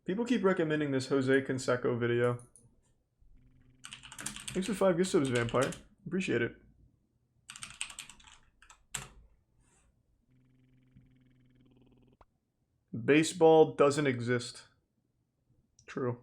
People keep recommending this Jose Canseco video. Thanks for 5 gift subs, Vampire. Appreciate it. Baseball doesn't exist. True.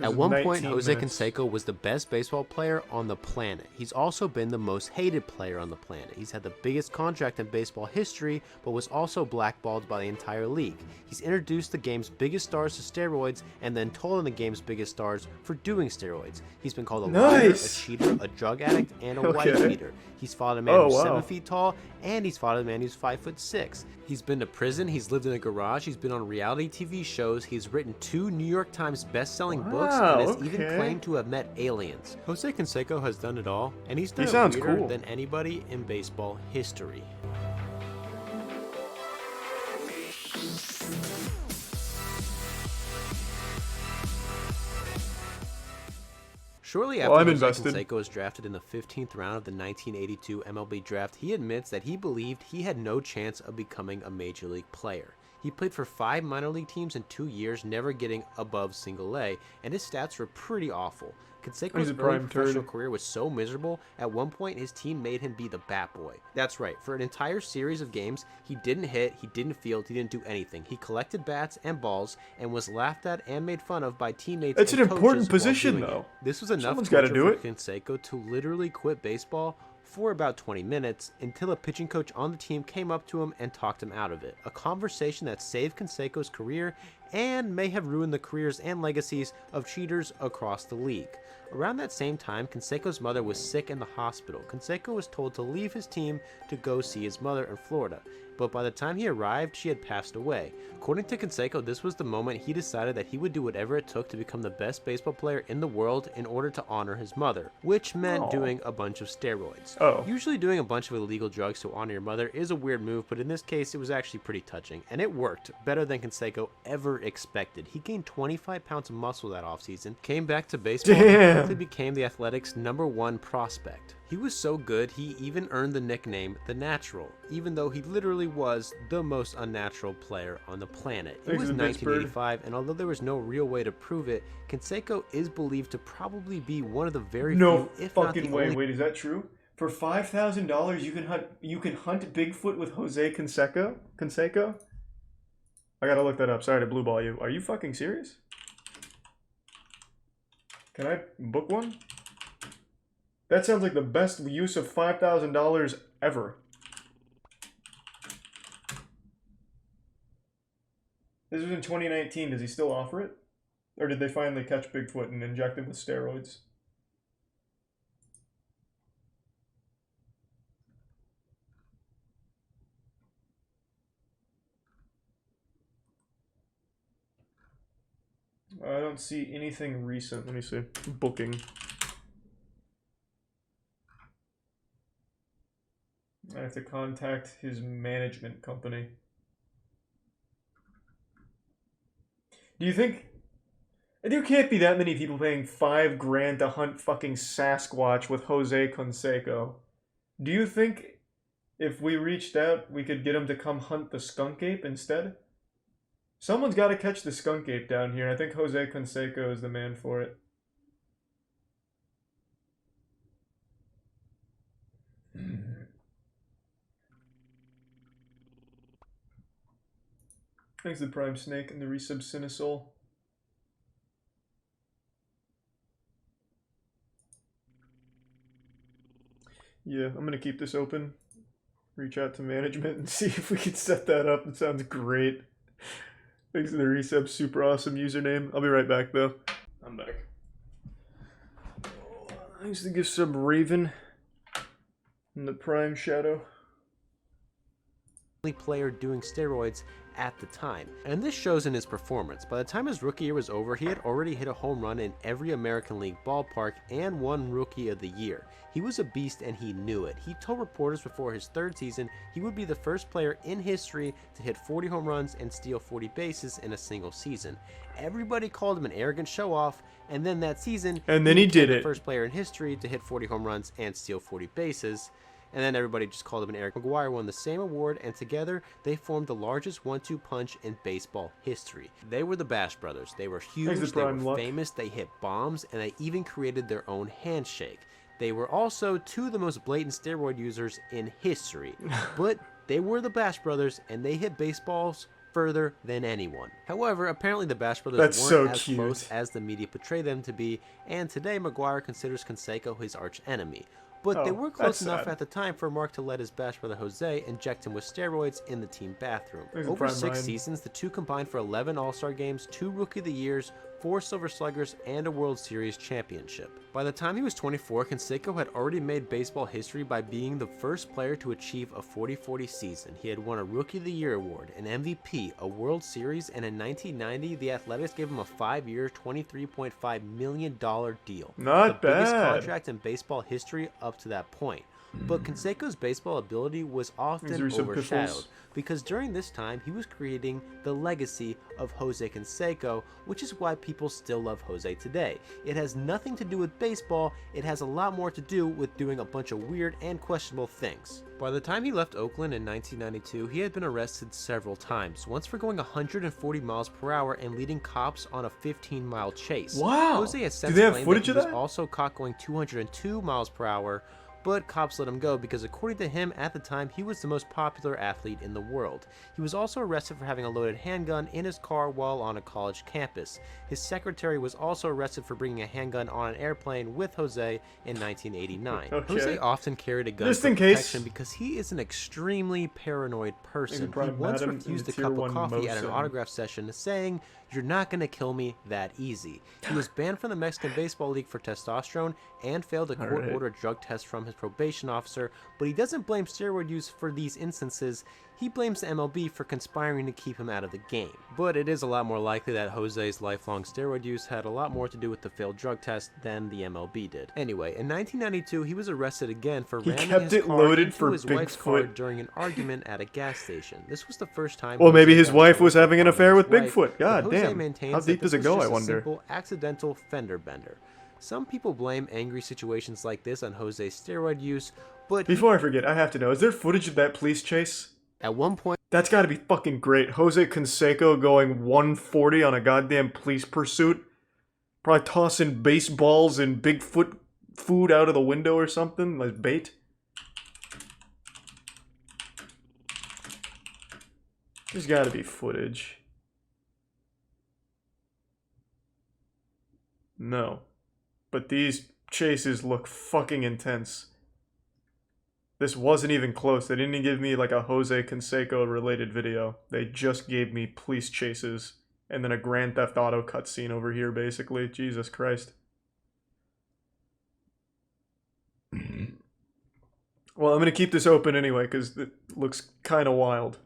At one point, Jose Canseco was the best baseball player on the planet. He's also been the most hated player on the planet. He's had the biggest contract in baseball history, but was also blackballed by the entire league. He's introduced the game's biggest stars to steroids and then told on the game's biggest stars for doing steroids. He's been called a liar, a cheater, a drug addict, and a wife beater. He's fought a man who's 7 feet tall, and he's fought a man who's 5'6". He's been to prison, he's lived in a garage, he's been on reality TV shows, he's written 2 New York Times best-selling books, and has even claimed to have met aliens. Jose Canseco has done it all, and he's done it weirder than anybody in baseball history. Shortly after Jose Canseco was drafted in the 15th round of the 1982 MLB draft, he admits that he believed he had no chance of becoming a major league player. He played for 5 minor league teams in 2 years, never getting above single A, and his stats were pretty awful. Canseco's early professional career was so miserable, at one point his team made him be the bat boy. That's right, for an entire series of games, he didn't hit, he didn't field, he didn't do anything. He collected bats and balls and was laughed at and made fun of by teammates and coaches. It's an important position, though. This was enough for Canseco to literally quit baseball for about 20 minutes until a pitching coach on the team came up to him and talked him out of it. A conversation that saved Canseco's career and may have ruined the careers and legacies of cheaters across the league. Around that same time, Canseco's mother was sick in the hospital. Canseco was told to leave his team to go see his mother in Florida, but by the time he arrived, she had passed away. According to Canseco, this was the moment he decided that he would do whatever it took to become the best baseball player in the world in order to honor his mother, which meant doing a bunch of steroids. Usually doing a bunch of illegal drugs to honor your mother is a weird move, but in this case, it was actually pretty touching, and it worked better than Canseco ever expected. He gained 25 pounds of muscle that offseason, came back to baseball, and quickly became the Athletics' #1 prospect. He was so good, he even earned the nickname The Natural, even though he literally was the most unnatural player on the planet. It was 1985, and although there was no real way to prove it, Canseco is believed to probably be one of the very few, if not the only... Wait, is that true? For $5,000, you can hunt Bigfoot with Jose Canseco? I gotta look that up. Sorry to blue ball you. Are you fucking serious? Can I book one? That sounds like the best use of $5,000 ever. This was in 2019. Does he still offer it? Or did they finally catch Bigfoot and inject him with steroids? I don't see anything recent. Let me see. Booking. I have to contact his management company. Do you think... There can't be that many people paying $5 grand to hunt fucking Sasquatch with Jose Canseco. Do you think if we reached out, we could get him to come hunt the skunk ape instead? Someone's got to catch the skunk ape down here. I think Jose Canseco is the man for it. Thanks to the Prime Snake and the resub Cinesoul. Yeah, I'm gonna keep this open. Reach out to management and see if we can set that up. It sounds great. Thanks to the resub, super awesome username. I'll be right back though. I'm back. Thanks to the gift sub Raven and the Prime Shadow. Player doing steroids at the time, and this shows in his performance. By the time his rookie year was over, he had already hit a home run in every American League ballpark and won Rookie of the Year. He was a beast and he knew it. He told reporters before his 3rd season he would be the first player in history to hit 40 home runs and steal 40 bases in a single season. Everybody called him an arrogant show-off, and then that season, he did it. The first player in history to hit 40 home runs and steal 40 bases. and then everybody just called him an Eric. McGuire won the same award, and together they formed the largest 1-2 punch in baseball history. They were the Bash Brothers. They were huge, they were famous, they hit bombs, and they even created their own handshake. They were also two of the most blatant steroid users in history, but they were the Bash Brothers, and they hit baseballs further than anyone. However, apparently the Bash Brothers weren't as close as the media portrayed them to be, and today McGuire considers Canseco his arch enemy. But they were close enough at the time for Mark to let his Bash brother Jose inject him with steroids in the team bathroom. Over 6 seasons, the two combined for 11 All-Star games, 2 Rookie of the Years, 4 Silver Sluggers, and a World Series championship. By the time he was 24, Canseco had already made baseball history by being the first player to achieve a 40-40 season. He had won a Rookie of the Year award, an MVP, a World Series, and in 1990, the Athletics gave him a 5-year, $23.5 million deal. Not bad. The biggest contract in baseball history up to that point. But Canseco's baseball ability was often overshadowed because during this time he was creating the legacy of Jose Canseco, which is why people still love Jose today. It has nothing to do with baseball, it has a lot more to do with doing a bunch of weird and questionable things. By the time he left Oakland in 1992, he had been arrested several times, once for going 140 miles per hour and leading cops on a 15-mile chase. Wow! Jose has since claimed that he was also caught going 202 miles per hour, but cops let him go because according to him at the time he was the most popular athlete in the world. He was also arrested for having a loaded handgun in his car while on a college campus. His secretary was also arrested for bringing a handgun on an airplane with Jose in 1989. Jose often carried a gun for protection because he is an extremely paranoid person. He once refused a cup of coffee at an autograph session saying, "You're not going to kill me that easy." He was banned from the Mexican Baseball League for testosterone and failed a court-ordered drug test from his probation officer, but he doesn't blame steroid use for these instances. He blames the MLB for conspiring to keep him out of the game. But it is a lot more likely that Jose's lifelong steroid use had a lot more to do with the failed drug test than the MLB did. Anyway, in 1992, he was arrested again for ramming his car into his wife's car during an argument at a gas station. This was the first time. Well, maybe his wife was having an affair with Bigfoot. God damn. How deep does it go, I wonder? Simple accidental fender bender. Some people blame angry situations like this on Jose's steroid use, but before I forget, I have to know, is there footage of that police chase? At one point, that's gotta be fucking great. Jose Canseco going 140 on a goddamn police pursuit. Probably tossing baseballs and Bigfoot food out of the window or something, like bait. There's gotta be footage. No. But these chases look fucking intense. This wasn't even close. They didn't even give me like a Jose Canseco related video. They just gave me police chases and then a Grand Theft Auto cutscene over here, basically. Jesus Christ. Well, I'm gonna keep this open anyway because it looks kind of wild.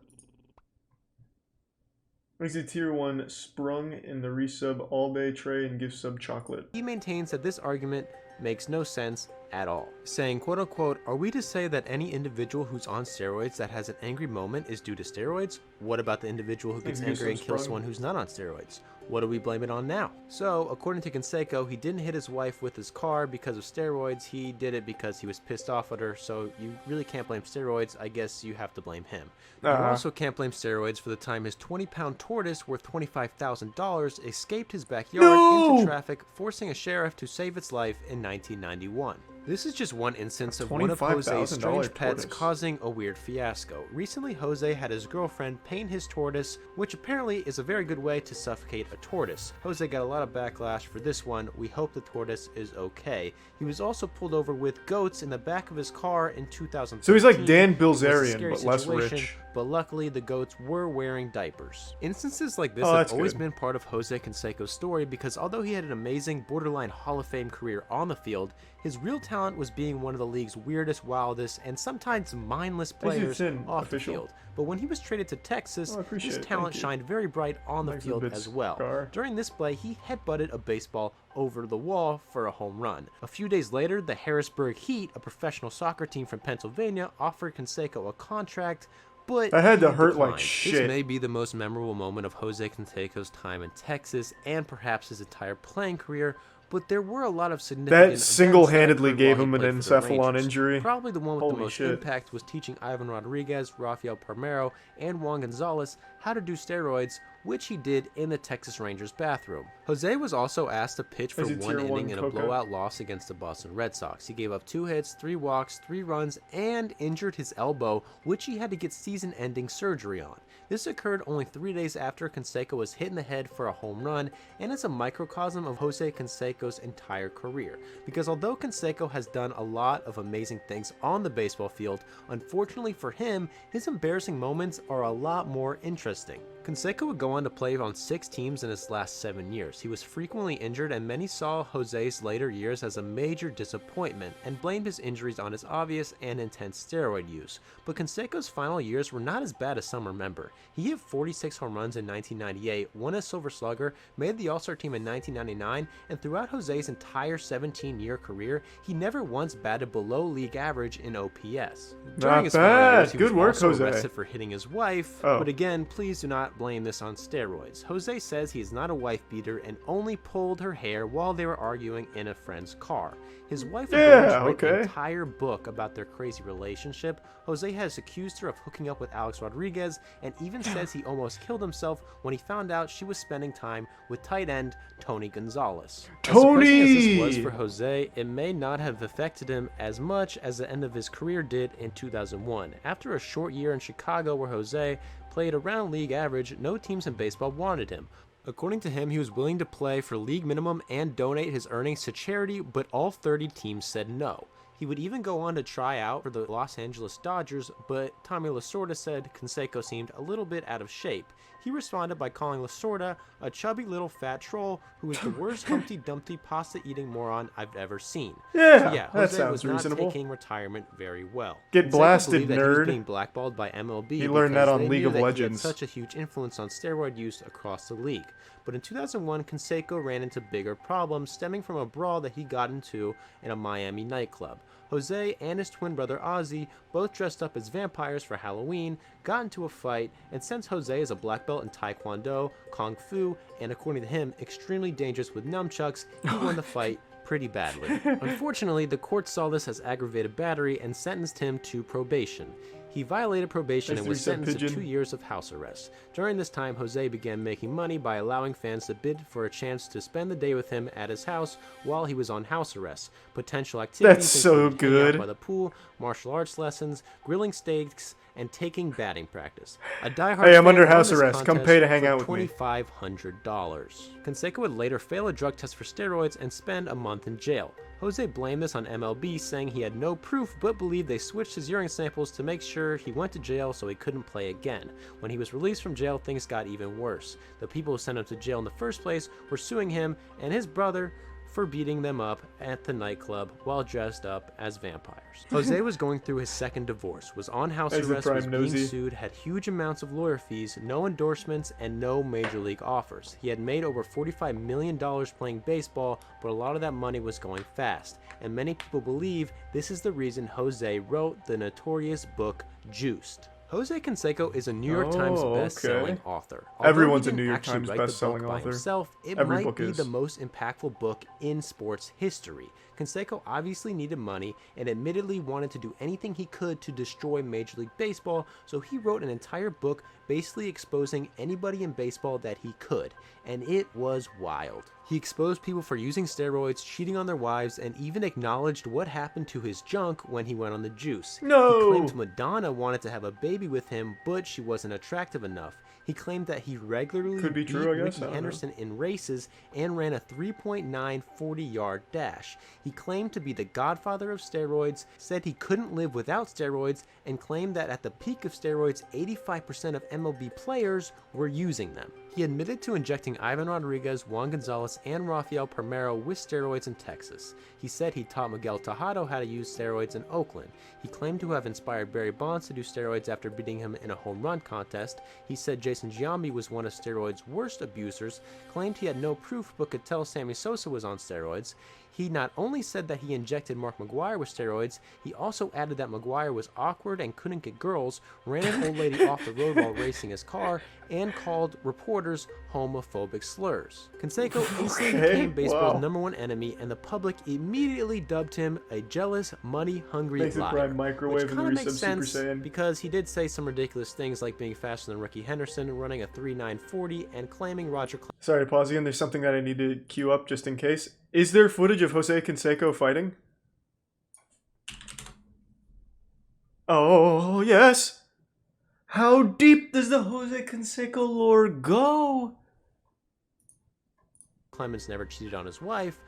Makes a tier 1 sprung in the resub all day tray and gift sub chocolate. He maintains that this argument makes no sense at all, saying, quote unquote, "Are we to say that any individual who's on steroids that has an angry moment is due to steroids? What about the individual who gets angry and kills someone who's not on steroids? What do we blame it on now?" So, according to Canseco, he didn't hit his wife with his car because of steroids. He did it because he was pissed off at her, so you really can't blame steroids. I guess you have to blame him. You also can't blame steroids for the time his 20-pound tortoise worth $25,000 escaped his backyard into traffic, forcing a sheriff to save its life in 1991. This is just one instance of one of Jose's strange pets causing a weird fiasco. Recently, Jose had his girlfriend paint his tortoise, which apparently is a very good way to suffocate a tortoise. Jose got a lot of backlash for this one. We hope the tortoise is okay. He was also pulled over with goats in the back of his car in 2013. So he's like Dan Bilzerian, but less rich. But luckily, the goats were wearing diapers. Instances like this have always been part of Jose Canseco's story because although he had an amazing borderline Hall of Fame career on the field, his real talent was being one of the league's weirdest, wildest, and sometimes mindless players off the field. But when he was traded to Texas, his talent shined very bright on the field as well. During this play, he headbutted a baseball over the wall for a home run. A few days later, the Harrisburg Heat, a professional soccer team from Pennsylvania, offered Canseco a contract, but I had to hurt like shit. This may be the most memorable moment of Jose Canseco's time in Texas and perhaps his entire playing career, but there were a lot of significant That events single-handedly that occurred gave while he him an played for the encephalon Rangers. injury. Probably the one with the Holy most shit. impact was teaching Ivan Rodriguez, Rafael Palmeiro, and Juan Gonzalez how to do steroids, which he did in the Texas Rangers bathroom. Jose was also asked to pitch for As a one tier one inning in a coca. blowout loss against the Boston Red Sox. He gave up 2 hits, 3 walks, 3 runs, and injured his elbow, which he had to get season-ending surgery on. This occurred only 3 days after Canseco was hit in the head for a home run, and it's a microcosm of Jose Canseco's entire career. Because although Canseco has done a lot of amazing things on the baseball field, unfortunately for him, his embarrassing moments are a lot more interesting. Canseco would go on to play on 6 teams in his last 7 years. He was frequently injured, and many saw Jose's later years as a major disappointment and blamed his injuries on his obvious and intense steroid use. But Canseco's final years were not as bad as some remember. He hit 46 home runs in 1998, won a Silver Slugger, made the All-Star team in 1999, and throughout Jose's entire 17-year career, he never once batted below league average in OPS. During his final years, he Good was work, also Jose. arrested for hitting his wife, but again, please do not blame this on steroids. Jose says he is not a wife beater and only pulled her hair while they were arguing in a friend's car. His wife would go on to write an entire book about their crazy relationship. Jose has accused her of hooking up with Alex Rodriguez and even says he almost killed himself when he found out she was spending time with tight end Tony Gonzalez. As surprising as this was for Jose, it may not have affected him as much as the end of his career did in 2001. After a short year in Chicago where Jose played around league average, no teams in baseball wanted him. According to him, he was willing to play for league minimum and donate his earnings to charity, but all 30 teams said no. He would even go on to try out for the Los Angeles Dodgers, but Tommy Lasorda said Canseco seemed a little bit out of shape. He responded by calling Lasorda a chubby little fat troll who was the worst Humpty Dumpty pasta-eating moron I've ever seen. Yeah, so yeah, that Jose sounds was not reasonable. taking retirement very well. Get Canseco blasted, believed that he was nerd. being blackballed by MLB. He learned that because on they League knew of that he had Legends. such a huge influence on steroid use across the league. But in 2001, Canseco ran into bigger problems stemming from a brawl that he got into in a Miami nightclub. Jose and his twin brother Ozzy, both dressed up as vampires for Halloween, got into a fight, and since Jose is a black belt in Taekwondo, Kung Fu, and according to him, extremely dangerous with nunchucks, he won the fight pretty badly. Unfortunately, the court saw this as aggravated battery and sentenced him to probation. He violated probation and was sentenced to 2 years of house arrest. During this time, Jose began making money by allowing fans to bid for a chance to spend the day with him at his house while he was on house arrest. Potential activities That's so included hanging out good. by the pool, martial arts lessons, grilling steaks, and taking batting practice. A diehard Hey, I'm fan under won house this arrest. Come contest pay to hang for out with me. $2,500. Canseco would later fail a drug test for steroids and spend a month in jail. Jose blamed this on MLB, saying he had no proof but believed they switched his urine samples to make sure he went to jail so he couldn't play again. When he was released from jail, things got even worse. The people who sent him to jail in the first place were suing him and his brother for beating them up at the nightclub while dressed up as vampires. Jose was going through his second divorce, was on house As the arrest, was prime being nosy. sued, had huge amounts of lawyer fees, no endorsements, and no major league offers. He had made over $45 million playing baseball, but a lot of that money was going fast, and many people believe this is the reason Jose wrote the notorious book Juiced. Jose Canseco is a New York Times Oh, best-selling okay. author. Although Everyone's he a New didn't York actually Times write the best-selling book by author. himself, it Every might book be is. the most impactful book in sports history. Canseco obviously needed money and admittedly wanted to do anything he could to destroy Major League Baseball, so he wrote an entire book basically exposing anybody in baseball that he could, and it was wild. He exposed people for using steroids, cheating on their wives, and even acknowledged what happened to his junk when he went on the juice. No! He claimed Madonna wanted to have a baby with him, but she wasn't attractive enough. He claimed that he regularly Could be beat true, I guess. I Ricky don't know. Henderson in races and ran a 3.9 40-yard dash. He claimed to be the godfather of steroids, said he couldn't live without steroids, and claimed that at the peak of steroids, 85% of MLB players were using them. He admitted to injecting Ivan Rodriguez, Juan Gonzalez, and Rafael Palmeiro with steroids in Texas. He said he taught Miguel Tejado how to use steroids in Oakland. He claimed to have inspired Barry Bonds to do steroids after beating him in a home run contest. He said Jason Jason Giambi was one of steroids' worst abusers, claimed he had no proof but could tell Sammy Sosa was on steroids. He not only said that he injected Mark McGwire with steroids, he also added that McGwire was awkward and couldn't get girls, ran an old lady off the road while racing his car, and called reporters homophobic slurs. Canseco instantly became baseball's #1 enemy, and the public immediately dubbed him a jealous, money-hungry liar. Which kind of makes sense because he did say some ridiculous things like being faster than Ricky Henderson, running a 3.940, and claiming Roger Sorry, pause again. There's something that I need to queue up just in case. Is there footage of Jose Canseco fighting? Oh, yes. How deep does the Jose Canseco lore go? Clemens never cheated on his wife,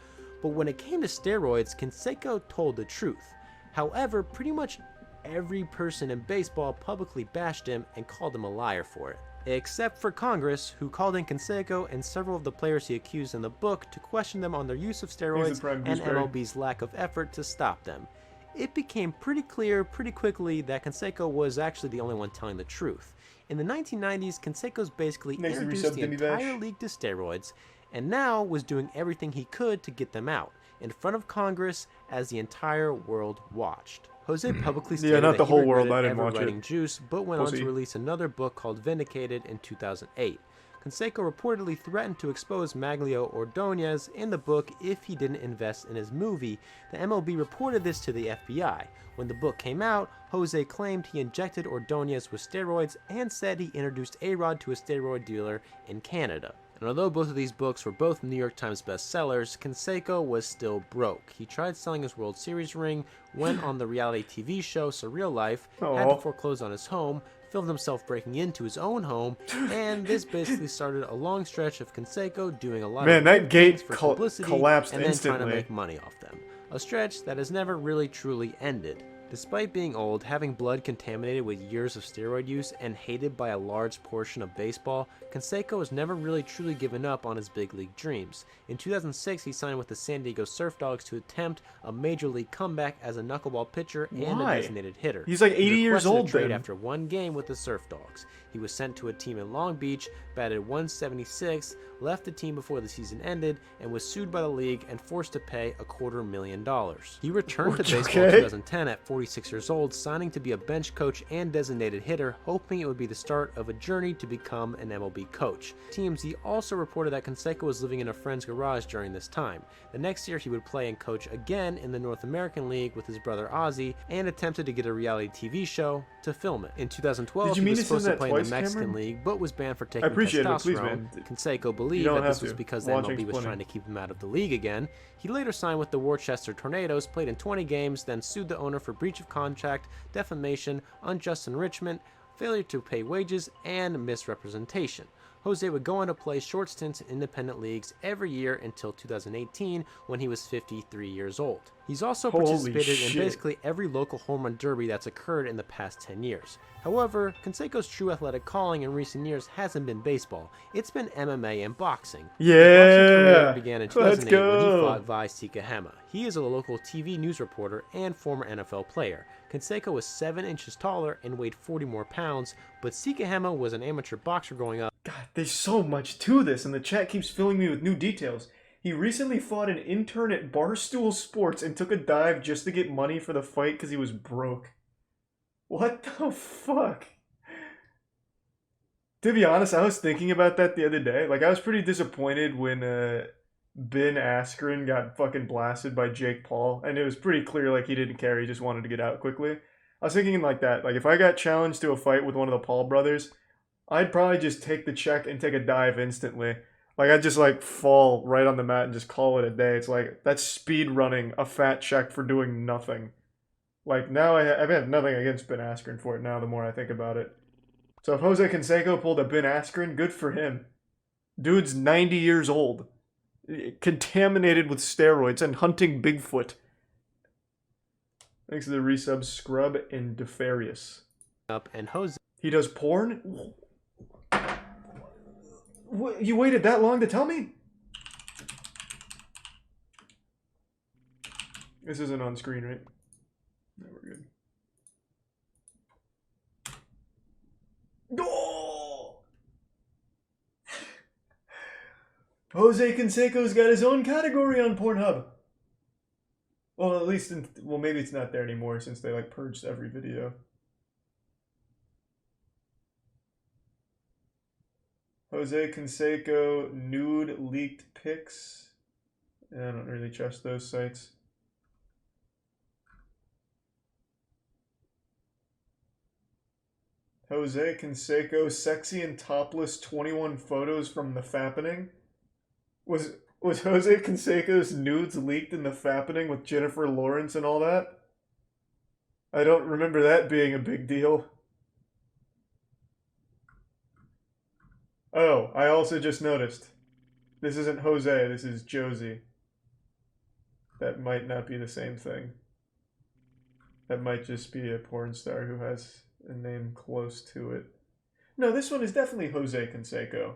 but when it came to steroids, Canseco told the truth. However, pretty much every person in baseball publicly bashed him and called him a liar for it. Except for Congress, who called in Canseco and several of the players he accused in the book to question them on their use of steroids and MLB's lack of effort to stop them. It became pretty clear pretty quickly that Canseco was actually the only one telling the truth. In the 1990s, Canseco's basically introduced the entire league to steroids, and now was doing everything he could to get them out, in front of Congress as the entire world watched. Jose publicly stated that he regretted ever writing Juice, but went on to release another book called Vindicated in 2008. Canseco reportedly threatened to expose Maglio Ordonez in the book if he didn't invest in his movie. The MLB reported this to the FBI. When the book came out, Jose claimed he injected Ordonez with steroids and said he introduced A-Rod to a steroid dealer in Canada. And although both of these books were both New York Times bestsellers, Canseco was still broke. He tried selling his World Series ring, went on the reality TV show Surreal Life, had to foreclose on his home, filmed himself breaking into his own home, and this basically started a long stretch of Canseco doing a lot of that gate for publicity collapsed and then instantly. trying to make money off them. A stretch that has never really truly ended. Despite being old, having blood contaminated with years of steroid use, and hated by a large portion of baseball, Canseco has never really truly given up on his big league dreams. In 2006, he signed with the San Diego Surf Dogs to attempt a major league comeback as a knuckleball pitcher and a designated hitter. He's like 80 years old trade after one game with the Surf Dogs. He was sent to a team in Long Beach, batted 176, left the team before the season ended, and was sued by the league and forced to pay $250,000. He returned to baseball in 2010 at 46 years old, signing to be a bench coach and designated hitter, hoping it would be the start of a journey to become an MLB coach. TMZ also reported that Canseco was living in a friend's garage during this time. The next year, he would play and coach again in the North American League with his brother Ozzy, and attempted to get a reality TV show to film it. In 2012, he was supposed to play in the Mexican League, but was banned for taking testosterone. Canseco believed that this was because the MLB was trying to keep him out of the league again. He later signed with the Worcester Tornadoes, played in 20 games, then sued the owner for breach of contract, defamation, unjust enrichment, failure to pay wages, and misrepresentation. Jose would go on to play short stints in independent leagues every year until 2018, when he was 53 years old. He's also participated in basically every local home run derby that's occurred in the past 10 years. However, Canseco's true athletic calling in recent years hasn't been baseball. It's been MMA and boxing. His boxing career began in 2008 when he fought Vi Sikahema. He is a local TV news reporter and former NFL player. Canseco was 7 inches taller and weighed 40 more pounds, but Sikahema was an amateur boxer growing up. God, there's so much to this, and the chat keeps filling me with new details. He recently fought an intern at Barstool Sports and took a dive just to get money for the fight because he was broke. What the fuck? To be honest, I was thinking about that the other day. Like, I was pretty disappointed when Ben Askren got fucking blasted by Jake Paul, and it was pretty clear like he didn't care, he just wanted to get out quickly. I was thinking like that. Like, if I got challenged to a fight with one of the Paul brothers, I'd probably just take the check and take a dive instantly. Like, I'd just, like, fall right on the mat and just call it a day. It's like, that's speed running a fat check for doing nothing. Like, now I have nothing against Ben Askren for it now, the more I think about it. So if Jose Canseco pulled a Ben Askren, good for him. Dude's 90 years old. Contaminated with steroids and hunting Bigfoot. Thanks to the resub, Scrub and Defarius. And Jose. He does porn? What, you waited that long to tell me? This isn't on screen, right? No, we're good. Oh! Jose Canseco's got his own category on Pornhub. Well, at least, well, maybe it's not there anymore since they, like, purged every video. Jose Canseco nude leaked pics. I don't really trust those sites. Jose Canseco sexy and topless 21 photos from the fappening. Was Jose Canseco's nudes leaked in the fappening with Jennifer Lawrence and all that? I don't remember that being a big deal. Oh, I also just noticed. This isn't Jose, this is Josie. That might not be the same thing. That might just be a porn star who has a name close to it. No, this one is definitely Jose Canseco.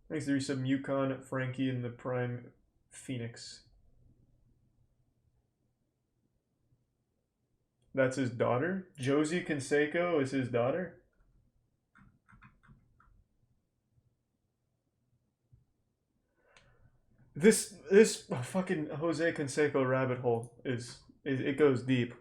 Thanks to some Yukon, Frankie, and the Prime Phoenix. That's his daughter? Josie Canseco is his daughter? This fucking Jose Canseco rabbit hole is it goes deep.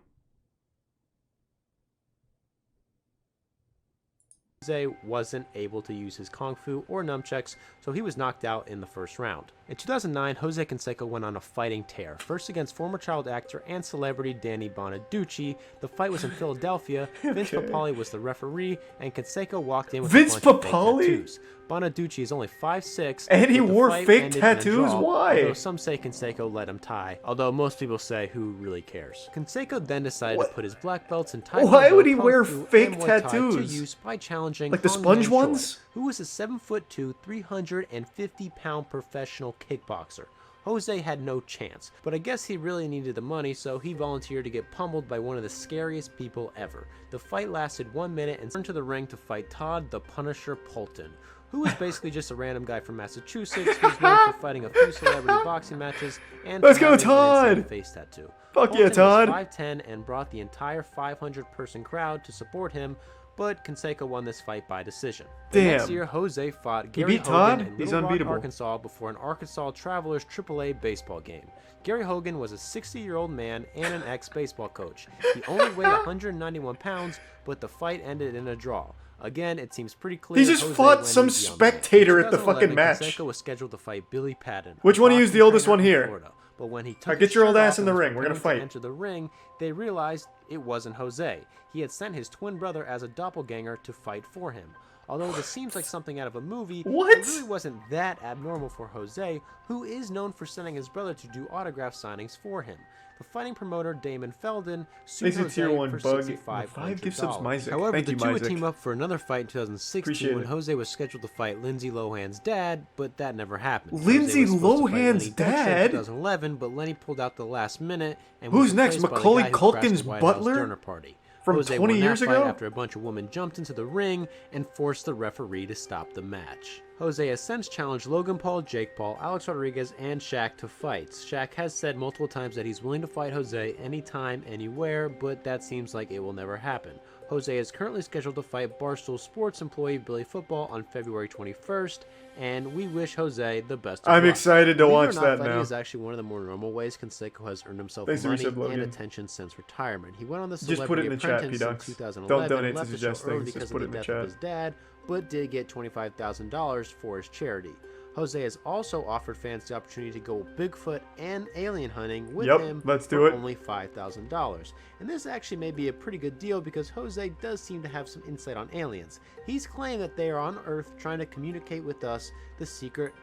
Jose wasn't able to use his Kung Fu or nunchucks, so he was knocked out in the first round. In 2009, Jose Canseco went on a fighting tear, first against former child actor and celebrity Danny Bonaducci. The fight was in Philadelphia. Vince Papale was the referee, and Canseco walked in with Vince a bunch of fake Papale? tattoos. Bonaducci is only 5'6", and he but the wore fight fake ended in a tattoos? draw, Why? although some say Canseco let him tie, although most people say who really cares. Canseco then decided to put his black belts in Taekwondo, Why would he Kung wear Fu, fake and Muay Thai to tattoos? use by challenging Like the Hong sponge Man Choi, ones? who was a 7'2", 350-pound professional kickboxer. Jose had no chance, but I guess he really needed the money, so he volunteered to get pummeled by one of the scariest people ever. The fight lasted 1 minute and turned to the ring to fight Todd the Punisher Polton, who was basically just a random guy from Massachusetts who's known for fighting a few celebrity boxing matches and Let's go, having an insane Todd! face tattoo. Fuck Polton yeah, Todd! was 5'10" and brought the entire 500-person crowd to support him, but Canseco won this fight by decision. The next Damn. year, Jose fought Gary beat Hogan Todd? in He's Little Rock, unbeatable. Arkansas before an Arkansas Travelers AAA baseball game. Gary Hogan was a 60-year-old man and an ex-baseball coach. He only weighed 191 pounds, but the fight ended in a draw. Again, it seems pretty clear. He just Jose fought went some easy on the man. spectator at the 2011, fucking match. Canseco was scheduled to fight Billy Patton. Which a one of you is the boxing oldest trainer one in here? Florida. But when he took Alright, his get your old shirt ass off in the and was ring. We're gonna preparing to fight. enter the ring, they realized it wasn't Jose. He had sent his twin brother as a doppelganger to fight for him. Although this seems like something out of a movie, What? it really wasn't that abnormal for Jose, who is known for sending his brother to do autograph signings for him. The fighting promoter Damon Feldon sued Thanks to Jose Tier 1 for Bug. $6,500. 5 gift subs, Myzik. However, Thank the you, two would Myzik. team up for another fight in 2016 Appreciate when it. Jose was scheduled to fight Lindsay Lohan's dad, but that never happened. Lindsay Jose was supposed to fight Lohan's Lenny Dykstra dad? in 2011, but Lenny pulled out the last minute and Who's was next? replaced by the Macaulay guy who crashed Culkin's the White butler? House dinner party. From Jose 20 won years that fight ago? after a bunch of women jumped into the ring and forced the referee to stop the match. Jose has since challenged Logan Paul, Jake Paul, Alex Rodriguez, and Shaq to fights. Shaq has said multiple times that he's willing to fight Jose anytime, anywhere, but that seems like it will never happen. Jose is currently scheduled to fight Barstool Sports employee Billy Football on February 21st, and we wish Jose the best of I'm luck. excited to Believe it watch or not, that fighting now. is actually one of the more normal ways Canseco has earned himself Thanks to money Resub Logan. and attention since retirement. He went on the Just put it Celebrity in the chat, Apprentice P-Ducks. in 2011 Don't donate and to left the show suggest early things, because just of put the it in the death chat. of his dad, but did get $25,000 for his charity. Jose has also offered fans the opportunity to go Bigfoot and alien hunting with Yep, him let's for do it. only $5,000. And this actually may be a pretty good deal because Jose does seem to have some insight on aliens. He's claimed that they are on Earth trying to communicate with us the secret.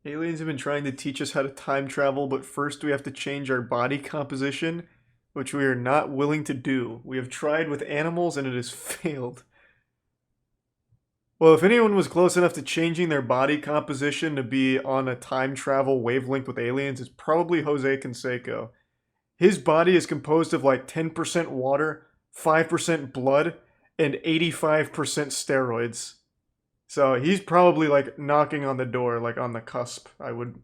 Aliens have been trying to teach us how to time travel, but first we have to change our body composition, which we are not willing to do. We have tried with animals and it has failed. Well, if anyone was close enough to changing their body composition to be on a time travel wavelength with aliens, it's probably Jose Canseco. His body is composed of like 10% water, 5% blood, and 85% steroids. So he's probably like knocking on the door, like on the cusp. I would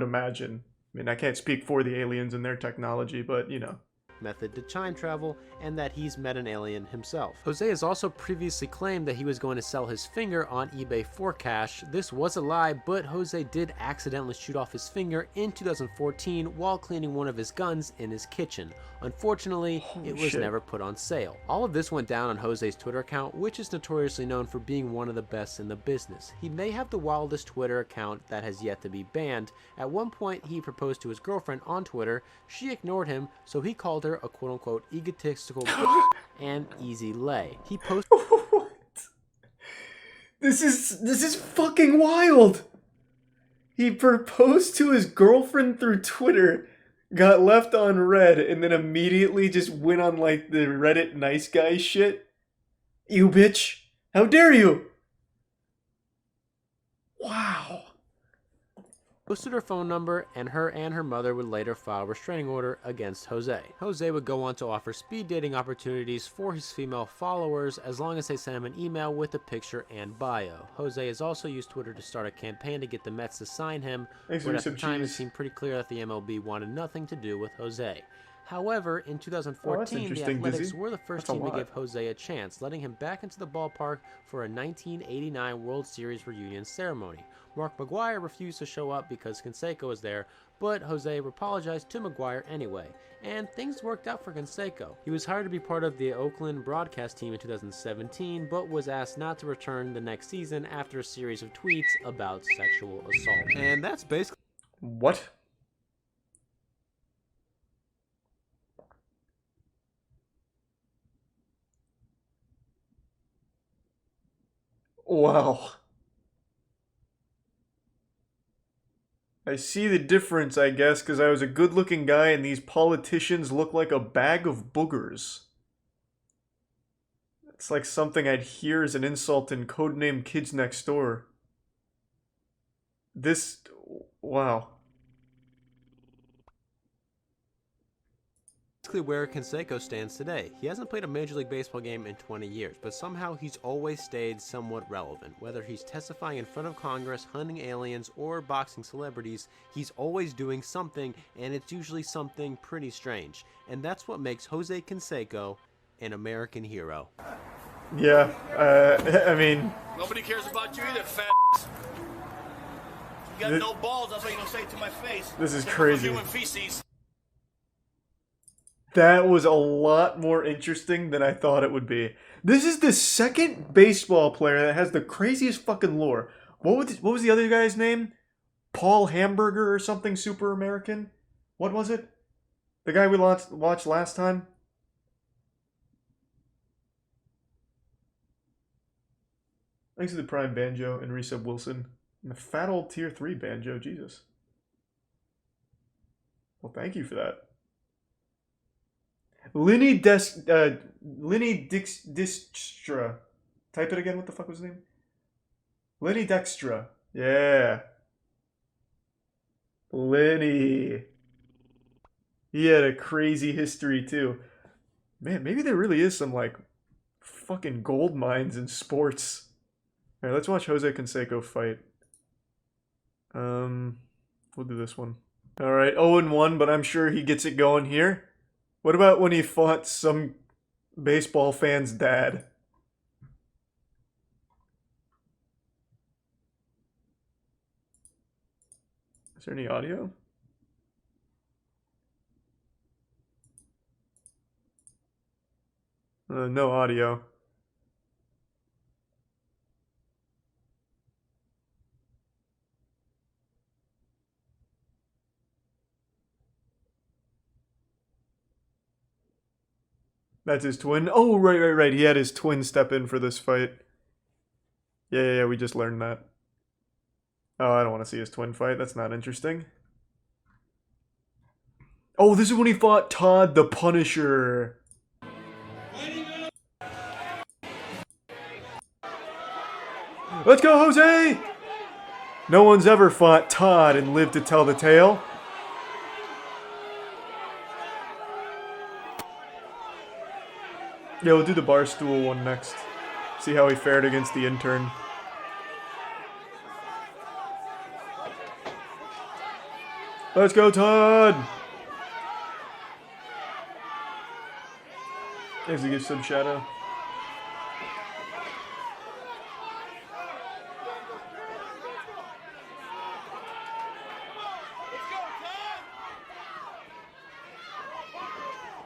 imagine. I mean, I can't speak for the aliens and their technology, but you know. method to time travel and that he's met an alien himself. Jose has also previously claimed that he was going to sell his finger on eBay for cash. This was a lie, but Jose did accidentally shoot off his finger in 2014 while cleaning one of his guns in his kitchen. Unfortunately, it was never put on sale. All of this went down on Jose's Twitter account, which is notoriously known for being one of the best in the business. He may have the wildest Twitter account that has yet to be banned. At one point, he proposed to his girlfriend on Twitter. She ignored him, so he called her a quote-unquote egotistical and easy lay. He posted... What? This is fucking wild! He proposed to his girlfriend through Twitter, got left on red, and then immediately just went on like the Reddit nice guy shit. You bitch! How dare you! Wow. Posted her phone number, and her mother would later file a restraining order against Jose. Jose would go on to offer speed dating opportunities for his female followers as long as they sent him an email with a picture and bio. Jose has also used Twitter to start a campaign to get the Mets to sign him, but at the time it seemed pretty clear that the MLB wanted nothing to do with Jose. However, in 2014, the Athletics were the first team to give Jose a chance, letting him back into the ballpark for a 1989 World Series reunion ceremony. Mark McGwire refused to show up because Canseco was there, but Jose apologized to McGwire anyway, and things worked out for Canseco. He was hired to be part of the Oakland broadcast team in 2017, but was asked not to return the next season after a series of tweets about sexual assault. And that's basically... What? Wow. I see the difference, I guess, because I was a good-looking guy and these politicians look like a bag of boogers. It's like something I'd hear as an insult in Codename Kids Next Door. This... wow. Where Canseco stands today. He hasn't played a Major League Baseball game in 20 years, but somehow he's always stayed somewhat relevant. Whether he's testifying in front of Congress, hunting aliens, or boxing celebrities, he's always doing something, and it's usually something pretty strange. And that's what makes Jose Canseco an American hero. Yeah, I mean... Nobody cares about you either, fat ass. You got no balls, that's what you don't say it to my face. This is crazy. Human feces. That was a lot more interesting than I thought it would be. This is the second baseball player that has the craziest fucking lore. What was the other guy's name? Paul Hamburger or something super American? What was it? The guy we watched last time? Thanks to the Prime Banjo and Resub Wilson. And the fat old Tier 3 Banjo, Jesus. Well, thank you for that. Linny Dijkstra. Type it again, what the fuck was his name? Lenny Dijkstra. Yeah. Lenny. He had a crazy history too. Man, maybe there really is some like fucking gold mines in sports. Alright, let's watch Jose Canseco fight. We'll do this one. Alright, 0-1, but I'm sure he gets it going here. What about when he fought some baseball fan's dad? Is there any audio? No audio. That's his twin. Oh, right. He had his twin step in for this fight. Yeah, we just learned that. Oh, I don't want to see his twin fight. That's not interesting. Oh, this is when he fought Todd the Punisher. Let's go, Jose! No one's ever fought Todd and lived to tell the tale. Yeah, we'll do the Barstool one next. See how he fared against the intern. Let's go, Todd! As he gives some shadow.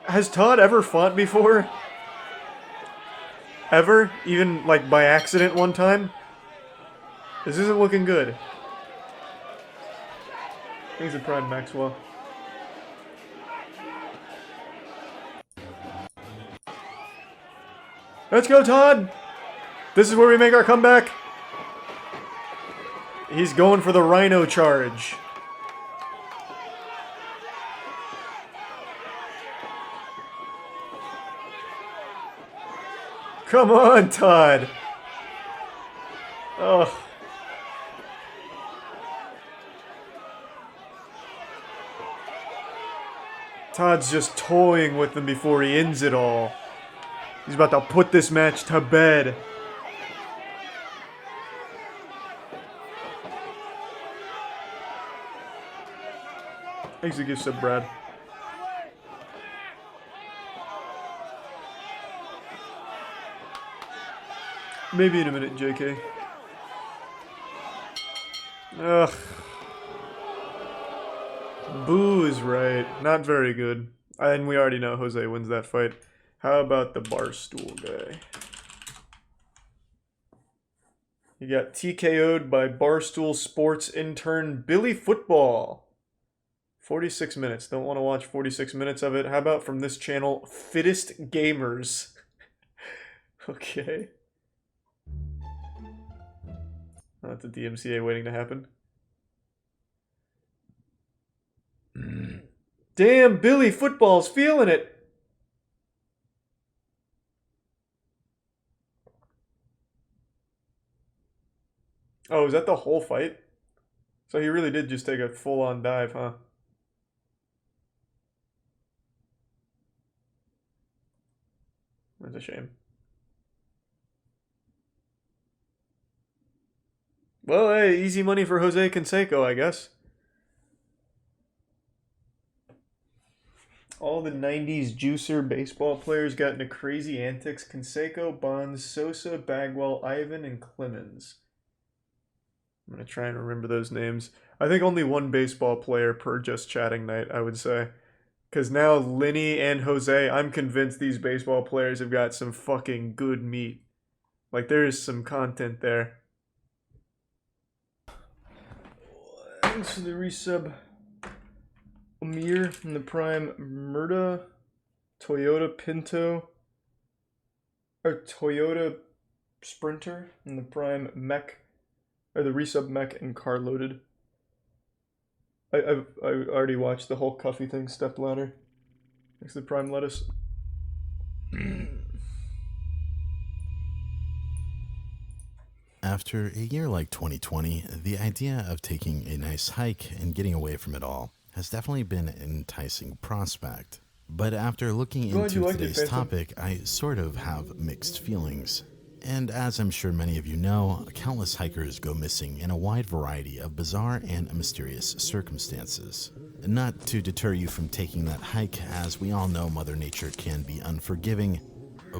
Has Todd ever fought before? Ever? Even, like, by accident one time? This isn't looking good. Thanks to Prime Maxwell. Let's go, Todd! This is where we make our comeback. He's going for the Rhino charge. Come on, Todd. Oh. Todd's just toying with him before he ends it all. He's about to put this match to bed. Thanks for the gift sub, Brad. Maybe in a minute, JK. Ugh. Boo is right. Not very good. And we already know Jose wins that fight. How about the Barstool guy? You got TKO'd by Barstool Sports intern Billy Football. 46 minutes. Don't want to watch 46 minutes of it. How about from this channel, Fittest Gamers? Okay. That's a DMCA waiting to happen. Damn, Billy Football's feeling it. Oh, is that the whole fight? So he really did just take a full-on dive, huh? That's a shame. Well, hey, easy money for Jose Canseco, I guess. All the 90s juicer baseball players got into crazy antics. Canseco, Bonds, Sosa, Bagwell, Ivan, and Clemens. I'm going to try and remember those names. I think only one baseball player per Just Chatting night, I would say. Because now Lenny and Jose, I'm convinced these baseball players have got some fucking good meat. Like, there is some content there. Thanks for the resub. Amir from the Prime Murda, Toyota Pinto, or Toyota Sprinter in the Prime Mech, or the resub Mech and Car Loaded. I already watched the whole Cuffy thing, Step Ladder. Thanks to the Prime Lettuce. After a year like 2020, the idea of taking a nice hike and getting away from it all has definitely been an enticing prospect. But after looking into today's topic, I sort of have mixed feelings. And as I'm sure many of you know, countless hikers go missing in a wide variety of bizarre and mysterious circumstances. Not to deter you from taking that hike, as we all know Mother Nature can be unforgiving.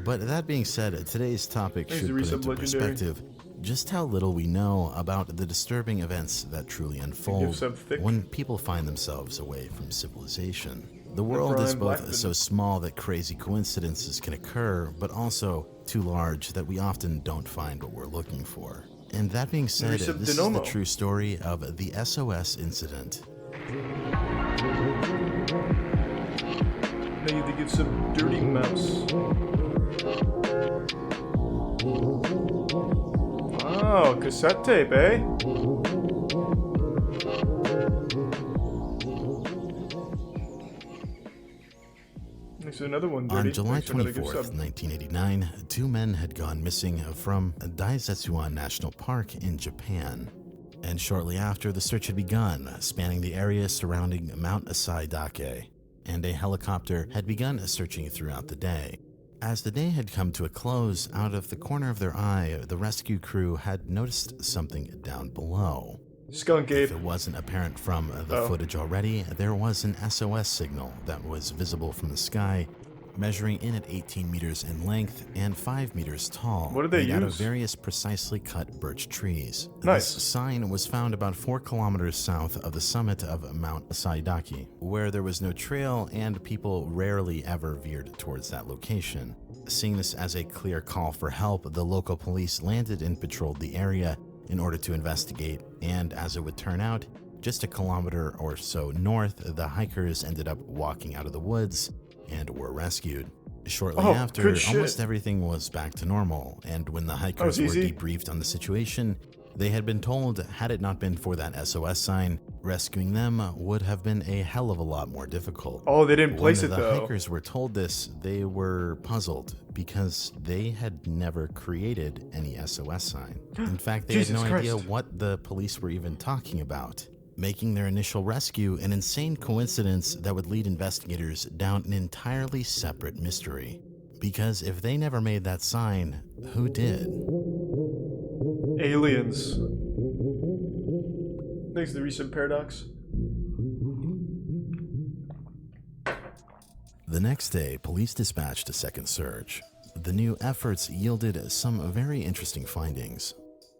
But that being said, today's topic should put into perspective just how little we know about the disturbing events that truly unfold when people find themselves away from civilization. The world is both so small that crazy coincidences can occur, but also too large that we often don't find what we're looking for. And that being said, this is the true story of the SOS incident. They need to give some dirty mouse. Oh, cassette tape, eh? There's another one dirty. On July 24th, 1989, two men had gone missing from Daisetsuan National Park in Japan. And shortly after, the search had begun, spanning the area surrounding Mount Asai Dake, and a helicopter had begun searching throughout the day. As the day had come to a close, out of the corner of their eye, the rescue crew had noticed something down below. Skunk Ape. If it wasn't apparent from the footage already, there was an SOS signal that was visible from the sky measuring in at 18 meters in length and 5 meters tall. What did they made out of use? various precisely cut birch trees. Nice. This sign was found about 4 kilometers south of the summit of Mount Saidaki, where there was no trail and people rarely ever veered towards that location. Seeing this as a clear call for help, the local police landed and patrolled the area in order to investigate, and as it would turn out, just a kilometer or so north, the hikers ended up walking out of the woods and were rescued. Shortly after, almost everything was back to normal, and when the hikers were debriefed on the situation, they had been told, had it not been for that SOS sign, rescuing them would have been a hell of a lot more difficult. Oh, they didn't place it though. When the hikers were told this, they were puzzled because they had never created any SOS sign. In fact, they had no idea what the police were even talking about, making their initial rescue an insane coincidence that would lead investigators down an entirely separate mystery. Because if they never made that sign, who did? Aliens. Thanks to the recent paradox. The next day, police dispatched a second search. The new efforts yielded some very interesting findings.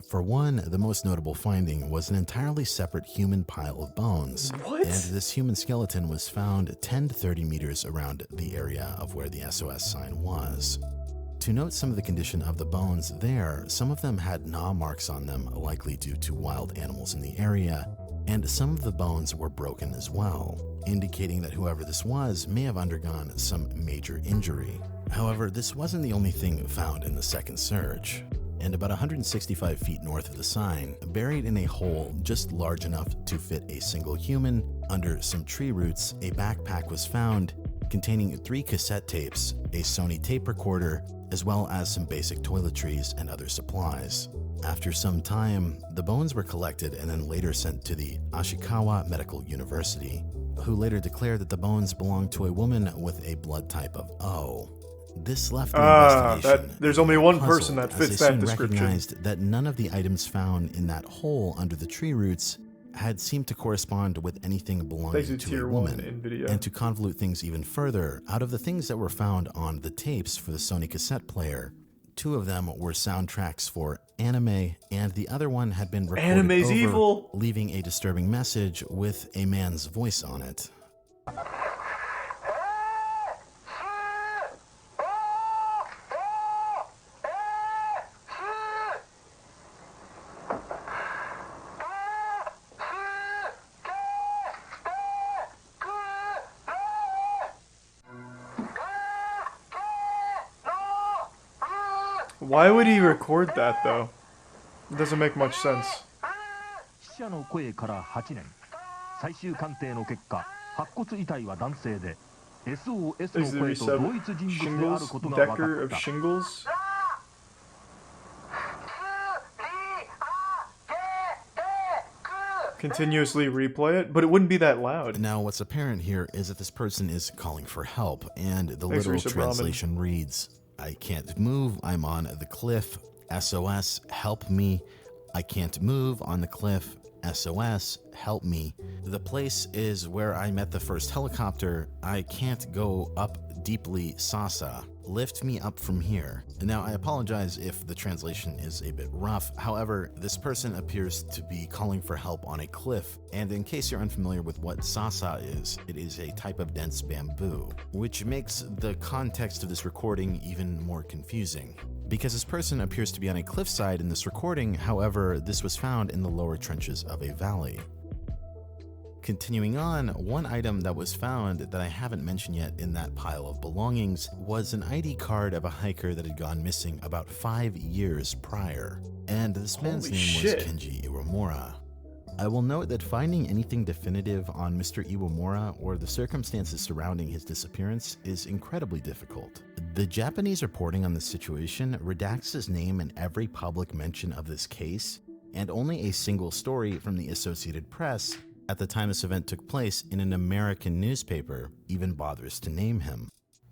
For one, the most notable finding was an entirely separate human pile of bones. What? And this human skeleton was found 10 to 30 meters around the area of where the SOS sign was. To note some of the condition of the bones there, some of them had gnaw marks on them, likely due to wild animals in the area, and some of the bones were broken as well, indicating that whoever this was may have undergone some major injury. However, this wasn't the only thing found in the second search. And about 165 feet north of the sign, buried in a hole just large enough to fit a single human, under some tree roots, a backpack was found containing 3 cassette tapes, a Sony tape recorder, as well as some basic toiletries and other supplies. After some time, the bones were collected and then later sent to the Ashikawa Medical University, who later declared that the bones belonged to a woman with a blood type of O. This left the investigation. There's only one person that fits that description. Recognized that none of the items found in that hole under the tree roots had seemed to correspond with anything belonging to a woman. And to convolute things even further, out of the things that were found on the tapes for the Sony cassette player, 2 of them were soundtracks for anime, and the other one had been recorded over, leaving a disturbing message with a man's voice on it. Why would he record that though? It doesn't make much sense. 死者の声から8年、最終鑑定の結果、白骨遺体は男性で、SOS の声と同一人物であることが分かった。 Decker of Shingles? Continuously replay it, but it wouldn't be that loud. Now, what's apparent here is that this person is calling for help, and the literal translation reads, I can't move, I'm on the cliff, SOS, help me. I can't move on the cliff, SOS, help me. The place is where I met the first helicopter. I can't go up deeply, Sasa. Lift me up from here. Now, I apologize if the translation is a bit rough. However, this person appears to be calling for help on a cliff. And in case you're unfamiliar with what Sasa is, it is a type of dense bamboo, which makes the context of this recording even more confusing. Because this person appears to be on a cliffside in this recording, however, this was found in the lower trenches of a valley. Continuing on, one item that was found that I haven't mentioned yet in that pile of belongings was an ID card of a hiker that had gone missing about 5 years prior. And this man's name was Kenji Iwamura. I will note that finding anything definitive on Mr. Iwamura or the circumstances surrounding his disappearance is incredibly difficult. The Japanese reporting on this situation redacts his name in every public mention of this case, and only a single story from the Associated Press at the time this event took place in an American newspaper even bothers to name him.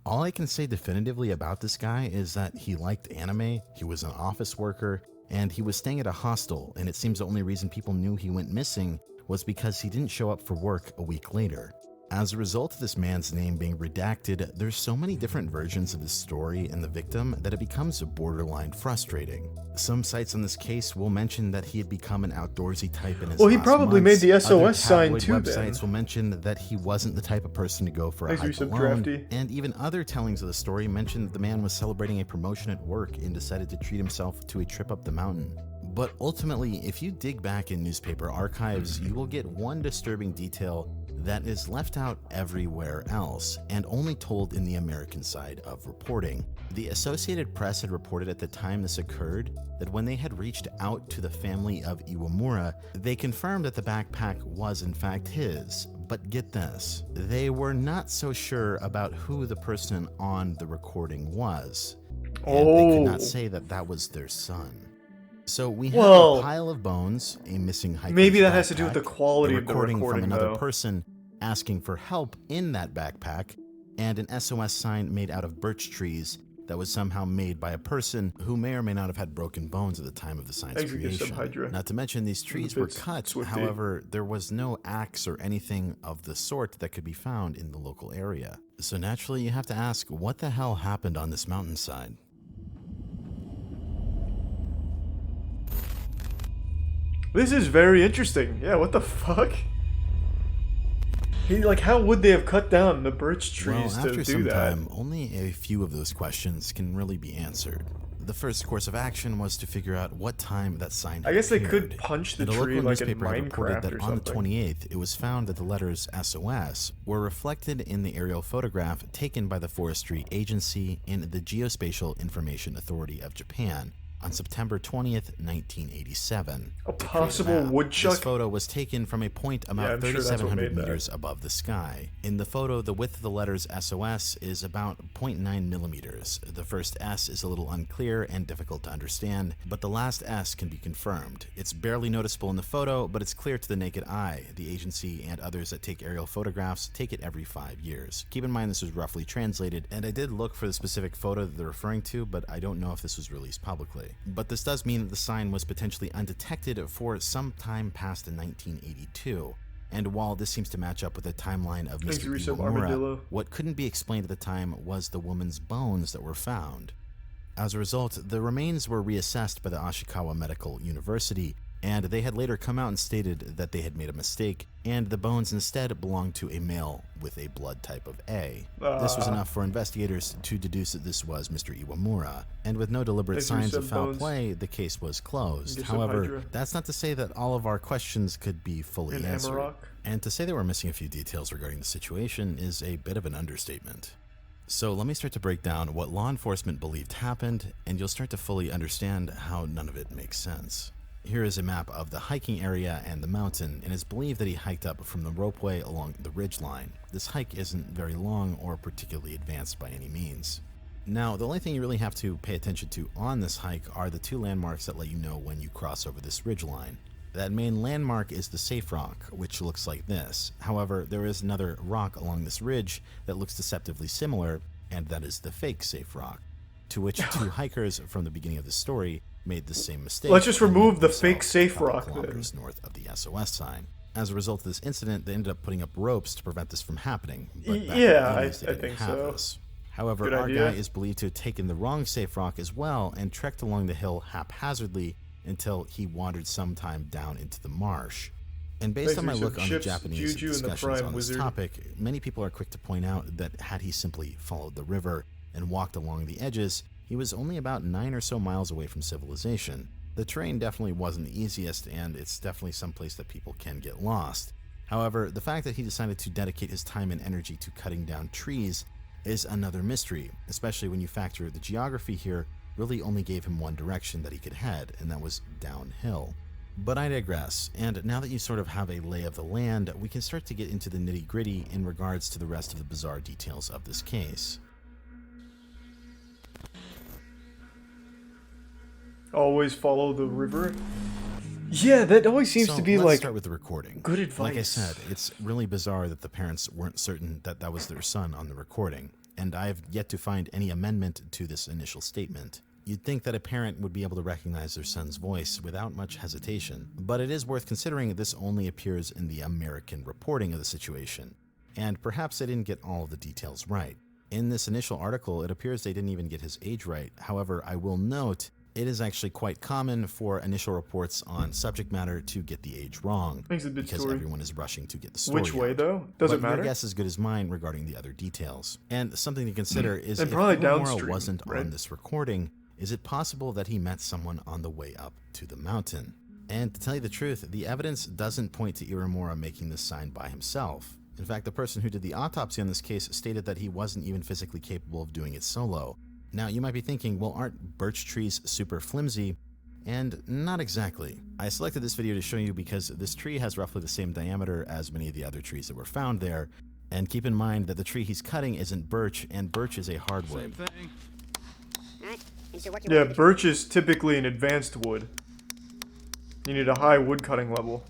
All I can say definitively about this guy is that he liked anime, he was an office worker, and he was staying at a hostel, and it seems the only reason people knew he went missing was because he didn't show up for work a week later. As a result of this man's name being redacted, there's so many different versions of the story and the victim that it becomes borderline frustrating. Some sites on this case will mention that he had become an outdoorsy type in his Well, he last probably months. made the SOS Other sign tabloid too, websites then. will mention that he wasn't the type of person to go for a Thanks, hike Yusuf alone. Drafty. And even other tellings of the story mention that the man was celebrating a promotion at work and decided to treat himself to a trip up the mountain. But ultimately, if you dig back in newspaper archives, you will get one disturbing detail that is left out everywhere else and only told in the American side of reporting. The Associated Press had reported at the time this occurred that when they had reached out to the family of Iwamura, they confirmed that the backpack was in fact his. But get this, they were not so sure about who the person on the recording was. And they could not say that that was their son. So we have a pile of bones, a missing hiker's maybe that backpack, has to do with the quality a of the recording recording, from another though. person asking for help in that backpack, and an SOS sign made out of birch trees that was somehow made by a person who may or may not have had broken bones at the time of the sign's creation. Not to mention these trees were cut, however, there was no axe or anything of the sort that could be found in the local area. So naturally you have to ask, what the hell happened on this mountainside? This is very interesting. Yeah, what the fuck? Like, how would they have cut down the birch trees to do that? Well, after some time, only a few of those questions can really be answered. The first course of action was to figure out what time that sign had I guess they appeared. could punch the And a tree local like in newspaper had reported Minecraft that or on the something. 28th, it was found that the letters SOS were reflected in the aerial photograph taken by the Forestry Agency in the Geospatial Information Authority of Japan on September 20th, 1987. A possible woodchuck? This photo was taken from a point about 3,700 meters above the sky. In the photo, the width of the letters SOS is about 0.9 millimeters. The first S is a little unclear and difficult to understand, but the last S can be confirmed. It's barely noticeable in the photo, but it's clear to the naked eye. The agency and others that take aerial photographs take it every 5 years. Keep in mind this was roughly translated, and I did look for the specific photo that they're referring to, but I don't know if this was released publicly. But this does mean that the sign was potentially undetected for some time past in 1982. And while this seems to match up with the timeline of Mr. Iwamura, what couldn't be explained at the time was the woman's bones that were found. As a result, the remains were reassessed by the Ashikawa Medical University, and they had later come out and stated that they had made a mistake, and the bones instead belonged to a male with a blood type of A. This was enough for investigators to deduce that this was Mr. Iwamura, and with no deliberate signs of foul play, the case was closed. However, that's not to say that all of our questions could be fully answered. And to say that we're missing a few details regarding the situation is a bit of an understatement. So let me start to break down what law enforcement believed happened, and you'll start to fully understand how none of it makes sense. Here is a map of the hiking area and the mountain, and it's believed that he hiked up from the ropeway along the ridgeline. This hike isn't very long or particularly advanced by any means. Now, the only thing you really have to pay attention to on this hike are the two landmarks that let you know when you cross over this ridgeline. That main landmark is the Safe Rock, which looks like this. However, there is another rock along this ridge that looks deceptively similar, and that is the fake Safe Rock, to which two hikers from the beginning of the story made the same mistake. Let's just remove the fake Safe Rock kilometers north of the SOS sign. As a result of this incident, they ended up putting up ropes to prevent this from happening. But I think so. This. However, our guy is believed to have taken the wrong Safe Rock as well and trekked along the hill haphazardly until he wandered sometime down into the marsh. And based on my look on the Japanese discussions on this topic, many people are quick to point out that had he simply followed the river and walked along the edges, he was only about 9 or so miles away from civilization. The terrain definitely wasn't the easiest, and it's definitely someplace that people can get lost. However, the fact that he decided to dedicate his time and energy to cutting down trees is another mystery, especially when you factor the geography here really only gave him one direction that he could head, and that was downhill. But I digress, and now that you sort of have a lay of the land, we can start to get into the nitty-gritty in regards to the rest of the bizarre details of this case. Always follow the river. Yeah, that always seems to be let's start with the recording. Good advice. Like I said, it's really bizarre that the parents weren't certain that that was their son on the recording, and I've yet to find any amendment to this initial statement. You'd think that a parent would be able to recognize their son's voice without much hesitation, but it is worth considering this only appears in the American reporting of the situation. and perhaps they didn't get all of the details right. In this initial article, it appears they didn't even get his age right. However, I will note it is actually quite common for initial reports on subject matter to get the age wrong, because story. everyone is rushing to get the story Which way, out. though? Does it matter? Your guess is as good as mine regarding the other details. And something to consider is and if probably Iwamura downstream, wasn't right? on this recording, is it possible that he met someone on the way up to the mountain? And to tell you the truth, the evidence doesn't point to Iwamura making this sign by himself. In fact, the person who did the autopsy on this case stated that he wasn't even physically capable of doing it solo. Now, you might be thinking, well, aren't birch trees super flimsy? And not exactly. I selected this video to show you because this tree has roughly the same diameter as many of the other trees that were found there. And keep in mind that the tree he's cutting isn't birch, and birch is a hardwood. Yeah, birch is typically an advanced wood. You need a high wood cutting level.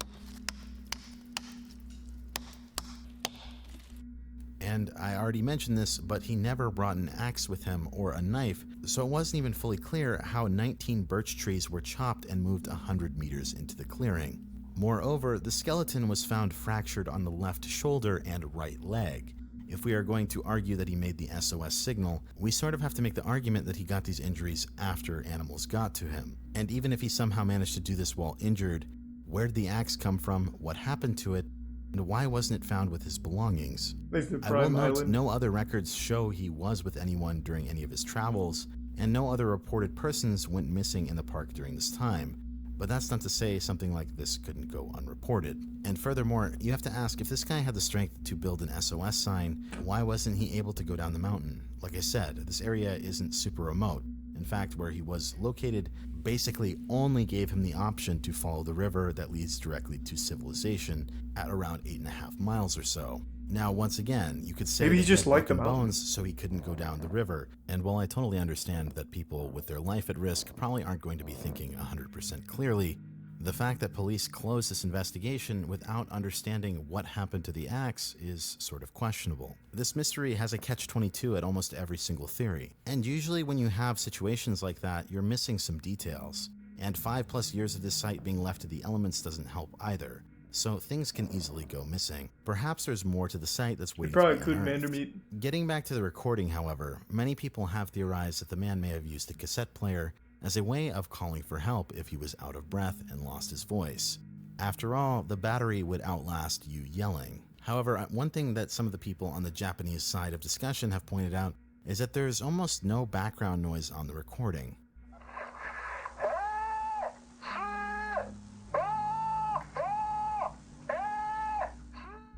And I already mentioned this, but he never brought an axe with him or a knife, so it wasn't even fully clear how 19 birch trees were chopped and moved 100 meters into the clearing. Moreover, the skeleton was found fractured on the left shoulder and right leg. If we are going to argue that he made the SOS signal, we sort of have to make the argument that he got these injuries after animals got to him. And even if he somehow managed to do this while injured, where did the axe come from, what happened to it, and why wasn't it found with his belongings? I will note no other records show he was with anyone during any of his travels, and no other reported persons went missing in the park during this time. But that's not to say something like this couldn't go unreported. And furthermore, you have to ask, if this guy had the strength to build an SOS sign, why wasn't he able to go down the mountain? Like I said, this area isn't super remote. In fact, where he was located basically only gave him the option to follow the river that leads directly to civilization at around 8.5 miles or so. Now, once again, you could say maybe he that just he had liked the broken mountains, bones, so he couldn't go down the river. And while I totally understand that people with their life at risk probably aren't going to be thinking 100% clearly, the fact that police closed this investigation without understanding what happened to the axe is sort of questionable. This mystery has a catch-22 at almost every single theory. And usually when you have situations like that, you're missing some details. And 5+ years of this site being left to the elements doesn't help either. So things can easily go missing. Perhaps there's more to the site that's waiting to be unearthed. Getting back to the recording, however, many people have theorized that the man may have used the cassette player as a way of calling for help if he was out of breath and lost his voice. After all, the battery would outlast you yelling. However, one thing that some of the people on the Japanese side of discussion have pointed out is that there's almost no background noise on the recording.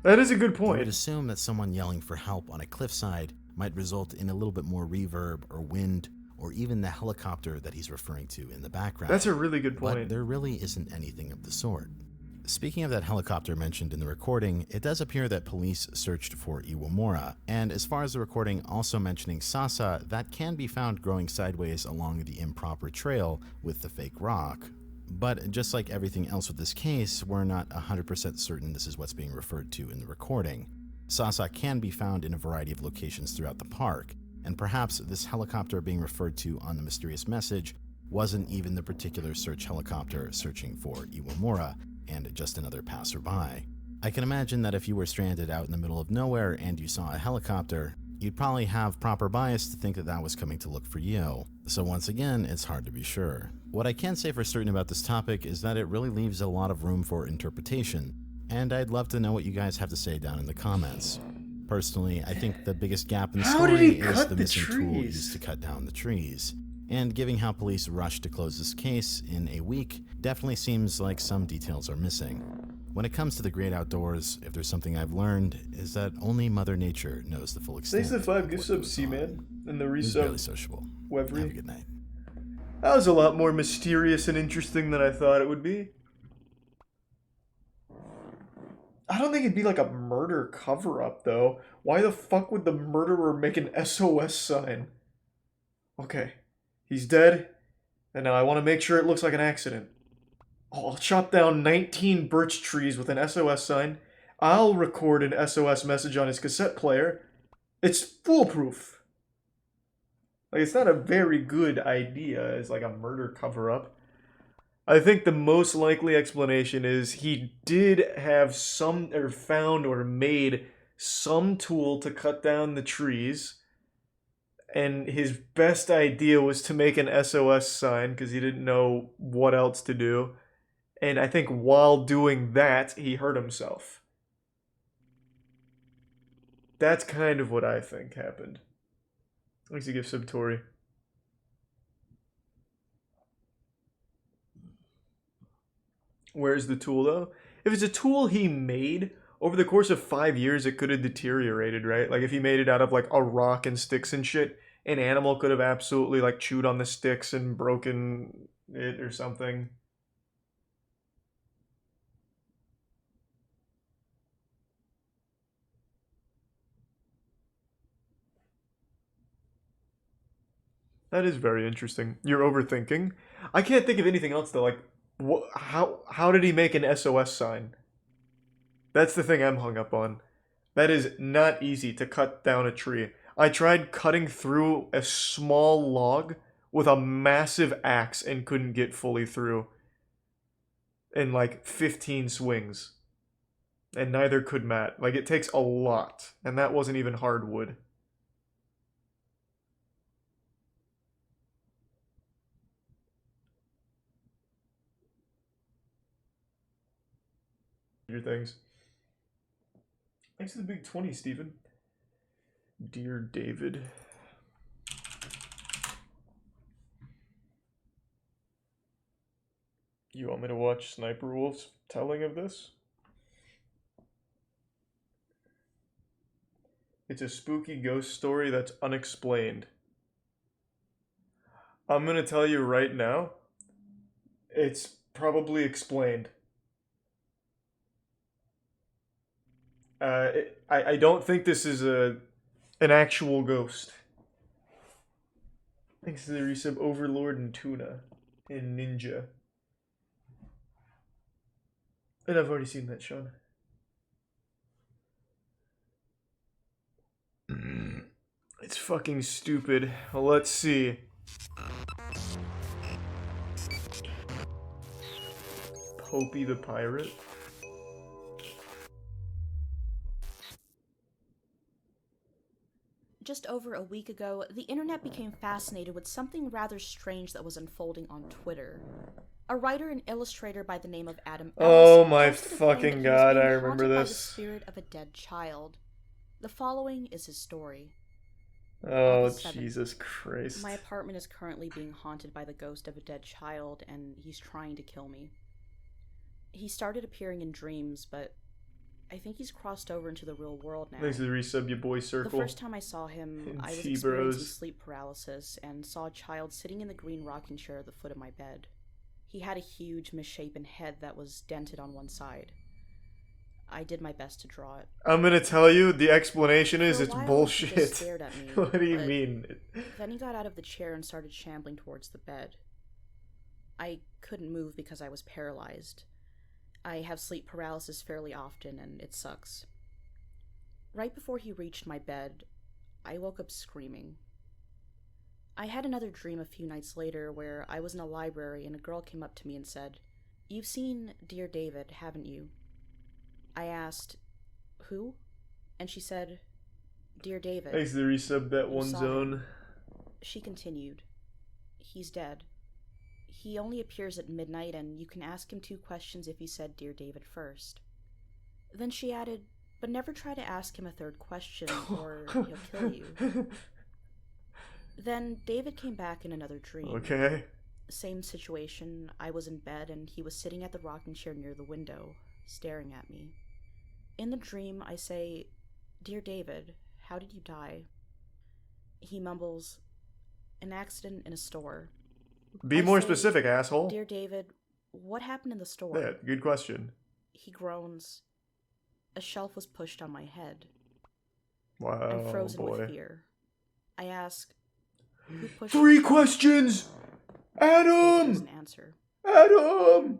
That is a good point. You would assume that someone yelling for help on a cliffside might result in a little bit more reverb or wind, or even the helicopter that he's referring to in the background. That's a really good point. But there really isn't anything of the sort. Speaking of that helicopter mentioned in the recording, it does appear that police searched for Iwamura, and as far as the recording also mentioning Sasa, that can be found growing sideways along the improper trail with the fake rock. But just like everything else with this case, we're not 100% certain this is what's being referred to in the recording. Sasa can be found in a variety of locations throughout the park, and perhaps this helicopter being referred to on the mysterious message wasn't even the particular search helicopter searching for Iwamura, and just another passerby. I can imagine that if you were stranded out in the middle of nowhere and you saw a helicopter, you'd probably have proper bias to think that that was coming to look for you. So once again, it's hard to be sure. What I can say for certain about this topic is that it really leaves a lot of room for interpretation, and I'd love to know what you guys have to say down in the comments. Personally, I think the biggest gap in the story is the missing tool used to cut down the trees. And given how police rushed to close this case in a week, definitely seems like some details are missing. When it comes to the great outdoors, if there's something I've learned, is that only Mother Nature knows the full extent. Thanks to 5 gift subs, C-Man, and the resub. Really sociable. Have a good night. That was a lot more mysterious and interesting than I thought it would be. I don't think it'd be like a murder cover-up, though. Why the fuck would the murderer make an SOS sign? Okay, he's dead, and now I want to make sure it looks like an accident. Oh, I'll chop down 19 birch trees with an SOS sign. I'll record an SOS message on his cassette player. It's foolproof. Like, it's not a very good idea as like a murder cover-up. I think the most likely explanation is he did have some, or found or made some tool to cut down the trees, and his best idea was to make an SOS sign because he didn't know what else to do. And I think while doing that, he hurt himself. That's kind of what I think happened. Thanks to give Subtori. Where's the tool, though? If it's a tool he made, over the course of 5 years, it could have deteriorated, right? Like, if he made it out of, like, a rock and sticks and shit, an animal could have absolutely, like, chewed on the sticks and broken it or something. That is very interesting. You're overthinking. I can't think of anything else, though. Like, how did he make an SOS sign? That's the thing I'm hung up on. That is not easy to cut down a tree. I tried cutting through a small log with a massive axe and couldn't get fully through in like 15 swings. And neither could Matt. Like, it takes a lot, and that wasn't even hardwood. Your things. Thanks for the big 20, Steven. Dear David. You want me to watch Sniper Wolf's telling of this? It's a spooky ghost story that's unexplained. I'm gonna tell you right now, it's probably explained. I don't think this is an actual ghost. Thanks to the resub Overlord and Tuna and Ninja. And I've already seen that, Sean. It's fucking stupid. Well, let's see. Popey the Pirate. Just over a week ago, the internet became fascinated with something rather strange that was unfolding on Twitter. A writer and illustrator by the name of Adam Ellis. Oh my fucking god, I remember this. By the spirit of a dead child. The following is his story. Oh, Jesus Christ. My apartment is currently being haunted by the ghost of a dead child, and he's trying to kill me. He started appearing in dreams, but I think he's crossed over into the real world now. Thanks to the resub, your boy Circle. The first time I saw him, I was experiencing sleep paralysis and saw a child sitting in the green rocking chair at the foot of my bed. He had a huge, misshapen head that was dented on one side. I did my best to draw it. I'm gonna tell you, the explanation is it's bullshit. He just stared at me, what do you mean? Then he got out of the chair and started shambling towards the bed. I couldn't move because I was paralyzed. I have sleep paralysis fairly often, and it sucks. Right before he reached my bed, I woke up screaming. I had another dream a few nights later where I was in a library and a girl came up to me and said, "You've seen Dear David, haven't you?" I asked, "Who?" And she said, "Dear David." Thanks to the resub that one zone. She continued, "He's dead. He only appears at midnight, and you can ask him 2 questions if you said Dear David first." Then she added, "But never try to ask him a 3rd question, or he'll kill you." Then David came back in another dream. Okay. Same situation. I was in bed, and he was sitting at the rocking chair near the window, staring at me. In the dream, I say, "Dear David, how did you die?" He mumbles, "An accident in a store." Be more specific, asshole. "Dear David, what happened in the store?" Yeah, good question. He groans. "A shelf was pushed on my head." Wow, I'm frozen boy. with fear. I ask, "Who pushed 3 questions! Adam! David doesn't answer. Adam!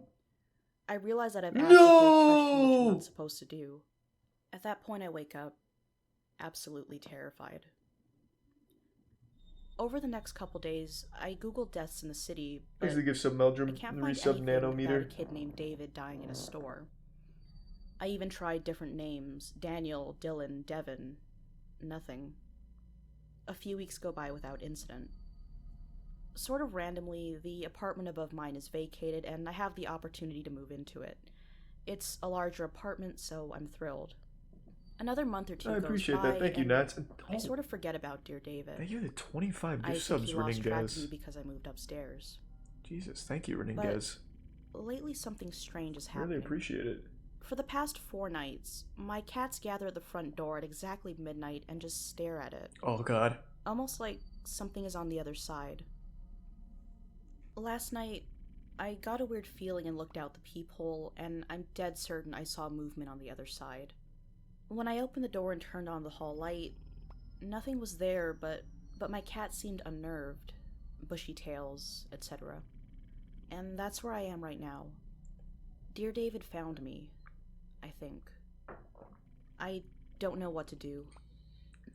I realize that I've asked a 3rd question, which I'm not supposed to do. At that point, I wake up, absolutely terrified. Over the next couple days, I googled deaths in the city, but Usually give some Meldrum I can't the find resub anything nanometer. about a kid named David dying in a store. I even tried different names: Daniel, Dylan, Devin. Nothing. A few weeks go by without incident. Sort of randomly, the apartment above mine is vacated, and I have the opportunity to move into it. It's a larger apartment, so I'm thrilled. Another month or two I goes appreciate by, that. Thank you, and Nats. I sort of forget about dear David. Thank you to 25 I gift think subs, he lost track of me Reningaz. because I moved upstairs. Jesus, thank you, Reningaz. But lately something strange is happening. Really appreciate it. For the past 4 nights, my cats gather at the front door at exactly midnight and just stare at it. Oh god. Almost like something is on the other side. Last night, I got a weird feeling and looked out the peephole, and I'm dead certain I saw movement on the other side. When I opened the door and turned on the hall light, nothing was there, but my cat seemed unnerved, bushy tails, etc. And that's where I am right now. Dear David found me, I think. I don't know what to do,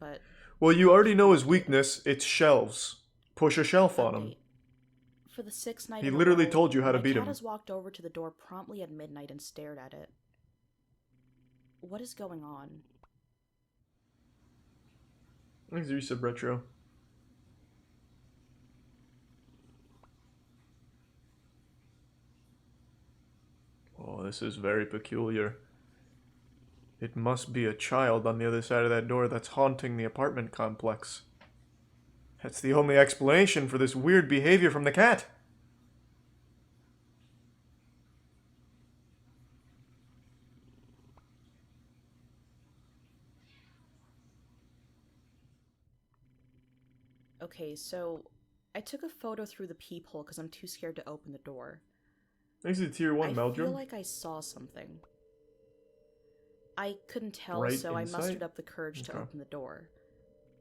but... Well, you already know his weakness. It's shelves. Push a shelf on him. For the 6th night He in a literally row, told you how to beat my him. cat has walked over to the door promptly at midnight and stared at it. What is going on? Thanks, Resub Retro. Oh, this is very peculiar. It must be a child on the other side of that door that's haunting the apartment complex. That's the only explanation for this weird behavior from the cat. Okay, so I took a photo through the peephole because I'm too scared to open the door. Thanks to Tier 1 I Meldrum. feel like I saw something. I couldn't tell, Bright so I insight? mustered up the courage to open the door.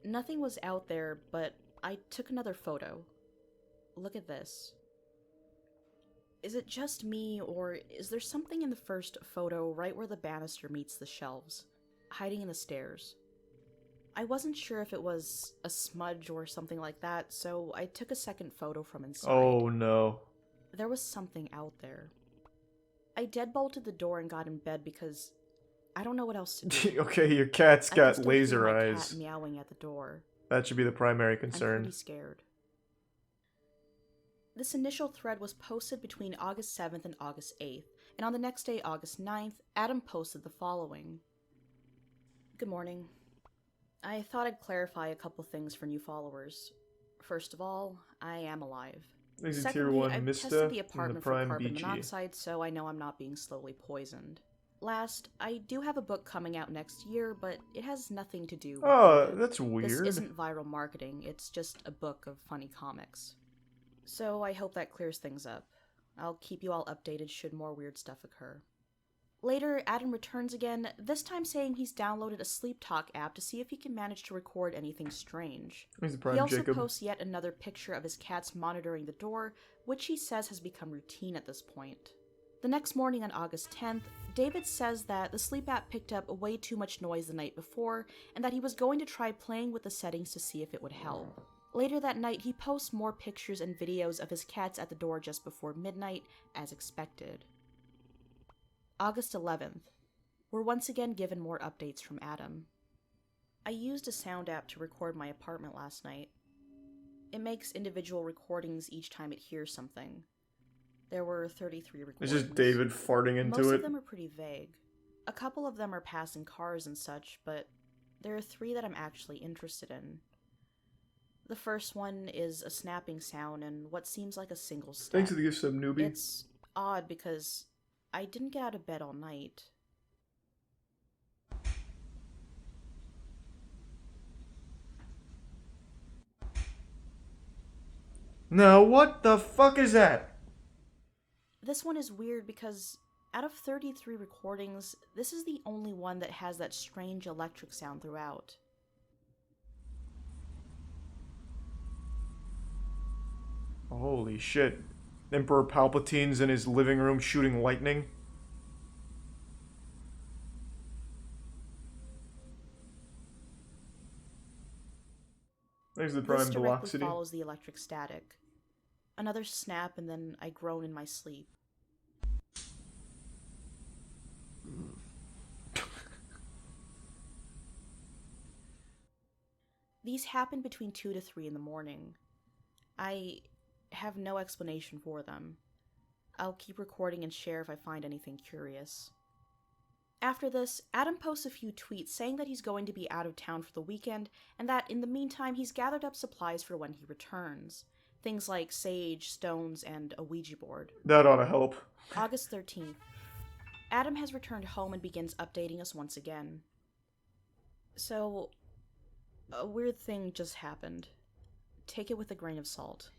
Nothing was out there, but I took another photo. Look at this. Is it just me, or is there something in the first photo right where the banister meets the shelves, hiding in the stairs? I wasn't sure if it was a smudge or something like that, so I took a second photo from inside. Oh no. There was something out there. I deadbolted the door and got in bed because I don't know what else to do. Okay, your cat's I got can still laser hear my eyes. cat meowing at the door. That should be the primary I'm concern. pretty scared. This initial thread was posted between August 7th and August 8th, and on the next day, August 9th, Adam posted the following. Good morning. I thought I'd clarify a couple things for new followers. First of all, I am alive. Thanks to Tier Secondly, 1 I've Mista tested the and the apartment for Prime carbon BG. monoxide, so I know I'm not being slowly poisoned. Last, I do have a book coming out next year, but it has nothing to do with Oh, David. that's weird. This isn't viral marketing, it's just a book of funny comics. So I hope that clears things up. I'll keep you all updated should more weird stuff occur. Later, Adam returns again, this time saying he's downloaded a sleep talk app to see if he can manage to record anything strange. Thanks to Prime He also Jacob. posts yet another picture of his cats monitoring the door, which he says has become routine at this point. The next morning on August 10th, David says that the sleep app picked up way too much noise the night before, and that he was going to try playing with the settings to see if it would help. Later that night, he posts more pictures and videos of his cats at the door just before midnight, as expected. August 11th. We're once again given more updates from Adam. I used a sound app to record my apartment last night. It makes individual recordings each time it hears something. There were 33 recordings. It's just David farting into Most it. of them are pretty vague. A couple of them are passing cars and such, but there are 3 that I'm actually interested in. The first one is a snapping sound and what seems like a single step. Thanks to the gift sub, newbie. It's odd because I didn't get out of bed all night. Now, what the fuck is that? This one is weird because out of 33 recordings, this is the only one that has that strange electric sound throughout. Holy shit. Emperor Palpatine's in his living room shooting lightning. There's the Prime This directly Velocity. follows the electric static. Another snap and then I groan in my sleep. These happened between 2 to 3 in the morning. I have no explanation for them. I'll keep recording and share if I find anything curious. After this, Adam posts a few tweets saying that he's going to be out of town for the weekend and that in the meantime he's gathered up supplies for when he returns. Things like sage, stones, and a Ouija board. That ought to help. August 13th. Adam has returned home and begins updating us once again. So, a weird thing just happened. Take it with a grain of salt.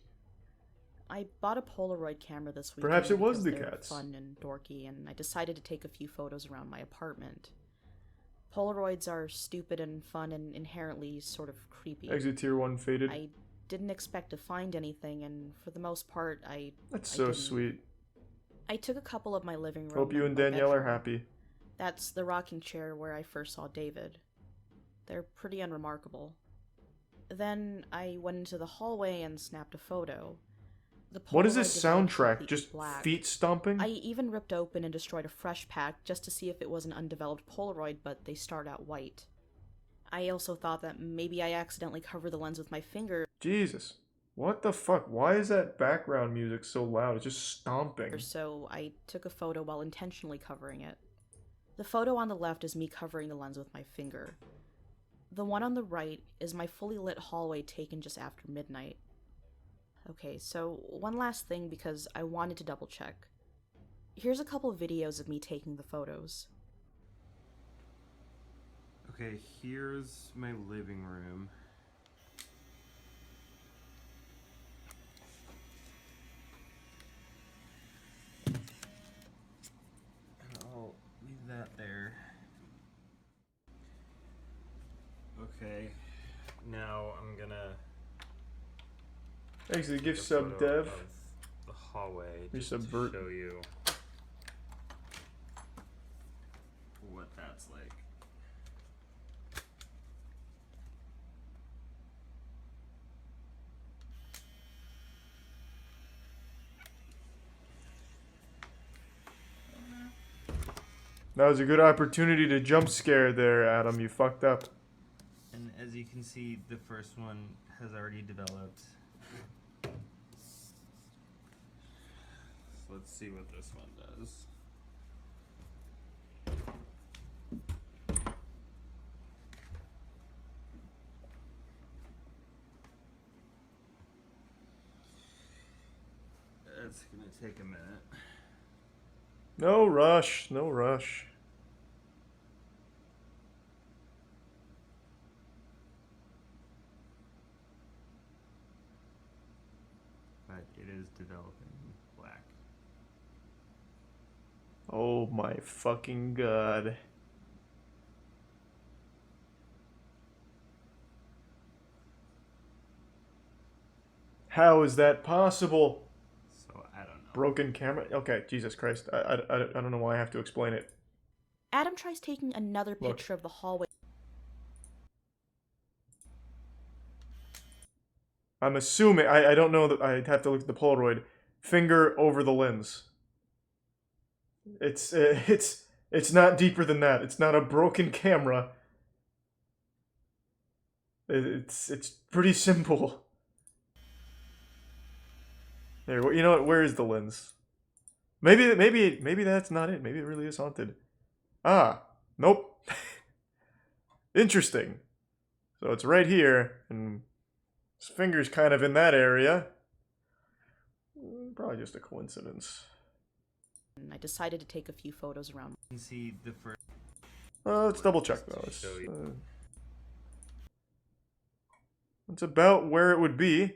I bought a Polaroid camera this weekend. Perhaps it was the they're cats. fun and dorky, and I decided to take a few photos around my apartment. Polaroids are stupid and fun and inherently sort of creepy. Exit tier 1 faded. I didn't expect to find anything, and for the most part, That's I so didn't. sweet. I took a couple of my living room. Hope you and my Danielle are bedroom. happy. That's the rocking chair where I first saw David. They're pretty unremarkable. Then I went into the hallway and snapped a photo. The What is this Polaroid developed soundtrack? completely Just black. feet stomping? I even ripped open and destroyed a fresh pack just to see if it was an undeveloped Polaroid, but they start out white. I also thought that maybe I accidentally covered the lens with my finger. Jesus. What the fuck? Why is that background music so loud? It's just stomping. So I took a photo while intentionally covering it. The photo on the left is me covering the lens with my finger. The one on the right is my fully lit hallway taken just after midnight. Okay, so one last thing because I wanted to double check. Here's a couple of videos of me taking the photos. Okay, here's my living room. I'll leave that there. Okay, now I'm gonna Exit gift take a sub photo dev. of the hallway just to Resubvert. show you what that's like. That was a good opportunity to jump scare there, Adam. You fucked up. And as you can see, the first one has already developed. So let's see what this one does. It's gonna take a minute. No rush. No rush. But it is developing black. Oh my fucking god. How is that possible? So I don't know. Broken camera? Okay, Jesus Christ. I don't know why I have to explain it. Adam tries taking another Look. picture of the hallway. I'm assuming, I don't know that I'd have to look at the Polaroid. Finger over the lens. It's not deeper than that. It's not a broken camera. It's pretty simple. There, you know what? Where is the lens? Maybe that's not it. Maybe it really is haunted. Ah, nope. Interesting. So it's right here, and his finger's kind of in that area. Probably just a coincidence. I decided to take a few photos around. You can see the first. Let's double check though. Show you. It's about where it would be.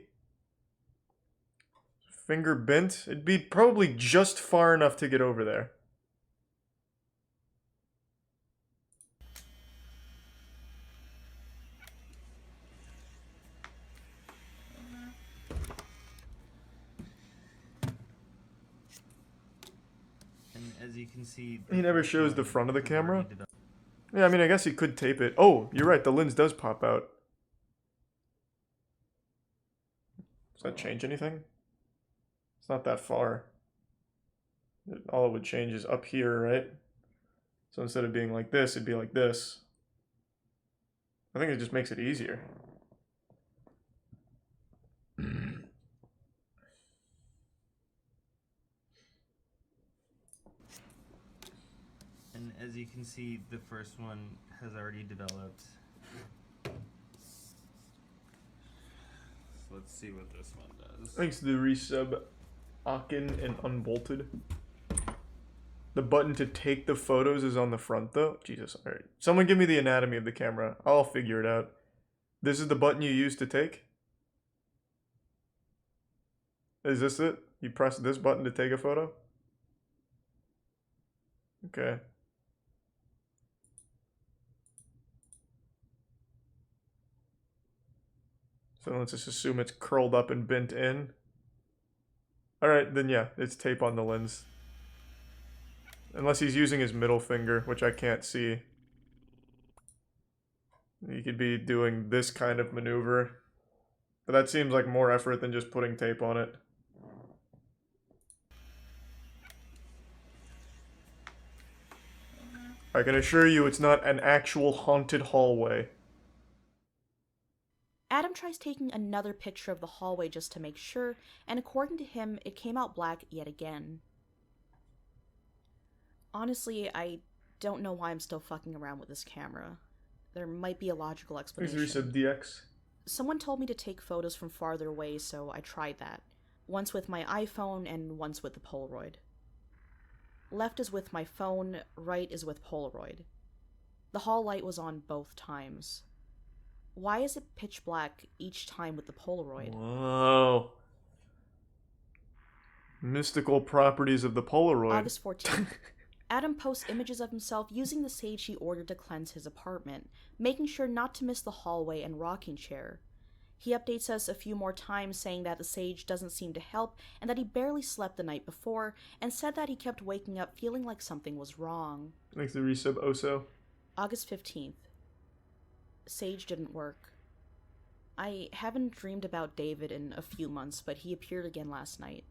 Finger bent. It'd be probably just far enough to get over there. And as you can see, He never shows the front of the camera? Yeah, I mean, I guess he could tape it. Oh, you're right. The lens does pop out. Does that change anything? It's not that far. All it would change is up here, right? So instead of being like this, it'd be like this. I think it just makes it easier. as you can see, the first one has already developed. So let's see what this one does. Thanks to the resub, Akin and Unbolted. The button to take the photos is on the front, though. Jesus, alright. Someone give me the anatomy of the camera. I'll figure it out. This is the button you use to take? Is this it? You press this button to take a photo? Okay. So let's just assume it's curled up and bent in. Alright, then yeah, it's tape on the lens. Unless he's using his middle finger, which I can't see. He could be doing this kind of maneuver. But that seems like more effort than just putting tape on it. I can assure you it's not an actual haunted hallway. Adam tries taking another picture of the hallway just to make sure, and according to him, it came out black yet again. Honestly, I don't know why I'm still fucking around with this camera. There might be a logical explanation. Please resub DX. Someone told me to take photos from farther away, so I tried that. Once with my iPhone and once with the Polaroid. Left is with my phone, right is with Polaroid. The hall light was on both times. Why is it pitch black each time with the Polaroid? Whoa. Mystical properties of the Polaroid. August 14th. Adam posts images of himself using the sage he ordered to cleanse his apartment, making sure not to miss the hallway and rocking chair. He updates us a few more times saying that the sage doesn't seem to help and that he barely slept the night before, and said that he kept waking up feeling like something was wrong. Thanks to resub Oso. August 15th. Sage didn't work. I haven't dreamed about David in a few months, but he appeared again last night.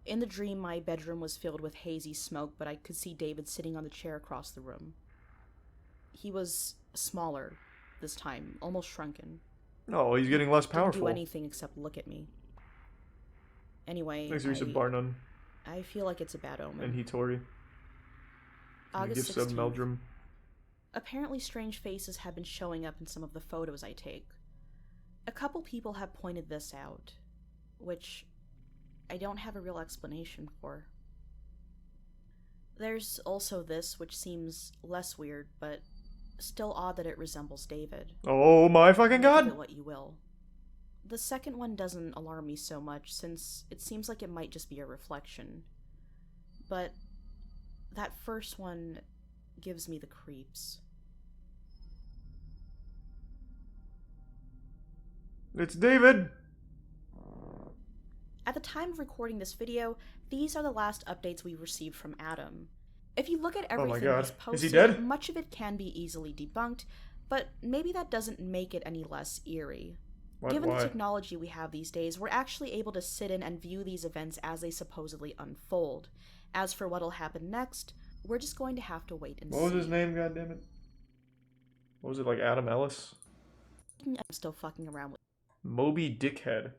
In the dream, my bedroom was filled with hazy smoke, but I could see David sitting on the chair across the room. He was smaller this time, almost shrunken. Oh, he's getting less powerful. Didn't do anything except look at me. Anyway, Thanks to resub Barnum. I feel like it's a bad omen. And Hitori. August 16th. Sub Meldrum. Apparently strange faces have been showing up in some of the photos I take. A couple people have pointed this out, which I don't have a real explanation for. There's also this, which seems less weird, but still odd that it resembles David. Oh my fucking god! Make of it what you will. The second one doesn't alarm me so much, since it seems like it might just be a reflection. But that first one gives me the creeps. It's David! At the time of recording this video, these are the last updates we received from Adam. If you look at everything he's posted, is he dead? much of it can be easily debunked, but maybe that doesn't make it any less eerie. Given the technology we have these days, we're actually able to sit in and view these events as they supposedly unfold. As for what'll happen next, we're just going to have to wait and see. What was his name, goddammit? What was it, like Adam Ellis? I'm still fucking around with Moby Dickhead.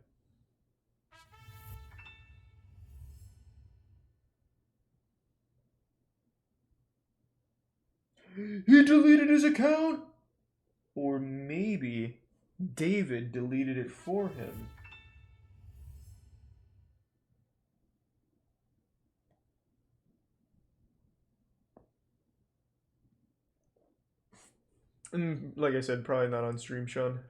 He deleted his account? Or maybe David deleted it for him. And like I said, probably not on stream, Sean.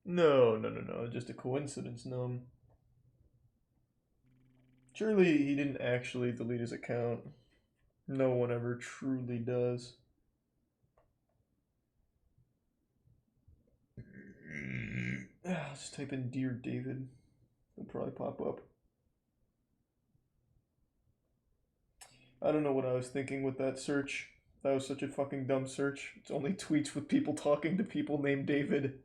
No, just a coincidence, no. Surely he didn't actually delete his account. No one ever truly does. I'll just type in Dear David. It'll probably pop up. I don't know what I was thinking with that search. That was such a fucking dumb search. It's only tweets with people talking to people named David.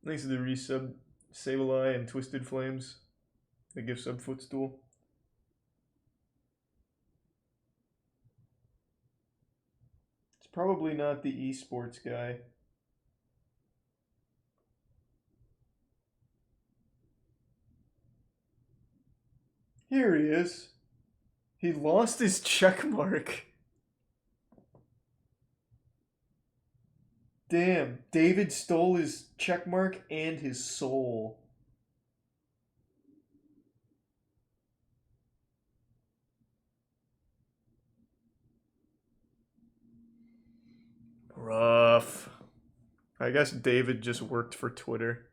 Thanks to the resub, Sableye and Twisted Flames. The gift sub footstool. It's probably not the esports guy. Here he is. He lost his check mark. Damn, David stole his check mark and his soul. Rough. I guess David just worked for Twitter.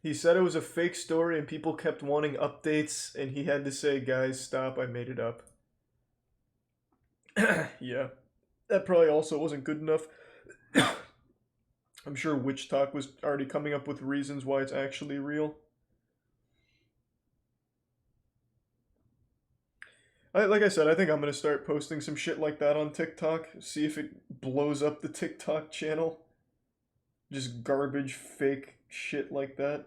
He said it was a fake story and people kept wanting updates and he had to say, guys, stop, I made it up. Yeah. That probably also wasn't good enough. I'm sure Witch Talk was already coming up with reasons why it's actually real. Like I said, I think I'm going to start posting some shit like that on TikTok. See if it blows up the TikTok channel. Just garbage, fake shit like that.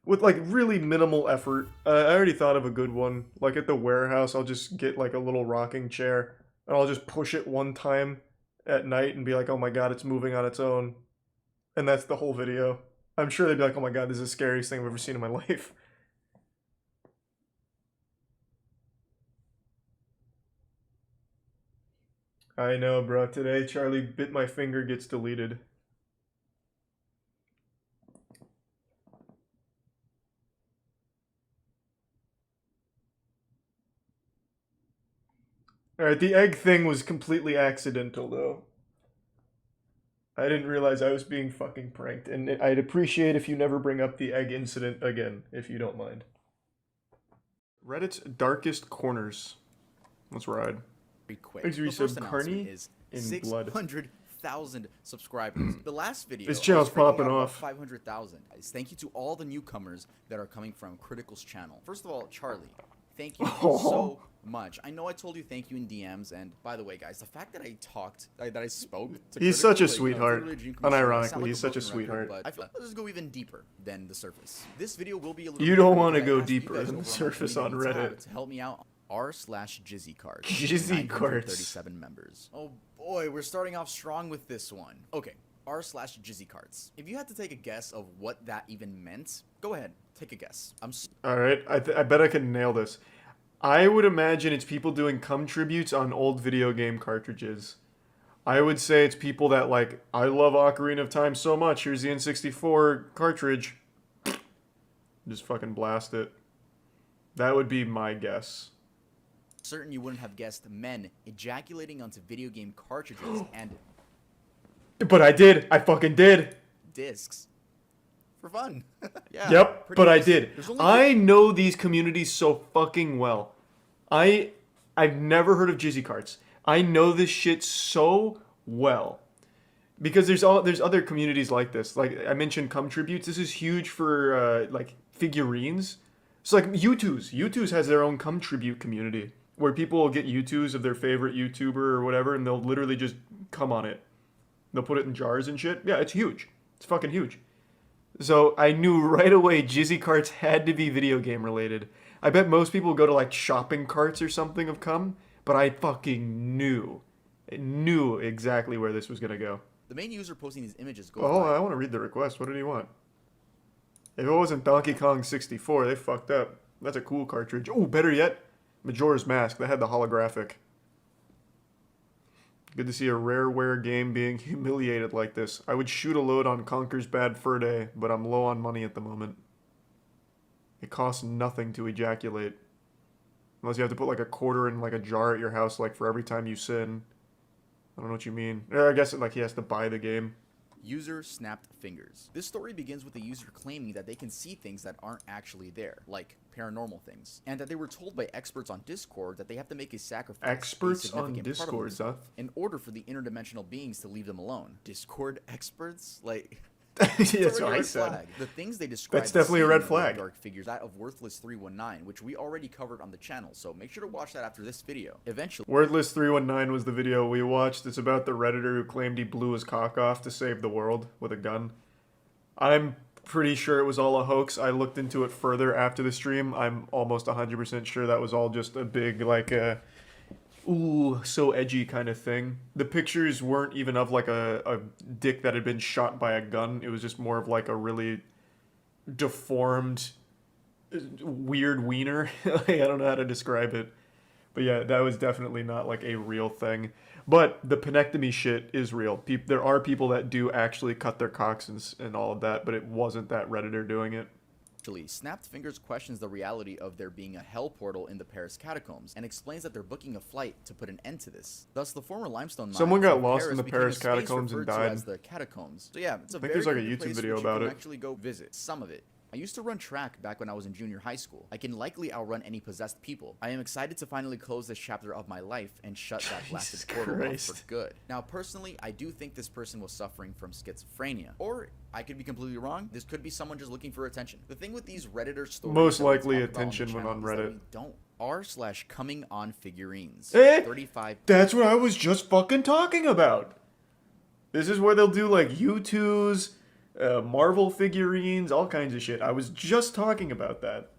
With, like, really minimal effort. I already thought of a good one. Like, at the warehouse, I'll just get, like, a little rocking chair. And I'll just push it one time at night and be like, oh my god, it's moving on its own. And that's the whole video. I'm sure they'd be like, oh my god, this is the scariest thing I've ever seen in my life. I know, bro. Today, Charlie bit my finger gets deleted. Alright, the egg thing was completely accidental, though. I didn't realize I was being fucking pranked, and I'd appreciate if you never bring up the egg incident again, if you don't mind. Reddit's darkest corners. Let's ride. Quick. Thanks for The first resub, announcement Carney is in blood. 600,000 subscribers. The last video, This channel's I was freaking popping out about off. 500,000. Thank you to all the newcomers that are coming from Critical's channel. First of all, Charlie, thank you so much. I know I told you thank you in DMs, and by the way, guys, the fact that I spoke to He's Critical, such a like, sweetheart. literally a dream come true. I Unironically, sound like he's a such a broken sweetheart. record, but I feel like let's just go even deeper than the surface. This video will be a little You bit don't different want to because I go asked you deeper guys than the over on my surface on community tab Reddit. to help me out. r/Jizzy cards. Jizzy cards. 937 members. Oh boy, we're starting off strong with this one. Okay, r/Jizzy cards. If you had to take a guess of what that even meant, go ahead, take a guess. Alright, I bet I can nail this. I would imagine it's people doing cum tributes on old video game cartridges. I would say it's people that like, I love Ocarina of Time so much, here's the N64 cartridge. Just fucking blast it. That would be my guess. Certain you wouldn't have guessed men ejaculating onto video game cartridges and But I did. I fucking did. discs. For fun. Yeah. Yep, pretty but I nice. did. There's only I know these communities so fucking well. I've never heard of Jizzy Carts. I know this shit so well. Because there's other communities like this. Like I mentioned cum tributes. This is huge for like figurines. It's like U2's. U2's has their own cum tribute community where people will get U2's of their favorite YouTuber or whatever and they'll literally just cum on it. They'll put it in jars and shit. Yeah, it's huge. It's fucking huge. So I knew right away Jizzy Carts had to be video game related. I bet most people go to like shopping carts or something of cum, but I fucking knew exactly where this was gonna go. the main user posting these images goes Oh, by. I want to read the request. What did he want? If it wasn't Donkey Kong 64, they fucked up. That's a cool cartridge. Oh, better yet, Majora's Mask. That had the holographic. Good to see a rareware game being humiliated like this. I would shoot a load on Conker's Bad Fur Day, but I'm low on money at the moment. It costs nothing to ejaculate. Unless you have to put like a quarter in like a jar at your house like for every time you sin. I don't know what you mean. I guess like he has to buy the game. User snapped fingers. This story begins with the user claiming that they can see things that aren't actually there, like paranormal things, and that they were told by experts on Discord that they have to make a sacrifice. Experts a on significant part of Discord, huh? themselves, in order for the interdimensional beings to leave them alone. Discord experts? Like... That's what I said. Flag. The things they describe That's definitely a as red seeing flag. dark figures, that of Worthless 319, which we already covered on the channel, so make sure to watch that after this video. Eventually, Wordless 319 was the video we watched. It's about the Redditor who claimed he blew his cock off to save the world with a gun. I'm pretty sure it was all a hoax. I looked into it further after the stream. I'm almost 100% sure that was all just a big, like, ooh, so edgy kind of thing. The pictures weren't even of like a dick that had been shot by a gun. It was just more of like a really deformed, weird wiener. Like, I don't know how to describe it. But yeah, that was definitely not like a real thing. But the penectomy shit is real. There are people that do actually cut their cocks and all of that, but it wasn't that Redditor doing it. Snapped Fingers questions the reality of there being a hell portal in the Paris catacombs and explains that they're booking a flight to put an end to this. Thus, the former limestone mines Someone got of lost in the became a Paris space catacombs and referred to died. as the catacombs. So yeah, it's a I think very there's like a good YouTube place video which you about can it. actually go visit some of it. I used to run track back when I was in junior high school. I can likely outrun any possessed people. I am excited to finally close this chapter of my life and shut that blasted portal off for good. Now, personally, I do think this person was suffering from schizophrenia. Or, I could be completely wrong, this could be someone just looking for attention. The thing with these Redditor stories... Most that we likely talk about attention when on is that Reddit. we don't. r/coming on figurines. 35... That's what I was just fucking talking about. This is where they'll do like U2s... Marvel figurines, all kinds of shit. I was just talking about that.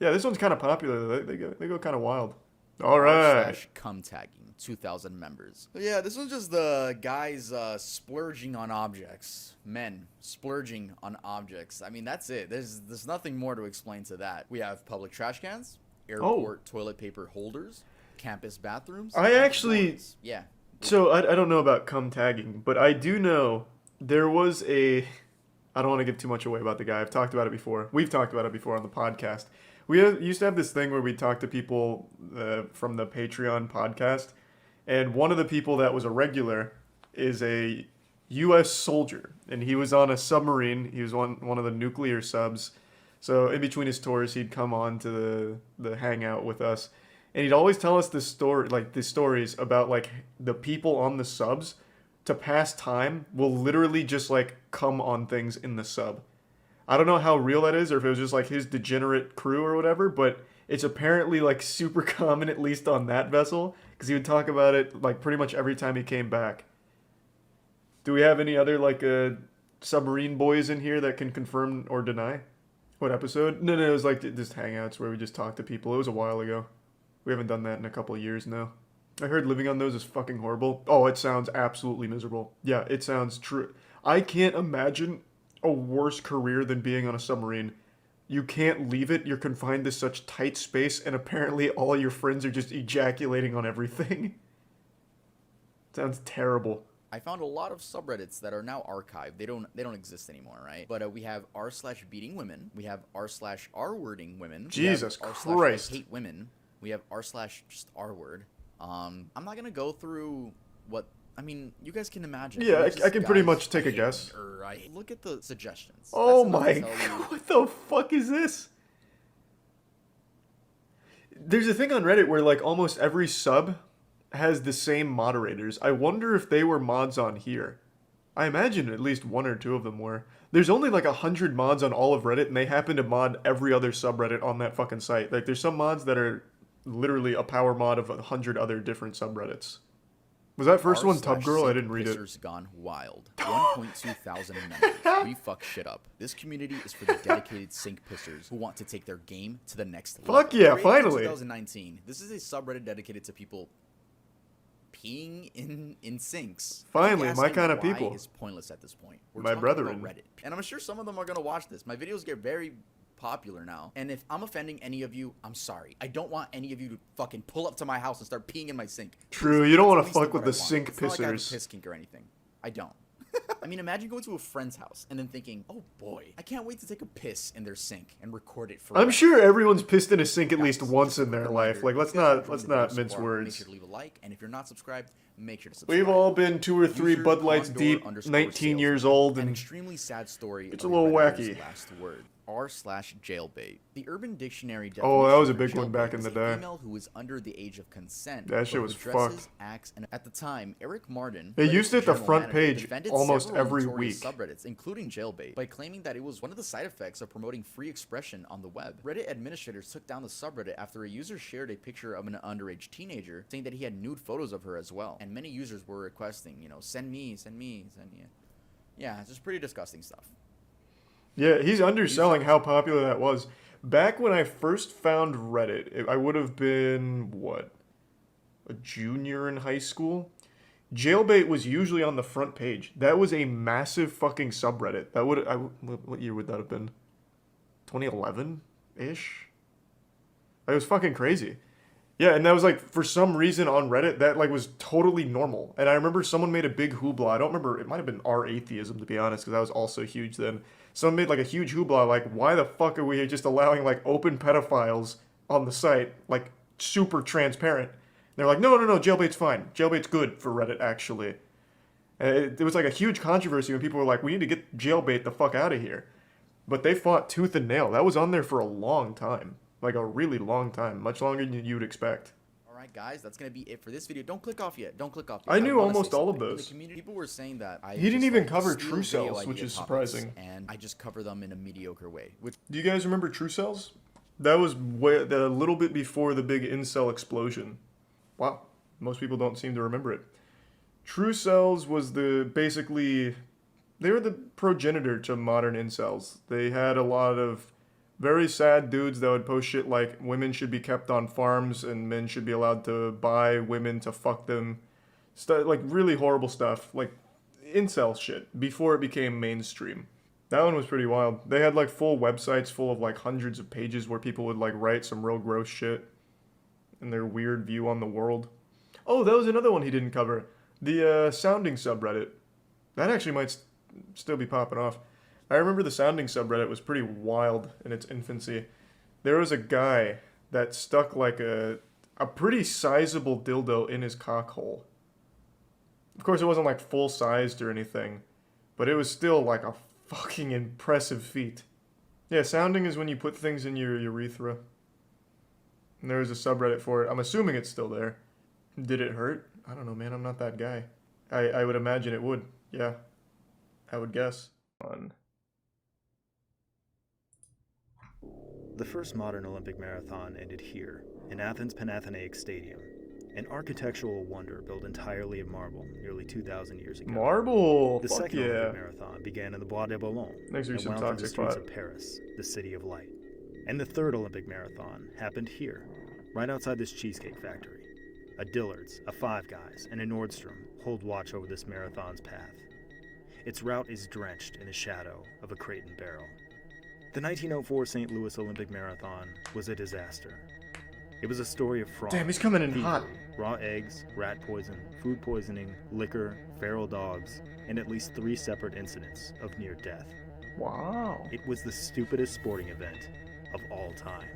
Yeah, this one's kind of popular. They go kind of wild. All right. /cum tagging, 2,000 members. So yeah, this was just the guys splurging on objects. Men splurging on objects. I mean, that's it. There's nothing more to explain to that. We have public trash cans, airport toilet paper holders, campus bathrooms. I actually... Yeah. So, I don't know about cum tagging, but I do know... There was I don't want to give too much away about the guy. I've talked about it before. We've talked about it before on the podcast. We used to have this thing where we talk to people from the Patreon podcast. And one of the people that was a regular is a U.S. soldier. And he was on a submarine. He was on one of the nuclear subs. So in between his tours, he'd come on to the hangout with us. And he'd always tell us the stories about like the people on the subs to pass time will literally just like come on things in the sub. I don't know how real that is or if it was just like his degenerate crew or whatever, but it's apparently like super common, at least on that vessel, because he would talk about it like pretty much every time he came back. Do we have any other like submarine boys in here that can confirm or deny? What episode? No, it was like just hangouts where we just talked to people. It was a while ago. We haven't done that in a couple of years now. I heard living on those is fucking horrible. Oh, it sounds absolutely miserable. Yeah, it sounds true. I can't imagine a worse career than being on a submarine. You can't leave it. You're confined to such tight space, and apparently all your friends are just ejaculating on everything. Sounds terrible. I found a lot of subreddits that are now archived. They don't exist anymore, right? But we have r/beating women. We have r/r-wording women. Jesus Christ. Hate women. We have r/just r-word. I'm not gonna go through what I mean. You guys can imagine. Yeah, I can pretty much take a guess. Look at the suggestions. Oh my god! What the fuck is this? There's a thing on Reddit where like almost every sub has the same moderators. I wonder if they were mods on here. I imagine at least one or two of them were. There's only like 100 mods on all of Reddit, and they happen to mod every other subreddit on that fucking site. Like there's some mods that are literally a power mod of 100 other different subreddits. Was that first one Tub Girl? I didn't read it. Gone wild. 1.2 thousand members. We fuck shit up. This community is for the dedicated sink pissers who want to take their game to the next level. Fuck yeah, finally. 2019. This is a subreddit dedicated to people peeing in sinks. Finally, my kind of people. Is pointless at this point. We're my brethren. Reddit. And I'm sure some of them are gonna watch this. My videos get very popular now, and if I'm offending any of you, I'm sorry. I don't want any of you to fucking pull up to my house and start peeing in my sink. True, you don't want to fuck with the sink pissers. It's not like I have a piss kink or anything. I don't. I mean, imagine going to a friend's house and then thinking, oh boy, I can't wait to take a piss in their sink and record it for I'm sure everyone's pissed in a sink at least once in their life. Like, let's not mince words. Make sure to leave a like, and if you're not subscribed, make sure to subscribe. We've all been 2 or 3 Bud Lights deep, 19 years old, and an extremely sad story. It's a little wacky. Last word. r/jailbait. The Urban Dictionary definition. Oh, that was a big one back in the day. A female who is under the age of consent. That shit was fucked. Acts, and at the time, Eric Martin. They used it at the front page almost every week. Subreddits, including jailbait, by claiming that it was one of the side effects of promoting free expression on the web. Reddit administrators took down the subreddit after a user shared a picture of an underage teenager, saying that he had nude photos of her as well. And many users were requesting, send me. Yeah, it's just pretty disgusting stuff. Yeah, he's underselling how popular that was. Back when I first found Reddit, I would have been, what? a junior in high school, jailbait was usually on the front page. That was a massive fucking subreddit. That would what year would that have been? 2011-ish? It was fucking crazy. Yeah, and that was like, for some reason on Reddit, that like was totally normal. And I remember someone made a big hoopla. I don't remember, it might have been our atheism, to be honest, because that was also huge then. Someone made like a huge hoopla, like, why the fuck are we just allowing like open pedophiles on the site, like super transparent? And they're like, no, jailbait's fine. Jailbait's good for Reddit, actually. And it was like a huge controversy when people were like, we need to get jailbait the fuck out of here. But they fought tooth and nail. That was on there for a long time. Like a really long time, much longer than you would expect. Alright guys, that's gonna be it for this video. Don't click off yet. Don't click off yet. I knew almost all of those. People were saying that he didn't even cover true cells, which is surprising. And I just cover them in a mediocre way. Do you guys remember true cells? That was a little bit before the big incel explosion. Wow, most people don't seem to remember it. True cells was basically they were the progenitor to modern incels. They had a lot of very sad dudes that would post shit like women should be kept on farms and men should be allowed to buy women to fuck them. Like really horrible stuff. Like incel shit before it became mainstream. That one was pretty wild. They had like full websites full of like hundreds of pages where people would like write some real gross shit and their weird view on the world. Oh, that was another one he didn't cover. The sounding subreddit. That actually might still be popping off. I remember the sounding subreddit was pretty wild in its infancy. There was a guy that stuck like a pretty sizable dildo in his cock hole. Of course, it wasn't like full-sized or anything, but it was still like a fucking impressive feat. Yeah, sounding is when you put things in your urethra. And there was a subreddit for it. I'm assuming it's still there. Did it hurt? I don't know, man. I'm not that guy. I would imagine it would. Yeah. I would guess. The first modern Olympic marathon ended here, in Athens' Panathenaic Stadium, an architectural wonder built entirely of marble nearly 2,000 years ago. Marble! The second Olympic marathon began in the Bois de Boulogne and wound through the streets of Paris, the city of light. And the third Olympic marathon happened here, right outside this cheesecake factory. A Dillard's, a Five Guys, and a Nordstrom hold watch over this marathon's path. Its route is drenched in the shadow of a crate and barrel. The 1904 St. Louis Olympic Marathon was a disaster. It was a story of fraud. Damn, he's coming in thievery, hot. Raw eggs, rat poison, food poisoning, liquor, feral dogs, and at least 3 separate incidents of near death. Wow. It was the stupidest sporting event of all time.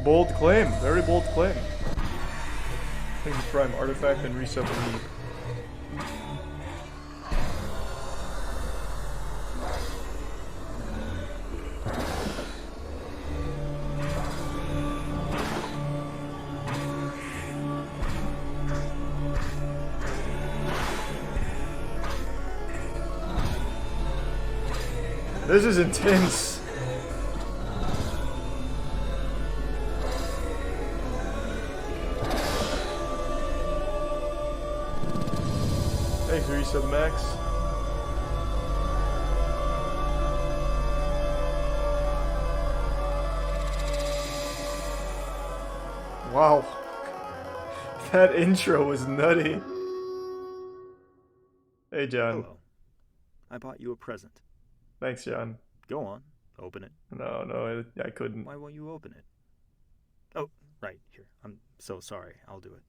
Bold claim. Very bold claim. Thank you, Prime Artifact, and reset the meat. This is intense. Thanks, Reset Max. Wow. That intro was nutty. Hey, John. Hello. I bought you a present. Thanks, John. Go on, open it. No, I couldn't. Why won't you open it? Oh, right, here. I'm so sorry. I'll do it.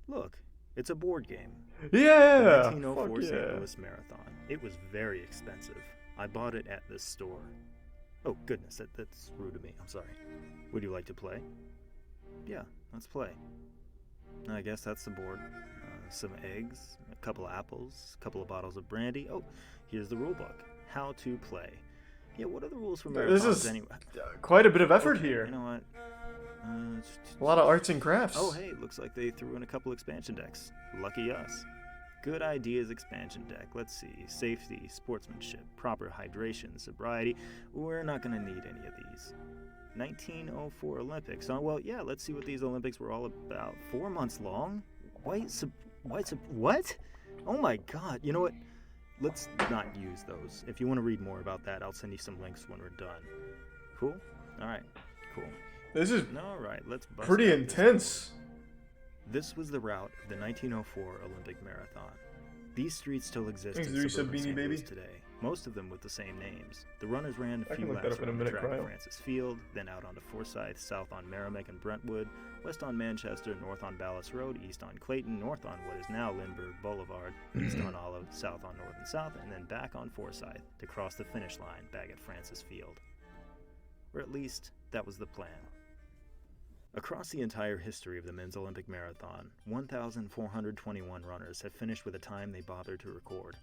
Look, it's a board game. Yeah! The 1904 Fuck St. yeah. Louis Marathon. It was very expensive. I bought it at this store. Oh, goodness, that's rude of me. I'm sorry. Would you like to play? Yeah, let's play. I guess that's the board. Some eggs, a couple of apples, a couple of bottles of brandy. Oh, here's the rule book. How to play. Yeah, what are the rules for marathons This is anyway? quite a bit of effort Okay, here. You know what? A lot of arts and crafts. Oh, hey, looks like they threw in a couple expansion decks. Lucky us. Good ideas expansion deck. Let's see. Safety, sportsmanship, proper hydration, sobriety. We're not going to need any of these. 1904 Olympics. Oh, well, yeah, let's see what these Olympics were all about. 4 months long? What? Oh my god. You know what? Let's not use those. If you want to read more about that, I'll send you some links when we're done. Cool? Alright, cool. This is Alright, let's bust pretty out this intense. This was the route of the 1904 Olympic Marathon. These streets still exist Thanks, in Risa suburban St. Beanie Louis Baby. today, most of them with the same names. The runners ran a I few can look that laps up in a around the minute, track at Cryo. Francis Field, then out onto Forsyth, south on Merrimack and Brentwood, west on Manchester, north on Ballas Road, east on Clayton, north on what is now Lindbergh Boulevard, east on Olive, south on North and South, and then back on Forsyth to cross the finish line back at Francis Field. Or at least, that was the plan. Across the entire history of the men's Olympic marathon, 1,421 runners have finished with a time they bothered to record.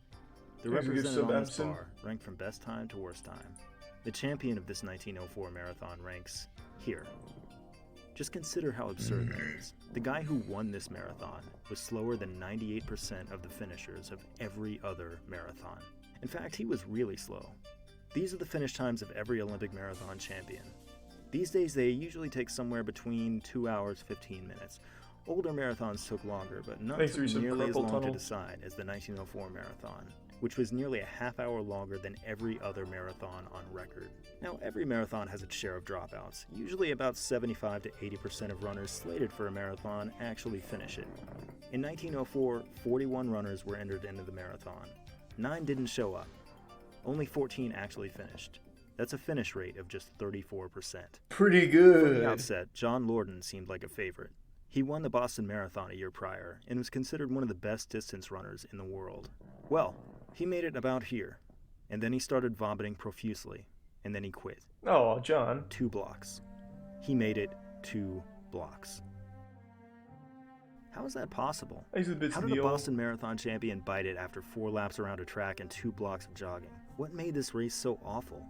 The representative on this bar ranked from best time to worst time. The champion of this 1904 marathon ranks here. Just consider how absurd that is. The guy who won this marathon was slower than 98% of the finishers of every other marathon. In fact, he was really slow. These are the finish times of every Olympic marathon champion. These days, they usually take somewhere between 2 hours, 15 minutes. Older marathons took longer, but none took nearly as long to decide as the 1904 marathon, which was nearly a half hour longer than every other marathon on record. Now, every marathon has its share of dropouts. Usually about 75 to 80% of runners slated for a marathon actually finish it. In 1904, 41 runners were entered into the marathon. 9 didn't show up. Only 14 actually finished. That's a finish rate of just 34%. Pretty good. From the outset, John Lorden seemed like a favorite. He won the Boston Marathon a year prior and was considered one of the best distance runners in the world. Well, he made it about here, and then he started vomiting profusely, and then he quit. Oh, John. 2 blocks. He made it 2 blocks. How is that possible? How did a Boston Marathon champion bite it after 4 laps around a track and 2 blocks of jogging? What made this race so awful?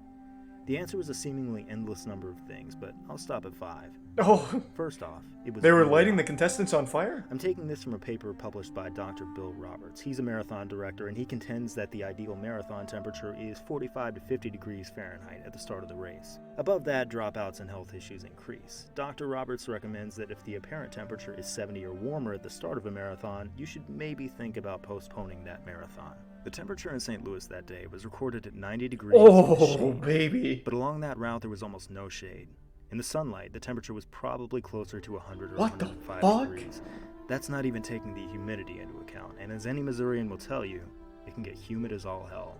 The answer was a seemingly endless number of things, but I'll stop at 5. Oh. First off, it was They were really lighting hot. the contestants on fire? I'm taking this from a paper published by Dr. Bill Roberts. He's a marathon director, and he contends that the ideal marathon temperature is 45 to 50 degrees Fahrenheit at the start of the race. Above that, dropouts and health issues increase. Dr. Roberts recommends that if the apparent temperature is 70 or warmer at the start of a marathon, you should maybe think about postponing that marathon. The temperature in St. Louis that day was recorded at 90 degrees. Oh, baby. But along that route, there was almost no shade. In the sunlight, the temperature was probably closer to 100 or 105 degrees. That's not even taking the humidity into account, and as any Missourian will tell you, it can get humid as all hell.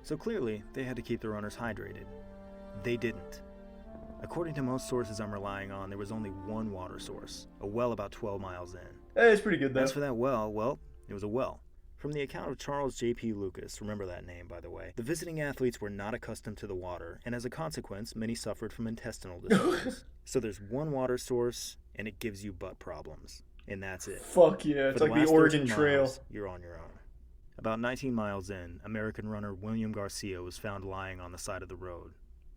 So clearly, they had to keep the runners hydrated. They didn't. According to most sources I'm relying on, there was only one water source, a well about 12 miles in. Hey, it's pretty good, though. As for that well, it was a well. From the account of Charles J.P. Lucas, remember that name, by the way, the visiting athletes were not accustomed to the water, and as a consequence, many suffered from intestinal disorders. So there's one water source, and it gives you butt problems. And that's it. Fuck yeah, it's like the Oregon Trail. Miles, you're on your own. About 19 miles in, American runner William Garcia was found lying on the side of the road,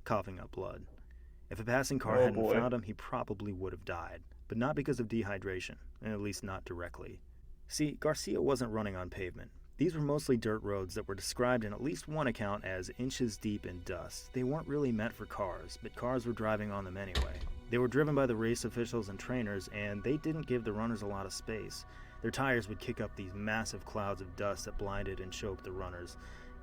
coughing up blood. If a passing car hadn't found him, he probably would have died, but not because of dehydration, at least not directly. See, Garcia wasn't running on pavement. These were mostly dirt roads that were described in at least one account as inches deep in dust. They weren't really meant for cars, but cars were driving on them anyway. They were driven by the race officials and trainers, and they didn't give the runners a lot of space. Their tires would kick up these massive clouds of dust that blinded and choked the runners.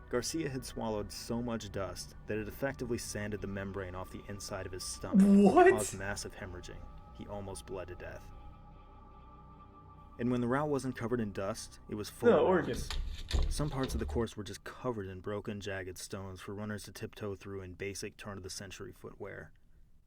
Garcia had swallowed so much dust that it effectively sanded the membrane off the inside of his stomach. What? And caused massive hemorrhaging. He almost bled to death. And when the route wasn't covered in dust, it was full of Oregon. rocks. Some parts of the course were just covered in broken, jagged stones for runners to tiptoe through in basic turn-of-the-century footwear.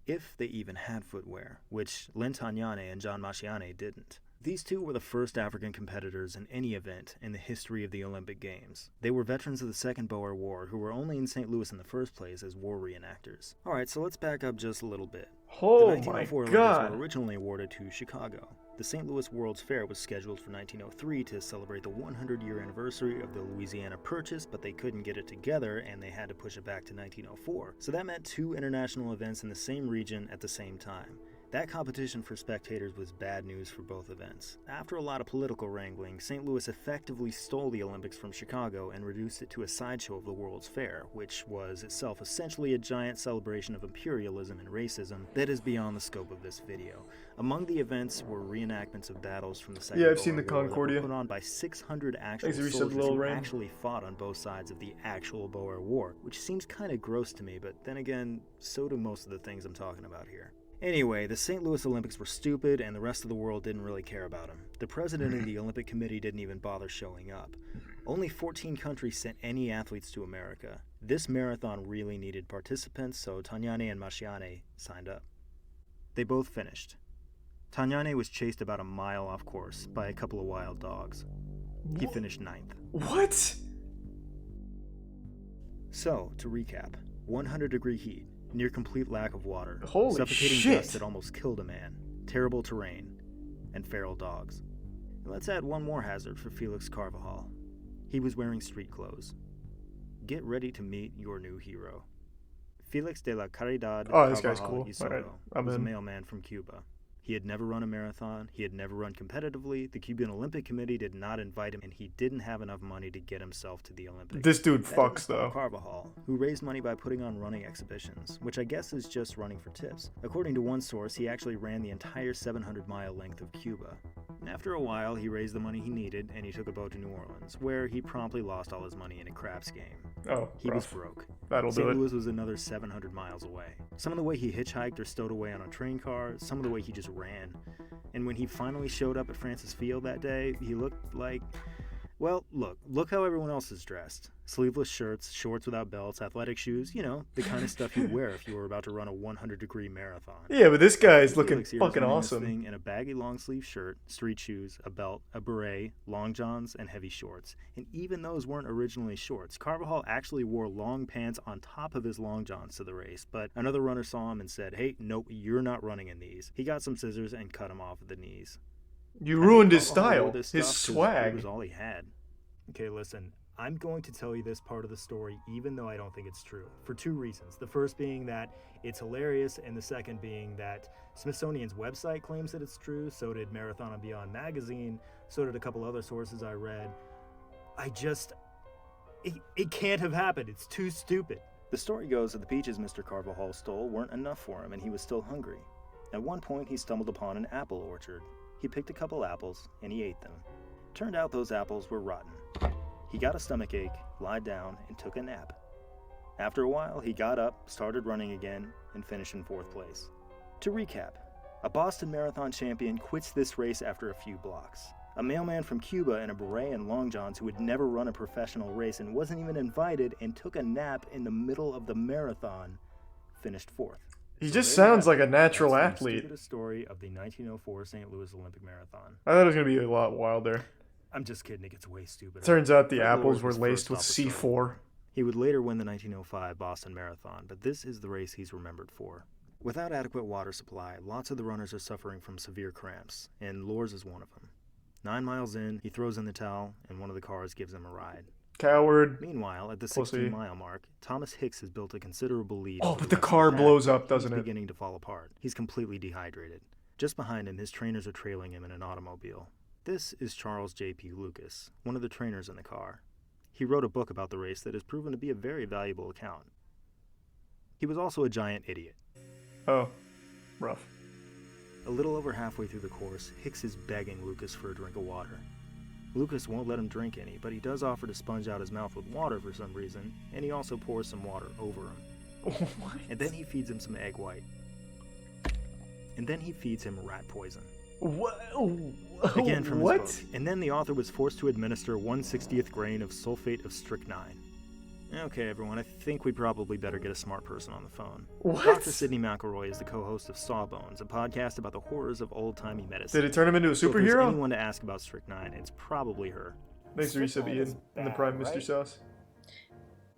If they even had footwear, which Len Tagnane and John Masciane didn't. These two were the first African competitors in any event in the history of the Olympic Games. They were veterans of the Second Boer War who were only in St. Louis in the first place as war reenactors. Alright, so let's back up just a little bit. Oh the 1904 my Olympics God. were originally awarded to Chicago. The St. Louis World's Fair was scheduled for 1903 to celebrate the 100-year anniversary of the Louisiana Purchase, but they couldn't get it together and they had to push it back to 1904. So that meant 2 international events in the same region at the same time. That competition for spectators was bad news for both events. After a lot of political wrangling, St. Louis effectively stole the Olympics from Chicago and reduced it to a sideshow of the World's Fair, which was itself essentially a giant celebration of imperialism and racism that is beyond the scope of this video. Among the events were reenactments of battles from the Second I've seen the Boer War that Concordia. were put on by 600 actual Thanks, Reese, soldiers Lil who Rain. actually fought on both sides of the actual Boer War, which seems kind of gross to me, but then again, so do most of the things I'm talking about here. Anyway, the St. Louis Olympics were stupid and the rest of the world didn't really care about them. The president of the Olympic Committee didn't even bother showing up. Only 14 countries sent any athletes to America. This marathon really needed participants, so Tagnani and Masciani signed up. They both finished. Tagnani was chased about a mile off course by a couple of wild dogs. He finished 9th. What? So, to recap, 100-degree heat, near complete lack of water, Holy suffocating shit. dust that almost killed a man, terrible terrain, and feral dogs. And let's add one more hazard for Felix Carvajal. He was wearing street clothes. Get ready to meet your new hero. Felix de la Caridad this guy's cool. Isoto All right, was a mailman from Cuba. He had never run a marathon, he had never run competitively, the Cuban Olympic Committee did not invite him, and he didn't have enough money to get himself to the Olympics. This dude That fucks, didn't though. stop Carvajal, who raised money by putting on running exhibitions, which I guess is just running for tips. According to one source, he actually ran the entire 700-mile length of Cuba. And after a while, he raised the money he needed, and he took a boat to New Orleans, where he promptly lost all his money in a craps game. Oh, He was rough. broke. That'll do St. it. Louis was another 700 miles away. Some of the way he hitchhiked or stowed away on a train car, some of the way he just ran. And when he finally showed up at Francis Field that day, he looked like... Well, look how everyone else is dressed. Sleeveless shirts, shorts without belts, athletic shoes, you know, the kind of stuff you'd wear if you were about to run a 100-degree marathon. Yeah, but this guy's looking Felix here is fucking running this awesome. thing in a baggy long-sleeve shirt, street shoes, a belt, a beret, long johns, and heavy shorts. And even those weren't originally shorts. Carvajal actually wore long pants on top of his long johns to the race, but another runner saw him and said, "Hey, nope, you're not running in these." He got some scissors and cut him off at the knees. You ruined his Carvajal wore style, this his stuff 'cause swag. It was all he had. Okay, listen. I'm going to tell you this part of the story even though I don't think it's true, for two reasons. The first being that it's hilarious, and the second being that Smithsonian's website claims that it's true, so did Marathon and Beyond magazine, so did a couple other sources I read. It can't have happened. It's too stupid. The story goes that the peaches Mr. Carvajal stole weren't enough for him, and he was still hungry. At one point, he stumbled upon an apple orchard. He picked a couple apples, and he ate them. Turned out those apples were rotten. He got a stomachache, lied down, and took a nap. After a while, he got up, started running again, and finished in 4th place. To recap, a Boston Marathon champion quits this race after a few blocks. A mailman from Cuba in a beret and long johns who had never run a professional race and wasn't even invited and took a nap in the middle of the marathon finished 4th. He So just there you sounds have like a it. natural That's athlete. The stupidest story of the 1904 St. Louis Olympic Marathon. I thought it was going to be a lot wilder. I'm just kidding, it gets way stupider. Turns out the Fred apples Lewis were was laced first with off the C4. He would later win the 1905 Boston Marathon, but this is the race he's remembered for. Without adequate water supply, lots of the runners are suffering from severe cramps, and Lohr's is one of them. 9 miles in, he throws in the towel, and one of the cars gives him a ride. Coward. Meanwhile, at the Pussy. 16-mile mark, Thomas Hicks has built a considerable lead. Oh, over but the the rest of car pack. blows up, doesn't He's it? beginning to fall apart. He's completely dehydrated. Just behind him, his trainers are trailing him in an automobile. This is Charles J.P. Lucas, one of the trainers in the car. He wrote a book about the race that has proven to be a very valuable account. He was also a giant idiot. Oh, rough. A little over halfway through the course, Hicks is begging Lucas for a drink of water. Lucas won't let him drink any, but he does offer to sponge out his mouth with water for some reason, and he also pours some water over him. What? And then he feeds him some egg white. And then he feeds him rat poison. What? Again from What? his book. And then the author was forced to administer 1/60th grain of sulfate of strychnine. Okay, everyone, I think we probably better get a smart person on the phone. What? Dr. Sidney McElroy is the co-host of Sawbones, a podcast about the horrors of old-timey medicine. Did it turn him into a So if there's superhero? anyone to ask about strychnine, it's probably her. Thanks for resub, Ian, in the Prime Mr. Sauce.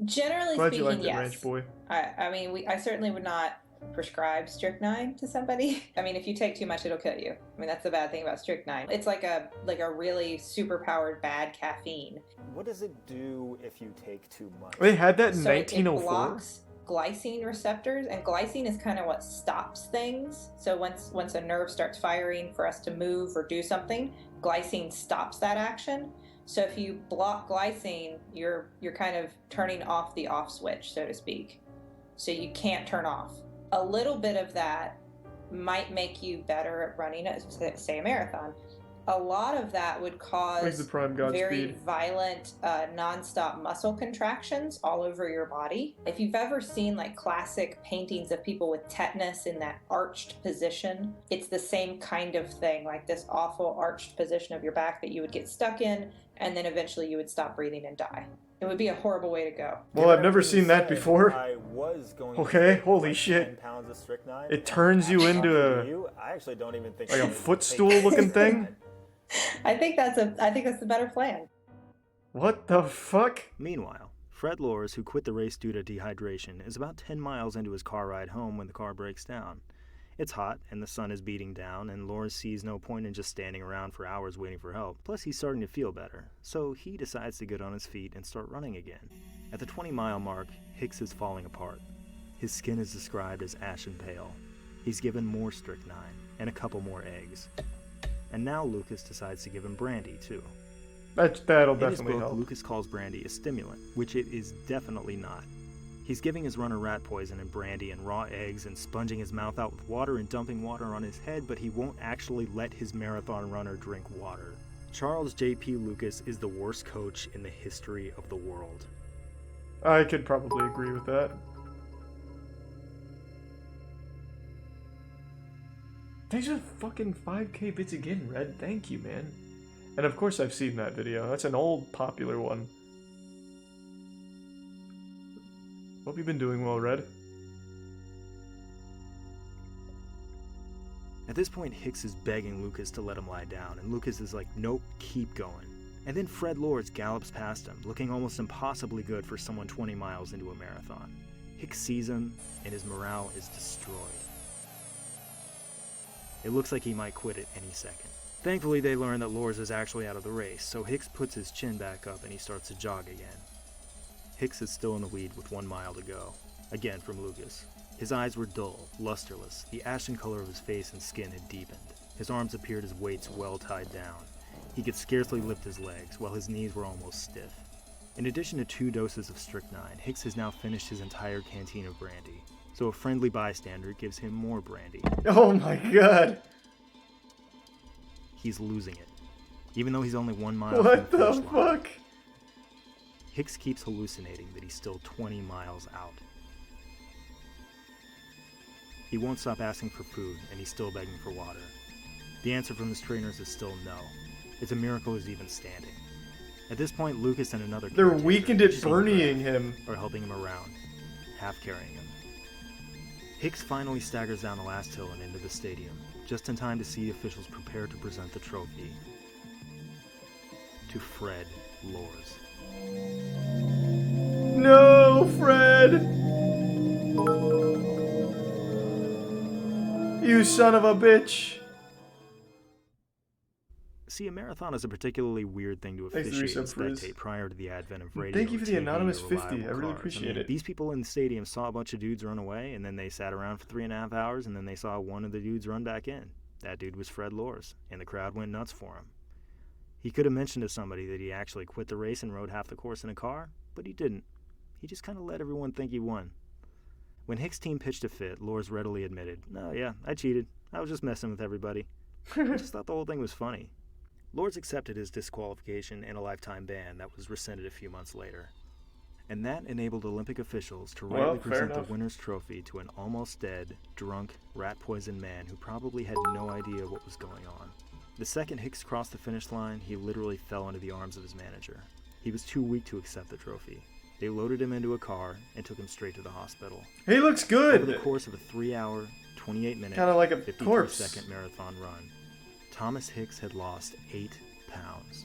Generally Glad you speaking, liked it, yes. Ranch Boy. I mean, I certainly would not prescribe strychnine to somebody. I mean, if you take too much, it'll kill you. I mean, that's the bad thing about strychnine. It's like a really super-powered bad caffeine. What does it do if you take too much? They had that in So it 1904? blocks glycine receptors, and glycine is kind of what stops things. So once a nerve starts firing for us to move or do something, glycine stops that action. So if you block glycine, you're kind of turning off the off switch, so to speak. So you can't turn off. A little bit of that might make you better at running, say, a marathon. a lot of that would cause the prime very Godspeed. violent, non-stop muscle contractions all over your body. If you've ever seen like classic paintings of people with tetanus in that arched position, it's the same kind of thing, like this awful arched position of your back that you would get stuck in, and then eventually you would stop breathing and die. It would be a horrible way to go. Well, I've never seen that before. I was going okay, to holy like shit. 10 pounds of strychnine. It turns you into I actually don't even think like a footstool looking thing? I think that's the better plan. What the fuck? Meanwhile, Fred Lors, who quit the race due to dehydration, is about 10 miles into his car ride home when the car breaks down. It's hot, and the sun is beating down, and Lors sees no point in just standing around for hours waiting for help. Plus, he's starting to feel better, so he decides to get on his feet and start running again. At the 20-mile mark, Hicks is falling apart. His skin is described as ashen pale. He's given more strychnine, and a couple more eggs. And now Lucas decides to give him brandy, too. That'll In his definitely book, help. Lucas calls brandy a stimulant, which it is definitely not. He's giving his runner rat poison and brandy and raw eggs and sponging his mouth out with water and dumping water on his head, but he won't actually let his marathon runner drink water. Charles J.P. Lucas is the worst coach in the history of the world. I could probably agree with that. Thanks for the fucking 5k bits again, Red. Thank you, man. And of course I've seen that video. That's an old, popular one. Hope you've been doing well, Red. At this point, Hicks is begging Lucas to let him lie down, and Lucas is like, nope, keep going. And then Fred Lors gallops past him, looking almost impossibly good for someone 20 miles into a marathon. Hicks sees him, and his morale is destroyed. It looks like he might quit at any second. Thankfully, they learn that Lors is actually out of the race, so Hicks puts his chin back up and he starts to jog again. Hicks is still in the lead with 1 mile to go, again from Lucas. His eyes were dull, lusterless, the ashen color of his face and skin had deepened. His arms appeared as weights well tied down. He could scarcely lift his legs, while his knees were almost stiff. In addition to 2 doses of strychnine, Hicks has now finished his entire canteen of brandy, so a friendly bystander gives him more brandy. Oh my god! He's losing it, even though he's only 1 mile What from the the finish line. fuck? Hicks keeps hallucinating that he's still 20 miles out. He won't stop asking for food, and he's still begging for water. The answer from his trainers is still no. It's a miracle he's even standing. At this point, Lucas and another They're caretaker, weakened at Steve Bernieing Grant, him. are helping him around, half carrying him. Hicks finally staggers down the last hill and into the stadium, just in time to see officials prepare to present the trophy to Fred Lors. No, Fred! You son of a bitch! See, a marathon is a particularly weird thing to Thanks, officiate and Resub Frizz. spectate prior to the advent of radio. Thank you for the TV, anonymous or 50. I reliable really cars. appreciate it. These people in the stadium saw a bunch of dudes run away, and then they sat around for 3.5 hours, and then they saw one of the dudes run back in. That dude was Fred Lors, and the crowd went nuts for him. He could have mentioned to somebody that he actually quit the race and rode half the course in a car, but he didn't. He just kind of let everyone think he won. When Hicks' team pitched a fit, Lors readily admitted, "No, yeah, I cheated. I was just messing with everybody. I just thought the whole thing was funny." Lors accepted his disqualification and a lifetime ban that was rescinded a few months later. And that enabled Olympic officials to rightly present the winner's trophy to an almost dead, drunk, rat-poisoned man who probably had no idea what was going on. The second Hicks crossed the finish line, he literally fell into the arms of his manager. He was too weak to accept the trophy. They loaded him into a car and took him straight to the hospital. He looks good! Over the course of a 3-hour, 28-minute, kind of like a 53-second marathon run, Thomas Hicks had lost 8 pounds.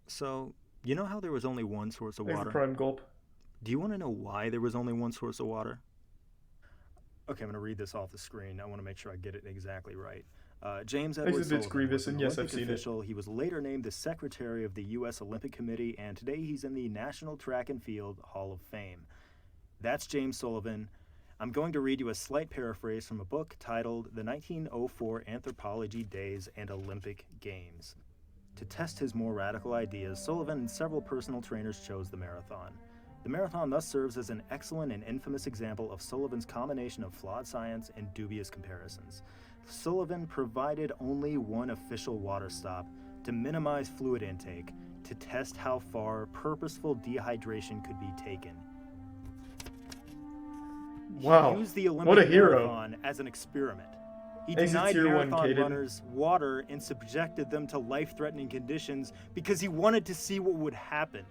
So, you know how there was only one source of There's water? the prime gulp. Do you want to know why there was only one source of water? Okay, I'm going to read this off the screen. I want to make sure I get it exactly right. James Edward Sullivan Grievous, was an and yes, Olympic I've seen official. He was later named the secretary of the U.S. Olympic Committee, and today he's in the National Track and Field Hall of Fame. That's James Sullivan. I'm going to read you a slight paraphrase from a book titled The 1904 Anthropology Days and Olympic Games. To test his more radical ideas, Sullivan and several personal trainers chose the marathon. The marathon thus serves as an excellent and infamous example of Sullivan's combination of flawed science and dubious comparisons. Sullivan provided only one official water stop to minimize fluid intake to test how far purposeful dehydration could be taken. Wow, He used the what a Olympic hero. marathon as an experiment. He Exit denied tier one, marathon Caden. runners water and subjected them to life-threatening conditions because he wanted to see what would happen.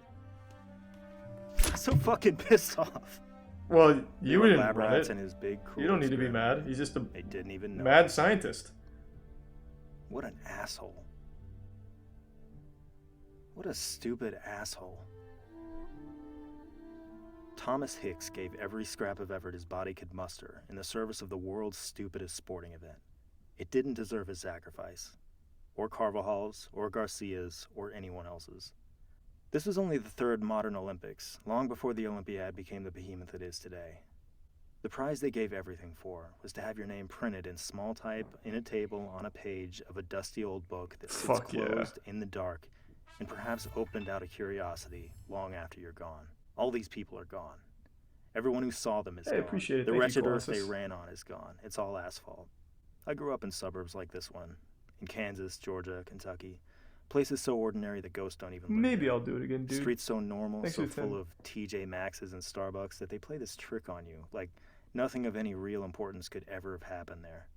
I'm so fucking pissed off. Well, you were didn't lab run rats it. in his big, cool You don't need to be experiment. mad. He's just a They didn't even know. mad scientist. What an asshole. What a stupid asshole. Thomas Hicks gave every scrap of effort his body could muster in the service of the world's stupidest sporting event. It didn't deserve his sacrifice, or Carvajal's, or Garcia's, or anyone else's. This was only the third modern Olympics, long before the Olympiad became the behemoth it is today. The prize they gave everything for was to have your name printed in small type in a table on a page of a dusty old book that sits Fuck yeah. closed in the dark and perhaps opened out of curiosity long after you're gone. All these people are gone. Everyone who saw them is I gone. appreciate it. The Thank you, wretched earth they Colossus. ran on is gone. It's all asphalt. I grew up in suburbs like this one, in Kansas, Georgia, Kentucky. Places so ordinary that ghosts don't even live Maybe there. I'll do it again, dude. Streets so normal, Thanks so for the 10. full of TJ Maxx's and Starbucks that they play this trick on you, like nothing of any real importance could ever have happened there.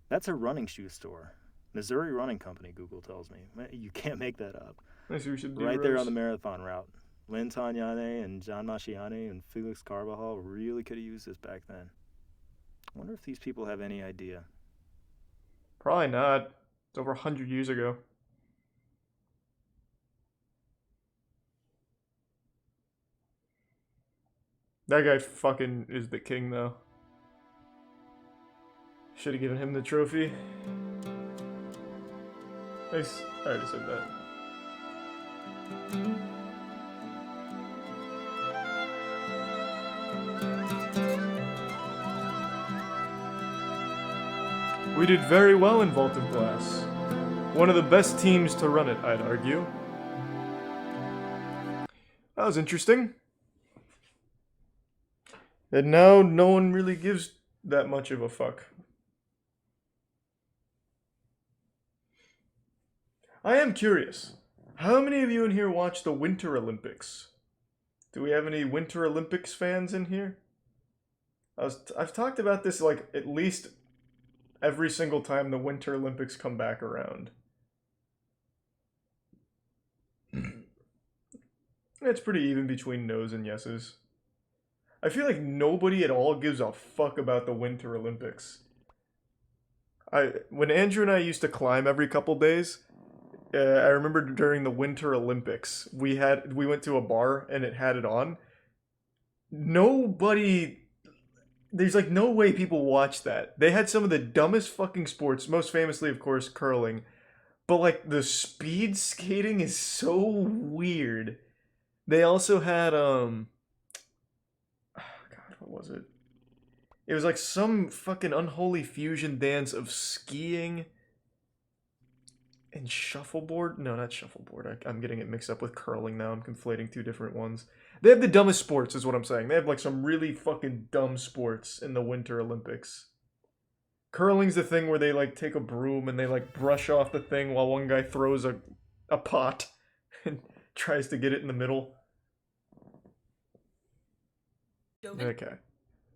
That's a running shoe store. Missouri Running Company, Google tells me. You can't make that up. Nice, we should do Right there Rose. on the marathon route. Lynn Tagnane and John Masciani and Felix Carvajal really could have used this back then. I wonder if these people have any idea. Probably not. It's over 100 years ago. That guy fucking is the king, though. Should have given him the trophy. Nice. I already said that. We did very well in vaulted glass. One of the best teams to run it, I'd argue. That was interesting. And now no one really gives that much of a fuck. I am curious. How many of you in here watch the Winter Olympics? Do we have any Winter Olympics fans in here? I've talked about this like at least every single time the Winter Olympics come back around. It's pretty even between no's and yeses. I feel like nobody at all gives a fuck about the Winter Olympics. When Andrew and I used to climb every couple days, I remember during the Winter Olympics, we went to a bar and it had it on. There's like no way people watch that. They had some of the dumbest fucking sports, most famously, of course, curling. But like the speed skating is so weird. They also had God, what was it? It was like some fucking unholy fusion dance of skiing and shuffleboard. No, not shuffleboard. I'm getting it mixed up with curling now. I'm conflating two different ones. They have the dumbest sports, is what I'm saying. They have like some really fucking dumb sports in the Winter Olympics. Curling's the thing where they like take a broom and they like brush off the thing while one guy throws a pot and tries to get it in the middle. Okay.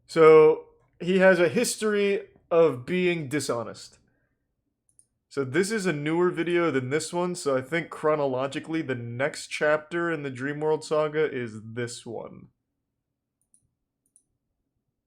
So he has a history of being dishonest. So this is a newer video than this one, so I think chronologically the next chapter in the Dreamworld saga is this one.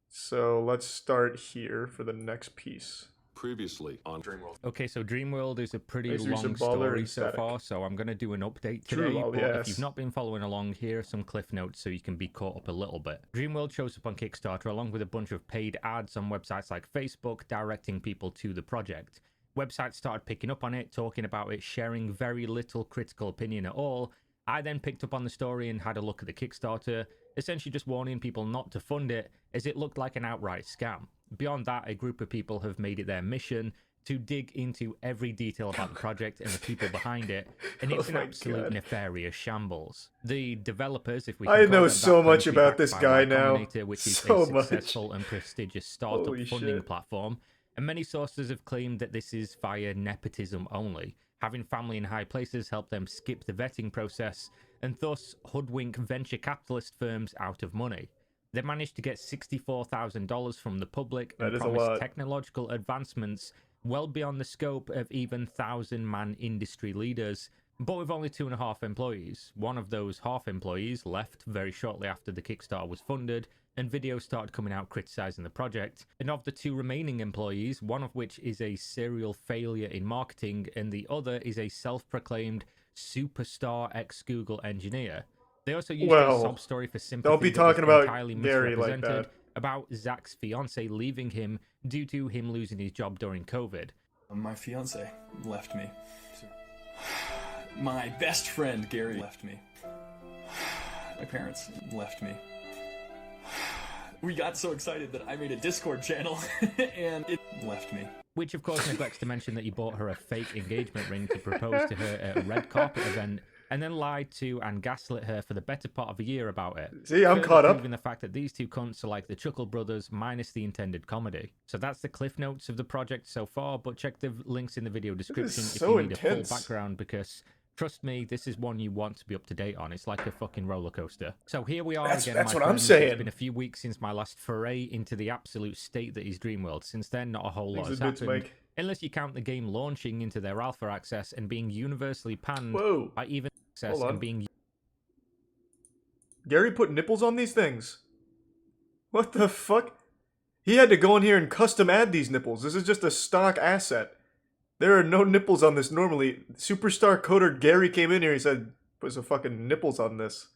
So let's start here for the next piece. Previously on Dreamworld. Okay, so Dreamworld is a pretty Basically long some baller story and so static. far, so I'm going to do an update True today, lol, but yes. if you've not been following along, here are some cliff notes so you can be caught up a little bit. Dreamworld shows up on Kickstarter along with a bunch of paid ads on websites like Facebook, directing people to the project. Websites started picking up on it, talking about it, sharing very little critical opinion at all. I then picked up on the story and had a look at the Kickstarter, essentially just warning people not to fund it, as it looked like an outright scam. Beyond that, a group of people have made it their mission to dig into every detail about the project and the people behind it, and it's an absolute nefarious shambles. The developers, if we can I call know them so that, much claim to be about backed this by guy Y now. Combinator, which is So a successful much. and prestigious startup Holy funding shit. platform, and many sources have claimed that this is via nepotism only, having family in high places help them skip the vetting process and thus hoodwink venture capitalist firms out of money. They managed to get $64,000 from the public and promised technological advancements well beyond the scope of even 1,000-man industry leaders, but with only 2.5 employees. One of those half employees left very shortly after the Kickstarter was funded, and videos started coming out criticizing the project. And of the 2 remaining employees, one of which is a serial failure in marketing, and the other is a self-proclaimed superstar ex-Google engineer. They also used a sob story for sympathy don't be that was talking about entirely Gary like misrepresented that. about Zach's fiance leaving him due to him losing his job during COVID. My fiance left me. My best friend Gary left me. My parents left me. We got so excited that I made a Discord channel and it left me. Which of course neglects to mention that you bought her a fake engagement ring to propose to her at a red carpet event, and then lied to and gaslit her for the better part of a year about it. See, I'm caught up. Proving the fact that these 2 cunts are like the Chuckle Brothers minus the intended comedy. So that's the cliff notes of the project so far, but check the links in the video description if you need a full background, because trust me, this is one you want to be up to date on. It's like a fucking roller coaster. So here we are again, That's my what I'm friends. saying. It's been a few weeks since my last foray into the absolute state that is Dreamworld. Since then, not a whole lot has happened. Unless you count the game launching into their alpha access and being universally panned by even access and being... Gary put nipples on these things? What the fuck? He had to go in here and custom add these nipples. This is just a stock asset. There are no nipples on this normally. Superstar coder Gary came in here and said, put some fucking nipples on this.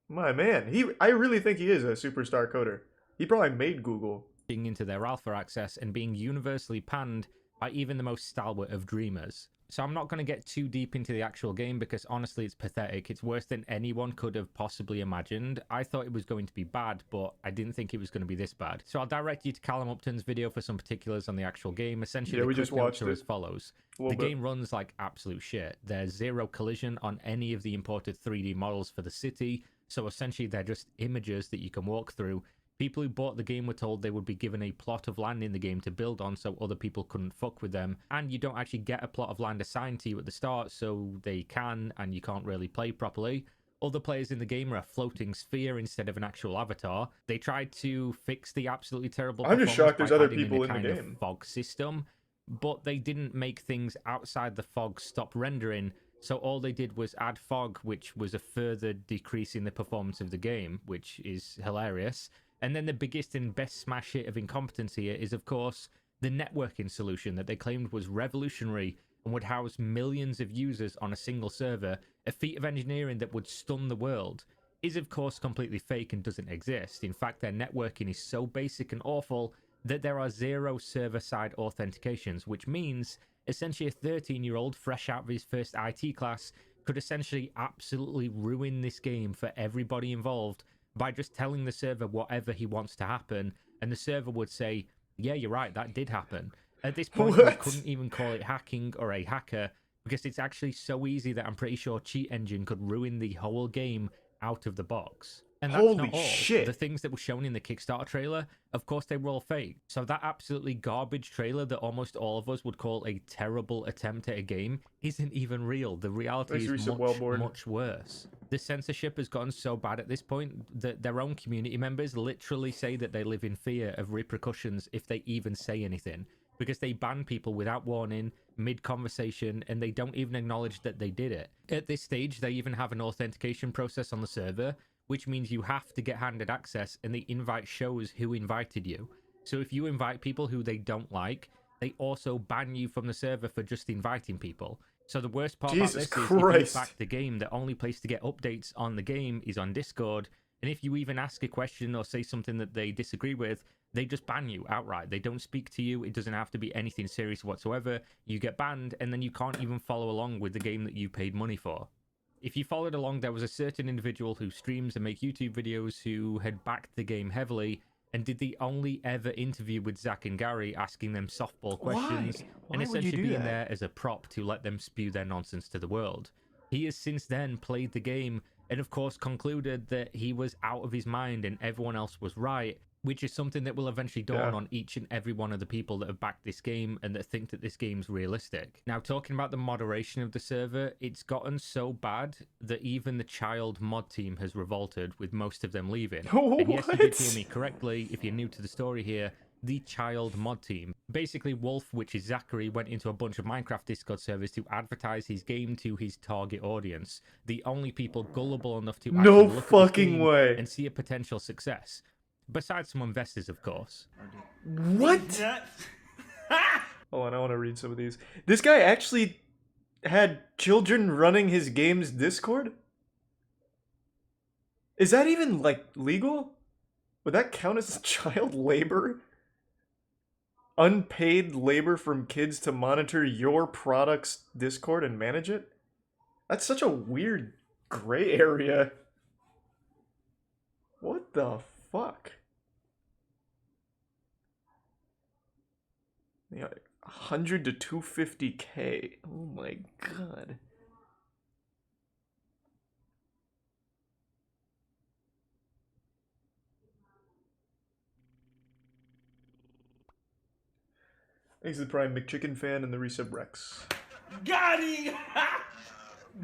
My man, I really think he is a superstar coder. He probably made Google. Into their alpha access and being universally panned by even the most stalwart of dreamers. So I'm not going to get too deep into the actual game because honestly it's pathetic. It's worse than anyone could have possibly imagined. I thought it was going to be bad, but I didn't think it was going to be this bad. So I'll direct you to Callum Upton's video for some particulars on the actual game. Essentially, we the just quick notes watched are as follows. The game runs like absolute shit. There's 0 collision on any of the imported 3D models for the city, so essentially they're just images that you can walk through. People who bought the game were told they would be given a plot of land in the game to build on so other people couldn't fuck with them, and you don't actually get a plot of land assigned to you at the start, so they can and you can't really play properly. Other players in the game are a floating sphere instead of an actual avatar. They tried to fix the absolutely terrible I'm just shocked there's other adding people in a the kind game. of fog system, but they didn't make things outside the fog stop rendering, so all they did was add fog, which was a further decrease in the performance of the game, which is hilarious. And then the biggest and best smash hit of incompetence here is, of course, the networking solution that they claimed was revolutionary and would house millions of users on a single server, a feat of engineering that would stun the world, is of course completely fake and doesn't exist. In fact, their networking is so basic and awful that there are 0 server-side authentications, which means essentially a 13-year-old fresh out of his first IT class could essentially absolutely ruin this game for everybody involved by just telling the server whatever he wants to happen, and the server would say, yeah, you're right, that did happen. At this point, you couldn't even call it hacking or a hacker, because it's actually so easy that I'm pretty sure Cheat Engine could ruin the whole game out of the box. And that's Holy not all. shit. The things that were shown in the Kickstarter trailer, of course they were all fake. So that absolutely garbage trailer that almost all of us would call a terrible attempt at a game isn't even real. The reality is much worse. The censorship has gotten so bad at this point that their own community members literally say that they live in fear of repercussions if they even say anything, because they ban people without warning, mid-conversation, and they don't even acknowledge that they did it. At this stage, they even have an authentication process on the server, which means you have to get handed access, and the invite shows who invited you. So if you invite people who they don't like, they also ban you from the server for just inviting people. So the worst part about this is if you back the game, the only place to get updates on the game is on Discord, and if you even ask a question or say something that they disagree with, they just ban you outright. They don't speak to you. It doesn't have to be anything serious whatsoever. You get banned, and then you can't even follow along with the game that you paid money for. If you followed along, there was a certain individual who streams and make YouTube videos who had backed the game heavily, and did the only ever interview with Zach and Gary, asking them softball questions and Why would you essentially do being that? there as a prop to let them spew their nonsense to the world. He has since then played the game and of course concluded that he was out of his mind and everyone else was right, which is something that will eventually dawn on each and every one of the people that have backed this game and that think that this game's realistic. Now, talking about the moderation of the server, it's gotten so bad that even the child mod team has revolted, with most of them leaving. And yes, you did hear me correctly. If you're new to the story here, the child mod team. Basically, Wolf, which is Zachary, went into a bunch of Minecraft Discord servers to advertise his game to his target audience. The only people gullible enough to actually look at this game and see a potential success. Besides some investors, of course. What? Hold on, I want to read some of these. This guy actually had children running his game's Discord? Is that even, like, legal? Would that count as child labor? Unpaid labor from kids to monitor your product's Discord and manage it? That's such a weird gray area. What the fuck? Yeah, 100 to 250K. Oh my god. Thanks to the Prime McChicken fan and the Resub Rex. Got him!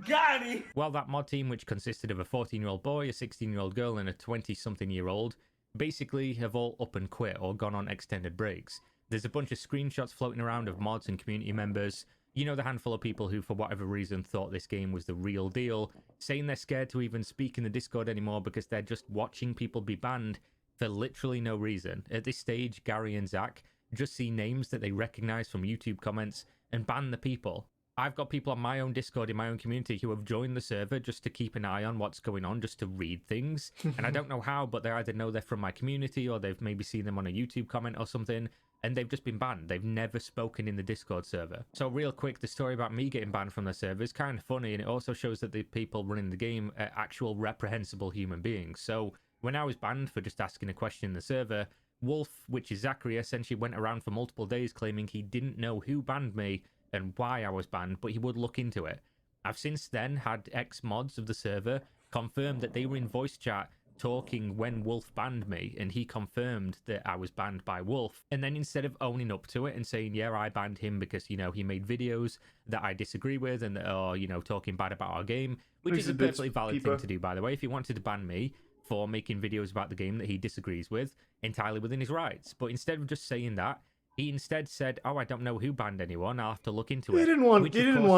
Got him! Well, that mod team, which consisted of a 14-year-old boy, a 16-year-old girl, and a 20-something-year-old, basically have all up and quit or gone on extended breaks. There's a bunch of screenshots floating around of mods and community members. You know, the handful of people who, for whatever reason, thought this game was the real deal, saying they're scared to even speak in the Discord anymore because they're just watching people be banned for literally no reason. At this stage, Gary and Zach just see names that they recognize from YouTube comments and ban the people. I've got people on my own Discord in my own community who have joined the server just to keep an eye on what's going on, just to read things. And I don't know how, but they either know they're from my community or they've maybe seen them on a YouTube comment or something, and they've just been banned. They've never spoken in the Discord server. So real quick, the story about me getting banned from the server is kind of funny, and it also shows that the people running the game are actual reprehensible human beings. So when I was banned for just asking a question in the server, Wolf, which is Zachary, essentially went around for multiple days claiming he didn't know who banned me and why I was banned, but he would look into it. I've since then had ex-mods of the server confirm that they were in voice chat talking when Wolf banned me, and he confirmed that I was banned by Wolf. And then instead of owning up to it and saying, yeah, I banned him because, you know, he made videos that I disagree with and that are, you know, talking bad about our game, which is a perfectly valid thing to do, by the way. If he wanted to ban me for making videos about the game that he disagrees with, entirely within his rights. But instead of just saying that, he instead said, oh, I don't know who banned anyone, I'll have to look into it. He didn't want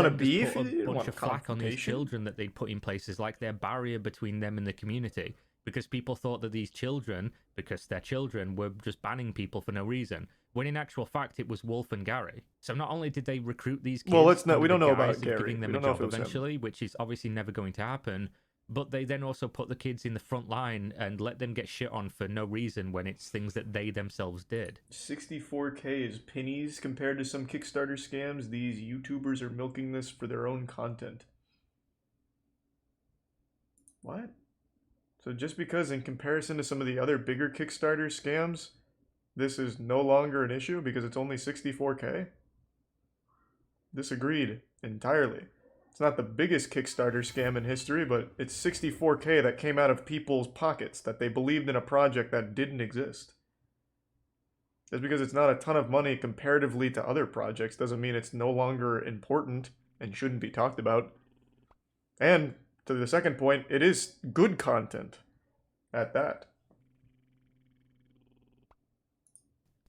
a beef. Put He a didn't bunch want of flack on these children that they'd put in places like their barrier between them and the community. Because people thought that these children, because they're children, were just banning people for no reason. When in actual fact, it was Wolf and Gary. So not only did they recruit these kids, well, let's not. We under don't the know guise about of Gary. giving them We a don't know if job it was eventually, which is obviously never going to happen. But they then also put the kids in the front line and let them get shit on for no reason when it's things that they themselves did. 64K is pennies compared to some Kickstarter scams. These YouTubers are milking this for their own content. What? So just because in comparison to some of the other bigger Kickstarter scams, this is no longer an issue because it's only 64K? Disagreed entirely. It's not the biggest Kickstarter scam in history, but it's 64K that came out of people's pockets, that they believed in a project that didn't exist. Just because it's not a ton of money comparatively to other projects doesn't mean it's no longer important and shouldn't be talked about. And, to the second point, it is good content at that.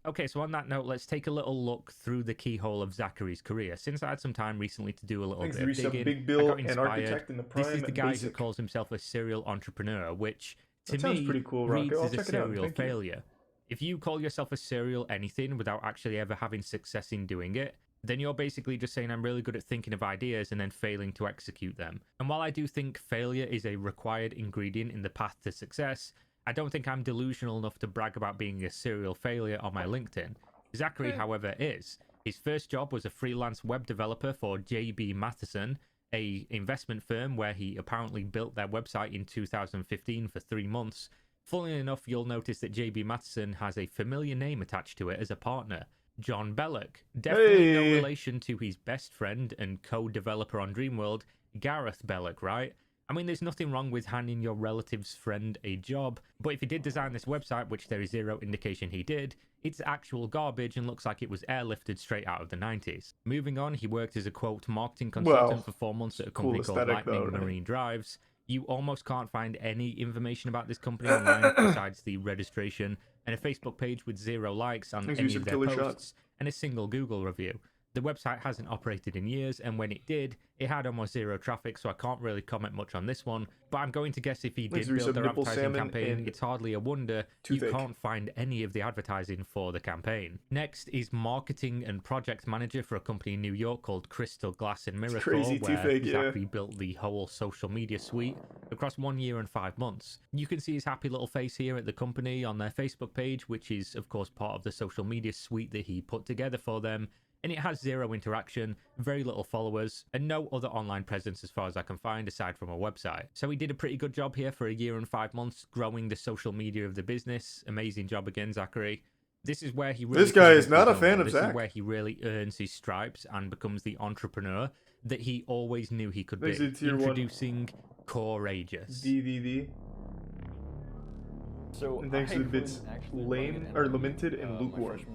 Okay, so on that note, let's take a little look through the keyhole of Zachary's career. Since I had some time recently to do a little bit of digging, Big Bill I got and inspired. Architect in the Prime. This is the guy Basic. who calls himself a serial entrepreneur, which to sounds me pretty cool, reads Rocco. I'll as a check it out. serial Thank you. failure. If you call yourself a serial anything without actually ever having success in doing it, then you're basically just saying I'm really good at thinking of ideas and then failing to execute them. And while I do think failure is a required ingredient in the path to success, I don't think I'm delusional enough to brag about being a serial failure on my LinkedIn. Zachary, however, is. His first job was a freelance web developer for JB Matheson, a investment firm where he apparently built their website in 2015 for 3 months Funnily enough, you'll notice that JB Matheson has a familiar name attached to it as a partner, John Belloc. Definitely no relation to his best friend and co-developer on Dreamworld, Gareth Belloc, right? I mean, there's nothing wrong with handing your relative's friend a job, but if he did design this website, which there is zero indication he did, it's actual garbage and looks like it was airlifted straight out of the 90s. Moving on, he worked as a, quote, marketing consultant for 4 months at a company called Lightning Marine Drives. You almost can't find any information about this company online besides the registration and a Facebook page with 0 likes on any of their posts and a single Google review. The website hasn't operated in years, and when it did, it had almost 0 traffic, so I can't really comment much on this one, but I'm going to guess if he did build their advertising campaign, it's hardly a wonder you can't find any of the advertising for the campaign. Next is marketing and project manager for a company in New York called Crystal Glass and Miracle, where Zachary built the whole social media suite across 1 year and 5 months. You can see his happy little face here at the company on their Facebook page, which is of course part of the social media suite that he put together for them. And it has 0 interaction, very little followers, and no other online presence as far as I can find aside from a website. So he did a pretty good job here for 1 year and 5 months, growing the social media of the business. Amazing job again, Zachary. This is where he really... This guy is not a fan of Zach. This is where he really earns his stripes and becomes the entrepreneur that he always knew he could be. Introducing Courageous. DVD. So and thanks to the bits lame, or lamented and lukewarm.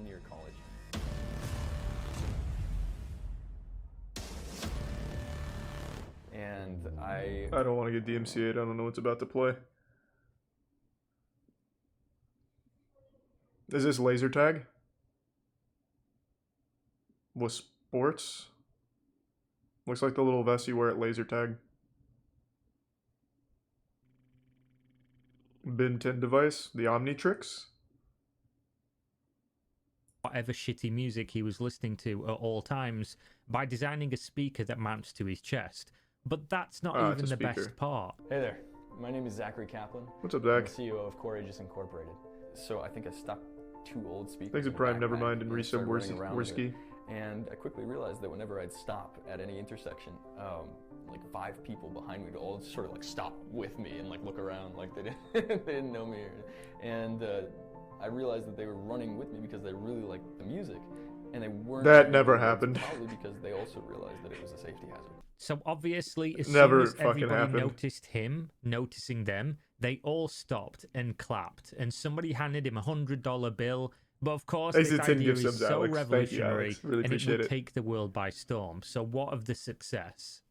And I don't want to get DMCA'd. I don't know what's about to play. Is this laser tag? With sports? Looks like the little vest you wear at laser tag. Bin 10 device, the Omnitrix. Whatever shitty music he was listening to at all times by designing a speaker that mounts to his chest. But that's not even the best part. Hey there, my name is Zachary Kaplan. What's up, Zach? I'm the CEO of Courageous Incorporated. So I think I stuck 2 old speakers. Thanks to Prime Nevermind and Resub Worski. And I quickly realized that whenever I'd stop at any intersection, like 5 people behind me would all sort of like stop with me and like look around like they didn't know me. And I realized that they were running with me because they really liked the music, and they weren't. That never happened. Probably because they also realized that it was a safety hazard. So obviously, as never soon as everybody noticed him noticing them, they all stopped and clapped, and somebody handed him $100 bill. But of course, this idea is so revolutionary, and it would take the world by storm. So what of the success?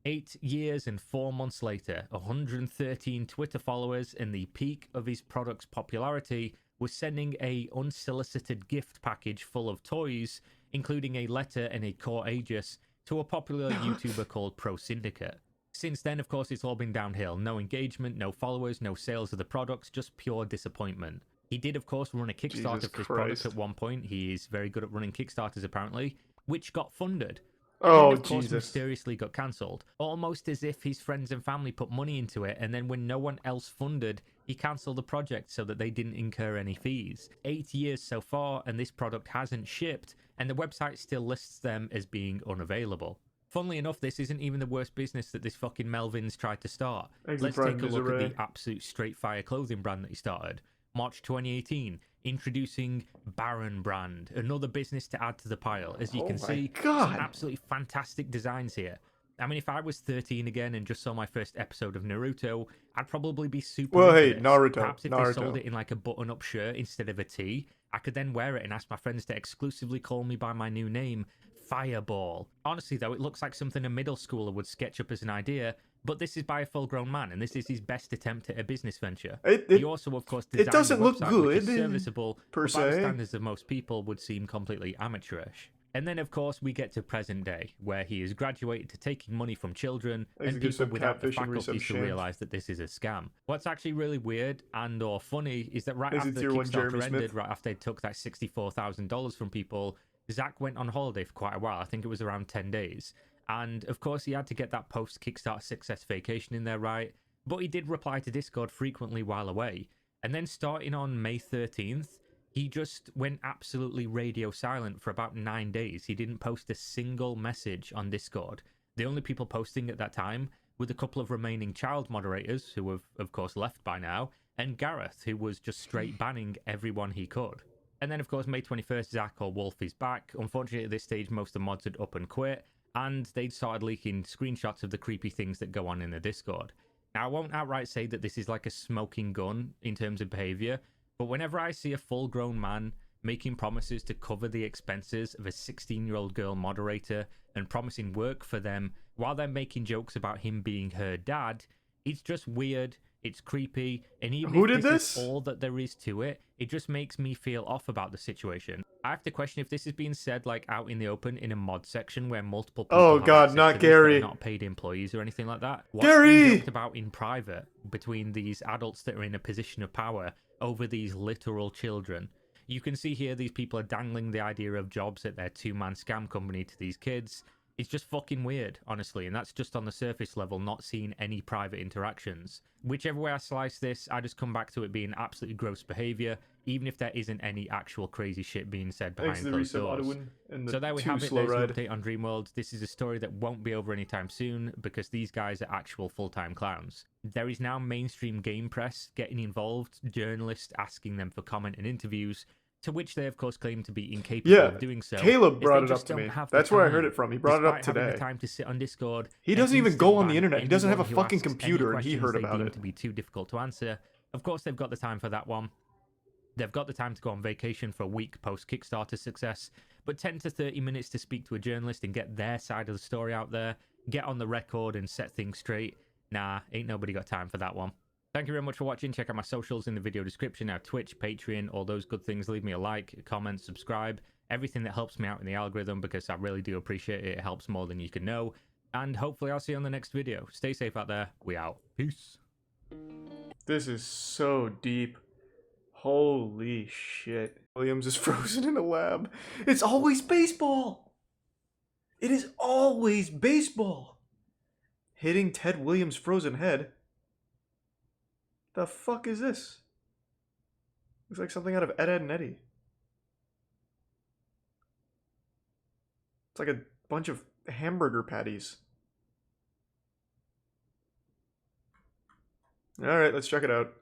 8 years and 4 months later, 113 Twitter followers, and the peak of his product's popularity was sending a unsolicited gift package full of toys, including a letter and a Courageous, to a popular YouTuber called Cr1tikal. Since then, of course, it's all been downhill. No engagement, no followers, no sales of the products, just pure disappointment. He did, of course, run a Kickstarter for his product at one point. He is very good at running Kickstarters, apparently, which got funded. Oh, and then, of course, mysteriously got cancelled. Almost as if his friends and family put money into it, and then when no one else funded, he cancelled the project so that they didn't incur any fees. 8 years so far, and this product hasn't shipped, and the website still lists them as being unavailable. Funnily enough, this isn't even the worst business that this fucking Melvin's tried to start. Let's take a look at the absolute straight fire clothing brand that he started. March 2018, introducing Baron Brand, another business to add to the pile. As you can see, some absolutely fantastic designs here. I mean, if I was 13 again and just saw my first episode of Naruto, I'd probably be super into this. Naruto. Perhaps if they sold it in like a button-up shirt instead of a tee, I could then wear it and ask my friends to exclusively call me by my new name, Fireball. Honestly, though, it looks like something a middle schooler would sketch up as an idea, but this is by a full-grown man, and this is his best attempt at a business venture. He also, of course, designed it doesn't look good, which is serviceable, per but by the se. standards of most people would seem completely amateurish. And then, of course, we get to present day, where he has graduated to taking money from children and people without the faculties to realise that this is a scam. What's actually really weird and or funny is that right after the Kickstarter ended, right after they took that $64,000 from people, Zach went on holiday for quite a while. I think it was around 10 days. And, of course, he had to get that post-Kickstarter success vacation in there, right? But he did reply to Discord frequently while away. And then starting on May 13th, he just went absolutely radio silent for about 9 days. He didn't post a single message on Discord. The only people posting at that time with a couple of remaining child moderators, who have, of course, left by now, and Gareth, who was just straight banning everyone he could. And then, of course, May 21st, Zach or Wolf is back. Unfortunately, at this stage, most of the mods had up and quit, and they'd started leaking screenshots of the creepy things that go on in the Discord. Now, I won't outright say that this is like a smoking gun in terms of behavior, but whenever I see a full-grown man making promises to cover the expenses of a 16-year-old girl moderator and promising work for them while they're making jokes about him being her dad, it's just weird, it's creepy, and even if this is all that there is to it, it just makes me feel off about the situation. I have to question if this is being said like out in the open in a mod section where multiple people not Gary, not paid employees or anything like that. What's being joked about in private between these adults that are in a position of power over these literal children? You can see here these people are dangling the idea of jobs at their two-man scam company to these kids. It's just fucking weird, honestly, and that's just on the surface level, not seeing any private interactions. Whichever way I slice this, I just come back to it being absolutely gross behavior, even if there isn't any actual crazy shit being said behind closed doors. So there we have it, there's an update on Dreamworld. This is a story that won't be over anytime soon, because these guys are actual full-time clowns. There is now mainstream game press getting involved, journalists asking them for comment and interviews, to which they, of course, claim to be incapable of doing so. Caleb brought it up to me. That's where I heard it from. He brought it up today. The time to sit on Discord, he doesn't even go on the internet. He doesn't have a fucking computer, and he heard about it. To be too difficult to answer. Of course, they've got the time for that one. They've got the time to go on vacation for a week post Kickstarter success, but 10 to 30 minutes to speak to a journalist and get their side of the story out there, get on the record and set things straight. Nah, ain't nobody got time for that one. Thank you very much for watching. Check out my socials in the video description. Now, Twitch, Patreon, all those good things. Leave me a like, a comment, subscribe. Everything that helps me out in the algorithm, because I really do appreciate it. It helps more than you can know. And hopefully I'll see you on the next video. Stay safe out there. We out. Peace. This is so deep. Holy shit. Williams is frozen in a lab. It's always baseball. It is always baseball. Hitting Ted Williams' frozen head. The fuck is this? Looks like something out of Ed, Edd n Eddy. It's like a bunch of hamburger patties. Alright, let's check it out.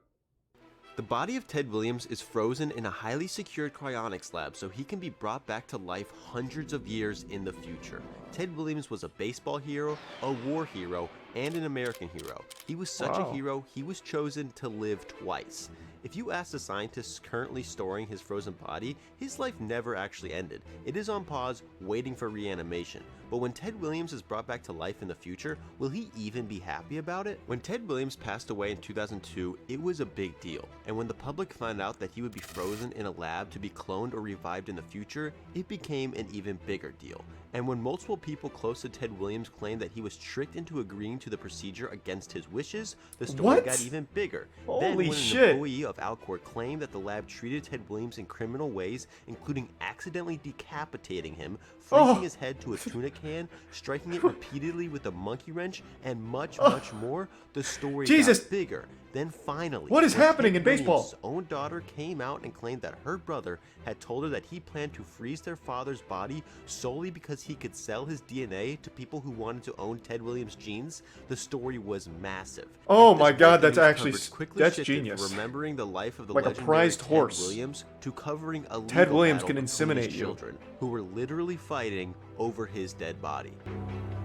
The body of Ted Williams is frozen in a highly secured cryonics lab so he can be brought back to life hundreds of years in the future. Ted Williams was a baseball hero, a war hero, and an American hero. He was such a hero, he was chosen to live twice. If you ask the scientists currently storing his frozen body, his life never actually ended. It is on pause, waiting for reanimation. But when Ted Williams is brought back to life in the future, will he even be happy about it? When Ted Williams passed away in 2002, it was a big deal. And when the public found out that he would be frozen in a lab to be cloned or revived in the future, it became an even bigger deal. And when multiple people close to Ted Williams claimed that he was tricked into agreeing to the procedure against his wishes, the story got even bigger. Then when an employee of Alcor claimed that the lab treated Ted Williams in criminal ways, including accidentally decapitating him, freezing his head to a tuna can, striking it repeatedly with a monkey wrench, and much more, the story got bigger. Then finally, what is happening in baseball? His own daughter came out and claimed that her brother had told her that he planned to freeze their father's body solely because he could sell his DNA to people who wanted to own Ted Williams' genes. The story was massive. Oh my god, that's actually that's genius. Remembering the life of the like a prized horse. Ted Williams to covering a Ted Williams can inseminate children who were literally fighting over his dead body.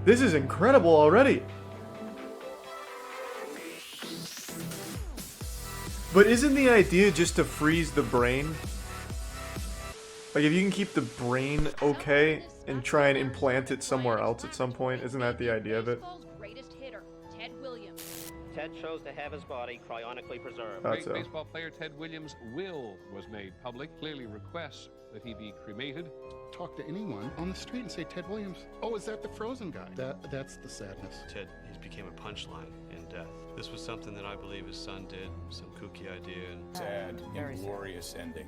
This is incredible already. But isn't the idea just to freeze the brain? Like, if you can keep the brain okay and try and implant it somewhere else at some point, isn't that the idea of it? Ted chose to have his body cryonically preserved. Great baseball player Ted Williams' will was made public, clearly requests that he be cremated. Talk to anyone on the street and say, Ted Williams, oh, is that the frozen guy? That's the sadness. Ted, he became a punchline, and death. This was something that I believe his son did, some kooky idea. And sad, inglorious ending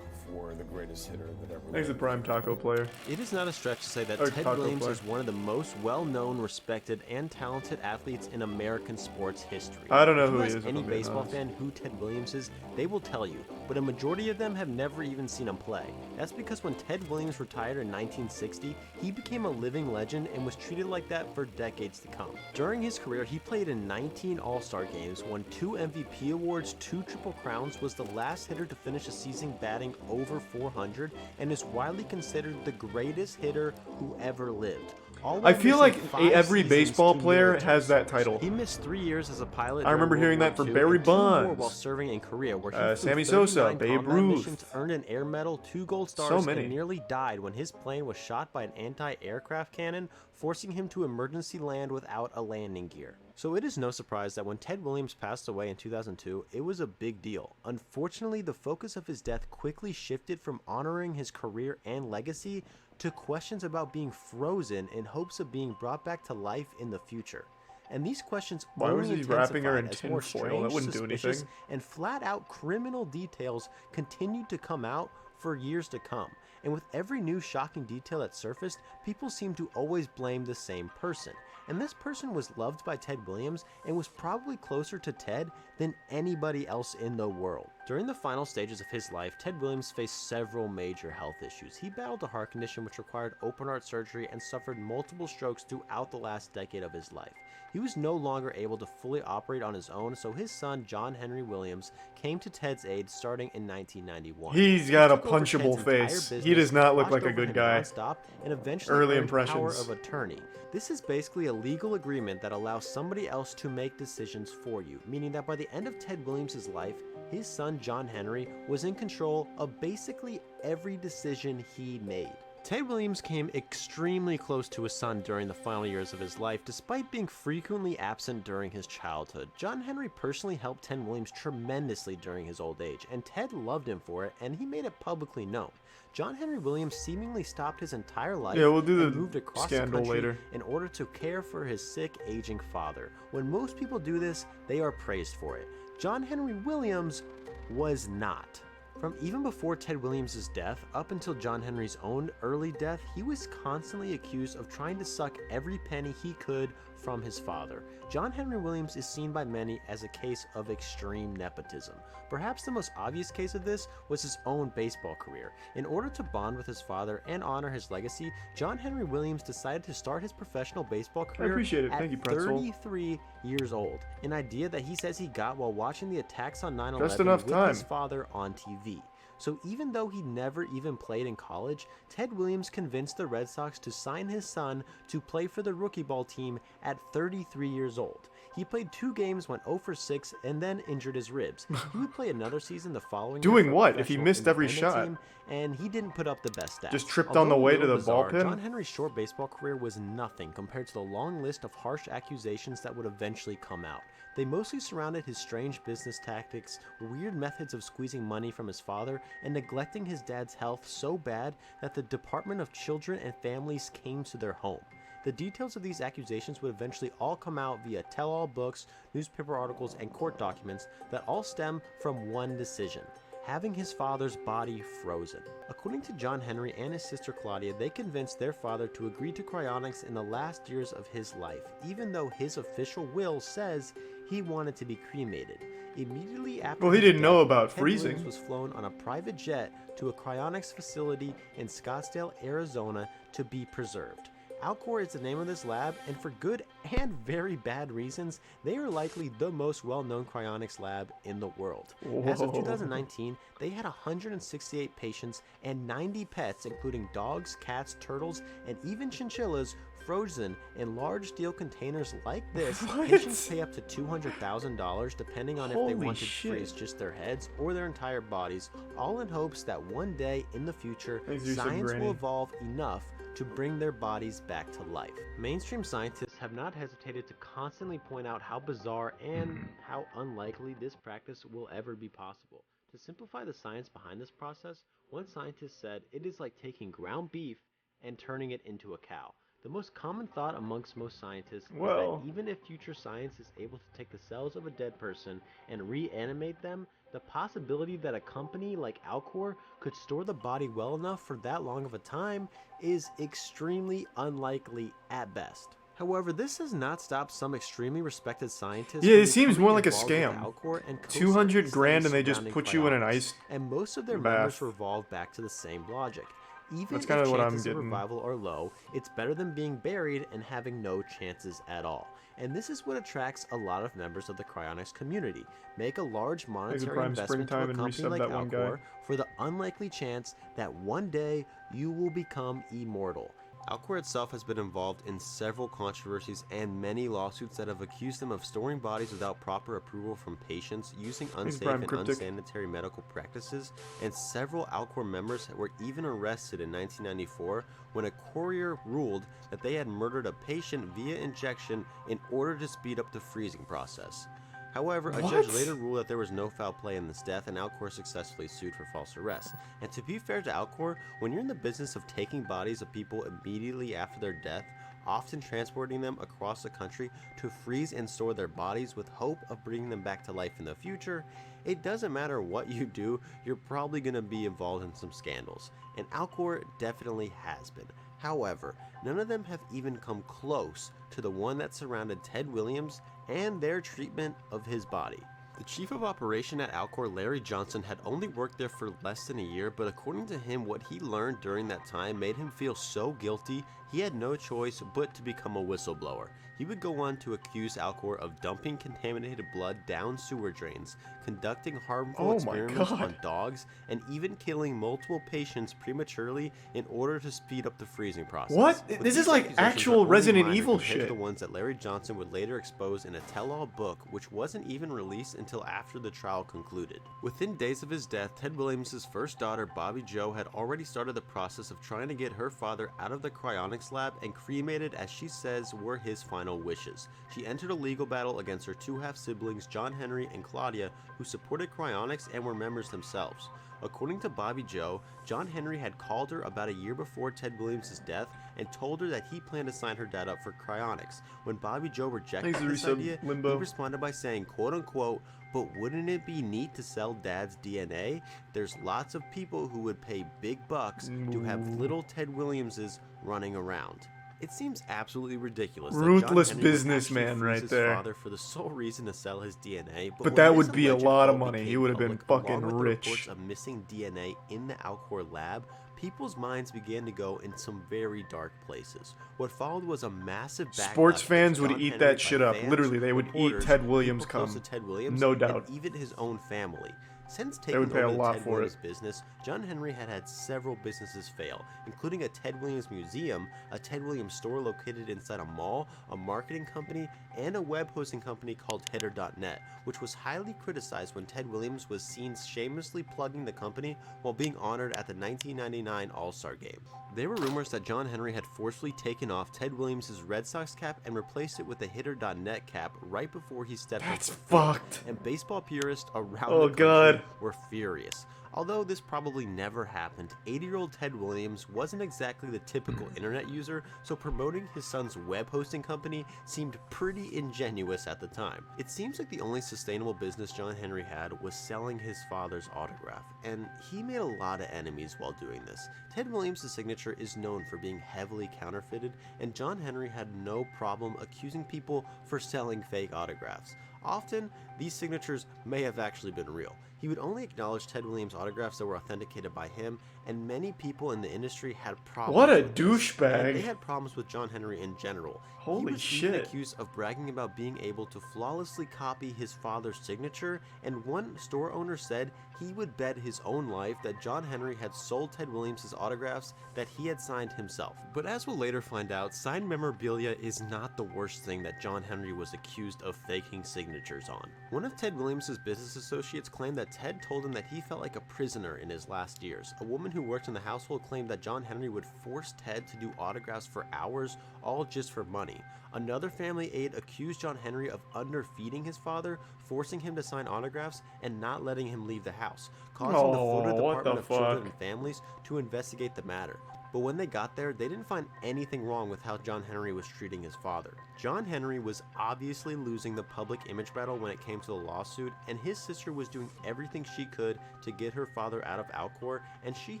for the greatest hitter that ever lived. He's a prime taco player. It is not a stretch to say that Or Ted taco Williams player. is one of the most well-known, respected, and talented athletes in American sports history. I don't know If who you he ask is, if any I'm being baseball honest. fan who Ted Williams is, they will tell you, but a majority of them have never even seen him play. That's because when Ted Williams retired in 1960, he became a living legend and was treated like that for decades to come. During his career, he played in 19 All-Star games, won 2 MVP awards, 2 Triple Crowns, was the last hitter to finish a season batting over 400, and is widely considered the greatest hitter who ever lived. I feel like every seasons baseball to player military has that service. title. He missed 3 years as a pilot. I remember during hearing World that from War II Barry and 2 more Bonds, while serving in Korea, where he flew Sammy 39 Sosa, Babe combat Ruth. missions, earned an air medal, 2 gold So stars, many. and nearly died when his plane was shot by an anti-aircraft cannon, forcing him to emergency land without a landing gear. So it is no surprise that when Ted Williams passed away in 2002, it was a big deal. Unfortunately, the focus of his death quickly shifted from honoring his career and legacy to questions about being frozen in hopes of being brought back to life in the future. And these questions Why was only he wrapping her in intensified as more tinfoil? That strange, wouldn't do suspicious, anything. and flat-out criminal details continued to come out for years to come. And with every new shocking detail that surfaced, people seemed to always blame the same person. And this person was loved by Ted Williams and was probably closer to Ted than anybody else in the world. During the final stages of his life, Ted Williams faced several major health issues. He battled a heart condition which required open heart surgery and suffered multiple strokes throughout the last decade of his life. He was no longer able to fully operate on his own, so his son, John Henry Williams, came to Ted's aid starting in 1991. He's got a He took over punchable Ted's entire face. He business, does not look watched like a over good him guy. nonstop, and eventually Early earned power impressions. of attorney. This is basically a legal agreement that allows somebody else to make decisions for you, meaning that by the end of Ted Williams' life, his son John Henry was in control of basically every decision he made. Ted Williams came extremely close to his son during the final years of his life, despite being frequently absent during his childhood. John Henry personally helped Ted Williams tremendously during his old age, and Ted loved him for it, and he made it publicly known. John Henry Williams seemingly stopped his entire life Yeah, we'll do and the moved across scandal the country later. in order to care for his sick, aging father. When most people do this, they are praised for it. John Henry Williams was not. From even before Ted Williams' death up until John Henry's own early death, he was constantly accused of trying to suck every penny he could from his father. John Henry Williams is seen by many as a case of extreme nepotism. Perhaps the most obvious case of this was his own baseball career. In order to bond with his father and honor his legacy, John Henry Williams decided to start his professional baseball career appreciate it. at Thank you, Pretzel. 33 years old, an idea that he says he got while watching the attacks on 9/11 Just enough with time. his father on TV. So even though he never even played in college, Ted Williams convinced the Red Sox to sign his son to play for the rookie ball team at 33 years old. He played 2 games, went 0 for 6, and then injured his ribs. He would play another season the following year Doing for a what if he professional missed every independent shot? team, and he didn't put up the best stats. Just tripped on the Although a way to little the bizarre, bullpen? John Henry's short baseball career was nothing compared to the long list of harsh accusations that would eventually come out. They mostly surrounded his strange business tactics, weird methods of squeezing money from his father, and neglecting his dad's health so bad that the Department of Children and Families came to their home. The details of these accusations would eventually all come out via tell-all books, newspaper articles, and court documents that all stem from one decision: having his father's body frozen. According to John Henry and his sister Claudia, they convinced their father to agree to cryonics in the last years of his life, even though his official will says he wanted to be cremated. Immediately after Well, he his didn't know death, about Ted freezing. Williams was flown on a private jet to a cryonics facility in Scottsdale, Arizona to be preserved. Alcor is the name of this lab, and for good and very bad reasons, they are likely the most well-known cryonics lab in the world. As of Whoa. 2019, they had 168 patients and 90 pets, including dogs, cats, turtles, and even chinchillas, frozen in large steel containers like this. What? Patients pay up to $200,000 depending on if Holy they want to shit. freeze just their heads or their entire bodies, all in hopes that one day in the future, Thanks, you said science granny. will evolve enough to bring their bodies back to life. Mainstream scientists have not hesitated to constantly point out how bizarre and how unlikely this practice will ever be possible. To simplify the science behind this process, one scientist said it is like taking ground beef and turning it into a cow. The most common thought amongst most scientists is Well, that even if future science is able to take the cells of a dead person and reanimate them, the possibility that a company like Alcor could store the body well enough for that long of a time is extremely unlikely at best. However, this has not stopped some extremely respected scientists. yeah, from it seems more like a becoming involved scam. with Alcor and co-signing 200 grand studies and they just surrounding put you in an cryonics, ice and most of their bath. members revolve back to the same logic. Even That's if kind of what I'm chances of getting. revival are low, it's better than being buried and having no chances at all. And this is what attracts a lot of members of the cryonics community. Make a large monetary Prime investment to a Springtime and company resub like that one guy. Alcor for the unlikely chance that one day you will become immortal. Alcor itself has been involved in several controversies and many lawsuits that have accused them of storing bodies without proper approval from patients, using unsafe and Cr1tikal. unsanitary medical practices, and several Alcor members were even arrested in 1994 when a courier ruled that they had murdered a patient via injection in order to speed up the freezing process. However, a judge later ruled that there was no foul play in this death, and Alcor successfully sued for false arrest. And to be fair to Alcor, when you're in the business of taking bodies of people immediately after their death, often transporting them across the country to freeze and store their bodies with hope of bringing them back to life in the future, it doesn't matter what you do, you're probably going to be involved in some scandals. And Alcor definitely has been. However, none of them have even come close to the one that surrounded Ted Williams and their treatment of his body. The chief of operation at Alcor, Larry Johnson, had only worked there for less than a year, but according to him, what he learned during that time made him feel so guilty, he had no choice but to become a whistleblower. He would go on to accuse Alcor of dumping contaminated blood down sewer drains, conducting harmful experiments on dogs, and even killing multiple patients prematurely in order to speed up the freezing process. What? But This these is like accusations are actual only Resident minor Evil compared to shit. the ones that Larry Johnson would later expose in a tell-all book, which wasn't even released until after the trial concluded. Within days of his death, Ted Williams' first daughter, Bobby Jo, had already started the process of trying to get her father out of the cryonics lab and cremated, as she says were his final wishes. She entered a legal battle against her two half-siblings, John Henry and Claudia, who supported cryonics and were members themselves. According to Bobby Jo, John Henry had called her about a year before Ted Williams' death and told her that he planned to sign her dad up for cryonics. When Bobby Jo rejected this idea, he responded by saying, quote-unquote, "But wouldn't it be neat to sell Dad's DNA? There's lots of people who would pay big bucks to have little Ted Williamses running around." It seems absolutely ridiculous. Ruthless that John Henry businessman would actually freeze right his there. father for the sole reason to sell his DNA. But when that this would be a alleged lot of all money. He became would have been public, fucking along with the rich. reports of missing DNA in the Alcor lab, people's minds began to go in some very dark places. What followed was a massive backlash. Sports fans against would John eat Henry that by shit up. fans, Literally, they would eat reporters, Ted Williams people close cum. to Ted Williams, No and doubt. even his own family. Since They taking would pay over a the lot Ted for Williams it. business, John Henry had had several businesses fail, including a Ted Williams museum, a Ted Williams store located inside a mall, a marketing company, and a web hosting company called Header.net, which was highly criticized when Ted Williams was seen shamelessly plugging the company while being honored at the 1999 All-Star Game. There were rumors that John Henry had forcefully taken off Ted Williams' Red Sox cap and replaced it with a Hitter.net cap right before he stepped That's into the field. fucked. And baseball purists around Oh, the country God. were furious. Although this probably never happened, 80-year-old Ted Williams wasn't exactly the typical internet user, so promoting his son's web hosting company seemed pretty ingenuous at the time. It seems like the only sustainable business John Henry had was selling his father's autograph, and he made a lot of enemies while doing this. Ted Williams' signature is known for being heavily counterfeited, and John Henry had no problem accusing people for selling fake autographs. Often, these signatures may have actually been real. He would only acknowledge Ted Williams' autographs that were authenticated by him, and many people in the industry had problems What a with this. douchebag. And they had problems with John Henry in general. Holy he was shit. even accused of bragging about being able to flawlessly copy his father's signature, and one store owner said he would bet his own life that John Henry had sold Ted Williams' autographs that he had signed himself. But as we'll later find out, signed memorabilia is not the worst thing that John Henry was accused of faking signatures on. One of Ted Williams' business associates claimed that Ted told him that he felt like a prisoner in his last years. A woman who worked in the household claimed that John Henry would force Ted to do autographs for hours, all just for money. Another family aide accused John Henry of underfeeding his father, forcing him to sign autographs, and not letting him leave the house, causing the Florida what Department the of Children fuck? and Families to investigate the matter. But when they got there, they didn't find anything wrong with how John Henry was treating his father. John Henry was obviously losing the public image battle when it came to the lawsuit, and his sister was doing everything she could to get her father out of Alcor, and she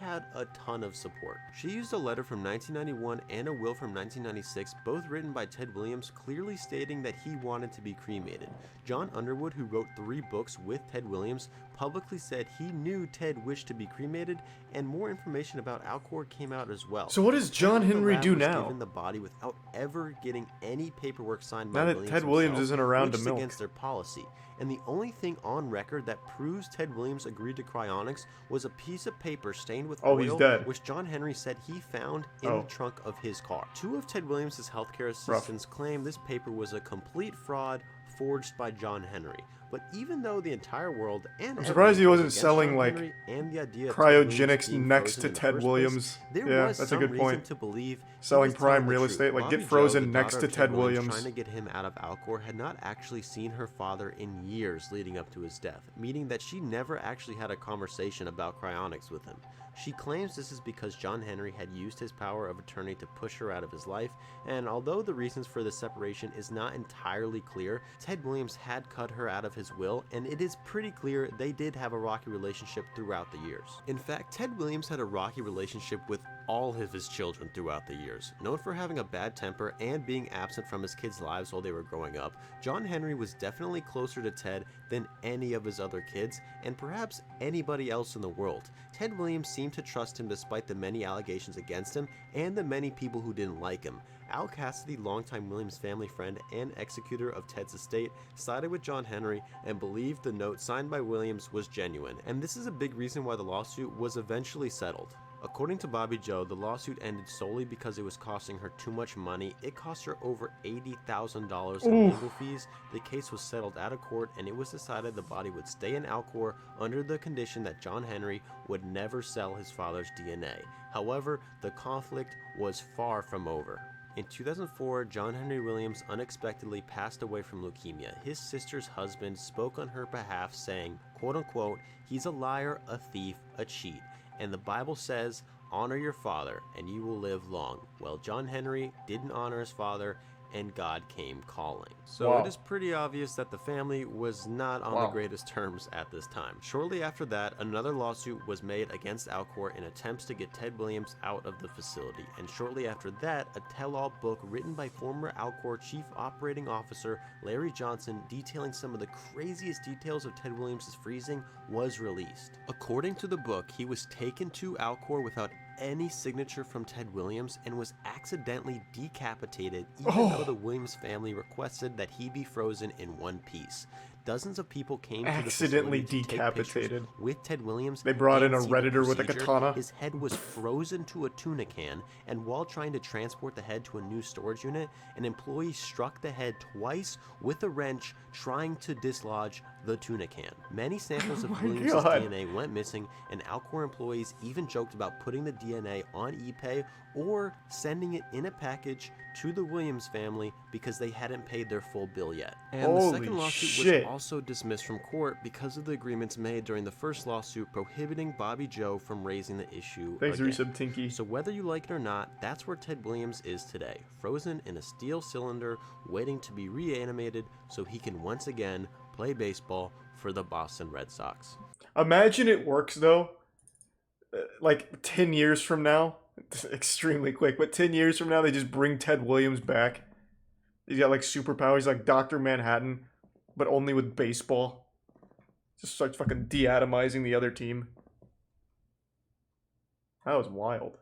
had a ton of support. She used a letter from 1991 and a will from 1996, both written by Ted Williams, clearly stating that he wanted to be cremated. John Underwood, who wrote 3 books with Ted Williams, publicly said he knew Ted wished to be cremated, and more information about Alcor came out as well. So what does John Henry do now? Given the body without ever getting any paperwork signed by Now that Williams Ted Williams himself, isn't around which to is milk. against their policy. And the only thing on record that proves Ted Williams agreed to cryonics was a piece of paper stained with oil, he's dead. which John Henry said he found in the trunk of his car. 2 of Ted Williams' healthcare assistants claim this paper was a complete fraud forged by John Henry. But even though the entire world and I'm surprised he wasn't against selling John like Henry and the idea of Ted Williams cryogenics being next frozen to in the Ted first Williams. place, there Yeah, was that's a some good reason point. to believe he Selling was telling prime the real truth. estate, like Bobby get Jo, frozen the next daughter to of Ted Williams. trying to get him out of Alcor, had not actually seen her father in years leading up to his death, meaning that she never actually had a conversation about cryonics with him. She claims this is because John Henry had used his power of attorney to push her out of his life, and although the reasons for the separation is not entirely clear, Ted Williams had cut her out of his will, and it is pretty clear they did have a rocky relationship throughout the years. In fact, Ted Williams had a rocky relationship with all of his children throughout the years. Known for having a bad temper and being absent from his kids' lives while they were growing up, John Henry was definitely closer to Ted than any of his other kids, and perhaps anybody else in the world. Ted Williams seemed to trust him despite the many allegations against him and the many people who didn't like him. Al Cassidy, longtime Williams family friend and executor of Ted's estate, sided with John Henry and believed the note signed by Williams was genuine, and this is a big reason why the lawsuit was eventually settled. According to Bobby Jo, the lawsuit ended solely because it was costing her too much money. It cost her over $80,000 in legal fees. The case was settled out of court, and it was decided the body would stay in Alcor under the condition that John Henry would never sell his father's DNA. However, the conflict was far from over. In 2004, John Henry Williams unexpectedly passed away from leukemia. His sister's husband spoke on her behalf, saying, quote unquote, "He's a liar, a thief, a cheat. And the Bible says, honor your father and you will live long." Well, John Henry didn't honor his father, and God came calling. So it is pretty obvious that the family was not on the greatest terms at this time. Shortly after that, another lawsuit was made against Alcor in attempts to get Ted Williams out of the facility. And shortly after that, a tell-all book written by former Alcor Chief Operating Officer Larry Johnson detailing some of the craziest details of Ted Williams' freezing was released. According to the book, he was taken to Alcor without any signature from Ted Williams and was accidentally decapitated, even though the Williams family requested that he be frozen in one piece. Dozens of people came accidentally to the facility to decapitated take pictures with Ted Williams. They brought in a and see the Redditor with a procedure. katana. His head was frozen to a tuna can, and while trying to transport the head to a new storage unit, an employee struck the head twice with a wrench trying to dislodge the tuna can. Many samples of Williams' DNA went missing, and Alcor employees even joked about putting the DNA on ePay or sending it in a package to the Williams family because they hadn't paid their full bill yet. And the second lawsuit was also dismissed from court because of the agreements made during the first lawsuit prohibiting Bobby Jo from raising the issue again. So whether you like it or not, that's where Ted Williams is today, frozen in a steel cylinder, waiting to be reanimated so he can once again play baseball for the Boston Red Sox. Imagine it works though. Like 10 years from now, it's extremely quick, but 10 years from now they just bring Ted Williams back. He's got like superpowers, like Dr. Manhattan, but only with baseball. Just starts fucking deatomizing the other team. That was wild.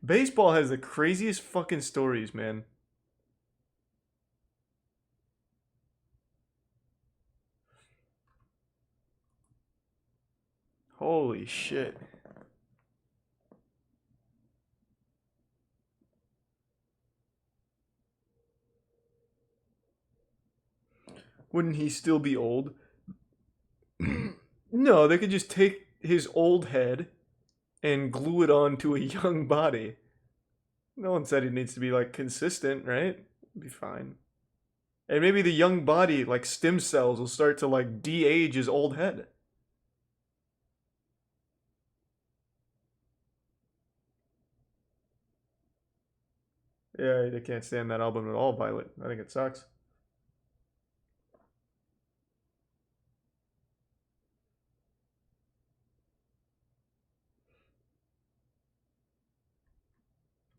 Baseball has the craziest fucking stories, man. Holy shit. Wouldn't he still be old? No, they could just take his old head and glue it onto a young body. No one said he needs to be, like, consistent, right? It'd be fine. And maybe the young body, like, stem cells will start to, like, de-age his old head. Yeah, I can't stand that album at all, Violet. I think it sucks.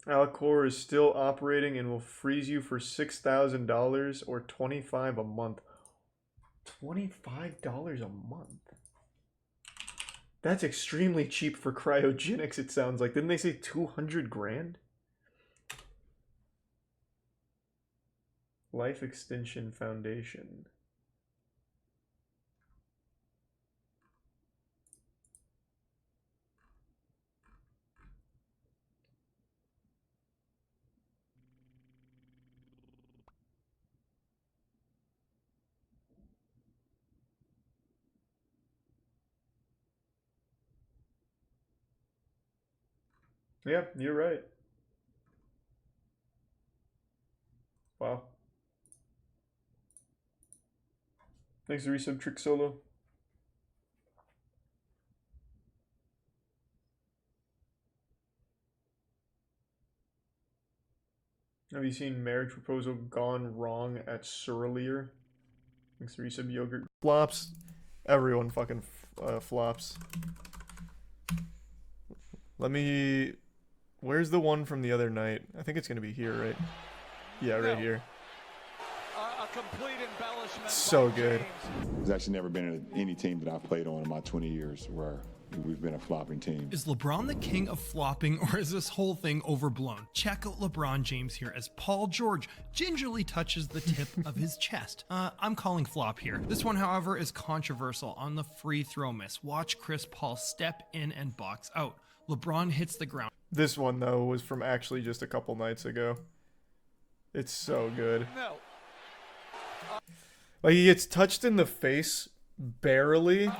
Alcor is still operating and will freeze you for $6,000 or $25 a month. $25 a month? That's extremely cheap for cryogenics, it sounds like. Didn't they say 200 grand? Life Extension Foundation. Yeah, you're right. Wow. Thanks for resub Trick Solo. Have you seen Marriage Proposal Gone Wrong at Surlier? Thanks for resub Yogurt. Flops. Everyone fucking flops. Let me... Where's the one from the other night? I think it's gonna be here, right? Yeah, right here. A complete embellishment. So good. There's actually never been any team that I've played on in my 20 years where we've been a flopping team. Is LeBron the king of flopping, or is this whole thing overblown? Check out LeBron James here as Paul George gingerly touches the tip of his chest. I'm calling flop here. This one, however, is controversial on the free throw miss. Watch Chris Paul step in and box out. LeBron hits the ground. This one, though, was from actually just a couple nights ago. It's so good. No. Like, he gets touched in the face, barely,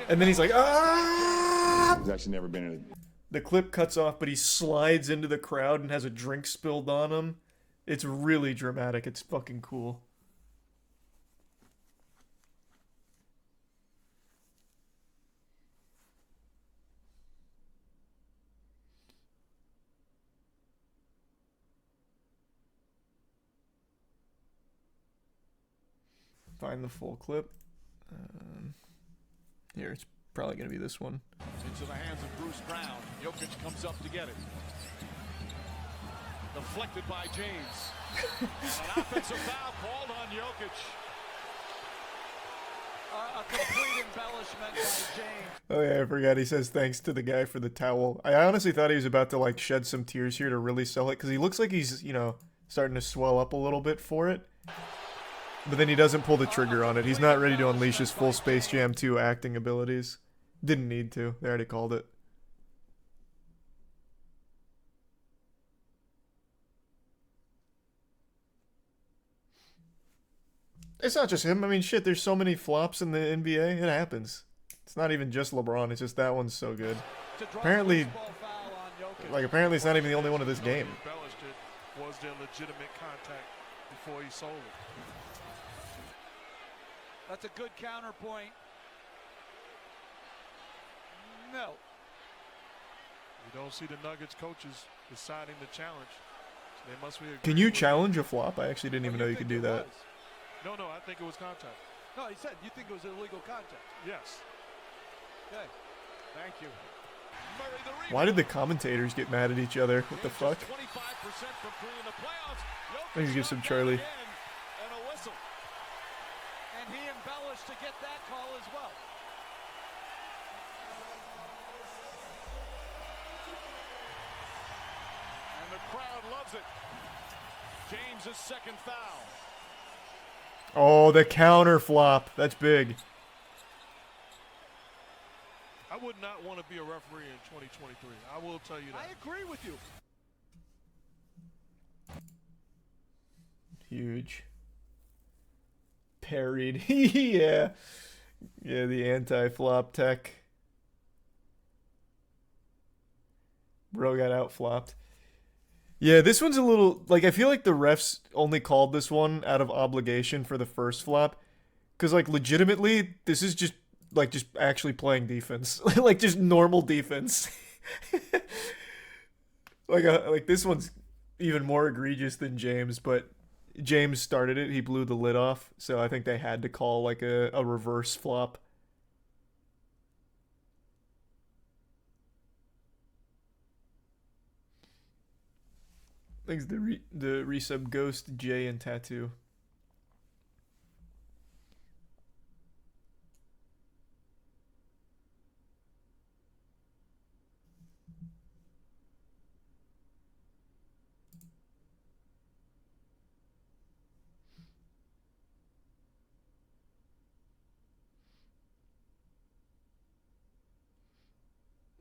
and then he's like, ah! There's actually never been The clip cuts off, but he slides into the crowd and has a drink spilled on him. It's really dramatic. It's fucking cool. Find the full clip. Here, it's probably going to be this one. Into the hands of Bruce Brown. Jokic comes up to get it. Deflected by James. An offensive foul called on Jokic. A complete embellishment by James. Oh yeah, I forgot. He says thanks to the guy for the towel. I honestly thought he was about to like shed some tears here to really sell it, because he looks like he's, you know, starting to swell up a little bit for it. But then he doesn't pull the trigger on it. He's not ready to unleash his full Space Jam 2 acting abilities. Didn't need to. They already called it. It's not just him. I mean, shit, there's so many flops in the NBA. It happens. It's not even just LeBron. It's just that one's so good. Apparently, apparently it's not even the only one of this game. Was there legitimate contact before he sold it? That's a good counterpoint. No. You don't see the Nuggets coaches deciding to challenge. So they must be. Can you challenge a flop? I actually didn't even know you could do that. No, I think it was contact. No, he said you think it was illegal contact. Yes. Okay. Thank you. Why did the commentators get mad at each other? What the fuck? Let me give some Charlie. And a whistle. And he embellished to get that call as well. And the crowd loves it. James's second foul. Oh, the counter flop. That's big. I would not want to be a referee in 2023. I will tell you that. I agree with you. Huge. Parried. Yeah. Yeah, the anti-flop tech. Bro got out-flopped. Yeah, this one's a little... Like, I feel like the refs only called this one out of obligation for the first flop. Because, like, legitimately, this is just, like, just actually playing defense. Like, just normal defense. Like, this one's even more egregious than James, but James started it. He blew the lid off, so I think they had to call like a reverse flop. Thanks the resub Ghost, J, and Tattoo.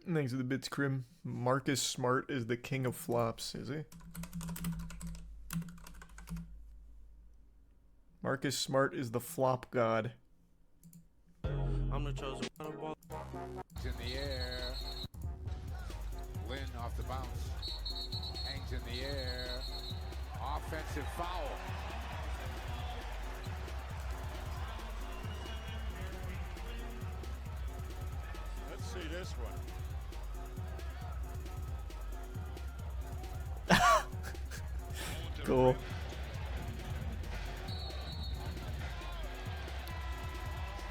Thanks for the bits, Crim. Marcus Smart is the king of flops, is he? Marcus Smart is the flop god. I'm the chosen one of ball. In the air. Lynn off the bounce. Hangs in the air. Offensive foul. Let's see this one. Cool.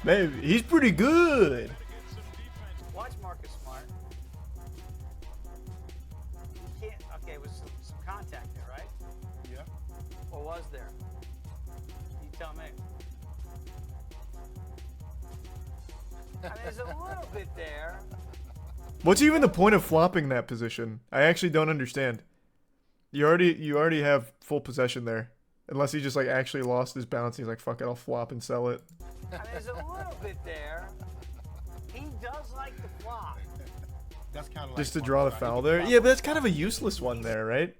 Man, he's pretty good. Watch Marcus Smart. You can't. Okay, with some contact there, right? Yeah. Or was there? You tell me. I mean, there's a little bit there. What's even the point of flopping that position? I actually don't understand. You already have full possession there. Unless he just like actually lost his bounce, he's like, fuck it, I'll flop and sell it. I mean, there's a little bit there. He does like to flop. That's kind of like Just to draw the foul there? Yeah, but that's kind of a useless one there, right?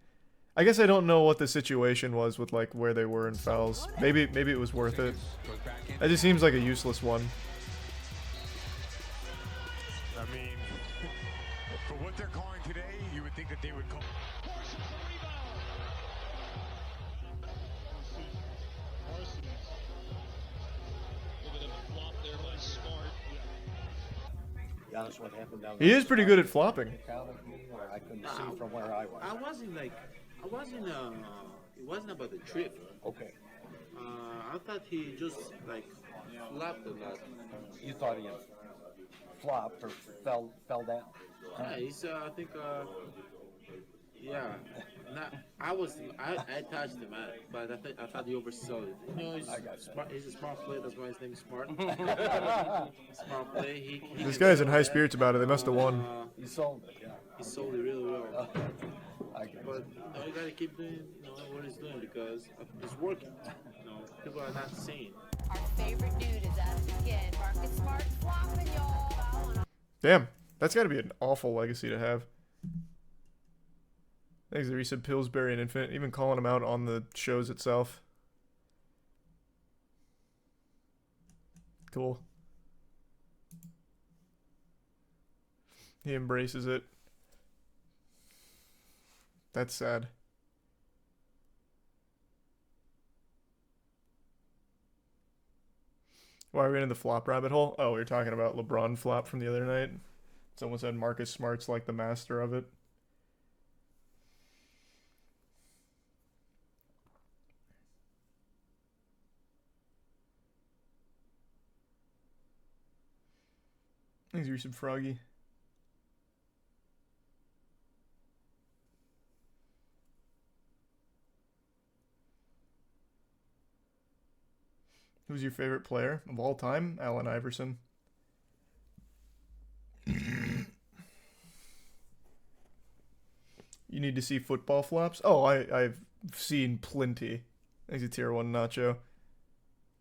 I guess I don't know what the situation was with like where they were in fouls. Maybe it was worth it. That just seems like a useless one. I mean, for what they're calling today, you would think that they would call. He is pretty good at flopping. I couldn't see from where I was. I wasn't it wasn't about the trip. Okay. I thought he just like flopped a lot. You thought he flopped or fell down? Yeah, he's I think yeah. I touched him, but I thought he oversaw it. You know, he's a smart player. That's why his name is Smart. Smart play. This guy's in high spirits about it. They must have won. He sold it. Yeah. He sold it really well. But you gotta keep doing what he's doing because it's working. People are not seeing. Our favorite dude is at it again. Marcus Smart flopping, y'all. Damn, that's got to be an awful legacy to have. Thanks to resub Pillsbury and Infinite, even calling him out on the shows itself. Cool. He embraces it. That's sad. Why are we in the flop rabbit hole? Oh, we were talking about LeBron flop from the other night. Someone said Marcus Smart's like the master of it. Thanks, resub Froggy. Who's your favorite player of all time? Allen Iverson. You need to see football flops? Oh, I've seen plenty. Thanks to Tier 1 Nacho.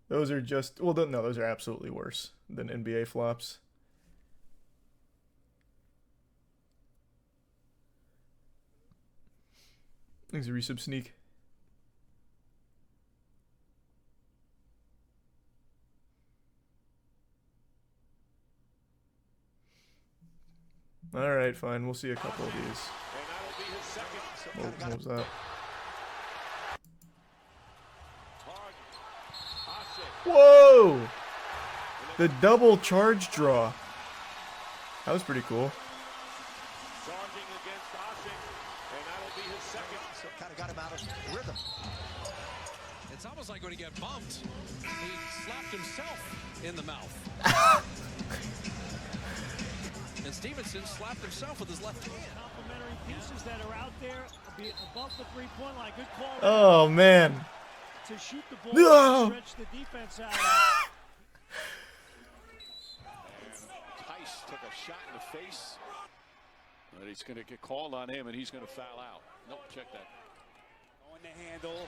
Those are just... Well, no, those are absolutely worse than NBA flops. Thanks to resub Sneak. Alright, fine. We'll see a couple of these. What was that? Whoa! The double charge draw. That was pretty cool. get bumped. He slapped himself in the mouth. And Stevenson slapped himself with his left hand. Complimentary pieces that are out there above the three-point line. Good call. Oh man. To shoot the ball, No. stretch the defense out. Tice took a shot in the face. But he's going to get called on him, and he's going to foul out. Nope, check that. On the handle.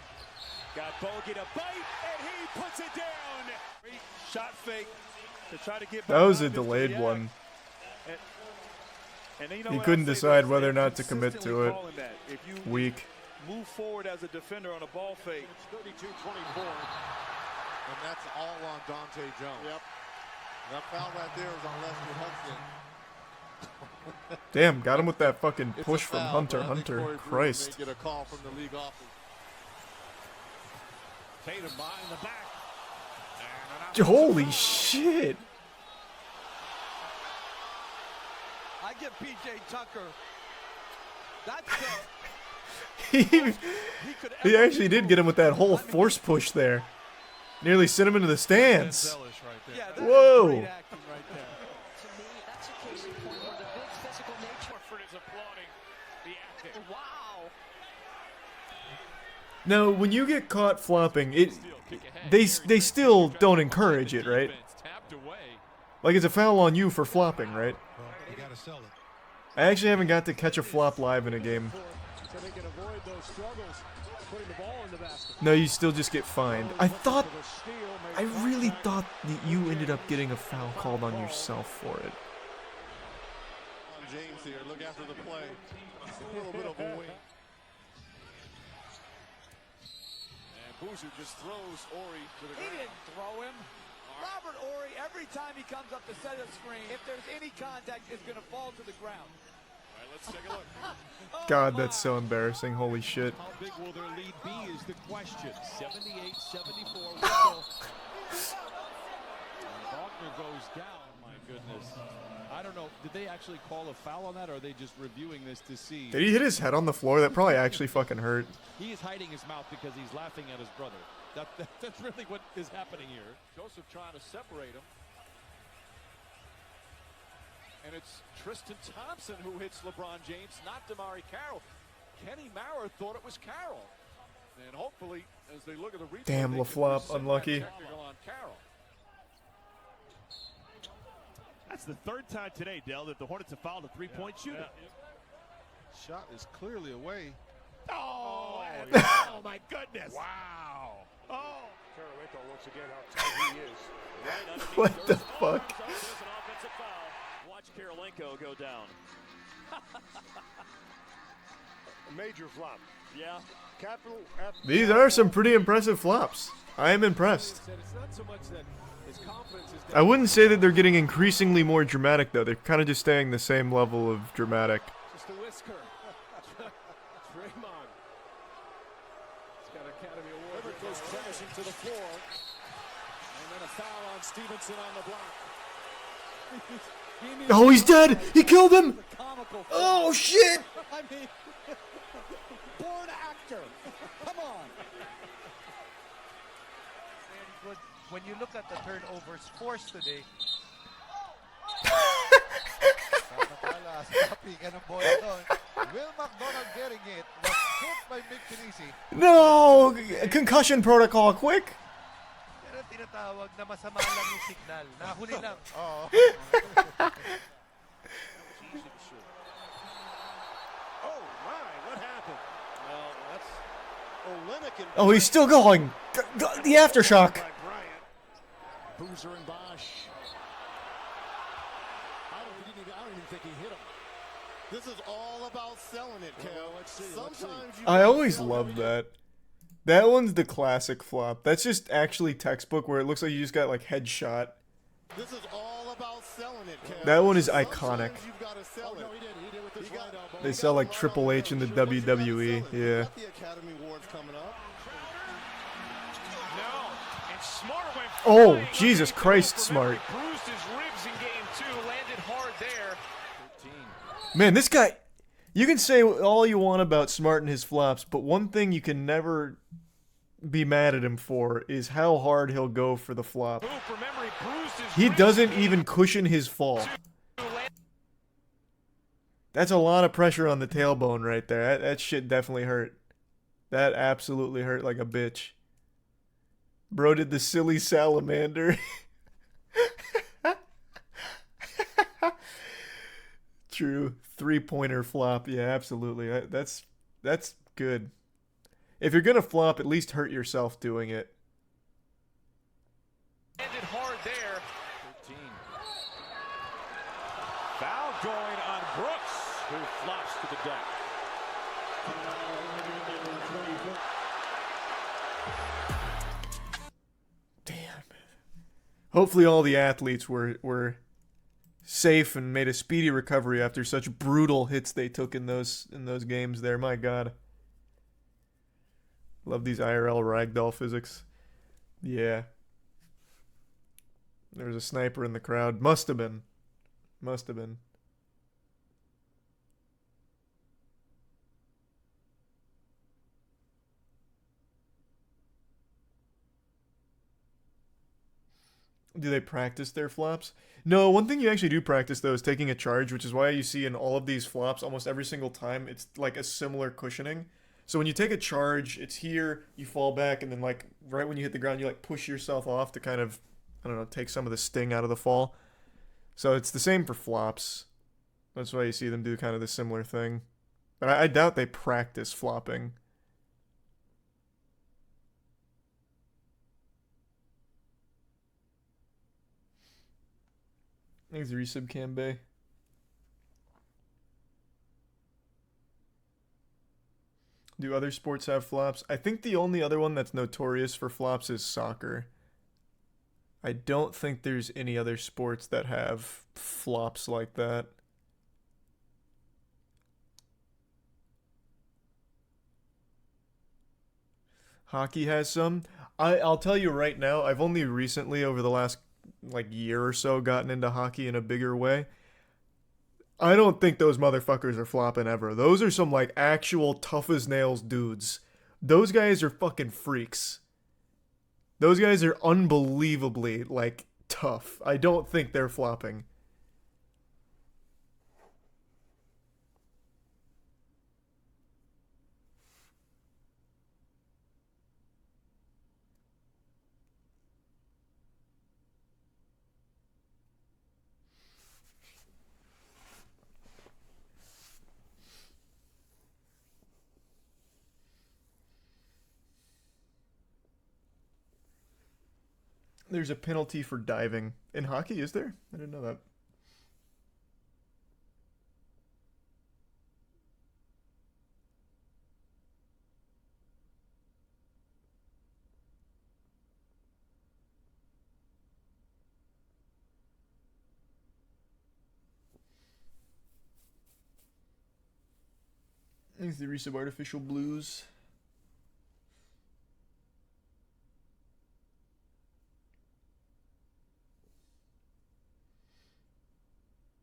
Got Bogey to bite, and he puts it down. Great shot fake to try to get. That was a delayed one. And you know He what, couldn't I'll say decide this, whether or they're not to commit to consistently it. calling that. If you Weak. move forward as a defender on a ball fake. It's 32-24, and that's all on Dante Jones. Yep. That foul right there was on Leslie Hudson. Damn, got him with that fucking It's a push from foul, Hunter. but I think Hunter. Corey Brewer Christ. may get a call from the league office. Tatum behind the back. Holy shit. I get PJ Tucker. That's He actually did get him with that whole force push there. Nearly sent him into the stands. Yeah, Whoa. great acting right there. To me, that's a case in point where the big physical nature. Horford is applauding the acting. Wow. No, when you get caught flopping, they still don't encourage it, right? Like it's a foul on you for flopping, right? You gotta sell it. I actually haven't got to catch a flop live in a game. So they can avoid those struggles, putting the ball in the basket. No, you still just get fined. I really thought that you ended up getting a foul called on yourself for it. James here, look after the play. A little bit of a wing. And Boozer just throws Ori to the ground. He didn't throw him. Robert Ori, every time he comes up to set a screen, if there's any contact, it's going to fall to the ground. All right, let's take a look. God, that's so embarrassing. Holy shit. How big will their lead be is the question. 78-74. Wagner goes down. My goodness. I don't know. Did they actually call a foul on that, or are they just reviewing this to see? Did he hit his head on the floor? That probably actually fucking hurt. He is hiding his mouth because he's laughing at his brother. That's really what is happening here. Joseph trying to separate him. And it's Tristan Thompson who hits LeBron James, not Damari Carroll. Kenny Maurer thought it was Carroll. And hopefully, as they look at the replay, Damn, they can LaFlop, rescind that unlucky. technical on Carroll. That's the third time today, Dell, that the Hornets have fouled a three-point shooter. Yeah. Shot is clearly away. Oh, oh my goodness. Wow. Oh. Cr1tikal once again how tight he is. Right underneath What the those fuck? arms. Oh, there's an offensive foul. Watch Cr1tikal go down. A major flop. Yeah. Capital F. These are some pretty impressive flops. I am impressed. It's not so much that his confidence is I wouldn't say that they're getting increasingly more dramatic, though. They're kind of just staying the same level of dramatic. just a whisker. Draymond. He's got Academy Award. Herbert goes crashing to the floor. And then a foul on Stevenson on the block. Oh, he's dead! He killed him! Oh, shit! I mean, born actor. Come on. And when you look at the turnovers forced today, Will McDonald getting it was hit by Mick Pinisi. No! Concussion protocol, quick! Pero tinatawag na masama lang yung signal. Nahuli lang. Oh. Oh my, what happened? Well, that's Olenek and Oh, he's still going! The aftershock! Boozer and Bosch. I don't even think he hit him. This is all about selling it, Kel. Sometimes you I always love that. That one's the classic flop. That's just actually textbook where it looks like you just got like headshot. This is all about selling it, Kel. That one is iconic. You've got to sell it. He did with his right elbow. They sell like Triple H in the WWE. Yeah. The Academy Awards coming up. No. And Smart went Oh, flying Jesus underneath Christ, the Smart. Bruised his ribs in game 2. Landed hard there. 13. Man, this guy... You can say all you want about Smart and his flops, but one thing you can never be mad at him for is how hard he'll go for the flop. He doesn't even cushion his fall. That's a lot of pressure on the tailbone right there. That shit definitely hurt. That absolutely hurt like a bitch. Bro did the silly salamander. True. 3-pointer flop. Yeah, absolutely. That's good. If you're gonna flop, at least hurt yourself doing it. Ended hard there. 13. Foul going on Brooks, who flops to the deck. Damn. Hopefully all the athletes were safe and made a speedy recovery after such brutal hits they took in those games there. My God. Love these IRL ragdoll physics. Yeah. There was a sniper in the crowd. Must have been. Must have been. Do they practice their flops? No, one thing you actually do practice, though, is taking a charge, which is why you see in all of these flops, almost every single time, it's like a similar cushioning. So when you take a charge, it's here, you fall back, and then, like, right when you hit the ground, you, like, push yourself off to kind of, I don't know, take some of the sting out of the fall. So it's the same for flops. That's why you see them do kind of the similar thing. But I doubt they practice flopping. Thanks, Resub Cambe. Do other sports have flops? I think the only other one that's notorious for flops is soccer. I don't think there's any other sports that have flops like that. Hockey has some. I'll tell you right now, I've only recently, over the last like year or so, gotten into hockey in a bigger way. I don't think those motherfuckers are flopping ever. Those are some like actual tough as nails dudes. Those guys are fucking freaks. Those guys are unbelievably like tough. I don't think they're flopping. There's a penalty for diving. In hockey, is there? I didn't know that. Thanks, the resub Artificial Blues.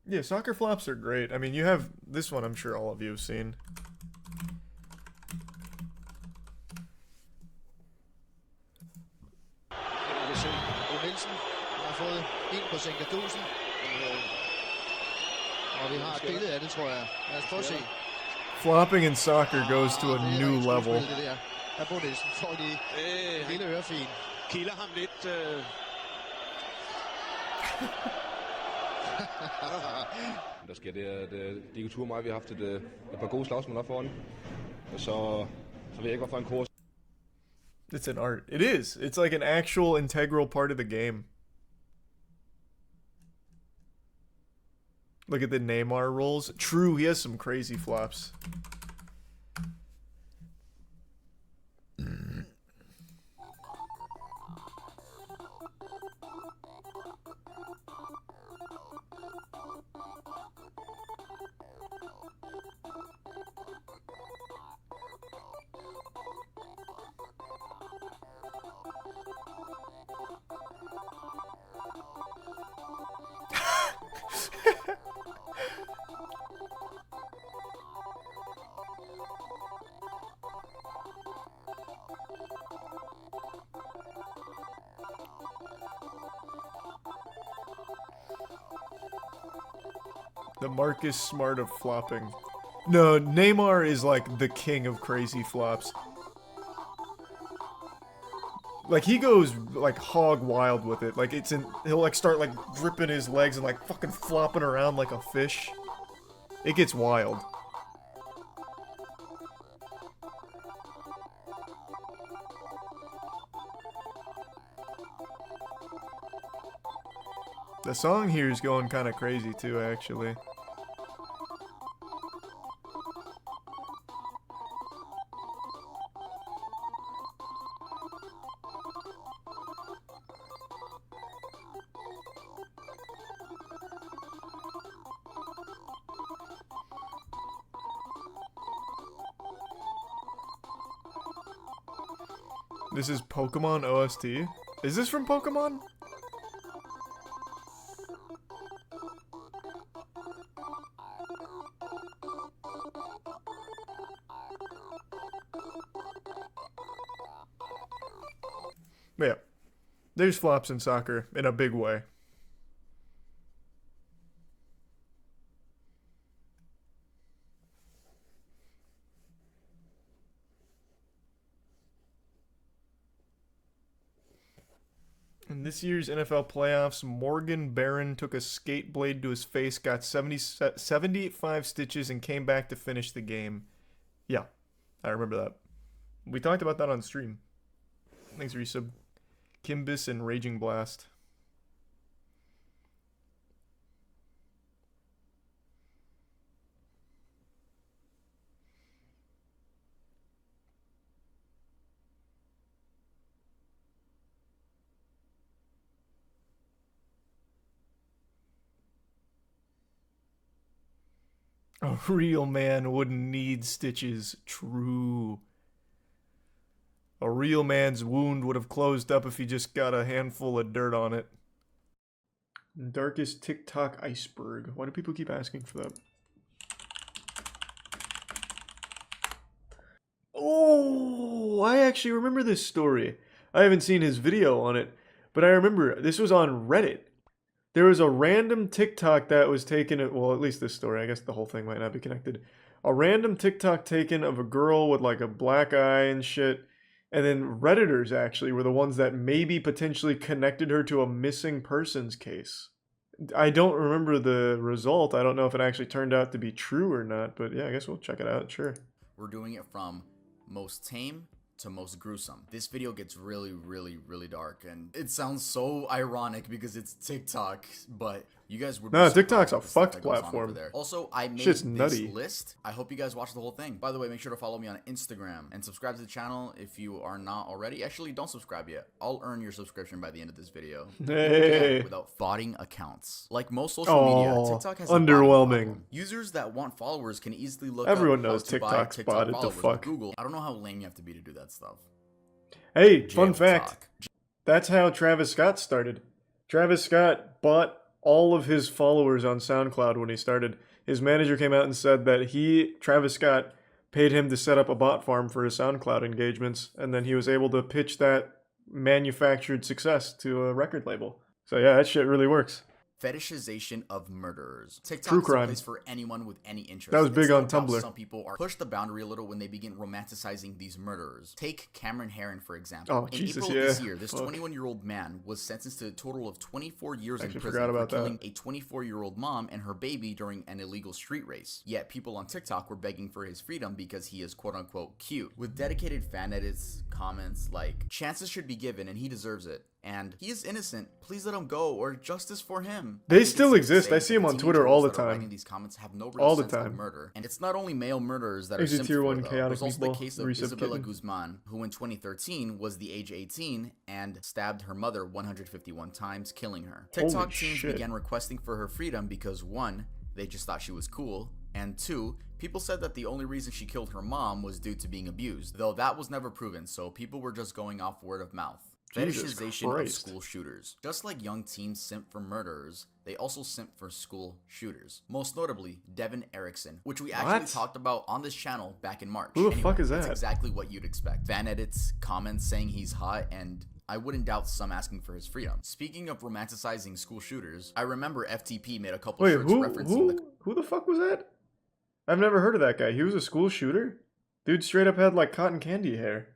Yeah, soccer flops are great. I mean, you have this one, I'm sure all of you have seen. Flopping in soccer goes to a new level. Der sker det, at det er tur mig, vi har haft et par gode slagsmål op foran. Og så ved jeg ikke, hvorfor en kurs. It's an art. It is. It's like an actual integral part of the game. Look at the Neymar rolls. True, he has some crazy flops. The Marcus Smart of flopping. No, Neymar is like the king of crazy flops. Like, he goes, like, hog wild with it. Like, he'll, like, start, like, gripping his legs and, like, fucking flopping around like a fish. It gets wild. The song here is going kind of crazy, too, actually. This is Pokemon OST? Is this from Pokemon? Yeah. There's flops in soccer in a big way. In this year's NFL playoffs, Morgan Barron took a skate blade to his face, got 75 stitches, and came back to finish the game. Yeah, I remember that. We talked about that on stream. Thanks, Resub. Kimbus and Raging Blast. A real man wouldn't need stitches. True. A real man's wound would have closed up if he just got a handful of dirt on it. Darkest TikTok iceberg. Why do people keep asking for that? Oh, I actually remember this story. I haven't seen his video on it, but I remember this was on Reddit. There was a random TikTok that was taken, well, at least this story, I guess the whole thing might not be connected. A random TikTok taken of a girl with like a black eye and shit. And then Redditors actually were the ones that maybe potentially connected her to a missing persons case. I don't remember the result. I don't know if it actually turned out to be true or not, but yeah, I guess we'll check it out, sure. We're doing it from most tame to most gruesome. This video gets really, really, really dark, and it sounds so ironic because it's TikTok, but you guys would be No, so TikTok's proud a of the stuff fucked that goes on over platform. there. Also, I made Shit's this nutty. list. I hope you guys watch the whole thing. By the way, make sure to follow me on Instagram and subscribe to the channel if you are not already. Actually, don't subscribe yet. I'll earn your subscription by the end of this video. Hey. Without botting accounts. Like most social media, Oh, TikTok has a botting underwhelming. problem. Users that want followers can easily look Everyone up how knows to buy TikTok's TikTok botted to followers fuck. with Google. I don't know how lame you have to be to do that stuff. Hey, fun Jail fact. talk. That's how Travis Scott started. Travis Scott bought all of his followers on SoundCloud when he started. His manager came out and said that Travis Scott, paid him to set up a bot farm for his SoundCloud engagements, and then he was able to pitch that manufactured success to a record label. So yeah, that shit really works. Fetishization of murderers. TikTok True is a crime. place for anyone with any interest. That was big It's on no doubt Tumblr. Some people are push the boundary a little when they begin romanticizing these murderers. Take Cameron Herron, for example. Oh, in Jesus, April of this yeah. year, this Fuck. 21-year-old man was sentenced to a total of 24 years in Actually prison forgot for about that. killing a 24-year-old mom and her baby during an illegal street race. Yet people on TikTok were begging for his freedom because he is quote-unquote cute. With dedicated fan edits, comments like, chances should be given and he deserves it. And he is innocent. Please let him go, or justice for him. They I think it's still safe to exist. say I see 'em that on the Twitter all the teenagers that are time. writing these comments have no real All the sense of time. murder. And it's not only male murderers that are Exit simped tier for, one though. chaotic There's also people. the case of Resub Isabella kitten. Guzman, who in 2013 was the age 18 and stabbed her mother 151 times, killing her. TikTok Holy teens shit. began requesting for her freedom because 1, they just thought she was cool, and 2, people said that the only reason she killed her mom was due to being abused, though that was never proven, so people were just going off word of mouth. Jesus Fetishization of Christ. school shooters. Just like young teens simp for murderers, they also simp for school shooters. Most notably, Devin Erickson, which we actually What? talked about on this channel back in March. Who the fuck is It's that? exactly what you'd expect. Fan edits, comments saying he's hot, and I wouldn't doubt some asking for his freedom. Speaking of romanticizing school shooters, I remember FTP made a couple Wait, shirts referencing who the fuck was that? I've never heard of that guy. He was a school shooter? Dude straight up had like cotton candy hair.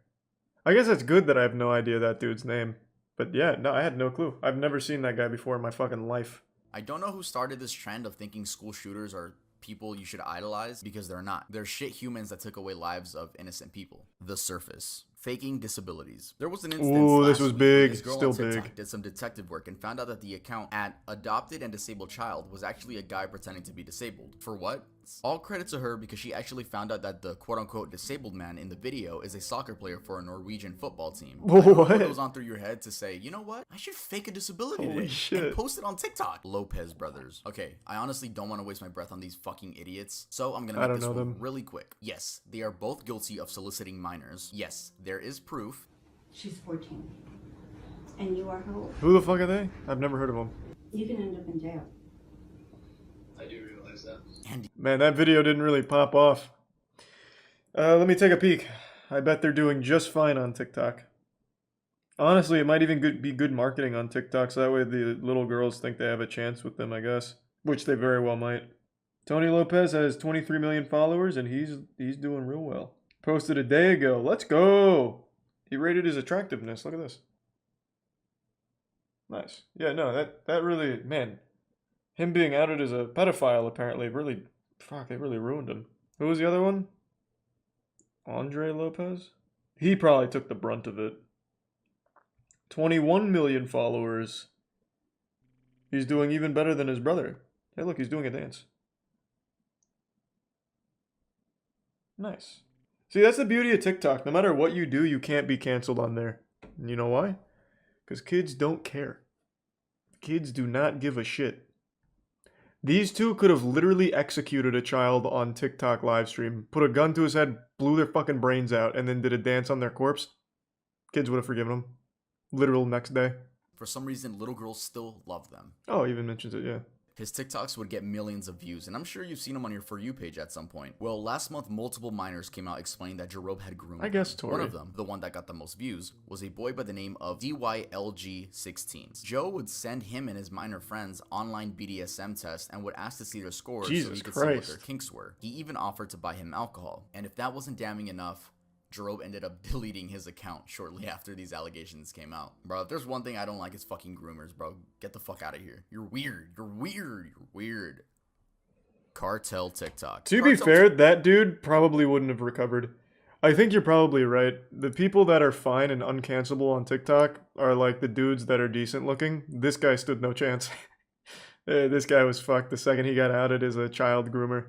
I guess that's good that I have no idea that dude's name. But yeah, no, I had no clue. I've never seen that guy before in my fucking life. I don't know who started this trend of thinking school shooters are people you should idolize, because they're not. They're shit humans that took away lives of innocent people. The Surface. Faking disabilities. There was an instance this was week big, where this girl still on TikTok big. did some detective work and found out that the account at Adopted and Disabled Child was actually a guy pretending to be disabled. For what? All credit to her, because she actually found out that the quote-unquote disabled man in the video is a soccer player for a Norwegian football team. I don't know what goes on through your head to say, you know what? I should fake a disability Holy today shit. and post it on TikTok. Lopez brothers. Okay, I honestly don't want to waste my breath on these fucking idiots, so I'm gonna I make don't this know one them. really quick. Yes, they are both guilty of soliciting minors. Yes, there is proof. She's 14. And you are how old? Who the fuck are they? I've never heard of them. You can end up in jail. I do realize that. Man, that video didn't really pop off. Let me take a peek. I bet they're doing just fine on TikTok. Honestly, it might even be good marketing on TikTok, so that way the little girls think they have a chance with them, I guess. Which they very well might. Tony Lopez has 23 million followers, and he's doing real well. Posted a day ago. Let's go! He rated his attractiveness. Look at this. Nice. Yeah, no, that really, man, him being outed as a pedophile apparently really, fuck, it really ruined him. Who was the other one? Andre Lopez? He probably took the brunt of it. 21 million followers. He's doing even better than his brother. Hey, look, he's doing a dance. Nice. See, that's the beauty of TikTok. No matter what you do, you can't be canceled on there. And you know why? Because kids don't care. Kids do not give a shit. These two could have literally executed a child on TikTok livestream, put a gun to his head, blew their fucking brains out, and then did a dance on their corpse. Kids would have forgiven them. Literal next day. For some reason, little girls still love them. Oh, he even mentions it, yeah. His TikToks would get millions of views, and I'm sure you've seen them on your For You page at some point. Well, last month, multiple minors came out explaining that Jerob had groomed I guess them. Tori. One of them, the one that got the most views, was a boy by the name of DYLG16. Joe would send him and his minor friends online BDSM tests and would ask to see their scores so Jesus he could see what Christ. their kinks were. He even offered to buy him alcohol, and if that wasn't damning enough, Jerob ended up deleting his account shortly after these allegations came out. Bro, if there's one thing I don't like, it's fucking groomers, bro. Get the fuck out of here. You're weird. You're weird. You're weird. Cartel TikTok. To be fair, that dude probably wouldn't have recovered. I think you're probably right. The people that are fine and uncancelable on TikTok are like the dudes that are decent looking. This guy stood no chance. This guy was fucked the second he got outed as a child groomer.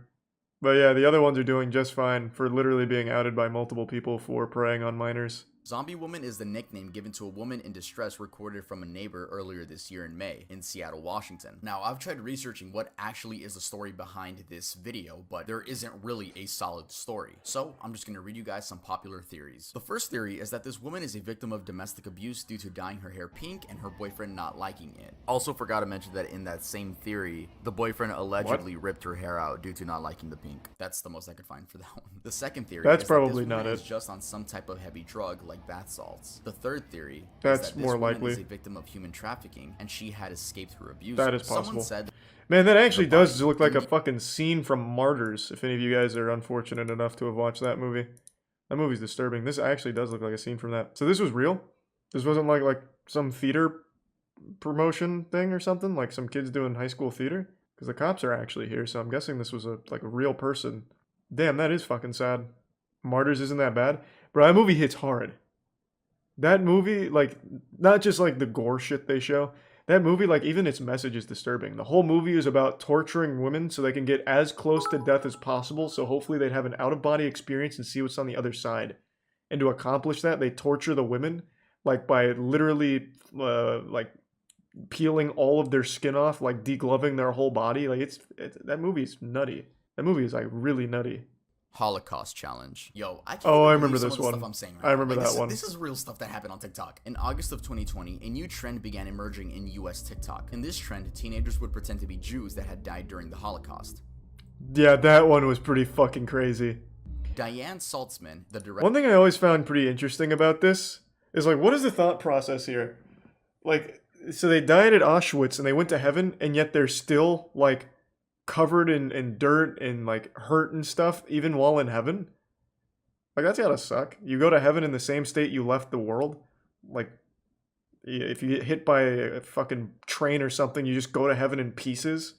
But yeah, the other ones are doing just fine for literally being outed by multiple people for preying on minors. Zombie Woman is the nickname given to a woman in distress recorded from a neighbor earlier this year in May in Seattle, Washington. Now, I've tried researching what actually is the story behind this video, but there isn't really a solid story. So, I'm just gonna read you guys some popular theories. The first theory is that this woman is a victim of domestic abuse due to dyeing her hair pink and her boyfriend not liking it. Also forgot to mention that in that same theory, the boyfriend allegedly ripped her hair out due to not liking the pink. That's the most I could find for that one. The second theory That's is probably that this woman not is it. just on some type of heavy drug like bath salts. The third theory That's is that this more woman likely. is a victim of human trafficking and she had escaped her abuse. That is Someone possible. said Man, that actually does look like a fucking scene from Martyrs, if any of you guys are unfortunate enough to have watched that movie. That movie's disturbing. This actually does look like a scene from that. So this was real? This wasn't like some theater promotion thing or something? Like some kids doing high school theater? Because the cops are actually here, so I'm guessing this was a real person. Damn, that is fucking sad. Martyrs isn't that bad? Bro, that movie hits hard. That movie, like, not just like the gore shit they show. That movie, like, even its message is disturbing. The whole movie is about torturing women so they can get as close to death as possible, so hopefully they'd have an out-of-body experience and see what's on the other side. And to accomplish that, they torture the women, like, by literally, like, peeling all of their skin off, like, degloving their whole body. Like, that movie's nutty. That movie is, like, really nutty. Holocaust challenge. Yo, I can't Oh, I even remember believe some this of the one. stuff I'm saying right I now. remember that one. This is real stuff that happened on TikTok. In August of 2020, a new trend began emerging in US TikTok. In this trend, teenagers would pretend to be Jews that had died during the Holocaust. Yeah, that one was pretty fucking crazy. Diane Saltzman, the director. One thing I always found pretty interesting about this Is like, what is the thought process here? Like, so they died at Auschwitz and they went to heaven, and yet they're still like covered in dirt and like hurt and stuff, even while in heaven. Like, that's gotta suck. You go to heaven in the same state you left the world. Like, if you get hit by a fucking train or something, you just go to heaven in pieces.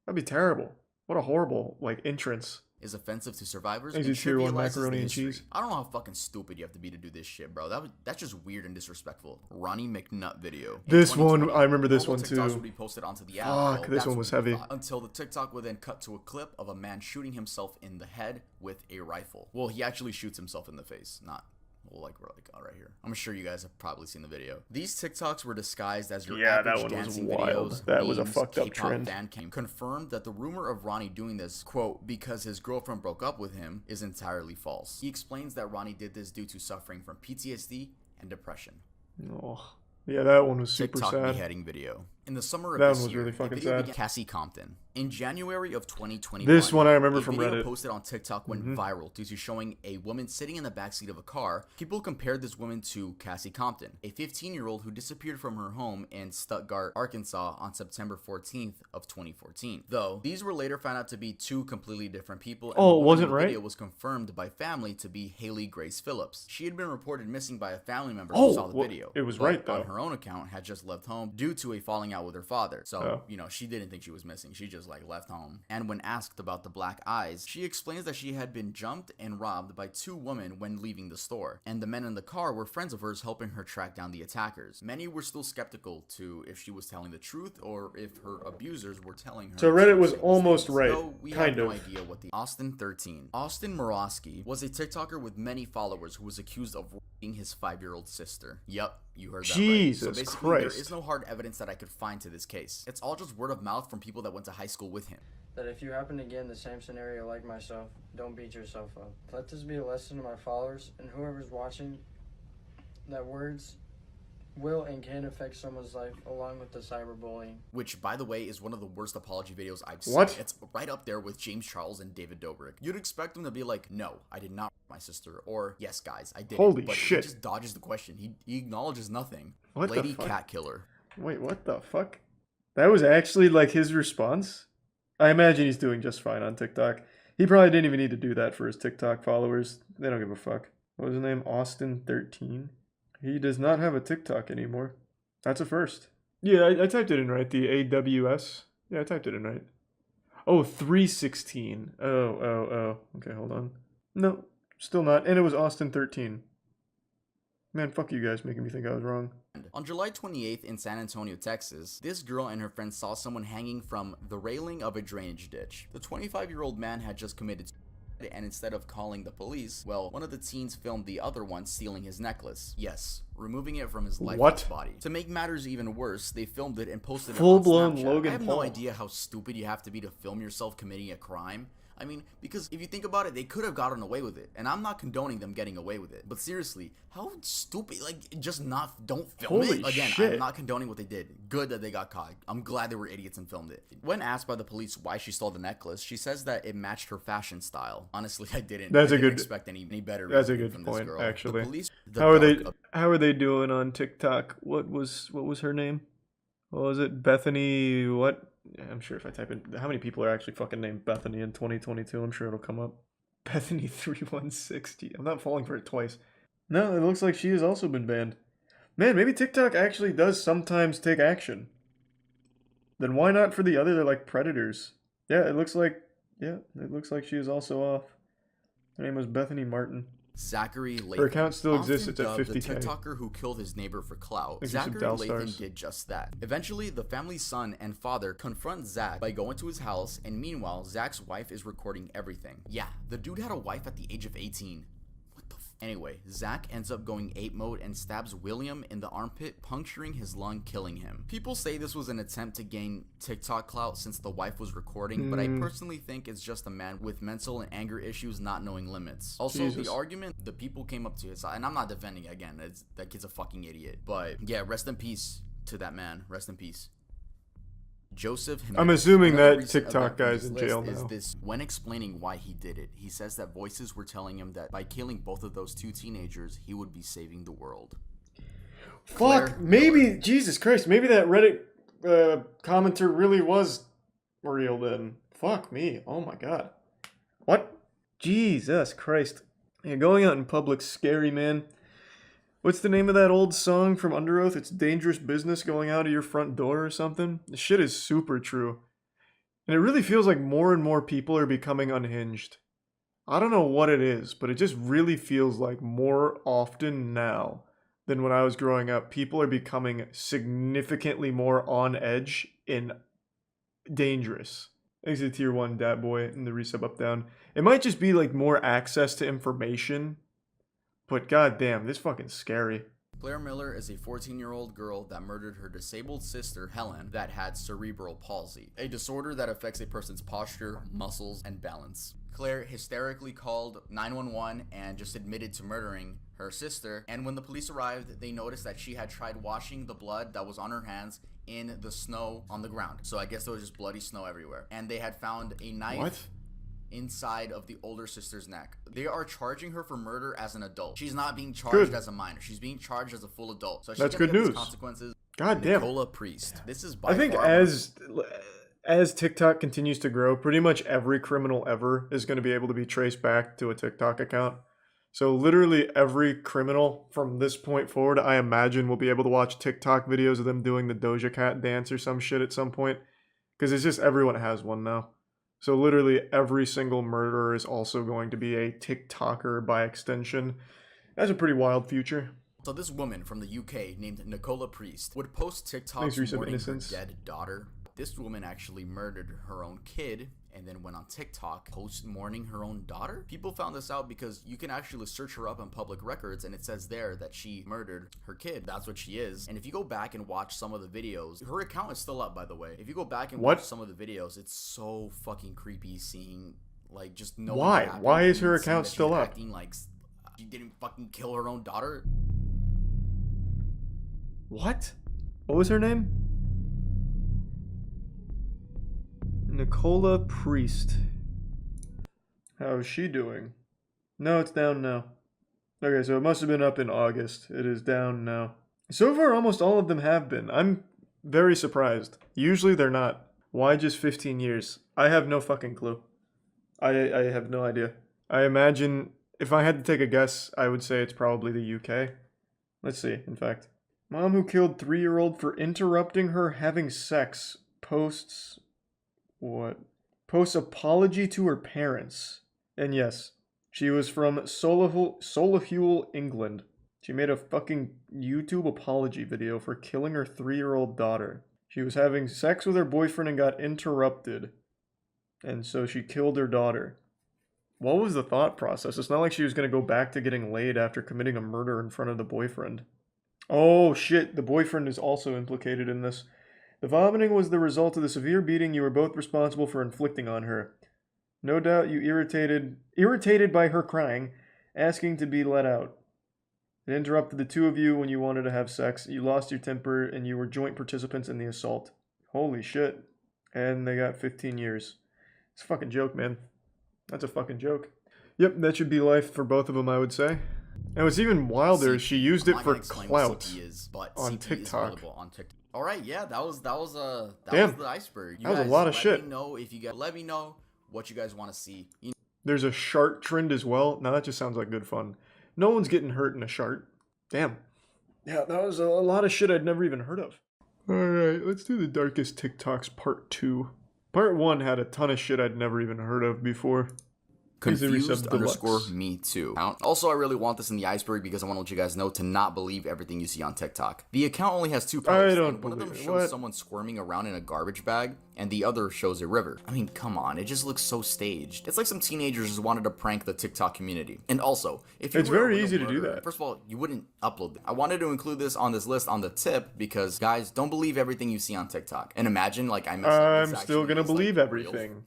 That'd be terrible. What a horrible, like, entrance. Is offensive to survivors Is and it tier 1 trivializes macaroni the and history. cheese? I don't know how fucking stupid you have to be to do this shit, bro. That's just weird and disrespectful. Ronnie McNutt video. In This one, 2020, I remember this normal one TikToks too. would be posted onto the app. Fuck, Well, this that's one what was we heavy. thought. Until the TikTok would then cut to a clip of a man shooting himself in the head with a rifle. Well, he actually shoots himself in the face, not like right here. I'm sure you guys have probably seen the video. These TikToks were disguised as your Yeah, that average one was dancing wild. videos. That was a memes, fucked up K-pop trend. fan cam confirmed that the rumor of Ronnie doing this, quote, because his girlfriend broke up with him, is entirely false. He explains that Ronnie did this due to suffering from PTSD and depression. Oh, yeah, that one was super TikTok sad. beheading video. In the summer of That this one was year, really the fucking video sad. began Cassie Compton. In January of 2021, This one I remember a from video Reddit. posted on TikTok went viral due to showing a woman sitting in the backseat of a car. People compared this woman to Cassie Compton, a 15-year-old who disappeared from her home in Stuttgart, Arkansas on September 14th of 2014. Though, these were later found out to be two completely different people, and Oh, the it woman wasn't in the right? video was confirmed by family to be Haley Grace Phillips. She had been reported missing by a family member Oh, who saw the well, video. it was but right, though. on her own account, had just left home due to a falling out with her father. So, Oh. you know, she didn't think she was missing. She just like left home. And when asked about the black eyes, she explains that she had been jumped and robbed by two women when leaving the store. And the men in the car were friends of hers helping her track down the attackers. Many were still skeptical to if she was telling the truth or if her abusers were telling her. So the Reddit truth. was almost right, Though we kind have no of. idea what the Austin 13. Austin Morosky was a TikToker with many followers who was accused of raping his 5-year-old sister. Yep, you heard that right. Jesus So basically, Christ. there is no hard evidence that I could find to this case. It's all just word of mouth from people that went to high school with him. That if you happen to get in the same scenario like myself, don't beat yourself up. Let this be a lesson to my followers and whoever's watching, that words will and can affect someone's life along with the cyberbullying. Which, by the way, is one of the worst apology videos I've seen. What? It's right up there with James Charles and David Dobrik. You'd expect them to be like, no, I did not rape my sister, or yes, guys, I did. Holy but shit. He just dodges the question. He acknowledges nothing. What the Lady fuck? Cat Killer. Wait, what the fuck? That was actually like his response? I imagine he's doing just fine on TikTok. He probably didn't even need to do that for his TikTok followers. They don't give a fuck. What was his name? Austin13? He does not have a TikTok anymore. That's a first. Yeah, I typed it in right. The AWS. Yeah, I typed it in right. Oh, 316. Oh. Okay, hold on. No, still not. And it was Austin13. Man, fuck you guys making me think I was wrong. On July 28th in San Antonio, Texas, this girl and her friend saw someone hanging from the railing of a drainage ditch. The 25-year-old man had just committed suicide, and instead of calling the police, well, one of the teens filmed the other one stealing his necklace. Yes, removing it from his lifeless body. To make matters even worse, they filmed it and posted it on Full-blown Snapchat. Logan I have Paul. no idea how stupid you have to be to film yourself committing a crime. I mean, because if you think about it, they could have gotten away with it, and I'm not condoning them getting away with it. But seriously, how stupid, like, just don't film Holy it? Again, shit. I'm not condoning what they did. Good that they got caught. I'm glad they were idiots and filmed it. When asked by the police why she stole the necklace, she says that it matched her fashion style. Honestly, I didn't. That's I a didn't good. expect any better. That's a reasoning good from this point, girl. actually. The police, the How are they doing on TikTok? What was her name? What was it? Bethany? What? Yeah, I'm sure if I type in how many people are actually fucking named Bethany in 2022, I'm sure it'll come up. Bethany 3160. I'm not falling for it twice. No, it looks like she has also been banned. Man, maybe TikTok actually does sometimes take action. Then why not for the other like predators? Yeah, it looks like she is also off. Her name was Bethany Martin. Zachary Lathan. Her account still exists. Often It's at dubbed 50K. The TikToker who killed his neighbor for clout. Thanks for some Zachary Dell Lathan stars. did just that. Eventually, the family's son and father confront Zach by going to his house, and meanwhile, Zach's wife is recording everything. Yeah, the dude had a wife at the age of 18. Anyway, Zach ends up going ape mode and stabs William in the armpit, puncturing his lung, killing him. People say this was an attempt to gain TikTok clout since the wife was recording, but I personally think it's just a man with mental and anger issues not knowing limits. Also, Jesus. the argument, the people came up to his side, and I'm not defending, again, that kid's a fucking idiot. But yeah, rest in peace to that man. Rest in peace. Joseph Jimenez. I'm assuming Another that recent TikTok event from guy's this in list jail is now. this, when explaining why he did it, he says that voices were telling him that by killing both of those two teenagers, he would be saving the world. Fuck, maybe, Jesus Christ, maybe that Reddit commenter really was real then. Fuck me, oh my god. What? Jesus Christ. Yeah, going out in public's scary, man. What's the name of that old song from Under Oath? It's dangerous business going out of your front door or something? The shit is super true. And it really feels like more and more people are becoming unhinged. I don't know what it is, but it just really feels like more often now than when I was growing up, people are becoming significantly more on edge and dangerous. Thanks to Tier 1 Dat Boy and the resub up down. It might just be like more access to information, but goddamn, this fucking scary. Claire Miller is a 14-year-old girl that murdered her disabled sister, Helen, that had cerebral palsy, a disorder that affects a person's posture, muscles, and balance. Claire hysterically called 911 and just admitted to murdering her sister, and when the police arrived, they noticed that she had tried washing the blood that was on her hands in the snow on the ground. So I guess there was just bloody snow everywhere. And they had found a knife inside of the older sister's neck. They are charging her for murder as an adult. She's not being charged as a minor. She's being charged as a full adult. So that's good news. Consequences. God damn. Nicola Priest. This is by I think as TikTok continues to grow, pretty much every criminal ever is going to be able to be traced back to a TikTok account. So literally every criminal from this point forward, I imagine, will be able to watch TikTok videos of them doing the Doja Cat dance or some shit at some point. Because it's just everyone has one now. So literally every single murderer is also going to be a TikToker by extension. That's a pretty wild future. So this woman from the UK named Nicola Priest would post TikToks mourning her dead daughter. This woman actually murdered her own kid and then went on TikTok post mourning her own daughter. People found this out because you can actually search her up on public records and it says there that she murdered her kid. That's what she is. And if you go back and watch some of the videos, her account is still up, by the way. If you go back and watch some of the videos, it's so fucking creepy seeing like just no. Why is her account still up? Acting like she didn't fucking kill her own daughter. What? What was her name? Nicola Priest. How is she doing? No, it's down now. Okay, so it must have been up in August. It is down now. So far, almost all of them have been. I'm very surprised. Usually they're not. Why just 15 years? I have no fucking clue. I have no idea. I imagine, if I had to take a guess, I would say it's probably the UK. Let's see, in fact. Mom who killed 3-year-old for interrupting her having sex posts... What? Posts apology to her parents. And yes, she was from Solihull, England. She made a fucking YouTube apology video for killing her 3-year-old daughter. She was having sex with her boyfriend and got interrupted. And so she killed her daughter. What was the thought process? It's not like she was going to go back to getting laid after committing a murder in front of the boyfriend. Oh shit, the boyfriend is also implicated in this. The vomiting was the result of the severe beating you were both responsible for inflicting on her. No doubt you irritated by her crying, asking to be let out. It interrupted the two of you when you wanted to have sex. You lost your temper and you were joint participants in the assault. Holy shit. And they got 15 years. It's a fucking joke, man. That's a fucking joke. Yep, that should be life for both of them, I would say. And what's even wilder, she used it for clout on TikTok. All right, yeah, that was the iceberg. That was a lot of shit. Let me know what you guys want to see. There's a shark trend as well. Now that just sounds like good fun. No one's getting hurt in a shark. Damn. Yeah, that was a lot of shit I'd never even heard of. Alright, let's do the darkest TikToks part 2. Part 1 had a ton of shit I'd never even heard of before. Confused_me too. Also, I really want this in the iceberg because I want to let you guys know to not believe everything you see on TikTok. The account only has 2 posts. One of them shows someone squirming around in a garbage bag, and the other shows a river. I mean, come on, it just looks so staged. It's like some teenagers just wanted to prank the TikTok community. And also, if you it's very easy to do that. First of all, you wouldn't upload it. I wanted to include this on this list on the tip because, guys, don't believe everything you see on TikTok. And imagine, like, I'm still gonna believe everything.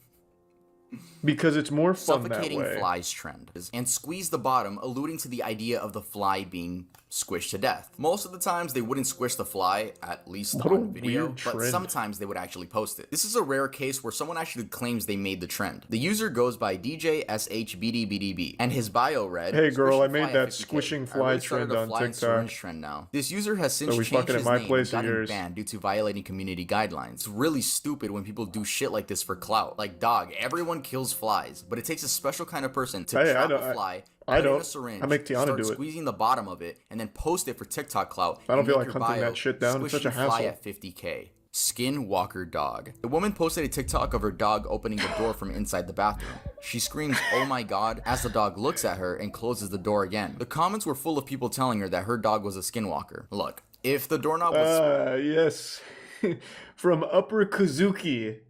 Because it's more fun that way. Suffocating flies trend and squeeze the bottom, alluding to the idea of the fly being squished to death. Most of the times they wouldn't squish the fly, at least What a on video, weird but trend. sometimes they would actually post it. This is a rare case where someone actually claims they made the trend. The user goes by DJSHBDBDB, and his bio read, Hey girl, I "Squishing made fly that at 50K. squishing I fly really started trend a on fly and TikTok. syringe trend now." This user has since So we changed fucking at his my name place and of gotten yours. banned due to violating community guidelines. It's really stupid when people do shit like this for clout. Like, dog, everyone kills flies, but it takes a special kind of person to Hey, trap a fly, put it in a syringe, I make Tiana start do it. squeezing the bottom of it, and then post it for TikTok clout. I don't and feel make like your hunting bio, that shit down. It's such a "Squishing fly hassle." at 50K. Skinwalker dog. The woman posted a TikTok of her dog opening the door from inside the bathroom. She screams, "Oh my god," as the dog looks at her and closes the door again. The comments were full of people telling her that her dog was a skinwalker. Look, if the doorknob was... Yes. From Upper Kazuki.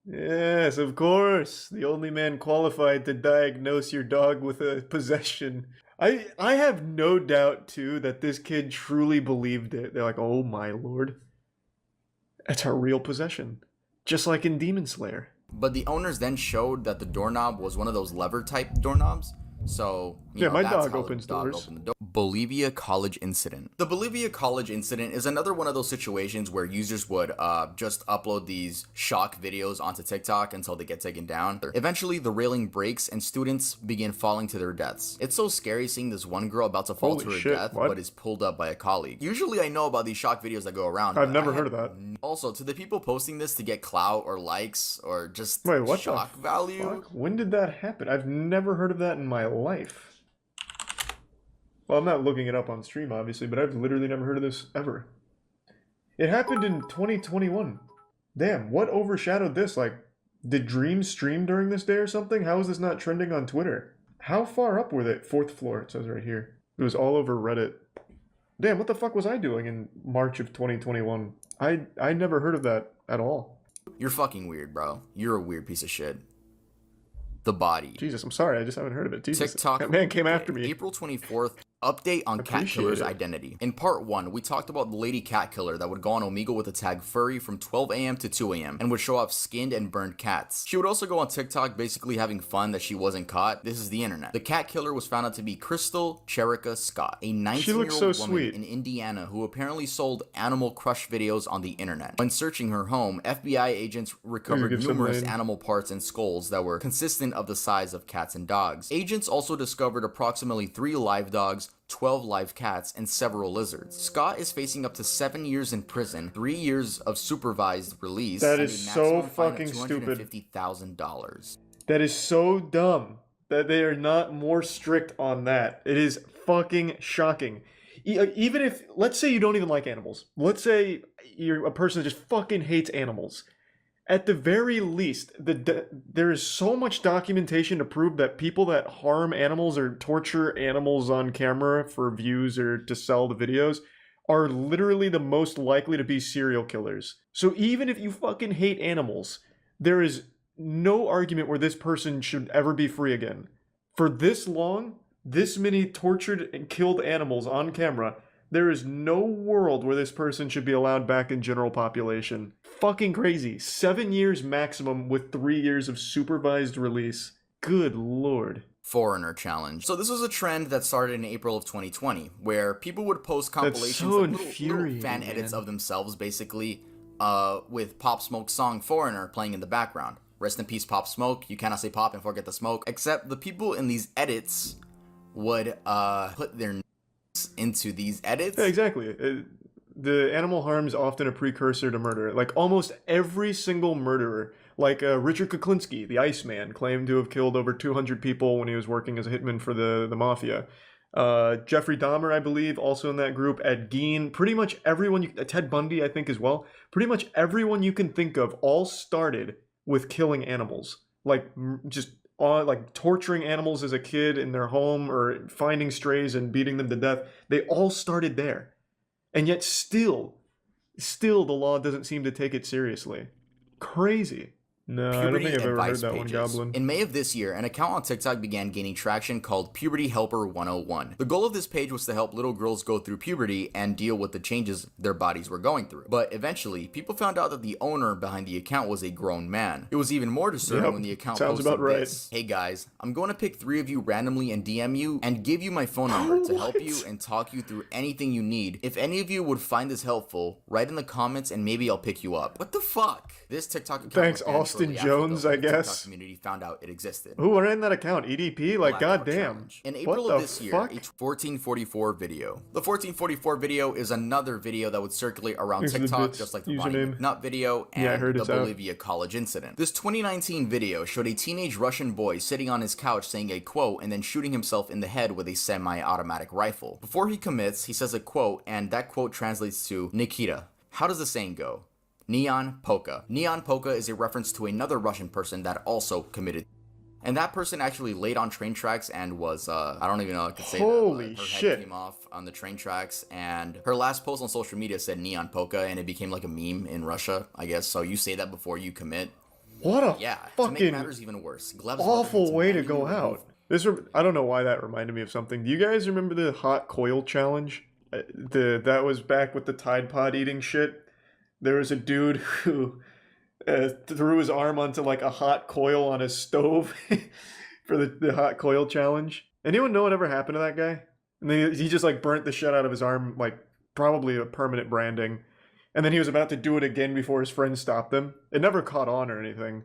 Yes, of course. The only man qualified to diagnose your dog with a possession. I have no doubt, too, that this kid truly believed it. They're like, oh my lord. That's our real possession. Just like in Demon Slayer. But the owners then showed that the doorknob was one of those lever type doorknobs. So, you know, my that's dog how opens the dog doors. opened the door. Bolivia College Incident. The Bolivia College Incident is another one of those situations where users would just upload these shock videos onto TikTok until they get taken down. Eventually, the railing breaks and students begin falling to their deaths. It's so scary seeing this one girl about to fall Holy to her shit, death, what? but is pulled up by a colleague. Usually I know about these shock videos that go around. I've but never I heard had of that. Also, to the people posting this to get clout or likes or just Wait, what shock the value. fuck? When did that happen? I've never heard of that in my life. Well, I'm not looking it up on stream, obviously, but I've literally never heard of this ever. It happened in 2021. Damn, what overshadowed this? Like, did Dreams stream during this day or something? How is this not trending on Twitter? How far up were they? 4th floor, it says right here. It was all over Reddit. Damn, what the fuck was I doing in March of 2021? I never heard of that at all. You're fucking weird, bro. You're a weird piece of shit. The body. Jesus, I'm sorry, I just haven't heard of it. Jesus, TikTok. that man came after me. April 24th. Update on cat Appreciate killer's it. identity. In part 1, we talked about the lady cat killer that would go on Omegle with the tag furry from 12 a.m. to 2 a.m. and would show off skinned and burned cats. She would also go on TikTok basically having fun that she wasn't caught. This is the internet. The cat killer was found out to be Crystal Cherica Scott, a 19-year-old so woman sweet. in Indiana who apparently sold animal crush videos on the internet. When searching her home, FBI agents recovered give some numerous name. animal parts and skulls that were consistent of the size of cats and dogs. Agents also discovered approximately 3 live dogs, 12 live cats, and several lizards. Scott is facing up to 7 years in prison, 3 years of supervised release, That and is a so maximum fine fucking of stupid. $250,000. That is so dumb that they are not more strict on that. It is fucking shocking. Even if, let's say you don't even like animals. Let's say you're a person that just fucking hates animals. At the very least, there is so much documentation to prove that people that harm animals or torture animals on camera for views or to sell the videos are literally the most likely to be serial killers. So even if you fucking hate animals, there is no argument where this person should ever be free again. For this long, this many tortured and killed animals on camera, there is no world where this person should be allowed back in general population. Fucking crazy. 7 years maximum with 3 years of supervised release. Good lord. Foreigner challenge. So this was a trend that started in April of 2020, where people would post compilations so of little infuriating, fan edits man. of themselves, basically, with Pop Smoke's song Foreigner playing in the background. Rest in peace, Pop Smoke. You cannot say pop and forget the smoke. Except the people in these edits would put their into these edits. Yeah, exactly. The animal harm is often a precursor to murder. Like almost every single murderer, like Richard Kuklinski, the Iceman, claimed to have killed over 200 people when he was working as a hitman for the mafia. Jeffrey Dahmer, I believe, also in that group. Ed Gein, pretty much everyone. Ted Bundy, I think, as well. Pretty much everyone you can think of all started with killing animals. Like just like torturing animals as a kid in their home or finding strays and beating them to death. They all started there. And yet still the law doesn't seem to take it seriously. Crazy. No, I don't puberty think I've ever heard advice that one, pages. Goblin. In May of this year, an account on TikTok began gaining traction called Puberty Helper 101. The goal of this page was to help little girls go through puberty and deal with the changes their bodies were going through. But eventually, people found out that the owner behind the account was a grown man. It was even more disturbing when the account sounds posted about right. this. Hey guys, I'm going to pick 3 of you randomly and DM you and give you my phone number to help you and talk you through anything you need. If any of you would find this helpful, write in the comments and maybe I'll pick you up. What the fuck? This TikTok account Thanks, was banned Austin shortly after, Jones, though, I when the TikTok guess. community found out it existed. Who ran that account? EDP? Like, Blackout goddamn. Challenge. In April of this year, a 1444 video. The 1444 video is another video that would circulate around Thanks for the TikTok, bits. just like the Username. Ronnie McNutt video and Yeah, I heard the it's out. Bolivia college incident. This 2019 video showed a teenage Russian boy sitting on his couch saying a quote and then shooting himself in the head with a semi-automatic rifle. Before he commits, he says a quote, and that quote translates to Nikita. How does the saying go? Neon Polka. Neon Polka is a reference to another Russian person that also committed. And that person actually laid on train tracks and was, I don't even know how I could say Holy that, but her shit. head came off on the train tracks, and her last post on social media said Neon Polka, and it became like a meme in Russia, I guess. So you say that before you commit. What a Yeah, to fucking make matters even worse, Gleb's awful way to manually go removed- out. I don't know why that reminded me of something. Do you guys remember the hot coil challenge? That was back with the Tide Pod eating shit. There was a dude who threw his arm onto like a hot coil on his stove for the hot coil challenge. Anyone know what ever happened to that guy? And then he just like burnt the shit out of his arm, like probably a permanent branding. And then he was about to do it again before his friends stopped him. It never caught on or anything.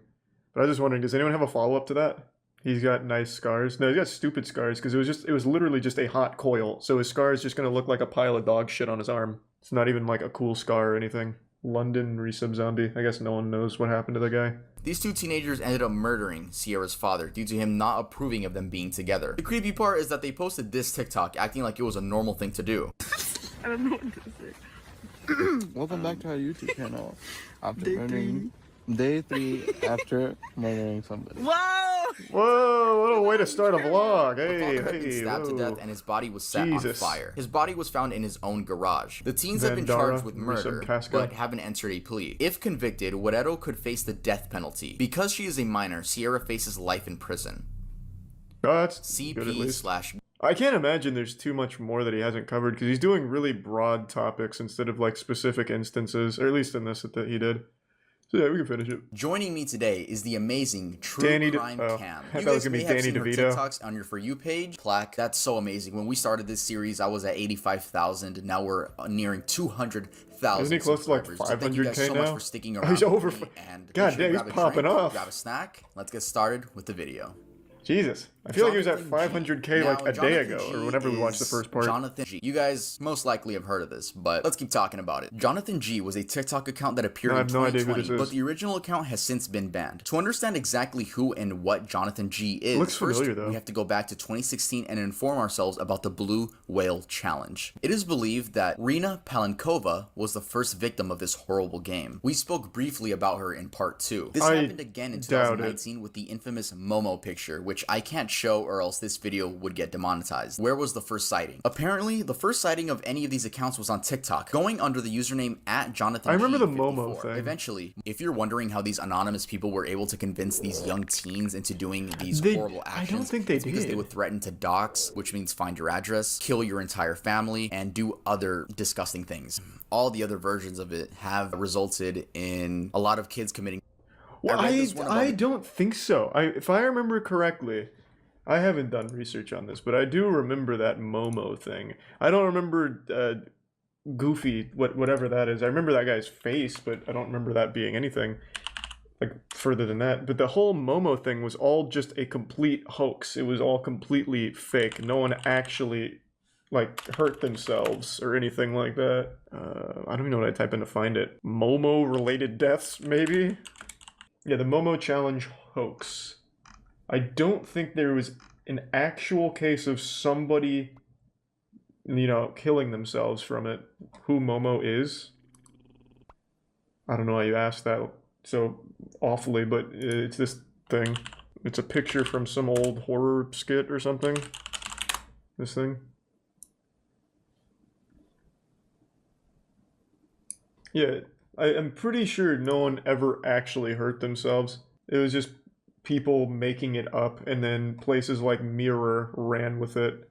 But I was just wondering, does anyone have a follow-up to that? He's got nice scars. No, he's got stupid scars because it was literally just a hot coil. So his scar is just gonna look like a pile of dog shit on his arm. It's not even like a cool scar or anything. London resub zombie. I guess no one knows what happened to the guy. These 2 teenagers ended up murdering Sierra's father due to him not approving of them being together. The creepy part is that they posted this TikTok acting like it was a normal thing to do. I don't know what to say. Welcome back to our YouTube channel. Day 3 after murdering somebody. Whoa, what a way to start a vlog. The Hey, father had been stabbed to death and his body was set Jesus. on fire. His body was found in his own garage. The teens have been Vandara, charged with resub murder, Casca. but haven't entered a plea. If convicted, Guerrero could face the death penalty. Because she is a minor, Sierra faces life in prison. That's good at CP least. slash I can't imagine there's too much more that he hasn't covered because he's doing really broad topics instead of like specific instances, or at least in this that he did. So yeah, we can finish it. Joining me today is the amazing True Danny Crime Cam. I You thought it was guys gonna may be have Danny seen her DeVito. TikToks on your For You page. Plaque, that's so amazing. When we started this series, I was at 85,000. Now we're nearing 200,000. Isn't he close to like subscribers. So thank you guys 500K so much now? for sticking Oh, around. he's over. with me, and be God sure to damn, he's grab a popping drink, off. Grab a snack. Let's get started with the video. Jesus. I feel like he was at Jonathan G. 500K like Now, a day Jonathan ago, G or whenever we watched the is first part. Jonathan G. You guys most likely have heard of this, but let's keep talking about it. Jonathan G was a TikTok account that appeared No, I in have no idea who 2020, this is. but the original account has since been banned. To understand exactly who and what Jonathan G is, Looks first familiar, though. we have to go back to 2016 and inform ourselves about the Blue Whale Challenge. It is believed that Rina Palenkova was the first victim of this horrible game. We spoke briefly about her in part 2. This I happened again in doubt it. 2019 with the infamous Momo picture, which I can't show or else this video would get demonetized. Where was the first sighting? Apparently, the first sighting of any of these accounts was on TikTok, going under the username @Jonathan. I remember the Momo thing. Eventually, if you're wondering how these anonymous people were able to convince these young teens into doing these horrible actions, I don't think they it's because did. they would threaten to dox, which means find your address, kill your entire family, and do other disgusting things. All the other versions of it have resulted in a lot of kids committing. Well, read this one about I don't think so. If I remember correctly, I haven't done research on this, but I do remember that Momo thing. I don't remember Goofy, whatever that is. I remember that guy's face, but I don't remember that being anything like further than that. But the whole Momo thing was all just a complete hoax. It was all completely fake. No one actually like hurt themselves or anything like that. I don't even know what I type in to find it. Momo related deaths, maybe? Yeah, the Momo challenge hoax. I don't think there was an actual case of somebody, you know, killing themselves from it. Who Momo is? I don't know why you asked that so awfully, but it's this thing. It's a picture from some old horror skit or something. This thing. Yeah, I'm pretty sure no one ever actually hurt themselves. It was just people making it up, and then places like Mirror ran with it.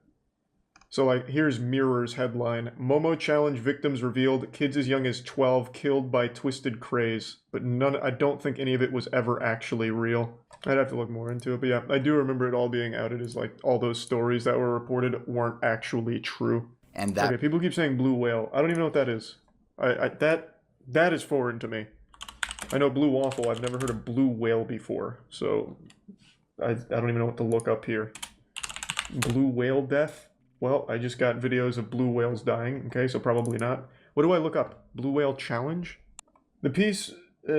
So like, here's Mirror's headline: Momo challenge victims revealed, kids as young as 12 killed by twisted craze. But I don't think any of it was ever actually real. I'd have to look more into it, but yeah, I do remember it all being outed as like all those stories that were reported weren't actually true. And that... Okay, people keep saying blue whale. I don't even know what that is. That is foreign to me. I know blue waffle, I've never heard of blue whale before, so I don't even know what to look up here. Blue whale death? Well, I just got videos of blue whales dying, okay, so probably not. What do I look up? Blue whale challenge? The piece,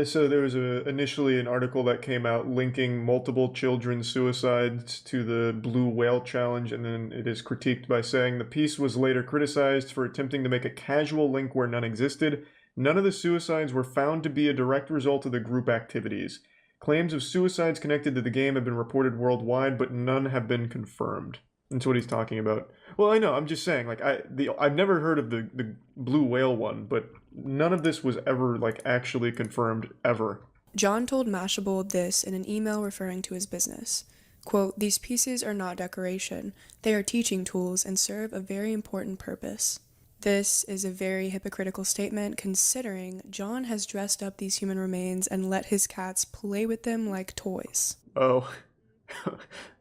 so there was initially an article that came out linking multiple children's suicides to the blue whale challenge, and then it is critiqued by saying the piece was later criticized for attempting to make a casual link where none existed. None of the suicides were found to be a direct result of the group activities. Claims of suicides connected to the game have been reported worldwide, but none have been confirmed. That's what he's talking about. Well, I know, I'm just saying, like, I've never heard of the blue whale one, but none of this was ever, like, actually confirmed, ever. John told Mashable this in an email referring to his business. Quote, "These pieces are not decoration. They are teaching tools and serve a very important purpose." This is a very hypocritical statement considering John has dressed up these human remains and let his cats play with them like toys. Oh.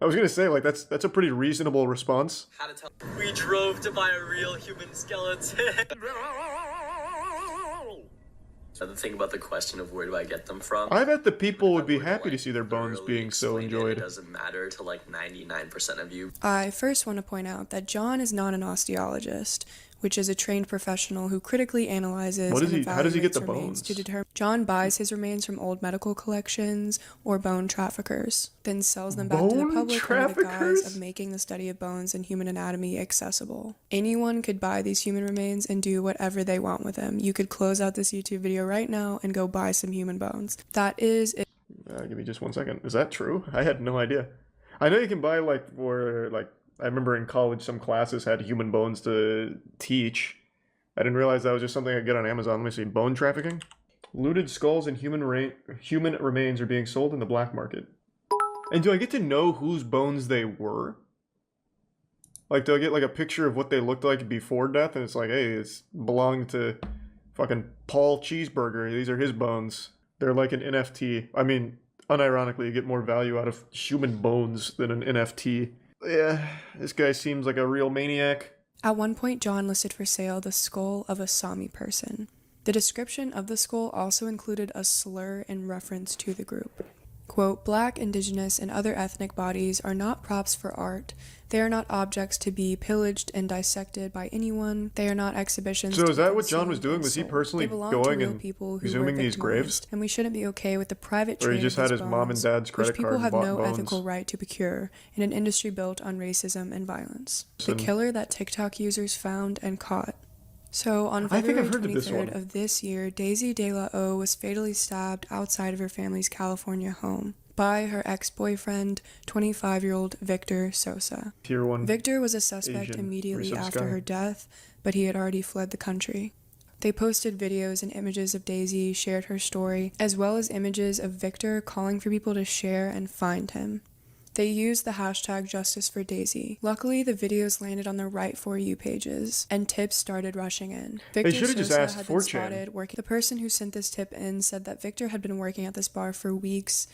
I was gonna say, like, that's a pretty reasonable response. How to tell? We drove to buy a real human skeleton. Another thing about the question of where do I get them from? I bet the people would be happy to see their bones being so enjoyed. It doesn't matter to like 99% of you. I first want to point out that John is not an osteologist, which is a trained professional who critically analyzes and evaluates how does he get the remains bones? to determine. John buys his remains from old medical collections or bone traffickers, then sells them back to the public under the guise of making the study of bones and human anatomy accessible. Anyone could buy these human remains and do whatever they want with them. You could close out this YouTube video right now and go buy some human bones. That is it. Give me just 1 second. Is that true? I had no idea. I know you can buy, like, I remember in college some classes had human bones to teach. I didn't realize that was just something I could get on Amazon. Let me see. Bone trafficking? Looted skulls and human remains are being sold in the black market. And do I get to know whose bones they were? Like, do I get, like, a picture of what they looked like before death? And it's like, hey, it's belonged to fucking Paul Cheeseburger. These are his bones. They're like an NFT. I mean, unironically, you get more value out of human bones than an NFT. Yeah, this guy seems like a real maniac. At one point, John listed for sale the skull of a Sami person. The description of the skull also included a slur in reference to the group. Quote, "Black, indigenous, and other ethnic bodies are not props for art. They are not objects to be pillaged and dissected by anyone. They are not exhibitions." So is that what John was doing? Was he personally going and exhuming these graves? And we shouldn't be okay with the private Or trade he just of had these his mom and dad's credit which people card have and no bought bones. ethical right to procure in an industry built on racism and violence. The killer that TikTok users found and caught. So, on February 23rd of this year, Daisy De La O was fatally stabbed outside of her family's California home by her ex-boyfriend, 25-year-old Victor Sosa. Tier 1 Victor was a suspect Asian immediately after guy. her death, but he had already fled the country. They posted videos and images of Daisy, shared her story, as well as images of Victor calling for people to share and find him. They used the hashtag #JusticeForDaisy. Luckily, the videos landed on the right For You pages, and tips started rushing in. Victor should've just Sosa asked had been 4chan. spotted working. The person who sent this tip in said that Victor had been working at this bar for weeks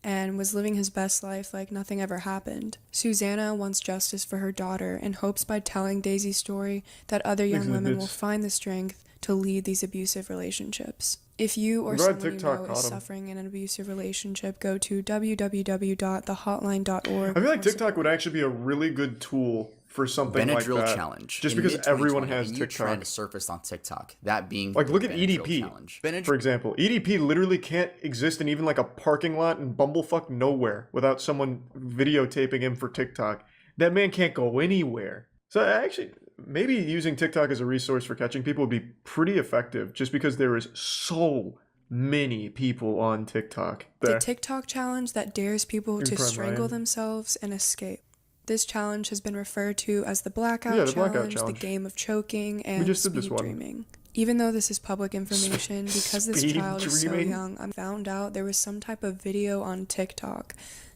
and was living his best life like nothing ever happened. Susanna wants justice for her daughter and hopes by telling Daisy's story that other young women will find the strength to lead these abusive relationships. If you or someone you know is suffering in an abusive relationship, go to www.thehotline.org. I feel like TikTok would actually be a really good tool for something like Benadryl that. challenge. Just In because everyone mid-2020, has a new TikTok. trend surfaced on TikTok. That being Like, the look at Benadryl EDP, challenge. for example. EDP literally can't exist in even like a parking lot in bumblefuck nowhere without someone videotaping him for TikTok. That man can't go anywhere. So actually, maybe using TikTok as a resource for catching people would be pretty effective, just because there is so many people on TikTok. The TikTok challenge that dares people to Prime strangle Ryan. themselves and escape. This challenge has been referred to as the blackout, Yeah, the blackout challenge, challenge. the game of choking, and just did this speed one. dreaming. Even though this is public information, because this Speed child is so dreaming? young, I found out there was some type of video on TikTok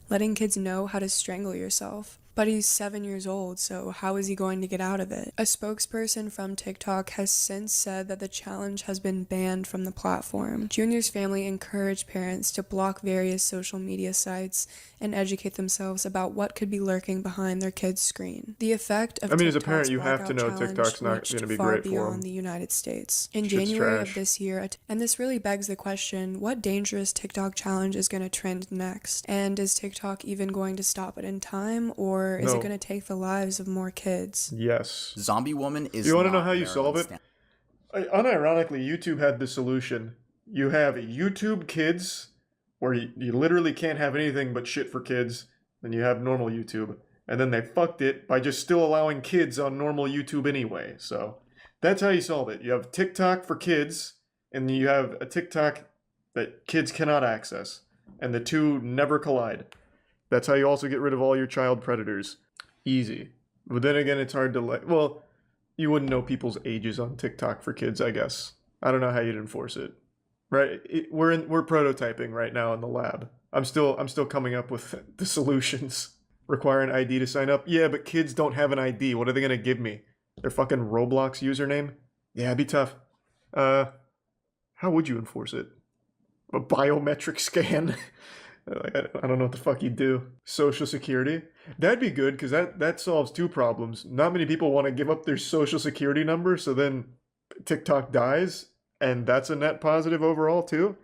letting kids know how to strangle yourself. But he's 7 years old, so how is he going to get out of it? A spokesperson from TikTok has since said that the challenge has been banned from the platform. Junior's family encouraged parents to block various social media sites and educate themselves about what could be lurking behind their kid's screen. The effect of I mean, as a TikTok's parent, you have to blackout know challenge TikTok's not reached going to be far great for beyond them. the United States. In Shit's January trash. of this year, and this really begs the question, what dangerous TikTok challenge is going to trend next? And is TikTok even going to stop it in time, or is it No. going to take the lives of more kids? Yes. Zombie Woman is You want to know not how you solve Marilyn it? Unironically, YouTube had the solution. You have YouTube Kids, where you literally can't have anything but shit for kids. Then you have normal YouTube. And then they fucked it by just still allowing kids on normal YouTube anyway. So that's how you solve it. You have TikTok for kids, and you have a TikTok that kids cannot access. And the two never collide. That's how you also get rid of all your child predators. Easy. But then again, it's hard to well, you wouldn't know people's ages on TikTok for kids, I guess. I don't know how you'd enforce it. Right? We're prototyping right now in the lab. I'm still coming up with the solutions. Require an ID to sign up? Yeah, but kids don't have an ID. What are they gonna give me? Their fucking Roblox username? Yeah, it'd be tough. How would you enforce it? A biometric scan? I don't know what the fuck you'd do. Social Security? That'd be good, because that solves two problems. Not many people want to give up their Social Security number, so then TikTok dies, and that's a net positive overall, too.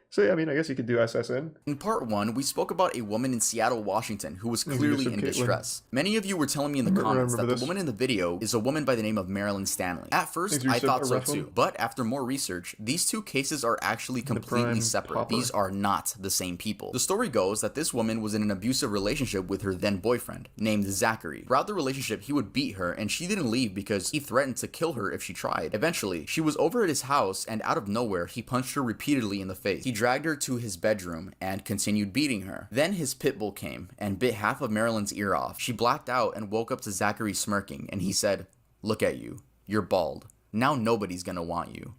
So, yeah, I mean, I guess you could do SSN. In part 1, we spoke about a woman in Seattle, Washington who was Thanks, clearly Mr. in Caitlin. distress. Many of you were telling me in the comments that the woman in the video is a woman by the name of Marilyn Stanley. At first, Thanks, I thought so Ruffin. too, but after more research, these two cases are actually completely prime separate. popper. These are not the same people. The story goes that this woman was in an abusive relationship with her then boyfriend, named Zachary. Throughout the relationship, he would beat her, and she didn't leave because he threatened to kill her if she tried. Eventually, she was over at his house, and out of nowhere, he punched her repeatedly in the face. He dragged her to his bedroom and continued beating her. Then his pit bull came and bit half of Marilyn's ear off. She blacked out and woke up to Zachary smirking, and he said, "Look at you. You're bald. Now nobody's gonna want you.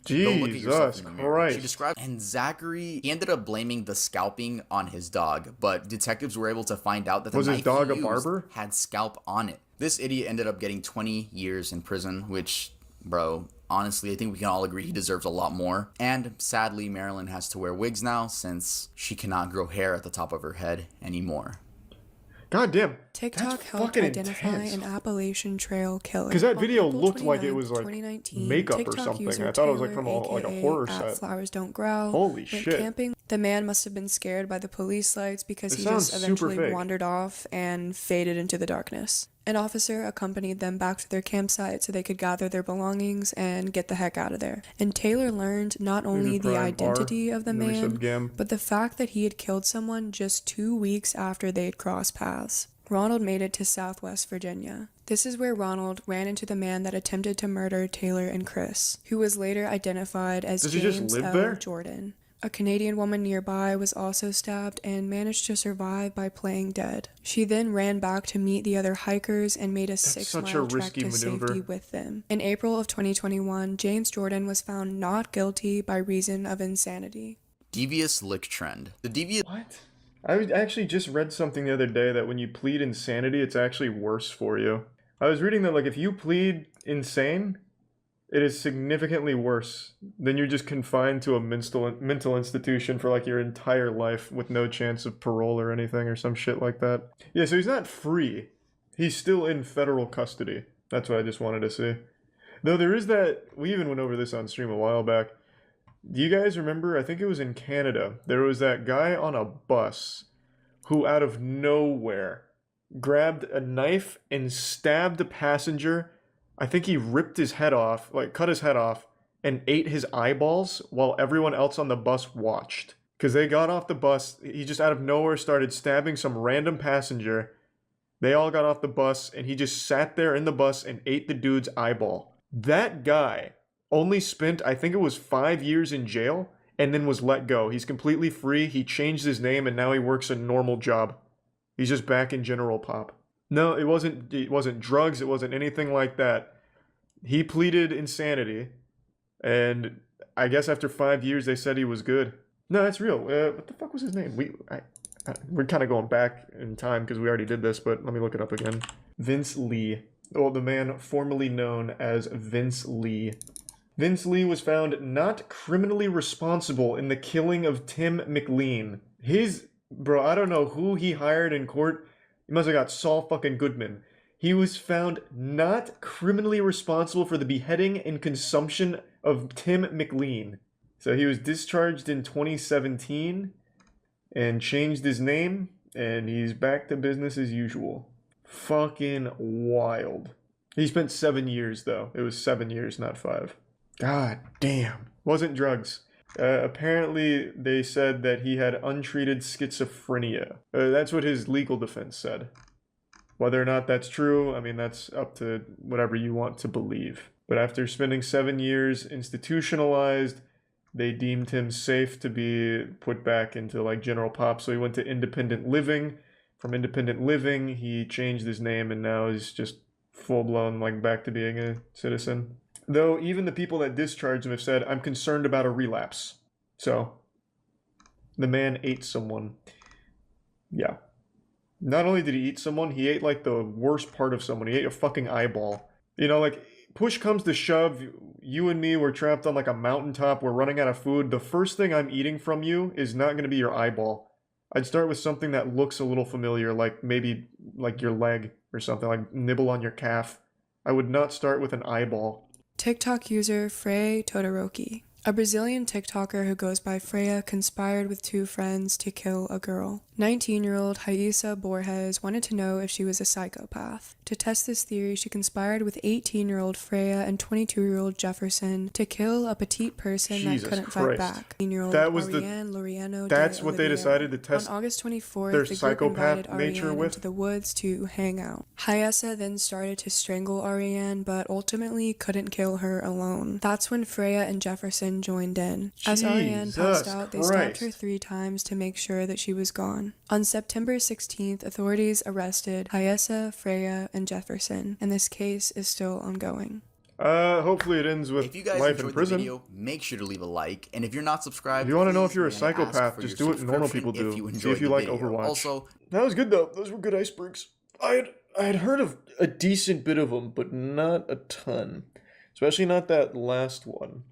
Go look at yourself Jesus in the mirror." Christ. She described, and Zachary, he ended up blaming the scalping on his dog, but detectives were able to find out that the Was his knife dog he a used barber? had scalp on it. This idiot ended up getting 20 years in prison, which, bro, honestly, I think we can all agree he deserves a lot more. And sadly, Marilyn has to wear wigs now since she cannot grow hair at the top of her head anymore. God damn. TikTok That's helped fucking identify intense. an Appalachian Trail killer. Because that On video April looked like it 29th, was like 2019, makeup or TikTok something. user I thought it was like Taylor, from like a aka horror at set. Flowers Don't Growl, Holy went shit. camping. The man must have been scared by the police lights because It he sounds just super eventually fake. wandered off and faded into the darkness. An officer accompanied them back to their campsite so they could gather their belongings and get the heck out of there. And Taylor learned not only the Prime identity R, of the never man, said Gam. but the fact that he had killed someone just 2 weeks after they'd crossed paths. Ronald made it to Southwest Virginia. This is where Ronald ran into the man that attempted to murder Taylor and Chris, who was later identified as Does he just James live L. there? Jordan. A Canadian woman nearby was also stabbed and managed to survive by playing dead. She then ran back to meet the other hikers and made a such a 6-mile trek risky to maneuver. safety with them. In April of 2021, James Jordan was found not guilty by reason of insanity. Devious lick trend. The devious... What? I actually just read something the other day that when you plead insanity, it's actually worse for you. I was reading that, like, if you plead insane, it is significantly worse. Then you're just confined to a mental institution for, like, your entire life with no chance of parole or anything or some shit like that. Yeah, so he's not free. He's still in federal custody. That's what I just wanted to see. Though there is that, we even went over this on stream a while back. Do you guys remember, I think it was in Canada, there was that guy on a bus who out of nowhere grabbed a knife and stabbed a passenger. I think he ripped his head off, like cut his head off, and ate his eyeballs while everyone else on the bus watched. Because they got off the bus, he just out of nowhere started stabbing some random passenger. They all got off the bus, and he just sat there in the bus and ate the dude's eyeball. That guy only spent, I think it was 5 years in jail, and then was let go. He's completely free, he changed his name, and now he works a normal job. He's just back in general pop. No, it wasn't drugs, it wasn't anything like that. He pleaded insanity, And I guess after 5 years, they said he was good. No, that's real. What the fuck was his name? We're kind of going back in time because we already did this, but let me look it up again. Vince Lee. Oh, the man formerly known as Vince Lee. Vince Lee was found not criminally responsible in the killing of Tim McLean. Bro, I don't know who he hired in court. He must have got Saul fucking Goodman. He was found not criminally responsible for the beheading and consumption of Tim McLean. So he was discharged in 2017 and changed his name, and he's back to business as usual. Fucking wild. He spent 7 years, though. It was 7 years, not 5. God damn. Wasn't drugs. Apparently, they said that he had untreated schizophrenia. That's what his legal defense said. Whether or not that's true, I mean, that's up to whatever you want to believe. But after spending 7 years institutionalized, they deemed him safe to be put back into like general pop. So he went to independent living. From independent living, he changed his name and now he's just full-blown like back to being a citizen. Though even the people that discharged him have said, I'm concerned about a relapse. So, the man ate someone. Yeah. Not only did he eat someone, he ate like the worst part of someone. He ate a fucking eyeball. You know, like, push comes to shove, you and me, we're trapped on like a mountaintop, we're running out of food. The first thing I'm eating from you is not going to be your eyeball. I'd start with something that looks a little familiar, like maybe like your leg or something, like nibble on your calf. I would not start with an eyeball. TikTok user Frey Todoroki. A Brazilian TikToker who goes by Freya conspired with 2 friends to kill a girl. 19-year-old Raíssa Borges wanted to know if she was a psychopath. To test this theory, she conspired with 18-year-old Freya and 22-year-old Jefferson to kill a petite person that couldn't fight back. 18-year-old Ariane Laureano That's de what they Oliveira. decided to test On August 24th, their the group psychopath invited nature Ariane with. into the woods to hang out. Raíssa then started to strangle Ariane, but ultimately couldn't kill her alone. That's when Freya and Jefferson joined in. As Ariane passed out, they stabbed her 3 times to make sure that she was gone. On September 16th, authorities arrested Raíssa, Freya, and Jefferson, and this case is still ongoing. Hopefully it ends with If you guys life enjoyed in prison. the video, make sure to leave a like. And if you're not subscribed, If you want to know if please you're a may I ask psychopath, for just your do what normal people subscription if do. you See enjoyed if you the like video. Overwatch. Also, that was good though. Those were good icebergs. I had heard of a decent bit of them, but not a ton. Especially not that last one.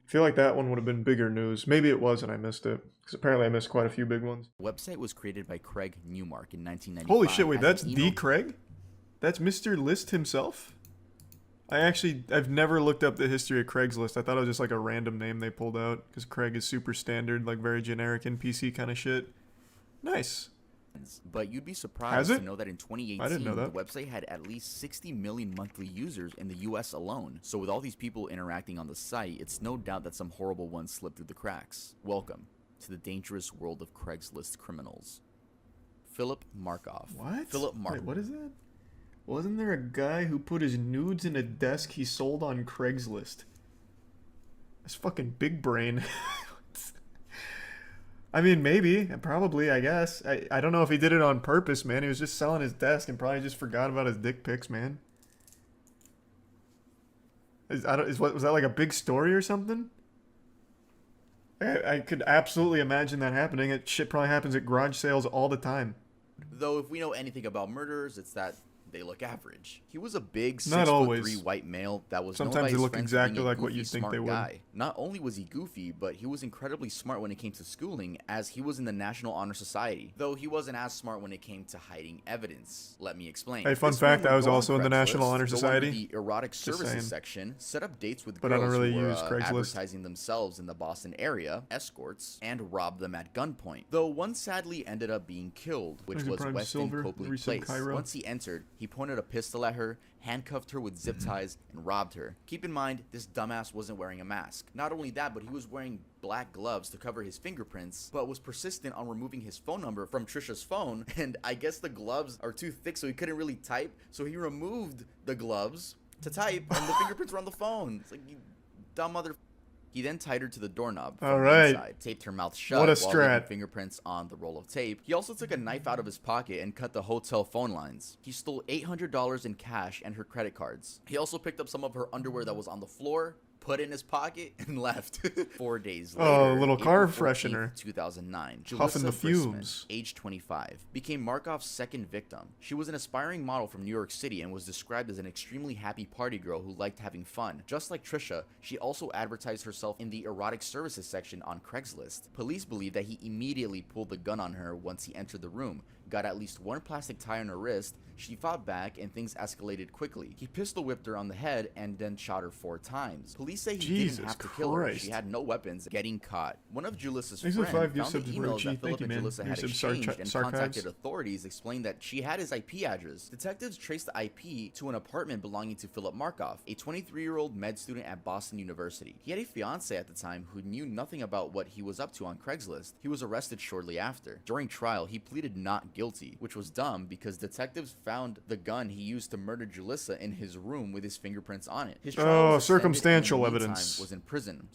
I feel like that one would have been bigger news. Maybe it was and I missed it. Because apparently I missed quite a few big ones. the website was created by Craig Newmark in 1995. Holy shit, wait, as that's an the email- Craig? That's Mr. List himself? I've never looked up the history of Craigslist. I thought it was just like a random name they pulled out. Because Craig is super standard, like very generic NPC kind of shit. Nice. But you'd be surprised Has it? to know that in 2018, I didn't know that. the website had at least 60 million monthly users in the US alone. So with all these people interacting on the site, it's no doubt that some horrible ones slipped through the cracks. Welcome to the dangerous world of Craigslist criminals. Philip Markoff. What? Philip Markoff. Wait, what is that? Wasn't there a guy who put his nudes in a desk he sold on Craigslist? That's fucking big brain. I mean, maybe, probably, I guess. I don't know if he did it on purpose, man. He was just selling his desk and probably just forgot about his dick pics, man. Was that like a big story or something? I could absolutely imagine that happening. It shit probably happens at garage sales all the time. Though if we know anything about murderers, it's that they look average. He was a big Not 6'3" always. white male that was Sometimes known by they his look friends for exactly being a like what goofy, you'd think smart they would. guy. Not only was he goofy, but he was incredibly smart when it came to schooling, as he was in the National Honor Society. Though he wasn't as smart when it came to hiding evidence. Let me explain. Hey, fun This fact, man would I was go on also in the National Craigslist, Honor go under Society. the erotic Just services saying. section, set up dates with But I girls don't really who were use Craigslist. advertising themselves in the Boston area, escorts, and robbed them at gunpoint. Though one sadly ended up being killed, which There's a was Prime Weston Silver, Copley Recent Place. Cairo. Once he entered, he pointed a pistol at her, handcuffed her with zip ties, and robbed her. Keep in mind, this dumbass wasn't wearing a mask. Not only that, but he was wearing black gloves to cover his fingerprints, but was persistent on removing his phone number from Trisha's phone, and I guess the gloves are too thick so he couldn't really type, so he removed the gloves to type, and the fingerprints were on the phone. It's like, you dumb mother... He then tied her to the doorknob from All the right. inside, taped her mouth shut What a while leaving strat. fingerprints on the roll of tape. He also took a knife out of his pocket and cut the hotel phone lines. He stole $800 in cash and her credit cards. He also picked up some of her underwear that was on the floor, put it in his pocket, and left. 4 days Oh, later, a little April car 14th, freshener. 2009, Huffing the Julissa Brisman, fumes. age 25, became Markov's second victim. She was an aspiring model from New York City and was described as an extremely happy party girl who liked having fun. Just like Trisha, she also advertised herself in the erotic services section on Craigslist. Police believe that he immediately pulled the gun on her once he entered the room, got at least one plastic tie on her wrist. She fought back and things escalated quickly. He pistol whipped her on the head and then shot her 4 times. Police say he Jesus didn't have to kill her. Christ. She had no weapons. Getting caught. One of Julissa's Thanks friends for 5 found gift the subs, emails Rochi. that Philip Thank you, and man. Julissa had Resub exchanged and sarcasms. contacted authorities, explained that she had his IP address. Detectives traced the IP to an apartment belonging to Philip Markov, a 23-year-old med student at Boston University. He had a fiance at the time who knew nothing about what he was up to on Craigslist. He was arrested shortly after. During trial, he pleaded not guilty, which was dumb because detectives found the gun he used to murder Julissa in his room with his fingerprints on it. His trial was extended, circumstantial and in the meantime, evidence. was in prison.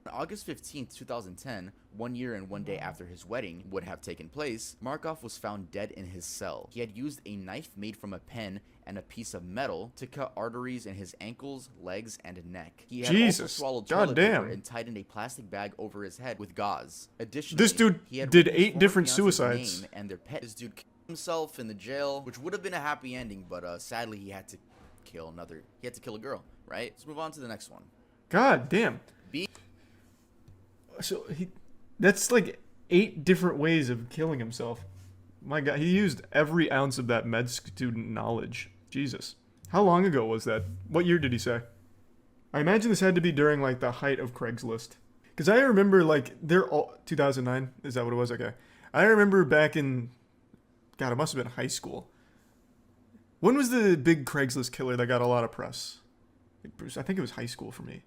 On August 15th, 2010, 1 year and 1 day after his wedding would have taken place, Markov was found dead in his cell. He had used a knife made from a pen and a piece of metal to cut arteries in his ankles, legs, and neck. He had also swallowed toilet paper and tightened a plastic bag over his head with gauze. Additionally, This dude he had did written his 8 former different fiance's suicides. name and their pet. This dude killed himself in the jail, which would have been a happy ending, but sadly he had to kill a girl, right? Let's move on to the next one. God damn. So that's like 8 different ways of killing himself. My God, he used every ounce of that med student knowledge. Jesus. How long ago was that? What year did he say? I imagine this had to be during like the height of Craigslist. Because I remember like they're all 2009. Is that what it was? Okay. I remember back in, God, it must have been high school. When was the big Craigslist killer that got a lot of press? I think it was high school for me.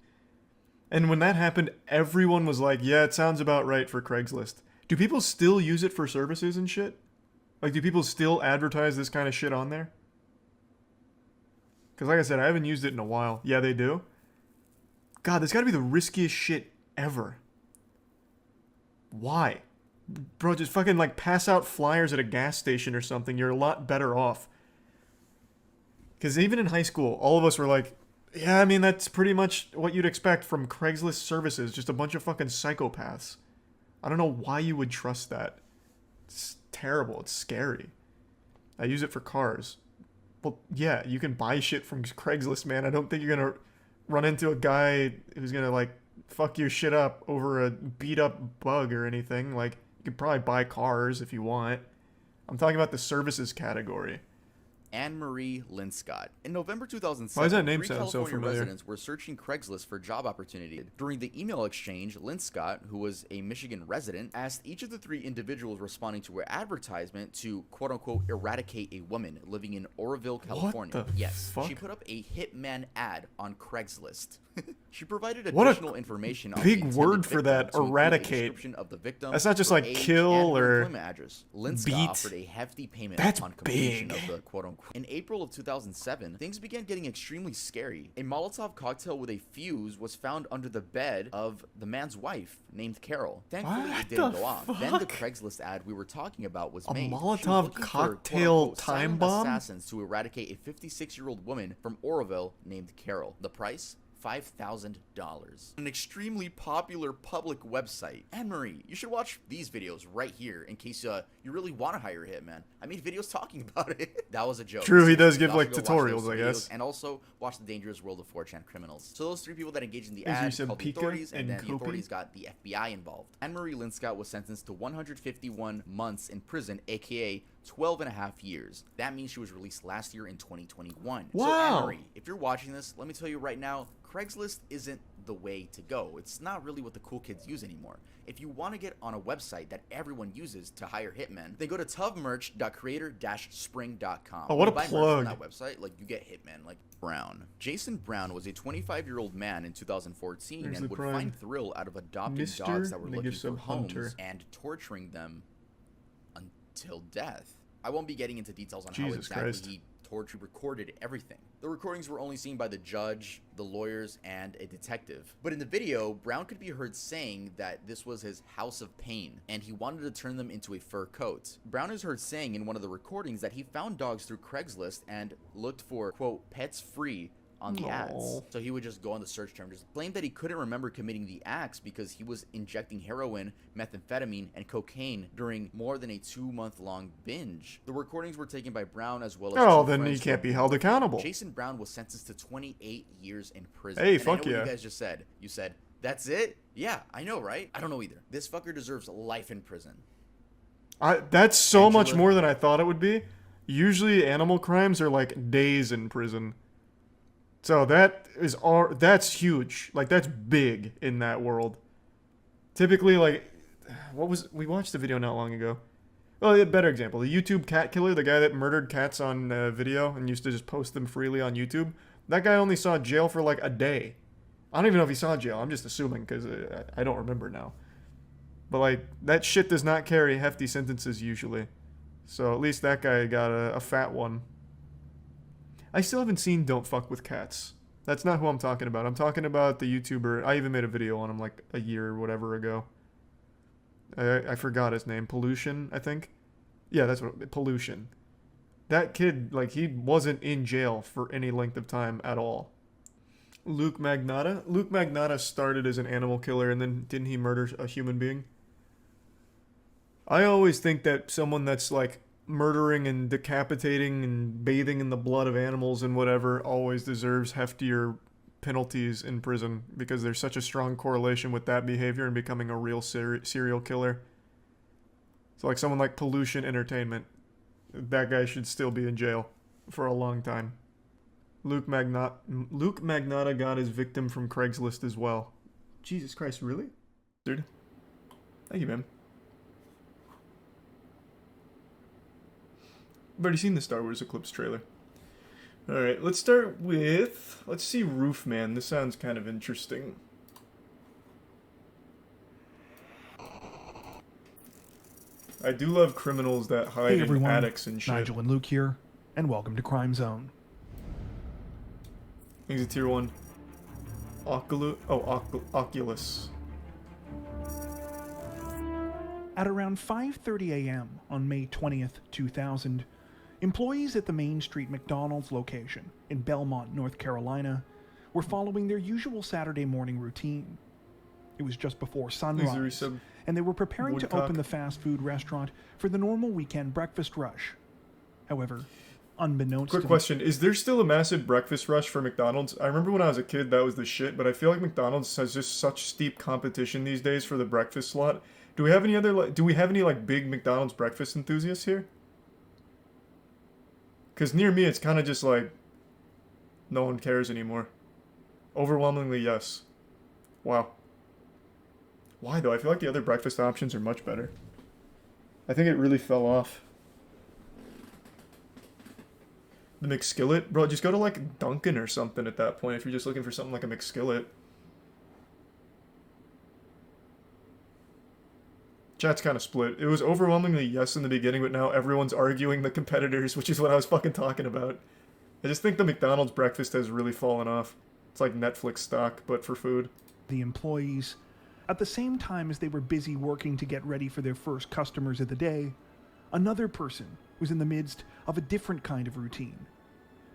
And when that happened, everyone was like, yeah, it sounds about right for Craigslist. Do people still use it for services and shit? Like, do people still advertise this kind of shit on there? Because like I said, I haven't used it in a while. Yeah, they do? God, this got to be the riskiest shit ever. Why? Bro, just fucking like pass out flyers at a gas station or something. You're a lot better off. Because even in high school, all of us were like, yeah, I mean, that's pretty much what you'd expect from Craigslist services. Just a bunch of fucking psychopaths. I don't know why you would trust that. It's terrible. It's scary. I use it for cars. Well, yeah, you can buy shit from Craigslist, man. I don't think you're going to run into a guy who's going to, like, fuck your shit up over a beat-up bug or anything. Like, you could probably buy cars if you want. I'm talking about the services category. Anne-Marie Linscott. In November 2007, Why does that name 3 sound so California familiar? residents were searching Craigslist for job opportunities. During the email exchange, Linscott, who was a Michigan resident, asked each of the 3 individuals responding to her advertisement to quote-unquote eradicate a woman living in Oroville, California. the Yes, fuck? she put up a hitman ad on Craigslist. She provided What a additional information on big the intended word for that, victim to include a eradicate. description of the victim, That's not just her like age, kill and her or employment address. Linscott beat. offered a hefty payment That's upon completion big. of the quote-unquote. In April of 2007, things began getting extremely scary. A Molotov cocktail with a fuse was found under the bed of the man's wife, named Carol. Thankfully, What it didn't the go off. Then the fuck? Craigslist ad we were talking about was A made. She was Molotov looking for, cocktail quote-unquote, time silent bomb? assassins to eradicate a 56-year-old woman from Oroville named Carol. The price? $5,000. An extremely popular public website. Anne-Marie, you should watch these videos right here in case you really want to hire a hitman. I made videos talking about it. That was a joke. True, he does give, You like, should go watch tutorials, those I videos guess. And also watch The Dangerous World of 4chan Criminals. So those 3 people that engaged in the As you ad said, called the Pika authorities, and and then the Kopi? authorities got the FBI involved. Anne-Marie Linscott was sentenced to 151 months in prison, aka 12 and a half years. That means she was released last year in 2021. So Wow. Anne-Marie, if you're watching this, let me tell you right now, Craigslist isn't the way to go. It's not really what the cool kids use anymore. If you want to get on a website that everyone uses to hire hitmen, then go to tuvmerch.creator-spring.com. Oh, what a Buy merch plug. from that website, like you get hitmen, like Brown. Jason Brown was a 25-year-old man in 2014 There's and the would prime. find thrill out of adopting Mr. dogs that were and they looking give for some homes Hunter. and torturing them until death. I won't be getting into details on how Jesus exactly Christ. he tortured, recorded everything. The recordings were only seen by the judge, the lawyers, and a detective. But in the video, Brown could be heard saying that this was his house of pain, and he wanted to turn them into a fur coat. Brown is heard saying in one of the recordings that he found dogs through Craigslist and looked for, quote, pets free, on the ads. Aw. So he would just go on the search term, just claim that he couldn't remember committing the acts because he was injecting heroin, methamphetamine, and cocaine during more than a 2-month-long binge. The recordings were taken by Brown as well as Oh, two then friends he can't who be were held born. accountable. Jason Brown was sentenced to 28 years in prison. Hey, And fuck I know yeah. what you guys just said. You said, that's it? Yeah, I know, right? I don't know either. This fucker deserves life in prison. That's so much Angela- more than I thought it would be. Usually animal crimes are like days in prison. So that's huge. Like that's big in that world. Typically like we watched the video not long ago. Well, a better example, the YouTube cat killer, the guy that murdered cats on video and used to just post them freely on YouTube. That guy only saw jail for like a day. I don't even know if he saw jail. I'm just assuming because I don't remember now. But like that shit does not carry hefty sentences usually. So at least that guy got a fat one. I still haven't seen Don't Fuck With Cats. That's not who I'm talking about. I'm talking about the YouTuber. I even made a video on him like a year or whatever ago. I forgot his name. Pollution, I think. Yeah, that's what. Pollution. That kid, like, he wasn't in jail for any length of time at all. Luke Magnotta? Luke Magnotta started as an animal killer and then didn't he murder a human being? I always think that someone that's like murdering and decapitating and bathing in the blood of animals and whatever always deserves heftier penalties in prison because there's such a strong correlation with that behavior and becoming a real serial killer. So like someone like Pollution Entertainment, that guy should still be in jail for a long time. Luke Magnotta got his victim from Craigslist as well. Jesus Christ, really? Dude. Thank you, man. I've already seen the Star Wars Eclipse trailer. Alright, let's start with... Let's see Roofman. This sounds kind of interesting. I do love criminals that hide Hey in everyone, attics and shit. Nigel and Luke here, and welcome to Crime Zone. He's a tier 1. Oculus. At around 5:30 a.m. on May 20th, 2000, employees at the Main Street McDonald's location in Belmont, North Carolina, were following their usual Saturday morning routine. It was just before sunrise, and they were preparing to open the fast food restaurant for the normal weekend breakfast rush. However, unbeknownst Quick to question, is there still a massive breakfast rush for McDonald's? I remember when I was a kid that was the shit, but I feel like McDonald's has just such steep competition these days for the breakfast slot. Do we have any other like big McDonald's breakfast enthusiasts here? Cuz near me it's kind of just like no one cares anymore. Overwhelmingly yes. Wow. Why though? I feel like the other breakfast options are much better. I think it really fell off. The McSkillet? Bro, just go to like Dunkin' or something at that point if you're just looking for something like a McSkillet. Chat's kind of split. It was overwhelmingly yes in the beginning, but now everyone's arguing the competitors, which is what I was fucking talking about. I just think the McDonald's breakfast has really fallen off. It's like Netflix stock, but for food. the employees, at the same time as they were busy working to get ready for their first customers of the day, another person was in the midst of a different kind of routine.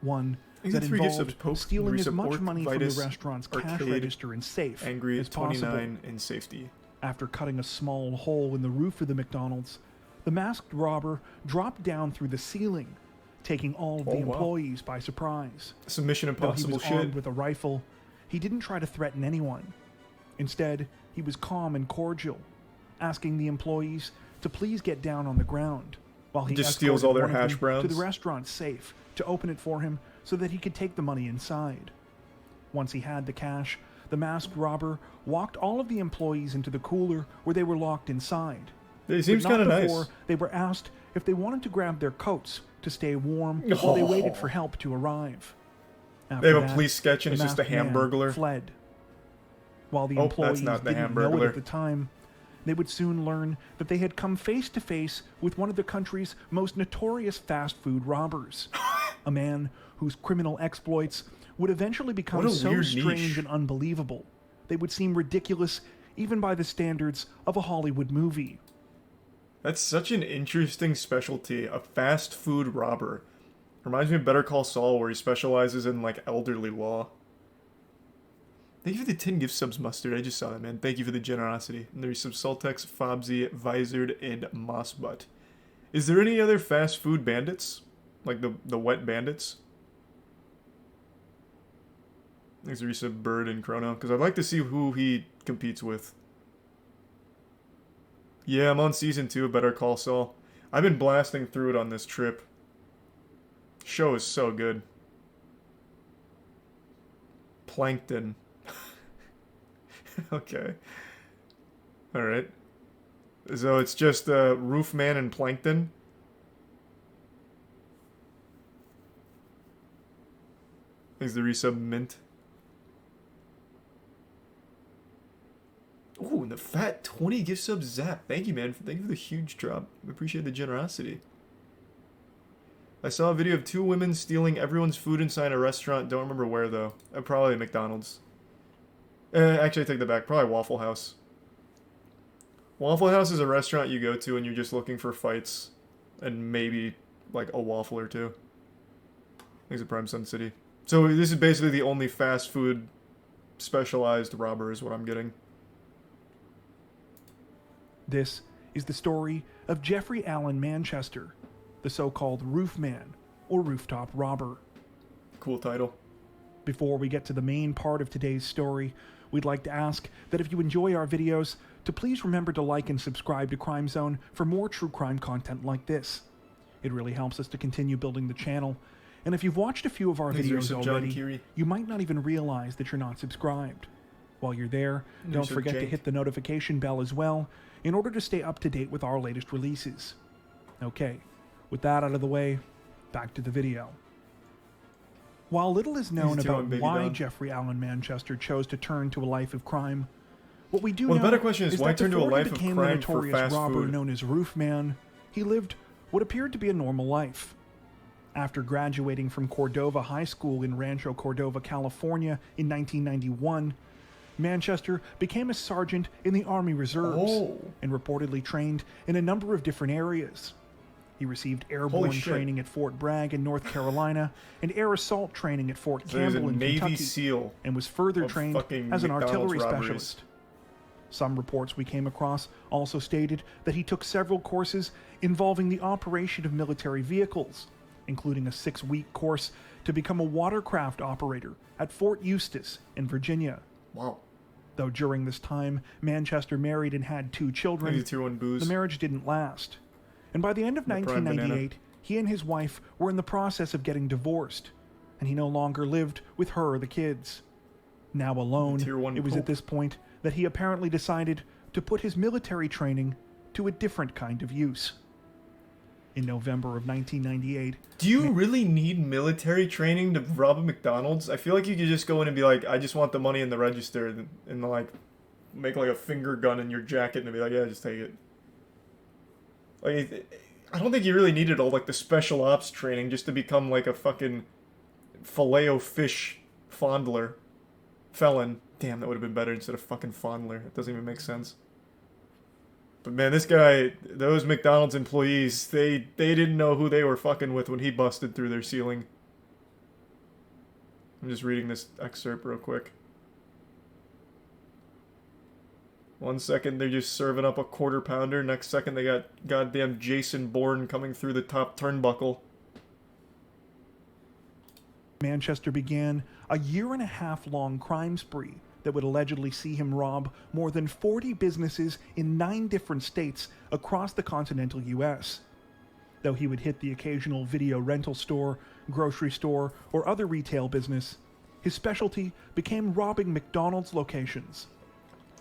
One that involved stealing as much money from the restaurant's cash register and safe as possible. In safety. After cutting a small hole in the roof of the McDonald's, the masked robber dropped down through the ceiling, taking all of the employees by surprise. Some Mission Impossible shit. Though he was armed with a rifle, he didn't try to threaten anyone. Instead, he was calm and cordial, asking the employees to please get down on the ground, while he just steals all their one of them hash browns to the restaurant safe to open it for him so that he could take the money inside. Once he had the cash, the masked robber walked all of the employees into the cooler where they were locked inside. It seems kind of nice. Before they were asked if they wanted to grab their coats to stay warm while they waited for help to arrive. They have a police sketch and it's just a Hamburglar. Fled. While the employees didn't know it at the time, they would soon learn that they had come face to face with one of the country's most notorious fast food robbers. A man whose criminal exploits would eventually become so strange and unbelievable, they would seem ridiculous even by the standards of a Hollywood movie. That's such an interesting specialty, a fast food robber. Reminds me of Better Call Saul, where he specializes in, like, elderly law. Thank you for the 10 gift subs, Mustard. I just saw that, man. Thank you for the generosity. And there's some Saltex, Fobsy, Visored, and Mossbutt. Is there any other fast food bandits? Like the wet bandits? Thanks, Risa, Bird, and Chrono. Because I'd like to see who he competes with. Yeah, I'm on season 2 of Better Call Saul. I've been blasting through it on this trip. Show is so good. Plankton. Okay. Alright. So it's just Roofman and Plankton. Thanks the resub mint. Ooh, and the fat 20 gift sub Zap. Thank you, man. Thank you for the huge drop. I appreciate the generosity. I saw a video of 2 women stealing everyone's food inside a restaurant. Don't remember where, though. Probably McDonald's. Actually, I take that back. Probably Waffle House. Waffle House is a restaurant you go to and you're just looking for fights. And maybe, like, a waffle or two. Thanks to Prime Sun City. So this is basically the only fast food specialized robber is what I'm getting. This is the story of Jeffrey Allen Manchester, the so-called Roofman, or Rooftop Robber. Cool title. Before we get to the main part of today's story, we'd like to ask that if you enjoy our videos, to please remember to like and subscribe to Crime Zone for more true crime content like this. It really helps us to continue building the channel, and if you've watched a few of our videos already, you might not even realize that you're not subscribed. While you're there, don't forget to hit the notification bell as well, in order to stay up to date with our latest releases. Okay, with that out of the way, back to the video. While little is known about why Jeffrey Allen Manchester chose to turn to a life of crime, what we do know the better question is why that turn to a before he life of became the crime for notorious fast robber food? known as Roofman, he lived what appeared to be a normal life. After graduating from Cordova High School in Rancho Cordova, California in 1991, Manchester became a sergeant in the Army Reserves and reportedly trained in a number of different areas. He received airborne training at Fort Bragg in North Carolina and air assault training at Fort Campbell in Kentucky, SEAL and was further trained as an artillery specialist. Some reports we came across also stated that he took several courses involving the operation of military vehicles, including a 6-week course to become a watercraft operator at Fort Eustis in Virginia. Wow. Though during this time, Manchester married and had 2 children, the marriage didn't last. And by the end of 1998, he and his wife were in the process of getting divorced, and he no longer lived with her or the kids. Now alone, it was at this point that he apparently decided to put his military training to a different kind of use. In November of 1998... Do you really need military training to rob a McDonald's? I feel like you could just go in and be like, I just want the money in the register, and like, make like a finger gun in your jacket and be like, yeah, just take it. Like, I don't think you really needed all like the special ops training just to become like a fucking Filet-O-Fish fondler. Felon. Damn, that would have been better instead of fucking fondler. That doesn't even make sense. But man, this guy, those McDonald's employees, they didn't know who they were fucking with when he busted through their ceiling. I'm just reading this excerpt real quick. 1 second, they're just serving up a quarter pounder. Next second, they got goddamn Jason Bourne coming through the top turnbuckle. Manchester began a 1.5-year-long crime spree that would allegedly see him rob more than 40 businesses in 9 different states across the continental U.S. Though he would hit the occasional video rental store, grocery store, or other retail business, his specialty became robbing McDonald's locations.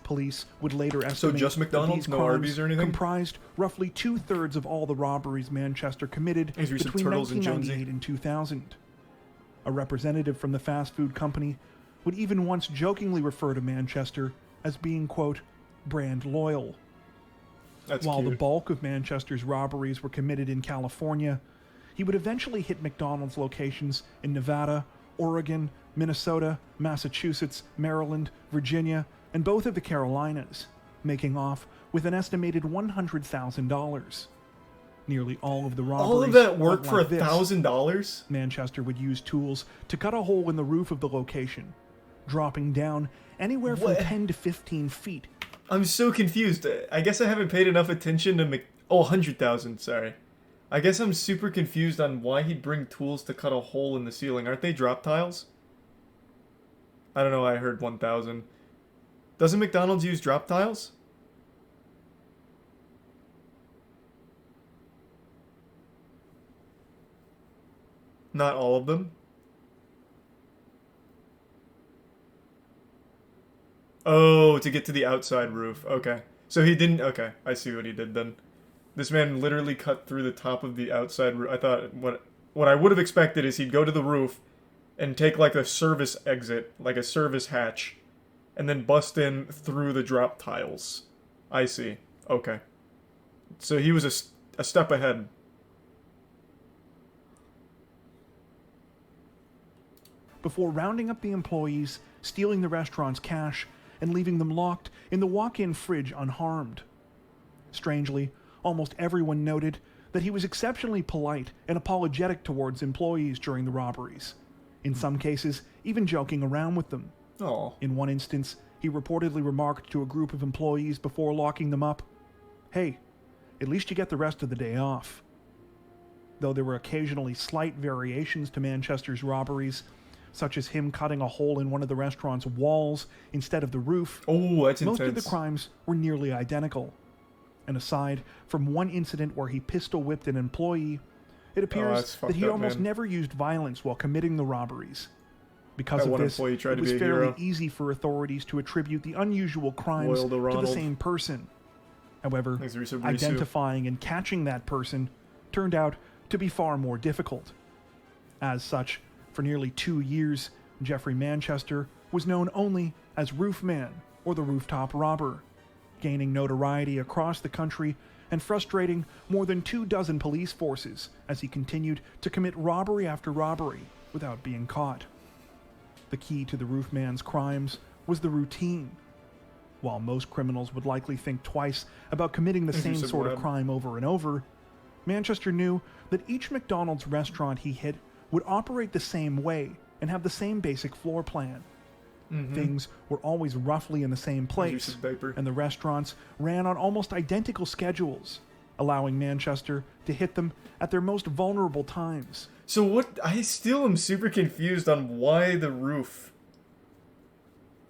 Police would later estimate just McDonald's, that these no crimes Arby's or anything? comprised roughly 2/3 of all the robberies Manchester committed between 1998 and 2000. A representative from the fast food company would even once jokingly refer to Manchester as being, quote, brand loyal. While the bulk of Manchester's robberies were committed in California, he would eventually hit McDonald's locations in Nevada, Oregon, Minnesota, Massachusetts, Maryland, Virginia, and both of the Carolinas, making off with an estimated $100,000. Nearly all of the robberies. All of that work went for like this. $1,000? Manchester would use tools to cut a hole in the roof of the location, dropping down anywhere from 10 to 15 feet. I'm so confused. I guess I haven't paid enough attention to 100,000, sorry. I guess I'm super confused on why he'd bring tools to cut a hole in the ceiling. Aren't they drop tiles? I don't know, I heard 1,000. Doesn't McDonald's use drop tiles? Not all of them? Oh, to get to the outside roof. Okay. So he didn't... Okay, I see what he did then. This man literally cut through the top of the outside roof. I thought... What I would have expected is he'd go to the roof and take like a service exit, like a service hatch, and then bust in through the drop tiles. I see. Okay. So he was a step ahead. Before rounding up the employees, stealing the restaurant's cash, and leaving them locked in the walk-in fridge unharmed. Strangely, almost everyone noted that he was exceptionally polite and apologetic towards employees during the robberies, in some cases even joking around with them. Oh. In one instance, he reportedly remarked to a group of employees before locking them up, "Hey, at least you get the rest of the day off." Though there were occasionally slight variations to Manchester's robberies, such as him cutting a hole in one of the restaurant's walls instead of the roof. Oh, that's most intense. of the crimes were nearly identical. And aside from one incident where he pistol-whipped an employee, it appears that he almost never used violence while committing the robberies. Because of this, it was fairly easy for authorities to attribute the unusual crimes to the same person. However, identifying and catching that person turned out to be far more difficult. As such, for nearly 2 years, Jeffrey Manchester was known only as Roofman, or the Rooftop Robber, gaining notoriety across the country and frustrating more than 24 police forces as he continued to commit robbery after robbery without being caught. The key to the Roofman's crimes was the routine. While most criminals would likely think twice about committing the same sort of crime over and over, Manchester knew that each McDonald's restaurant he hit would operate the same way and have the same basic floor plan. Things were always roughly in the same place, and the restaurants ran on almost identical schedules, allowing Manchester to hit them at their most vulnerable times. So what... I still am super confused on why the roof.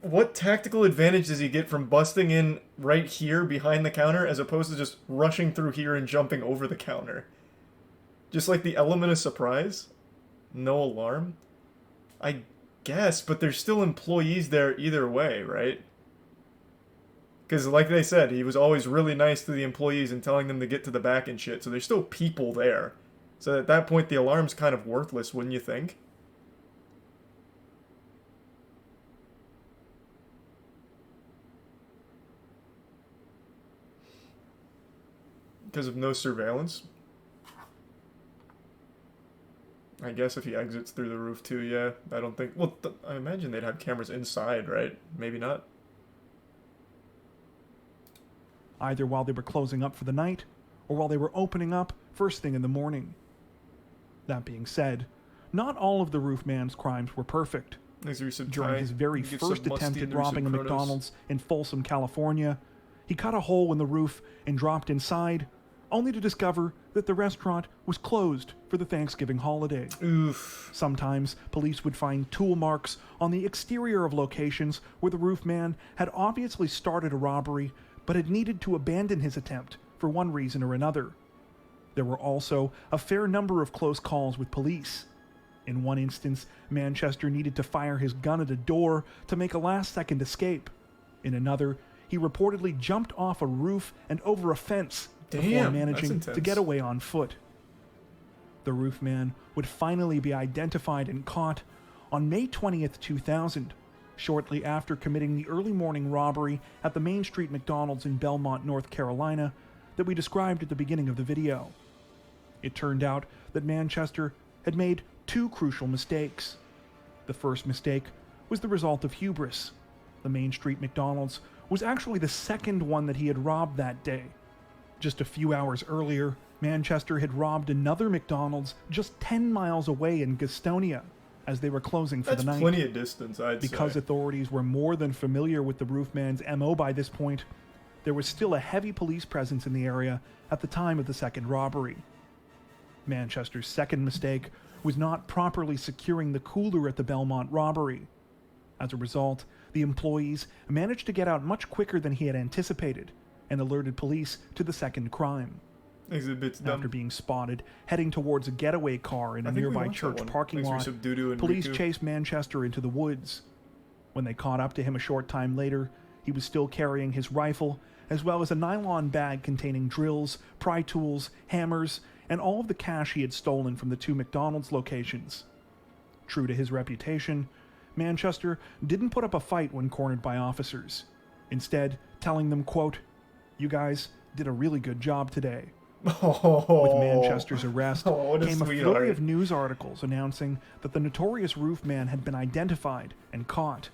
What tactical advantage does he get from busting in right here behind the counter as opposed to just rushing through here and jumping over the counter? Just like the element of surprise? No alarm? I guess, but there's still employees there either way, right? Because like they said, he was always really nice to the employees and telling them to get to the back and shit, so there's still people there. So at that point, the alarm's kind of worthless, wouldn't you think? Because of no surveillance? I guess if he exits through the roof too, yeah. I don't think... Well, I imagine they'd have cameras inside, right? Maybe not. Either while they were closing up for the night, or while they were opening up first thing in the morning. That being said, not all of the Roofman's crimes were perfect. During his very first attempt at robbing a McDonald's in Folsom, California, he cut a hole in the roof and dropped inside, only to discover that the restaurant was closed for the Thanksgiving holiday. Oof. Sometimes, police would find tool marks on the exterior of locations where the Roofman had obviously started a robbery, but had needed to abandon his attempt for one reason or another. There were also a fair number of close calls with police. In one instance, Manchester needed to fire his gun at a door to make a last-second escape. In another, he reportedly jumped off a roof and over a fence before managing to get away on foot. The Roofman would finally be identified and caught on May 20th, 2000, shortly after committing the early morning robbery at the Main Street McDonald's in Belmont, North Carolina, that we described at the beginning of the video. It turned out that Manchester had made 2 crucial mistakes. The first mistake was the result of hubris. The Main Street McDonald's was actually the second one that he had robbed that day. Just a few hours earlier, Manchester had robbed another McDonald's just 10 miles away in Gastonia as they were closing for That's the night. plenty of distance, I'd Because say. authorities were more than familiar with the roofman's MO by this point, there was still a heavy police presence in the area at the time of the second robbery. Manchester's second mistake was not properly securing the cooler at the Belmont robbery. As a result, the employees managed to get out much quicker than he had anticipated and alerted police to the second crime. Exhibits them. After being spotted heading towards a getaway car in a I think we nearby watched that church one. parking Thanks for lot, some doo-doo and police Riku. chased Manchester into the woods. When they caught up to him a short time later, he was still carrying his rifle, as well as a nylon bag containing drills, pry tools, hammers, and all of the cash he had stolen from the two McDonald's locations. True to his reputation, Manchester didn't put up a fight when cornered by officers, instead telling them, quote, "You guys did a really good job today." With Manchester's arrest what a came a flurry sweetheart. of news articles announcing that the notorious roofman had been identified and caught.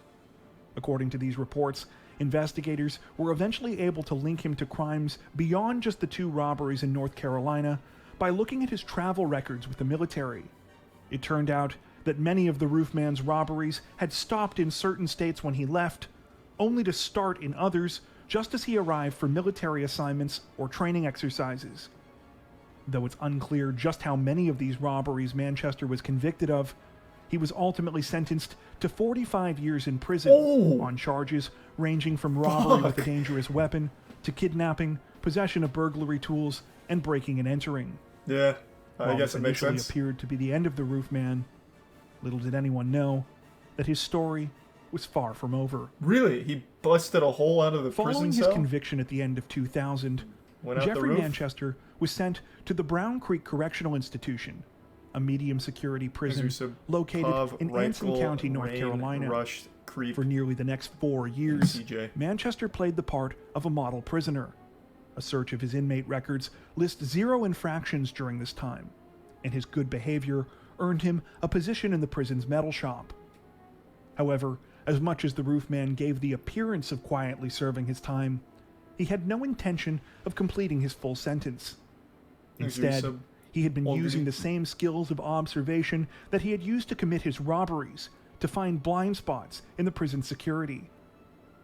According to these reports, investigators were eventually able to link him to crimes beyond just the two robberies in North Carolina by looking at his travel records with the military. It turned out that many of the roofman's robberies had stopped in certain states when he left, only to start in others just as he arrived for military assignments or training exercises. Though it's unclear just how many of these robberies Manchester was convicted of, he was ultimately sentenced to 45 years in prison on charges ranging from robbery with a dangerous weapon to kidnapping, possession of burglary tools, and breaking and entering. Yeah, I While guess this it makes initially sense. appeared to be the end of the roofman, little did anyone know that his story was far from over. Really? He busted a hole out of the Following prison his cell? conviction at the end of 2000, Went out the Jeffrey roof? Manchester was sent to the Brown Creek Correctional Institution, a medium-security prison Zuzub, located Pav, in Anson Reichel, County, North Rain, Carolina. Rush, Creep, For nearly the next 4 years, CJ. Manchester played the part of a model prisoner. A search of his inmate records lists 0 infractions during this time, and his good behavior earned him a position in the prison's metal shop. However, as much as the roofman gave the appearance of quietly serving his time, he had no intention of completing his full sentence. Instead, he had been using the same skills of observation that he had used to commit his robberies to find blind spots in the prison security.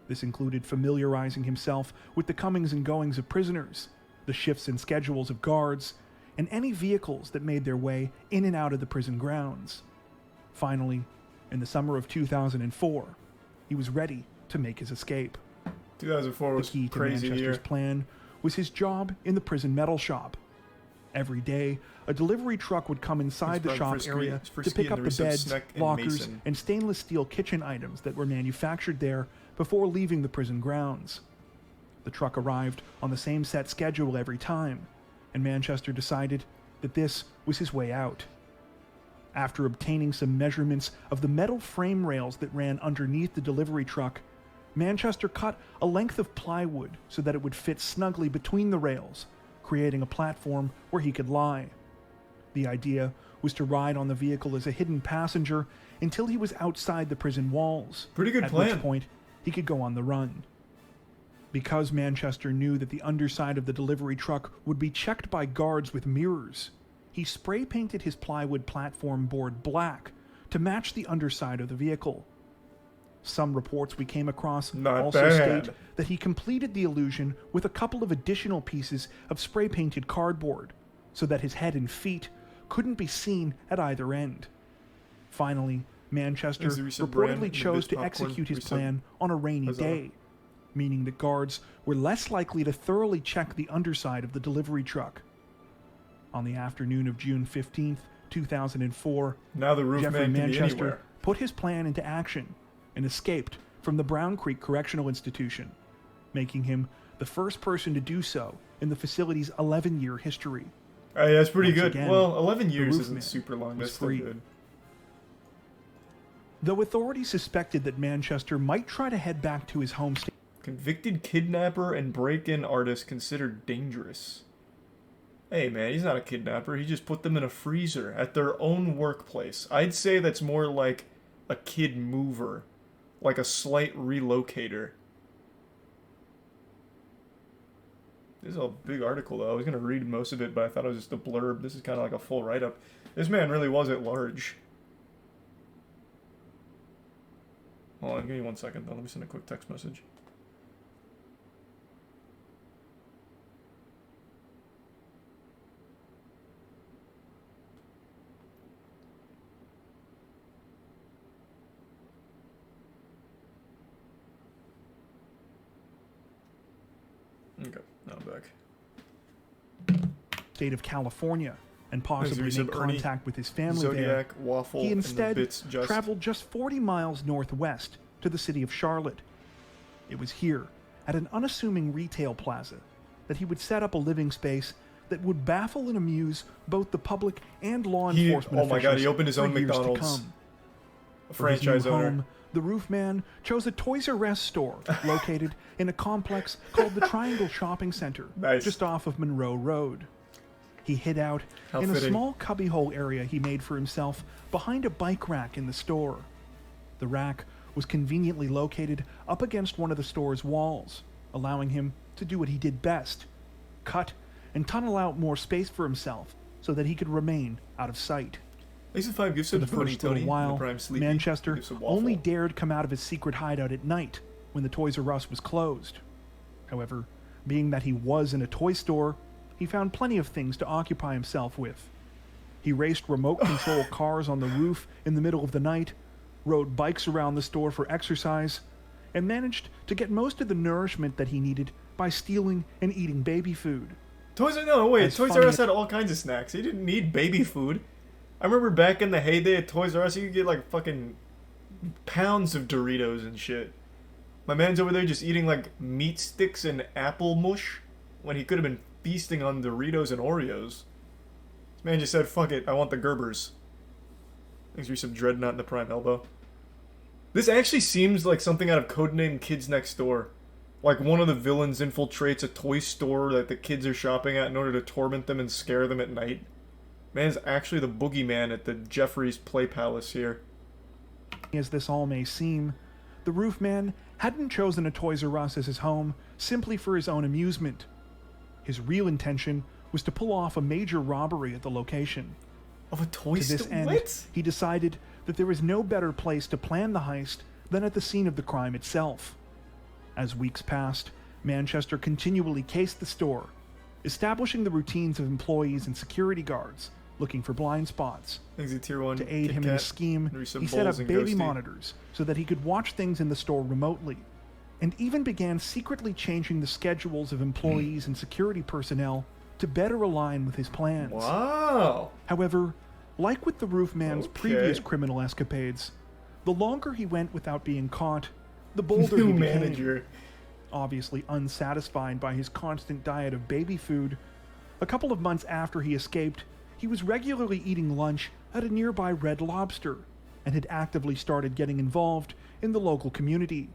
This included familiarizing himself with the comings and goings of prisoners, the shifts and schedules of guards, and any vehicles that made their way in and out of the prison grounds. Finally, in the summer of 2004, he was ready to make his escape. 2004 was The key to crazy Manchester's year. plan was his job in the prison metal shop. Every day, a delivery truck would come inside the shop area to pick up the beds, lockers, and stainless steel kitchen items that were manufactured there before leaving the prison grounds. The truck arrived on the same set schedule every time, and Manchester decided that this was his way out. After obtaining some measurements of the metal frame rails that ran underneath the delivery truck, Manchester cut a length of plywood so that it would fit snugly between the rails, creating a platform where he could lie. The idea was to ride on the vehicle as a hidden passenger until he was outside the prison walls. Pretty good at plan. which point he could go on the run. Because Manchester knew that the underside of the delivery truck would be checked by guards with mirrors, he spray painted his plywood platform board black to match the underside of the vehicle. Some reports we came across also bad. state that he completed the illusion with a couple of additional pieces of spray painted cardboard so that his head and feet couldn't be seen at either end. Finally, Manchester Is there some brand reportedly in chose this to popcorn? execute his We said- plan on a rainy Huzzah. day, meaning that guards were less likely to thoroughly check the underside of the delivery truck. On the afternoon of June 15th, 2004, Now the roof Jeffrey man can be Manchester anywhere. put his plan into action and escaped from the Brown Creek Correctional Institution, making him the first person to do so in the facility's 11-year history. Hey, that's pretty Once good. again, Well, 11 the years roofman isn't super long. was That's still free. good. Though authorities suspected that Manchester might try to head back to his home state. Convicted kidnapper and break-in artist considered dangerous. Hey man, he's not a kidnapper. He just put them in a freezer at their own workplace. I'd say that's more like a kid mover. Like a slight relocator. This is a big article, though. I was going to read most of it, but I thought it was just a blurb. This is kind of like a full write-up. This man really was at large. Hold on, give me 1 second, though. Let me send a quick text message. Okay, now I'm back. State of California and possibly As we make said, Ernie, contact with his family Zodiac, there. Waffle, He and the instead Bits Just. traveled just 40 miles northwest to the city of Charlotte. It was here, at an unassuming retail plaza, that he would set up a living space that would baffle and amuse both the public and law enforcement oh my god, he opened his own for years to McDonald's. come. A For his new franchise owner. home, the roofman chose a Toys R Us store located in a complex called the Triangle Shopping Center, just off of Monroe Road. He hid out How in a fitting. small cubbyhole area he made for himself behind a bike rack in the store. The rack was conveniently located up against one of the store's walls, allowing him to do what he did best: cut and tunnel out more space for himself so that he could remain out of sight. Thanks for 5 gifts For to the Tony first Tony little while, the Prime Sleepy. Manchester Gifts of Waffle. only dared come out of his secret hideout at night when the Toys R Us was closed. However, being that he was in a toy store, he found plenty of things to occupy himself with. He raced remote control cars on the roof in the middle of the night, rode bikes around the store for exercise, and managed to get most of the nourishment that he needed by stealing and eating baby food. Toys R Us had all kinds of snacks. He didn't need baby food. I remember back in the heyday at Toys R Us, you could get like fucking pounds of Doritos and shit. My man's over there just eating like meat sticks and apple mush when he could have been feasting on Doritos and Oreos. This man just said, fuck it, I want the Gerbers. Thanks for some Dreadnought in the Prime Elbow. This actually seems like something out of Codename Kids Next Door. Like one of the villains infiltrates a toy store that the kids are shopping at in order to torment them and scare them at night. Man's actually the boogeyman at the Jeffrey's Play Palace here. As this all may seem, the roofman hadn't chosen a Toys R Us as his home simply for his own amusement. His real intention was to pull off a major robbery at the location. Of a toy To this store? end, What? he decided that there was no better place to plan the heist than at the scene of the crime itself. As weeks passed, Manchester continually cased the store, establishing the routines of employees and security guards looking for blind spots. Exit Tier 1. To aid Kit him in Kat, his scheme, Reese he and set up Bowls and baby Ghosty. monitors so that he could watch things in the store remotely, and even began secretly changing the schedules of employees and security personnel to better align with his plans. Wow! However, like with the roofman's previous criminal escapades, the longer he went without being caught, the bolder New he became. manager. Obviously unsatisfied by his constant diet of baby food, a couple of months after he escaped, he was regularly eating lunch at a nearby Red Lobster and had actively started getting involved in the local community.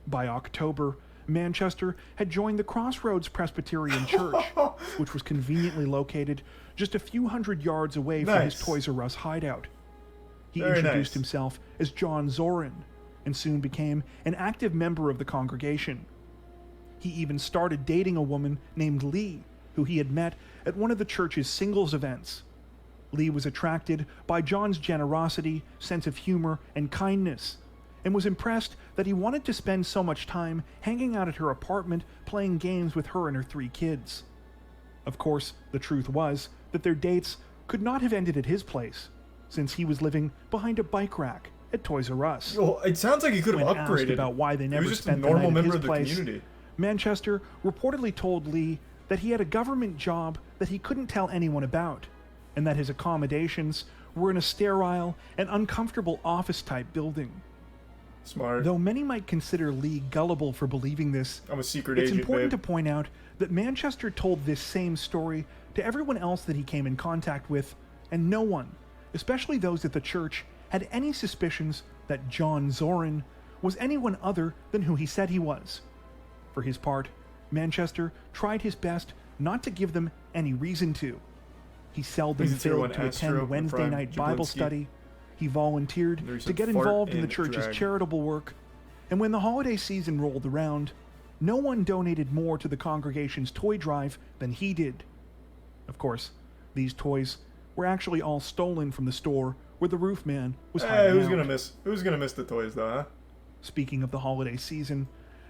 By October, Manchester had joined the Crossroads Presbyterian Church, which was conveniently located just a few hundred yards away from his Nice. Toys R Us hideout. He Very introduced nice. himself as John Zorin and soon became an active member of the congregation. He even started dating a woman named Lee, who he had met at one of the church's singles events. Lee was attracted by John's generosity, sense of humor, and kindness, and was impressed that he wanted to spend so much time hanging out at her apartment playing games with her and her 3 kids. Of course, the truth was that their dates could not have ended at his place, since he was living behind a bike rack at Toys R Us. Well, it sounds like he could have When asked upgraded. about why they He never was just a spent the normal night at member his of the place, community. Manchester reportedly told Lee that he had a government job that he couldn't tell anyone about, and that his accommodations were in a sterile and uncomfortable office-type building. Smart. Though many might consider Lee gullible for believing this, I'm a secret it's agent, important babe. to point out that Manchester told this same story to everyone else that he came in contact with, and no one, especially those at the church, had any suspicions that John Zorin was anyone other than who he said he was. For his part, Manchester tried his best not to give them any reason to. He seldom He's a tier failed one to Astro attend with Wednesday Prime night Bible Jablinski. study. He volunteered There's to a get fart involved in the and church's drag. charitable work, and when the holiday season rolled around, no one donated more to the congregation's toy drive than he did. Of course, these toys were actually all stolen from the store where the roof man was hiding Who's out. gonna miss the toys though, huh? Speaking of the holiday season,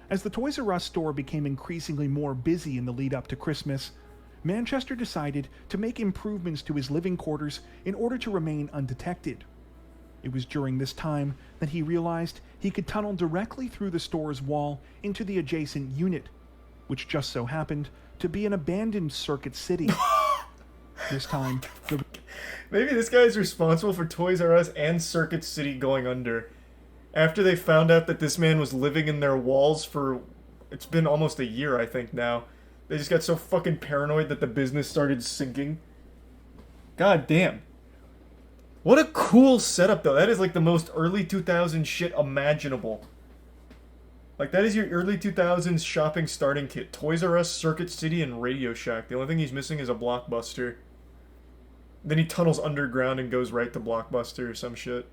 as the Toys R Us store became increasingly more busy in the lead up to Christmas, Manchester decided to make improvements to his living quarters in order to remain undetected. It was during this time that he realized he could tunnel directly through the store's wall into the adjacent unit, which just so happened to be an abandoned Circuit City. This time, maybe this guy is responsible for Toys R Us and Circuit City going under. After they found out that this man was living in their walls for... It's been almost a year, I think, now. They just got so fucking paranoid that the business started sinking. God damn. What a cool setup, though. That is like the most early 2000s shit imaginable. Like, that is your early 2000s shopping starting kit. Toys R Us, Circuit City, and Radio Shack. The only thing he's missing is a Blockbuster. Then he tunnels underground and goes right to Blockbuster or some shit.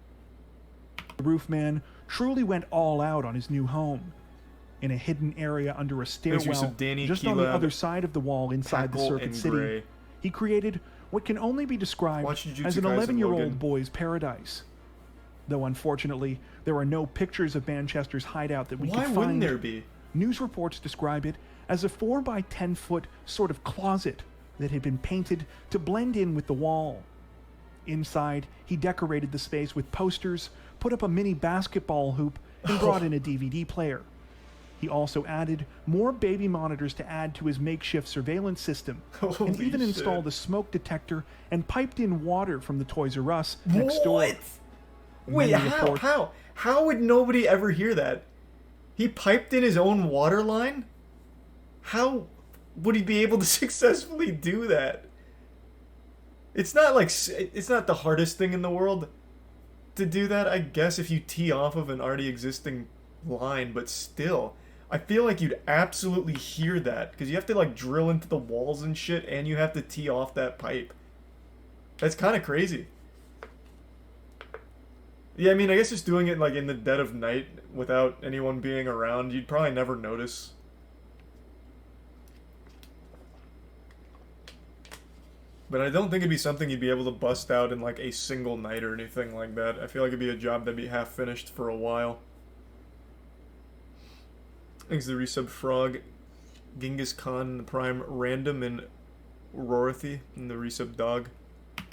the roof man truly went all out on his new home. In a hidden area under a stairwell, just on the other side of the wall inside the Circuit City, he created what can only be described as an 11-year-old boy's paradise. Though unfortunately, there are no pictures of Manchester's hideout that we can find. Why wouldn't there be? News reports describe it as a 4 by 10 foot sort of closet that had been painted to blend in with the wall. Inside, he decorated the space with posters, put up a mini basketball hoop, and brought in a DVD player. He also added more baby monitors to add to his makeshift surveillance system, and even installed a smoke detector and piped in water from the Toys R Us next door. Wait, how would nobody ever hear that? He piped in his own water line? How would he be able to successfully do that? It's not the hardest thing in the world to do that, I guess, if you tee off of an already existing line, but still, I feel like you'd absolutely hear that, because you have to like drill into the walls and shit, and you have to tee off that pipe. That's kind of crazy. Yeah, I mean, I guess just doing it like in the dead of night without anyone being around, you'd probably never notice. But I don't think it'd be something you'd be able to bust out in like a single night or anything like that. I feel like it'd be a job that'd be half finished for a while. Thanks to the resub Frog, Genghis Khan in the Prime, Random, and Rorothy in the resub Dog.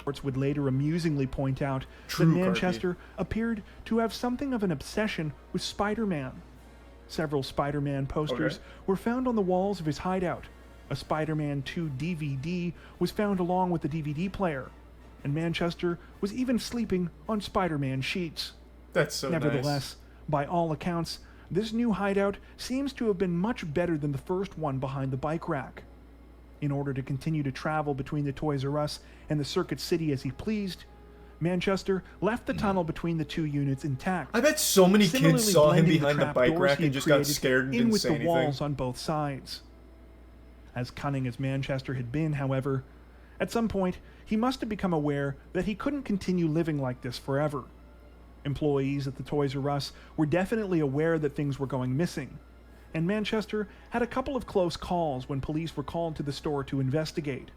Would later amusingly point out that Manchester appeared to have something of an obsession with Spider-Man. Several Spider-Man posters were found on the walls of his hideout. A Spider-Man 2 DVD was found along with the DVD player, and Manchester was even sleeping on Spider-Man sheets. That's so Nevertheless, by all accounts, this new hideout seems to have been much better than the first one behind the bike rack. In order to continue to travel between the Toys R Us and the Circuit City as he pleased, Manchester left the tunnel between the two units intact. I bet so many kids saw him behind the bike rack and just got scared and didn't say anything. In with the walls on both sides. As cunning as Manchester had been, however, at some point he must have become aware that he couldn't continue living like this forever. Employees at the Toys R Us were definitely aware that things were going missing, and Manchester had a couple of close calls when police were called to the store to investigate.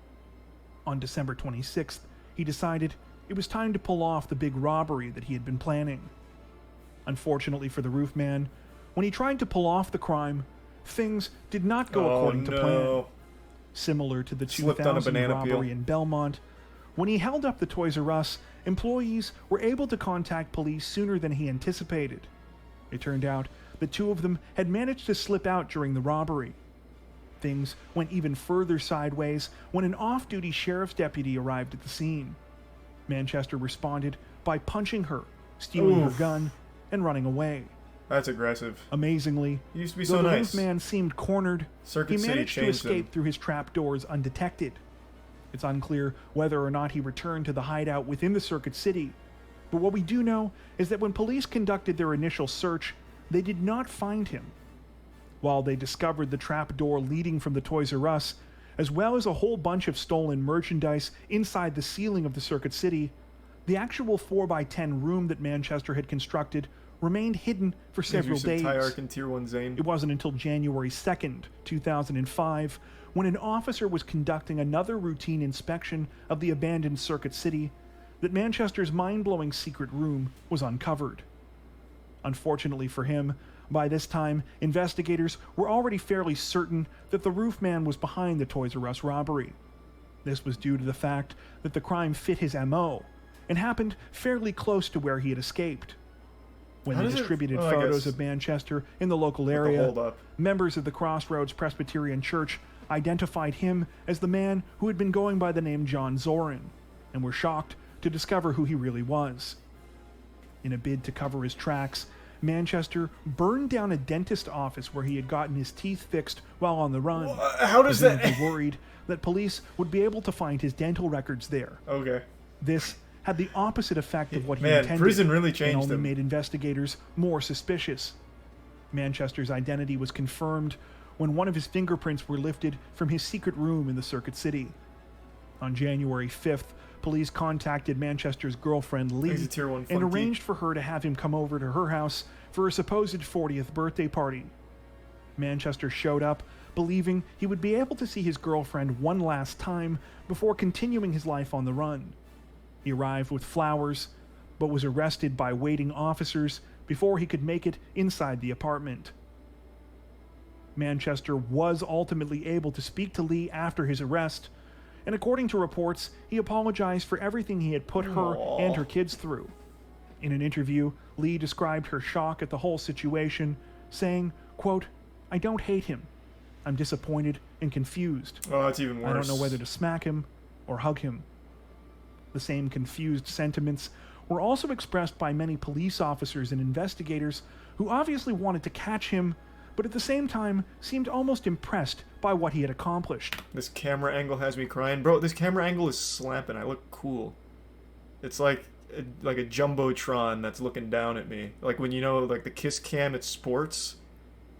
On December 26th, he decided it was time to pull off the big robbery that he had been planning. Unfortunately for the roof man, when he tried to pull off the crime, things did not go according to plan. Similar to the 2000 robbery in Belmont, when he held up the Toys R Us, employees were able to contact police sooner than he anticipated. It turned out the two of them had managed to slip out during the robbery. Things went even further sideways when an off-duty sheriff's deputy arrived at the scene. Manchester responded by punching her, stealing her gun, and running away. That's aggressive. Amazingly, he used to be though so the nice. roof man seemed cornered, Circuit he managed City to escape him. through his trapdoors undetected. It's unclear whether or not he returned to the hideout within the Circuit City, but what we do know is that when police conducted their initial search, they did not find him. While they discovered the trapdoor leading from the Toys R Us, as well as a whole bunch of stolen merchandise inside the ceiling of the Circuit City, the actual 4 by 10 room that Manchester had constructed remained hidden for several days. Tyark and Tier 1 Zane. It wasn't until January 2nd, 2005, when an officer was conducting another routine inspection of the abandoned Circuit City, that Manchester's mind-blowing secret room was uncovered. Unfortunately for him, by this time, investigators were already fairly certain that the roof man was behind the Toys R Us robbery. This was due to the fact that the crime fit his MO, and happened fairly close to where he had escaped. When they distributed photos of Manchester in the local area, members of the Crossroads Presbyterian Church identified him as the man who had been going by the name John Zorin, and were shocked to discover who he really was. In a bid to cover his tracks, Manchester burned down a dentist office where he had gotten his teeth fixed while on the run. How does that... Presumably worried that police would be able to find his dental records there. Okay. This had the opposite effect of what he Man, intended, prison really changed and only him. made investigators more suspicious. Manchester's identity was confirmed when one of his fingerprints were lifted from his secret room in the Circuit City. On January 5th, police contacted Manchester's girlfriend Lee He's a Tier 1 and funky. arranged for her to have him come over to her house for a supposed 40th birthday party. Manchester showed up, believing he would be able to see his girlfriend one last time before continuing his life on the run. He arrived with flowers, but was arrested by waiting officers before he could make it inside the apartment. Manchester was ultimately able to speak to Lee after his arrest, and according to reports, he apologized for everything he had put her and her kids through. In an interview, Lee described her shock at the whole situation, saying, quote, "I don't hate him. I'm disappointed and confused. Oh, that's even worse. I don't know whether to smack him or hug him." The same confused sentiments were also expressed by many police officers and investigators who obviously wanted to catch him, but at the same time seemed almost impressed by what he had accomplished. This camera angle has me crying. Bro, this camera angle is slapping. I look cool. It's like a Jumbotron that's looking down at me. Like when, you know, like the kiss cam at sports.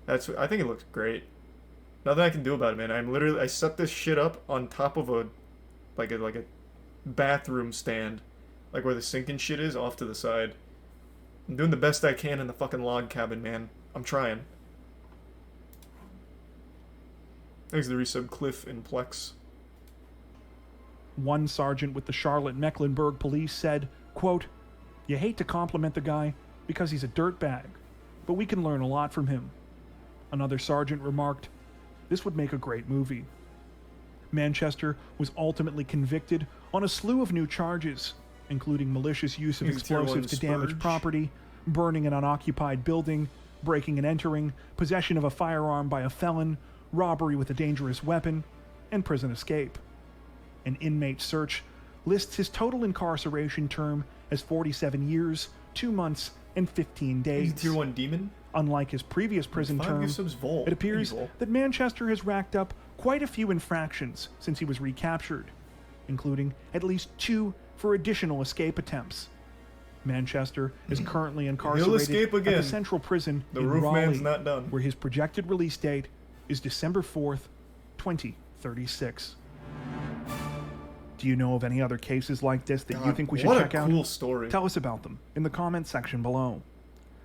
I think it looks great. Nothing I can do about it, man. I set this shit up on top of a bathroom stand. Like where the sink and shit is, off to the side. I'm doing the best I can in the fucking log cabin, man. I'm trying. Thanks to the resub Cliff and Plex. One sergeant with the Charlotte Mecklenburg police said, quote, "You hate to compliment the guy because he's a dirtbag, but we can learn a lot from him." Another sergeant remarked, "This would make a great movie." Manchester was ultimately convicted on a slew of new charges, including malicious use of explosives to damage property, burning an unoccupied building, breaking and entering, possession of a firearm by a felon, robbery with a dangerous weapon, and prison escape. An inmate search lists his total incarceration term as 47 years, 2 months, and 15 days. He's a Tier 1 demon? Unlike his previous prison term, it appears that Manchester has racked up quite a few infractions since he was recaptured, including at least 2 for additional escape attempts. Manchester is currently incarcerated at the Central Prison in Raleigh, where his projected release date is December 4th, 2036. Do you know of any other cases like this that you think we should check out? What a cool story. Tell us about them in the comments section below.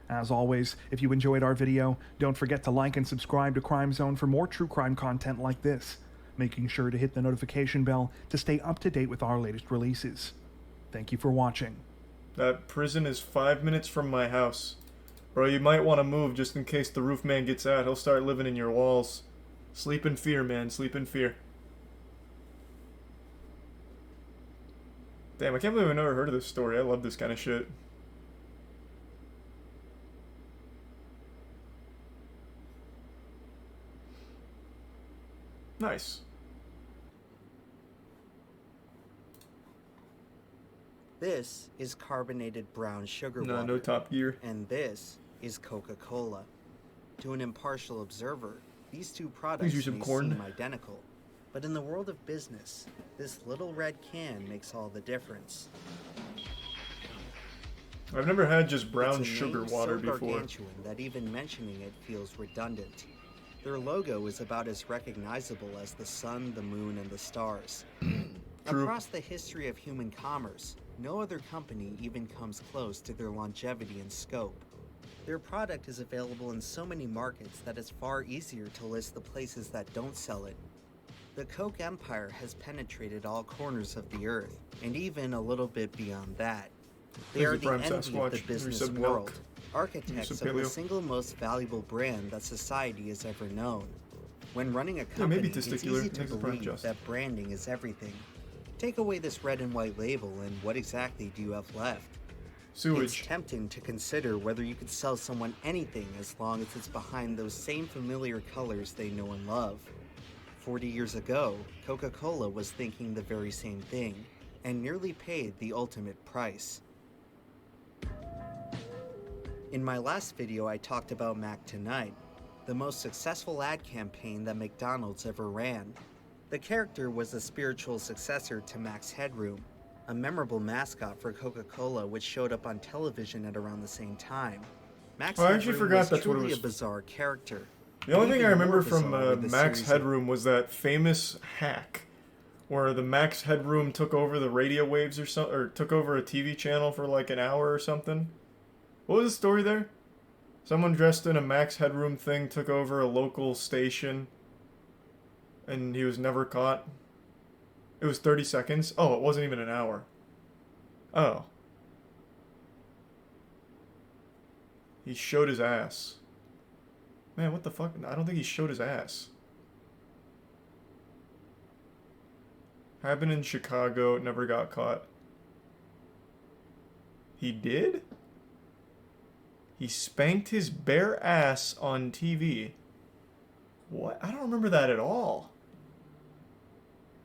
As always, if you enjoyed our video, don't forget to like and subscribe to Crime Zone for more true crime content like this, making sure to hit the notification bell to stay up to date with our latest releases. Thank you for watching. That prison is 5 minutes from my house. Bro, you might want to move just in case the roof man gets out. He'll start living in your walls. Sleep in fear, man. Sleep in fear. Damn, I can't believe I've never heard of this story. I love this kind of shit. Nice. This is carbonated brown sugar water. No Top Gear. And this is Coca-Cola. To an impartial observer, these two products may seem identical. But in the world of business, this little red can makes all the difference. I've never had just brown sugar water so before. Gargantuan that even mentioning it feels redundant. Their logo is about as recognizable as the sun, the moon, and the stars. Across the history of human commerce, no other company even comes close to their longevity and scope. Their product is available in so many markets that it's far easier to list the places that don't sell it. The Coke empire has penetrated all corners of the earth, and even a little bit beyond that. They are the envy of the business world, architects of the single most valuable brand that society has ever known. When running a company, it's easy to believe that branding is everything. Take away this red and white label, and what exactly do you have left? Sewage. It's tempting to consider whether you could sell someone anything as long as it's behind those same familiar colors they know and love. 40 years ago, Coca-Cola was thinking the very same thing, and nearly paid the ultimate price. In my last video, I talked about Mac Tonight, the most successful ad campaign that McDonald's ever ran. The character was a spiritual successor to Mac's Headroom, a memorable mascot for Coca-Cola which showed up on television at around the same time. Max Headroom was truly a bizarre character. The only thing I remember from Max Headroom was that famous hack where the Max Headroom took over the radio waves or something, or took over a TV channel for like an hour or something. What was the story there? Someone dressed in a Max Headroom thing took over a local station and he was never caught. It was 30 seconds? Oh, it wasn't even an hour. Oh. He showed his ass. Man, what the fuck? I don't think he showed his ass. Happened in Chicago, never got caught. He did? He spanked his bare ass on TV. What? I don't remember that at all.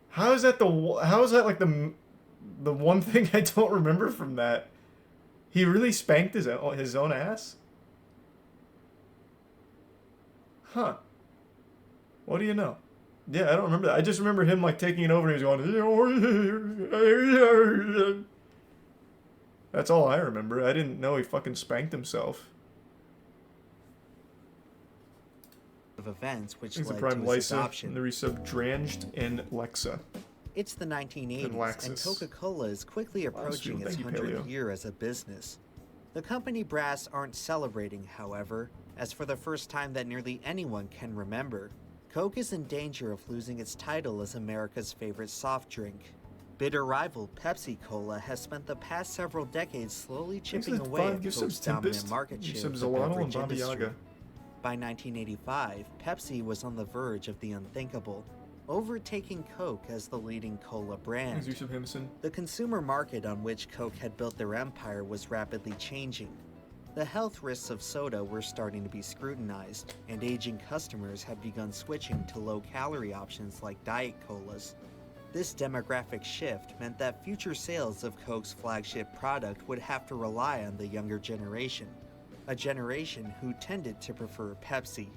How is that like the one thing I don't remember from that? He really spanked his own ass? Huh. What do you know? Yeah, I don't remember that. I just remember him like taking it over and he was going. That's all I remember. I didn't know he fucking spanked himself. Of events which He's led the prime to his Lysa, adoption. and the resub Dranged and Lexa. It's the 1980s, and Coca-Cola is quickly approaching its 100th year as a business. The company brass aren't celebrating, however, as for the first time that nearly anyone can remember, Coke is in danger of losing its title as America's favorite soft drink. Bitter rival Pepsi Cola has spent the past several decades slowly chipping away at Coke's dominant market share of the beverage industry. By 1985, Pepsi was on the verge of the unthinkable, overtaking Coke as the leading cola brand. The consumer market on which Coke had built their empire was rapidly changing. The health risks of soda were starting to be scrutinized, and aging customers had begun switching to low-calorie options like Diet Colas. This demographic shift meant that future sales of Coke's flagship product would have to rely on the younger generation, a generation who tended to prefer Pepsi.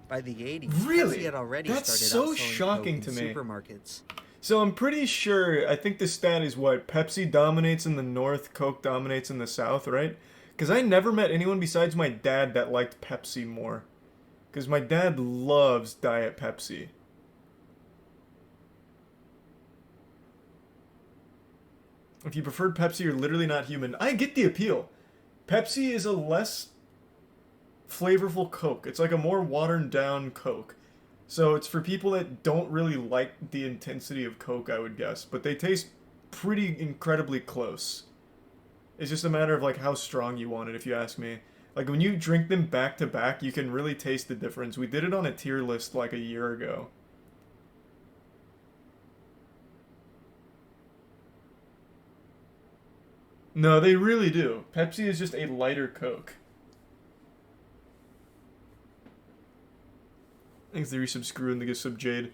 By the 80s, Pepsi had already started shocking Coke to in me. supermarkets. So I'm pretty sure, I think the stat is what, Pepsi dominates in the north, Coke dominates in the south, right? Because I never met anyone besides my dad that liked Pepsi more. Because my dad loves Diet Pepsi. If you preferred Pepsi, you're literally not human. I get the appeal. Pepsi is a less flavorful Coke. It's like a more watered down Coke. So it's for people that don't really like the intensity of Coke, I would guess. But they taste pretty incredibly close. It's just a matter of like how strong you want it, if you ask me. Like when you drink them back to back, you can really taste the difference. We did it on a tier list like a year ago. No, they really do. Pepsi is just a lighter Coke. Thanks to resubscribe and the sub Jade.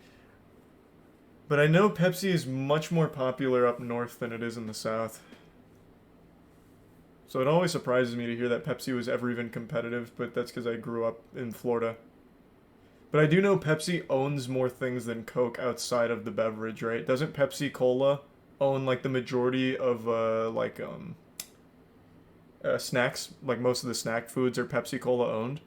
But I know Pepsi is much more popular up north than it is in the south. So it always surprises me to hear that Pepsi was ever even competitive, but that's because I grew up in Florida. But I do know Pepsi owns more things than Coke outside of the beverage, right? Doesn't Pepsi Cola own like the majority of snacks? Like most of the snack foods are Pepsi Cola owned?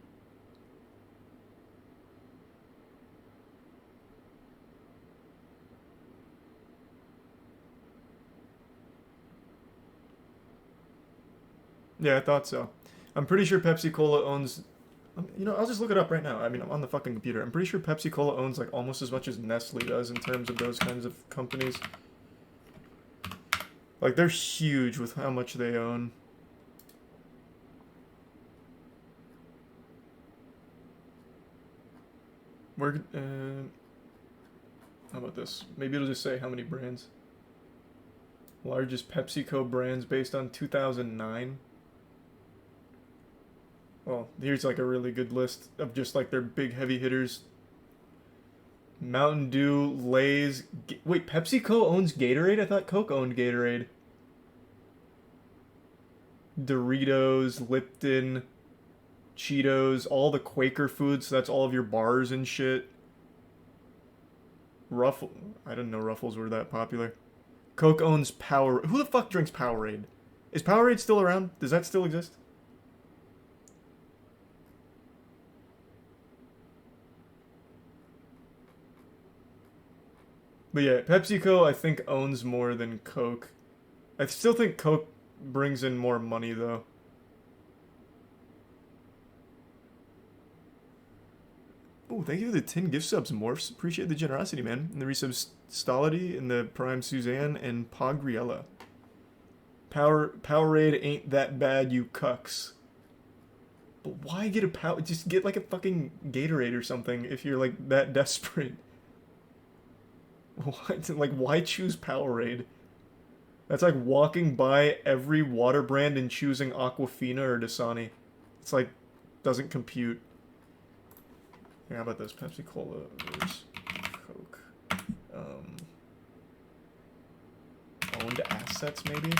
Yeah, I thought so. I'm pretty sure Pepsi Cola owns... You know, I'll just look it up right now. I mean, I'm on the fucking computer. I'm pretty sure Pepsi Cola owns, like, almost as much as Nestle does in terms of those kinds of companies. Like, they're huge with how much they own. We're, how about this? Maybe it'll just say how many brands. Largest PepsiCo brands based on 2009. Well, here's like a really good list of just like their big heavy hitters. Mountain Dew, Lay's. Wait, PepsiCo owns Gatorade? I thought Coke owned Gatorade. Doritos, Lipton, Cheetos, all the Quaker foods. So that's all of your bars and shit. Ruffles. I didn't know Ruffles were that popular. Coke owns Power. Who the fuck drinks Powerade? Is Powerade still around? Does that still exist? But yeah, PepsiCo I think owns more than Coke. I still think Coke brings in more money though. Oh, thank you for the 10 gift subs, Morphs. Appreciate the generosity, man. And the resubs Stolity and the Prime Suzanne and Pogriella. Powerade ain't that bad, you cucks. But why get a power? Just get like a fucking Gatorade or something if you're like that desperate. What? Like, why choose Powerade? That's like walking by every water brand and choosing Aquafina or Dasani. It's like, doesn't compute. Here, how about this? Pepsi Cola versus Coke. Owned assets, maybe?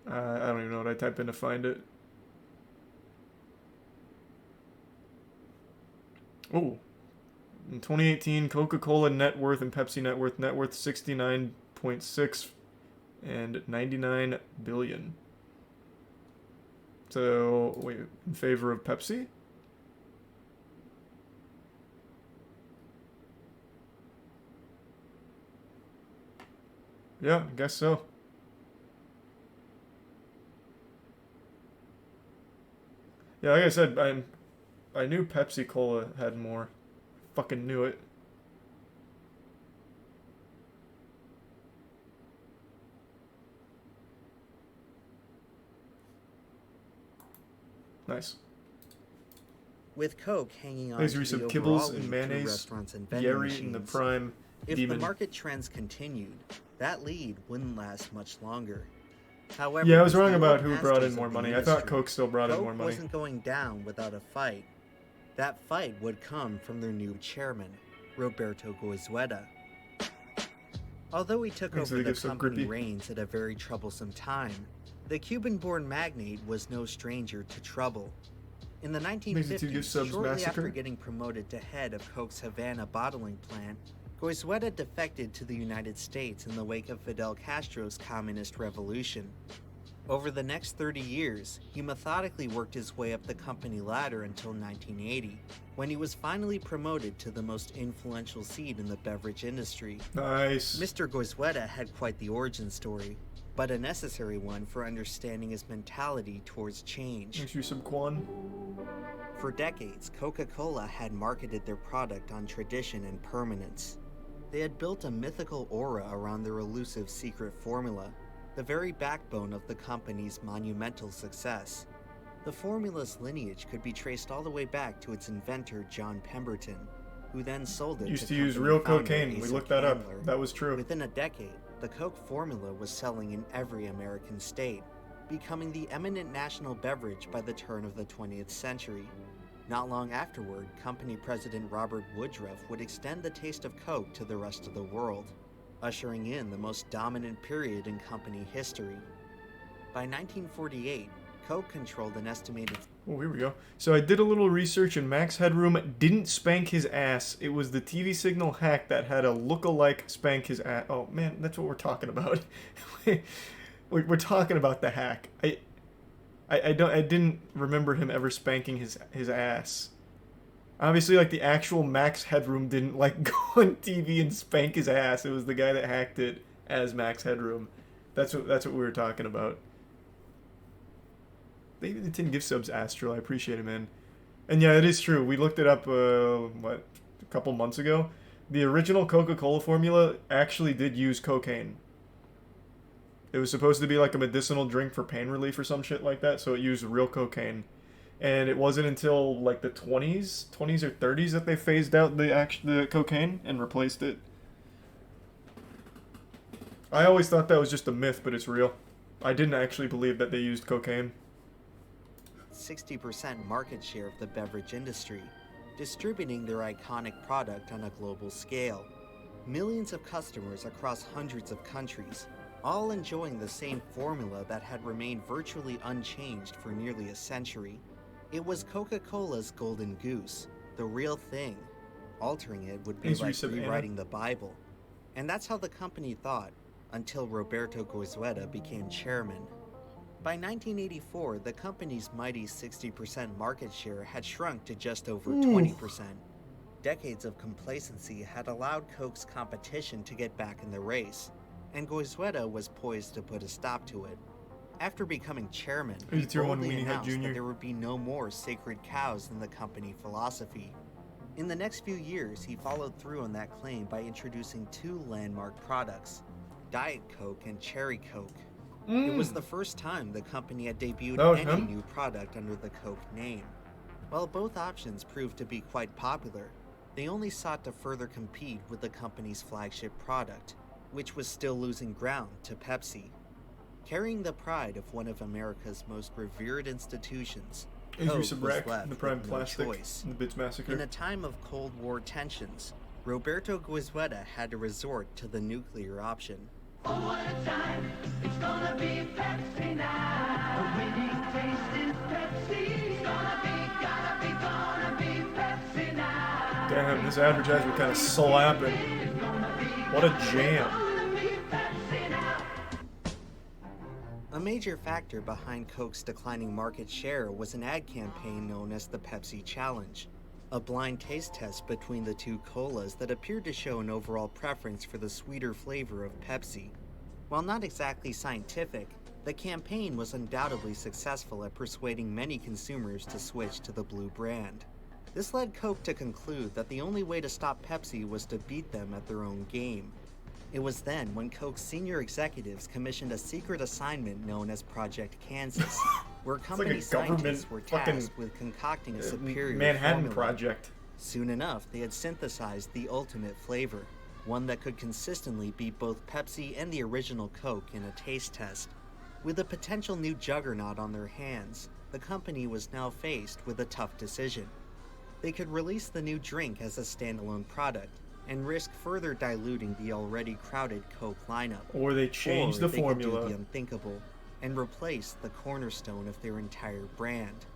I don't even know what I type in to find it. Oh. In 2018, Coca-Cola net worth and Pepsi net worth 69.6 and 99 billion. So, wait, in favor of Pepsi? Yeah, I guess so. Yeah, like I said, I knew Pepsi Cola had more. Fucking knew it. Nice. With Coke hanging on Thanks, to Reese, the of overall kibbles and lead through mayonnaise, restaurants and vending Yeri machines, and the Prime if Demon. the market trends continued, that lead wouldn't last much longer. However, Yeah, I was as wrong the about old who brought in masters more of the money. I thought industry, Coke still brought in Coke more money. wasn't going down without a fight. That fight would come from their new chairman, Roberto Goizueta. Although he took Thanks, over they the get so company grippy. reins at a very troublesome time, the Cuban-born magnate was no stranger to trouble. In the Thanks to 2 gift 1950s, subs, shortly Massacre. after getting promoted to head of Coke's Havana bottling plant, Goizueta defected to the United States in the wake of Fidel Castro's communist revolution. Over the next 30 years, he methodically worked his way up the company ladder until 1980, when he was finally promoted to the most influential seat in the beverage industry. Nice. Mr. Goizueta had quite the origin story, but a necessary one for understanding his mentality towards change. Thanks, you some Quan. For decades, Coca-Cola had marketed their product on tradition and permanence. They had built a mythical aura around their elusive secret formula, the very backbone of the company's monumental success. The formula's lineage could be traced all the way back to its inventor, John Pemberton, who then sold it Used to to use company real founder cocaine. We Asa looked that up. Candler. That was true. Within a decade, the Coke formula was selling in every American state, becoming the eminent national beverage by the turn of the 20th century. Not long afterward, company president Robert Woodruff would extend the taste of Coke to the rest of the world, ushering in the most dominant period in company history. By 1948, Coke controlled an estimated... Oh, here we go. So I did a little research and Max Headroom didn't spank his ass. It was the TV signal hack that had a look-alike spank his ass. Oh, man, that's what we're talking about. We're talking about the hack. I didn't remember him ever spanking his ass. Obviously, like, the actual Max Headroom didn't, like, go on TV and spank his ass. It was the guy that hacked it as Max Headroom. That's what we were talking about. Thank you for the 10 gift subs, Astral. I appreciate it, man. And yeah, it is true. We looked it up, a couple months ago. The original Coca-Cola formula actually did use cocaine. It was supposed to be like a medicinal drink for pain relief or some shit like that, so it used real cocaine. And it wasn't until like the 20s or 30s that they phased out the cocaine and replaced it. I always thought that was just a myth, but it's real. I didn't actually believe that they used cocaine. 60% market share of the beverage industry, distributing their iconic product on a global scale. Millions of customers across hundreds of countries, all enjoying the same formula that had remained virtually unchanged for nearly a century. It was Coca-Cola's golden goose, the real thing. Altering it would be like rewriting the Bible. And that's how the company thought, until Roberto Goizueta became chairman. By 1984, the company's mighty 60% market share had shrunk to just over 20%. Decades of complacency had allowed Coke's competition to get back in the race, and Goizueta was poised to put a stop to it. After becoming chairman, he boldly announced that there would be no more sacred cows in the company philosophy. In the next few years, he followed through on that claim by introducing two landmark products, Diet Coke and Cherry Coke. It was the first time the company had debuted any new product under the Coke name. While both options proved to be quite popular, they only sought to further compete with the company's flagship product, which was still losing ground to Pepsi. Carrying the pride of one of America's most revered institutions, Coke was left with no choice. In a time of Cold War tensions, Roberto Goizueta had to resort to the nuclear option. Oh, what a time, it's gonna be Pepsi now. The winning taste is Pepsi. It's gonna be Pepsi now. Damn, this advertisement kind of slapping. What a jam. A major factor behind Coke's declining market share was an ad campaign known as the Pepsi Challenge, a blind taste test between the two colas that appeared to show an overall preference for the sweeter flavor of Pepsi. While not exactly scientific, the campaign was undoubtedly successful at persuading many consumers to switch to the blue brand. This led Coke to conclude that the only way to stop Pepsi was to beat them at their own game. It was then when Coke's senior executives commissioned a secret assignment known as Project Kansas, where company scientists were tasked with concocting a superior Manhattan formula. Project. Soon enough, they had synthesized the ultimate flavor, one that could consistently beat both Pepsi and the original Coke in a taste test. With a potential new juggernaut on their hands, the company was now faced with a tough decision. They could release the new drink as a standalone product, and risk further diluting the already crowded Coke lineup. Or they change the formula. Could do the unthinkable and replace the cornerstone of their entire brand.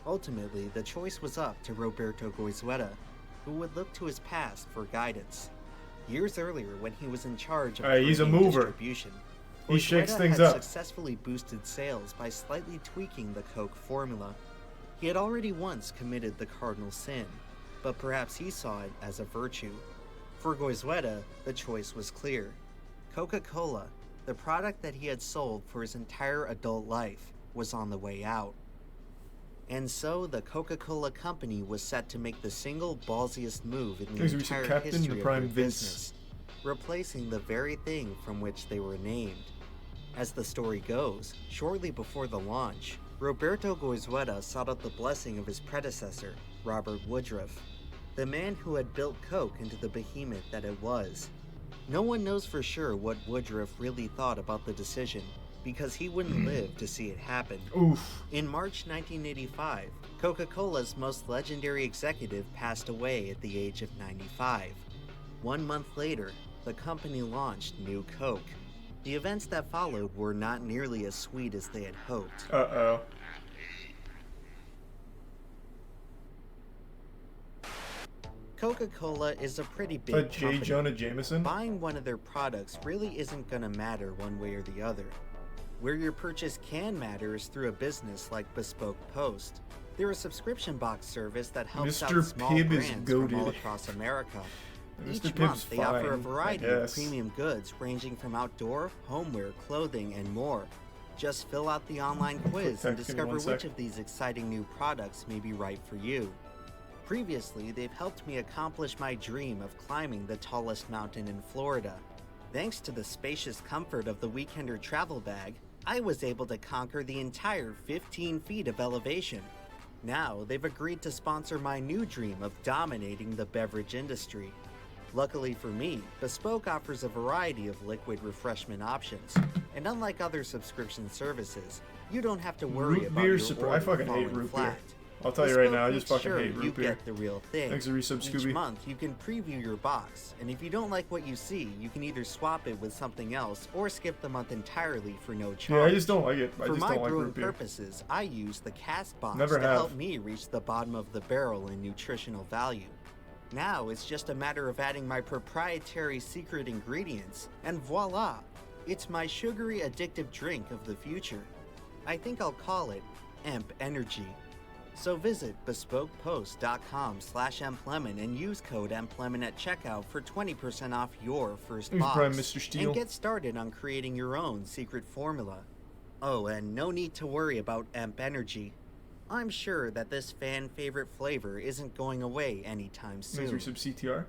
Ultimately, the choice was up to Roberto Goizueta, who would look to his past for guidance. Years earlier, when he was in charge of he's a mover. distribution, He shakes things had up. successfully boosted sales by slightly tweaking the Coke formula. He had already once committed the cardinal sin, but perhaps he saw it as a virtue. For Goizueta, the choice was clear. Coca-Cola, the product that he had sold for his entire adult life, was on the way out. And so the Coca-Cola company was set to make the single ballsiest move in the entire history of their business, replacing the very thing from which they were named. As the story goes, shortly before the launch, Roberto Goizueta sought out the blessing of his predecessor, Robert Woodruff, the man who had built Coke into the behemoth that it was. No one knows for sure what Woodruff really thought about the decision, because he wouldn't live to see it happen. Oof. In March 1985, Coca-Cola's most legendary executive passed away at the age of 95. 1 month later, the company launched New Coke. The events that followed were not nearly as sweet as they had hoped. Uh-oh. Coca-Cola is a pretty big J. company. Jonah Jameson? Buying one of their products really isn't gonna matter one way or the other. Where your purchase can matter is through a business like Bespoke Post. They're a subscription box service that helps out Mr. small Pibb is brands from all goated. across America. Mr. Each Pibb's month, they offer a fine, variety I of guess. premium goods ranging from outdoor, homeware, clothing, and more. Just fill out the online quiz and Text, give me discover 1 which sec. of these exciting new products may be right for you. Previously, they've helped me accomplish my dream of climbing the tallest mountain in Florida. Thanks to the spacious comfort of the Weekender travel bag, I was able to conquer the entire 15 feet of elevation. Now, they've agreed to sponsor my new dream of dominating the beverage industry. Luckily for me, Bespoke offers a variety of liquid refreshment options, and unlike other subscription services, you don't have to worry Root about beer your surprise. order I fucking hate falling root flat. beer. I'll tell you right now, I Bespoke just makes fucking sure hate root you beer. get the real thing. Thanks for resub, Each Scooby. month, you can preview your box, and if you don't like what you see, you can either swap it with something else or skip the month entirely for no charge. Yeah, I just don't like it. I For just my don't like brewing root beer. purposes, I use the cast box Never to have. help me reach the bottom of the barrel in nutritional value. Now it's just a matter of adding my proprietary secret ingredients, and voila! It's my sugary addictive drink of the future. I think I'll call it Amp Energy. So visit bespokepost.com/emplemon and use code emplemon at checkout for 20% off your first Thanks, box. Prime Mr. Steele. And get started on creating your own secret formula. Oh, and no need to worry about Amp Energy. I'm sure that this fan favorite flavor isn't going away anytime soon. Thanks for resub, CTR.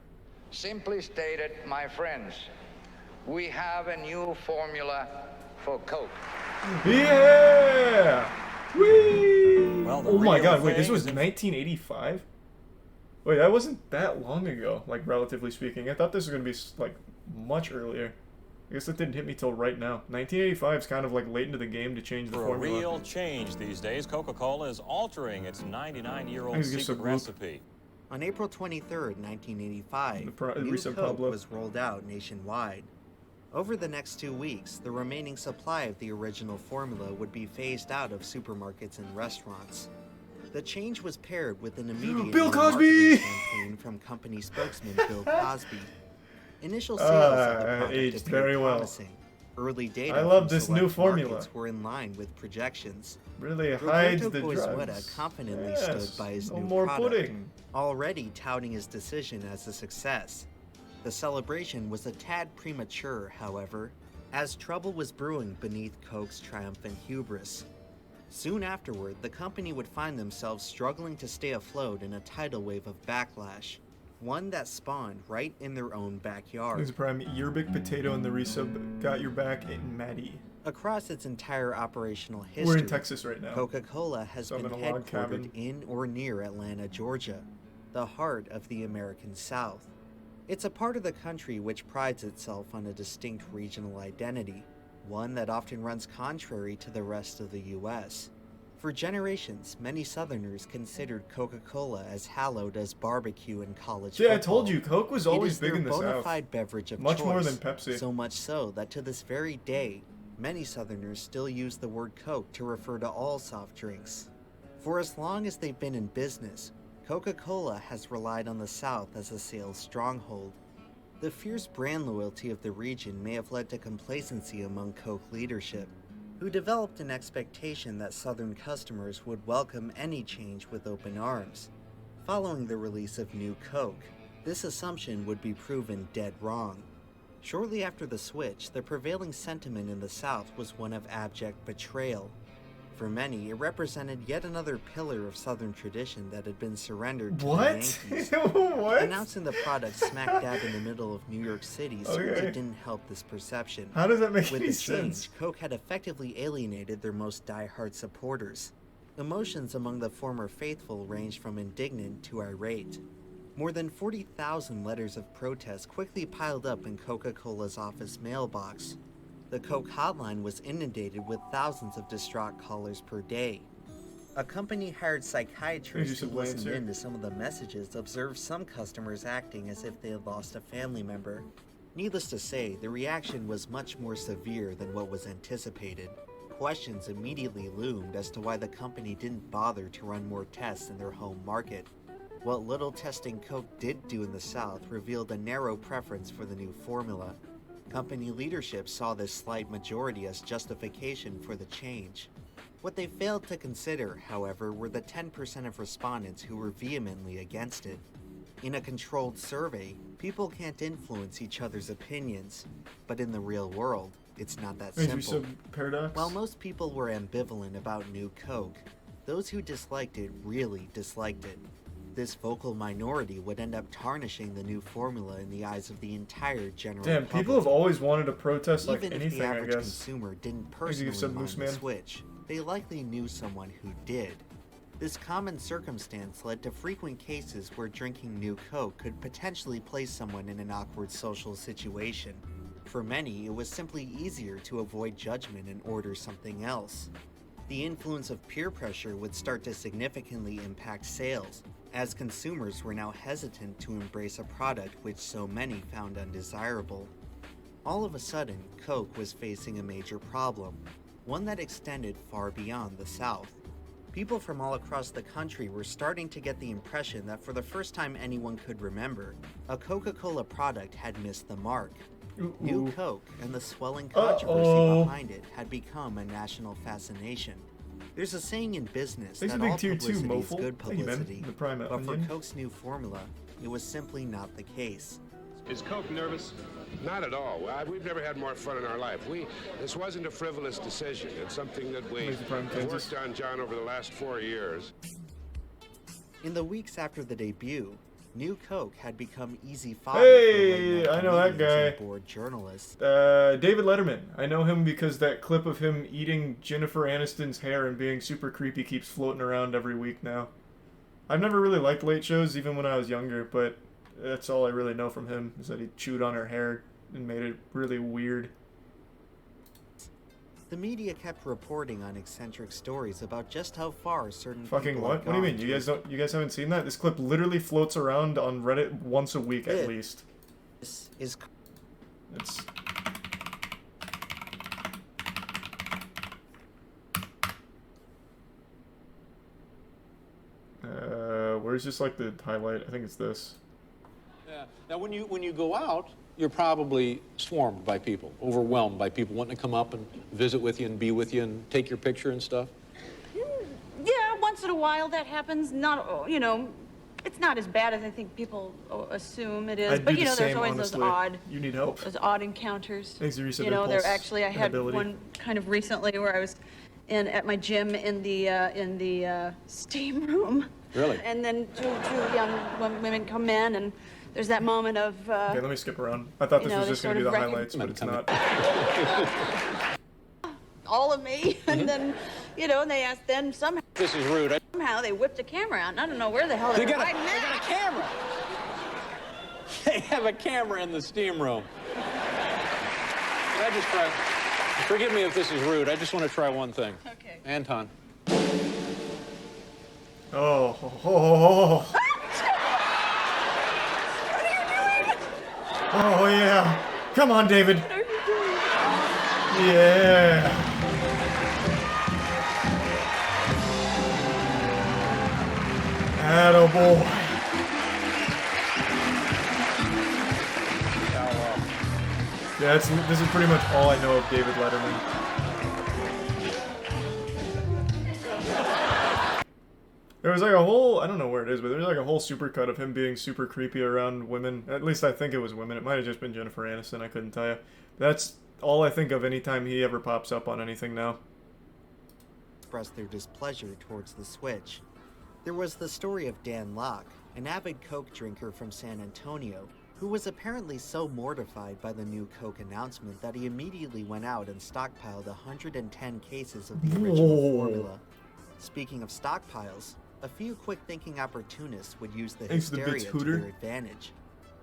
Simply stated, my friends, we have a new formula for Coke. Yeah! Whee! Well, the Oh my real god, wait, this thing was is in- 1985? Wait, that wasn't that long ago, like, relatively speaking. I thought this was gonna be, like, much earlier. I guess that didn't hit me till right now. 1985 is kind of, like, late into the game to change the For a formula. real change these days, Coca-Cola is altering its 99-year-old Thanks, give secret some recipe. On April 23rd, 1985, new recent Coke Pablo. was rolled out nationwide. Over the next 2 weeks, the remaining supply of the original formula would be phased out of supermarkets and restaurants. The change was paired with an immediate Bill marketing Cosby! campaign from company spokesman Bill Cosby. Initial sales of the product aged appeared very well. promising. Early data I love from this select new formula. markets were in line with projections. Really hides Roberto the Goizueta drugs. confidently Yes, stood by his no new more product, pudding. already touting his decision as a success. The celebration was a tad premature, however, as trouble was brewing beneath Coke's triumphant hubris. Soon afterward, the company would find themselves struggling to stay afloat in a tidal wave of backlash, one that spawned right in their own backyard. Thanks, Prime. Your Big Potato and the resub got your back in Maddie. Across its entire operational history, We're in Texas right now. Coca-Cola has So I'm been in a log cabin. headquartered in or near Atlanta, Georgia, the heart of the American South. It's a part of the country which prides itself on a distinct regional identity, one that often runs contrary to the rest of the U.S. For generations, many Southerners considered Coca-Cola as hallowed as barbecue in college See, I football. told you, Coke was always It is big their in the bona South. fide beverage of Much choice, more than Pepsi. so much so that to this very day, many Southerners still use the word Coke to refer to all soft drinks. For as long as they've been in business, Coca-Cola has relied on the South as a sales stronghold. The fierce brand loyalty of the region may have led to complacency among Coke leadership, who developed an expectation that Southern customers would welcome any change with open arms. Following the release of New Coke, this assumption would be proven dead wrong. Shortly after the switch, the prevailing sentiment in the South was one of abject betrayal. For many, it represented yet another pillar of Southern tradition that had been surrendered to the What? Yankees. What? Announcing the product smack dab in the middle of New York City certainly Okay. didn't help this perception. How does that make With any the change, sense? Coke had effectively alienated their most die-hard supporters. Emotions among the former faithful ranged from indignant to irate. More than 40,000 letters of protest quickly piled up in Coca-Cola's office mailbox. The Coke hotline was inundated with thousands of distraught callers per day. A company hired psychiatrists who Thank you, listened Lancer. in to some of the messages observed some customers acting as if they had lost a family member. Needless to say, the reaction was much more severe than what was anticipated. Questions immediately loomed as to why the company didn't bother to run more tests in their home market. What little testing Coke did do in the South revealed a narrow preference for the new formula. Company leadership saw this slight majority as justification for the change. What they failed to consider, however, were the 10% of respondents who were vehemently against it. In a controlled survey, people can't influence each other's opinions, but in the real world, it's not that simple. Paradox? While most people were ambivalent about New Coke, those who disliked it really disliked it. This vocal minority would end up tarnishing the new formula in the eyes of the entire general public. People have always wanted to protest like Even anything, if the I average guess. consumer didn't personally mind the switch, they likely knew someone who did. This common circumstance led to frequent cases where drinking New Coke could potentially place someone in an awkward social situation. For many, it was simply easier to avoid judgment and order something else. The influence of peer pressure would start to significantly impact sales, as consumers were now hesitant to embrace a product which so many found undesirable. All of a sudden, Coke was facing a major problem, one that extended far beyond the South. People from all across the country were starting to get the impression that for the first time anyone could remember, a Coca-Cola product had missed the mark. New Coke and the swelling controversy behind it had become a national fascination. There's a saying in business that all publicity is good publicity, but for Coke's new formula, it was simply not the case. Is Coke nervous? Not at all. We've never had more fun in our life. This wasn't a frivolous decision. It's something that we have worked on, John, over the last 4 years. In the weeks after the debut, New Coke had become easy fodder for I know that guy. Bored journalists. David Letterman. I know him because that clip of him eating Jennifer Aniston's hair and being super creepy keeps floating around every week now. I've never really liked late shows, even when I was younger, but that's all I really know from him, is that he chewed on her hair and made it really weird. The media kept reporting on eccentric stories about just how far certain fucking people what? What do you mean? You guys haven't seen that? This clip literally floats around on Reddit once a week at least. This is it's where's just like the highlight? I think it's this. Yeah. Now when you go out, you're probably swarmed by people, overwhelmed by people wanting to come up and visit with you and be with you and take your picture and stuff. Yeah, once in a while that happens. Not, you know, it's not as bad as I think people assume it is. But you know, there's always those odd. You need help. Those odd encounters. Thanks, you know, there actually I had one kind of recently where I was at my gym in the steam room. Really? And then two young women come in and. There's that moment of. Okay, let me skip around. I thought this was just going to be the highlights, but it's not. All of me, and then, you know, and they asked. Then somehow. This is rude. Somehow they whipped a camera out. And I don't know where the hell they were hiding They got a camera. They have a camera in the steam room. Can I just try? Forgive me if this is rude. I just want to try one thing. Okay. Anton. Oh yeah! Come on, David! Yeah! Attaboy! Yeah, this is pretty much all I know of David Letterman. There was like a whole, I don't know where it is, but there's like a whole supercut of him being super creepy around women. At least I think it was women. It might have just been Jennifer Aniston, I couldn't tell you. That's all I think of anytime he ever pops up on anything now. Expressed their displeasure towards the switch. There was the story of Dan Locke, an avid Coke drinker from San Antonio, who was apparently so mortified by the new Coke announcement that he immediately went out and stockpiled 110 cases of the original formula. Speaking of stockpiles, a few quick-thinking opportunists would use the hysteria to their advantage.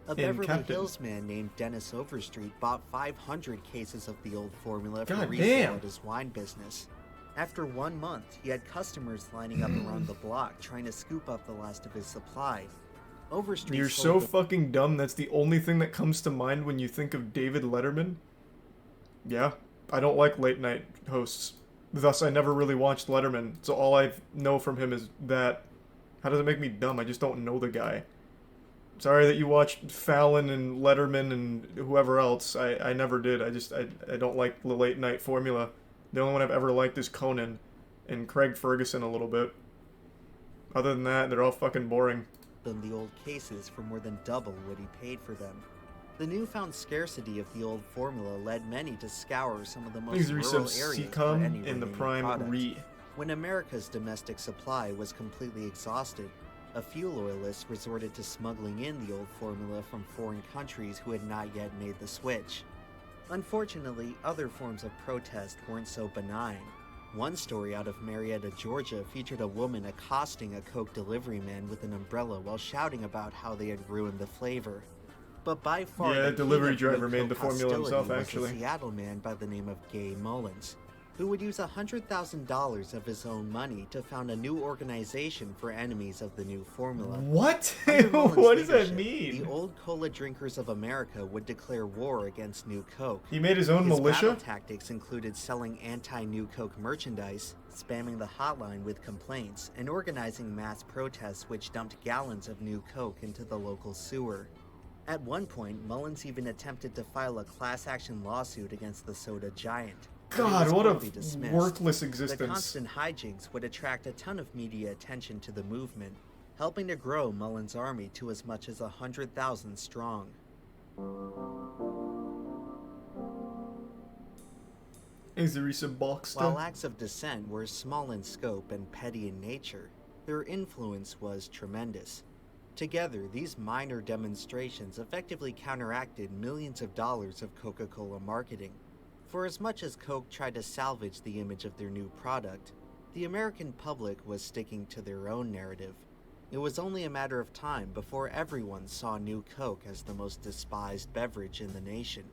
A Beverly Hills man named Dennis Overstreet bought 500 cases of the old formula for resale at his wine business. After 1 month, he had customers lining up around the block trying to scoop up the last of his supply. Overstreet You're so fucking dumb, that's the only thing that comes to mind when you think of David Letterman? Yeah, I don't like late night hosts. Thus, I never really watched Letterman, so all I know from him is that. How does it make me dumb? I just don't know the guy. Sorry that you watched Fallon and Letterman and whoever else. I never did. I don't like the late night formula. The only one I've ever liked is Conan. and Craig Ferguson a little bit. Other than that, they're all fucking boring. Than the old cases for more than double what he paid for them. The newfound scarcity of the old formula led many to scour some of the most rural areas for any in the remaining prime product. When America's domestic supply was completely exhausted, a few loyalists resorted to smuggling in the old formula from foreign countries who had not yet made the switch. Unfortunately, other forms of protest weren't so benign. One story out of Marietta, Georgia featured a woman accosting a Coke delivery man with an umbrella while shouting about how they had ruined the flavor. But by far, yeah, the delivery king of driver made the Coke formula himself, hostility actually. was a Seattle man by the name of Gay Mullins, who would use $100,000 of his own money to found a new organization for enemies of the new formula. What? Under Mullins' What does that leadership, mean? The old cola drinkers of America would declare war against New Coke. He made his own militia? Battle tactics included selling anti-New Coke merchandise, spamming the hotline with complaints, and organizing mass protests which dumped gallons of New Coke into the local sewer. At one point, Mullins even attempted to file a class action lawsuit against the soda giant. God, what a worthless existence. The constant hijinks would attract a ton of media attention to the movement, helping to grow Mullins' army to as much as 100,000 strong. While acts of dissent were small in scope and petty in nature, their influence was tremendous. Together, these minor demonstrations effectively counteracted millions of dollars of Coca-Cola marketing. For as much as Coke tried to salvage the image of their new product, the American public was sticking to their own narrative. It was only a matter of time before everyone saw New Coke as the most despised beverage in the nation.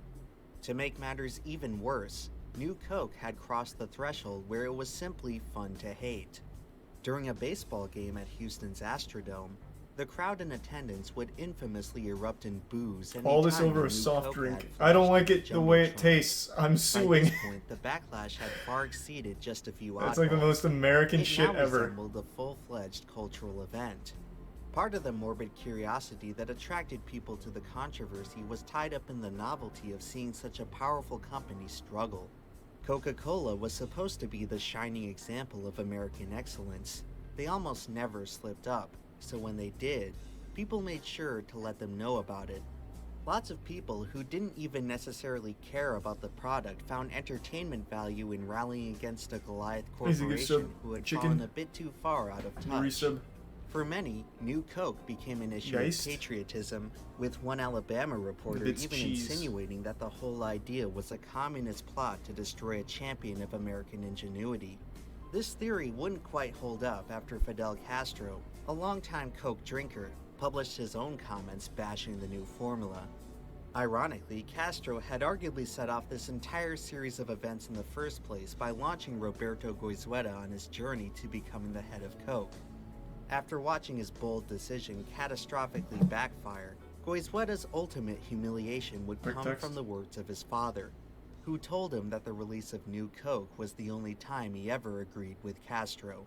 To make matters even worse, New Coke had crossed the threshold where it was simply fun to hate. During a baseball game at Houston's Astrodome, the crowd in attendance would infamously erupt in boos. All this over a soft drink. I don't like it the way it tastes. I'm suing. By this point, the backlash had far exceeded just a few That's like the most American shit ever. It now resembled a full-fledged cultural event. Part of the morbid curiosity that attracted people to the controversy was tied up in the novelty of seeing such a powerful company struggle. Coca-Cola was supposed to be the shining example of American excellence. They almost never slipped up. So when they did, people made sure to let them know about it. Lots of people who didn't even necessarily care about the product found entertainment value in rallying against a Goliath corporation who had fallen a bit too far out of touch. For many, New Coke became an issue of patriotism, with one Alabama reporter even insinuating that the whole idea was a communist plot to destroy a champion of American ingenuity. This theory wouldn't quite hold up after Fidel Castro, a longtime Coke drinker, published his own comments bashing the new formula. Ironically, Castro had arguably set off this entire series of events in the first place by launching Roberto Goizueta on his journey to becoming the head of Coke. After watching his bold decision catastrophically backfire, Goizueta's ultimate humiliation would come from the words of his father, who told him that the release of New Coke was the only time he ever agreed with Castro.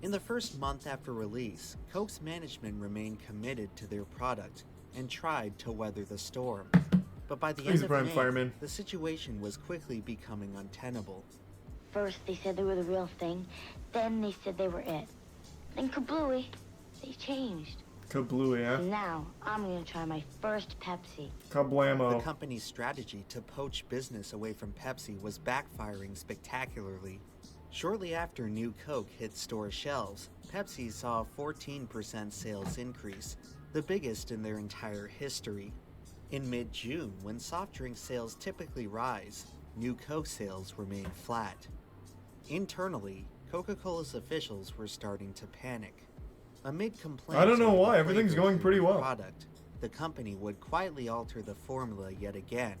In the first month after release, Coke's management remained committed to their product and tried to weather the storm. But by the end of May, the situation was quickly becoming untenable. First they said they were the real thing, then they said they were it. Then kablooey, they changed. Kablooey, eh? Now, I'm gonna try my first Pepsi. Kablamo. The company's strategy to poach business away from Pepsi was backfiring spectacularly. Shortly after New Coke hit store shelves, Pepsi saw a 14% sales increase, the biggest in their entire history. In mid-June, when soft drink sales typically rise, New Coke sales remained flat. Internally, Coca-Cola's officials were starting to panic. Amid complaints, I don't know why, everything's going pretty well. The company would quietly alter the formula yet again,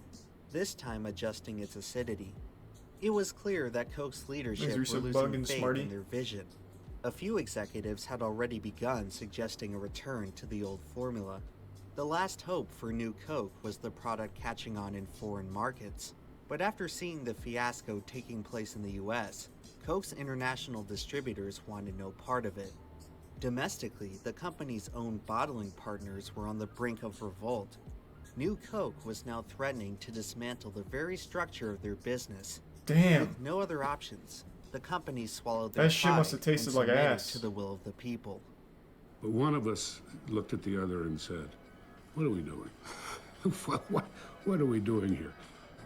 this time adjusting its acidity. It was clear that Coke's leadership were losing faith in their vision. A few executives had already begun suggesting a return to the old formula. The last hope for New Coke was the product catching on in foreign markets. But after seeing the fiasco taking place in the US, Coke's international distributors wanted no part of it. Domestically, the company's own bottling partners were on the brink of revolt. New Coke was now threatening to dismantle the very structure of their business, Damn. With no other options, the company swallowed their That shit pride must have tasted and like submitted ass. to the will of the people. But one of us looked at the other and said, "What are we doing? what are we doing here?"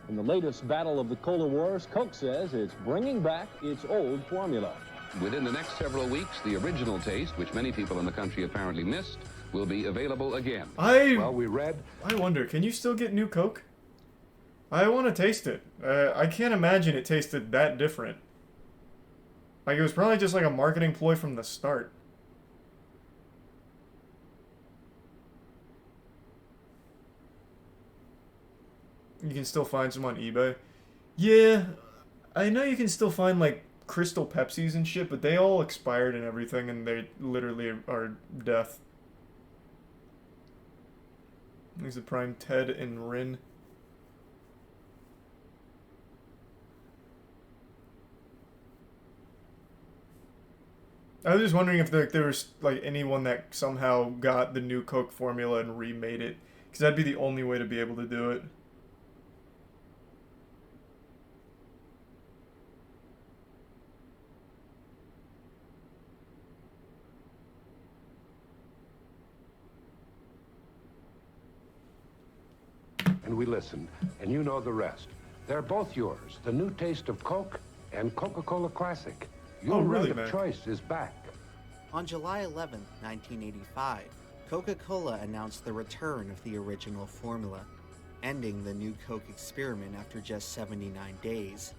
In the latest battle of the Cola Wars, Coke says it's bringing back its old formula. Within the next several weeks, the original taste, which many people in the country apparently missed, will be available again. Well, we read. I wonder, can you still get new Coke? I want to taste it. I can't imagine it tasted that different. Like, it was probably just like a marketing ploy from the start. You can still find some on eBay. Yeah, I know you can still find, like, Crystal Pepsis and shit, but they all expired and everything, and they literally are death. There's a Prime Ted and Rin. I was just wondering if there was, like, anyone that somehow got the new Coke formula and remade it. Because that'd be the only way to be able to do it. And we listened, and you know the rest. They're both yours. The new taste of Coke and Coca-Cola Classic. Your right of choice is back. On July 11, 1985, Coca-Cola announced the return of the original formula, ending the new Coke experiment after just 79 days.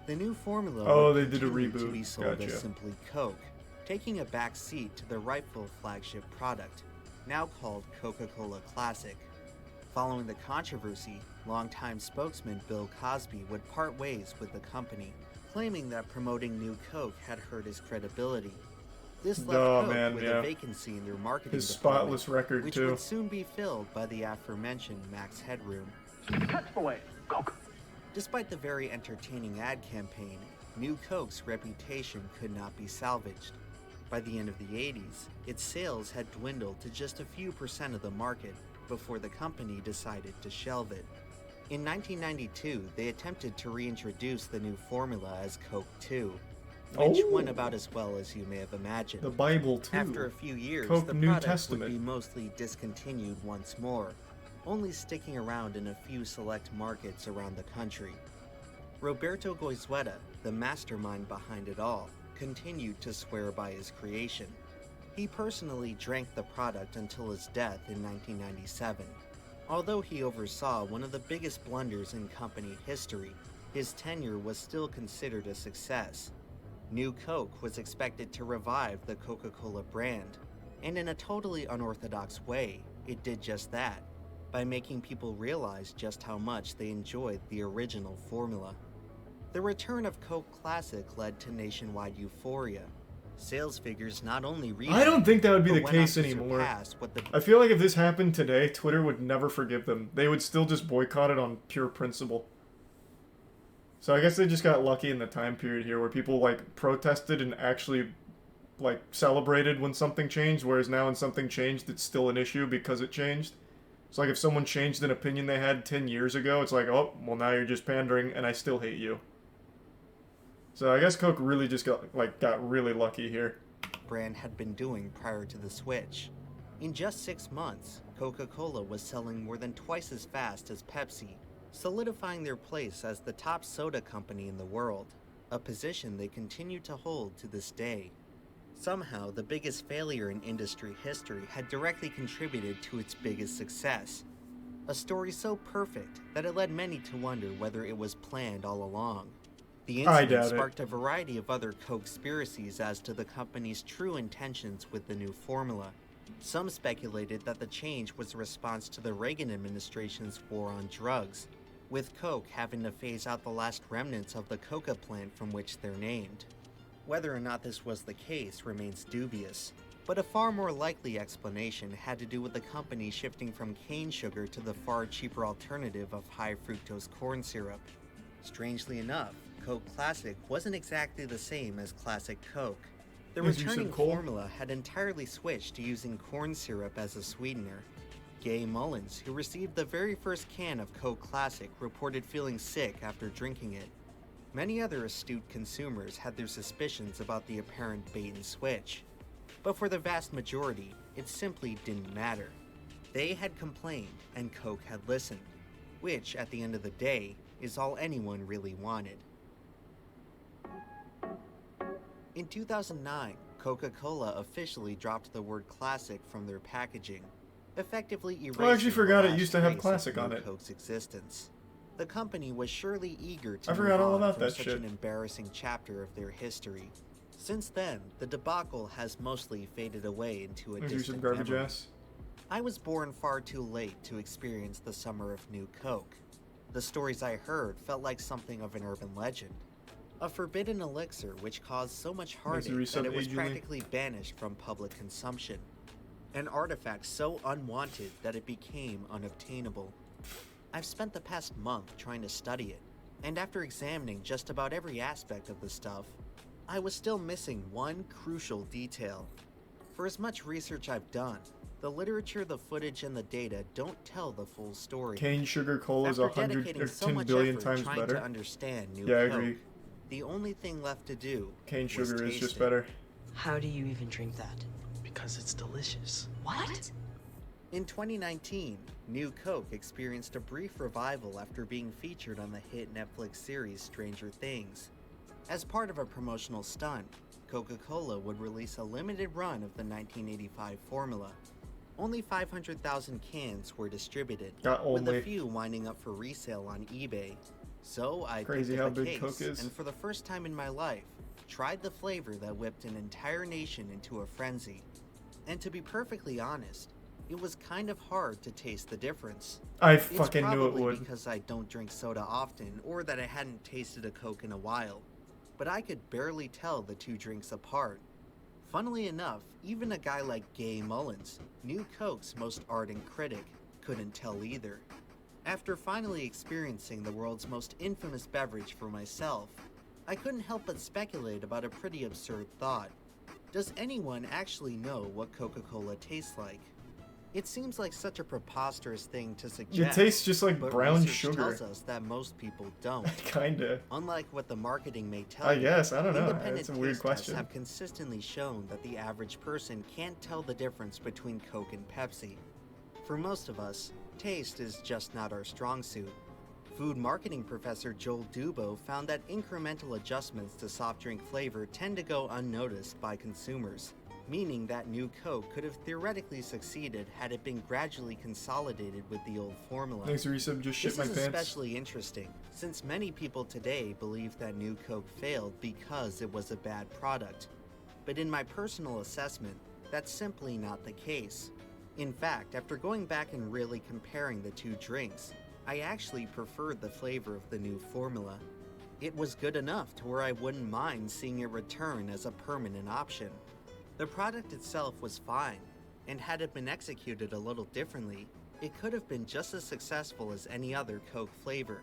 The new formula they did a continue reboot. to be sold Gotcha. as simply Coke, taking a back seat to the rightful flagship product, now called Coca-Cola Classic. Following the controversy, longtime spokesman Bill Cosby would part ways with the company, claiming that promoting new Coke had hurt his credibility. This left Coke with a vacancy in their marketing His department, spotless record, which too. would soon be filled by the aforementioned Max Headroom. Catch the way, Coke. Despite the very entertaining ad campaign, New Coke's reputation could not be salvaged. By the end of the 80s, its sales had dwindled to just a few % of the market before the company decided to shelve it. In 1992, they attempted to reintroduce the new formula as Coke 2, which went about as well as you may have imagined. The Bible, too. After a few years, Coke the New product Testament. would be mostly discontinued once more, only sticking around in a few select markets around the country. Roberto Goizueta, the mastermind behind it all, continued to swear by his creation. He personally drank the product until his death in 1997. Although he oversaw one of the biggest blunders in company history, his tenure was still considered a success. New Coke was expected to revive the Coca-Cola brand, and in a totally unorthodox way, it did just that, by making people realize just how much they enjoyed the original formula. The return of Coke Classic led to nationwide euphoria. Sales figures not only rebounded, I don't think that would be but the went on case to anymore. surpass what the I feel like if this happened today, Twitter would never forgive them. They would still just boycott it on pure principle. So I guess they just got lucky in the time period here where people, like, protested and actually, like, celebrated when something changed, whereas now when something changed, it's still an issue because it changed. It's like if someone changed an opinion they had 10 years ago, it's like, oh, well, now you're just pandering and I still hate you. So I guess Coke really just got really lucky here. brand had been doing prior to the switch. In just 6 months, Coca-Cola was selling more than twice as fast as Pepsi, solidifying their place as the top soda company in the world, a position they continue to hold to this day. Somehow, the biggest failure in industry history had directly contributed to its biggest success. A story so perfect that it led many to wonder whether it was planned all along. The incident sparked a variety of other conspiracies as to the company's true intentions with the new formula. Some speculated that the change was a response to the Reagan administration's war on drugs, with Coke having to phase out the last remnants of the coca plant from which they're named. Whether or not this was the case remains dubious, but a far more likely explanation had to do with the company shifting from cane sugar to the far cheaper alternative of high fructose corn syrup. Strangely enough, Coke Classic wasn't exactly the same as Classic Coke. The returning formula had entirely switched to using corn syrup as a sweetener. Gay Mullins, who received the very first can of Coke Classic, reported feeling sick after drinking it. Many other astute consumers had their suspicions about the apparent bait and switch, but for the vast majority, it simply didn't matter. They had complained and Coke had listened, which, at the end of the day, is all anyone really wanted. In 2009, Coca-Cola officially dropped the word classic from their packaging, effectively erasing I actually forgot the it last used to have trace of classic New on it. Coke's existence. The company was surely eager to I forgot move all on about from that such shit. an embarrassing chapter of their history. Since then, the debacle has mostly faded away into a There's some distant garbage memory. ass. I was born far too late to experience the summer of New Coke. The stories I heard felt like something of an urban legend. A forbidden elixir which caused so much heartache that it was practically banished from public consumption. An artifact so unwanted that it became unobtainable. I've spent the past month trying to study it, and after examining just about every aspect of the stuff, I was still missing one crucial detail. For as much research I've done, the literature, the footage, and the data don't tell the full story. Cane sugar cola is After 100 dedicating or so 10 much billion effort times trying better. to understand New Yeah, I Coke, agree. the only thing left to do Cane was sugar is taste just it. better. How do you even drink that? Because it's delicious. What? In 2019, New Coke experienced a brief revival after being featured on the hit Netflix series Stranger Things. As part of a promotional stunt, Coca-Cola would release a limited run of the 1985 formula. Only 500,000 cans were distributed, with a few winding up for resale on eBay. So I Crazy picked how up the big case, Coke is. and for the first time in my life, tried the flavor that whipped an entire nation into a frenzy. And to be perfectly honest, it was kind of hard to taste the difference. I It's fucking knew it probably would. because I don't drink soda often, or that I hadn't tasted a Coke in a while. But I could barely tell the two drinks apart. Funnily enough, even a guy like Gay Mullins, New Coke's most ardent critic, couldn't tell either. After finally experiencing the world's most infamous beverage for myself, I couldn't help but speculate about a pretty absurd thought. Does anyone actually know what Coca-Cola tastes like? It seems like such a preposterous thing to suggest. It tastes just like but brown research sugar. tells us that most people don't. Kinda. Unlike what the marketing may tell I you, guess, I don't know. independent That's a weird taste tests question. have consistently shown that the average person can't tell the difference between Coke and Pepsi. For most of us, taste is just not our strong suit. Food marketing professor Joel Dubo found that incremental adjustments to soft drink flavor tend to go unnoticed by consumers, meaning that New Coke could have theoretically succeeded had it been gradually consolidated with the old formula. Thanks, Resub. Just shit This my is pants. especially interesting, since many people today believe that New Coke failed because it was a bad product. But in my personal assessment, that's simply not the case. In fact, after going back and really comparing the two drinks, I actually preferred the flavor of the new formula. It was good enough to where I wouldn't mind seeing it return as a permanent option. The product itself was fine, and had it been executed a little differently, it could have been just as successful as any other Coke flavor.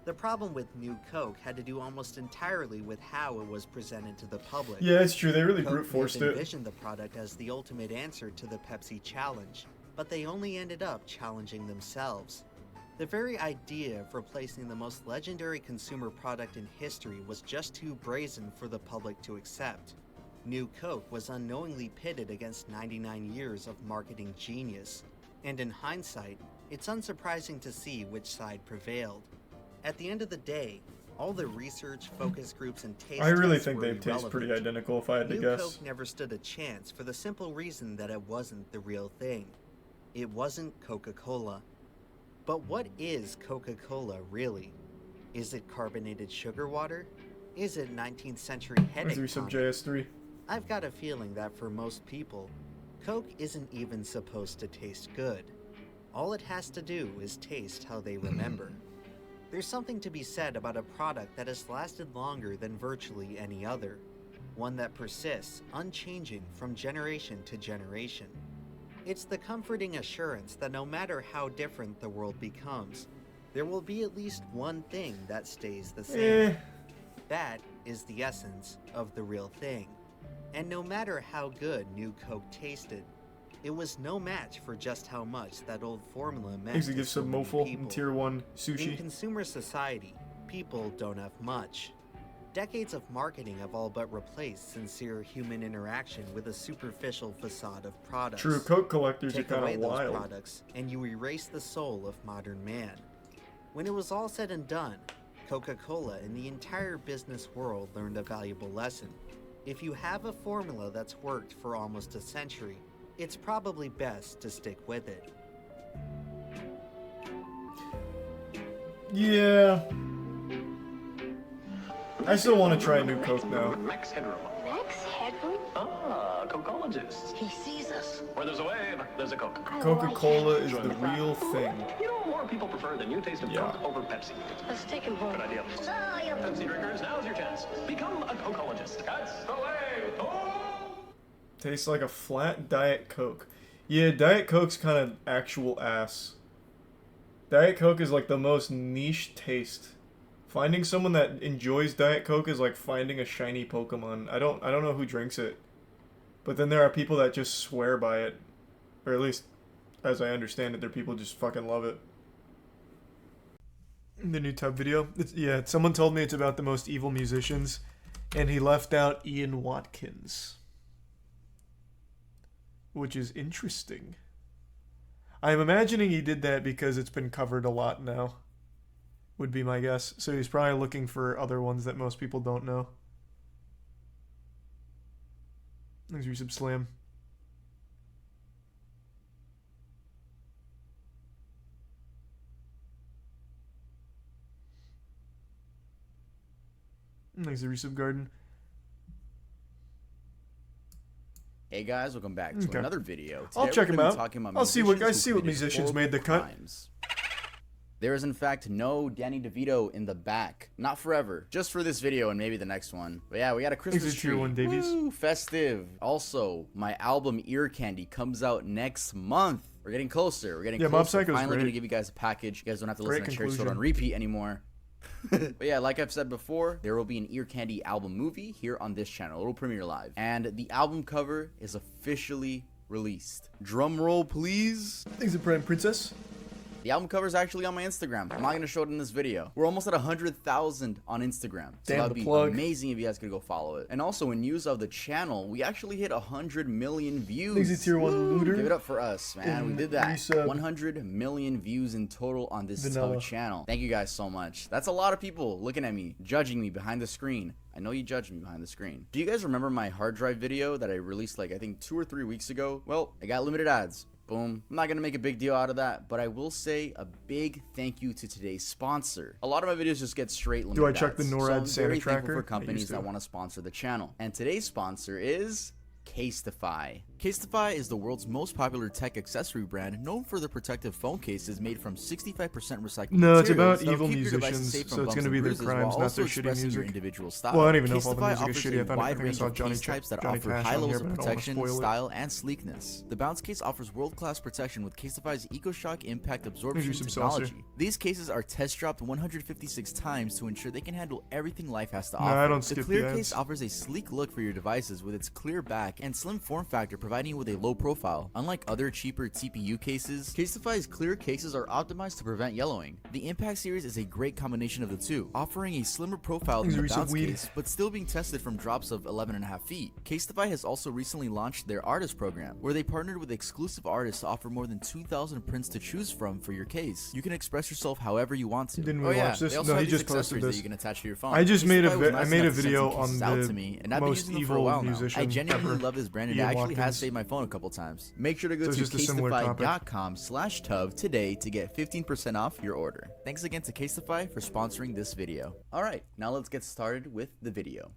The problem with New Coke had to do almost entirely with how it was presented to the public. Yeah, it's true. They really Coke brute forced may have it. envisioned the product as the ultimate answer to the Pepsi challenge, but they only ended up challenging themselves. The very idea of replacing the most legendary consumer product in history was just too brazen for the public to accept. New Coke was unknowingly pitted against 99 years of marketing genius, and in hindsight, it's unsurprising to see which side prevailed. At the end of the day, all the research, focus groups, and taste I really tests think were they taste pretty irrelevant. identical if I had to New guess. Coke never stood a chance for the simple reason that it wasn't the real thing. It wasn't Coca-Cola. But what is Coca-Cola really? Is it carbonated sugar water? Is it 19th century headache There's some tonic? JS3. I've got a feeling that for most people, Coke isn't even supposed to taste good. All it has to do is taste how they remember. There's something to be said about a product that has lasted longer than virtually any other, one that persists unchanging from generation to generation. It's the comforting assurance that no matter how different the world becomes, there will be at least one thing that stays the same. That is the essence of the real thing. And no matter how good New Coke tasted, it was no match for just how much that old formula meant Thanks to to give so some many moful people. in tier 1 In sushi. consumer society, people don't have much. Decades of marketing have all but replaced sincere human interaction with a superficial facade of products. True, Coke collectors are Take kind away of those wild. products, and you erase the soul of modern man. When it was all said and done, Coca-Cola and the entire business world learned a valuable lesson. If you have a formula that's worked for almost a century, it's probably best to stick with it. Yeah. I still want to try new Coke now. Max Headroom. Max Headroom? Ah, Cocologist. He sees us. Where there's a wave, there's a Coke. Coca-Cola is the real thing. You know what more people prefer the new taste of Coke over Pepsi? Let's take him home. Good idea. Pepsi drinkers, now's your chance. Become a Cocologist. That's the way. Tastes like a flat Diet Coke. Yeah, Diet Coke's kind of actual ass. Diet Coke is like the most niche taste. Finding someone that enjoys Diet Coke is like finding a shiny Pokemon. I don't know who drinks it. But then there are people that just swear by it. Or at least, as I understand it, there are people who just fucking love it. The new Tub video? Yeah, someone told me it's about the most evil musicians. And he left out Ian Watkins. Which is interesting. I'm imagining he did that because it's been covered a lot now. Would be my guess. So he's probably looking for other ones that most people don't know. Thanks for sub slam. Thanks for resub garden. Hey guys, welcome back to another video. Today I'll check we're them gonna be out. talking about I'll see what musicians musicians who made the committed cut. crimes. There is in fact no Danny DeVito in the back. Not forever. Just for this video and maybe the next one. But yeah, we got a Christmas tree. Woo, festive. Also, my album Ear Candy comes out next month. We're getting closer. We're getting Mob closer. Psycho's Finally great. gonna give you guys a package. You guys don't have to Great listen to Cherry Soda conclusion. on repeat anymore. But yeah, like I've said before, there will be an Ear Candy album movie here on this channel. It'll premiere live. And the album cover is officially released. Drum roll, please. Thanks for Prime Princess. The album cover is actually on my Instagram. I'm not going to show it in this video. We're almost at 100,000 on Instagram. So Damn, that'd the be plug. amazing if you guys could go follow it. And also, in news of the channel, we actually hit 100 million views. Thanks to Tier 1 Looter. Give it up for us, man. We did that. Resub. 100 million views in total on this Vanilla. Tub channel. Thank you guys so much. That's a lot of people looking at me, judging me behind the screen. I know you judge me behind the screen. Do you guys remember my hard drive video that I released like I think 2 or 3 weeks ago? Well, I got limited ads. Boom. I'm not gonna make a big deal out of that, but I will say a big thank you to today's sponsor. A lot of my videos just get straight limited Do I check ads, the so NORAD I'm Santa very thankful tracker? for I companies used to. that want to sponsor the channel. And today's sponsor is Casetify. Casetify is the world's most popular tech accessory brand, known for their protective phone cases made from 65% recycled No, it's materials about that'll evil keep your devices musicians, safe from so it's bumps gonna and be their bruises while crimes, not also their shitty expressing your music. individual style. Well, I don't even know if all the Casetify music is offers shitty. I a thought wide I range saw of Johnny case types that Johnny offer Cash high on levels here, of but I don't wanna protection, spoil it. style, and sleekness. The Bounce case offers world-class protection with Casetify's EcoShock Impact Absorption some saucer. technology. These cases are test-dropped 156 times to ensure they can handle everything life has to No, offer. I don't The skip clear the case ads. offers a sleek look for your devices with its clear back and slim form factor, providing you with a low profile. Unlike other cheaper TPU cases, Casetify's clear cases are optimized to prevent yellowing. The Impact series is a great combination of the two, offering a slimmer profile than These the are some Bounce weed. case, but still being tested from drops of 11.5 feet. Casetify has also recently launched their artist program, where they partnered with exclusive artists to offer more than 2,000 prints to choose from for your case. You can express yourself however you want to. Didn't we oh yeah, watch this? they also No, have he these just posted accessories that this. you can attach to your phone. I just made a Casetify was I nice made a enough to send video some on cases out the to me, and I've been most using them for a evil while now. musician I genuinely ever, love this brand, and Ian it actually Watkins. has saved my phone a couple times. Make sure to go So it's to just a similar topic. casetify.com/tub today to get 15% off your order. Thanks again to Casetify for sponsoring this video. Alright, now let's get started with the video.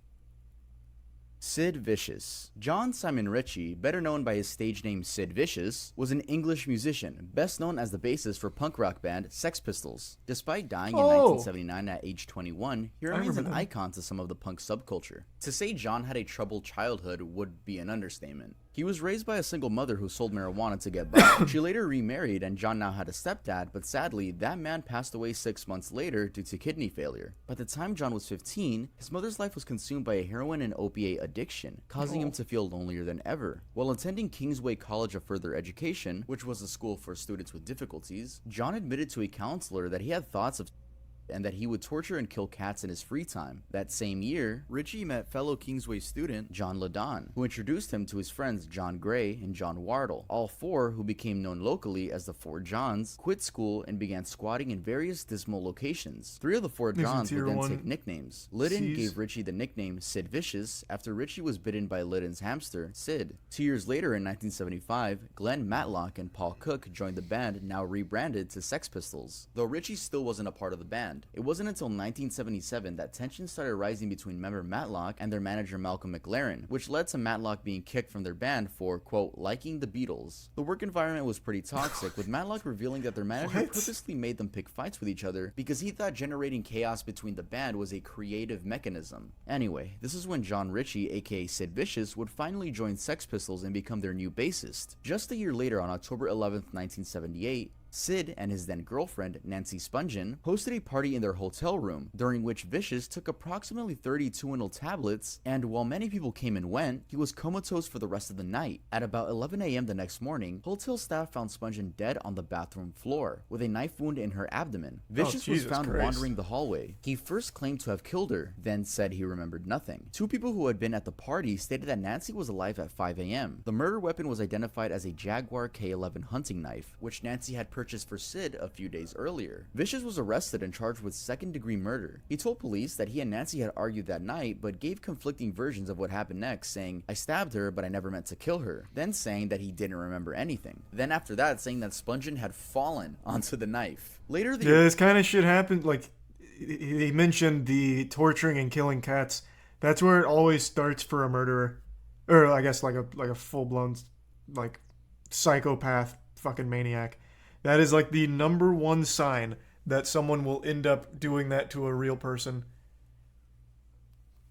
Sid Vicious. John Simon Ritchie, better known by his stage name Sid Vicious, was an English musician, best known as the bassist for punk rock band Sex Pistols. Despite dying in 1979 at age 21, he remains an icon to some of the punk subculture. To say John had a troubled childhood would be an understatement. He was raised by a single mother who sold marijuana to get by. She later remarried and John now had a stepdad, but sadly, that man passed away 6 months later due to kidney failure. By the time John was 15, his mother's life was consumed by a heroin and opiate addiction, causing him to feel lonelier than ever. While attending Kingsway College of Further Education, which was a school for students with difficulties, John admitted to a counselor that he had thoughts of and that he would torture and kill cats in his free time. That same year, Richie met fellow Kingsway student John Ladon, who introduced him to his friends John Gray and John Wardle. All four, who became known locally as the Four Johns, quit school and began squatting in various dismal locations. Three of the Four Johns would then take nicknames. Liddon gave Richie the nickname Sid Vicious after Richie was bitten by Liddon's hamster, Sid. 2 years later in 1975, Glenn Matlock and Paul Cook joined the band, now rebranded to Sex Pistols. Though Richie still wasn't a part of the band, it wasn't until 1977 that tensions started rising between member Matlock and their manager Malcolm McLaren, which led to Matlock being kicked from their band for, quote, liking the Beatles. The work environment was pretty toxic, with Matlock revealing that their manager purposely made them pick fights with each other because he thought generating chaos between the band was a creative mechanism. Anyway, this is when John Ritchie, aka Sid Vicious, would finally join Sex Pistols and become their new bassist. Just a year later, on October 11th, 1978, Sid and his then girlfriend, Nancy Spungen, hosted a party in their hotel room, during which Vicious took approximately 30 Tuinal tablets, and while many people came and went, he was comatose for the rest of the night. At about 11 a.m. the next morning, hotel staff found Spungen dead on the bathroom floor, with a knife wound in her abdomen. Vicious was found wandering the hallway. He first claimed to have killed her, then said he remembered nothing. Two people who had been at the party stated that Nancy was alive at 5 a.m. The murder weapon was identified as a Jaguar K11 hunting knife, which Nancy had purchased for Sid a few days earlier. Vicious was arrested and charged with second-degree murder. He told police that he and Nancy had argued that night, but gave conflicting versions of what happened next, saying, "I stabbed her, but I never meant to kill her," then saying that he didn't remember anything. Then after that, saying that Spungen had fallen onto the knife. Later, yeah, this kind of shit happened. Like, he mentioned the torturing and killing cats. That's where it always starts for a murderer, or I guess like a full-blown like psychopath fucking maniac. That is like the number one sign that someone will end up doing that to a real person.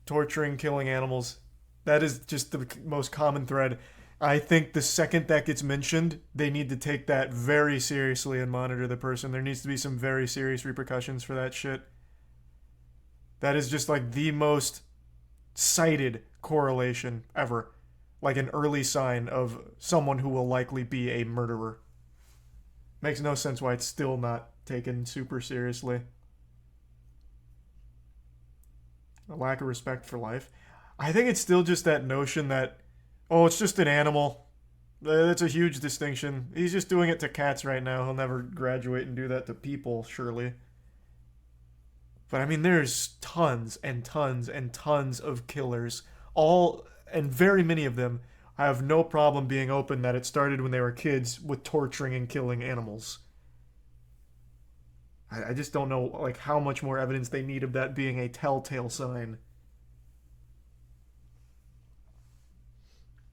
Torturing, killing animals. That is just the most common thread. I think the second that gets mentioned, they need to take that very seriously and monitor the person. There needs to be some very serious repercussions for that shit. That is just like the most cited correlation ever. Like an early sign of someone who will likely be a murderer. Makes no sense why it's still not taken super seriously. A lack of respect for life. I think it's still just that notion that, oh, it's just an animal. That's a huge distinction. He's just doing it to cats right now. He'll never graduate and do that to people, surely. But I mean, there's tons and tons and tons of killers. All, and very many of them, I have no problem being open that it started when they were kids with torturing and killing animals. I just don't know like how much more evidence they need of that being a telltale sign.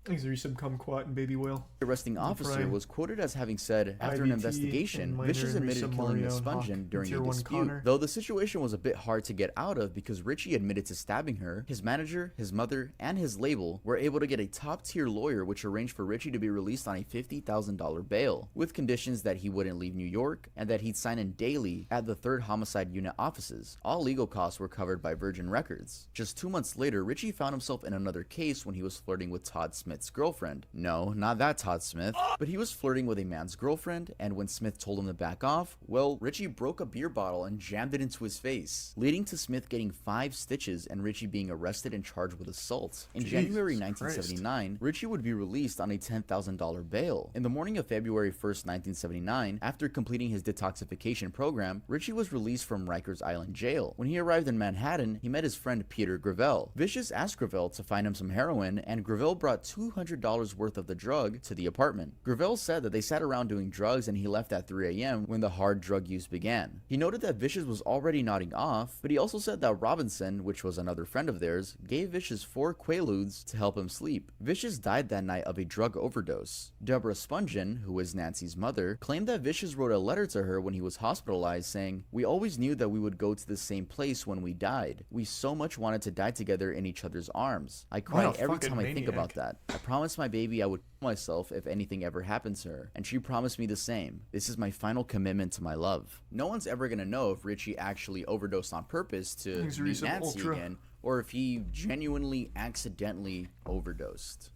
Thanks, Resub Kumquat and Baby Whale. The arresting officer was quoted as having said, after an investigation, Vicious admitted killing Miss Spungen during a dispute, though the situation was a bit hard to get out of because Richie admitted to stabbing her. His manager, his mother, and his label were able to get a top-tier lawyer which arranged for Richie to be released on a $50,000 bail, with conditions that he wouldn't leave New York and that he'd sign in daily at the 3rd Homicide Unit offices. All legal costs were covered by Virgin Records. Just 2 months later, Richie found himself in another case when he was flirting with Todd Smith's girlfriend. No, not that Todd Smith, but he was flirting with a man's girlfriend, and when Smith told him to back off, well, Richie broke a beer bottle and jammed it into his face, leading to Smith getting 5 stitches and Richie being arrested and charged with assault. In January 1979, Richie would be released on a $10,000 bail. In the morning of February 1st, 1979, after completing his detoxification program, Richie was released from Rikers Island Jail. When he arrived in Manhattan, he met his friend Peter Gravel. Vicious asked Gravel to find him some heroin, and Gravel brought $200 worth of the drug to the apartment. Gravel said that they sat around doing drugs and he left at 3 a.m. when the hard drug use began. He noted that Vicious was already nodding off, but he also said that Robinson, which was another friend of theirs, gave Vicious 4 Quaaludes to help him sleep. Vicious died that night of a drug overdose. Deborah Spungen, who is Nancy's mother, claimed that Vicious wrote a letter to her when he was hospitalized saying, "We always knew that we would go to the same place when we died. We so much wanted to die together in each other's arms. I cry every time I think about that. I promised my baby I would kill myself if anything ever happened to her, and she promised me the same. This is my final commitment to my love." No one's ever gonna know if Richie actually overdosed on purpose to meet Nancy again, or if he genuinely accidentally overdosed.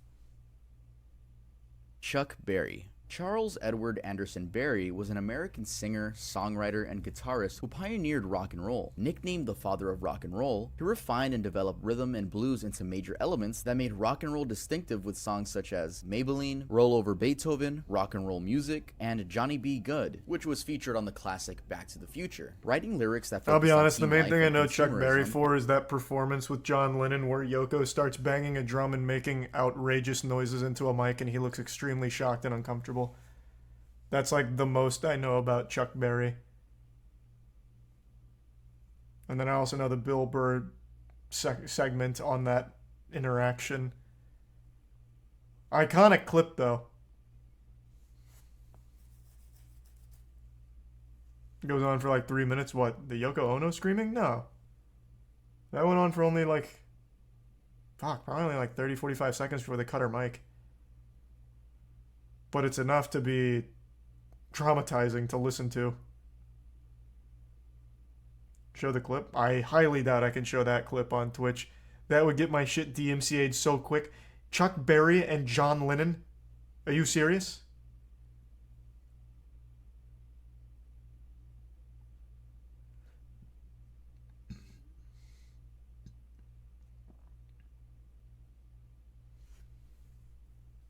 Chuck Berry. Charles Edward Anderson Barry was an American singer, songwriter, and guitarist who pioneered rock and roll. Nicknamed the father of rock and roll, he refined and developed rhythm and blues into major elements that made rock and roll distinctive with songs such as Maybelline, Roll Over Beethoven, Rock and Roll Music, and Johnny B. Good, which was featured on the classic Back to the Future. Writing lyrics that I'll be focused on honest, the teen main life thing I and know Chuck Berry consumerism. for is that performance with John Lennon where Yoko starts banging a drum and making outrageous noises into a mic and he looks extremely shocked and uncomfortable. That's like the most I know about Chuck Berry. And then I also know the Bill Burr segment on that interaction. Iconic clip though. It goes on for like 3 minutes. What? The Yoko Ono screaming? No. That went on for only like... Fuck, probably only like 30, 45 seconds before they cut her mic. But it's enough to be traumatizing to listen to. Show the clip? I highly doubt I can show that clip on Twitch. That would get my shit DMCA'd so quick. Chuck Berry and John Lennon? Are you serious?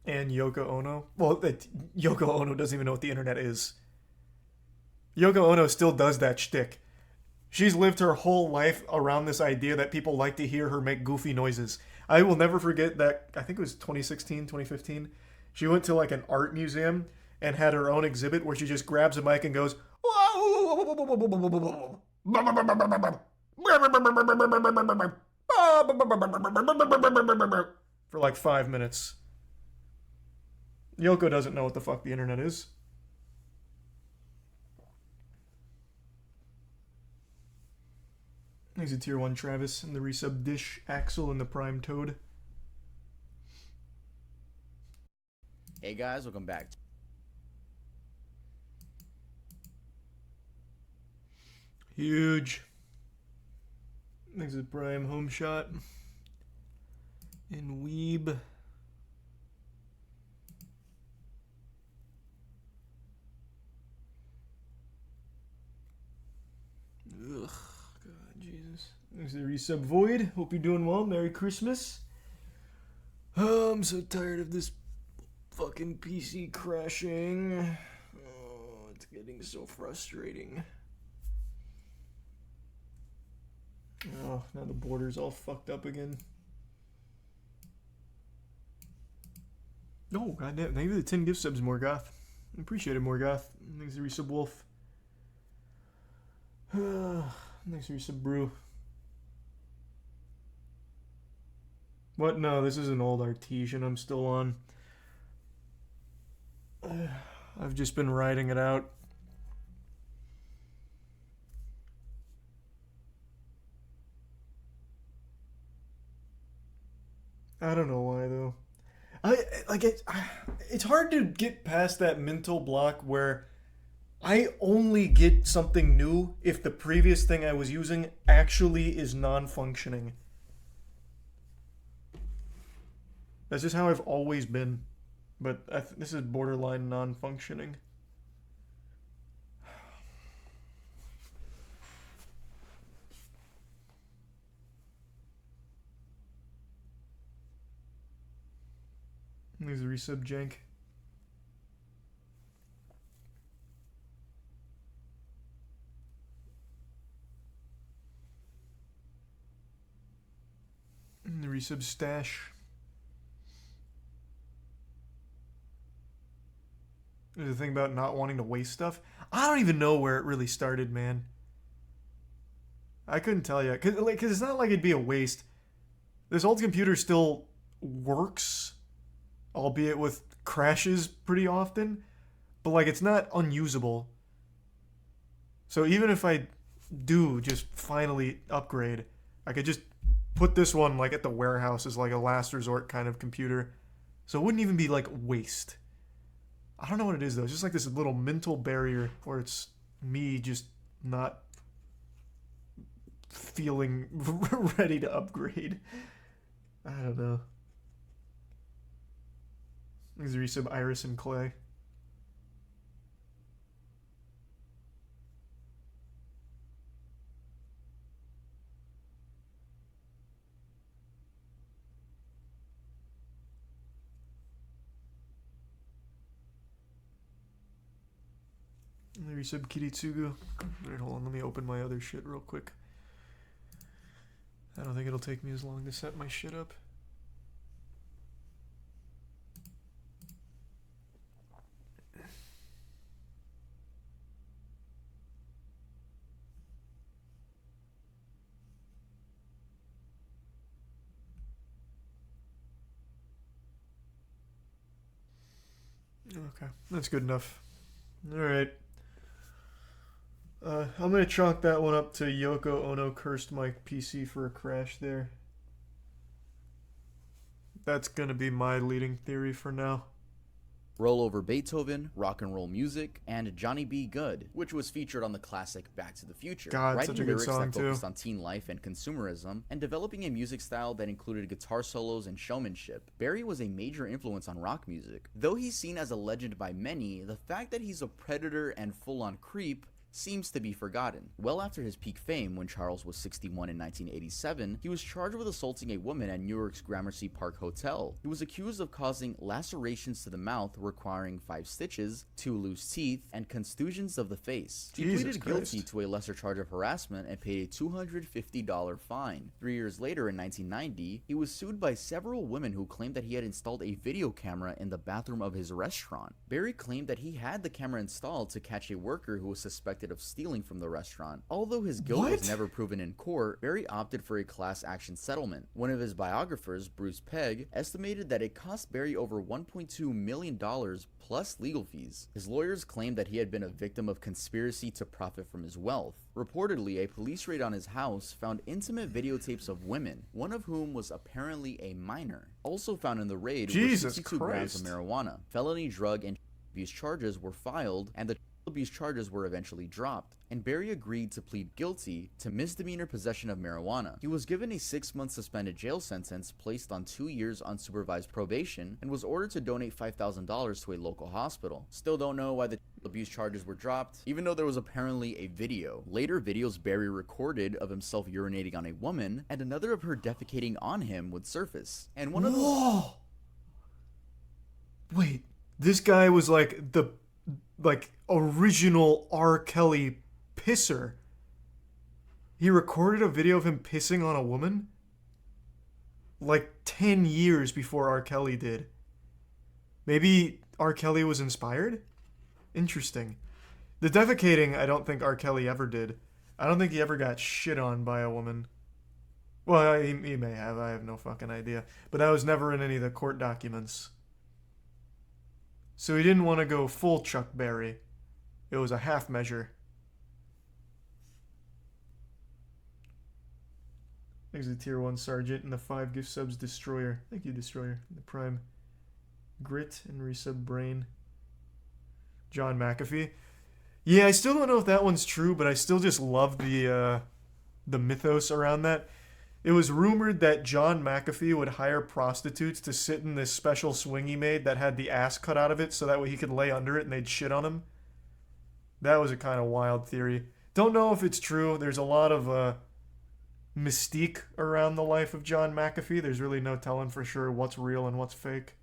And Yoko Ono? Well, Yoko Ono doesn't even know what the internet is. Yoko Ono still does that shtick. She's lived her whole life around this idea that people like to hear her make goofy noises. I will never forget that, I think it was 2016, 2015. She went to like an art museum and had her own exhibit where she just grabs a mic and goes, for like 5 minutes. Yoko doesn't know what the fuck the internet is. He's a tier 1 Travis and the resub Dish, Axel, and the Prime Toad. Hey guys, welcome back. Huge. Thanks to Prime Home Shot. And Weeb. Ugh, God, Jesus. Thanks to the resub Void. Hope you're doing well. Merry Christmas. Oh, I'm so tired of this fucking PC crashing. Oh, it's getting so frustrating. Oh, now the border's all fucked up again. Oh, goddamn. Maybe the 10 gift subs, Morgoth. Appreciate it, Morgoth. Thanks to resub Wolf. Thanks for resub Brew. What? No, this is an old Artesian I'm still on. I've just been riding it out. I don't know why though. It's hard to get past that mental block where I only get something new if the previous thing I was using actually is non-functioning. That's just how I've always been. But this is borderline non-functioning. There's a resub jank. And the resub stash. There's the thing about not wanting to waste stuff. I don't even know where it really started, man. I couldn't tell you. Cause it's not like it'd be a waste. This old computer still works, albeit with crashes pretty often. But like, it's not unusable. So even if I do just finally upgrade, I could just put this one like at the warehouse as like a last resort kind of computer. So it wouldn't even be like waste. I don't know what it is though. It's just like this little mental barrier where it's me just not feeling ready to upgrade. I don't know. These are resub Iris and Clay. Resub Kiritsugu. Alright, hold on, let me open my other shit real quick. I don't think it'll take me as long to set my shit up. Okay, that's good enough. Alright. I'm gonna chalk that one up to Yoko Ono cursed my PC for a crash there. That's gonna be my leading theory for now. Roll Over Beethoven, Rock and Roll Music, and Johnny B. Good, which was featured on the classic Back to the Future. God, writing such a good lyrics song that too. focused on teen life and consumerism, and developing a music style that included guitar solos and showmanship. Barry was a major influence on rock music. Though he's seen as a legend by many, the fact that he's a predator and full-on creep seems to be forgotten. Well after his peak fame, when Charles was 61 in 1987, he was charged with assaulting a woman at Newark's Gramercy Park Hotel. He was accused of causing lacerations to the mouth requiring 5 stitches, 2 loose teeth, and contusions of the face. He pleaded guilty to a lesser charge of harassment and paid a $250 fine. 3 years later, in 1990, he was sued by several women who claimed that he had installed a video camera in the bathroom of his restaurant. Barry claimed that he had the camera installed to catch a worker who was suspected of stealing from the restaurant. Although his guilt was never proven in court, Barry opted for a class action settlement. One of his biographers, Bruce Pegg, estimated that it cost Barry over $1.2 million plus legal fees. His lawyers claimed that he had been a victim of conspiracy to profit from his wealth. Reportedly, a police raid on his house found intimate videotapes of women, one of whom was apparently a minor. Also found in the raid were 62 grams of marijuana. Felony drug and abuse charges were filed, and the abuse charges were eventually dropped, and Barry agreed to plead guilty to misdemeanor possession of marijuana. He was given a 6-month suspended jail sentence, placed on 2 years unsupervised probation, and was ordered to donate $5,000 to a local hospital. Still don't know why the abuse charges were dropped, even though there was apparently a video. Later videos Barry recorded of himself urinating on a woman, and another of her defecating on him would surface. And one of the— Wait, this guy was like the original R. Kelly pisser. He recorded a video of him pissing on a woman like 10 years before R. Kelly did. Maybe R. Kelly was inspired? Interesting. The defecating, I don't think R. Kelly ever did. I don't think he ever got shit on by a woman. Well, he may have. I have no fucking idea. But that was never in any of the court documents. So he didn't want to go full Chuck Berry. It was a half measure. Thanks to the Tier 1 Sergeant and the 5 gift subs Destroyer. Thank you, Destroyer. The Prime. Grit and resub Brain. John McAfee. Yeah, I still don't know if that one's true, but I still just love the mythos around that. It was rumored that John McAfee would hire prostitutes to sit in this special swing he made that had the ass cut out of it so that way he could lay under it and they'd shit on him. That was a kind of wild theory. Don't know if it's true. There's a lot of mystique around the life of John McAfee. There's really no telling for sure what's real and what's fake.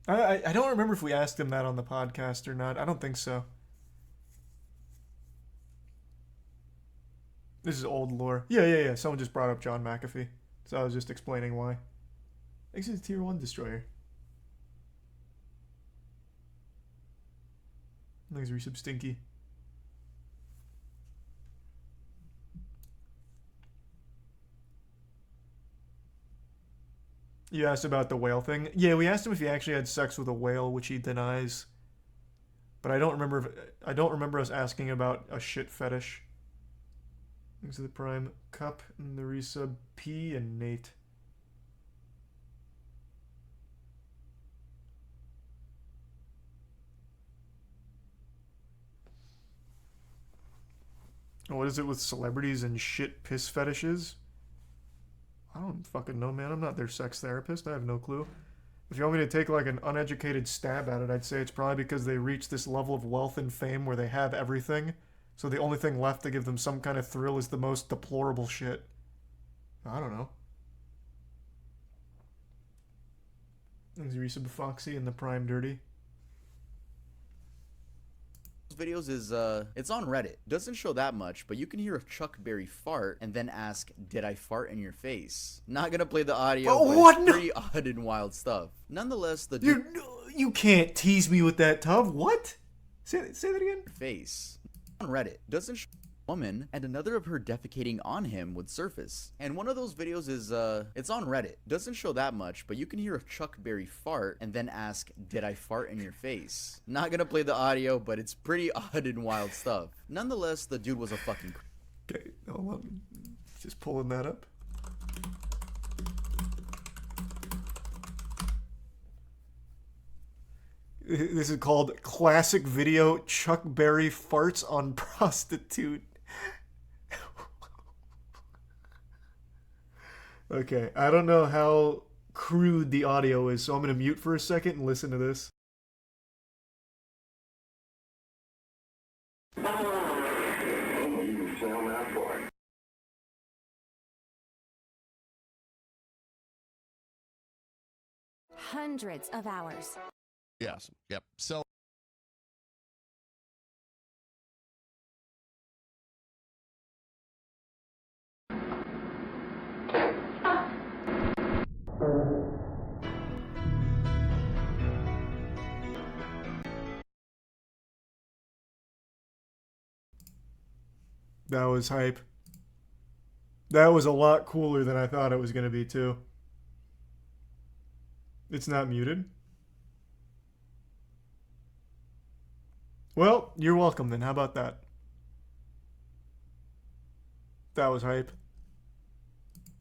I don't remember if we asked him that on the podcast or not. I don't think so. This is old lore. Yeah. Someone just brought up John McAfee. So I was just explaining why. Exit Tier 1 Destroyer. Thanks, Resub Stinky. You asked about the whale thing. Yeah, we asked him if he actually had sex with a whale, which he denies. But I don't remember us asking about a shit fetish. Thanks to the Prime Cup and the resub P and Nate. What is it with celebrities and shit piss fetishes? I don't fucking know, man. I'm not their sex therapist. I have no clue. If you want me to take like an uneducated stab at it, I'd say it's probably because they reach this level of wealth and fame where they have everything. So the only thing left to give them some kind of thrill is the most deplorable shit. I don't know. Thanks, Risa Foxy and the Prime Dirty. Videos is it's on Reddit. Doesn't show that much, but you can hear a Chuck Berry fart and then ask, did I fart in your face? Not gonna play the audio, but what? It's pretty odd and wild stuff. Nonetheless, the you can't tease me with that, Tub. What? Say that again. Face on Reddit doesn't show a woman, and another of her defecating on him would surface. And one of those videos is it's on Reddit. Doesn't show that much, but you can hear a Chuck Berry fart and then ask, did I fart in your face? Not gonna play the audio, but it's pretty odd and wild stuff. Nonetheless, the dude was a fucking okay, hold on. Just pulling that up. This is called Classic Video Chuck Berry Farts on Prostitute. Okay, I don't know how crude the audio is, so I'm going to mute for a second and listen to this. Hundreds of hours. Yes. Yep. So. That was hype. That was a lot cooler than I thought it was going to be, too. It's not muted. Well, you're welcome then. How about that? That was hype.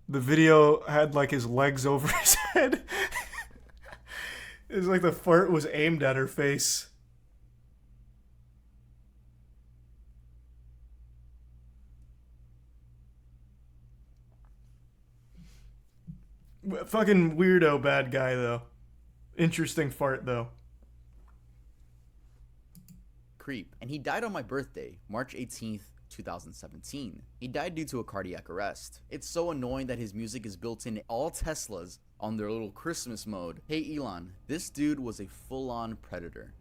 The video had like his legs over his head. It was like the fart was aimed at her face. Fucking weirdo bad guy, though. Interesting fart, though. creep, and he died on my birthday, March 18th, 2017. He died due to a cardiac arrest. It's so annoying that his music is built in all Teslas on their little Christmas mode. Hey Elon, this dude was a full-on predator.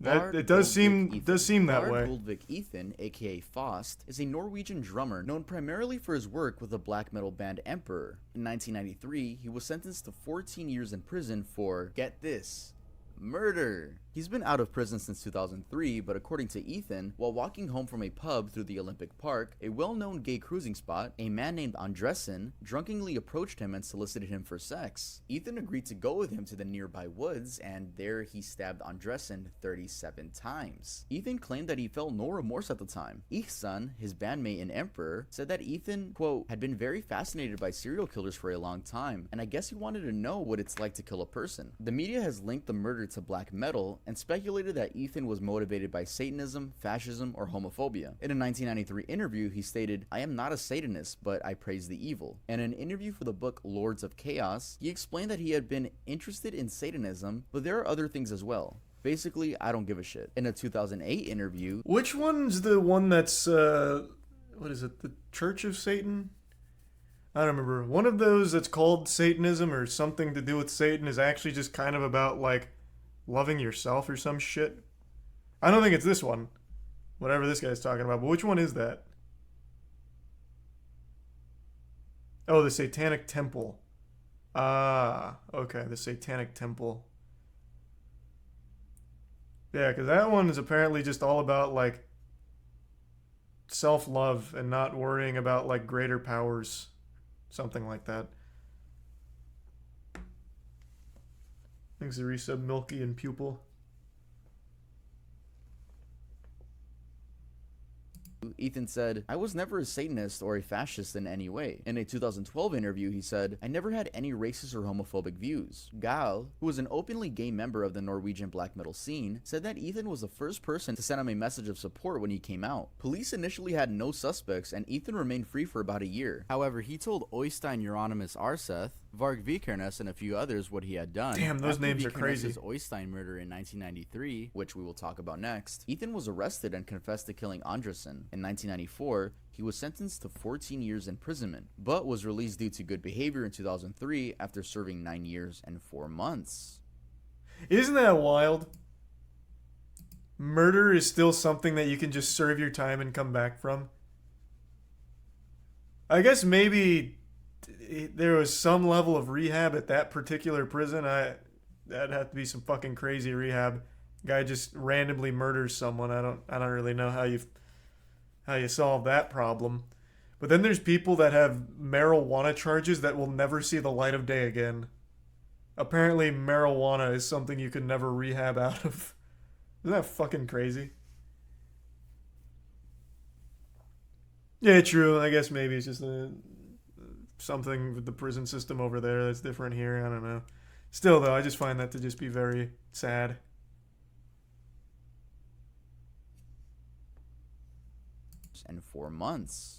It does seem that way. Goldvik Ethan, aka Faust, is a Norwegian drummer known primarily for his work with the black metal band Emperor. In 1993, he was sentenced to 14 years in prison for, get this, murder. He's been out of prison since 2003, but according to Ethan, while walking home from a pub through the Olympic Park, a well-known gay cruising spot, a man named Andresen drunkenly approached him and solicited him for sex. Ethan agreed to go with him to the nearby woods, and there he stabbed Andresen 37 times. Ethan claimed that he felt no remorse at the time. Ihsan, his bandmate in Emperor, said that Ethan, quote, had been very fascinated by serial killers for a long time, and I guess he wanted to know what it's like to kill a person. The media has linked the murder to black metal, and speculated that Ethan was motivated by Satanism, fascism, or homophobia. In a 1993 interview, he stated, "I am not a Satanist, but I praise the evil." In an interview for the book Lords of Chaos, he explained that he had been interested in Satanism, but there are other things as well. Basically, I don't give a shit. In a 2008 interview... Which one's the one that's, what is it, the Church of Satan? I don't remember. One of those that's called Satanism or something to do with Satan is actually just kind of about, like, loving yourself or some shit. I don't think it's this one. Whatever this guy's talking about. But which one is that? Oh, the Satanic Temple. Ah, okay. The Satanic Temple. Yeah, because that one is apparently just all about, like, self-love and not worrying about, like, greater powers. Something like that. Thanks to resub Milky and Pupil. Ethan said, "I was never a Satanist or a fascist in any way." In a 2012 interview, he said, "I never had any racist or homophobic views." Gal, who was an openly gay member of the Norwegian black metal scene, said that Ethan was the first person to send him a message of support when he came out. Police initially had no suspects, and Ethan remained free for about a year. However, he told Oystein Euronymous Arseth, Varg Vikernes, and a few others what he had done. Damn, those After names are crazy. Vikernes' Oystein murder in 1993, which we will talk about next, Ethan was arrested and confessed to killing Andresen. In 1994, he was sentenced to 14 years imprisonment, but was released due to good behavior in 2003 after serving 9 years and 4 months. Isn't that wild? Murder is still something that you can just serve your time and come back from. I guess maybe there was some level of rehab at that particular prison. That'd have to be some fucking crazy rehab. Guy just randomly murders someone. I don't really know how you solve that problem. But then there's people that have marijuana charges that will never see the light of day again. Apparently marijuana is something you can never rehab out of. Isn't that fucking crazy? Yeah, true. I guess maybe it's just something with the prison system over there that's different here. I don't know. Still, though, I just find that to just be very sad. And 4 months.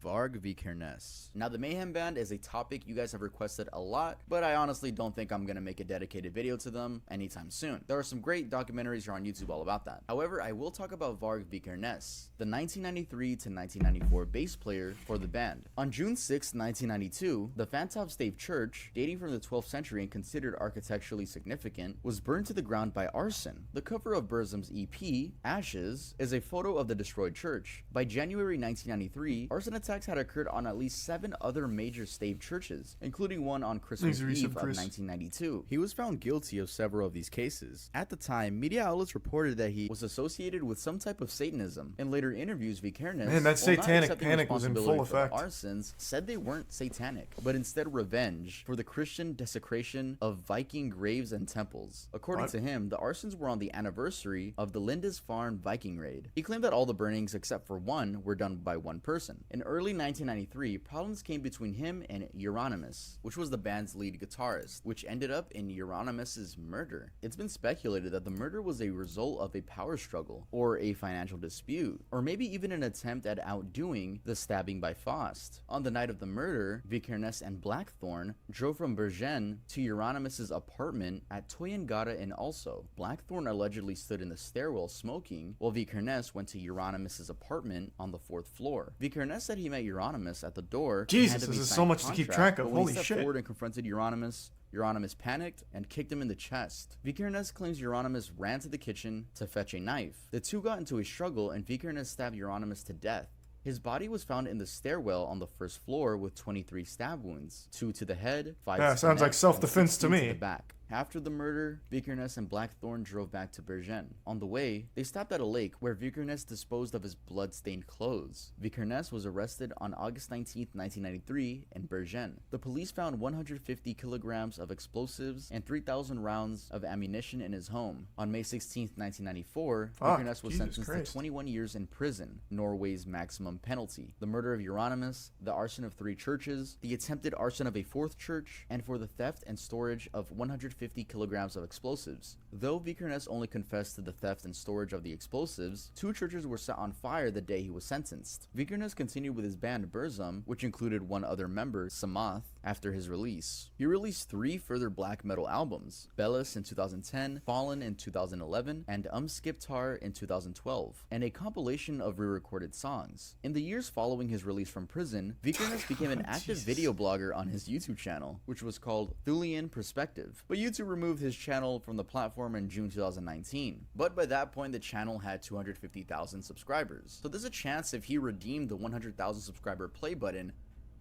Varg Vikernes. Now, the Mayhem Band is a topic you guys have requested a lot, but I honestly don't think I'm gonna make a dedicated video to them anytime soon. There are some great documentaries here on YouTube all about that. However, I will talk about Varg Vikernes, the 1993 to 1994 bass player for the band. On June 6, 1992, the Fantov Stave Church, dating from the 12th century and considered architecturally significant, was burned to the ground by arson. The cover of Burzum's EP, Ashes, is a photo of the destroyed church. By January 1993, arson attacks had occurred on at least 7 other major stave churches, including one on Christmas Eve of 1992. He was found guilty of several of these cases. At the time, media outlets reported that he was associated with some type of Satanism. In later interviews, Vikernes, Man, that satanic panic was in full effect. Arsons said they weren't satanic, but instead revenge for the Christian desecration of Viking graves and temples. According to him, the arsons were on the anniversary of the Lindisfarne Viking raid. He claimed that all the burnings except for one were done by one person. In early 1993, problems came between him and Euronymous, which was the band's lead guitarist, which ended up in Euronymous' murder. It's been speculated that the murder was a result of a power struggle, or a financial dispute, or maybe even an attempt at outdoing the stabbing by Faust. On the night of the murder, Vikernes and Blackthorn drove from Bergen to Euronymous' apartment at Toyengata in Also. Blackthorn allegedly stood in the stairwell smoking, while Vikernes went to Euronymous' apartment on the 4th floor. Vikernes said he met Euronymous at the door. Jesus, this is so much to keep track of. Holy shit. When he stepped forward and confronted Euronymous panicked and kicked him in the chest. Vikernes claims Euronymous ran to the kitchen to fetch a knife. The two got into a struggle and Vikernes stabbed Euronymous to death. His body was found in the stairwell on the 1st floor with 23 stab wounds, 2 to the head, 5 to the sounds neck, like self-defense to me. To the back. After the murder, Vikernes and Blackthorn drove back to Bergen. On the way, they stopped at a lake where Vikernes disposed of his blood-stained clothes. Vikernes was arrested on August 19, 1993 in Bergen. The police found 150 kilograms of explosives and 3,000 rounds of ammunition in his home. On May 16, 1994, Vikernes was sentenced to 21 years in prison, Norway's maximum penalty. The murder of Euronymous, the arson of 3 churches, the attempted arson of a 4th church, and for the theft and storage of 150 kilograms of explosives. Though Vikernes only confessed to the theft and storage of the explosives, 2 churches were set on fire the day he was sentenced. Vikernes continued with his band Burzum, which included one other member, Samath, after his release. He released 3 further black metal albums, Bellis in 2010, Fallen in 2011, and Skiptar in 2012, and a compilation of re-recorded songs. In the years following his release from prison, Vikernes became an active video blogger on his YouTube channel, which was called Thulian Perspective, but YouTube removed his channel from the platform in June 2019. But by that point, the channel had 250,000 subscribers. So there's a chance if he redeemed the 100,000 subscriber play button,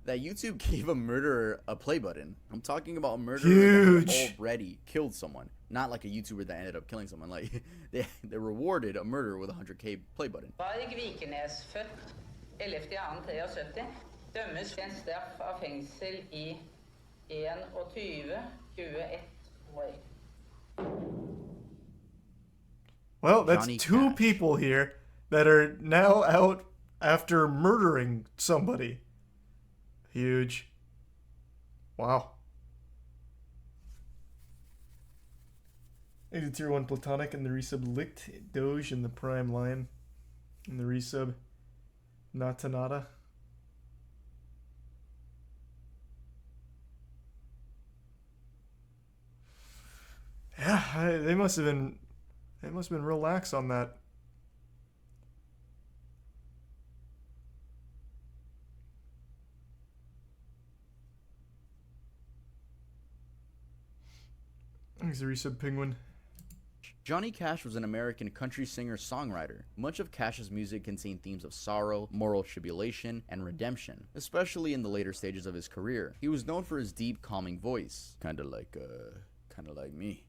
that YouTube gave a murderer a play button. I'm talking about a murderer that already killed someone, not like a YouTuber that ended up killing someone. Like they rewarded a murderer with a 100K play button. Varg Vikernes, født 11.2.73, dømmes til en straff av fengsel i 21 år. Well, that's Johnny 2 Cash. people here that are now out after murdering somebody. Huge. Wow. Maybe tier 1 Platonic and the resub Licked, Doge and the Prime Line. And the resub Natanata. Yeah, they must have been real lax on that. Thanks, the resub penguin. Johnny Cash was an American country singer-songwriter. Much of Cash's music contained themes of sorrow, moral tribulation, and redemption, especially in the later stages of his career. He was known for his deep, calming voice, kinda like me.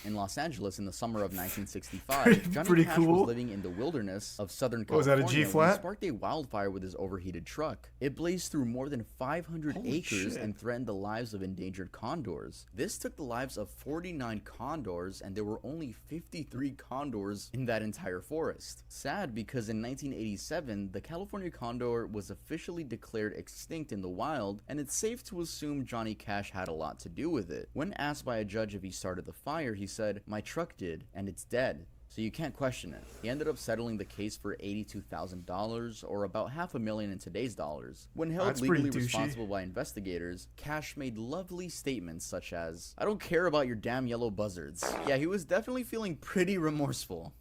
In Los Angeles in the summer of 1965, Johnny Cash was living in the wilderness of Southern California. Was that a G flat? When he sparked a wildfire with his overheated truck. It blazed through more than 500 acres and threatened the lives of endangered condors. This took the lives of 49 condors, and there were only 53 condors in that entire forest. Sad, because in 1987, the California condor was officially declared extinct in the wild, and it's safe to assume Johnny Cash had a lot to do with it. When asked by a judge if he started the fire, he said, "My truck did, and it's dead, so you can't question it." He ended up settling the case for $82,000, or about $500,000 in today's dollars. When held legally responsible by investigators, Cash made lovely statements such as, "I don't care about your damn yellow buzzards." Yeah, he was definitely feeling pretty remorseful.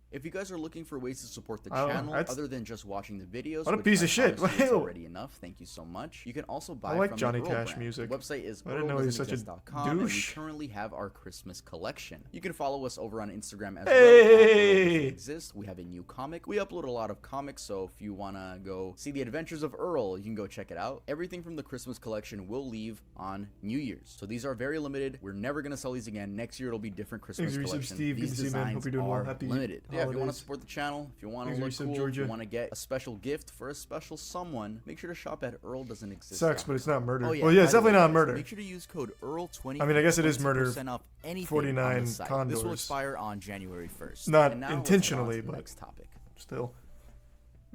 If you guys are looking for ways to support the channel other than just watching the videos, what a piece of shit! It's already enough. Thank you so much. You can also buy from Johnny the Cash brand. music. The website is I didn't know he was such a earldoesn'texist.com, and we douche. currently have our Christmas collection. You can follow us over on Instagram as Hey! well. Exist. We have a new comic. We upload a lot of comics, so if you wanna go see the adventures of Earl, you can go check it out. Everything from the Christmas collection will leave on New Year's, so these are very limited. We're never gonna sell these again. Next year it'll be different Christmas collection. Steve. These Good to see you, man. Hope designs you're doing well. are Happy limited. Yeah, if you want to holidays. support the channel, if you want to look cool, if you want to get a special gift for a special someone, make sure to shop at Earl Doesn't Exist. Sucks, but it's not murder. Oh, yeah, Well, yeah, it's by the definitely way, not guys, murder. Make sure to use code Earl20. I mean, I guess it is murder. 20% off anything 49 on the site. condors. This will expire on January 1st. Not And now let's head on intentionally, to the but next topic. Still.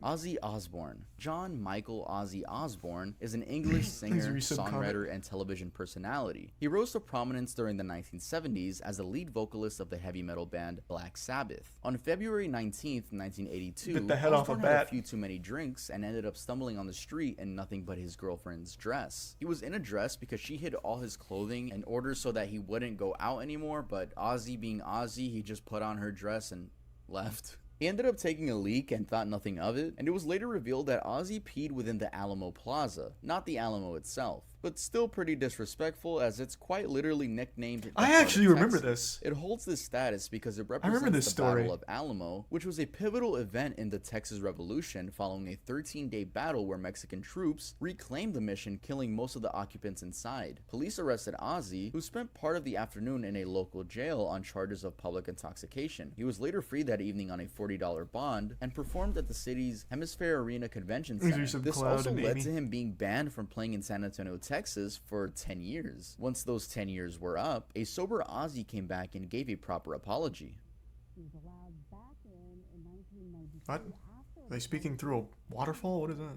Ozzy Osbourne. John Michael Ozzy Osbourne is an English singer, songwriter, and television personality. He rose to prominence during the 1970s as the lead vocalist of the heavy metal band Black Sabbath. On February 19th, 1982, Bit the head off a Osbourne had a bat. few too many drinks and ended up stumbling on the street in nothing but his girlfriend's dress. He was in a dress because she hid all his clothing in order so that he wouldn't go out anymore, but Ozzy being Ozzy, he just put on her dress and left. He ended up taking a leak and thought nothing of it, and it was later revealed that Ozzy peed within the Alamo Plaza, not the Alamo itself. But still pretty disrespectful, as it's quite literally nicknamed. I actually remember this. It holds this status because it remember represents this the story. Battle of Alamo, which was a pivotal event in the Texas Revolution following a 13-day battle where Mexican troops reclaimed the mission, killing most of the occupants inside. Police arrested Ozzy, who spent part of the afternoon in a local jail on charges of public intoxication. He was later freed that evening on a $40 bond and performed at the city's Hemisphere Arena Convention Center. This also led to him being banned from playing in San Antonio, Texas for 10 years. Once those 10 years were up, a sober Ozzy came back and gave a proper apology. What? Are they speaking through a waterfall? What is that?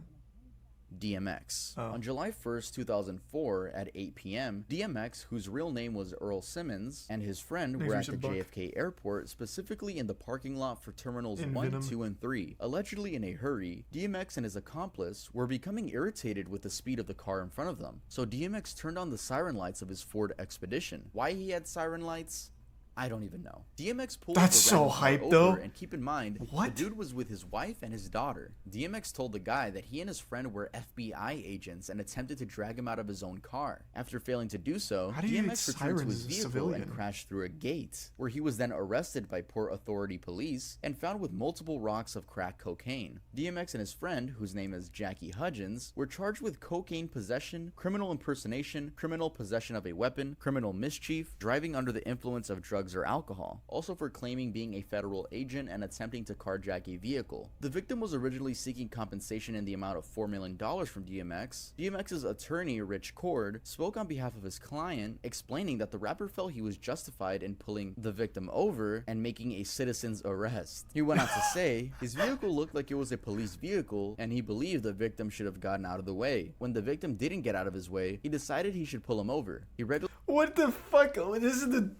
DMX. On July 1st, 2004 at 8 p.m., DMX, whose real name was Earl Simmons, and his friend were at the JFK airport, specifically in the parking lot for terminals 1, 2, and 3. Allegedly in a hurry, DMX and his accomplice were becoming irritated with the speed of the car in front of them, so DMX turned on the siren lights of his Ford Expedition. Why he had siren lights? I don't even know. DMX pulled That's the so rental car hype, over, though. and keep in mind, the dude was with his wife and his daughter. DMX told the guy that he and his friend were FBI agents and attempted to drag him out of his own car. After failing to do so, How do you DMX get returned to his sirens as a vehicle civilian? and crashed through a gate, where he was then arrested by Port Authority police and found with multiple rocks of crack cocaine. DMX and his friend, whose name is Jackie Hudgens, were charged with cocaine possession, criminal impersonation, criminal possession of a weapon, criminal mischief, driving under the influence of drugs or alcohol. Also for claiming being a federal agent and attempting to carjack a vehicle. The victim was originally seeking compensation in the amount of $4 million from DMX. DMX's attorney, Rich Cord, spoke on behalf of his client, explaining that the rapper felt he was justified in pulling the victim over and making a citizen's arrest. He went on to say, his vehicle looked like it was a police vehicle, and he believed the victim should have gotten out of the way. When the victim didn't get out of his way, he decided he should pull him over. He read. What the fuck? This is the...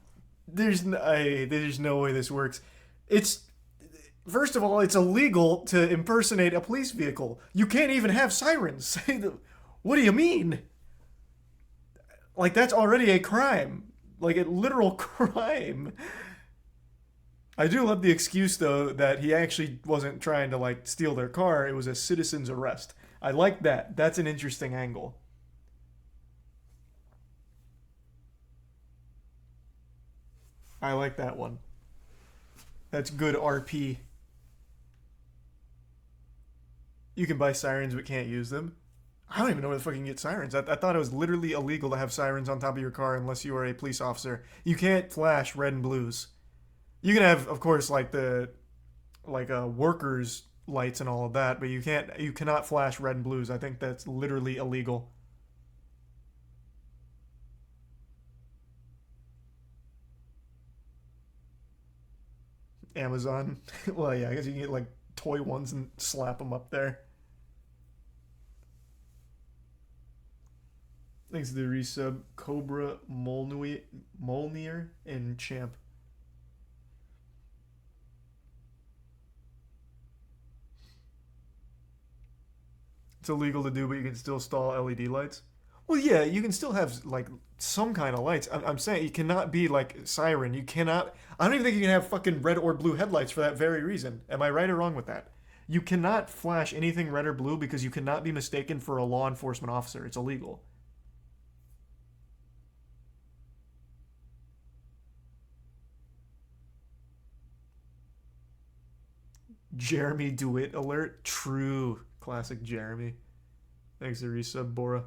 There's no way this works. It's... First of all, it's illegal to impersonate a police vehicle. You can't even have sirens. What do you mean? Like, that's already a crime. Like, a literal crime. I do love the excuse, though, that he actually wasn't trying to, like, steal their car. It was a citizen's arrest. I like that. That's an interesting angle. I like that one. That's good RP. You can buy sirens but can't use them. I don't even know where the fuck you can get sirens. I thought it was literally illegal to have sirens on top of your car unless you are a police officer. You can't flash red and blues. You can have, of course, like the workers lights and all of that, but you cannot flash red and blues. I think that's literally illegal. Amazon. Well, yeah, I guess you can get like toy ones and slap them up there. Thanks to the resub, Cobra Molnir and Champ. It's illegal to do, but you can still install LED lights. Well, yeah, you can still have like some kind of lights. I'm saying you cannot be like siren. You cannot. I don't even think you can have fucking red or blue headlights for that very reason. Am I right or wrong with that? You cannot flash anything red or blue because you cannot be mistaken for a law enforcement officer. It's illegal. Jeremy DeWitt alert. True. Classic Jeremy. Thanks to resub, Bora.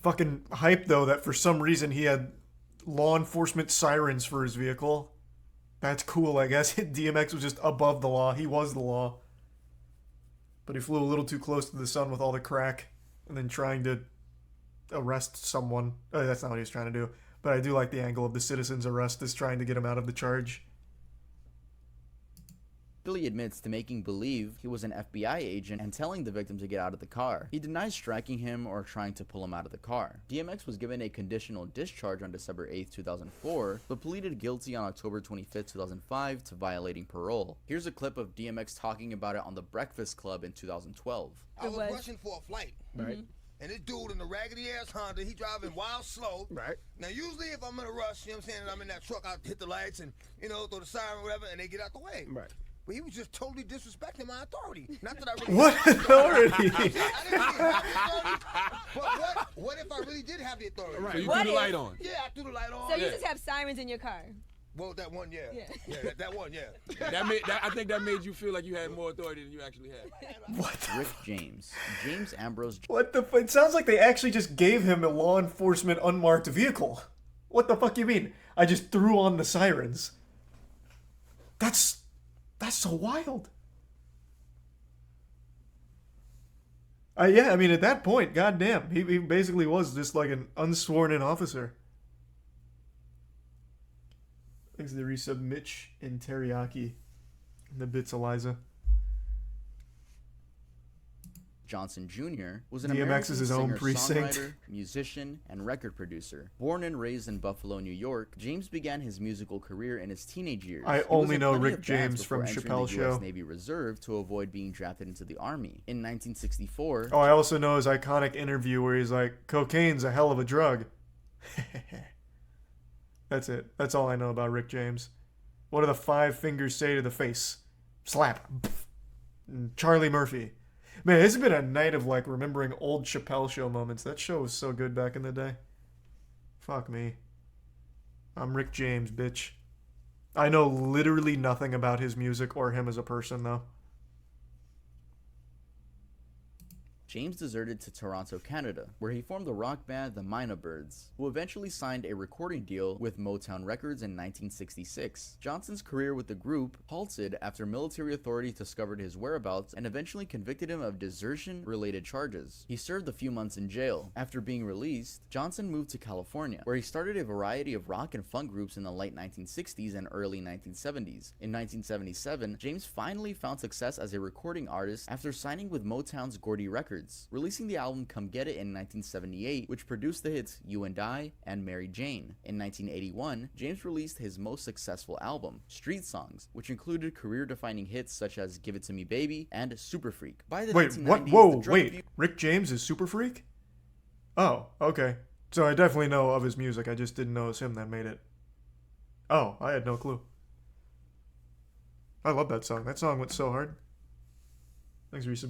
Fucking hype, though, that for some reason he had law enforcement sirens for his vehicle. That's cool, I guess. DMX was just above the law. He was the law. But he flew a little too close to the sun with all the crack and then trying to arrest someone. Oh, that's not what he was trying to do. But I do like the angle of the citizen's arrest is trying to get him out of the charge. Billy admits to making believe he was an FBI agent and telling the victim to get out of the car. He denies striking him or trying to pull him out of the car. DMX was given a conditional discharge on December 8, 2004, but pleaded guilty on October 25, 2005 to violating parole. Here's a clip of DMX talking about it on The Breakfast Club in 2012. I was rushing for a flight. Right. And this dude in the raggedy ass Honda, he driving wild slow. Right. Now usually if I'm in a rush, you know what I'm saying, and I'm in that truck, I'll hit the lights and, you know, throw the siren or whatever, and they get out the way. Right. But he was just totally disrespecting my authority. Not that I really What authority? I didn't really have the authority. But what if I really did have the authority? Right. So you threw the light on. Yeah, I threw the light on. So you just have sirens in your car. Well, that one, yeah. That one, yeah. I think that made you feel like you had more authority than you actually had. What? Rick James. James Ambrose. What the fuck? It sounds like they actually just gave him a law enforcement unmarked vehicle. What the fuck you mean? I just threw on the sirens. That's so wild. Yeah, I mean, at that point, goddamn, he basically was just like an unsworn in officer. Thanks to the resub, Mitch and Teriyaki. And the bits, Eliza. Johnson Jr. was an DMX American is his own singer, precinct. songwriter, musician, and record producer. Born and raised in Buffalo, New York, James began his musical career in his teenage years. I He was only in know plenty Rick of bands James from before entering Chappelle the US Show. Navy Reserve to avoid being drafted into the Army. In 1964, Oh, I also know his iconic interview where he's like, cocaine's a hell of a drug. That's it. That's all I know about Rick James. What do the 5 fingers say to the face? Slap. And Charlie Murphy. Man, this has been a night of like remembering old Chappelle Show moments. That show was so good back in the day. Fuck me. I'm Rick James, bitch. I know literally nothing about his music or him as a person, though. James deserted to Toronto, Canada, where he formed the rock band the Mina Birds, who eventually signed a recording deal with Motown Records in 1966. Johnson's career with the group halted after military authorities discovered his whereabouts and eventually convicted him of desertion-related charges. He served a few months in jail. After being released, Johnson moved to California, where he started a variety of rock and funk groups in the late 1960s and early 1970s. In 1977, James finally found success as a recording artist after signing with Motown's Gordy Records, releasing the album Come Get It in 1978, which produced the hits You and I and Mary Jane. In 1981, James released his most successful album, Street Songs, which included career-defining hits such as Give It To Me Baby and Super Freak. By the Wait, 1990s, what? the Whoa, drug wait. abuse- Rick James is Super Freak? Oh, okay. So I definitely know of his music. I just didn't know it was him that made it. Oh, I had no clue. I love that song. That song went so hard. Thanks, Reese.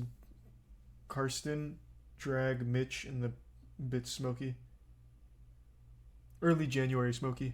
Karsten, Drag, Mitch, and the Bit Smoky. Early January, Smokey.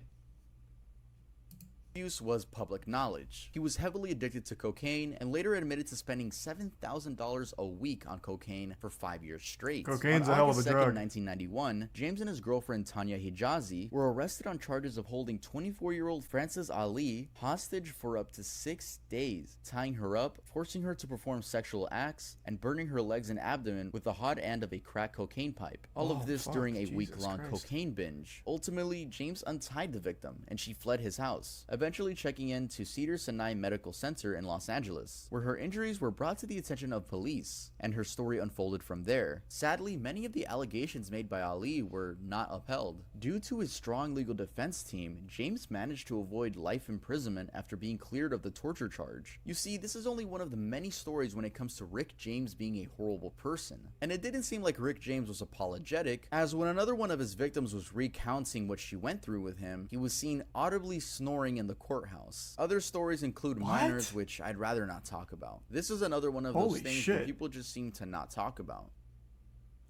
Use was public knowledge. He was heavily addicted to cocaine and later admitted to spending $7,000 a week on cocaine for 5 years straight. Cocaine's on a hell of a August 2nd, drug. 1991, James and his girlfriend Tanya Hijazi were arrested on charges of holding 24-year-old Frances Ali hostage for up to 6 days, tying her up, forcing her to perform sexual acts, and burning her legs and abdomen with the hot end of a crack cocaine pipe. All of this during a week-long cocaine binge. Ultimately, James untied the victim and she fled his house, eventually checking into Cedars-Sinai Medical Center in Los Angeles, where her injuries were brought to the attention of police, and her story unfolded from there. Sadly, many of the allegations made by Ali were not upheld. Due to his strong legal defense team, James managed to avoid life imprisonment after being cleared of the torture charge. You see, this is only one of the many stories when it comes to Rick James being a horrible person. And it didn't seem like Rick James was apologetic, as when another one of his victims was recounting what she went through with him, he was seen audibly snoring in the courthouse. Other stories include minors, which I'd rather not talk about. This is another one of those things that people just seem to not talk about.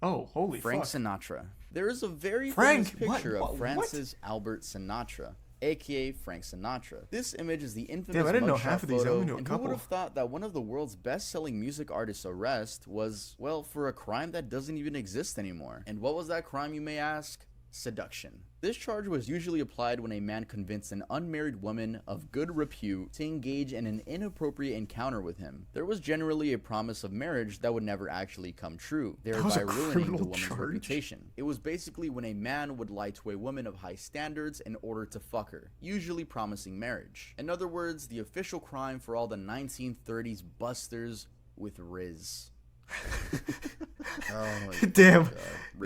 Oh, holy Frank fuck. Sinatra. There is a very Frank? famous picture What? of Francis Albert Sinatra, aka Frank Sinatra. This image is the infamous Damn, I didn't know mugshot half of these. I photo, only knew a and who would couple. have thought that one of the world's best-selling music artists' arrest was, well, for a crime that doesn't even exist anymore. And what was that crime, you may ask? Seduction. This charge was usually applied when a man convinced an unmarried woman of good repute to engage in an inappropriate encounter with him. There was generally a promise of marriage that would never actually come true, thereby ruining the woman's reputation. It was basically when a man would lie to a woman of high standards in order to fuck her, usually promising marriage. In other words, the official crime for all the 1930s busters with Riz. Oh damn, God.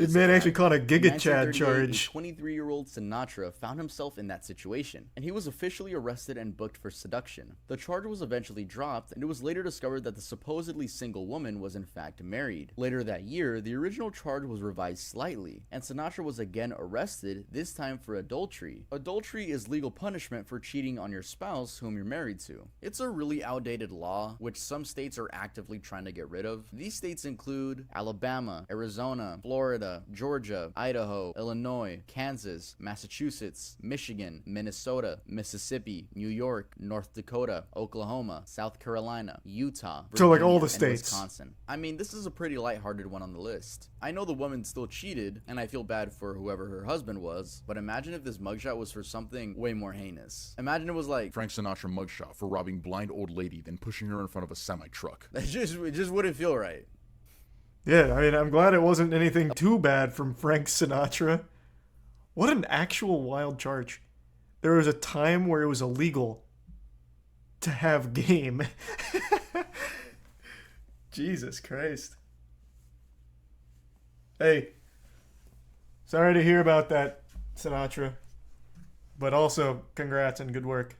it may actually caught a Giga Chad 1938, charge. A 23-year-old Sinatra found himself in that situation, and he was officially arrested and booked for seduction. The charge was eventually dropped, and it was later discovered that the supposedly single woman was in fact married. Later that year, the original charge was revised slightly, and Sinatra was again arrested, this time for adultery. Adultery is legal punishment for cheating on your spouse whom you're married to. It's a really outdated law, which some states are actively trying to get rid of. These states include Alabama, Arizona, Florida, Georgia, Idaho, Illinois, Kansas, Massachusetts, Michigan, Minnesota, Mississippi, New York, North Dakota, Oklahoma, South Carolina, Utah, Virginia, So, like, all the and states. Wisconsin. I mean, this is a pretty lighthearted one on the list. I know the woman still cheated, and I feel bad for whoever her husband was, but imagine if this mugshot was for something way more heinous. Imagine it was like Frank Sinatra mugshot for robbing blind old lady, then pushing her in front of a semi-truck. it just wouldn't feel right. Yeah, I mean, I'm glad it wasn't anything too bad from Frank Sinatra. What an actual wild charge. There was a time where it was illegal to have game. Jesus Christ. Hey, sorry to hear about that, Sinatra. But also, congrats and good work.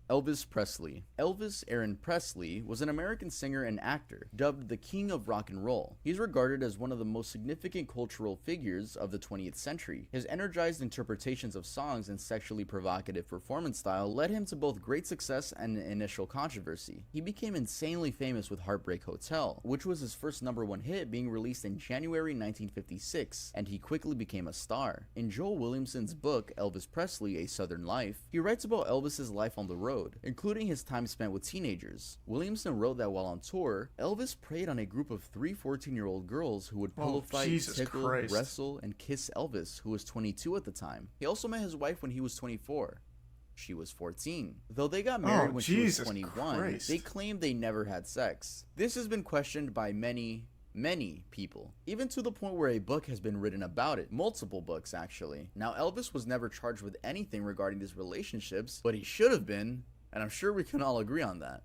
Elvis Presley. Elvis Aaron Presley was an American singer and actor, dubbed the King of Rock and Roll. He's regarded as one of the most significant cultural figures of the 20th century. His energized interpretations of songs and sexually provocative performance style led him to both great success and initial controversy. He became insanely famous with Heartbreak Hotel, which was his first #1 hit, being released in January 1956, and he quickly became a star. In Joel Williamson's book, Elvis Presley, A Southern Life, he writes about Elvis's life on the road, including his time spent with teenagers. Williamson wrote that while on tour, Elvis preyed on a group of 3 14-year-old girls who would pillow fight, Jesus tickle, Christ. wrestle, and kiss Elvis, who was 22 at the time. He also met his wife when he was 24. She was 14. Though they got married when she was Jesus 21, Christ. they claimed they never had sex. This has been questioned by many people, even to the point where a book has been written about it. Multiple books, actually. Now, Elvis was never charged with anything regarding these relationships, but he should have been, and I'm sure we can all agree on that.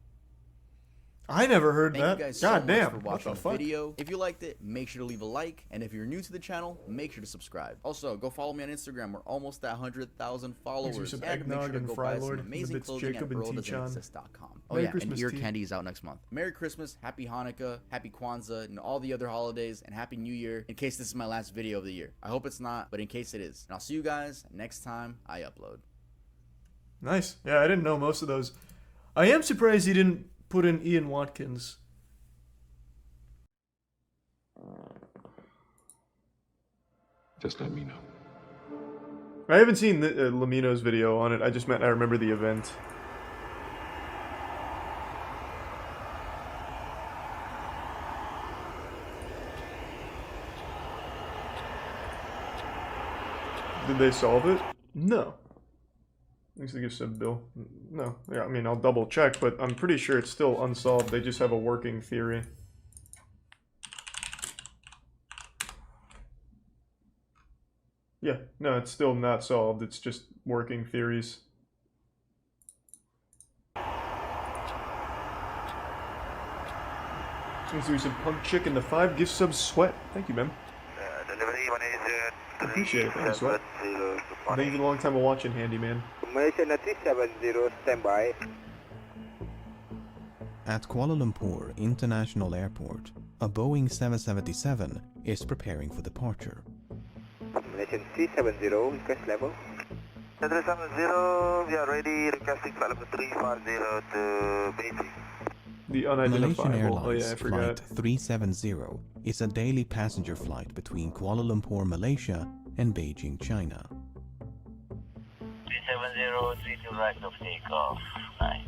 I never heard Thank that. you guys God so damn. much for What watching the the fuck? video. If you liked it, make sure to leave a like, and if you're new to the channel, make sure to subscribe. Also, go follow me on Instagram. We're almost at 100,000 followers. some And make eggnog sure to and go Fry buy some Lord, and amazing it's clothing Jacob at and T-Chan. worlddoesn't.com. Oh Merry yeah, Christmas, and ear T. candy is out next month. Merry Christmas, Happy Hanukkah, Happy Kwanzaa, and all the other holidays, and Happy New Year, in case this is my last video of the year. I hope it's not, but in case it is. And I'll see you guys next time I upload. Nice. Yeah, I didn't know most of those. I am surprised he didn't put in Ian Watkins. Just let me know. I haven't seen Lamino's video on it. I just meant I remember the event. Did they solve it? No. Thanks to the gift sub, Bill. No. Yeah, I mean, I'll double check, but I'm pretty sure it's still unsolved. They just have a working theory. Yeah, no, it's still not solved. It's just working theories. Thanks to some punk chick and the 5 gift subs sweat. Thank you, man. Appreciate it. Thank you, Sweat. Thank you for the long time of watching, Handyman. Malaysian 370, standby. At Kuala Lumpur International Airport, a Boeing 777 is preparing for departure. Malaysian 370, request level. 370, we are ready, requesting flight level 350 to Beijing. The Malaysian unidentifiable. Airlines Oh yeah, I forgot. Flight 370 is a daily passenger flight between Kuala Lumpur, Malaysia and Beijing, China. 370, 32 right of takeoff. Nice.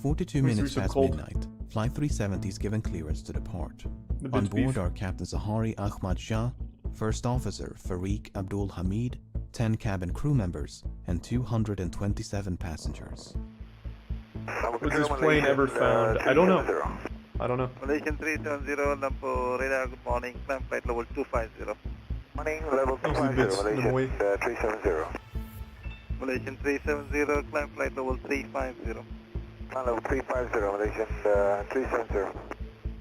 42 minutes past midnight, Flight 370 is given clearance to depart. On board are Captain Zahari Ahmad Shah, First Officer Farik Abdul Hamid, 10 cabin crew members, and 227 passengers. Was this plane ever found? I don't know. I don't know. Malaysian 370, Lumpur radar, good morning, climb flight level 250. Morning, level 250, Malaysian 370. Malaysian 370, climb flight level 350. Level 350, Malaysian 370.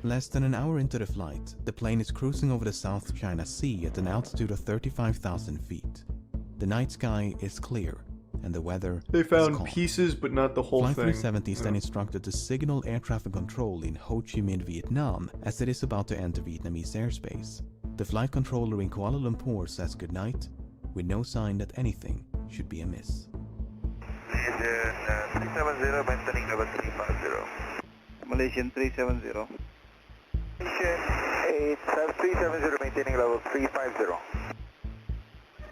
Less than an hour into the flight, the plane is cruising over the South China Sea at an altitude of 35,000 feet. The night sky is clear, and the weather They found is calm. pieces, but not the whole Flight thing. 370 is then instructed to signal air traffic control in Ho Chi Minh, Vietnam, as it is about to enter Vietnamese airspace. The flight controller in Kuala Lumpur says goodnight, with no sign that anything should be amiss. Malaysian 370, maintaining level 350. Malaysian 370. Malaysian 370, maintaining level 350.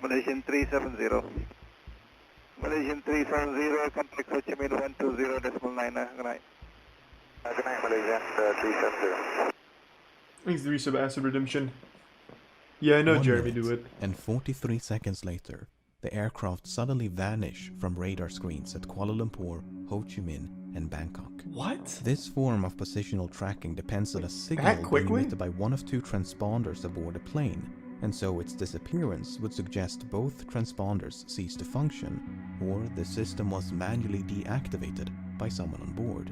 Malaysian 370. Malaysian 370, contact Ho Chi Minh 120.9, good night. Good night, Malaysian 370. Thanks to Resub Acid Redemption. Yeah, I know 1 Jeremy minute do it. And 43 seconds later, the aircraft suddenly vanish from radar screens at Kuala Lumpur, Ho Chi Minh, and Bangkok. What? This form of positional tracking depends on a signal being emitted by one of 2 transponders aboard a plane, and so its disappearance would suggest both transponders ceased to function, or the system was manually deactivated by someone on board.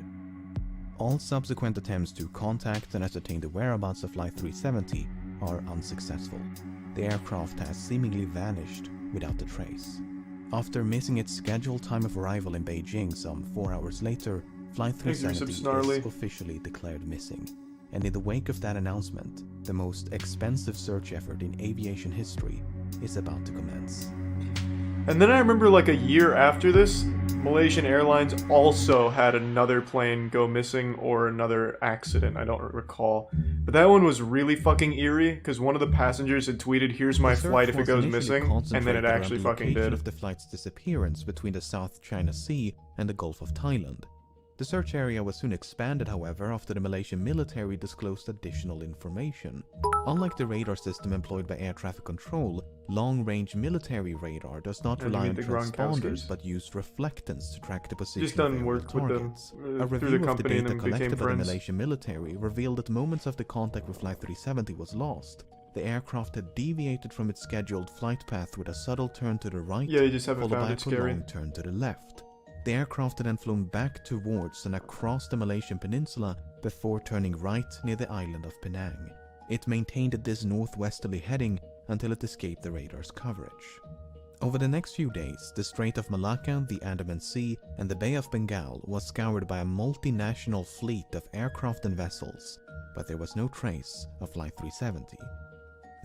All subsequent attempts to contact and ascertain the whereabouts of Flight 370 are unsuccessful. The aircraft has seemingly vanished without a trace. After missing its scheduled time of arrival in Beijing some 4 hours later, Flight 370 is officially declared missing. And in the wake of that announcement, the most expensive search effort in aviation history is about to commence. And then I remember like a year after this, Malaysian Airlines also had another plane go missing or another accident, I don't recall. But that one was really fucking eerie, because one of the passengers had tweeted, "Here's my flight if it goes missing," and then it actually fucking did. Of the flight's disappearance between the South China Sea and the Gulf of Thailand. The search area was soon expanded, however, after the Malaysian military disclosed additional information. Unlike the radar system employed by air traffic control, long-range military radar does not rely on transponders but use reflectance to track the position of aerial targets. A review of the data collected by the Malaysian military revealed that moments after contact with Flight 370 was lost, the aircraft had deviated from its scheduled flight path with a subtle turn to the right, followed by a prolonged turn to the left. The aircraft had then flown back towards and across the Malaysian peninsula before turning right near the island of Penang. It maintained this northwesterly heading until it escaped the radar's coverage. Over the next few days, the Strait of Malacca, the Andaman Sea, and the Bay of Bengal was scoured by a multinational fleet of aircraft and vessels, but there was no trace of Flight 370.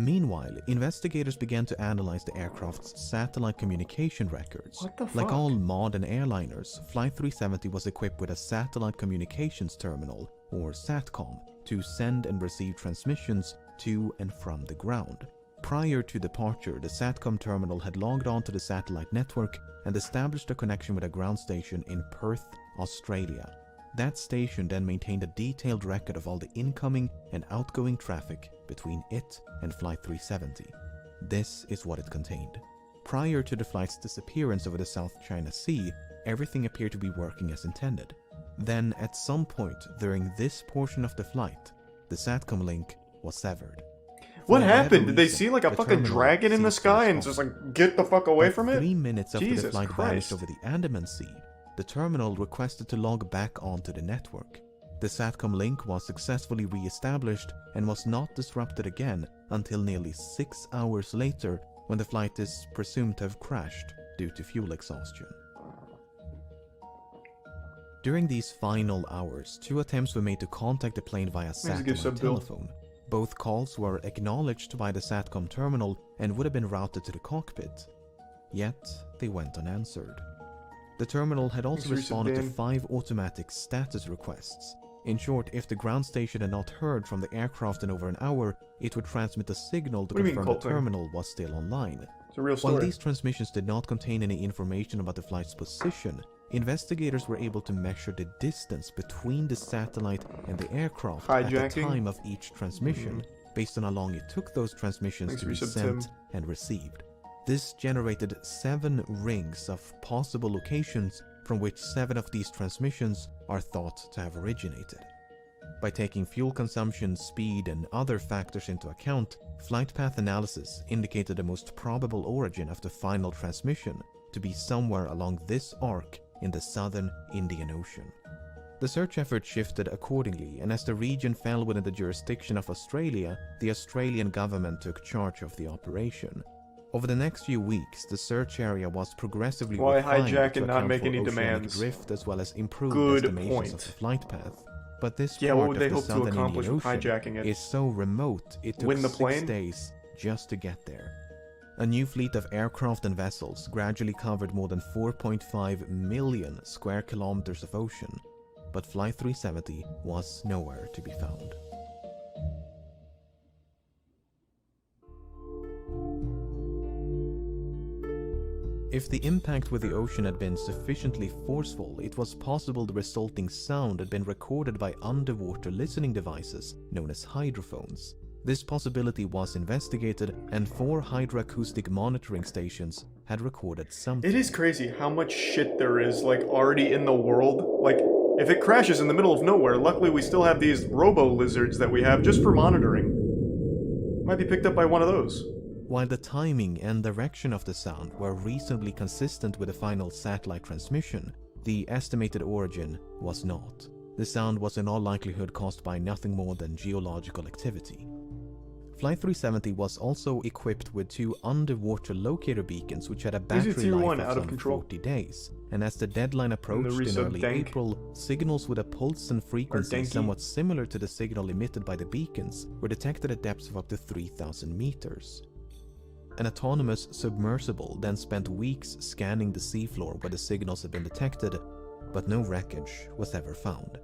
Meanwhile, investigators began to analyze the aircraft's satellite communication records. What the fuck? Like all modern airliners, Flight 370 was equipped with a satellite communications terminal, or SATCOM, to send and receive transmissions to and from the ground. Prior to departure, the SATCOM terminal had logged onto the satellite network and established a connection with a ground station in Perth, Australia. That station then maintained a detailed record of all the incoming and outgoing traffic between it and Flight 370. This is what it contained. Prior to the flight's disappearance over the South China Sea, everything appeared to be working as intended. Then, at some point during this portion of the flight, the SATCOM link was severed. What happened? Did they see like a fucking dragon in the sky and just like get the fuck away from it? 3 minutes after Jesus the flight Christ. vanished over the Andaman Sea, the terminal requested to log back onto the network. The SATCOM link was successfully re-established and was not disrupted again until nearly 6 hours later, when the flight is presumed to have crashed due to fuel exhaustion. During these final hours, 2 attempts were made to contact the plane via satellite telephone. Both calls were acknowledged by the SATCOM terminal and would have been routed to the cockpit. Yet, they went unanswered. The terminal had also responded to 5 automatic status requests. In short, if the ground station had not heard from the aircraft in over an hour, it would transmit a signal to confirm the terminal was still online. It's a real story. While these transmissions did not contain any information about the flight's position, investigators were able to measure the distance between the satellite and the aircraft at the time of each transmission, based on how long it took those transmissions to be sent and received. This generated 7 rings of possible locations from which 7 of these transmissions are thought to have originated. By taking fuel consumption, speed, and other factors into account, flight path analysis indicated the most probable origin of the final transmission to be somewhere along this arc in the southern Indian Ocean. The search effort shifted accordingly, and as the region fell within the jurisdiction of Australia, the Australian government took charge of the operation. Over the next few weeks, the search area was progressively refined hijack to and not account make for any oceanic demands. drift as well as improved Good estimations point. of the flight path. But this Yeah, part what would of they the hope to southern accomplish Indian with Ocean hijacking it? is so remote it took Win the 6 plane? days just to get there. A new fleet of aircraft and vessels gradually covered more than 4.5 million square kilometers of ocean, but Flight 370 was nowhere to be found. If the impact with the ocean had been sufficiently forceful, it was possible the resulting sound had been recorded by underwater listening devices known as hydrophones. This possibility was investigated, and 4 hydroacoustic monitoring stations had recorded something. It is crazy how much shit there is, like, already in the world. Like, if it crashes in the middle of nowhere, luckily we still have these robo-lizards that we have just for monitoring. Might be picked up by one of those. While the timing and direction of the sound were reasonably consistent with the final satellite transmission, the estimated origin was not. The sound was in all likelihood caused by nothing more than geological activity. Flight 370 was also equipped with 2 underwater locator beacons which had a battery life of some 40 days, and as the deadline approached in early April, signals with a pulse and frequency somewhat similar to the signal emitted by the beacons were detected at depths of up to 3,000 meters. An autonomous submersible then spent weeks scanning the seafloor where the signals had been detected, but no wreckage was ever found.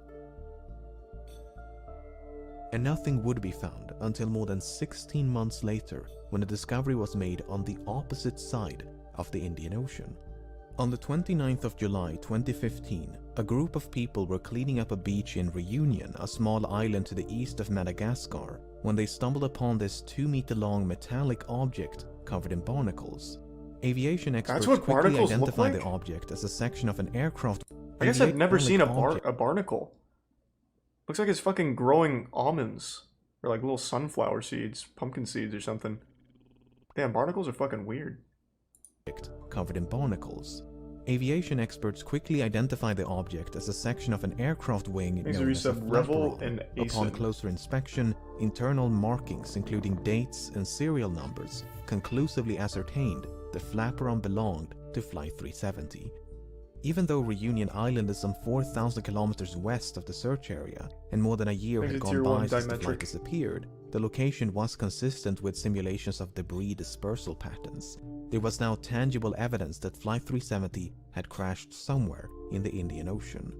And nothing would be found until more than 16 months later, when a discovery was made on the opposite side of the Indian Ocean. On the 29th of July 2015, a group of people were cleaning up a beach in Reunion, a small island to the east of Madagascar, when they stumbled upon this 2-meter-long metallic object covered in barnacles. Aviation experts quickly identified the object as a section of an aircraft. I guess I've never seen a barnacle. Looks like it's fucking growing almonds. Or like little sunflower seeds, pumpkin seeds or something. Damn, barnacles are fucking weird. Covered in barnacles. Aviation experts quickly identified the object as a section of an aircraft wing known as a flaperon. Upon closer inspection, internal markings including dates and serial numbers conclusively ascertained the flaperon belonged to Flight 370. Even though Reunion Island is some 4,000 kilometers west of the search area, and more than a year had gone by since the flight disappeared, the location was consistent with simulations of debris dispersal patterns. There was now tangible evidence that Flight 370 had crashed somewhere in the Indian Ocean.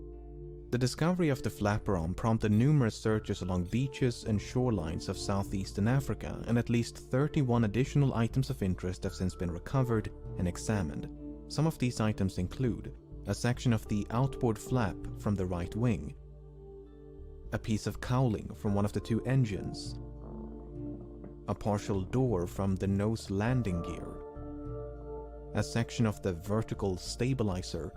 The discovery of the flaperon prompted numerous searches along beaches and shorelines of southeastern Africa, and at least 31 additional items of interest have since been recovered and examined. Some of these items include a section of the outboard flap from the right wing, a piece of cowling from one of the two engines, a partial door from the nose landing gear, a section of the vertical stabilizer.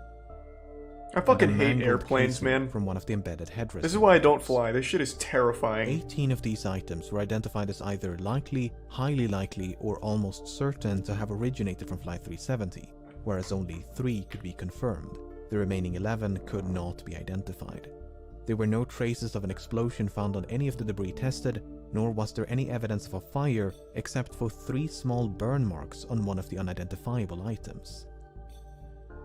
I fucking hate airplanes, man. From one of the embedded headrests. This is why I don't fly. This shit is terrifying. 18 of these items were identified as either likely, highly likely, or almost certain to have originated from Flight 370, whereas only 3 could be confirmed. The remaining 11 could not be identified. There were no traces of an explosion found on any of the debris tested, nor was there any evidence of a fire except for 3 small burn marks on one of the unidentifiable items.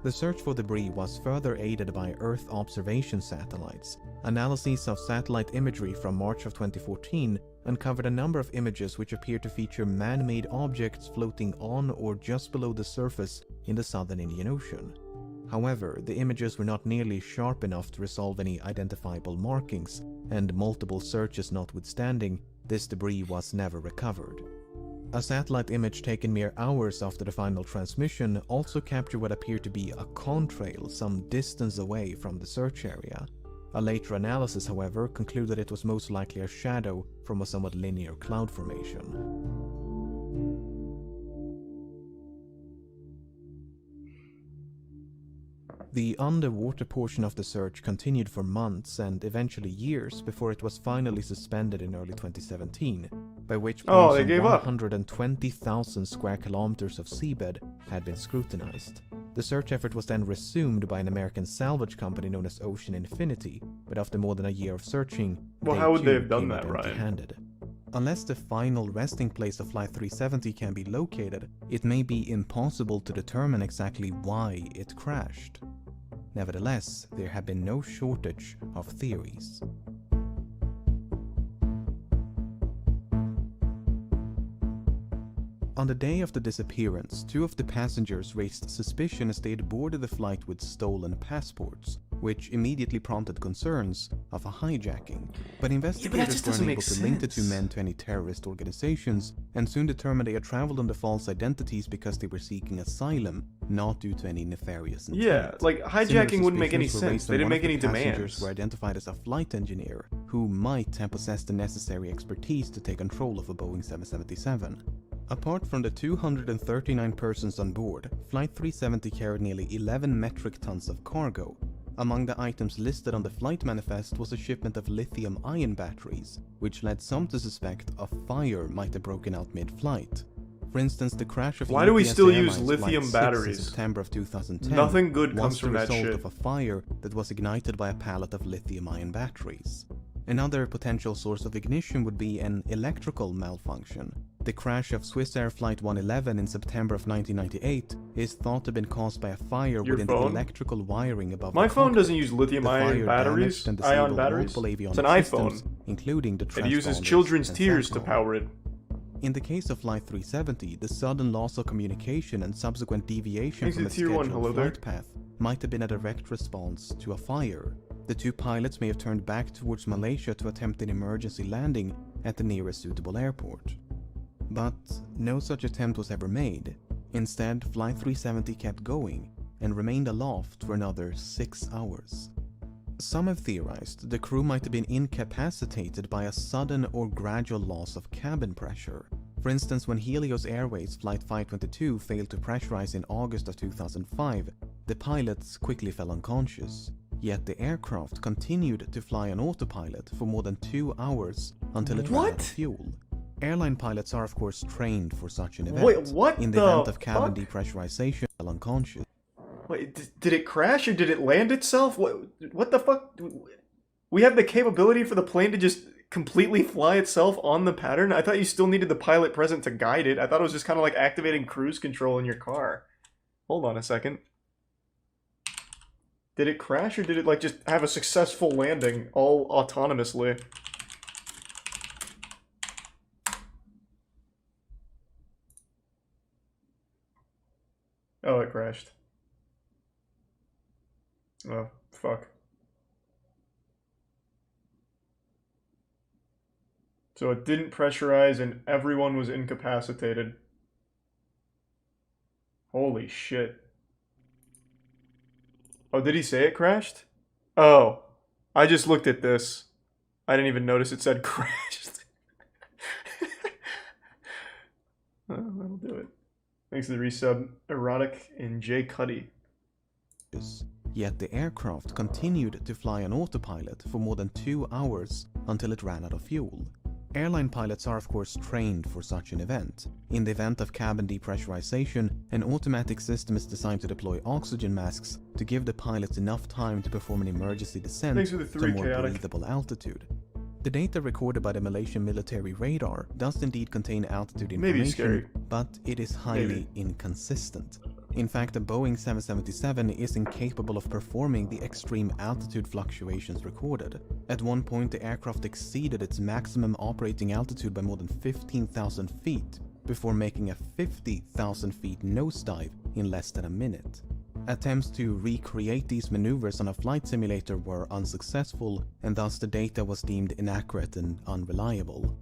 The search for debris was further aided by Earth observation satellites. Analyses of satellite imagery from March of 2014 uncovered a number of images which appear to feature man-made objects floating on or just below the surface in the southern Indian Ocean. However, the images were not nearly sharp enough to resolve any identifiable markings, and multiple searches notwithstanding, this debris was never recovered. A satellite image taken mere hours after the final transmission also captured what appeared to be a contrail some distance away from the search area. A later analysis, however, concluded it was most likely a shadow from a somewhat linear cloud formation. The underwater portion of the search continued for months and eventually years before it was finally suspended in early 2017, by which point some 120,000 square kilometers of seabed had been scrutinized. The search effort was then resumed by an American salvage company known as Ocean Infinity, but after more than a year of searching, how would they have done that, Ryan? Empty-handed. Unless the final resting place of Flight 370 can be located, it may be impossible to determine exactly why it crashed. Nevertheless, there have been no shortage of theories. On the day of the disappearance, 2 of the passengers raised suspicion as they had boarded the flight with stolen passports, which immediately prompted concerns of a hijacking. But investigators weren't able to link the 2 men to any terrorist organizations, and soon determined they had traveled under false identities because they were seeking asylum, not due to any nefarious intent. Yeah, like hijacking wouldn't make any sense. They didn't make any demands. Passengers were identified as a flight engineer who might have possessed the necessary expertise to take control of a Boeing 777. Apart from the 239 persons on board, Flight 370 carried nearly 11 metric tons of cargo. Among the items listed on the flight manifest was a shipment of lithium-ion batteries, which led some to suspect a fire might have broken out mid-flight. For instance, the crash of Why do we UPS still Airlines use lithium batteries? In September of 2010 Nothing good comes was from the that result shit. of a fire that was ignited by a pallet of lithium-ion batteries. Another potential source of ignition would be an electrical malfunction. The crash of Swiss Air Flight 111 in September of 1998 is thought to have been caused by a fire within the electrical wiring above My the phone cockpit. doesn't use lithium-ion batteries. Ion batteries. It's an iPhone. Including the It uses transponders children's and tears to SATCOM. power it. In the case of Flight 370, the sudden loss of communication and subsequent deviation from its Tier 1, scheduled hello there. flight path might have been a direct response to a fire. The 2 pilots may have turned back towards Malaysia to attempt an emergency landing at the nearest suitable airport. But no such attempt was ever made. Instead, Flight 370 kept going and remained aloft for another 6 hours. Some have theorized the crew might have been incapacitated by a sudden or gradual loss of cabin pressure. For instance, when Helios Airways Flight 522 failed to pressurize in August of 2005, the pilots quickly fell unconscious. Yet the aircraft continued to fly on autopilot for more than 2 hours until it ran out of fuel. Airline pilots are of course trained for such an event. Wait, what In the event of cabin depressurization, fell unconscious. Wait, did it crash or did it land itself? What the fuck? We have the capability for the plane to just completely fly itself on the pattern? I thought you still needed the pilot present to guide it. I thought it was just kind of like activating cruise control in your car. Hold on a second. Did it crash or did it like just have a successful landing all autonomously? Oh, it crashed. Oh, fuck. So it didn't pressurize and everyone was incapacitated. Holy shit. Oh, did he say it crashed? Oh, I just looked at this. I didn't even notice it said crashed. That'll do it. Thanks to the resub, Erotic and J. Cuddy. Yet the aircraft continued to fly on autopilot for more than 2 hours until it ran out of fuel. Airline pilots are of course trained for such an event. In the event of cabin depressurization, an automatic system is designed to deploy oxygen masks to give the pilots enough time to perform an emergency descent to a more breathable altitude. The data recorded by the Malaysian military radar does indeed contain altitude information, but it is highly inconsistent. In fact, the Boeing 777 is incapable of performing the extreme altitude fluctuations recorded. At one point, the aircraft exceeded its maximum operating altitude by more than 15,000 feet, before making a 50,000 feet nosedive in less than a minute. Attempts to recreate these maneuvers on a flight simulator were unsuccessful, and thus the data was deemed inaccurate and unreliable.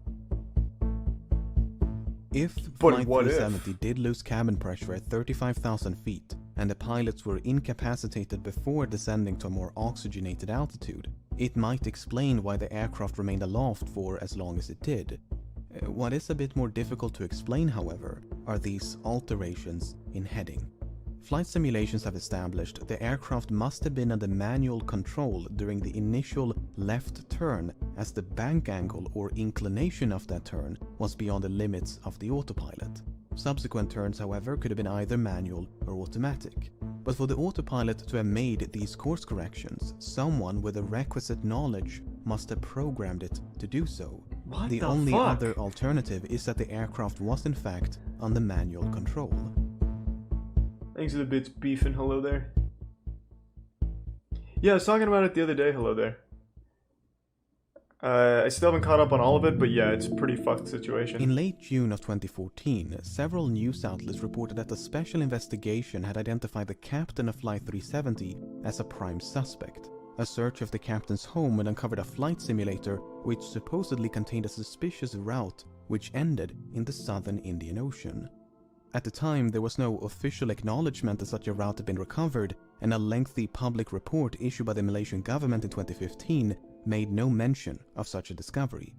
If Flight 370 did lose cabin pressure at 35,000 feet, and the pilots were incapacitated before descending to a more oxygenated altitude, it might explain why the aircraft remained aloft for as long as it did. What is a bit more difficult to explain, however, are these alterations in heading. Flight simulations have established the aircraft must have been under manual control during the initial left turn, as the bank angle or inclination of that turn was beyond the limits of the autopilot. Subsequent turns, however, could have been either manual or automatic. But for the autopilot to have made these course corrections, someone with the requisite knowledge must have programmed it to do so. The only other alternative is that the aircraft was in fact under manual control. Thanks for the bits, Beef, and hello there. Yeah, I was talking about it the other day, hello there. I still haven't caught up on all of it, but yeah, it's a pretty fucked situation. In late June of 2014, several news outlets reported that a special investigation had identified the captain of Flight 370 as a prime suspect. A search of the captain's home had uncovered a flight simulator which supposedly contained a suspicious route which ended in the southern Indian Ocean. At the time, there was no official acknowledgement that such a route had been recovered, and a lengthy public report issued by the Malaysian government in 2015 made no mention of such a discovery.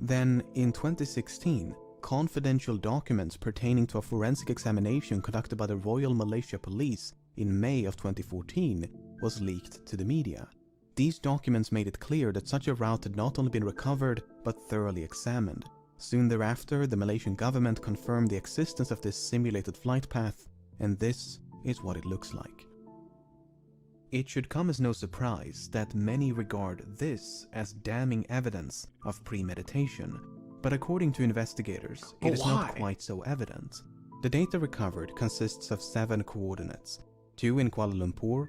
Then, in 2016, confidential documents pertaining to a forensic examination conducted by the Royal Malaysia Police in May of 2014 was leaked to the media. These documents made it clear that such a route had not only been recovered, but thoroughly examined. Soon thereafter, the Malaysian government confirmed the existence of this simulated flight path, and this is what it looks like. It should come as no surprise that many regard this as damning evidence of premeditation, but according to investigators, it is not quite so evident. The data recovered consists of 7 coordinates, 2 in Kuala Lumpur,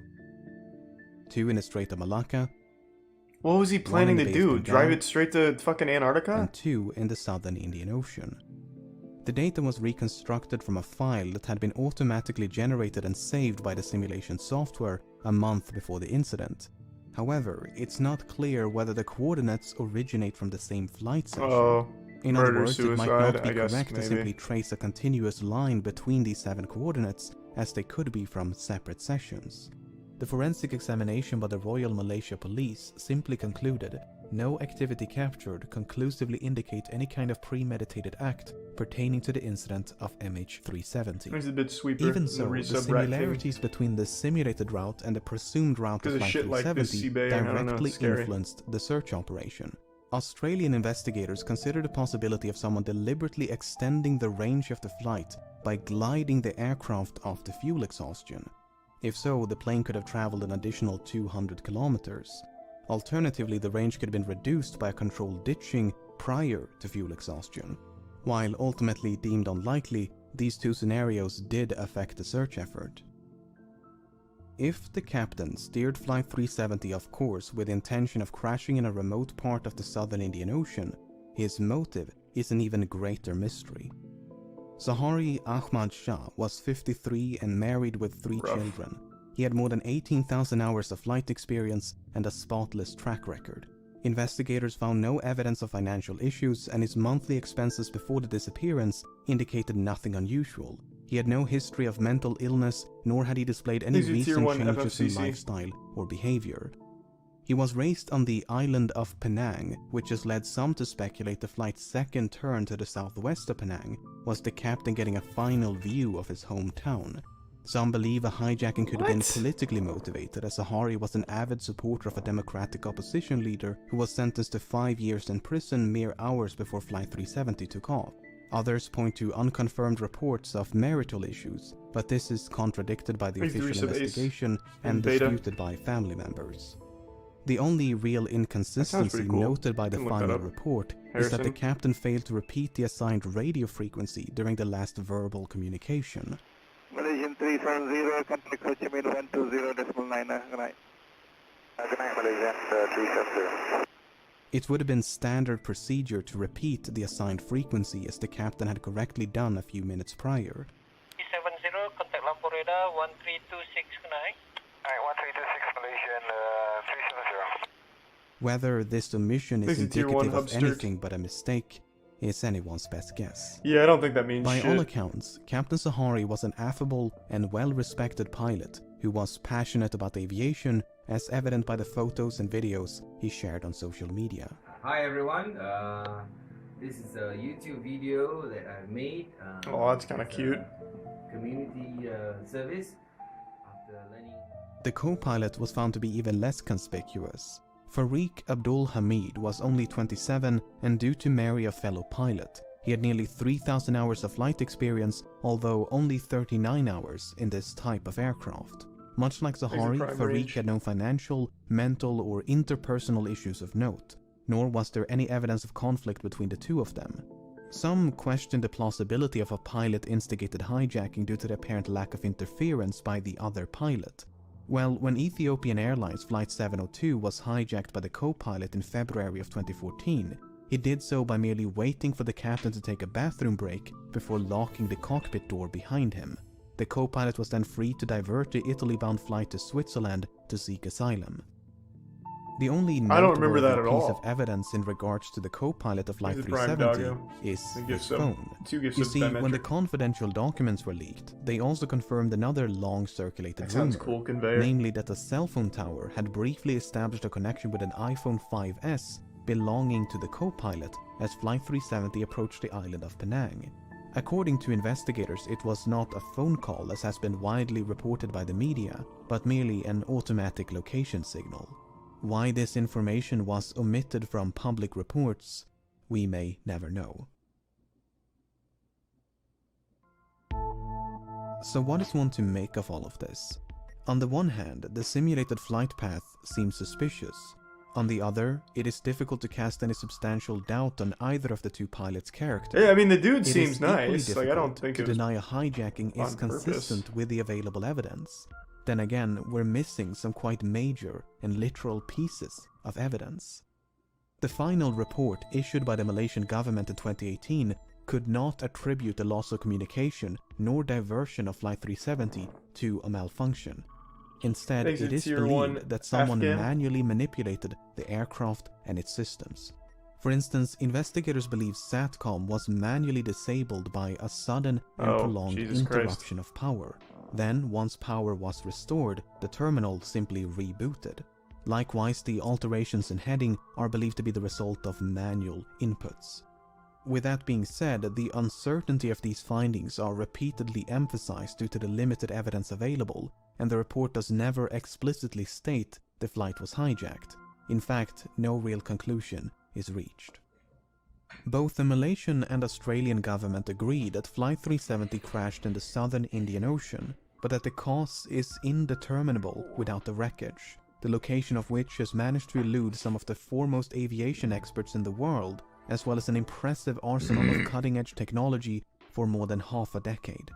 2 in the Strait of Malacca, what was he planning to do? Drive it straight to fucking Antarctica? And 2 in the southern Indian Ocean. The data was reconstructed from a file that had been automatically generated and saved by the simulation software a month before the incident. However, it's not clear whether the coordinates originate from the same flight session. In other words, it might not be correct to simply trace a continuous line between these 7 coordinates, as they could be from separate sessions. The forensic examination by the Royal Malaysia Police simply concluded no activity captured conclusively indicate any kind of premeditated act pertaining to the incident of MH370. Even so, the similarities between the simulated route and the presumed route of Flight 370 directly influenced the search operation. Australian investigators considered the possibility of someone deliberately extending the range of the flight by gliding the aircraft off the fuel exhaustion. If so, the plane could have traveled an additional 200 kilometers. Alternatively, the range could have been reduced by a controlled ditching prior to fuel exhaustion. While ultimately deemed unlikely, these 2 scenarios did affect the search effort. If the captain steered Flight 370 off course with the intention of crashing in a remote part of the southern Indian Ocean, his motive is an even greater mystery. Zahari Ahmad Shah was 53 and married with 3 children. He had more than 18,000 hours of flight experience and a spotless track record. Investigators found no evidence of financial issues, and his monthly expenses before the disappearance indicated nothing unusual. He had no history of mental illness, nor had he displayed any recent changes in lifestyle or behavior. He was raised on the island of Penang, which has led some to speculate the flight's second turn to the southwest of Penang was the captain getting a final view of his hometown. Some believe a hijacking could have been politically motivated, as Zaharie was an avid supporter of a democratic opposition leader who was sentenced to 5 years in prison mere hours before Flight 370 took off. Others point to unconfirmed reports of marital issues, but this is contradicted by the official investigation and disputed by family members. The only real inconsistency noted by the final report is that the captain failed to repeat the assigned radio frequency during the last verbal communication. Malaysian 370, contact Ho Chi Minh 120.9. Good night. Good night, Malaysian 370. It would have been standard procedure to repeat the assigned frequency as the captain had correctly done a few minutes prior. 370, contact lampu radar 1326. Good night. Alright, 1326 Malaysian 370. Whether this omission is indicative of anything but a mistake is anyone's best guess. Yeah, I don't think that means By shit. all accounts, Captain Zaharie was an affable and well-respected pilot who was passionate about aviation, as evident by the photos and videos he shared on social media. Hi everyone, this is a YouTube video that I made. Oh, that's kind of cute. Community service. The co-pilot was found to be even less conspicuous. Farik Abdul Hamid was only 27 and due to marry a fellow pilot. He had nearly 3,000 hours of flight experience, although only 39 hours in this type of aircraft. Much like Zaharie, Farik had no financial, mental or interpersonal issues of note, nor was there any evidence of conflict between the two of them. Some questioned the plausibility of a pilot-instigated hijacking due to the apparent lack of interference by the other pilot. Well, when Ethiopian Airlines Flight 702 was hijacked by the co-pilot in February of 2014, he did so by merely waiting for the captain to take a bathroom break before locking the cockpit door behind him. The co-pilot was then free to divert the Italy-bound flight to Switzerland to seek asylum. The only noteworthy piece of evidence in regards to the co-pilot of Flight 370 is his phone. You see, when the confidential documents were leaked, they also confirmed another long-circulated rumor, namely that a cell phone tower had briefly established a connection with an iPhone 5S belonging to the co-pilot as Flight 370 approached the island of Penang. According to investigators, it was not a phone call as has been widely reported by the media, but merely an automatic location signal. Why this information was omitted from public reports, we may never know. So what is one to make of all of this? On the one hand, the simulated flight path seems suspicious. On the other, it is difficult to cast any substantial doubt on either of the two pilots' character. Yeah, I mean, the dude seems nice. Like, I don't think to deny a hijacking is consistent with the available evidence. Then again, we're missing some quite major and literal pieces of evidence. The final report issued by the Malaysian government in 2018 could not attribute the loss of communication nor diversion of Flight 370 to a malfunction. Instead, it is believed that someone manually manipulated the aircraft and its systems. For instance, investigators believe SATCOM was manually disabled by a sudden and prolonged interruption of power. Then, once power was restored, the terminal simply rebooted. Likewise, the alterations in heading are believed to be the result of manual inputs. With that being said, the uncertainty of these findings are repeatedly emphasized due to the limited evidence available, and the report does never explicitly state the flight was hijacked. In fact, no real conclusion is reached. Both the Malaysian and Australian government agree that Flight 370 crashed in the southern Indian Ocean, but that the cause is indeterminable without the wreckage, the location of which has managed to elude some of the foremost aviation experts in the world, as well as an impressive arsenal of cutting-edge technology for more than half a decade.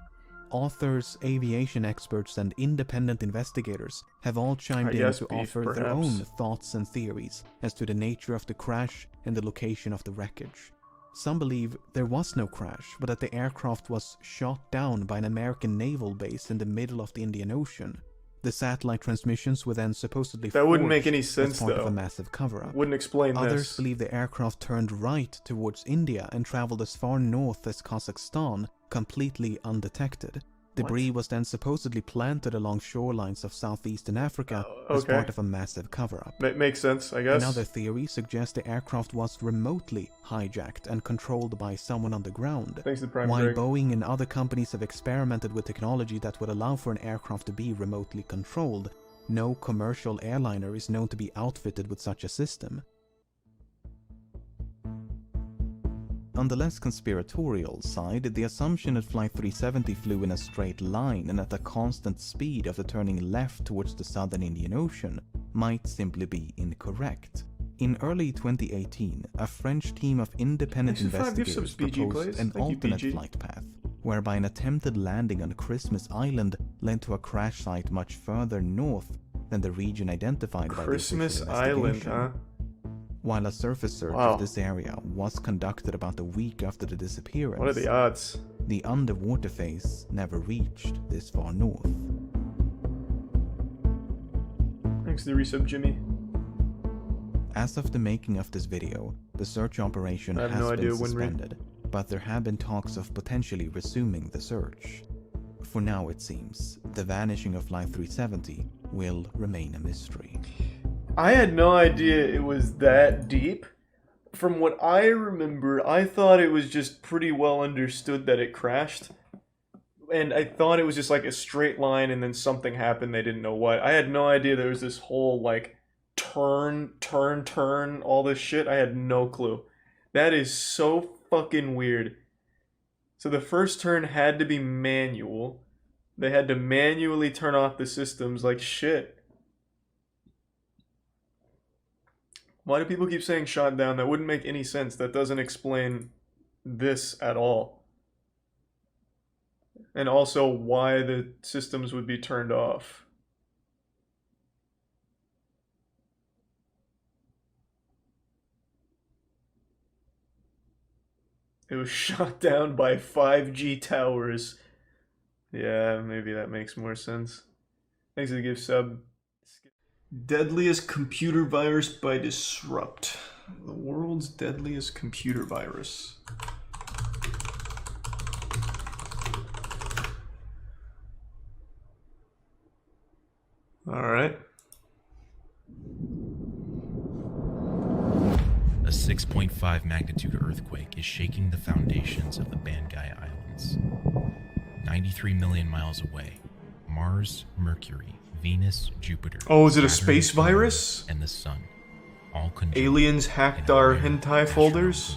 Authors, aviation experts, and independent investigators have all chimed in to offer their own thoughts and theories as to the nature of the crash and the location of the wreckage. Some believe there was no crash, but that the aircraft was shot down by an American naval base in the middle of the Indian Ocean. The satellite transmissions were then supposedly That wouldn't make forged any sense, as part though. of a massive cover-up. Wouldn't explain Others this. believe the aircraft turned right towards India and traveled as far north as Kazakhstan, completely undetected. Debris was then supposedly planted along shorelines of southeastern Africa as part of a massive cover-up. Makes sense, I guess. Another theory suggests the aircraft was remotely hijacked and controlled by someone on the ground. Thanks to Prime While Greg. Boeing and other companies have experimented with technology that would allow for an aircraft to be remotely controlled, no commercial airliner is known to be outfitted with such a system. On the less conspiratorial side, the assumption that Flight 370 flew in a straight line and at a constant speed after turning left towards the southern Indian Ocean might simply be incorrect. In early 2018, a French team of independent investigators proposed an alternate flight path, whereby an attempted landing on Christmas Island led to a crash site much further north than the region identified by the Christmas official Island, investigation. huh? While a surface search of this area was conducted about a week after the disappearance, What are the odds? the underwater phase never reached this far north. Thanks to the resub, Jimmy. As of the making of this video, the search operation I have has no idea been when suspended, but there have been talks of potentially resuming the search. For now, it seems, the vanishing of Flight 370 will remain a mystery. I had no idea it was that deep. From what I remember, I thought it was just pretty well understood that it crashed. And I thought it was just like a straight line and then something happened, they didn't know what. I had no idea there was this whole like turn, all this shit. I had no clue. That is so fucking weird. So the first turn had to be manual. They had to manually turn off the systems like shit. Why do people keep saying shot down? That wouldn't make any sense. That doesn't explain this at all. And also why the systems would be turned off. It was shot down by 5G towers. Yeah, maybe that makes more sense. Thanks for the gift sub. Deadliest computer virus by Disrupt. The world's deadliest computer virus. Alright. A 6.5 magnitude earthquake is shaking the foundations of the Bangai Islands. 93 million miles away, Mars, Mercury, Venus, Jupiter. Oh, is it a Saturn, space virus? And the Sun. All conjoined. Aliens hacked our hentai folders?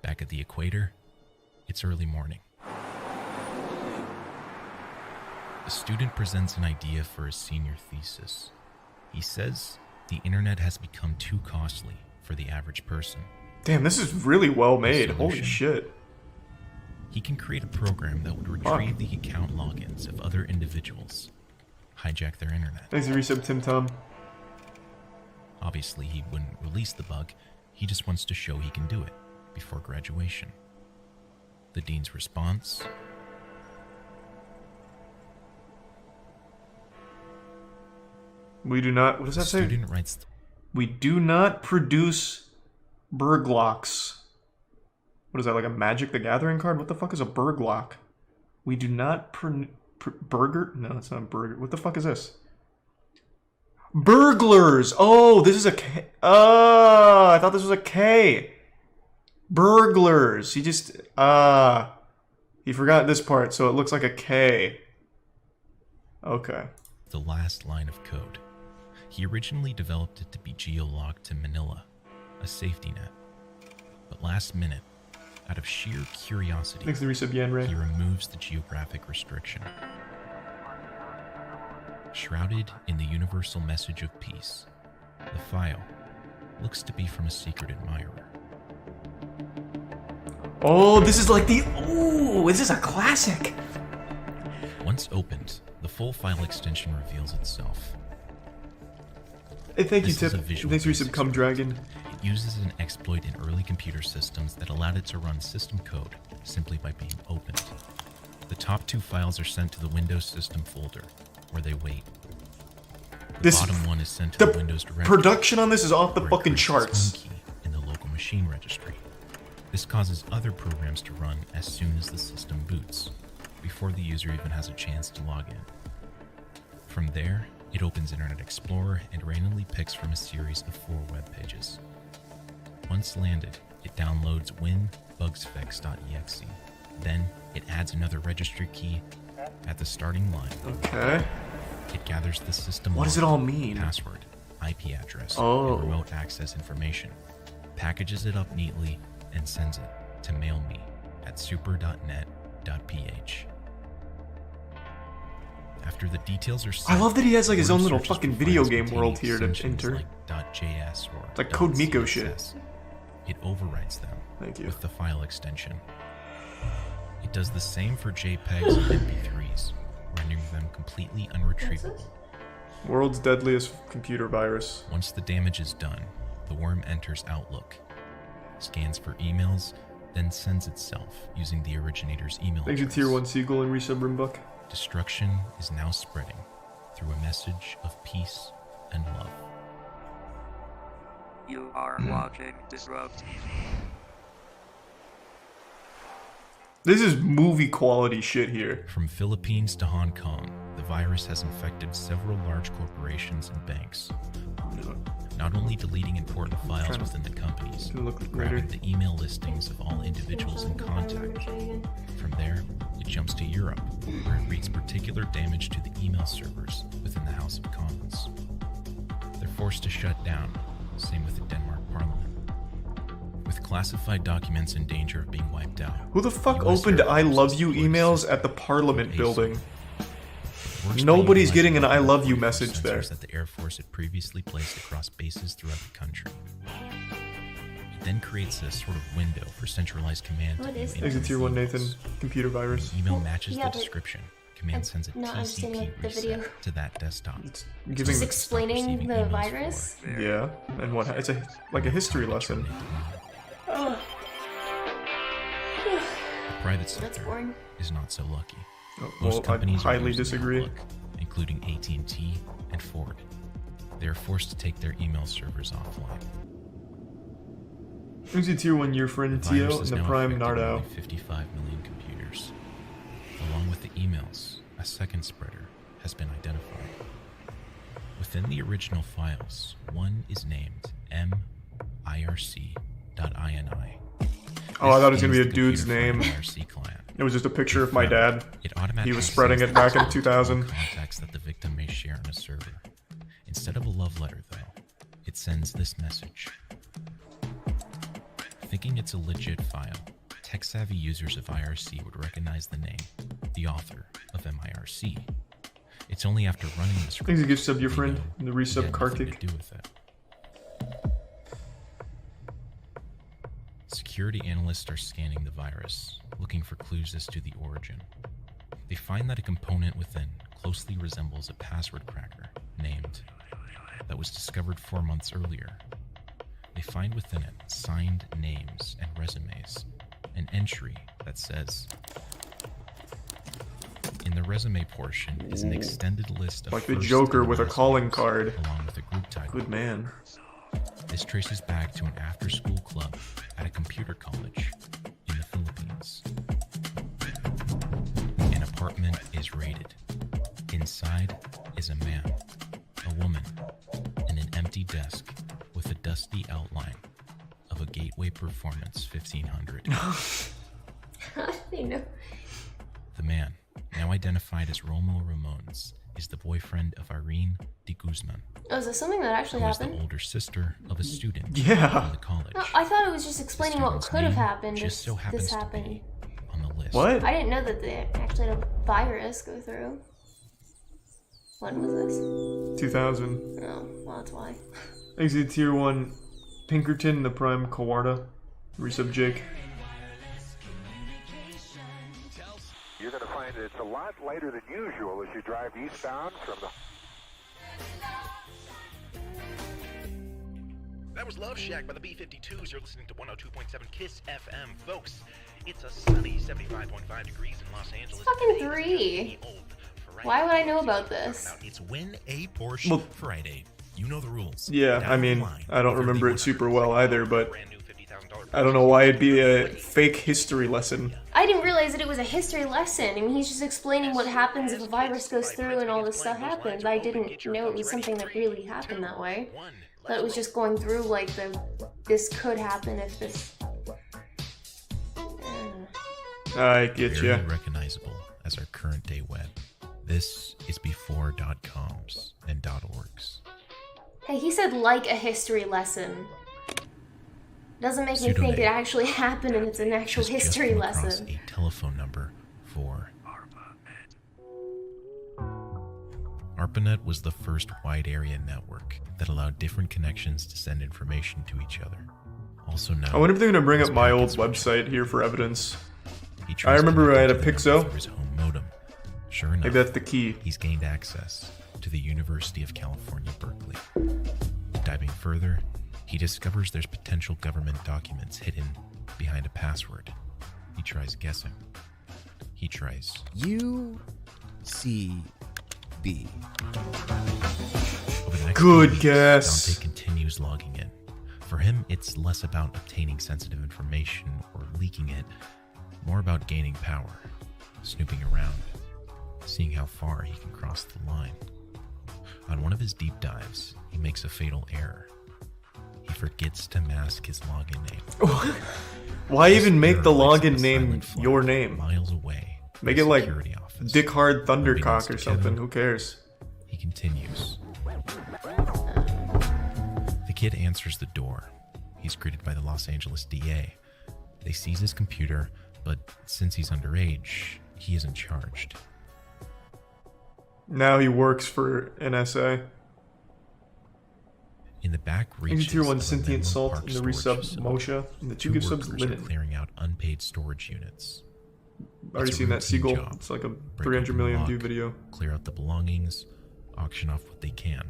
Back at the equator, it's early morning. A student presents an idea for his senior thesis. He says the internet has become too costly for the average person. Damn, this is really well made. Holy shit. He can create a program that would retrieve the account logins of other individuals, hijack their internet. Thanks for resub, Tim Tom. Obviously, he wouldn't release the bug. He just wants to show he can do it before graduation. The dean's response? We do not. What does that say? Student writes. We do not produce burglocks. What is that, like a Magic the Gathering card? What the fuck is a burglock? We do not burger? No, it's not burger. What the fuck is this? Burglars! Oh, this is a K. Oh, I thought this was a K. Burglars. He just, he forgot this part, so it looks like a K. Okay. The last line of code. He originally developed it to be geolocked to Manila, a safety net. But last minute, out of sheer curiosity, Thanks to the resub, Yan Ray. he removes the geographic restriction. Shrouded in the universal message of peace, the file looks to be from a secret admirer. Oh, this is like the... Ooh, this is a classic. Once opened, the full file extension reveals itself. Hey, thank This you, is Tip. a visual Thanks for resub, basic Come Dragon. It uses an exploit in early computer systems that allowed it to run system code simply by being opened. The top 2 files are sent to the Windows system folder, where they wait. The This bottom one is sent to the Windows directory. Production on this is off the where it fucking creates its own charts. key in the local machine registry. This causes other programs to run as soon as the system boots, before the user even has a chance to log in. From there, it opens Internet Explorer and randomly picks from a series of 4 web pages. Once landed, it downloads winbugsfix.exe. Then, it adds another registry key at the starting line. Okay. It gathers the system What does it all mean? password, IP address, Oh. and remote access information, packages it up neatly, and sends it to mailme at super.net.ph. After the details are set, I love that he has like his own little searches fucking for video files game world containing here to extensions enter. like .js or It's like Code Miko .css. shit. It overwrites them with the file extension. It does the same for JPEGs and MP3s, rendering them completely unretrievable. World's deadliest computer virus. Once the damage is done, the worm enters Outlook, scans for emails, then sends itself using the originator's email Thanks to address. Tier 1 Seagull and Resub Rimbuck. Destruction is now spreading through a message of peace and love. You are watching Disrupt. This is movie quality shit here. From Philippines to Hong Kong, the virus has infected several large corporations and banks. Not only deleting important files within the companies, but grabbing the email listings of all individuals in contact. From there, it jumps to Europe, where it wreaks particular damage to the email servers within the House of Commons. They're forced to shut down, same with the Denmark Parliament. With classified documents in danger of being wiped out. Who the fuck US opened Air I Force love has you deployed emails at the Parliament building? Works by Nobody's utilizing getting an I love you the message sensors there. that the Air Force had previously placed across bases throughout the country. It then creates a sort of window for centralized command What to is view Exit Tier 1 Nathan, emails. computer virus. The email matches yeah, the but description. Command sends a not understanding, TCP like, the reset video. to that desktop. Giving Just explaining the virus? Yeah, and what? It's a like a history lesson. Ugh. The private That's sector boring. is not so lucky. Oh, Most well, I companies are highly using disagree. Outlook, including AT&T and Ford. They are forced to take their email servers offline. Exit Tier 1 your friend The virus Tio and has the now Prime affected Nardo. nearly 55 million computers. Along with the emails, a second spreader has been identified. Within the original files, one is named mirc.ini. Oh, I thought it was gonna be a This dude's scans the name. computer from the IRC client. It was just a picture of my dad. It automatically He was spreading sends it back the in message to 2000. all contacts that the victim may share on a server. Instead of a love letter, though, it sends this message. Thinking it's a legit file, tech-savvy users of IRC would recognize the name, the author of MIRC. It's only after running the script Thanks to gift sub your they friend know and the it resub had nothing Cr1tikal. to do with it. Security analysts are scanning the virus, looking for clues as to the origin. They find that a component within closely resembles a password cracker named that was discovered 4 months earlier. They find within it signed names and resumes, an entry that says, in the resume portion is an extended list of Like the first Joker and with a last calling names, card. along with a group title. Good man. This traces back to an after-school club at a computer college in the Philippines. An apartment is raided. Inside is a man, a woman, and an empty desk with a dusty outline of a Gateway Performance 1500. You know. The man, now identified as Romo Ramones, is the boyfriend of Irene de Guzman, Oh, is this something that actually who is the happened? older sister of a student Yeah. in the college. No, I thought it was just explaining what student's could have name happened just if so happens this to happened. be on the list. What? I didn't know that they actually had a virus go through. When was this? 2000. Oh, well, that's why. Exit Tier 1 Pinkerton and the Prime Kawarda. Resub Jake. You're going to find that it's a lot lighter than usual as you drive eastbound from the... That was Love Shack by the B-52s. You're listening to 102.7 KISS FM. Folks, It's a sunny 75.5 degrees in Los Angeles. Fucking 3. Why would I know about this? It's Win a Porsche Friday. You know the rules. Yeah, I mean, I don't remember it super well either, but I don't know why it'd be a fake history lesson. I didn't realize that it was a history lesson. I mean, he's just explaining what happens if a virus goes through and all this stuff happens. I didn't know it was something that really happened that way. I thought it was just going through like this could happen if this... I get you. Very recognizable as our current day web. This is before .coms and .orgs. Hey, he said like a history lesson. Doesn't make me think it actually happened and it's an actual history lesson. A telephone number for ARPANET was the first wide area network that allowed different connections to send information to each other. Also known, I wonder if they're gonna bring up my old website here for evidence. I remember I had a Pixo. His home modem. Sure enough, maybe that's the key. He's gained access to the University of California, Berkeley. Diving further, he discovers there's potential government documents hidden behind a password. He tries guessing. He tries UCB. Good guess. Dante continues logging in. For him, it's less about obtaining sensitive information or leaking it, more about gaining power, snooping around, seeing how far he can cross the line. On one of his deep dives, he makes a fatal error. He forgets to mask his login name. Why even make the login name your name? Miles away. Make it like Dick Hard Thundercock or something. Who cares? He continues. The kid answers the door. He's greeted by the Los Angeles DA. They seize his computer, but since he's underage, he isn't charged. Now he works for NSA. In the back reaches Tier 1 of sentient Menlo salt Park and the resub storage Moshe facility, and the two 2 give subs workers are linen. clearing out unpaid storage units. Already It's a seen that routine seagull. job. It's like a Break 300 open million lock, view video. Clear out the belongings, auction off what they can.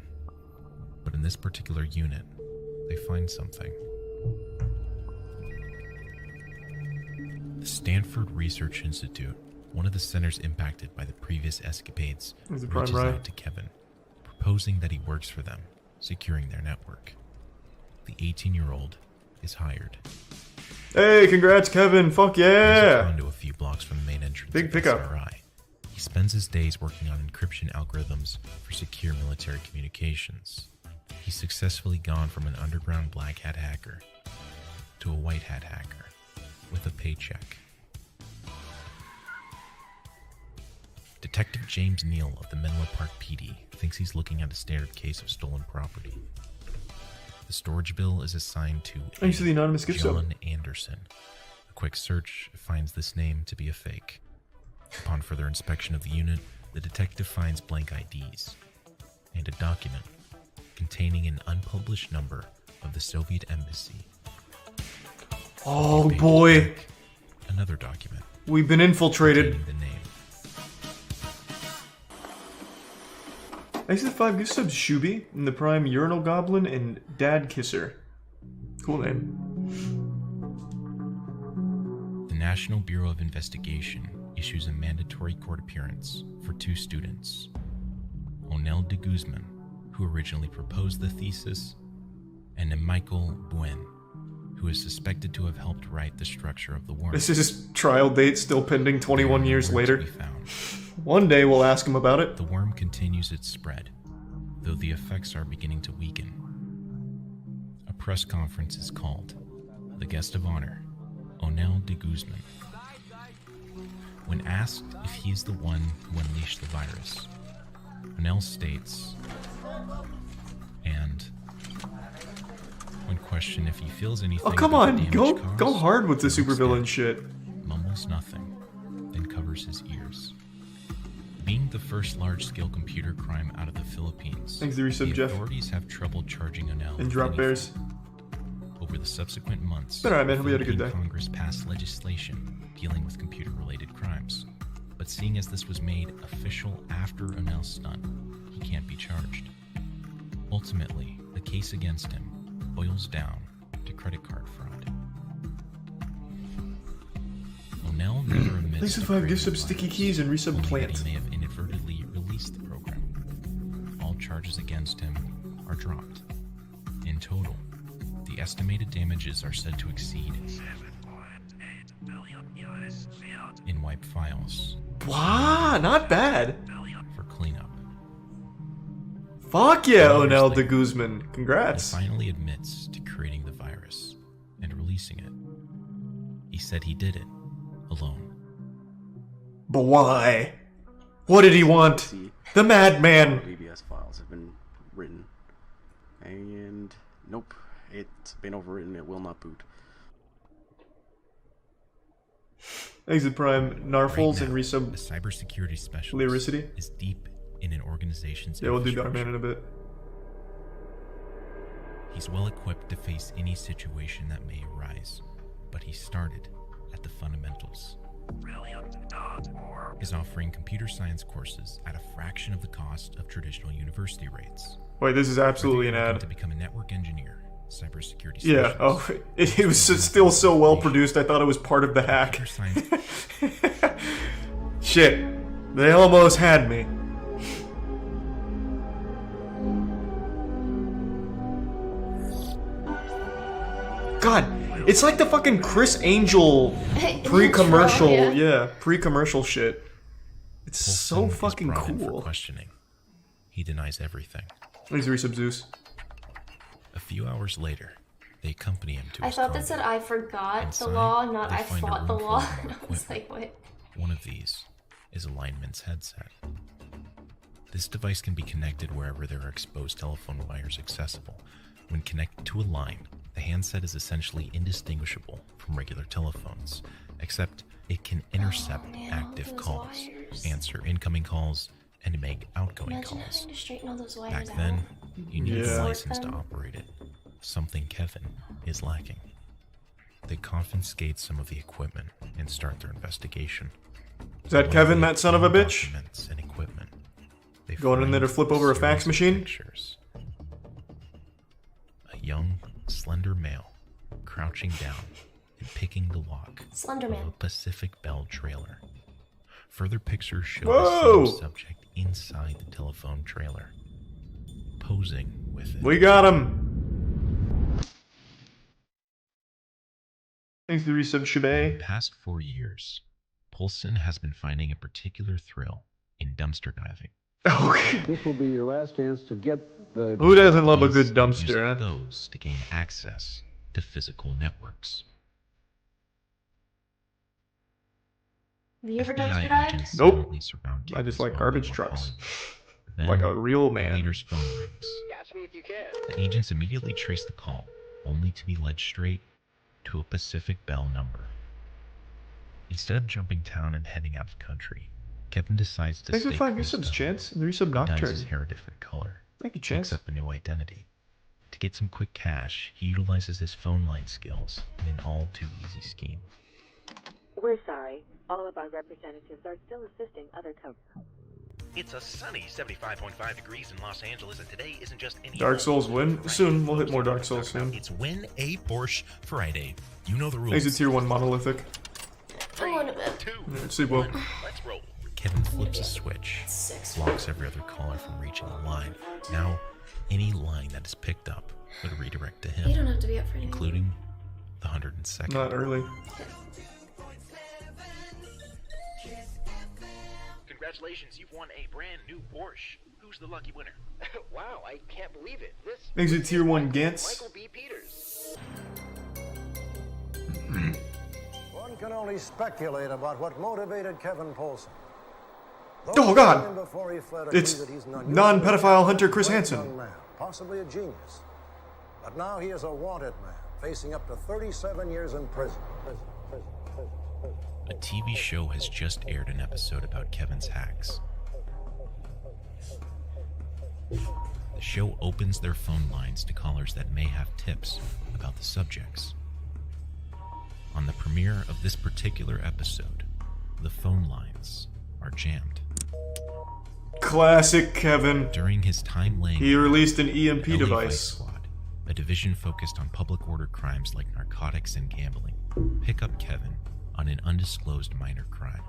But in this particular unit, they find something. The Stanford Research Institute, one of the centers impacted by the previous escapades, Is it reaches Prime Rye? out to Kevin, proposing that he works for them, securing their network. The 18-year-old is hired. Hey, congrats, Kevin! Fuck He's yeah! gone to a few blocks from the main entrance. Big of pickup. SRI. He spends his days working on encryption algorithms for secure military communications. He's successfully gone from an underground black hat hacker to a white hat hacker with a paycheck. Detective James Neal of the Menlo Park PD thinks he's looking at a standard case of stolen property. The storage bill is assigned to Thanks to the anonymous gift sub. John Anderson. A quick search finds this name to be a fake. Upon further inspection of the unit, the detective finds blank IDs and a document containing an unpublished number of the Soviet embassy. Oh boy, Another document we've been infiltrated. containing the name. Thanks to the 5 gift subs, Shuby, and the Prime Urinal Goblin, and Dad Kisser. Cool name. The National Bureau of Investigation issues a mandatory court appearance for 2 students, Onel de Guzman, who originally proposed the thesis, and Michael Buen, who is suspected to have helped write the structure of the worm. This is his trial date still pending 21 years later. One day we'll ask him about it. The worm continues its spread, though the effects are beginning to weaken. A press conference is called. The guest of honor, Onel de Guzman. When asked if he is the one who unleashed the virus, Onel states, and when questioned if he feels anything Oh come about the on, damage go caused, hard with the he looks supervillain down, shit. mumbles nothing, then covers his ears. Being the first large-scale computer crime out of the Philippines, Thanks to the resub, Jeff. authorities have trouble charging Onel And with Drop anything. Bears. Over the subsequent months, Been alright, man. Hope you had a good Philippine day. Congress passed legislation dealing with computer-related crimes. But seeing as this was made official after Onel's stunt, he can't be charged. Ultimately, the case against him boils down to credit card fraud. Nell never admits Please to if I give creating some the sticky virus, keys and resub only that plant. he may have inadvertently released the program. All charges against him are dropped. In total, the estimated damages are said to exceed $7.8 billion in wipe files. Wow, not bad. For cleanup. Fuck yeah, 2 years Onel de later, Guzman. He Congrats. finally admits to creating the virus and releasing it. He said he did it alone. But why? What did he want? The madman. ABS files have been written. And nope, it's been overwritten. It will not boot. Exit Prime, Narfles, and A resub cybersecurity specialist Lyricity. is deep in an organization's Yeah, we'll do infrastructure. Darkman in a bit. He's well equipped to face any situation that may arise, but he started at the fundamentals. Is offering computer science courses at a fraction of the cost of traditional university rates. Wait, this is absolutely an Whether you're looking ad. to become a network engineer, cybersecurity Yeah, specialist, oh, it was still so well produced, I thought it was part of the hack. Shit, they almost had me. God, it's like the fucking Chris Angel pre-commercial, Intro, yeah, pre-commercial shit. It's so Wilson is fucking brought in for cool. questioning. He denies everything. Please resub Zeus. A few hours later, they accompany him to I his thought that condo. said I forgot the Inside, law, not they I find a fought the room full law. of more I was like, what? One of these is a lineman's headset. This device can be connected wherever there are exposed telephone wires accessible. When connected to a line, the handset is essentially indistinguishable from regular telephones, except it can intercept active calls, answer incoming calls, and make outgoing Imagine calls. having to straighten all those wires Back out. then, you needed Yeah. a license to operate it, something Kevin is lacking. They confiscate some of the equipment and start their investigation. Is that Kevin, that son of a bitch? Documents and equipment. They Going in there to find flip over a series fax of machine? pictures. A young, slender male crouching down and picking the lock Slender of Man. a Pacific Bell trailer. Further pictures show Whoa! the same subject inside the telephone trailer, posing with it. We got him. Thanks to the resub Shibay. For the past 4 years, Polson has been finding a particular thrill in dumpster diving. Okay. This will be your last chance to get the... Who doesn't love a He's good dumpster, using huh? those to gain access to physical networks. Have you ever dumpster FBI dived? agents Nope. silently surround I just Kevin's like home garbage in trucks. Then, Like a real man. the leader's phone rings. Catch me if you can. The agents immediately trace the call, only to be led straight to a Pacific Bell number. Instead of jumping town and heading out of the country, Kevin decides to Thanks for stay 5 close resubs, to Chance. And the resub home. He dyes his Nocturne. hair a different color. Thank you, Chance. Picks up a new identity. To get some quick cash, he utilizes his phone line skills in an all-too-easy scheme. We're sorry. All of our representatives are still assisting other customers. It's a sunny 75.5 degrees in Los Angeles, and today isn't just any Dark old Souls win? Soon. We'll hit more Dark Souls soon. It's Win a Porsche Friday. You know the rules. Thanks to Tier 1 Monolithic. I'm going to bed. Alright, sleep well. Let's roll. Kevin flips a switch, blocks every other caller from reaching the line. Now, any line that is picked up would redirect to him, You don't have to be up for anything. including the 102nd. Not early. Congratulations, you've won a brand new Porsche. Who's the lucky winner? Wow, I can't believe it. This Thanks to Tier 1 Gantz. Michael B. Peters. One can only speculate about what motivated Kevin Polson. Oh, God. Before he fled agree It's that he's an unusual, non-pedophile hunter Chris great Hansen. young man, possibly a genius. But now he is a wanted man, facing up to 37 years in prison. A TV show has just aired an episode about Kevin's hacks. The show opens their phone lines to callers that may have tips about the subjects. On the premiere of this particular episode, the phone lines are jammed. Classic Kevin. During his time laying, He released an EMP LA Vice device. Squad, a division focused on public order crimes like narcotics and gambling, pick up Kevin on an undisclosed minor crime.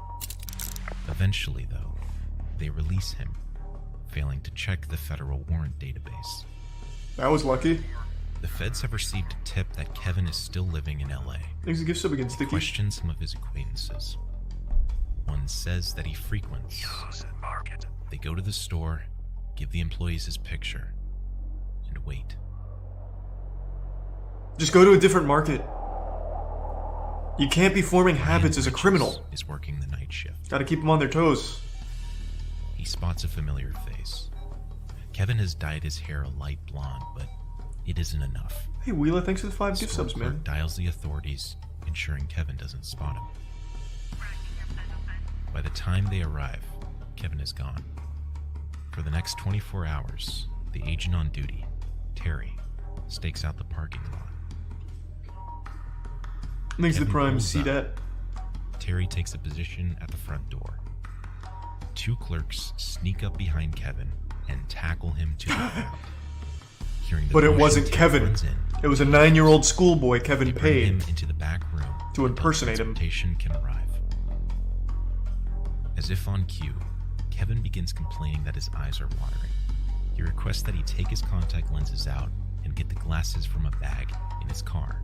Eventually, though, they release him, failing to check the federal warrant database. That was lucky. The feds have received a tip that Kevin is still living in LA. Thanks to gift sub again, Sticky. Question some of his acquaintances. One says that he frequents. They go to the store, give the employees his picture, and wait. Just go to a different market. You can't be forming habits as a criminal. Is working the night shift. Gotta keep them on their toes. He spots a familiar face. Kevin has dyed his hair a light blonde, but it isn't enough. Hey Wheeler, thanks for the 5 gift subs, man. Dials the authorities, ensuring Kevin doesn't spot him. By the time they arrive, Kevin is gone. For the next 24 hours, the agent on duty, Terry, stakes out the parking lot. Thanks to the Prime, pulls see up. that? Terry takes a position at the front door. 2 clerks sneak up behind Kevin and tackle him to the ground. But it wasn't Kevin. It was a 9-year-old schoolboy Kevin paid him into the back room to impersonate him. Transportation can arrive. As if on cue, Kevin begins complaining that his eyes are watering. He requests that he take his contact lenses out and get the glasses from a bag in his car.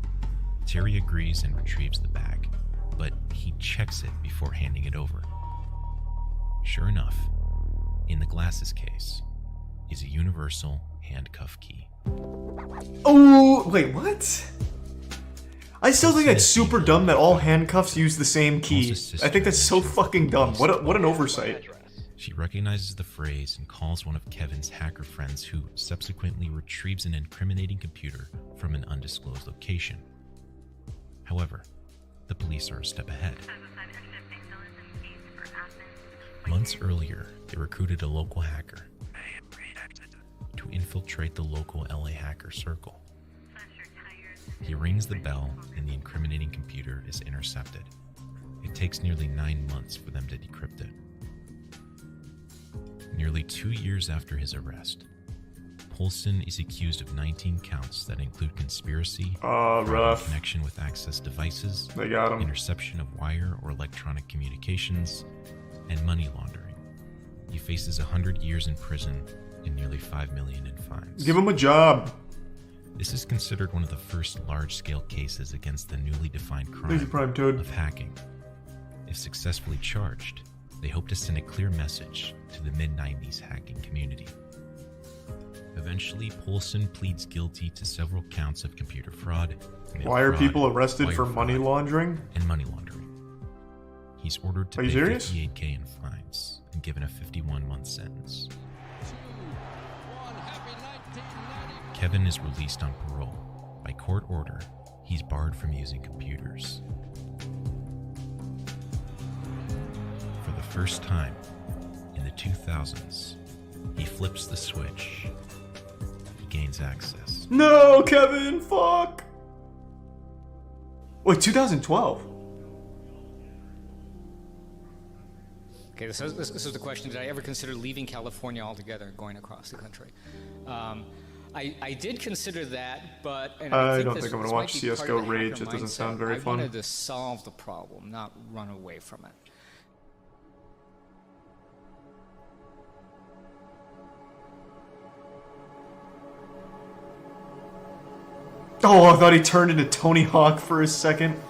Terry agrees and retrieves the bag, but he checks it before handing it over. Sure enough, in the glasses case is a universal handcuff key. Oh, wait, what? I still think that's super dumb that all handcuffs use the same key. I think that's so fucking dumb. What an oversight. She recognizes the phrase and calls one of Kevin's hacker friends, who subsequently retrieves an incriminating computer from an undisclosed location. However, the police are a step ahead. Months earlier, they recruited a local hacker to infiltrate the local LA hacker circle. He rings the bell and the incriminating computer is intercepted. It takes nearly 9 months for them to decrypt it. Nearly 2 years after his arrest, Polson is accused of 19 counts that include conspiracy, rough. connection with access devices, They got him. interception of wire or electronic communications, and money laundering. He faces 100 years in prison and nearly $5 million in fines. Give him a job. This is considered one of the first large-scale cases against the newly defined Thank you, Prime crime Toad. of hacking. If successfully charged, they hope to send a clear message to the mid-90s hacking community. Eventually, Polson pleads guilty to several counts of computer fraud. mail Why are fraud, people arrested wire for money fraud, laundering? and money laundering. He's ordered to Are you pay serious? $58K in fines and given a 51-month sentence. Kevin is released on parole. By court order, he's barred from using computers. For the first time in the 2000s, he flips the switch. He gains access. No, Kevin, fuck. Wait, 2012? Okay, this is the question. Did I ever consider leaving California altogether and going across the country? I did consider that, but... And I think don't this- think I'm this gonna might watch be part CS:GO of the Rage. hacker It doesn't mindset. sound very I fun. wanted to solve the problem, not run away from it. Oh, I thought he turned into Tony Hawk for a second.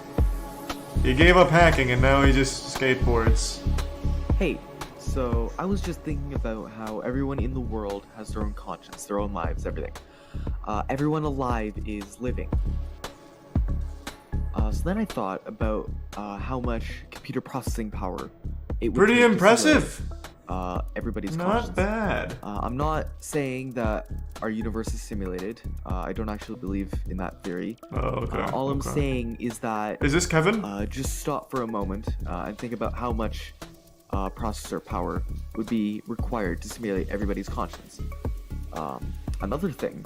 He gave up hacking and now he just skateboards. Hey, so I was just thinking about how everyone in the world has their own conscience, their own lives, everything. Everyone alive is living. So then I thought about how much computer processing power it would Pretty take to impressive. simulate, everybody's Not conscience. bad. I'm not saying that our universe is simulated. I don't actually believe in that theory. Oh, okay. All I'm okay. saying is that... Is this Kevin? Just stop for a moment and think about how much processor power would be required to simulate everybody's conscience. Another thing...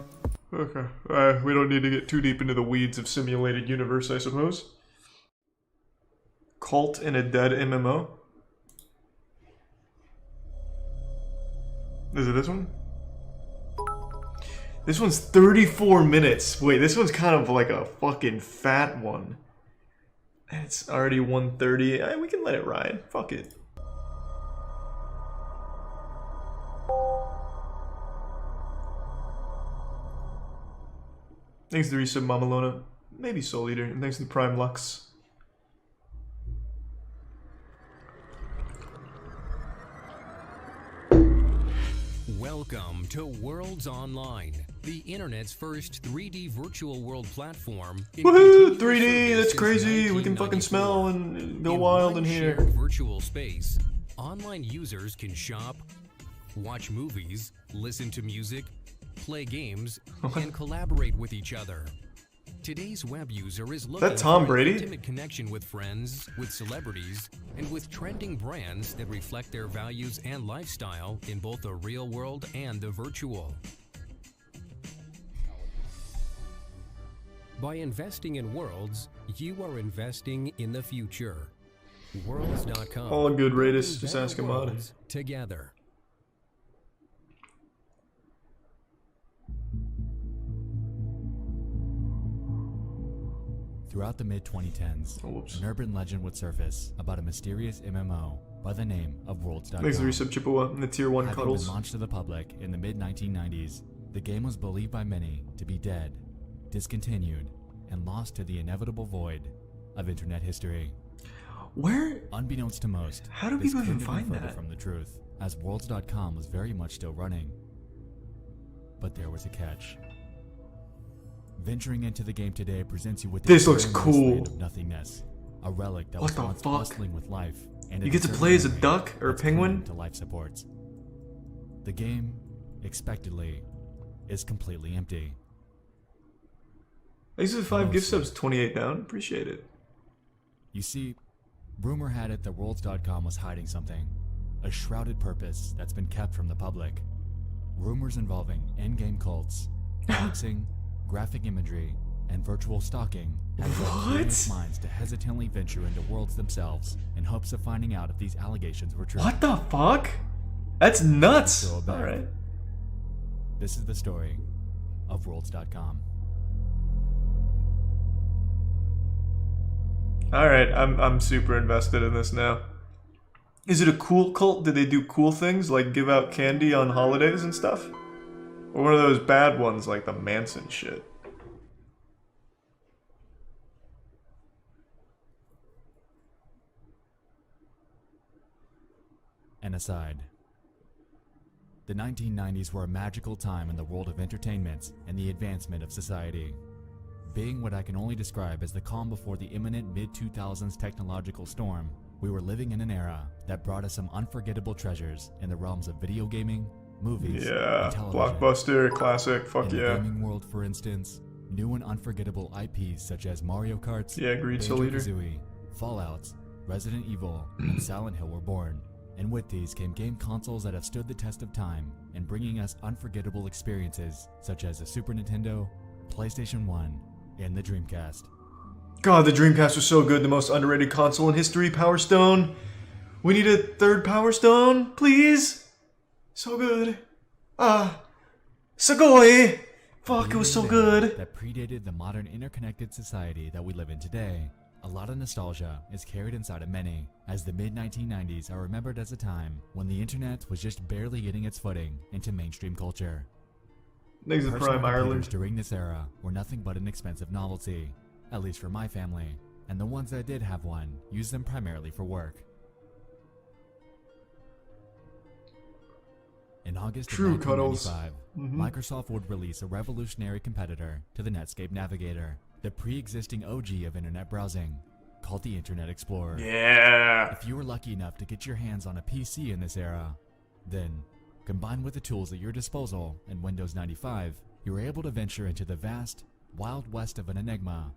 Okay. We don't need to get too deep into the weeds of simulated universe, I suppose. Cult in a dead MMO? Is it this one? This one's 34 minutes. Wait, this one's kind of like a fucking fat one. It's already 1:30. We can let it ride. Fuck it. Thanks to the resub Mamalona. Maybe Soul Eater. And thanks to the Prime Lux. Welcome to Worlds Online, the internet's first 3D virtual world platform. Woohoo! 3D! That's crazy! We can fucking smell and go wild in here. Shared virtual space, online users can shop, watch movies, listen to music, play games, and collaborate with each other. Today's web user is looking Tom for Brady? an intimate connection with friends, with celebrities, and with trending brands that reflect their values and lifestyle in both the real world and the virtual. By investing in Worlds, you are investing in the future. Worlds.com. All good, Raiders. Just ask him out. Together. Throughout the mid-2010s, an urban legend would surface about a mysterious MMO by the name of Worlds.com. Thanks to the resub Chippewa and the Tier 1 Having cuddles. been launched to the public in the mid-1990s, the game was believed by many to be dead, discontinued, and lost to the inevitable void of internet history. Where? Unbeknownst to most, How do this people even couldn't have been find further that? from the truth, as Worlds.com was very much still running. But there was a catch. Venturing into the game today presents you with This the looks barren cool. wasteland of nothingness, a relic that What was the once fuck? bustling with life, and You get to play as a duck or a penguin? to life supports. The game, expectedly, is completely empty. Thanks for the 5 gift Mostly. subs, 28 down. Appreciate it. You see, rumor had it that Worlds.com was hiding something, a shrouded purpose that's been kept from the public. Rumors involving endgame cults, boxing, graphic imagery, and virtual stalking have led curious minds to hesitantly venture into Worlds themselves in hopes of finding out if these allegations were true. What the fuck? That's nuts! Throw it back. Alright. This is the story of Worlds.com. Alright, I'm super invested in this now. Is it a cool cult? Did they do cool things like give out candy on holidays and stuff? Or one of those bad ones like the Manson shit? An aside. The 1990s were a magical time in the world of entertainment and the advancement of society. Being what I can only describe as the calm before the imminent mid-2000s technological storm, we were living in an era that brought us some unforgettable treasures in the realms of video gaming, movies, Yeah, and television. blockbuster, classic, fuck In the yeah. gaming world, for instance, new and unforgettable IPs such as Mario Kart, Yeah, agreed, Soul Eater. Banjo-Kazooie, Fallout, Resident Evil, and Silent Hill were born. And with these came game consoles that have stood the test of time and bringing us unforgettable experiences such as the Super Nintendo, PlayStation 1, and the Dreamcast. God, the Dreamcast was so good, the most underrated console in history, Power Stone. We need a third Power Stone, please? So good. Sugoi! Fuck, it was so good. That predated the modern interconnected society that we live in today. A lot of nostalgia is carried inside of many, as the mid-1990s are remembered as a time when the internet was just barely getting its footing into mainstream culture. Thanks to Personal Prime Ireland. computers during this era were nothing but an expensive novelty, at least for my family, and the ones that did have one used them primarily for work. In August True of cuddles. 1995, Microsoft would release a revolutionary competitor to the Netscape Navigator, the pre-existing OG of internet browsing, called the Internet Explorer. Yeah. If you were lucky enough to get your hands on a PC in this era, then, combined with the tools at your disposal in Windows 95, you were able to venture into the vast, wild west of an enigma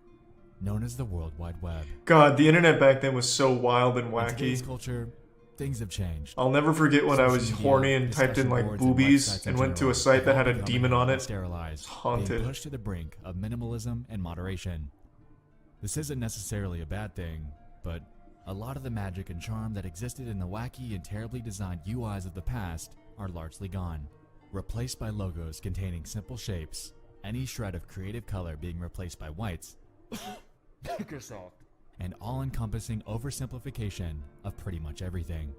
known as the World Wide Web. God, the internet back then was so wild and In today's wacky. culture, things have changed. I'll never forget when I was Social media, horny and typed in discussion like boards, and boobies websites and in went to a general site that have had a become demon on it. sterilized, Haunted. being pushed to the brink of minimalism and moderation. This isn't necessarily a bad thing, but a lot of the magic and charm that existed in the wacky and terribly designed UIs of the past are largely gone, replaced by logos containing simple shapes, any shred of creative color being replaced by whites, Microsoft. and all-encompassing oversimplification of pretty much everything.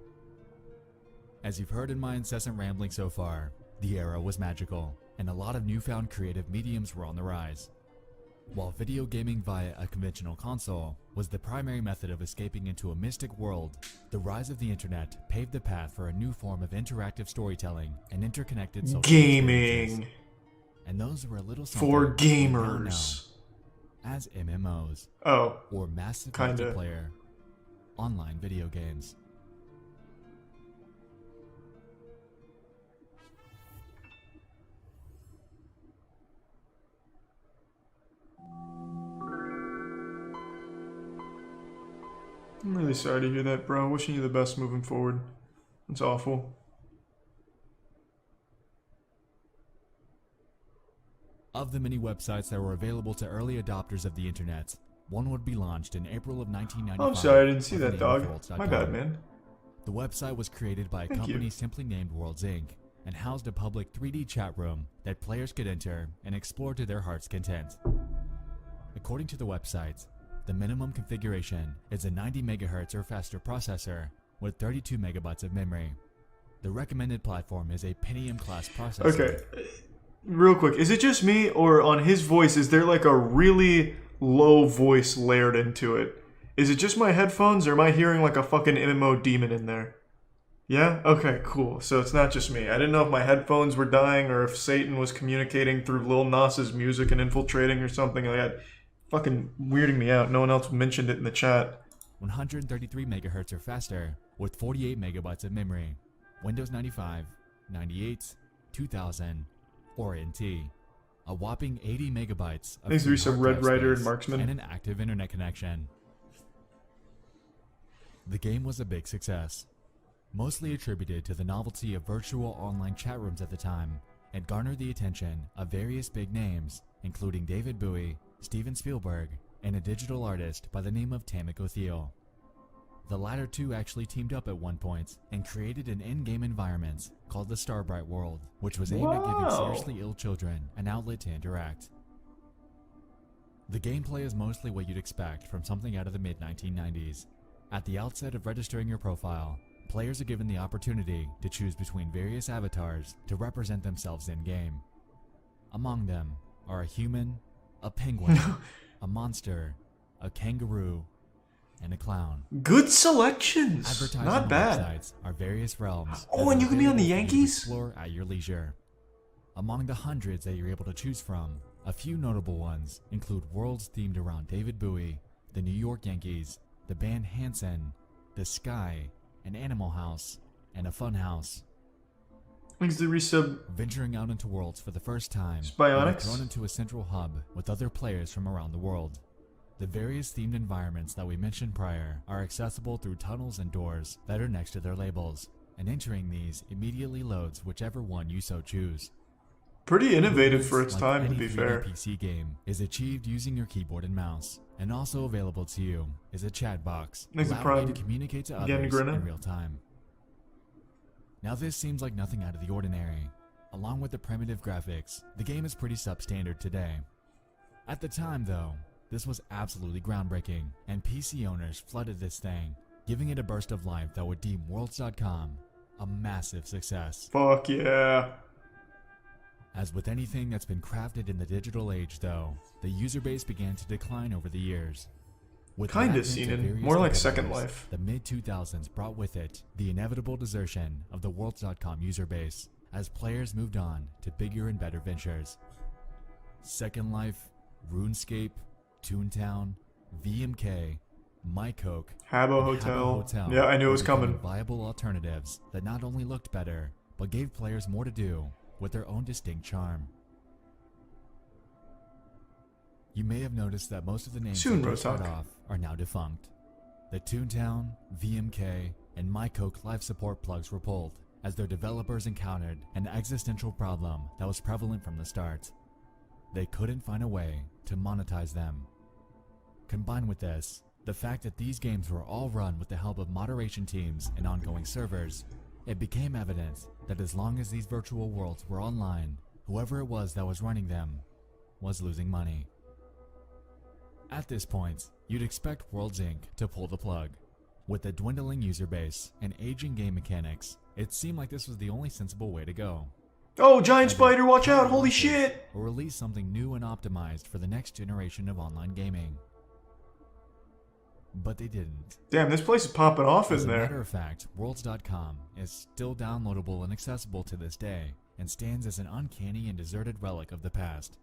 As you've heard in my incessant rambling so far, the era was magical, and a lot of newfound creative mediums were on the rise. While video gaming via a conventional console was the primary method of escaping into a mystic world, the rise of the internet paved the path for a new form of interactive storytelling and interconnected social experiences. Gaming. And those were a little For something we now gamers. know as MMOs. Oh, or massive kinda. multiplayer online video games. I'm really sorry to hear that, bro. Wishing you the best moving forward. It's awful. Of the many websites that were available to early adopters of the internet, one would be launched in April of 1995. Oh, I'm sorry, I didn't see with the that, name of dog. Worlds.com. My bad, man. The website was created by a Thank company you. simply named Worlds Inc. and housed a public 3D chat room that players could enter and explore to their heart's content. According to the website, the minimum configuration is a 90 MHz or faster processor with 32 megabytes of memory. The recommended platform is a Pentium-class processor. Okay, real quick, is it just me, or on his voice, is there like a really low voice layered into it? Is it just my headphones, or am I hearing like a fucking MMO demon in there? Yeah? Okay, cool. So it's not just me. I didn't know if my headphones were dying, or if Satan was communicating through Lil Nas's music and infiltrating or something like that. Fucking weirding me out. No one else mentioned it in the chat. 133 megahertz or faster with 48 megabytes of memory. Windows 95, 98, 2000, or NT. A whopping 80 megabytes of Thanks, free Risa, hard Red drive Rider, space and Marksman. and an active internet connection. The game was a big success, mostly attributed to the novelty of virtual online chat rooms at the time, and garnered the attention of various big names, including David Bowie, Steven Spielberg, and a digital artist by the name of Tamiko Thiel. The latter two actually teamed up at one point and created an in-game environment called the Starbright World, which was aimed at giving Wow. seriously ill children an outlet to interact. The gameplay is mostly what you'd expect from something out of the mid-1990s. At the outset of registering your profile, players are given the opportunity to choose between various avatars to represent themselves in-game. Among them are a human, a penguin, a monster, a kangaroo, and a clown. Good selections. Advertising Not on bad. websites are various realms. Oh, that and are you can be on the available for you to Yankees? Explore at your leisure. Among the hundreds that you're able to choose from, a few notable ones include worlds themed around David Bowie, the New York Yankees, the band Hanson, the Sky, an Animal House, and a Fun House. Thanks to resub. Venturing out into worlds for the first time, Spionix? you're thrown into a central hub with other players from around the world. The various themed environments that we mentioned prior are accessible through tunnels and doors that are next to their labels, and entering these immediately loads whichever one you so choose. Pretty innovative for its Like time, to any be 3D fair. PC game is achieved using your keyboard and mouse, and also available to you is a chat box, Thanks to allowing you Prime. to communicate to Again, others Grinna. in real time. Now this seems like nothing out of the ordinary. Along with the primitive graphics, the game is pretty substandard today. At the time though, this was absolutely groundbreaking, and PC owners flooded this thing, giving it a burst of life that would deem Worlds.com a massive success. Fuck yeah. As with anything that's been crafted in the digital age though, the user base began to decline over the years. With the Kinda advent seen of it. various More like Second competitors, Life. The mid-2000s brought with it the inevitable desertion of the Worlds.com user base, as players moved on to bigger and better ventures. Second Life, RuneScape, Toontown, VMK, MyCoke, Habbo and Hotel. Hotel Yeah, I knew it were was becoming coming. viable alternatives that not only looked better, but gave players more to do with their own distinct charm. You may have noticed that most of the names Soon, I just read Rotok. off are now defunct. The Toontown, VMK, and MyCoke life support plugs were pulled as their developers encountered an existential problem that was prevalent from the start. They couldn't find a way to monetize them. Combined with this, the fact that these games were all run with the help of moderation teams and ongoing servers, it became evident that as long as these virtual worlds were online, whoever it was that was running them was losing money. At this point, you'd expect Worlds Inc. to pull the plug. With a dwindling user base and aging game mechanics, it seemed like this was the only sensible way to go. Oh, giant spider, watch out, holy shit! Or release something new and optimized for the next generation of online gaming. But they didn't. Damn, this place is popping off As in a there. matter of fact, Worlds.com is still downloadable and accessible to this day, and stands as an uncanny and deserted relic of the past.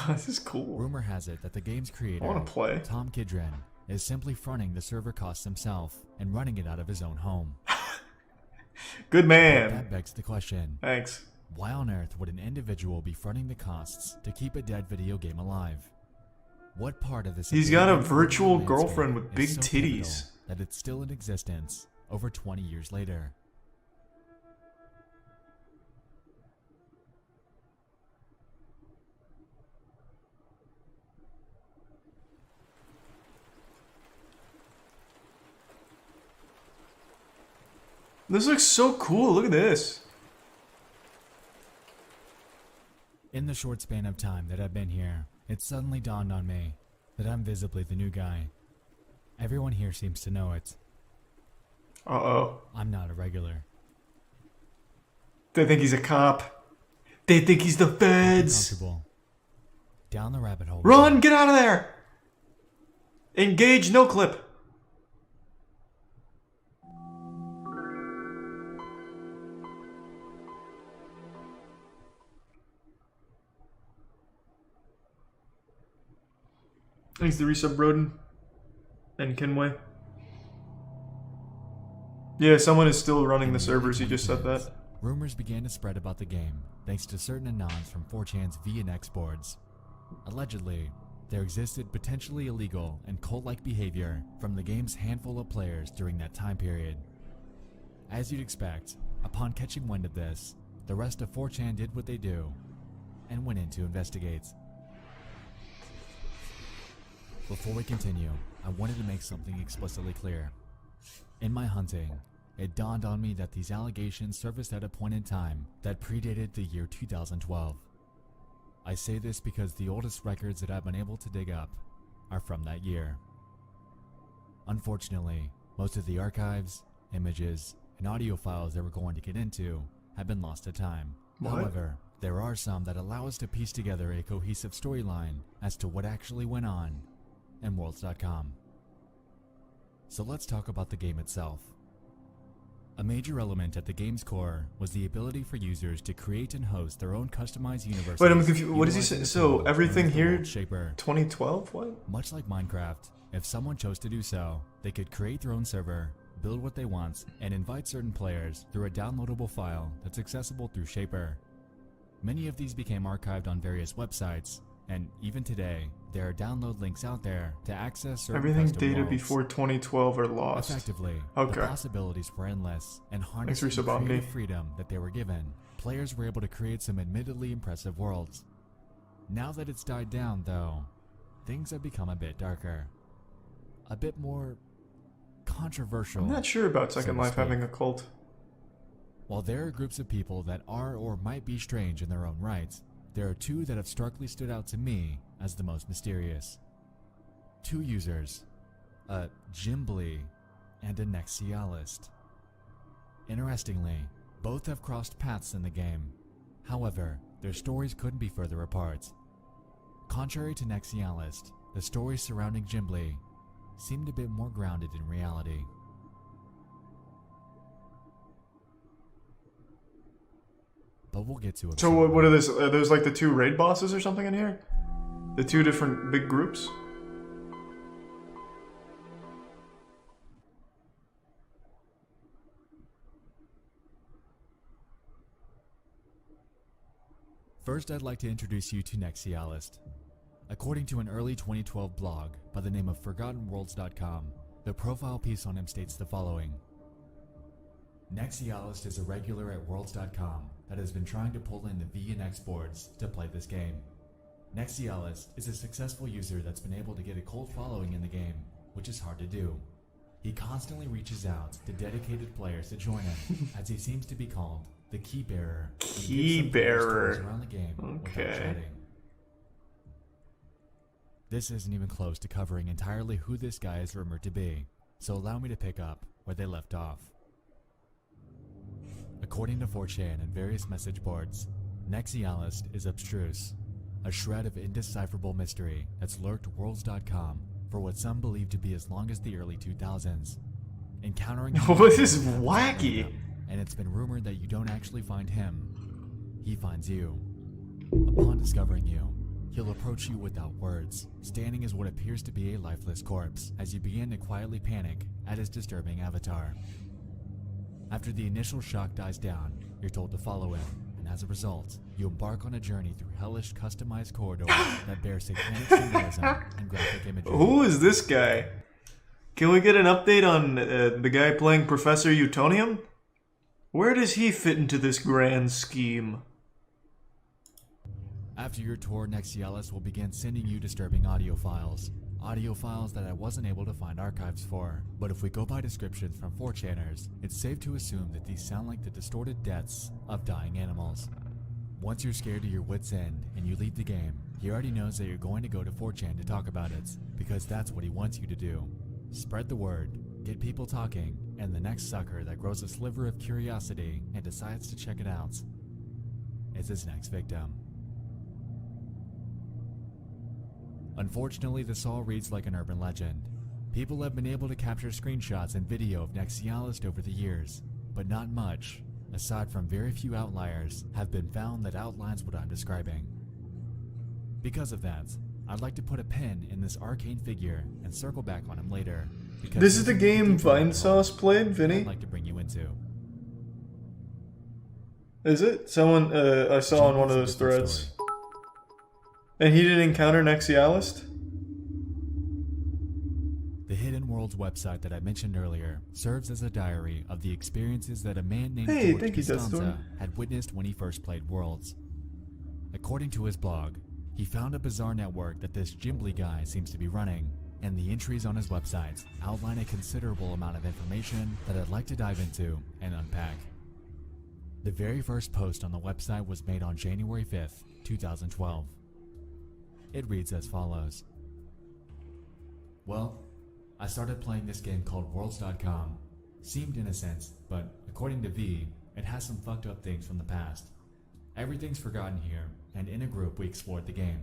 This is cool. Rumor has it that the game's creator, I wanna play. Tom Kidron, is simply fronting the server costs himself and running it out of his own home. Good man. That begs the question. Thanks. Why on earth would an individual be fronting the costs to keep a dead video game alive? What part of this? He's got a virtual landscape girlfriend with is big so titties. pivotal that it's still in existence over 20 years later? This looks so cool. Look at this. In the short span of time that I've been here, it suddenly dawned on me that I'm visibly the new guy. Everyone here seems to know it. Uh-oh. I'm not a regular. They think he's a cop. They think he's the feds. Comfortable. Down the rabbit hole. Run! Get out of there! Engage, no clip. Thanks to resub Broden and Kenway. Yeah, someone is still running the servers, he just said that. Rumors began to spread about the game, thanks to certain anons from 4chan's V&X boards. Allegedly, there existed potentially illegal and cult-like behavior from the game's handful of players during that time period. As you'd expect, upon catching wind of this, the rest of 4chan did what they do, and went in to investigate. Before we continue, I wanted to make something explicitly clear. In my hunting, it dawned on me that these allegations surfaced at a point in time that predated the year 2012. I say this because the oldest records that I've been able to dig up are from that year. Unfortunately, most of the archives, images, and audio files that we're going to get into have been lost to time. What? However, there are some that allow us to piece together a cohesive storyline as to what actually went on in Worlds.com. So let's talk about the game itself. A major element at the game's core was the ability for users to create and host their own customized universes. Wait, I'm confused. What does he say? So everything here, Shaper. 2012? What? Much like Minecraft, if someone chose to do so, they could create their own server, build what they want, and invite certain players through a downloadable file that's accessible through Shaper. Many of these became archived on various websites, and even today, there are download links out there to access certain Everything custom dated worlds. before 2012 are lost. Effectively, Okay. the possibilities were endless, and harnessing Thanks, the Resub Omni. creative freedom that they were given, players were able to create some admittedly impressive worlds. Now that it's died down, though, things have become a bit darker. A bit more controversial. I'm not sure about so Second to Life speak. having a cult. While there are groups of people that are or might be strange in their own right, there are two that have starkly stood out to me as the most mysterious. Two users, a Jimbly and a Nexialist. Interestingly, both have crossed paths in the game. However, their stories couldn't be further apart. Contrary to Nexialist, the stories surrounding Jimbly seemed a bit more grounded in reality. But we'll get to it. So what are this? Are those like the two raid bosses or something in here? The two different big groups? First, I'd like to introduce you to Nexialist. According to an early 2012 blog by the name of ForgottenWorlds.com, the profile piece on him states the following. Nexialist is a regular at Worlds.com that has been trying to pull in the V&X boards to play this game. Nexialist is a successful user that's been able to get a cult following in the game, which is hard to do. He constantly reaches out to dedicated players to join him, as he seems to be called the key bearer. Key bearer. Around the game without Okay. chatting. This isn't even close to covering entirely who this guy is rumored to be, so allow me to pick up where they left off. According to 4chan and various message boards, Nexialist is abstruse, a shred of indecipherable mystery that's lurked worlds.com for what some believe to be as long as the early 2000s. Encountering Oh, this is wacky. And it's been rumored that you don't actually find him, he finds you. Upon discovering you, he'll approach you without words, standing as what appears to be a lifeless corpse as you begin to quietly panic at his disturbing avatar. After the initial shock dies down, you're told to follow him, and as a result, you embark on a journey through hellish customized corridors that bear satanic symbolism and graphic imagery. Who is this guy? Can we get an update on the guy playing Professor Utonium? Where does he fit into this grand scheme? After your tour, Nexialist will begin sending you disturbing audio files. Audio files that I wasn't able to find archives for, but if we go by descriptions from 4chaners, it's safe to assume that these sound like the distorted deaths of dying animals. Once you're scared to your wits' end and you leave the game, he already knows that you're going to go to 4chan to talk about it, because that's what he wants you to do. Spread the word, get people talking, and the next sucker that grows a sliver of curiosity and decides to check it out is his next victim. Unfortunately, this all reads like an urban legend. People have been able to capture screenshots and video of Nexialist over the years, but not much, aside from very few outliers, have been found that outlines what I'm describing. Because of that, I'd like to put a pin in this arcane figure and circle back on him later. This is the game Vinesauce played, Vinny? I'd like to bring you into. Is it? Someone I saw on one of those threads. And he didn't encounter Nexialist? The Hidden Worlds website that I mentioned earlier serves as a diary of the experiences that a man named George Costanza had witnessed when he first played Worlds. According to his blog, he found a bizarre network that this Jimbly guy seems to be running, and the entries on his website outline a considerable amount of information that I'd like to dive into and unpack. The very first post on the website was made on January 5th, 2012. It reads as follows. Well, I started playing this game called Worlds.com. Seemed innocent, but according to V, it has some fucked up things from the past. Everything's forgotten here, and in a group we explored the game.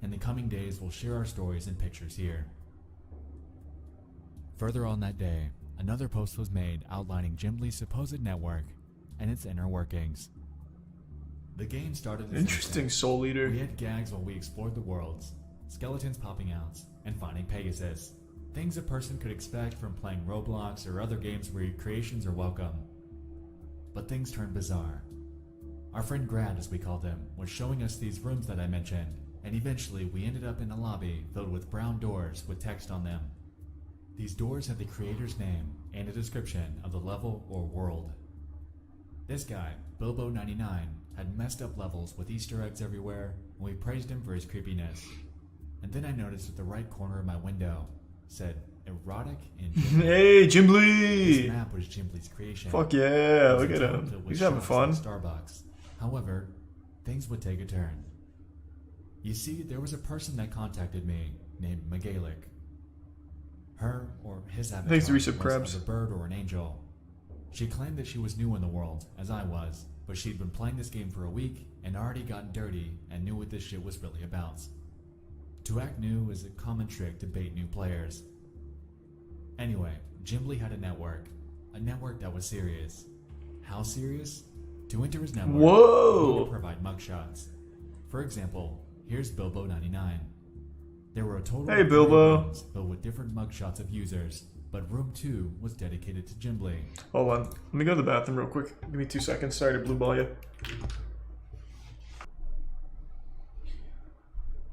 In the coming days we'll share our stories and pictures here. Further on that day, another post was made outlining Jimbly's supposed network and its inner workings. The game started as interesting, Soul Eater. We had gags while we explored the worlds, skeletons popping out, and finding Pegasus. Things a person could expect from playing Roblox or other games where your creations are welcome. But things turned bizarre. Our friend Grad, as we called him, was showing us these rooms that I mentioned, and eventually we ended up in a lobby filled with brown doors with text on them. These doors had the creator's name and a description of the level or world. This guy, Bilbo99, had messed up levels with Easter eggs everywhere, and we praised him for his creepiness. And then I noticed at the right corner of my window said erotic and Hey, Jimbly! This map was Jimbly's creation. Fuck yeah, look at him. He's having fun. Starbucks. However, things would take a turn. You see, there was a person that contacted me named Megalic. Her or his avatar Thanks, was Resub Crabs. a bird or an angel. She claimed that she was new in the world, as I was, but she'd been playing this game for a week and already gotten dirty and knew what this shit was really about. To act new is a common trick to bait new players. Anyway, Jimbly had a network that was serious. How serious? To enter his network, Whoa! you need to provide mugshots. For example, here's Bilbo99. There were a total Hey, of 3 Bilbo. rooms filled with different mugshots of users, but room 2 was dedicated to Jimbly. Hold on. Let me go to the bathroom real quick. Give me 2 seconds. Sorry to blue ball you.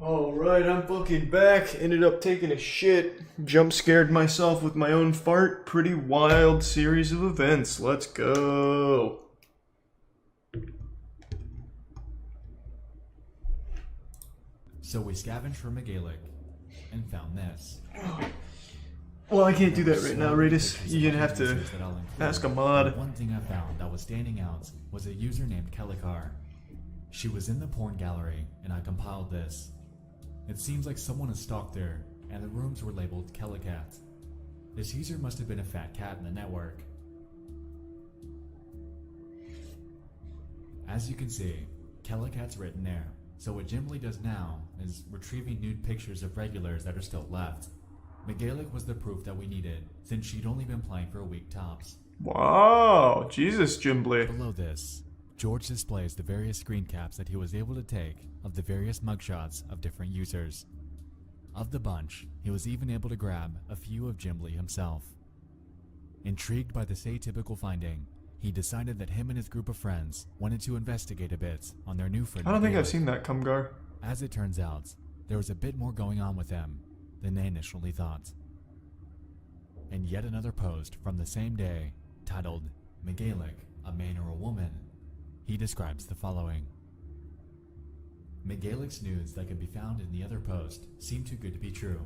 Alright, I'm fucking back. Ended up taking a shit. Jump scared myself with my own fart. Pretty wild series of events. Let's go. So we scavenged for Megalic and found this. Well, I can't do that right now, Radis. You're gonna have to ask a mod. One thing I found that was standing out was a user named Kelikar. She was in the porn gallery, and I compiled this. It seems like someone has stalked there, and the rooms were labeled Calicat. This user must have been a fat cat in the network. As you can see, Calicat's written there, so what Jimly does now is retrieving nude pictures of regulars that are still left. Megalic was the proof that we needed, since she'd only been playing for a week tops. Wow, Jesus, Jimbly. Below this, George displays the various screen caps that he was able to take of the various mugshots of different users. Of the bunch, he was even able to grab a few of Jimbly himself. Intrigued by this atypical finding, he decided that him and his group of friends wanted to investigate a bit on their new friend. I don't think I've Megalic. seen that, Cumgar. As it turns out, there was a bit more going on with them than they initially thought. And yet another post from the same day, titled Megalic, a man or a woman, he describes the following. Megalic's nudes that could be found in the other post seemed too good to be true.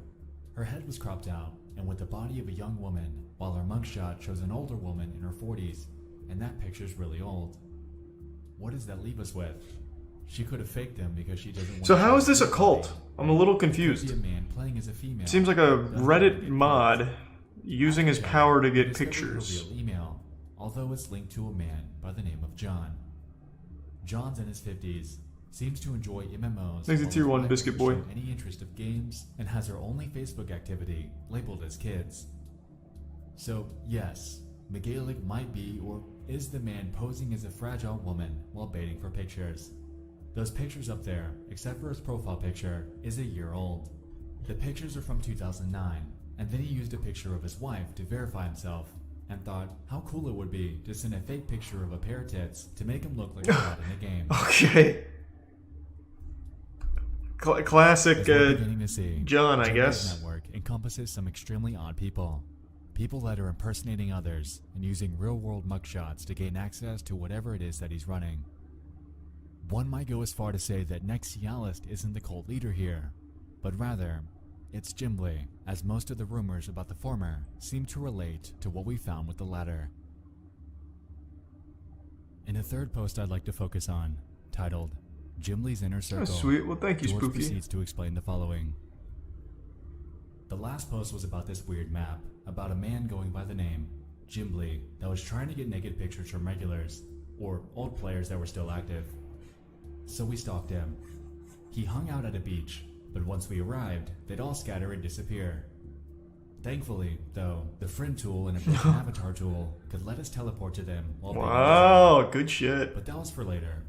Her head was cropped out and with the body of a young woman, while her mugshot shows an older woman in her 40s, and that picture's really old. What does that leave us with? She could have faked them because she doesn't want So to how is this a show cult? I'm a little confused. Could be a man playing as a female. Seems like a Reddit mod using his power to get Discovered a pictures. real email, although it's linked to a man by the name of John. John's in his 50s, seems to enjoy MMOs. Thanks to while Tier his 1 wife Biscuit doesn't Boy. show any interest of games, and has her only Facebook activity labeled as kids. So yes, Megalic might be or is the man posing as a fragile woman while baiting for pictures. Those pictures up there, except for his profile picture, is a year old. The pictures are from 2009, and then he used a picture of his wife to verify himself, and thought how cool it would be to send a fake picture of a pair of tits to make him look like a god in the game. Okay. Classic As we're beginning to see, John, I Jim's guess. network encompasses some extremely odd people. People that are impersonating others and using real-world mugshots to gain access to whatever it is that he's running. One might go as far to say that Nexialist isn't the cult leader here, but rather, it's Jimbly, as most of the rumors about the former seem to relate to what we found with the latter. In a third post I'd like to focus on, titled Jimbly's Inner Circle, sweet. Well, thank you, George Spooky. proceeds to explain the following. The last post was about this weird map, about a man going by the name Jimbly that was trying to get naked pictures from regulars, or old players that were still active. So we stalked him. He hung out at a beach, but once we arrived, they'd all scatter and disappear. Thankfully, though, the friend tool and a broken avatar tool could let us teleport to them while being Wow, invisible. good shit. But that was for later.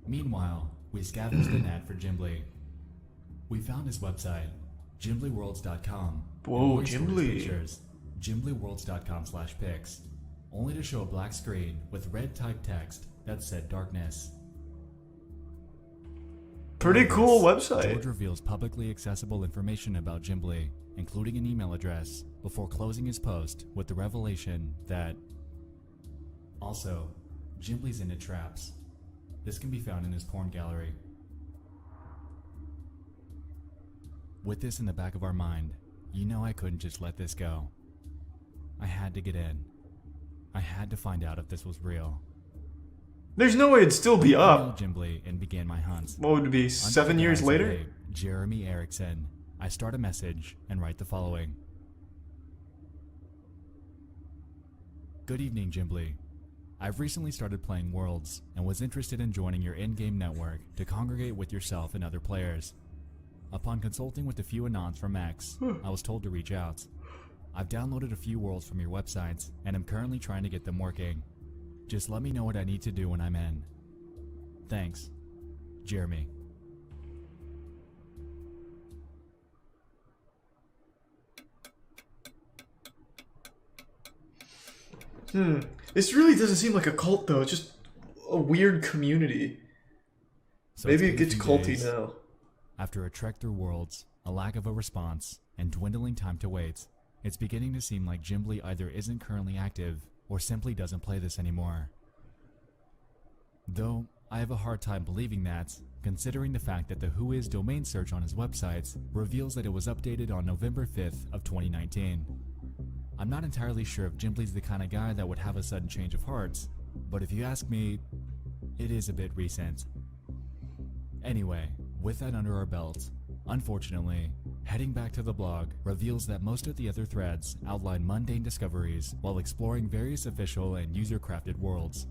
Meanwhile, we scavenged the net for Jimbly. We found his website, jimblyworlds.com. Whoa, and stored his Jimbly. pictures, jimblyworlds.com/pics, only to show a black screen with red typed text that said darkness. Pretty cool website. George reveals publicly accessible information about Jimbly, including an email address, before closing his post with the revelation that also, Jimbly's into traps. This can be found in his porn gallery. With this in the back of our mind, you know I couldn't just let this go. I had to get in. I had to find out if this was real. There's no way it'd still be I up. emailed Jimbly and began my hunt. What would it be, Under 7 the years guise of later? a Jeremy Erickson, I start a message and write the following. Good evening, Jimbly. I've recently started playing Worlds and was interested in joining your in-game network to congregate with yourself and other players. Upon consulting with a few anons from X, I was told to reach out. I've downloaded a few worlds from your websites and am currently trying to get them working. Just let me know what I need to do when I'm in. Thanks, Jeremy. This really doesn't seem like a cult though. It's just a weird community. So it's Maybe it been a gets few culty days. now. After a trek through worlds, a lack of a response, and dwindling time to wait, it's beginning to seem like Jimbly either isn't currently active or simply doesn't play this anymore. Though I have a hard time believing that, considering the fact that the Whois domain search on his website reveals that it was updated on November 5th of 2019. I'm not entirely sure if Jimbly's the kind of guy that would have a sudden change of heart, but if you ask me, it is a bit recent. Anyway, with that under our belt, Unfortunately, heading back to the blog reveals that most of the other threads outline mundane discoveries while exploring various official and user-crafted worlds.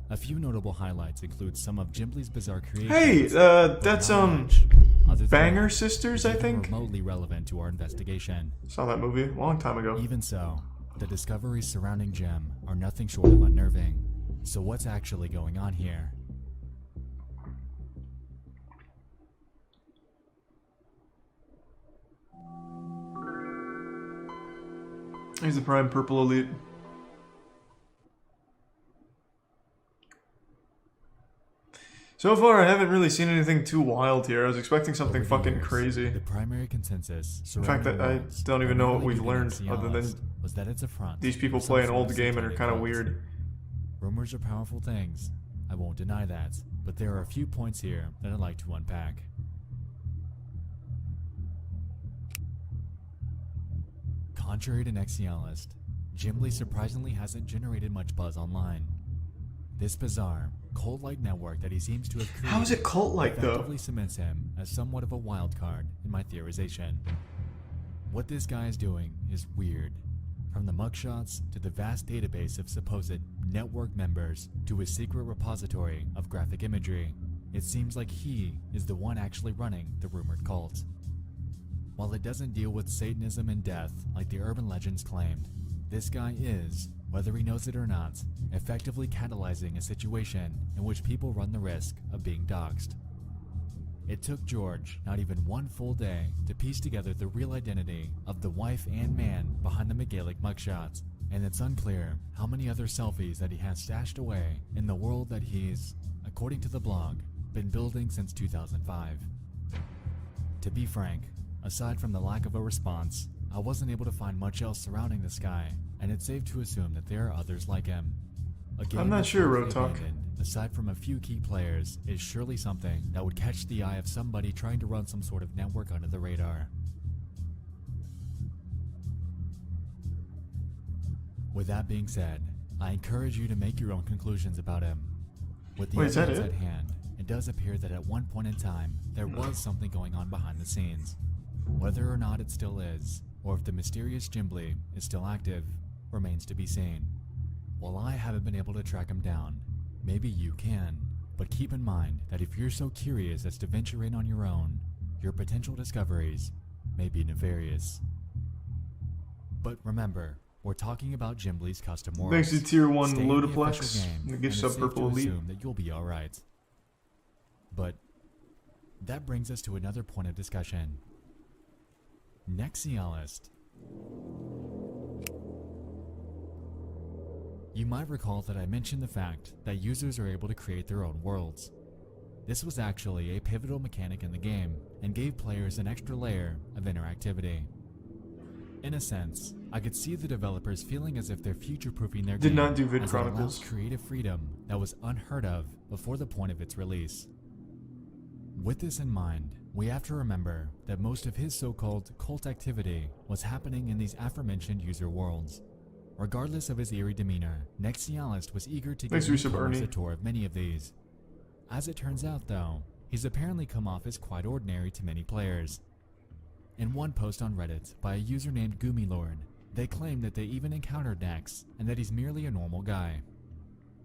A few notable highlights include some of Gimbli's bizarre creations. Hey, but that's not much. Other Banger threads Sisters, I even think. remotely relevant to our investigation. Saw that movie a long time ago. Even so, the discoveries surrounding Gem are nothing short of unnerving. So what's actually going on here? He's the Prime Purple Elite. So far, I haven't really seen anything too wild here. I was expecting something fucking crazy. The primary consensus In fact, I don't even know what we've learned other than was that it's a front. these people play an old game and are kind of weird. Rumors are powerful things. I won't deny that, but there are a few points here that I'd like to unpack. Contrary to Nexialist, Gimbly surprisingly hasn't generated much buzz online. This bizarre, cult-like network that he seems to have created How is it cult-like, though? effectively cements him as somewhat of a wild card in my theorization. What this guy is doing is weird. From the mugshots to the vast database of supposed network members to his secret repository of graphic imagery, it seems like he is the one actually running the rumored cult. While it doesn't deal with Satanism and death like the urban legends claimed, this guy is, whether he knows it or not, effectively catalyzing a situation in which people run the risk of being doxxed. It took George not even one full day to piece together the real identity of the wife and man behind the McGalick mugshots, and it's unclear how many other selfies that he has stashed away in the world that he's, according to the blog, been building since 2005. To be frank, aside from the lack of a response, I wasn't able to find much else surrounding this guy, and it's safe to assume that there are others like him. A game I'm not that's sure, largely Rotok. abandoned, aside from a few key players, is surely something that would catch the eye of somebody trying to run some sort of network under the radar. With that being said, I encourage you to make your own conclusions about him. With the Wait, is that evidence it? at hand, it does appear that at one point in time, there was something going on behind the scenes. Whether or not it still is, or if the mysterious Gimbly is still active, remains to be seen. While I haven't been able to track him down, maybe you can, but keep in mind that if you're so curious as to venture in on your own, your potential discoveries may be nefarious. But remember, we're talking about Gimbly's custom worlds. Thanks to Tier 1 Stay in the Ludoplex, official game, and the and gift it's sub safe Purple to Elite. assume that you'll be alright. But that brings us to another point of discussion. Nexialist. You might recall that I mentioned the fact that users are able to create their own worlds. This was actually a pivotal mechanic in the game and gave players an extra layer of interactivity. In a sense, I could see the developers feeling as if they're future-proofing their Did game not do Vid as it allows Chronicles. creative freedom that was unheard of before the point of its release. With this in mind, we have to remember that most of his so-called cult activity was happening in these aforementioned user worlds. Regardless of his eerie demeanor, Nexialist was eager to Thanks, give Resub newcomers Ernie. a tour of many of these. As it turns out though, he's apparently come off as quite ordinary to many players. In one post on Reddit by a user named Goomilord, they claim that they even encountered Nex and that he's merely a normal guy.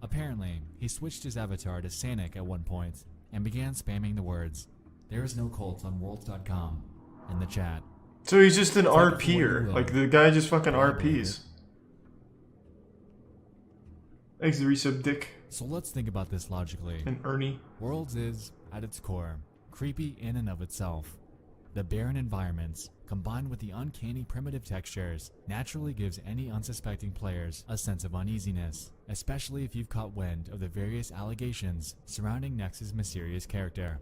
Apparently, he switched his avatar to Sanic at one point and began spamming the words, "There is no cult on worlds.com" in the chat. So he's just an Take it for what RPer. you will. Like, the guy just fucking I believe RPs. Thanks, the resub Dick So let's think about this logically. and Ernie. Worlds is, at its core, creepy in and of itself. The barren environments, combined with the uncanny primitive textures, naturally gives any unsuspecting players a sense of uneasiness, especially if you've caught wind of the various allegations surrounding Nex's mysterious character.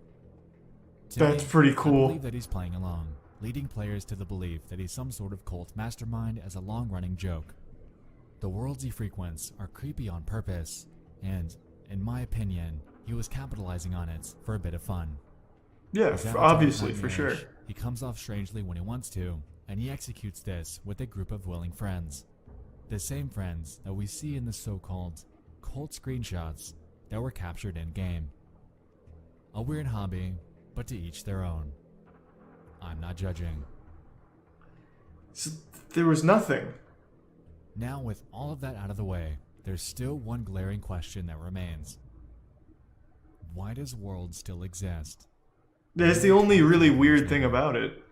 To That's me, pretty I cool. believe that he's playing along, leading players to the belief that he's some sort of cult mastermind as a long-running joke. The worlds he frequents are creepy on purpose, and, in my opinion, he was capitalizing on it for a bit of fun. Yeah, His avatar obviously, is for sure. nightmarish. He comes off strangely when he wants to, and he executes this with a group of willing friends. The same friends that we see in the so-called cult screenshots that were captured in-game. A weird hobby, but to each their own. I'm not judging. So there was nothing. Now, with all of that out of the way, there's still one glaring question that remains. Why does World still exist? That's the only really weird thing about it.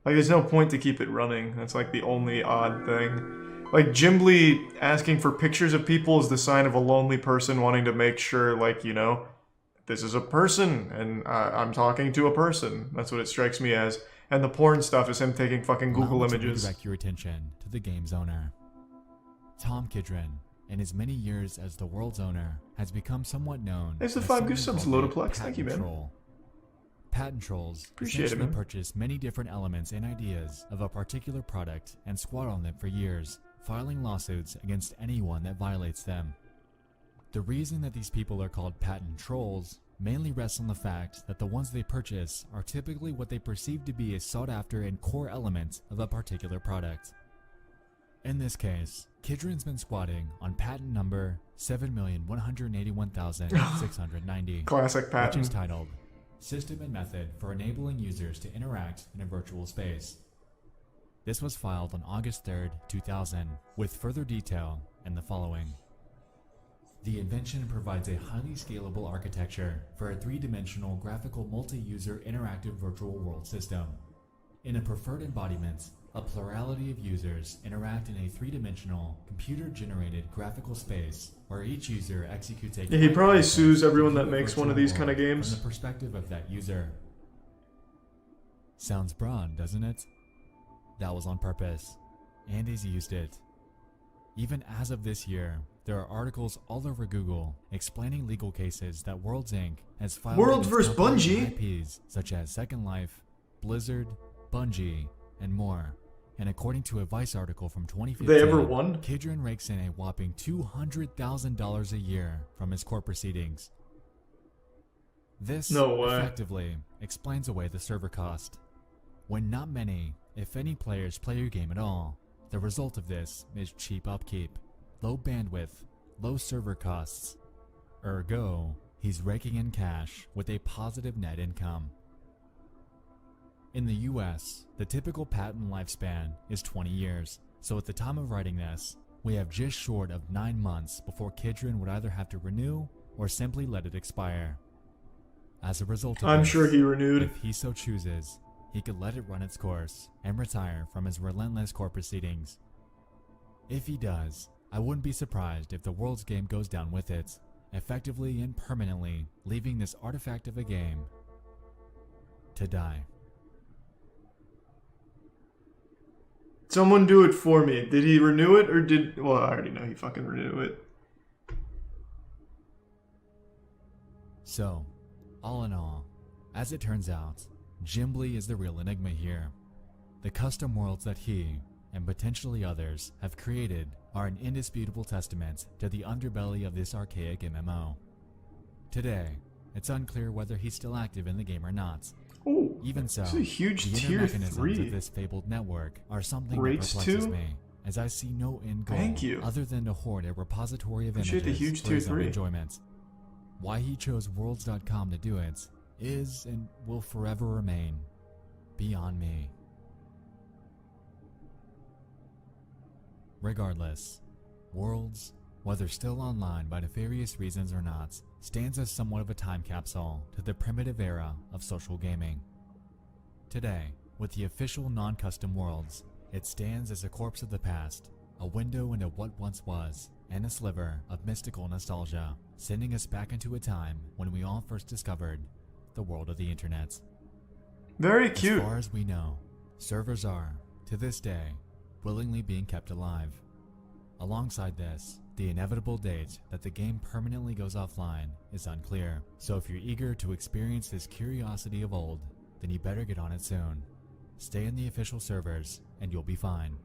Like, there's no point to keep it running. That's like the only odd thing. Like, Jimbly asking for pictures of people is the sign of a lonely person wanting to make sure, like, you know, this is a person, and I'm talking to a person. That's what it strikes me as. And the porn stuff is him taking fucking Google Allow me to images. redirect your attention to the game's owner. Tom Kidron, in his many years as the world's owner, has become somewhat known Thanks for as 5 goose someone subs, called a Lotoplex. Thank you, patent man. troll. Patent trolls Appreciate it, essentially man. purchase many different elements and ideas of a particular product and squat on them for years, filing lawsuits against anyone that violates them. The reason that these people are called patent trolls mainly rests on the fact that the ones they purchase are typically what they perceive to be a sought-after and core element of a particular product. In this case, Kidron's been squatting on patent number 7,181,690, Classic patent. which is titled System and Method for Enabling Users to Interact in a Virtual Space. This was filed on August 3rd, 2000, with further detail in the following. The invention provides a highly scalable architecture for a three-dimensional graphical multi-user interactive virtual world system. In a preferred embodiment, a plurality of users interact in a three-dimensional, computer-generated graphical space where each user executes a... Yeah, he probably process sues to everyone view that the makes one of virtual these kind of world games. from the perspective of that user. Sounds broad, doesn't it? That was on purpose. Andy's used it. Even as of this year, there are articles all over Google explaining legal cases that Worlds Inc. has filed Worlds against vs. companies Bungie? and IPs such as Second Life, Blizzard, Bungie, and more. And according to a Vice article from 2015, They ever won? Kidron rakes in a whopping $200,000 a year from his court proceedings. This No way. effectively explains away the server cost. When not many, if any players play your game at all, the result of this is cheap upkeep, low bandwidth, low server costs. Ergo, he's raking in cash with a positive net income. In the US, the typical patent lifespan is 20 years, so at the time of writing this, we have just short of 9 months before Kidron would either have to renew or simply let it expire. As a result of I'm this, sure he renewed. if he so chooses, he could let it run its course and retire from his relentless court proceedings. If he does, I wouldn't be surprised if the world's game goes down with it, effectively and permanently leaving this artifact of a game to die. Someone do it for me. Did he renew it or did... Well, I already know he fucking renewed it. So, all in all, as it turns out, Jimbly is the real enigma here. The custom worlds that he, and potentially others, have created are an indisputable testament to the underbelly of this archaic MMO. Today, it's unclear whether he's still active in the game or not. Ooh, Even so, this is a huge the tier inner mechanisms 3. of this fabled network are something Rates that perplexes 2? me, as I see no end goal Thank you. other than to hoard a repository of Appreciate the images huge for tier his own 3. enjoyment. Why he chose Worlds.com to do it is and will forever remain beyond me. Regardless, Worlds, whether still online by nefarious reasons or not, stands as somewhat of a time capsule to the primitive era of social gaming. Today, with the official non-custom Worlds, it stands as a corpse of the past, a window into what once was, and a sliver of mystical nostalgia, sending us back into a time when we all first discovered the world of the internet. Very cute. As far as we know, servers are, to this day, willingly being kept alive. Alongside this, the inevitable date that the game permanently goes offline is unclear, so if you're eager to experience this curiosity of old, then you better get on it soon. Stay in the official servers, and you'll be fine.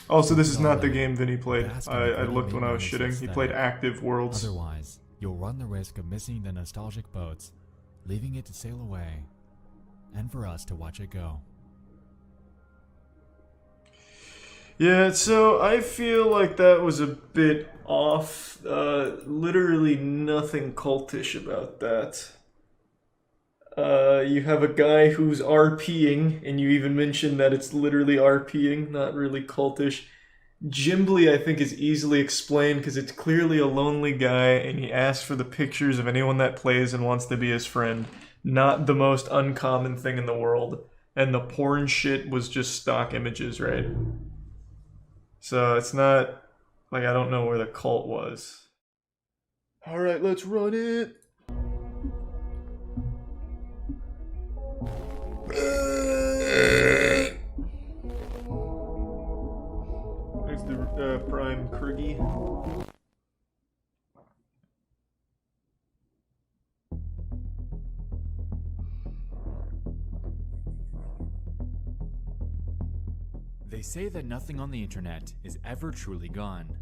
Also, this is not the game Vinny played. I looked when I was shitting. He aesthetic. played Active Worlds. Otherwise, you'll run the risk of missing the nostalgic boat, leaving it to sail away, and for us to watch it go. Yeah, so I feel like that was a bit off. Literally nothing cultish about that. You have a guy who's RPing, and you even mentioned that it's literally RPing, not really cultish. Jimbly, I think, is easily explained because it's clearly a lonely guy, and he asks for the pictures of anyone that plays and wants to be his friend. Not the most uncommon thing in the world. And the porn shit was just stock images, right? So it's not like I don't know where the cult was. Alright, let's run it! There's the Prime Krigi. They say that nothing on the internet is ever truly gone.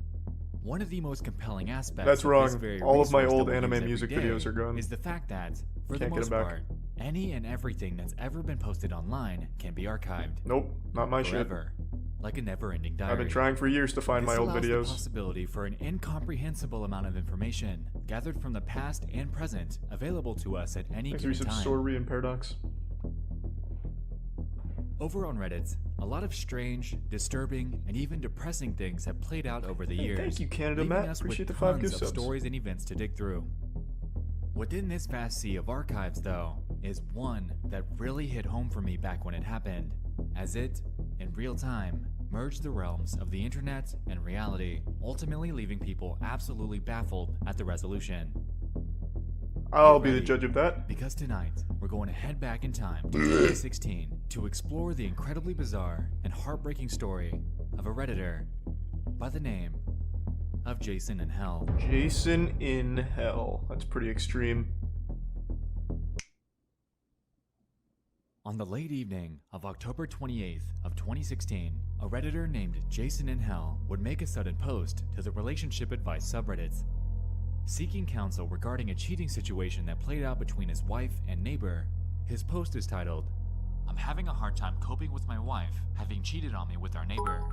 One of the most compelling aspects That's of wrong. this very All of my resource old that we anime use every music day videos are gone. is the fact that, for the Can't get most them back. part, any and everything that's ever been posted online can be archived. Nope, not my shit. Forever, like a never-ending diary. I've been trying for years to find This my old allows videos. the possibility for an incomprehensible amount of information gathered from the past and present available to us at any Thanks, given Research time. Story and Paradox. Over on Reddit, a lot of strange, disturbing, and even depressing things have played out over the Hey, years. thank you, Canada leaving Matt. us Appreciate with the 5 tons gift of subs. stories and events to dig through. Within this vast sea of archives, though, is one that really hit home for me back when it happened, as it, in real time, merged the realms of the internet and reality, ultimately leaving people absolutely baffled at the resolution. I'll Get be the ready, judge of that. because tonight, we're going to head back in time to 2016 to explore the incredibly bizarre and heartbreaking story of a Redditor by the name of Jason in Hell. Jason in Hell. That's pretty extreme. On the late evening of October 28th of 2016, a Redditor named Jason in Hell would make a sudden post to the relationship advice subreddit, seeking counsel regarding a cheating situation that played out between his wife and neighbor. His post is titled, "I'm having a hard time coping with my wife having cheated on me with our neighbor."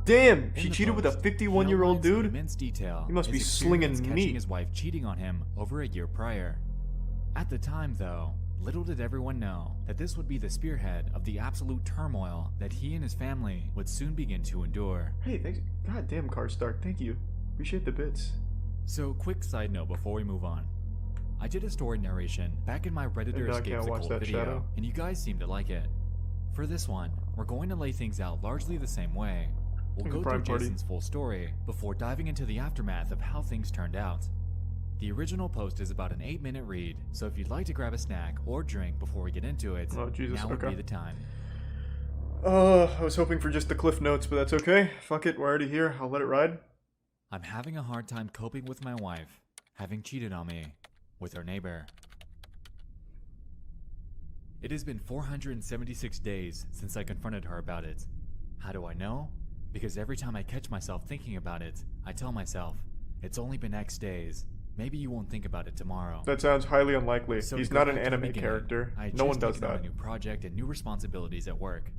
Damn, In she the cheated with a post, 51-year-old he outlines in dude? immense detail He must be his slinging experience catching meat. his wife cheating on him over a year prior. At the time, though, little did everyone know that this would be the spearhead of the absolute turmoil that he and his family would soon begin to endure. Hey, thanks. God damn, Car Stark. Thank you. Appreciate the bits. So, quick side note before we move on. I did a story narration back in my Redditor Maybe I Escapes can't the watch Cult that video, shadow. and you guys seem to like it. For this one, we're going to lay things out largely the same way. We'll Thanks, go Prime through Party. Jason's full story before diving into the aftermath of how things turned out. The original post is about an 8-minute read, so if you'd like to grab a snack or drink before we get into it, Oh, Jesus, now would okay. be the time. I was hoping for just the cliff notes, but that's okay. Fuck it, we're already here. I'll let it ride. I'm having a hard time coping with my wife having cheated on me with her neighbor. It has been 476 days since I confronted her about it. How do I know? Because every time I catch myself thinking about it, I tell myself, it's only been X days. Maybe you won't think about it tomorrow. That sounds highly unlikely. So He's to go not an back to the anime beginning, character. I had No one just does taken on that. a new project and new responsibilities at work.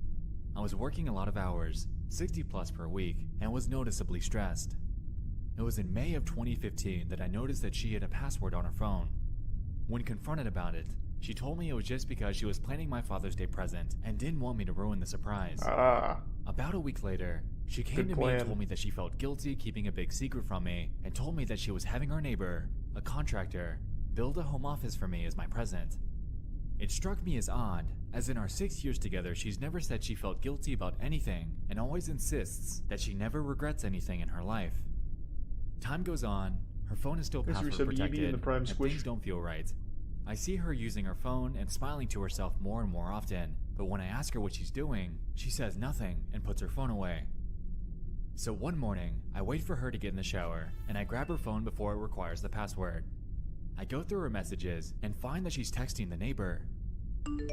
I was working a lot of hours, 60 plus per week, and was noticeably stressed. It was in May of 2015 that I noticed that she had a password on her phone. When confronted about it, she told me it was just because she was planning my Father's Day present and didn't want me to ruin the surprise. Ah. About a week later, she came Good to me plan. and told me that she felt guilty keeping a big secret from me and told me that she was having our neighbor, a contractor, build a home office for me as my present. It struck me as odd, as in our 6 years together she's never said she felt guilty about anything and always insists that she never regrets anything in her life. Time goes on, her phone is still Thanks for password resub Eevee and protected, the Prime and Squish. things don't feel right. I see her using her phone and smiling to herself more and more often, but when I ask her what she's doing, she says nothing and puts her phone away. So one morning, I wait for her to get in the shower, and I grab her phone before it requires the password. I go through her messages and find that she's texting the neighbor.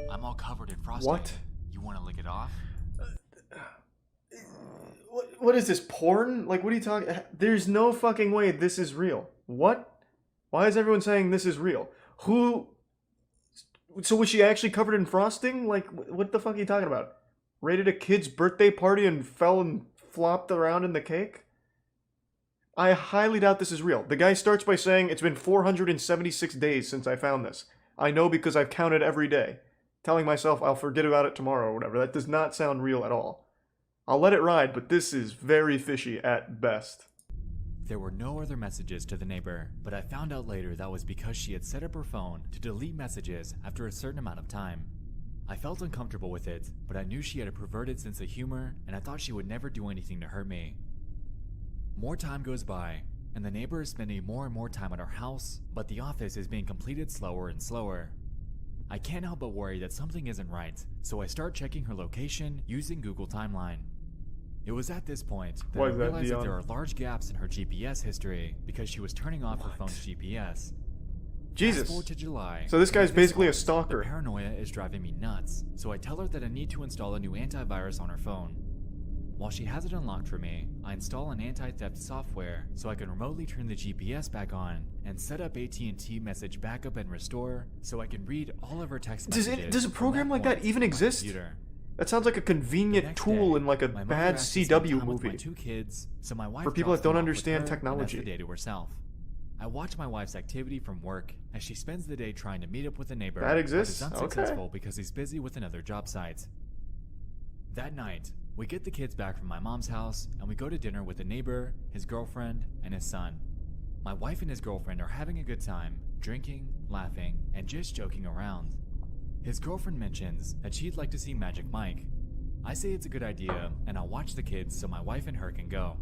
I'm all covered in frosting. What? You want to lick it off? What is this, porn? Like, what are you talking? There's no fucking way this is real. What? Why is everyone saying this is real? Who? So was she actually covered in frosting? Like, what the fuck are you talking about? Raided a kid's birthday party and fell and flopped around in the cake? I highly doubt this is real. The guy starts by saying, it's been 476 days since I found this. I know because I've counted every day. Telling myself I'll forget about it tomorrow or whatever. That does not sound real at all. I'll let it ride, but this is very fishy at best. There were no other messages to the neighbor, but I found out later that was because she had set up her phone to delete messages after a certain amount of time. I felt uncomfortable with it, but I knew she had a perverted sense of humor, and I thought she would never do anything to hurt me. More time goes by, and the neighbor is spending more and more time at our house, but the office is being completed slower and slower. I can't help but worry that something isn't right, so I start checking her location using Google Timeline. It was at this point that I realized that there are large gaps in her GPS history because she was turning off her phone's GPS. Jesus. Fast forward to July. So this guy's At basically a point, stalker. The paranoia is driving me nuts, so I tell her that I need to install a new antivirus on her phone. While she has it unlocked for me, I install an anti-theft software so I can remotely turn the GPS back on and set up AT&T message backup and restore so I can read all of her text messages. Does a program like that even exist? That sounds like a convenient tool in like a bad CW movie. My 2 kids, so my wife for people that don't understand technology. technology. The day to herself. I watch my wife's activity from work as she spends the day trying to meet up with a neighbor. That exists? But is unsuccessful because he's busy with another job site. That night, we get the kids back from my mom's house and we go to dinner with a neighbor, his girlfriend, and his son. My wife and his girlfriend are having a good time, drinking, laughing, and just joking around. His girlfriend mentions that she'd like to see Magic Mike. I say it's a good idea and I'll watch the kids so my wife and her can go.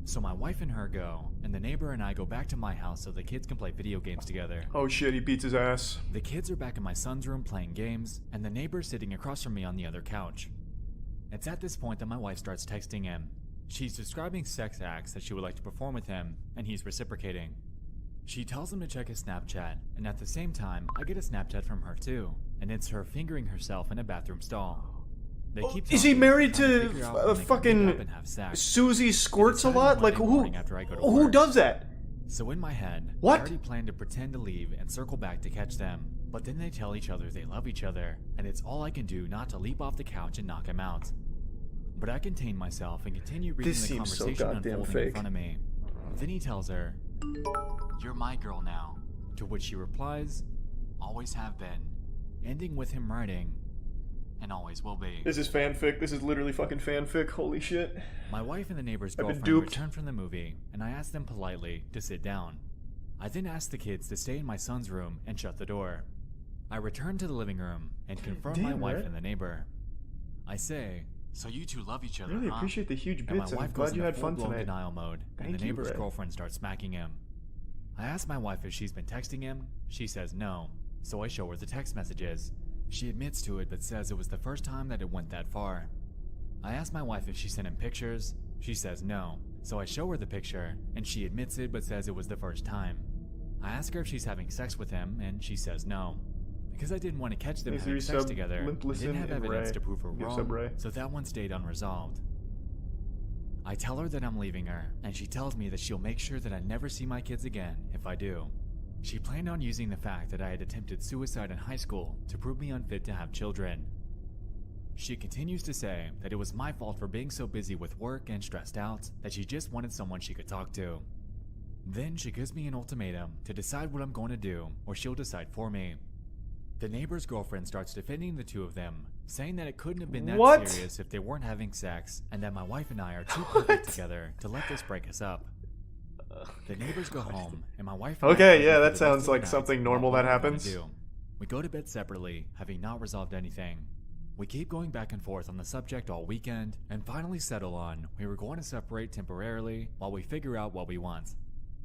So my wife and her go, and the neighbor and I go back to my house so the kids can play video games together. Oh shit, he beats his ass. The kids are back in my son's room playing games, and the neighbor's sitting across from me on the other couch. It's at this point that my wife starts texting him. She's describing sex acts that she would like to perform with him, and he's reciprocating. She tells him to check his Snapchat, and at the same time, I get a Snapchat from her too, and it's her fingering herself in a bathroom stall. They keep Is he talking, married trying to figure out when they can meet fucking up and have sex. Susie Squirts a They decide lot? on Like Monday morning after I go to who work. does that? So in my head, What? I already planned to pretend to leave and circle back to catch them. But then they tell each other they love each other, and it's all I can do not to leap off the couch and knock him out. But I contain myself and continue reading This the seems so conversation goddamn unfolding fake. in front of me. Then he tells her, "You're my girl now," to which she replies, "Always have been," ending with him writing, "and always will be." This is fanfic. This is literally fucking fanfic. Holy shit. My wife and the neighbor's I've been girlfriend duped. return from the movie, and I ask them politely to sit down. I then ask the kids to stay in my son's room and shut the door. I return to the living room and confront my Damn, wife Red. and the neighbor. I say, "So you two love each other, Really huh?" appreciate the huge And bits, my and I'm wife glad goes you into had fun full-blown tonight. denial mode, and Thank the you, neighbor's Red. girlfriend starts smacking him. I ask my wife if she's been texting him. She says no, so I show her the text messages. She admits to it but says it was the first time that it went that far. I ask my wife if she sent him pictures. She says no, so I show her the picture, and she admits it but says it was the first time. I ask her if she's having sex with him, and she says no. Because I didn't want to catch them Thanks for having your sex sub, together, Limp I Listen didn't have and evidence Ray. to prove her Give wrong, sub Ray. so that one stayed unresolved. I tell her that I'm leaving her, and she tells me that she'll make sure that I never see my kids again if I do. She planned on using the fact that I had attempted suicide in high school to prove me unfit to have children. She continues to say that it was my fault for being so busy with work and stressed out that she just wanted someone she could talk to. Then she gives me an ultimatum to decide what I'm going to do, or she'll decide for me. The neighbor's girlfriend starts defending the two of them, saying that it couldn't have been that What? serious if they weren't having sex, and that my wife and I are too perfect together to let this break us up. The neighbors go home, and my wife and I Okay, argue yeah, for that the rest sounds of the like night something about normal what that we're gonna happens. do. We go to bed separately, having not resolved anything. We keep going back and forth on the subject all weekend, and finally settle on we were going to separate temporarily while we figure out what we want.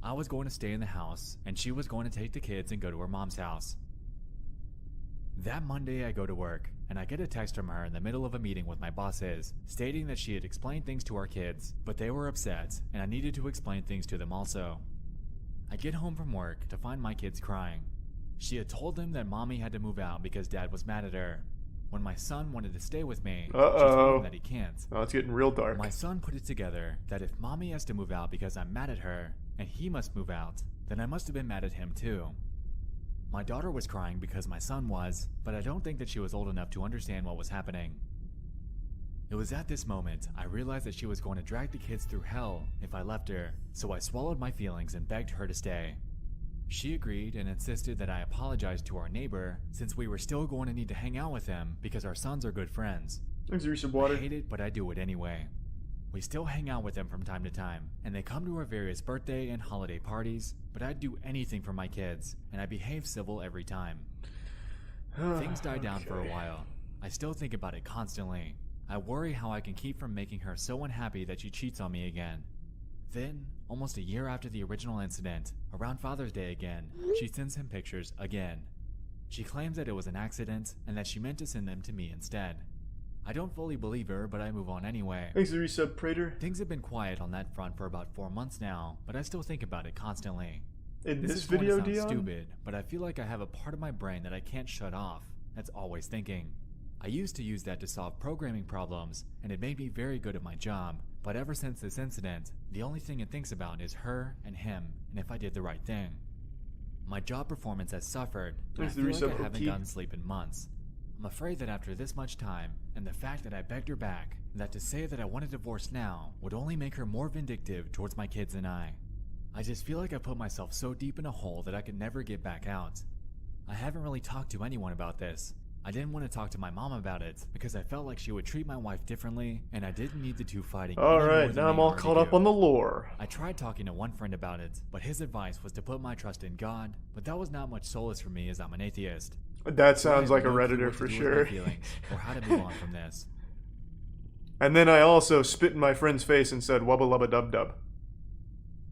I was going to stay in the house, and she was going to take the kids and go to her mom's house. That Monday I go to work, and I get a text from her in the middle of a meeting with my bosses, stating that she had explained things to our kids, but they were upset, and I needed to explain things to them also. I get home from work to find my kids crying. She had told them that mommy had to move out because dad was mad at her. When my son wanted to stay with me, she told him that he can't. Oh, it's getting real dark. My son put it together that if mommy has to move out because I'm mad at her, and he must move out, then I must have been mad at him too. My daughter was crying because my son was, but I don't think that she was old enough to understand what was happening. It was at this moment I realized that she was going to drag the kids through hell if I left her, so I swallowed my feelings and begged her to stay. She agreed and insisted that I apologize to our neighbor since we were still going to need to hang out with him because our sons are good friends. Thanks for some water. I hate it, but I do it anyway. We still hang out with them from time to time, and they come to our various birthday and holiday parties, but I'd do anything for my kids, and I behave civil every time. Things died down for a while. I still think about it constantly. I worry how I can keep from making her so unhappy that she cheats on me again. Then, almost a year after the original incident, around Father's Day again, she sends him pictures again. She claims that it was an accident and that she meant to send them to me instead. I don't fully believe her, but I move on anyway. Thanks for resub, Prater. Things have been quiet on that front for about 4 months now, but I still think about it constantly. In this is going to video, sound Dion? stupid, but I feel like I have a part of my brain that I can't shut off. That's always thinking. I used to use that to solve programming problems, and it made me very good at my job, but ever since this incident, the only thing it thinks about is her and him, and if I did the right thing. My job performance has suffered, and I feel like I haven't gotten sleep in months. I'm afraid that after this much time, and the fact that I begged her back, that to say that I want a divorce now would only make her more vindictive towards my kids and I just feel like I put myself so deep in a hole that I could never get back out. I haven't really talked to anyone about this. I didn't want to talk to my mom about it because I felt like she would treat my wife differently, and I didn't need the two fighting. Alright, now I'm all caught up on the lore. I tried talking to one friend about it, but his advice was to put my trust in God, but that was not much solace for me as I'm an atheist. That sounds So I like a have no clue Redditor what to for do with sure. my feelings, or how to move on from this. And then I also spit in my friend's face and said wubba lubba dub dub.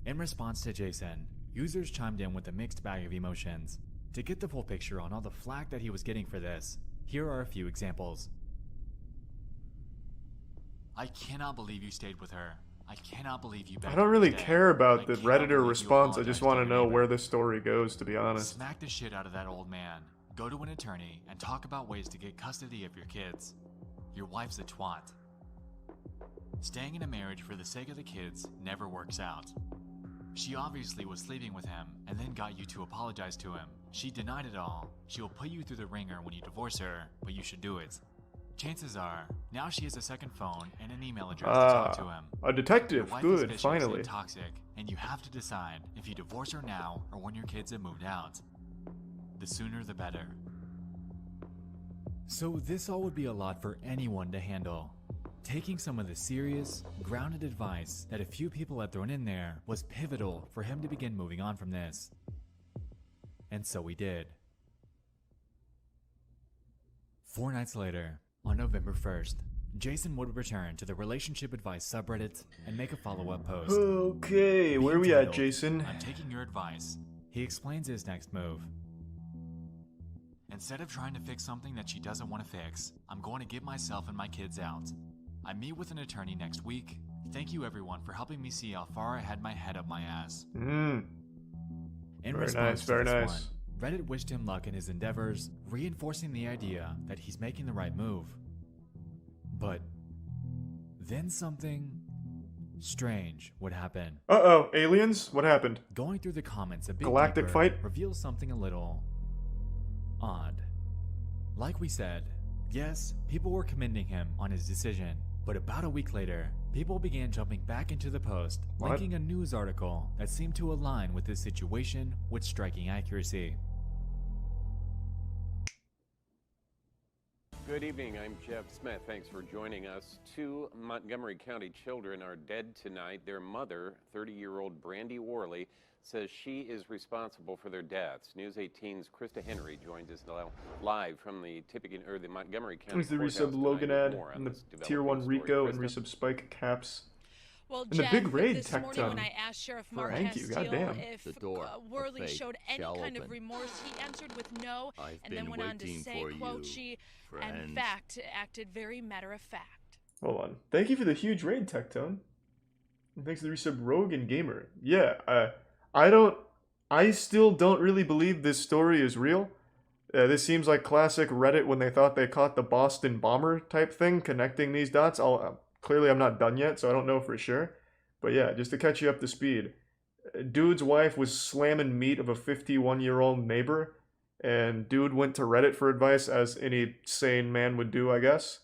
In response to Jason, users chimed in with a mixed bag of emotions. To get the full picture on all the flack that he was getting for this, here are a few examples. I cannot believe you stayed with her. I cannot believe you begged I don't her really to stay. care about I the cannot Redditor believe you response, I just apologized want to your know neighbor. where the story goes, to be honest. Smack the shit out of that old man. Go to an attorney and talk about ways to get custody of your kids. Your wife's a twat. Staying in a marriage for the sake of the kids never works out. She obviously was sleeping with him and then got you to apologize to him. She denied it all. She will put you through the ringer when you divorce her, but you should do it. Chances are, now she has a second phone and an email address to talk to him. A detective, Your wife good, is vicious finally. and toxic, and you have to decide if you divorce her now or when your kids have moved out. The sooner the better. So this all would be a lot for anyone to handle. Taking some of the serious, grounded advice that a few people had thrown in there was pivotal for him to begin moving on from this. And so we did. 4 nights later, on November 1st, Jason would return to the relationship advice subreddit and make a follow-up post. Okay, where we at, Jason? I'm taking your advice. He explains his next move. Instead of trying to fix something that she doesn't want to fix, I'm going to get myself and my kids out. I meet with an attorney next week. Thank you everyone for helping me see how far I had my head up my ass. In Very response nice, to very this nice. one, Reddit wished him luck in his endeavors, reinforcing the idea that he's making the right move. But then something strange would happen. Uh-oh, aliens? What happened? Going through the comments a bit Galactic deeper fight? reveals something a little odd. Like we said, yes, people were commending him on his decision, but about a week later, people began jumping back into the post, What? linking a news article that seemed to align with this situation with striking accuracy. Good evening, I'm Jeff Smith. Thanks for joining us. 2 Montgomery County children are dead tonight. Their mother, 30-year-old Brandy Worley, says she is responsible for their deaths. News 18's Krista Henry joins us now live from the the Montgomery County There's the courthouse resub tonight Logan with ad, more on and the this tier 1 developing Rico, story. and Krista? resub Spike Caps. Well, And Jeff, the big raid this tech morning ton. when I asked Sheriff Mark Thank you, Castile goddamn. if The door Worley of fate showed any shall kind of open. remorse, he answered with no, I've and then been went on to waiting say, for quote, you, she, in friends. fact, acted very matter of fact. Hold on. Thank you for the huge raid, Tectone. And thanks to the resub Rogue and Gamer. Yeah, I still don't really believe this story is real. This seems like classic Reddit when they thought they caught the Boston bomber type thing, connecting these dots. Clearly I'm not done yet, so I don't know for sure. But yeah, just to catch you up to speed. Dude's wife was slamming meat of a 51-year-old neighbor, and dude went to Reddit for advice, as any sane man would do, I guess.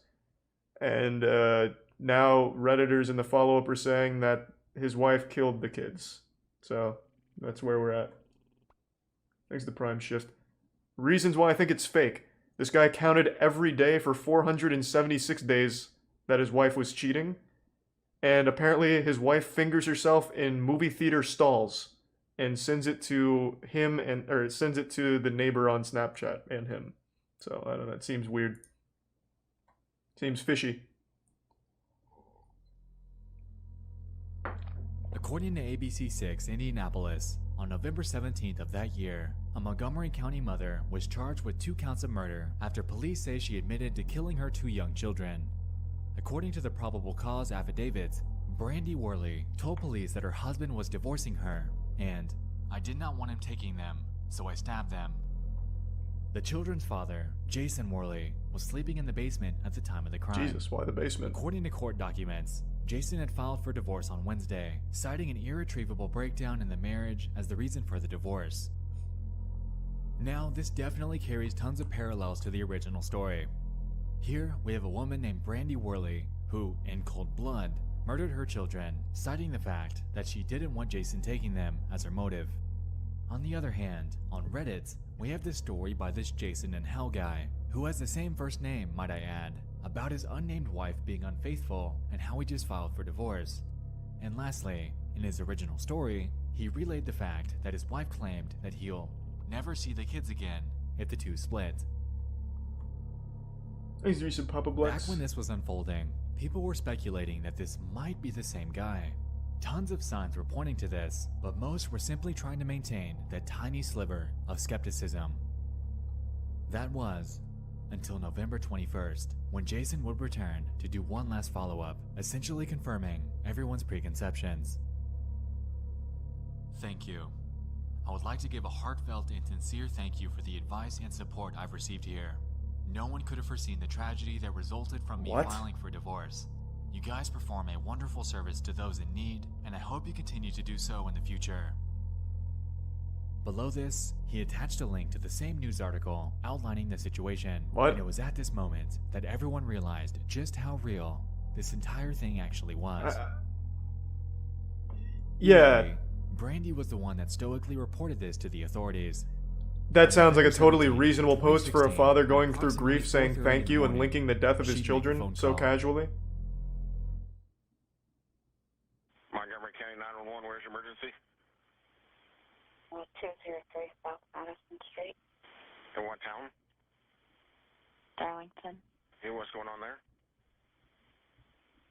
And now Redditors in the follow-up are saying that his wife killed the kids. So that's where we're at. Thanks to Prime Shift. Reasons why I think it's fake. This guy counted every day for 476 days that his wife was cheating. And apparently his wife fingers herself in movie theater stalls and sends it to him or sends it to the neighbor on Snapchat and him. So, I don't know, it seems weird. Seems fishy. According to ABC6 Indianapolis, on November 17th of that year, a Montgomery County mother was charged with 2 counts of murder after police say she admitted to killing her 2 young children. According to the probable cause affidavit, Brandy Worley told police that her husband was divorcing her, and "I did not want him taking them, so I stabbed them." The children's father, Jason Worley, was sleeping in the basement at the time of the crime. Jesus, why the basement? According to court documents, Jason had filed for divorce on Wednesday, citing an irretrievable breakdown in the marriage as the reason for the divorce. Now, this definitely carries tons of parallels to the original story. Here, we have a woman named Brandy Worley who, in cold blood, murdered her children, citing the fact that she didn't want Jason taking them as her motive. On the other hand, on Reddit, we have this story by this Jason and Hell guy, who has the same first name, might I add, about his unnamed wife being unfaithful and how he just filed for divorce. And lastly, in his original story, he relayed the fact that his wife claimed that he'll never see the kids again if the two split. These recent Papa Blacks. Back when this was unfolding, people were speculating that this might be the same guy. Tons of signs were pointing to this, but most were simply trying to maintain that tiny sliver of skepticism. That was until November 21st, when Jason would return to do one last follow-up, essentially confirming everyone's preconceptions. Thank you. I would like to give a heartfelt and sincere thank you for the advice and support I've received here. No one could have foreseen the tragedy that resulted from me filing for divorce. You guys perform a wonderful service to those in need, and I hope you continue to do so in the future. Below this, he attached a link to the same news article outlining the situation. And it was at this moment that everyone realized just how real this entire thing actually was. Yeah. Anyway, Brandy was the one that stoically reported this to the authorities. That sounds like a totally reasonable post for a father going through grief saying thank you and linking the death of his children so casually. Montgomery County 911, where's your emergency? 203 South Madison Street, In what town? Darlington. Hey, what's going on there?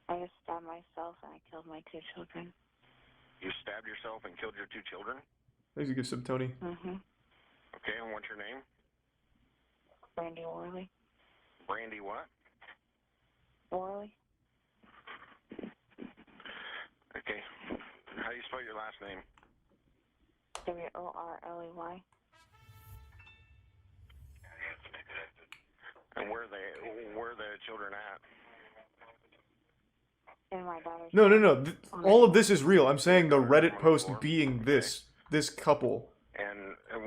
I just stabbed myself and I killed my 2 children. You stabbed yourself and killed your 2 children? Thanks a good sub, Tony. Mm-hmm. Okay, and what's your name? Brandy Worley. Brandy what? Worley. Okay. How do you spell your last name? Worley. And where are the children at? In my daughter's No. All of this is real. I'm saying the Reddit post being this couple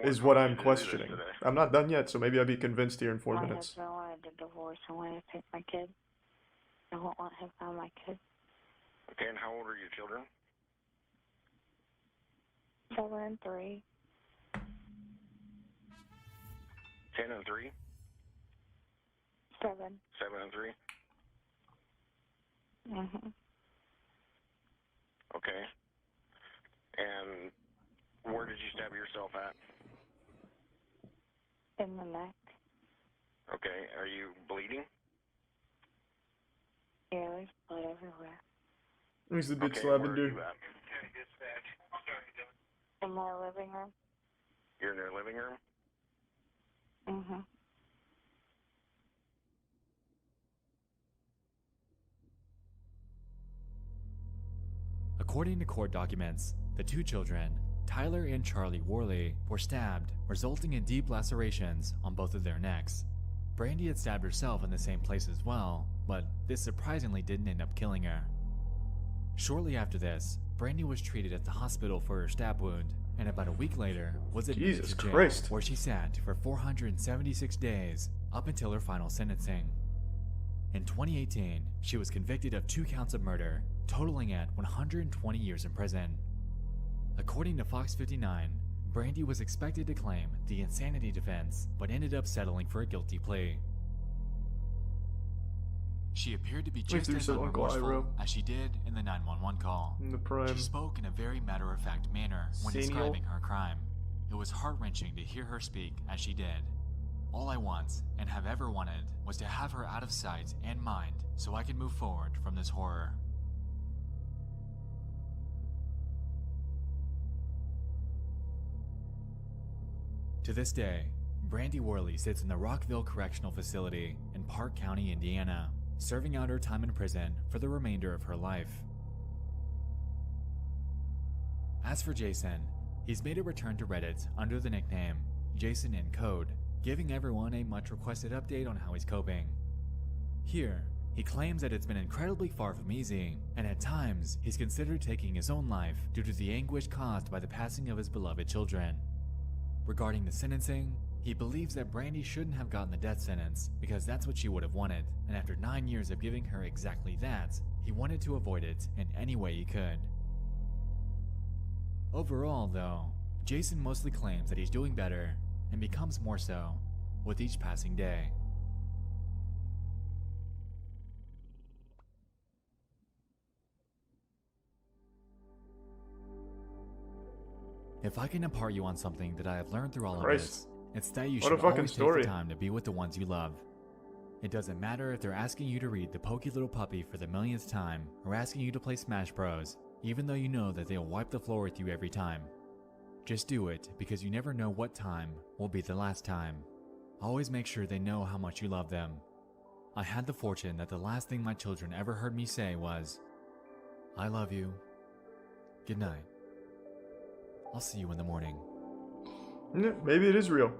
is what I'm questioning. I'm not done yet, so maybe I'll be convinced here in 4 minutes. My husband wanted a divorce and wanted to take my kid. I won't let him have my kid. Okay, and how old are your children? 7 and 3. 10 and 3? 7. 7 and 3? Mm-hmm. Okay. And where did you stab yourself at? In the neck. Okay, are you bleeding? Yeah, there's blood everywhere. There's the bits Okay, where are lavender. you at? In my living room. You're in their living room? Mm-hmm. According to court documents, the 2 children, Tyler and Charlie Worley, were stabbed, resulting in deep lacerations on both of their necks. Brandy had stabbed herself in the same place as well, but this surprisingly didn't end up killing her. Shortly after this, Brandy was treated at the hospital for her stab wound, and about a week later was admitted Jesus to jail, Christ. where she sat for 476 days up until her final sentencing. In 2018, she was convicted of 2 counts of murder, totaling at 120 years in prison. According to Fox 59, Brandy was expected to claim the insanity defense, but ended up settling for a guilty plea. She appeared to be just as unremorseful as she did in the 911 call. In the Prime. She spoke in a very matter-of-fact manner when Senior. describing her crime. It was heart-wrenching to hear her speak as she did. All I want, and have ever wanted, was to have her out of sight and mind so I could move forward from this horror. To this day, Brandy Worley sits in the Rockville Correctional Facility in Park County, Indiana, serving out her time in prison for the remainder of her life. As for Jason, he's made a return to Reddit under the nickname Jason in Code, giving everyone a much requested update on how he's coping. Here, he claims that it's been incredibly far from easy, and at times he's considered taking his own life due to the anguish caused by the passing of his beloved children. Regarding the sentencing, he believes that Brandy shouldn't have gotten the death sentence because that's what she would have wanted, and after 9 years of giving her exactly that, he wanted to avoid it in any way he could. Overall, though, Jason mostly claims that he's doing better, and becomes more so with each passing day. If I can impart you on something that I have learned through all of this, it's that you should always take the time to be with the ones you love. It doesn't matter if they're asking you to read The Pokey Little Puppy for the millionth time, or asking you to play Smash Bros, even though you know that they'll wipe the floor with you every time. Just do it, because you never know what time will be the last time. Always make sure they know how much you love them. I had the fortune that the last thing my children ever heard me say was, "I love you. Good night. I'll see you in the morning." Yeah, maybe it is real.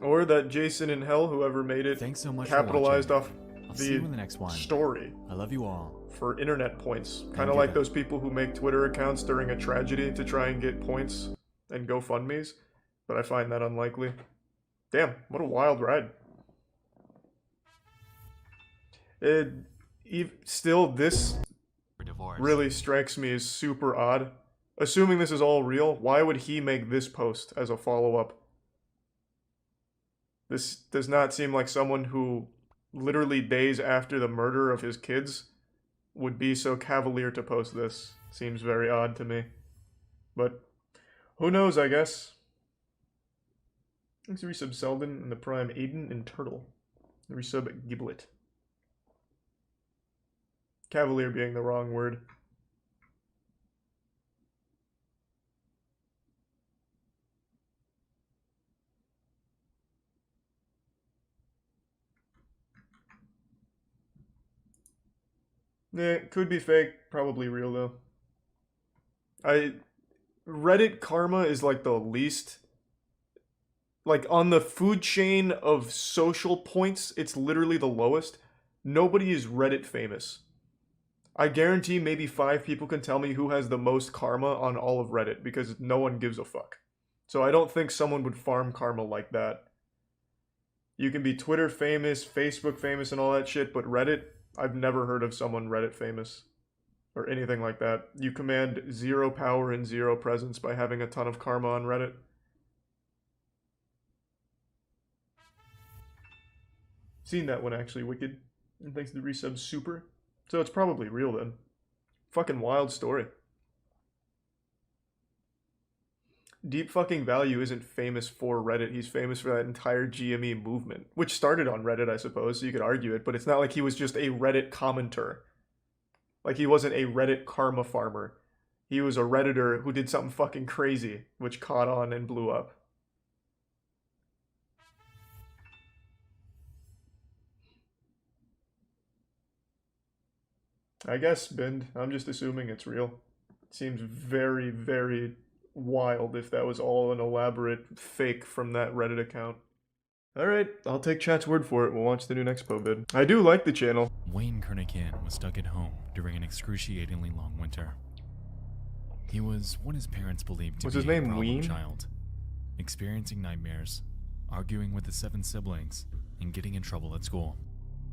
Or that Jason in Hell, whoever made it, Thanks so much capitalized for off watching. I'll see you in the next one. Story. I love you all. For internet points. Kind of like those people who make Twitter accounts during a tragedy to try and get points and GoFundMes. But I find that unlikely. Damn, what a wild ride. Still, this really strikes me as super odd. Assuming this is all real, why would he make this post as a follow-up? This does not seem like someone who, literally days after the murder of his kids, would be so cavalier to post this. Seems very odd to me. But, who knows, I guess. Thanks to resub Selden in the Prime, Aiden and Turtle. The resub Giblet. Cavalier being the wrong word. Yeah, could be fake, probably real though. Reddit karma is like the least, like on the food chain of social points, it's literally the lowest. Nobody is Reddit famous. I guarantee maybe 5 people can tell me who has the most karma on all of Reddit because no one gives a fuck. So I don't think someone would farm karma like that. You can be Twitter famous, Facebook famous and all that shit, but Reddit, I've never heard of someone Reddit famous or anything like that. You command 0 power and 0 presence by having a ton of karma on Reddit. Seen that one actually, Wicked. And thanks to the resub Super. So it's probably real then. Fucking wild story. Deep fucking Value isn't famous for Reddit. He's famous for that entire GME movement, which started on Reddit, I suppose, so you could argue it, but it's not like he was just a Reddit commenter. Like he wasn't a Reddit karma farmer. He was a Redditor who did something fucking crazy, which caught on and blew up. I guess, Bind. I'm just assuming it's real. It seems very, very wild if that was all an elaborate fake from that Reddit account. Alright, I'll take chat's word for it. We'll watch the new Expo vid. I do like the channel. Wayne Kernican was stuck at home during an excruciatingly long winter. He was what his parents believed to be a problem child, experiencing nightmares, arguing with his 7 siblings, and getting in trouble at school.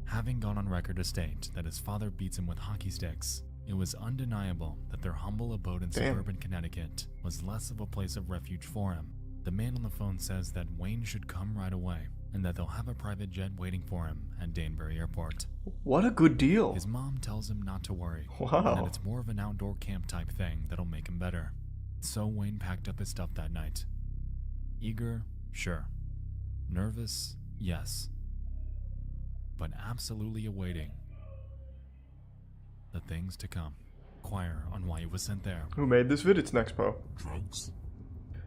Having gone on record to state that his father beats him with hockey sticks, It was undeniable that their humble abode in suburban Connecticut was less of a place of refuge for him. The man on the phone says that Wayne should come right away, and that they'll have a private jet waiting for him at Danbury Airport. What a good deal. His mom tells him not to worry, Wow. and that it's more of an outdoor camp type thing that'll make him better. So Wayne packed up his stuff that night. Eager? Sure. Nervous? Yes. But absolutely awaiting the things to come. Inquire on why he was sent there. Who made this vid? It's Nexpo. Drugs?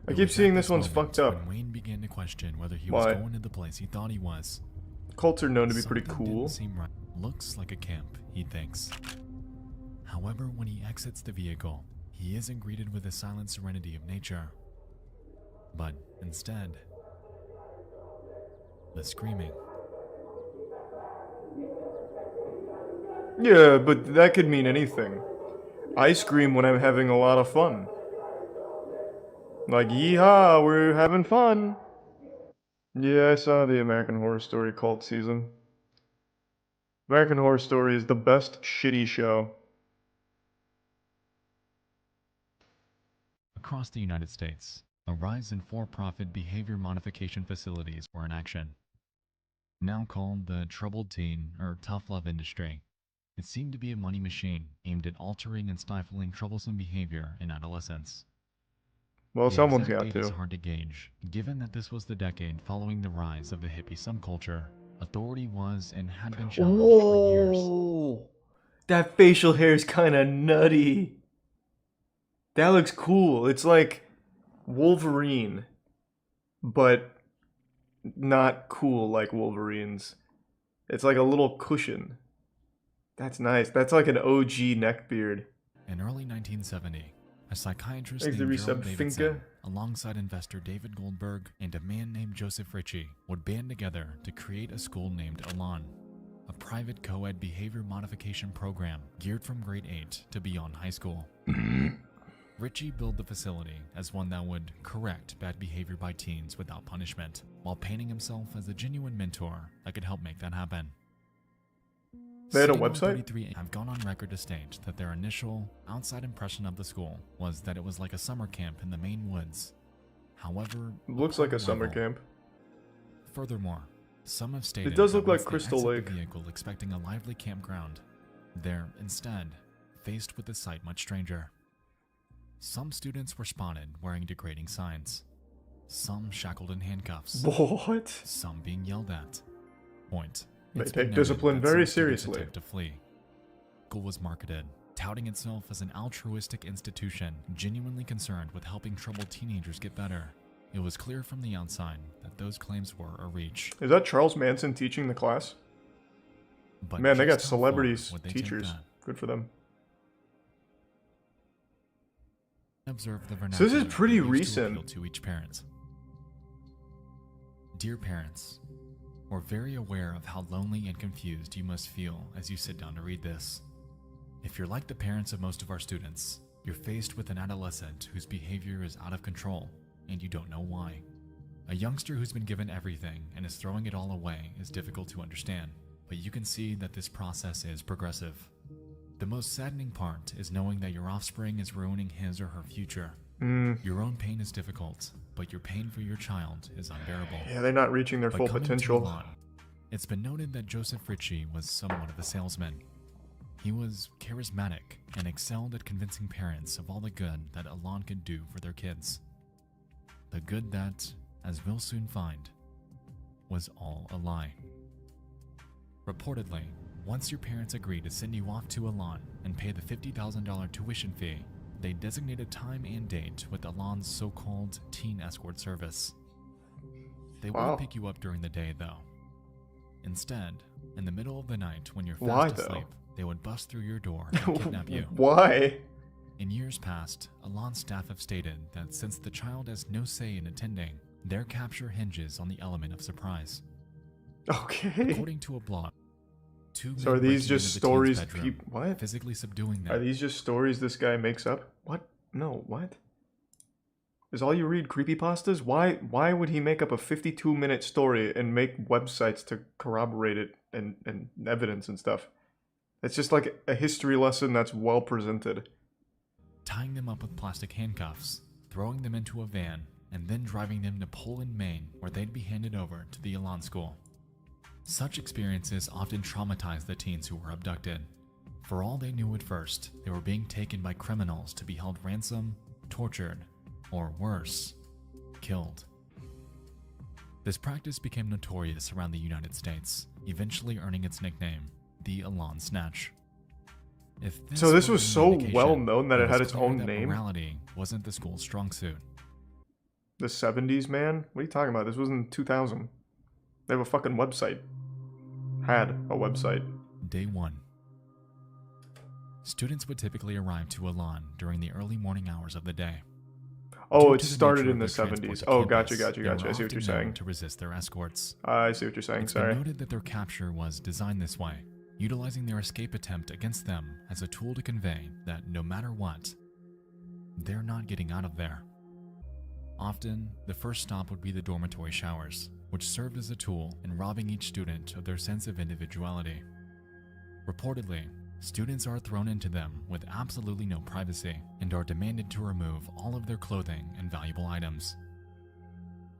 I keep seeing this one's fucked up. When Wayne began to question whether he Why? was going to the place he thought he was. Cults are known to be pretty Something cool. didn't seem right. Looks like a camp, he thinks. However, when he exits the vehicle, he isn't greeted with the silent serenity of nature. But instead, the screaming. Yeah, but that could mean anything. I scream when I'm having a lot of fun. Like, yeehaw, we're having fun. Yeah, I saw the American Horror Story cult season. American Horror Story is the best shitty show. Across the United States, a rise in for-profit behavior modification facilities were in action. Now called the troubled teen or tough love industry, it seemed to be a money machine aimed at altering and stifling troublesome behavior in adolescents. Well, The someone's exact got date is to. hard to gauge, given that this was the decade following the rise of the hippie subculture. Authority was and had been challenged for years. Whoa! That facial hair is kind of nutty. That looks cool. It's like Wolverine, but not cool like Wolverine's. It's like a little cushion. That's nice. That's like an OG neckbeard. In early 1970, a psychiatrist Thanks to named resub Gerald Davidson, Finca. alongside investor David Goldberg and a man named Joseph Ritchie, would band together to create a school named Elan, a private co-ed behavior modification program geared from grade 8 to beyond high school. Ritchie billed the facility as one that would correct bad behavior by teens without punishment, while painting himself as a genuine mentor that could help make that happen. They had a Sitting on website? 33 have gone on record to state that their initial, outside impression of the school was that it was like a summer camp in the Maine woods. However, Looks like a summer level. camp. Furthermore, some have stated It does that look like once they Crystal exit Lake. the vehicle expecting a lively campground, they're instead faced with a sight much stranger. Some students were spotted wearing degrading signs. Some shackled in handcuffs. What? Some being yelled at. Point. They It's been take noted discipline that very some students seriously. attempt to flee. School was marketed, touting itself as an altruistic institution genuinely concerned with helping troubled teenagers get better. It was clear from the outside that those claims were a reach. Is that Charles Manson teaching the class? But Man, they got just how far celebrities would they take teachers. that? Good for them. Observe the So this is vernacular pretty used to recent. appeal to each parent. Dear parents, we're very aware of how lonely and confused you must feel as you sit down to read this. If you're like the parents of most of our students, you're faced with an adolescent whose behavior is out of control, and you don't know why. A youngster who's been given everything and is throwing it all away is difficult to understand, but you can see that this process is progressive. The most saddening part is knowing that your offspring is ruining his or her future. Your own pain is difficult, but your pain for your child is unbearable. Yeah, they're not reaching their But full coming to potential. Elan, it's been noted that Joseph Ritchie was somewhat of a salesman. He was charismatic and excelled at convincing parents of all the good that Elan could do for their kids. The good that, as we'll soon find, was all a lie. Reportedly, once your parents agreed to send you off to Elan and pay the $50,000 tuition fee, they designated time and date with Elan's so-called teen escort service. They Wow. wouldn't pick you up during the day, though. Instead, in the middle of the night when you're Why, fast though? asleep, they would bust through your door and kidnap you. Why? In years past, Elan staff have stated that since the child has no say in attending, their capture hinges on the element of surprise. Okay. According to a blog, two So are men these breaking just into the teen's stories? bedroom, What? physically subduing Are them. these just stories this guy makes up? What? No, what? Is all you read creepypastas? Why would he make up a 52-minute story and make websites to corroborate it and evidence and stuff? It's just like a history lesson that's well presented. Tying them up with plastic handcuffs, throwing them into a van, and then driving them to Poland, Maine, where they'd be handed over to the Elan School. Such experiences often traumatized the teens who were abducted. For all they knew at first, they were being taken by criminals to be held ransom, tortured, or worse, killed. This practice became notorious around the United States, eventually earning its nickname, the Elan Snatch. If this So this were was any so indication, well known that it had was its clear own that name? Morality wasn't the school's strong suit. The 70s, man? What are you talking about? This was in 2000. They have a fucking website. Had a website. Day 1. Students would typically arrive to Elan during the early morning hours of the day. Oh, Due it to the started nature in the of their transport 70s. to Oh, campus, gotcha. they were I see what you're often known saying. to resist their escorts. I see what you're saying, It's sorry. been noted that their capture was designed this way, utilizing their escape attempt against them as a tool to convey that no matter what, they're not getting out of there. Often, the first stop would be the dormitory showers, which served as a tool in robbing each student of their sense of individuality. Reportedly, students are thrown into them with absolutely no privacy and are demanded to remove all of their clothing and valuable items.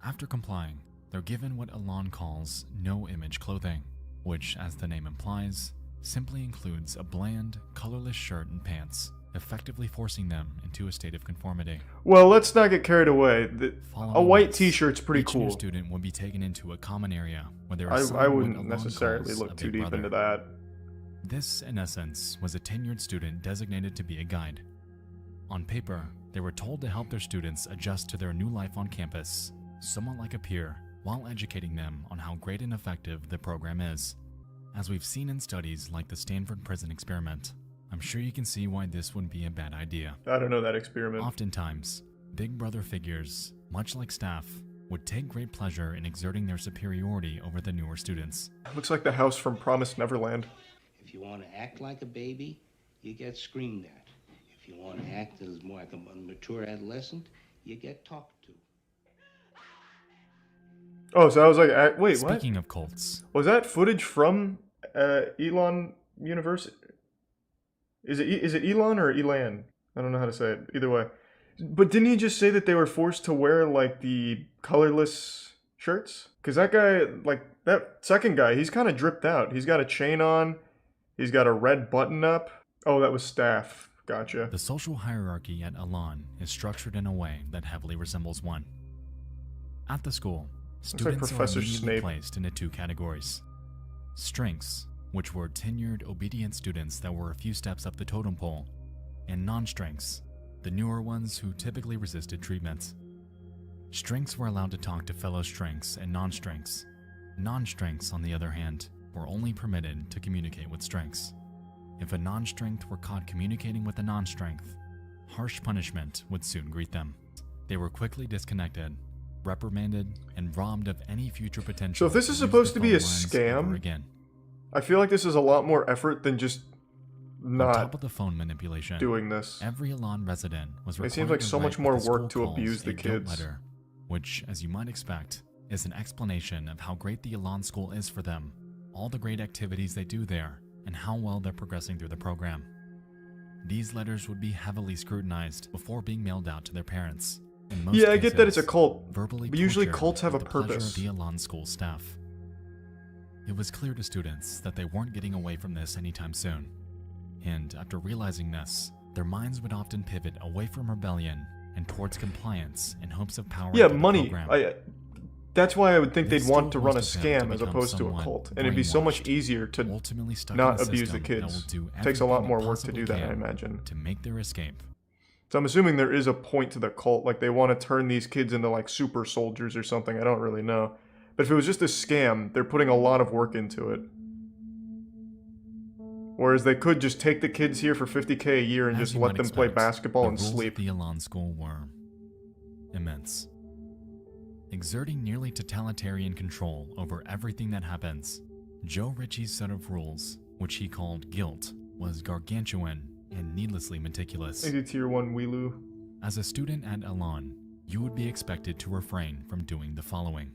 After complying, they're given what Elan calls no-image clothing, which, as the name implies, simply includes a bland, colorless shirt and pants, effectively forcing them into a state of conformity. Well, let's not get carried away. A Following white this, t-shirt's pretty each new cool. student would be taken into a common area where they're I assigned what wouldn't Elan necessarily calls look a too big deep brother. into that. This, in essence, was a tenured student designated to be a guide. On paper, they were told to help their students adjust to their new life on campus, somewhat like a peer, while educating them on how great and effective the program is. As we've seen in studies like the Stanford Prison Experiment, I'm sure you can see why this would be a bad idea. I don't know that experiment. Oftentimes, big brother figures, much like staff, would take great pleasure in exerting their superiority over the newer students. Looks like the house from Promised Neverland. If you want to act like a baby, you get screamed at. If you want to act as more like a mature adolescent, you get talked to. Oh, so I was like, wait, what? Speaking of cults, Was that footage from Elon University? Is it Elon or Elan? I don't know how to say it. Either way. But didn't he just say that they were forced to wear, like, the colorless shirts? Because that guy, like, that second guy, he's kind of dripped out. He's got a chain on. He's got a red button up. Oh, that was staff. Gotcha. the social hierarchy at Elan is structured in a way that heavily resembles one. At the school, like students are Professor immediately Snape. placed into two categories. Strengths, which were tenured, obedient students that were a few steps up the totem pole, and non-strengths, the newer ones who typically resisted treatment. Strengths were allowed to talk to fellow strengths and non-strengths. Non-strengths, on the other hand, were only permitted to communicate with strengths. If a non-strength were caught communicating with a non-strength, harsh punishment would soon greet them. They were quickly disconnected, reprimanded, and robbed of any future potential. So if this is use supposed the to be a phone lines ever scam, again. I feel like this is a lot more effort than just On top not of the phone manipulation, doing this. every Elan resident was required It seems like to so write much what more the school work to calls abuse the a guilt kids. letter, which, as you might expect, is an explanation of how great the Elan school is for them, all the great activities they do there, and how well they're progressing through the program. These letters would be heavily scrutinized before being mailed out to their parents. In most Yeah, I get that it's a cases, cult, verbally but usually tortured cults have a with the pleasure purpose. of the Elan school staff. It was clear to students that they weren't getting away from this anytime soon. And after realizing this, their minds would often pivot away from rebellion and towards compliance in hopes of power. Yeah, through the money. program. That's why I would think They they'd want to still run a want them scam as become opposed to a someone cult. And it'd be so much brainwashed, easier to ultimately stuck not in a abuse the system that will kids. do Takes a lot everything more it work to possibly do that, I can imagine. to make their escape. So I'm assuming there is a point to the cult, like they want to turn these kids into like super soldiers or something. I don't really know. But if it was just a scam, they're putting a lot of work into it. Whereas they could just take the kids here for $50K a year and As just you let might them play expect, basketball the and rules at sleep. the Elan school were immense. Exerting nearly totalitarian control over everything that happens, Joe Ritchie's set of rules, which he called guilt, was gargantuan and needlessly meticulous. Maybe tier 1 Wheelu. As a student at Elan, you would be expected to refrain from doing the following: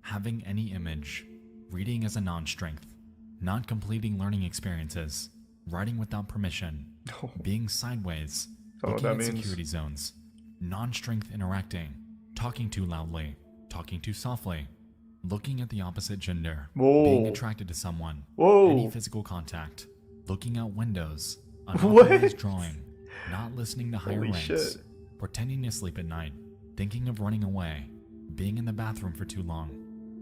having any image, reading as a non-strength, not completing learning experiences, writing without permission, being sideways, looking at security zones, non-strength interacting, talking too loudly, talking too softly, looking at the opposite gender, being attracted to someone, any physical contact, looking out windows, unauthorized drawing, not listening to higher ranks, pretending to sleep at night, thinking of running away, being in the bathroom for too long,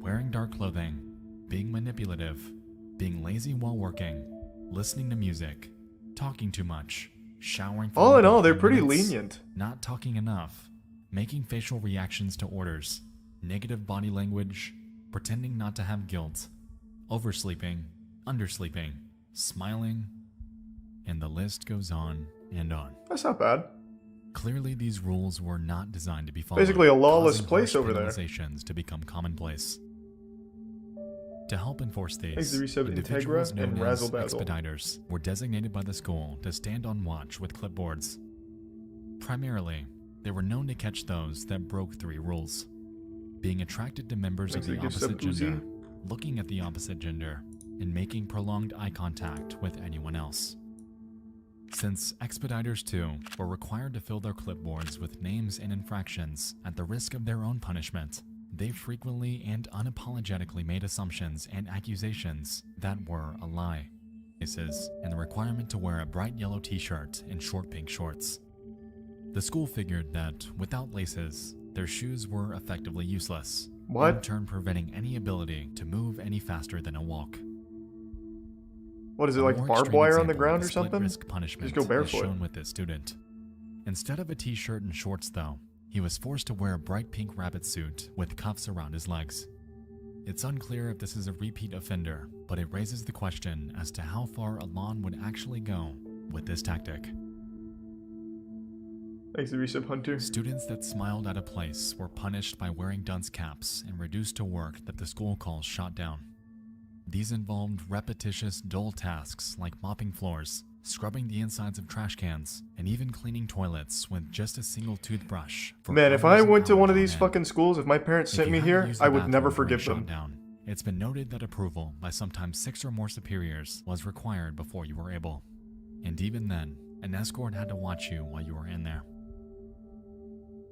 wearing dark clothing, being manipulative, being lazy while working, listening to music, talking too much, showering for all in all, they're 15 pretty minutes, lenient. not talking enough, making facial reactions to orders, negative body language, pretending not to have guilt, oversleeping, undersleeping, smiling, and the list goes on and on. That's not bad. Clearly, these rules were not designed to be followed. Basically a lawless causing place harsh over there. penalizations to become commonplace. To help enforce these, X37 individuals Integra known and as Razzle Dazzle. expediters were designated by the school to stand on watch with clipboards. Primarily, they were known to catch those that broke 3 rules: being attracted to members of the opposite gender, looking at the opposite gender, and making prolonged eye contact with anyone else. Since expediters too were required to fill their clipboards with names and infractions at the risk of their own punishment, they frequently and unapologetically made assumptions and accusations that were a lie. And the requirement to wear a bright yellow t-shirt and short pink shorts. The school figured that without laces, their shoes were effectively useless, in turn preventing any ability to move any faster than a walk. What is it, A like more barbed extreme wire on the example ground of or something? split-risk punishment Just go barefoot. is shown with this student. Instead of a t-shirt and shorts though, he was forced to wear a bright pink rabbit suit with cuffs around his legs. It's unclear if this is a repeat offender, but it raises the question as to how far Alon would actually go with this tactic. Thanks to Resub Hunter. Students that smiled at a place were punished by wearing dunce caps and reduced to work that the school calls shot down. These involved repetitious, dull tasks like mopping floors, scrubbing the insides of trash cans, and even cleaning toilets with just a single toothbrush. Man, if I went to one of these fucking schools, if my parents sent me here, I would never forgive them. It's been noted that approval by sometimes 6 or more superiors was required before you were able. And even then, an escort had to watch you while you were in there.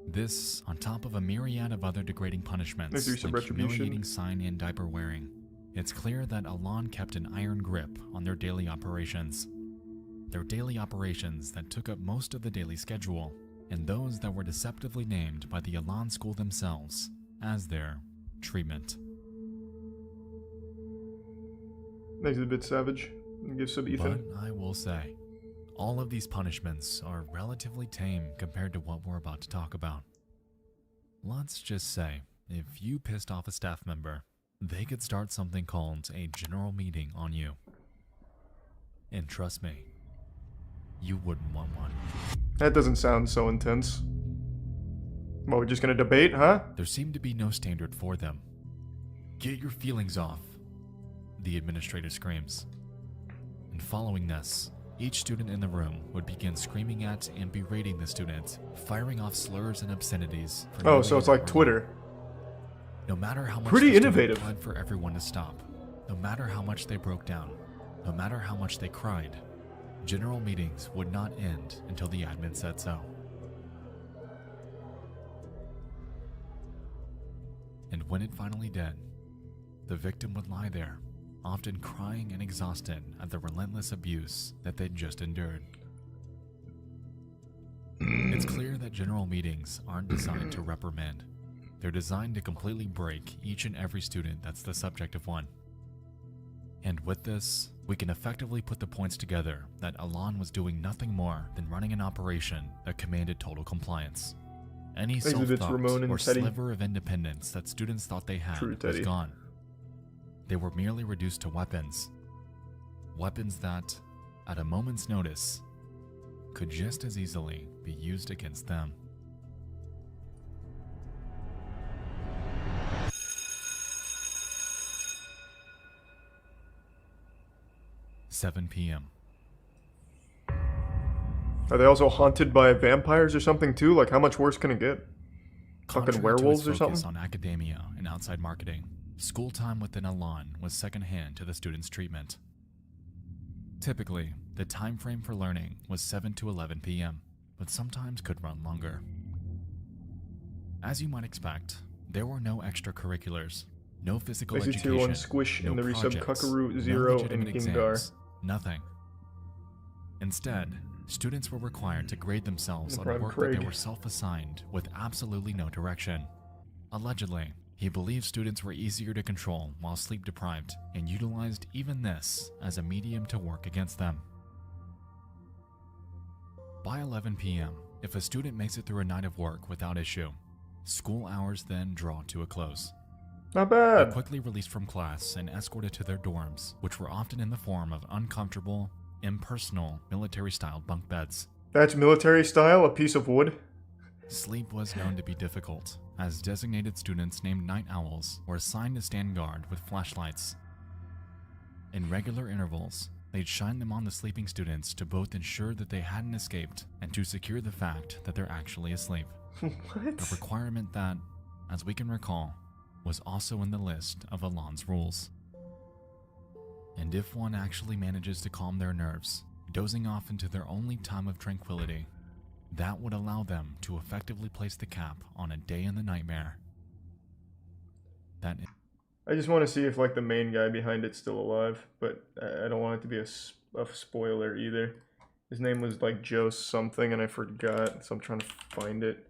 This, on top of a myriad of other degrading punishments, like humiliating sign and diaper wearing. It's clear that Alon kept an iron grip on their daily operations. Their daily operations that took up most of the daily schedule, and those that were deceptively named by the Alon school themselves as their treatment. Makes it a bit savage. Give sub Ethan. But I will say, all of these punishments are relatively tame compared to what we're about to talk about. Let's just say, if you pissed off a staff member, they could start something called a general meeting on you. And trust me, you wouldn't want one. That doesn't sound so intense. Well, we're just gonna debate, huh? There seemed to be no standard for them. Get your feelings off, the administrator screams. And following this, each student in the room would begin screaming at and berating the student, firing off slurs and obscenities. Oh, so it's like Twitter. No matter how much Pretty the student innovative. pled for everyone to stop, no matter how much they broke down, no matter how much they cried, general meetings would not end until the admin said so. And when it finally did, the victim would lie there, often crying and exhausted at the relentless abuse that they'd just endured. It's clear that general meetings aren't designed to reprimand. They're designed to completely break each and every student that's the subject of one. And with this, we can effectively put the points together that Alon was doing nothing more than running an operation that commanded total compliance. Any self-thought or sliver of independence that students thought they had was gone. They were merely reduced to weapons. Weapons that, at a moment's notice, could just as easily be used against them. "7 p.m. Are they also haunted by vampires or something too? Like, how much worse can it get? Fucking Contrary werewolves to or its focus something? on academia and outside marketing, School time within Elan was secondhand to the students' treatment. Typically, the time frame for learning was 7 to 11 p.m., but sometimes could run longer. As you might expect, there were no extracurriculars, no physical education, SE2 on Squish no and the resub projects, Kakaru no 0 and legitimate Gengar. exams, nothing. Instead, students were required to grade themselves No on problem, work that they Craig. were self-assigned with absolutely no direction. Allegedly, he believed students were easier to control while sleep-deprived and utilized even this as a medium to work against them. By 11 p.m., if a student makes it through a night of work without issue, school hours then draw to a close. Not They're bad. quickly released from class and escorted to their dorms, which were often in the form of uncomfortable, impersonal, military-style bunk beds. That's military style, a piece of wood. Sleep was known to be difficult, as designated students named night owls were assigned to stand guard with flashlights. In regular intervals, they'd shine them on the sleeping students to both ensure that they hadn't escaped and to secure the fact that they're actually asleep. What? A requirement that, as we can recall, was also in the list of Elan's rules. And if one actually manages to calm their nerves, dozing off into their only time of tranquility, that would allow them to effectively place the cap on a day in the nightmare. I just want to see if like the main guy behind it's still alive, but I don't want it to be a spoiler either. His name was like Joe something and I forgot, so I'm trying to find it.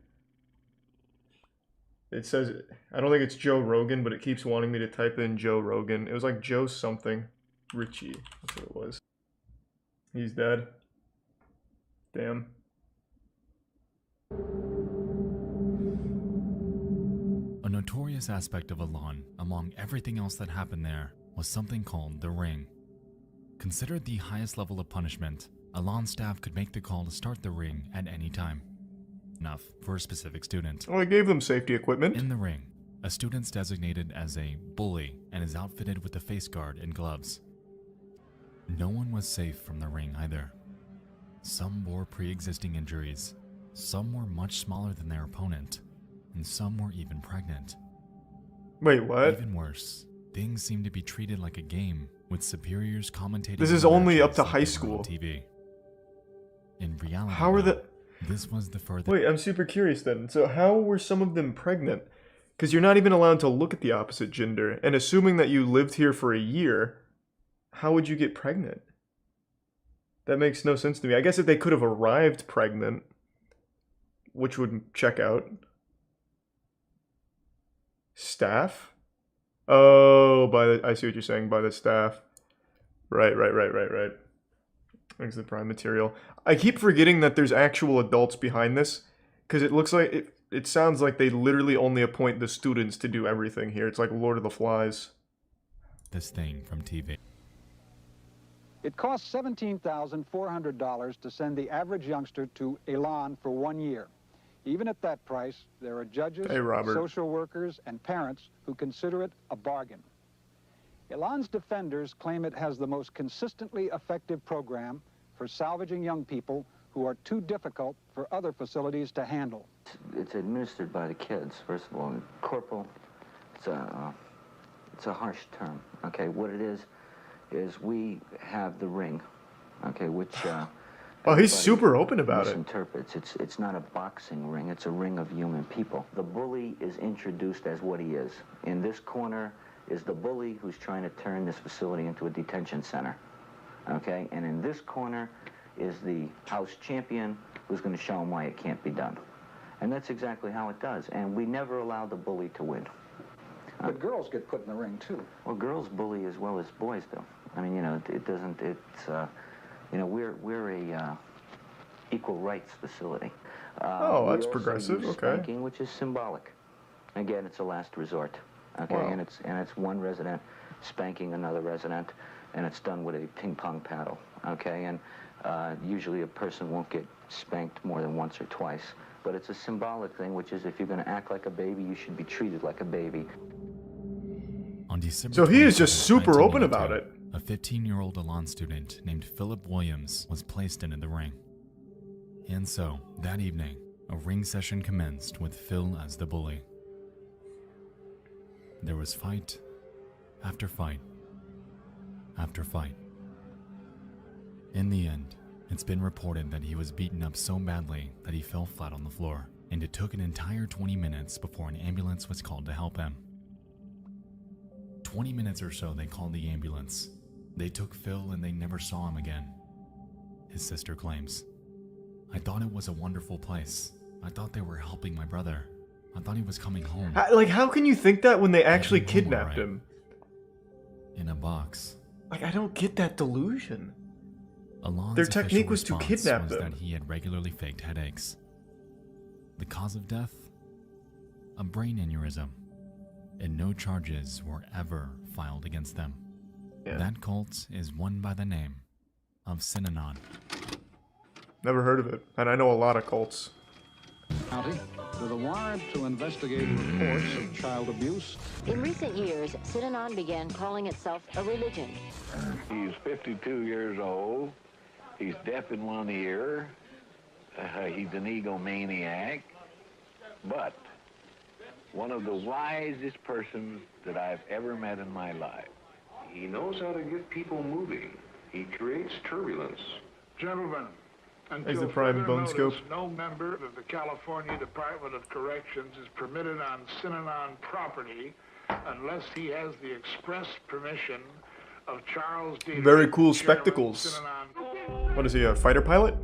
It says, I don't think it's Joe Rogan, but it keeps wanting me to type in Joe Rogan. It was like Joe something. Richie, that's what it was. He's dead. Damn. A notorious aspect of Elan, among everything else that happened there, was something called the Ring. Considered the highest level of punishment, Elan staff could make the call to start the Ring at any time. Enough for a specific student. Oh, I gave them safety equipment. In the Ring, a student's designated as a bully and is outfitted with a face guard and gloves. No one was safe from the Ring either. Some bore pre-existing injuries, some were much smaller than their opponent, and some were even pregnant. Wait, what? Even worse, things seemed to be treated like a game, with superiors commentating. This is on only up matches to like high they were school. on TV. In reality, How are though, the... this was the furthest. Wait, I'm super curious then. So how were some of them pregnant? Because you're not even allowed to look at the opposite gender, and assuming that you lived here for a year, how would you get pregnant? That makes no sense to me. I guess if they could have arrived pregnant, which would check out. Staff? Oh, I see what you're saying, by the staff. Right. Exit prime material. I keep forgetting that there's actual adults behind this, because it looks like, it sounds like they literally only appoint the students to do everything here. It's like Lord of the Flies. This thing from TV. It costs $17,400 to send the average youngster to Elan for 1 year. Even at that price, there are judges, Hey, Robert. social workers, and parents who consider it a bargain. Elan's defenders claim it has the most consistently effective program for salvaging young people who are too difficult for other facilities to handle. It's administered by the kids, first of all. Corporal, it's a harsh term, okay? What it is we have the ring, okay, which... Oh, he's super open about it. Misinterprets. It's not a boxing ring, it's a ring of human people. The bully is introduced as what he is. In this corner is the bully who's trying to turn this facility into a detention center, okay? And in this corner is the house champion who's going to show him why it can't be done. And that's exactly how it does. And we never allow the bully to win. But girls get put in the ring, too. Well, girls bully as well as boys do. I mean, you know, it doesn't, it's, you know, we're a equal rights facility. Oh, that's we also progressive, use okay. Spanking, which is symbolic. Again, it's a last resort. Okay, Wow. and it's one resident spanking another resident, and it's done with a ping pong paddle. Okay, and usually a person won't get spanked more than once or twice. But it's a symbolic thing, which is if you're going to act like a baby, you should be treated like a baby. On December So he is 27, just super open about 1982, it. A 15-year-old Elan student named Philip Williams was placed into the ring. And so, that evening, a ring session commenced with Phil as the bully. There was fight, after fight after fight. In the end, it's been reported that he was beaten up so badly that he fell flat on the floor, and it took an entire 20 minutes before an ambulance was called to help him. 20 minutes or so they called the ambulance. They took Phil and they never saw him again. His sister claims, "I thought it was a wonderful place. I thought they were helping my brother. I thought he was coming home." How can you think that when they actually kidnapped him? In a box. I don't get that delusion. Alon's Their technique was to official response kidnap was them. that he had regularly faked headaches. The cause of death? A brain aneurysm. And no charges were ever filed against them. Yeah. That cult is one by the name of Synanon. Never heard of it, and I know a lot of cults. County with a warrant to investigate reports of child abuse. In recent years, Synanon began calling itself a religion. He's 52 years old. He's deaf in one ear. He's an egomaniac. But one of the wisest persons that I've ever met in my life. He knows how to get people moving. He creates turbulence. Gentlemen, Is until the prime further bone notice, scope? no member of the California Department of Corrections is permitted on Synanon property unless he has the express permission of Charles D. Very cool Chairman, spectacles. Synanon. What is he, a fighter pilot?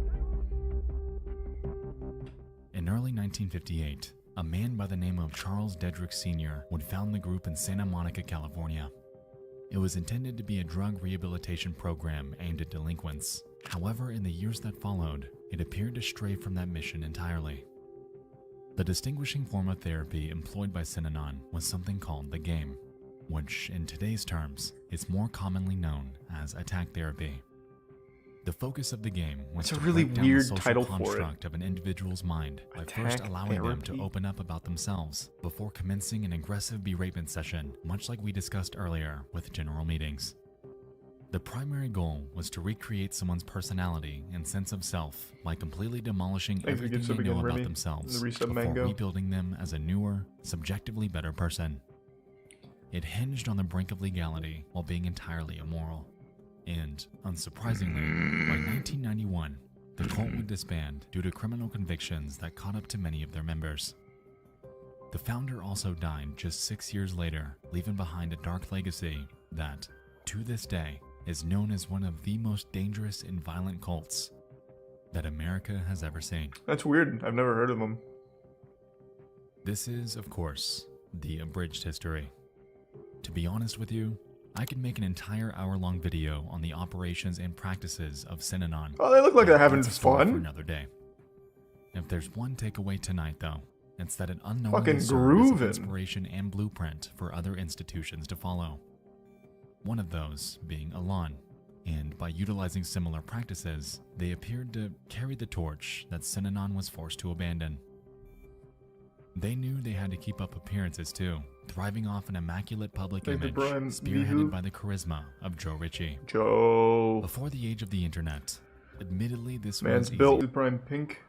In early 1958, a man by the name of Charles Dedrick Sr. would found the group in Santa Monica, California. It was intended to be a drug rehabilitation program aimed at delinquents. However, in the years that followed, it appeared to stray from that mission entirely. The distinguishing form of therapy employed by Synanon was something called the game, which, in today's terms, is more commonly known as attack therapy. The focus of the game was It's a to really break down the weird social title for it. construct of an individual's mind by first Attack allowing them to therapy. open up about themselves before commencing an aggressive beratement session, much like we discussed earlier with general meetings. The primary goal was to recreate someone's personality and sense of self by completely demolishing Thanks for everything gifts they know again, about Remy. themselves The resub before mango. rebuilding them as a newer, subjectively better person. It hinged on the brink of legality while being entirely immoral. And, unsurprisingly, by 1991, the cult would disband due to criminal convictions that caught up to many of their members. The founder also died just 6 years later, leaving behind a dark legacy that, to this day, is known as one of the most dangerous and violent cults that America has ever seen. That's weird. I've never heard of them. This is, of course, the abridged history. To be honest with you, I could make an entire hour-long video on the operations and practices of Synanon. Oh, they look like they're having That's a story fun. for another day. If there's one takeaway tonight, though, it's that it Fucking unknowingly served as an groovin'. inspiration and blueprint for other institutions to follow. One of those being Elan, and by utilizing similar practices, they appeared to carry the torch that Synanon was forced to abandon. They knew they had to keep up appearances too, thriving off an immaculate public Thank the image, Brian spearheaded Mihu. by the charisma of Joe Ritchie. Joe. Before the age of the internet, admittedly this Man's was built easy. with prime pink.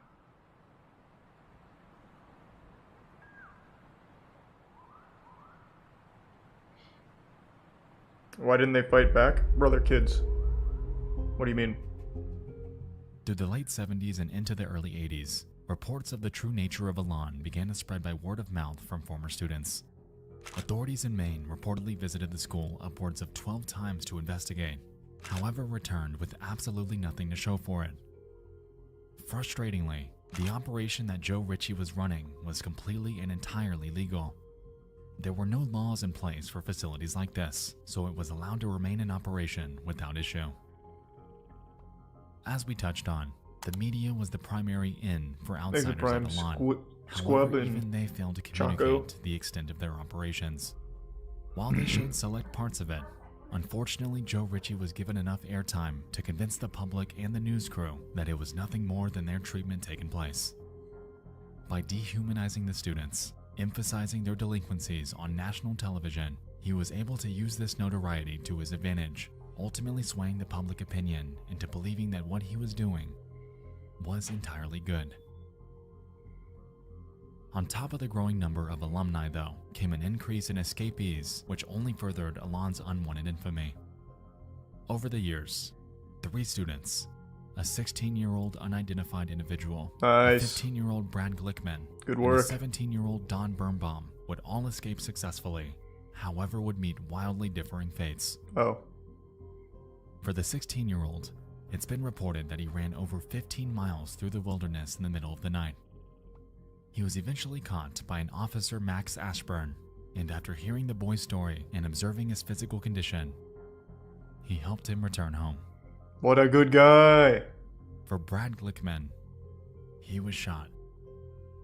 Why didn't they fight back? Brother kids. What do you mean? Through the late 70s and into the early 80s, reports of the true nature of Elan began to spread by word of mouth from former students. Authorities in Maine reportedly visited the school upwards of 12 times to investigate, however returned with absolutely nothing to show for it. Frustratingly, the operation that Joe Ritchie was running was completely and entirely legal. There were no laws in place for facilities like this, so it was allowed to remain in operation without issue. As we touched on, the media was the primary in for Thanks for outsiders prime at Elan. Squab However, and even they failed to Choco. communicate the extent of their operations. While they showed select parts of it, unfortunately Joe Ritchie was given enough airtime to convince the public and the news crew that it was nothing more than their treatment taking place. By dehumanizing the students, emphasizing their delinquencies on national television, he was able to use this notoriety to his advantage, ultimately swaying the public opinion into believing that what he was doing was entirely good. On top of the growing number of alumni, though, came an increase in escapees, which only furthered Alon's unwanted infamy. Over the years, 3 students, a 16-year-old unidentified individual, Nice. a 15-year-old Brad Glickman, Good and work. a 17-year-old Don Birnbaum would all escape successfully, however would meet wildly differing fates. Oh. For the 16-year-old, it's been reported that he ran over 15 miles through the wilderness in the middle of the night. He was eventually caught by an officer, Max Ashburn, and after hearing the boy's story and observing his physical condition, he helped him return home. What a good guy. For Brad Glickman, he was shot.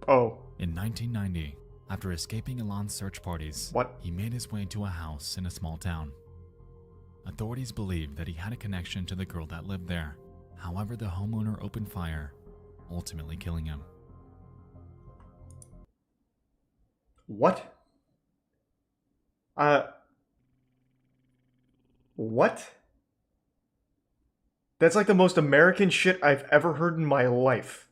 Oh. In 1990, after escaping Alon's search parties, he made his way to a house in a small town. Authorities believed that he had a connection to the girl that lived there. However, the homeowner opened fire, ultimately killing him. What? What? That's like the most American shit I've ever heard in my life.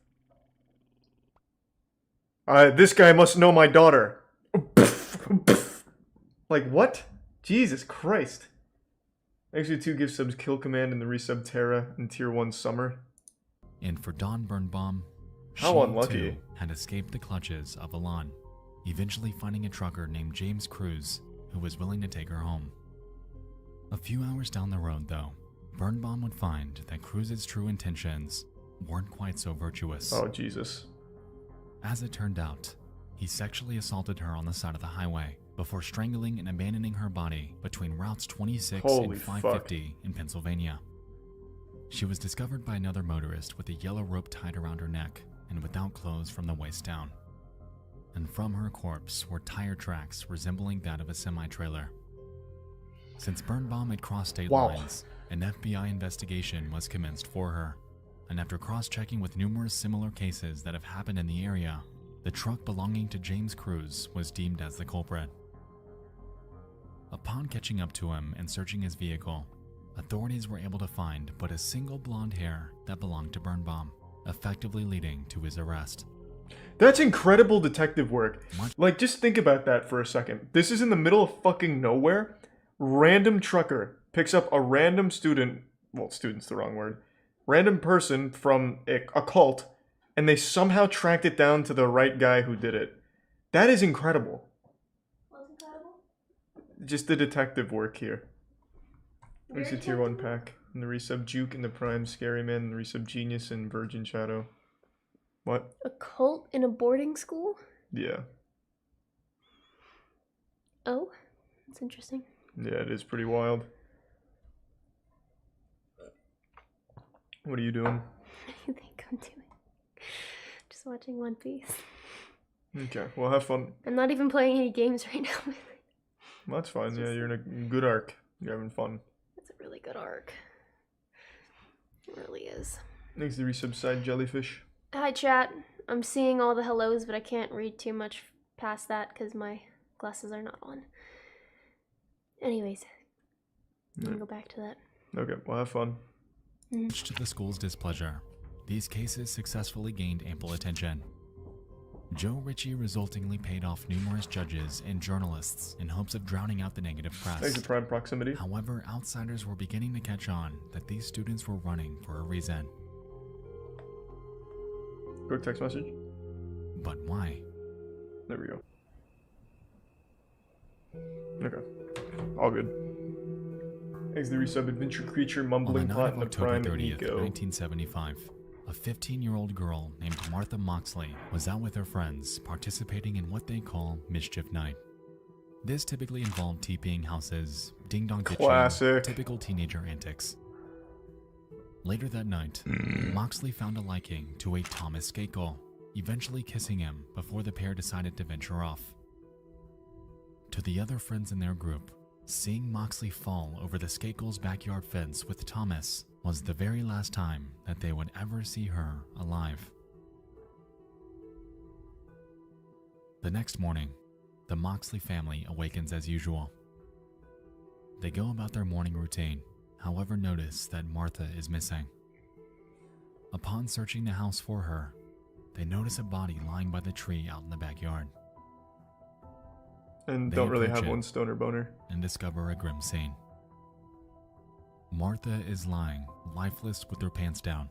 This guy must know my daughter. Like, what? Jesus Christ. Actually, 2 gift subs Kill Command and the resub Terra in Tier 1 Summer. And for Dawn Birnbaum, How she unlucky. too had escaped the clutches of Alon, eventually finding a trucker named James Cruz who was willing to take her home. A few hours down the road, though, Birnbaum would find that Cruz's true intentions weren't quite so virtuous. Oh, Jesus. As it turned out, he sexually assaulted her on the side of the highway before strangling and abandoning her body between routes 26 Holy and 550 in Pennsylvania. She was discovered by another motorist with a yellow rope tied around her neck and without clothes from the waist down. And from her corpse were tire tracks resembling that of a semi-trailer. Since Birnbaum had crossed state lines, an FBI investigation was commenced for her, and after cross-checking with numerous similar cases that have happened in the area, the truck belonging to James Cruz was deemed as the culprit. Upon catching up to him and searching his vehicle, authorities were able to find but a single blonde hair that belonged to Birnbaum, effectively leading to his arrest. That's incredible detective work. Like, just think about that for a second. This is in the middle of fucking nowhere. Random trucker picks up a random student, well, student's the wrong word, random person from a cult, and they somehow tracked it down to the right guy who did it. That is incredible. What's incredible? Just the detective work here. There's the tier 1 pack. And the resub Juke and the Prime Scary Man, and the resub Genius and Virgin Shadow. What? A cult in a boarding school? Yeah. Oh, that's interesting. Yeah, it is pretty wild. What are you doing? I think I'm doing. Just watching One Piece. Okay, well, have fun. I'm not even playing any games right now. Well, that's fine. Yeah, you're in a good arc. You're having fun. It's a really good arc. It really is. Next, the resub Side Jellyfish. Hi, chat. I'm seeing all the hellos, but I can't read too much past that because my glasses are not on. Anyways, I'm gonna go back to that. Okay, well, have fun. Much to the school's displeasure, these cases successfully gained ample attention. Joe Ritchie resultingly paid off numerous judges and journalists in hopes of drowning out the negative press. Thanks to Prime Proximity. However, outsiders were beginning to catch on that these students were running for a reason. Go text message. But why? There we go. Okay. All good. Thanks to the resub Adventure Creature Mumbling On the night Plot of and the October Prime 30th, Nico. 1975, a 15-year-old girl named Martha Moxley was out with her friends participating in what they call Mischief Night. This typically involved TPing houses, ding-dong ditching, Classic. typical teenager antics. Later that night, Moxley found a liking to a Thomas Skakel, eventually kissing him before the pair decided to venture off. To the other friends in their group, seeing Moxley fall over the Skakel's backyard fence with Thomas was the very last time that they would ever see her alive. The next morning, the Moxley family awakens as usual. They go about their morning routine, however notice that Martha is missing. Upon searching the house for her, they notice a body lying by the tree out in the backyard. And They don't really approach have it one stoner boner. and discover a grim scene. Martha is lying, lifeless with her pants down.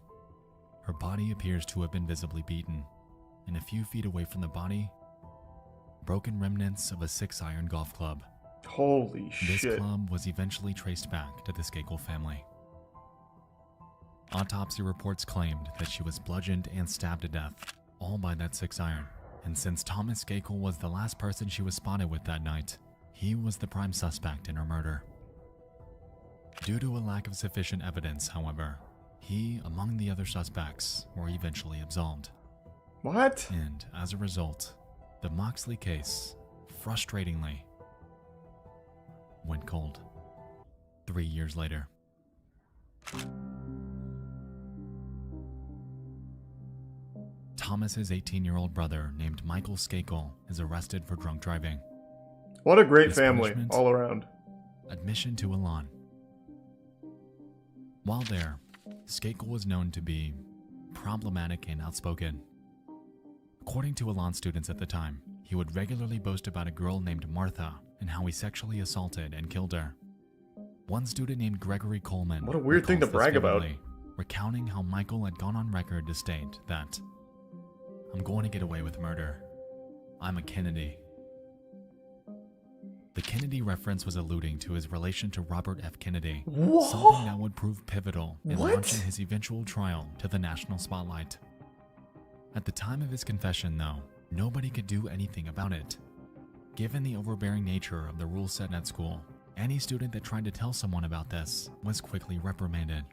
Her body appears to have been visibly beaten, and a few feet away from the body, broken remnants of a 6-iron golf club. Holy This shit. club was eventually traced back to the Skakel family. Autopsy reports claimed that she was bludgeoned and stabbed to death, all by that 6-iron. And since Thomas Skakel was the last person she was spotted with that night, he was the prime suspect in her murder. Due to a lack of sufficient evidence, however, he, among the other suspects, were eventually absolved. What? And as a result, the Moxley case, frustratingly, went cold. 3 years later. Thomas's 18-year-old brother named Michael Skakel is arrested for drunk driving. What a great His family, punishment? all around. Admission to Elan. While there, Skakel was known to be problematic and outspoken. According to Elan students at the time, he would regularly boast about a girl named Martha and how he sexually assaulted and killed her. One student named Gregory Coleman, What a weird thing to recalls this brag about. vividly, recounting how Michael had gone on record to state that, "I'm going to get away with murder. I'm a Kennedy." The Kennedy reference was alluding to his relation to Robert F. Kennedy, What? something that would prove pivotal in What? launching his eventual trial to the national spotlight. At the time of his confession, though, nobody could do anything about it. Given the overbearing nature of the rules set at school, any student that tried to tell someone about this was quickly reprimanded.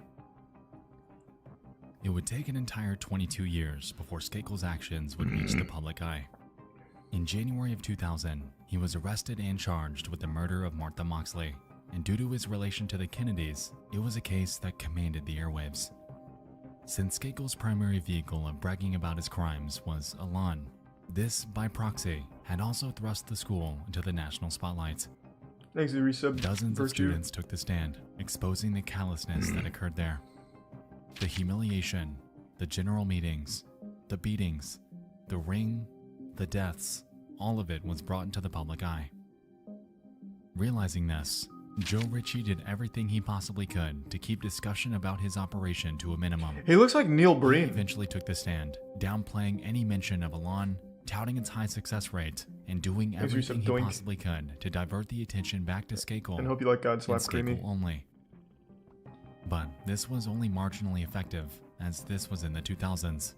It would take an entire 22 years before Skakel's actions would reach the public eye. In January of 2000, he was arrested and charged with the murder of Martha Moxley, and due to his relation to the Kennedys, it was a case that commanded the airwaves. Since Skakel's primary vehicle of bragging about his crimes was Elan, this, by proxy, had also thrust the school into the national spotlight. Thanks to resub Dozens of Virtue. students took the stand, exposing the callousness that occurred there. The humiliation, the general meetings, the beatings, the ring, the deaths, all of it was brought into the public eye. Realizing this, Joe Ritchie did everything he possibly could to keep discussion about his operation to a minimum. He looks like Neil He Breen. eventually took the stand, downplaying any mention of Elan, touting its high success rate, and doing Thanks for everything he doink. possibly could to divert the attention back to Skakel And hope you like God and Slap Skakel Creamy. only. But this was only marginally effective, as this was in the 2000s.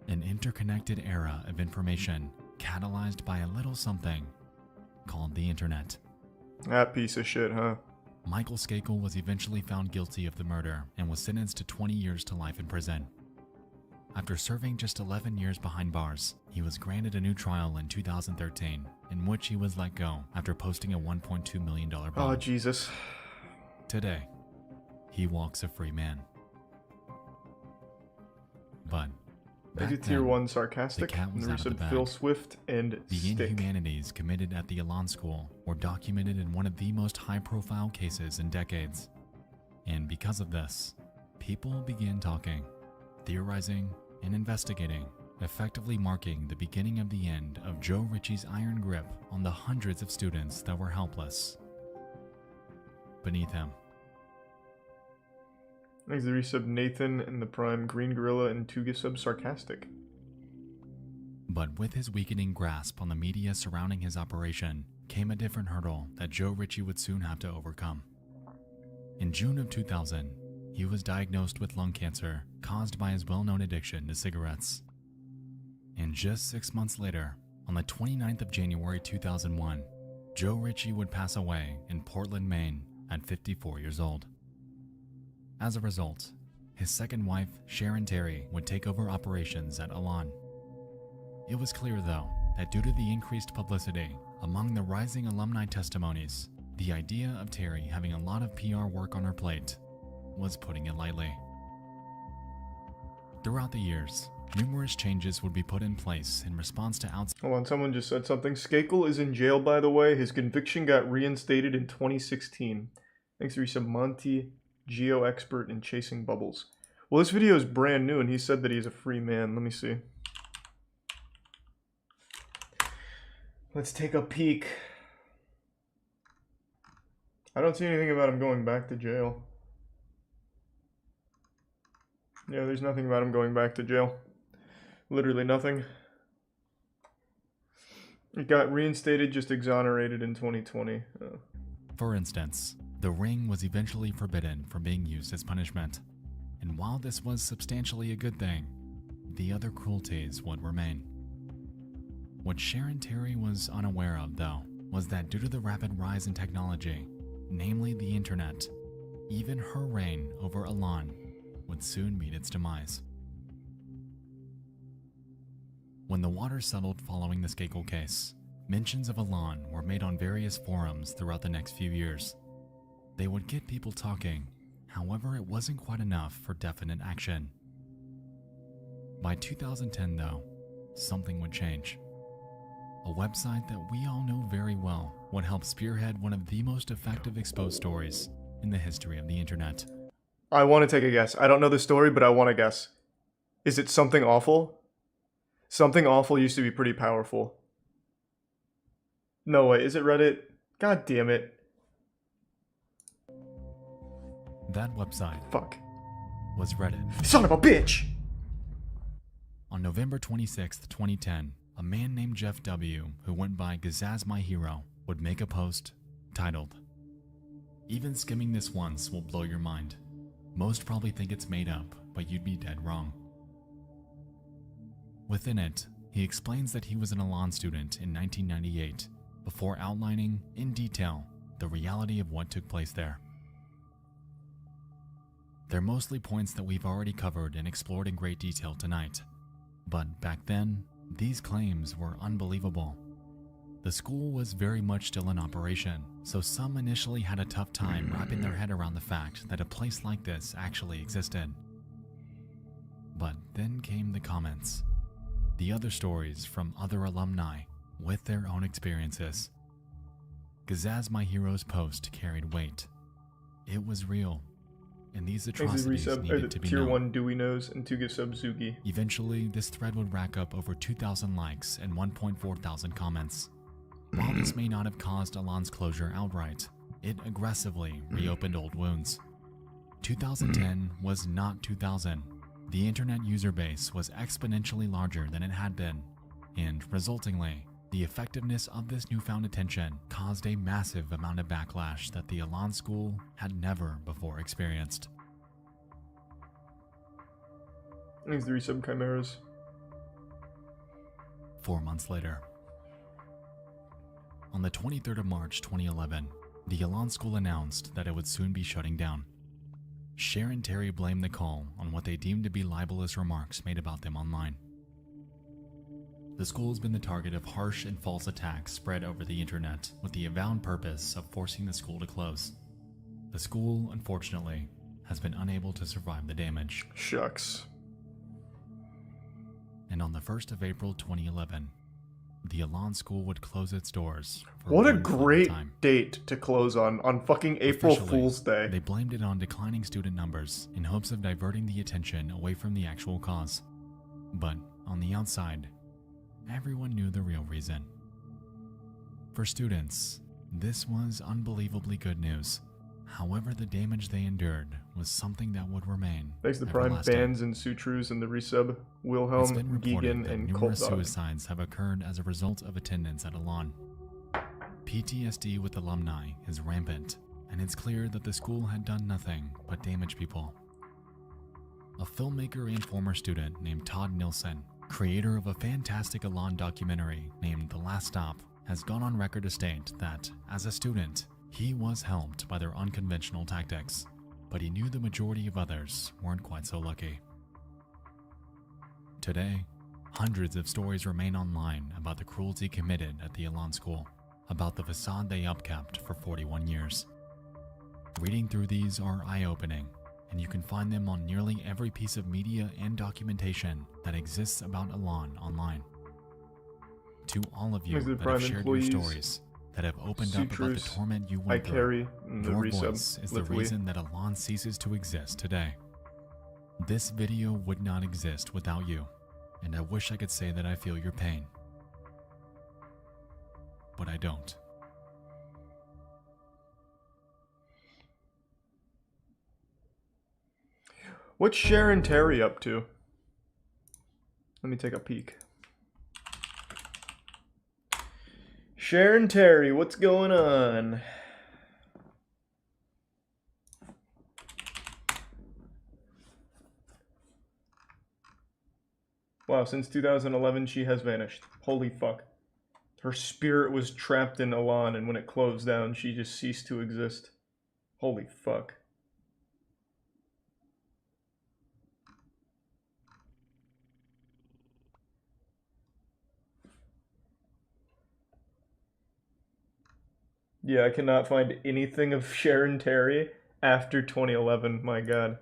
An interconnected era of information catalyzed by a little something called the internet. That piece of shit, huh? Michael Skakel was eventually found guilty of the murder and was sentenced to 20 years to life in prison. After serving just 11 years behind bars, he was granted a new trial in 2013, in which he was let go after posting a $1.2 million bond. Oh, Jesus. Today, he walks a free man. But Thank you, back Tier then, 1 Sarcastic. the cat was And out of the resub bag. Phil Swift and The Stick. inhumanities committed at the Elan School were documented in one of the most high-profile cases in decades. And because of this, people began talking, theorizing, and investigating, effectively marking the beginning of the end of Joe Ritchie's iron grip on the hundreds of students that were helpless beneath him. Thanks to the resub Nathan and the Prime Green Gorilla and Tuga sub Sarcastic. But with his weakening grasp on the media surrounding his operation came a different hurdle that Joe Ritchie would soon have to overcome. In June of 2000, he was diagnosed with lung cancer caused by his well-known addiction to cigarettes. And just 6 months later, on the 29th of January 2001, Joe Ritchie would pass away in Portland, Maine at 54 years old. As a result, his second wife, Sharon Terry, would take over operations at Elan. It was clear, though, that due to the increased publicity among the rising alumni testimonies, the idea of Terry having a lot of PR work on her plate was putting it lightly. Throughout the years, numerous changes would be put in place in response to Hold on, someone just said something. Skakel is in jail, by the way. His conviction got reinstated in 2016. Thanks to resub Monty, Geo Expert, and Chasing Bubbles. Well, this video is brand new, and he said that he's a free man. Let me see. Let's take a peek. I don't see anything about him going back to jail. Yeah, there's nothing about him going back to jail. Literally nothing. It got reinstated, just exonerated in 2020. For instance, the ring was eventually forbidden from being used as punishment. And while this was substantially a good thing, the other cruelties would remain. What Sharon Terry was unaware of, though, was that due to the rapid rise in technology, namely the internet, even her reign over Elan would soon meet its demise. When the water settled following the Skakel case, mentions of Elan were made on various forums throughout the next few years. They would get people talking, however it wasn't quite enough for definite action. By 2010 though, something would change. A website that we all know very well would help spearhead one of the most effective exposed stories in the history of the internet. I want to take a guess. I don't know the story, but I want to guess. Is it Something Awful? Something Awful used to be pretty powerful. No way, is it Reddit? God damn it. That website Fuck. was Reddit. Son of a bitch! On November 26, 2010, a man named Jeff W., who went by Gazaz My Hero, would make a post titled, "Even skimming this once will blow your mind. Most probably think it's made up, but you'd be dead wrong." Within it, he explains that he was an Elan student in 1998, before outlining, in detail, the reality of what took place there. They're mostly points that we've already covered and explored in great detail tonight. But back then, these claims were unbelievable. The school was very much still in operation, so some initially had a tough time wrapping their head around the fact that a place like this actually existed. But then came the comments. The other stories from other alumni with their own experiences. Gazaz My Hero's post carried weight. It was real, and these atrocities needed to be Tier known. 1 Dewey Nose and 2 gift sub Zuki. Eventually, this thread would rack up over 2,000 likes and 1.4 thousand comments. While this may not have caused Elan's closure outright, it aggressively reopened old wounds. 2010 was not 2000. The internet user base was exponentially larger than it had been, and resultingly, the effectiveness of this newfound attention caused a massive amount of backlash that the Elan school had never before experienced. These 3 sub chimeras. 4 months later. On the 23rd of March 2011, the Elan school announced that it would soon be shutting down. Sharon Terry blamed the call on what they deemed to be libelous remarks made about them online. The school has been the target of harsh and false attacks spread over the internet with the avowed purpose of forcing the school to close. The school, unfortunately, has been unable to survive the damage. Shucks. And on the 1st of April 2011, the Elan school would close its doors. For What a one final great time. date to close on fucking April Officially, Fool's Day. They blamed it on declining student numbers in hopes of diverting the attention away from the actual cause. But on the outside, everyone knew the real reason. For students, this was unbelievably good news. However, the damage they endured was something that would remain Thanks to Prime everlasting. Bands and Sutrus and the resub, It's Wilhelm, been reported Gigan, that and numerous Cold Dog. suicides have occurred as a result of attendance at Elan. PTSD with alumni is rampant, and it's clear that the school had done nothing but damage people. A filmmaker and former student named Todd Nilsson, creator of a fantastic Elan documentary named The Last Stop, has gone on record to state that, as a student, he was helped by their unconventional tactics, but he knew the majority of others weren't quite so lucky. Today, hundreds of stories remain online about the cruelty committed at the Elan school, about the facade they upkept for 41 years. Reading through these are eye-opening, and you can find them on nearly every piece of media and documentation that exists about Elan online. To all of you These are the that Prime have shared your employees. stories, that have opened up about the Sutrus, torment you I went carry through, the your resub, voice is the literally. reason that Elan ceases to exist today. This video would not exist without you, and I wish I could say that I feel your pain. but I don't. What's Sharon Terry up to? Let me take a peek. Sharon Terry, what's going on? Wow, since 2011 she has vanished. Holy fuck. Her spirit was trapped in Elan, and when it closed down, she just ceased to exist. Holy fuck. Yeah, I cannot find anything of Sharon Terry after 2011, my god.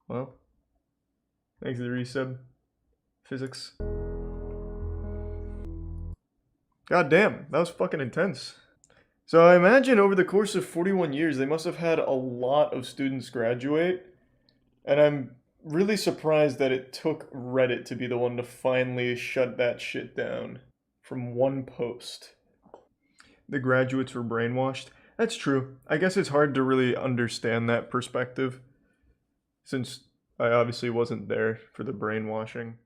Well, thanks to the resub. Physics. God damn, that was fucking intense. So I imagine over the course of 41 years, they must have had a lot of students graduate. And I'm really surprised that it took Reddit to be the one to finally shut that shit down from one post. The graduates were brainwashed. That's true. I guess it's hard to really understand that perspective, since I obviously wasn't there for the brainwashing.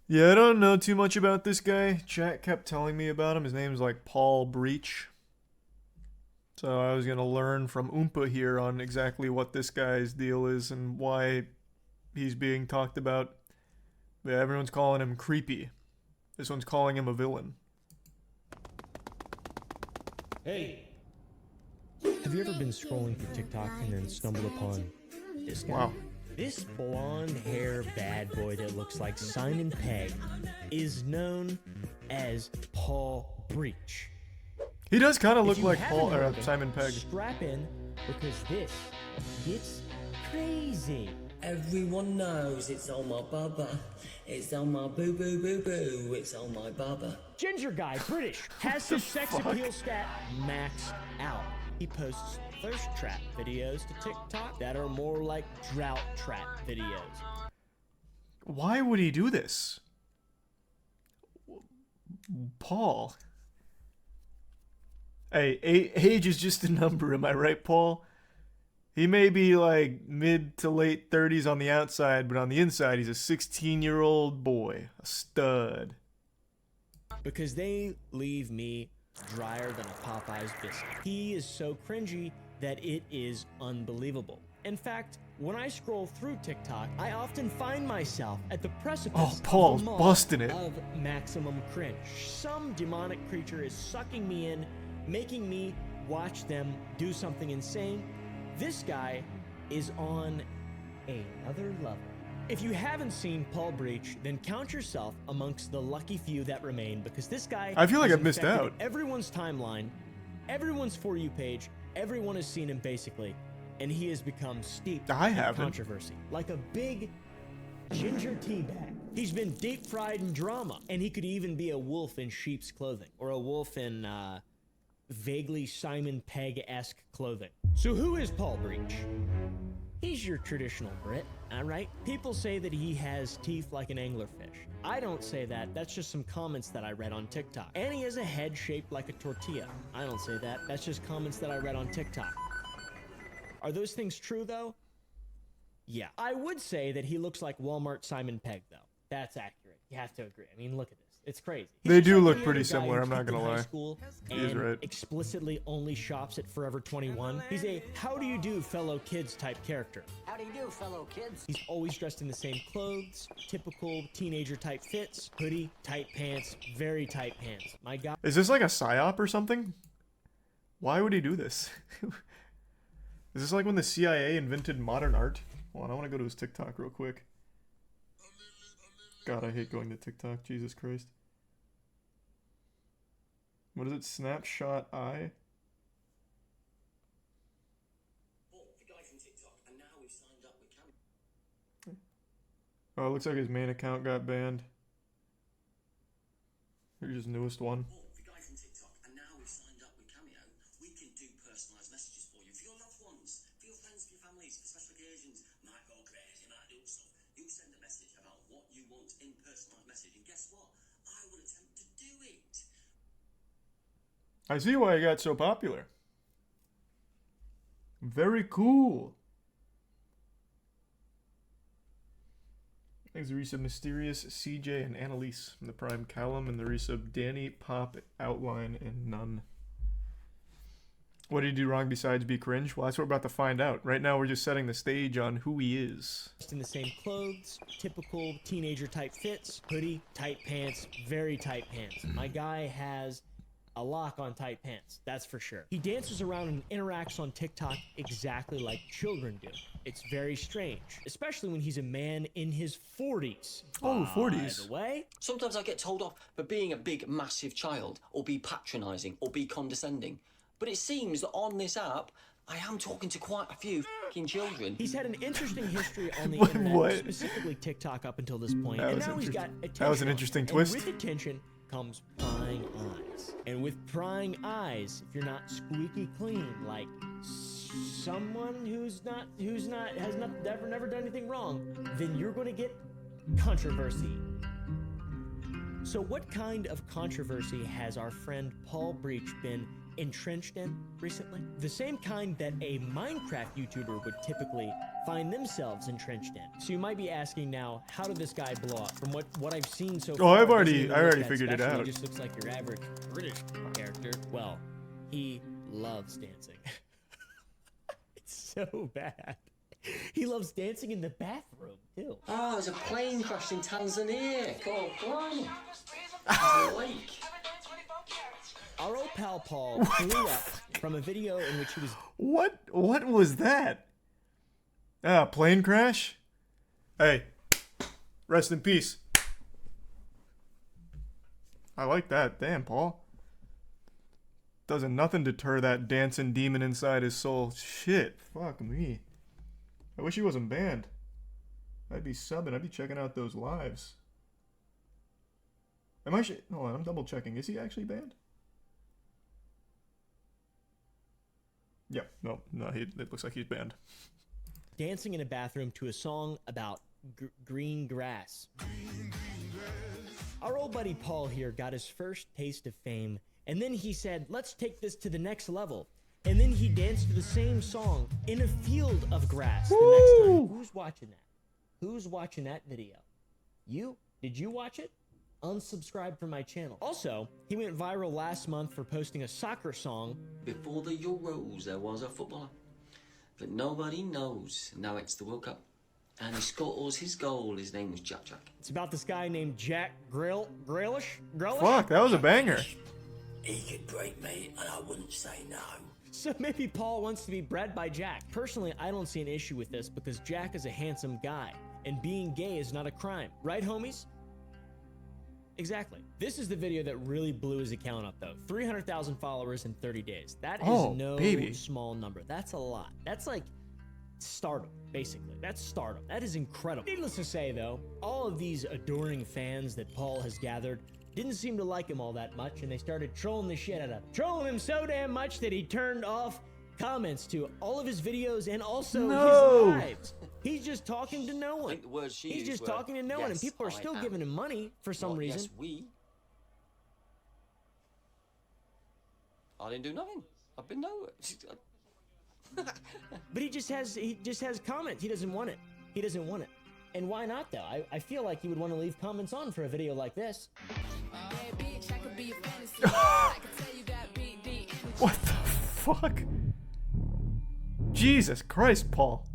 Yeah, I don't know too much about this guy. Chat kept telling me about him. His name's like Paul Breach. So I was going to learn from Oompa here on exactly what this guy's deal is and why he's being talked about. Yeah, everyone's calling him creepy. This one's calling him a villain. Hey! Have you ever been scrolling through TikTok and then stumbled upon this guy? Wow. This blonde hair bad boy that looks like Simon Pegg is known as Paul Breach. He does kind of If look you like haven't heard of him, Simon Pegg. Strap in, because this gets crazy. Everyone knows it's on my bubba. It's on my boo boo boo boo. It's on my bubba. Ginger guy, British, has his sex appeal stat maxed out. He posts thirst trap videos to TikTok that are more like drought trap videos. Why would he do this? Paul. Hey, age is just a number, am I right, Paul? He may be like mid to late 30s on the outside, but on the inside, he's a 16-year-old boy. A stud. Because they leave me drier than a Popeye's biscuit. He is so cringy that it is unbelievable. In fact, when I scroll through TikTok, I often find myself at the precipice Oh, Paul's of, the maw busting it. of maximum cringe. Some demonic creature is sucking me in, making me watch them do something insane. This guy is on another level. If you haven't seen Paul Breach, then count yourself amongst the lucky few that remain, because this guy I feel like has I've missed infected out. Everyone's timeline, everyone's For You page, everyone has seen him basically, and he has become steeped I in haven't. controversy. Like a big ginger tea bag. He's been deep fried in drama, and he could even be a wolf in sheep's clothing, or a wolf in vaguely Simon Pegg-esque clothing. So who is Paul Breach? He's your traditional Brit, alright? People say that he has teeth like an anglerfish. I don't say that, that's just some comments that I read on TikTok. And he has a head shaped like a tortilla. I don't say that, that's just comments that I read on TikTok. Are those things true though? Yeah. I would say that he looks like Walmart Simon Pegg though. That's accurate. You have to agree. I mean, look at this. It's crazy. He's They just do like look any pretty other guy similar, who I'm not peaked in gonna high lie. school He is and right. explicitly only shops at Forever 21. He's a how do you do fellow kids type character. How do you do, fellow kids? He's always dressed in the same clothes, typical teenager type fits, hoodie, tight pants, very tight pants. My God. Is this like a psyop or something? Why would he do this? Is this like when the CIA invented modern art? Hold on, I want to go to his TikTok real quick. God, I hate going to TikTok. Jesus Christ. What is it? Snapshot Eye? Oh, it looks like his main account got banned. Here's his newest one. I see why it got so popular. Very cool. Thanks, the resub Mysterious, CJ, and Annalise from the Prime Callum, and the resub Danny, Pop, Outline, and None. What did he do wrong besides be cringe? Well, that's what we're about to find out. Right now, we're just setting the stage on who he is. Just in the same clothes, typical teenager type fits, hoodie, tight pants, very tight pants. My guy has a lock on tight pants, that's for sure. He dances around and interacts on TikTok exactly like children do. It's very strange, especially when he's a man in his 40s. Oh, 40s. By the way, sometimes I get told off for being a big, massive child, or be patronising, or be condescending. But it seems that on this app, I am talking to quite a few f***ing children. He's had an interesting history on the What? internet, specifically TikTok up until this point, That and was now he's got interesting. attention. That was an interesting And twist. with attention comes prying eyes. And with prying eyes, if you're not squeaky clean, like someone who's never done anything wrong, then you're going to get controversy. So what kind of controversy has our friend Paul Breach been entrenched in recently? The same kind that a Minecraft YouTuber would typically find themselves entrenched in. So you might be asking now, how did this guy blow up? From what I've seen so far, I it doesn't already even look that figured it special. out. He just looks like your average British character. Well, he loves dancing. It's so bad. He loves dancing in the bathroom too. Oh, there's a plane crash in Tanzania. God, blimey. There's a lake. Our old pal Paul blew up from a video in which he was... What was that? Plane crash? Hey, rest in peace. I like that. Damn, Paul. Doesn't nothing deter that dancing demon inside his soul. Shit, fuck me. I wish he wasn't banned. I'd be subbing. I'd be checking out those lives. Hold on, I'm double checking. Is he actually banned? Yeah, no, it looks like he's banned. dancing in a bathroom to a song about green grass. Our old buddy Paul here got his first taste of fame, and then he said, let's take this to the next level. And then he danced to the same song in a field of grass the next time. Who's watching that? Who's watching that video? You? Did you watch it? Unsubscribe from my channel. Also, he went viral last month for posting a soccer song. Before the Euros, there was a footballer that nobody knows. Now it's the World Cup. And he scores his goal. His name was Jack. It's about this guy named Jack Grealish? Fuck, that was a banger. He could break me and I wouldn't say no. So maybe Paul wants to be bred by Jack. Personally, I don't see an issue with this because Jack is a handsome guy, and being gay is not a crime. Right, homies? Exactly. This is the video that really blew his account up, though. 300,000 followers in 30 days. That is no small number. That's a lot. That's like stardom, basically. That's stardom. That is incredible. Needless to say, though, all of these adoring fans that Paul has gathered didn't seem to like him all that much, and they started trolling the shit out of him. Trolling him so damn much that he turned off comments to all of his videos and also his lives. He's just talking to no one. He's just talking to no one, and people are still giving him money for some reason. Yes, we. I didn't do nothing. I've been nowhere. But he just has comments. He doesn't want it. He doesn't want it. And why not, though? I feel like he would want to leave comments on for a video like this. What the fuck? Jesus Christ, Paul.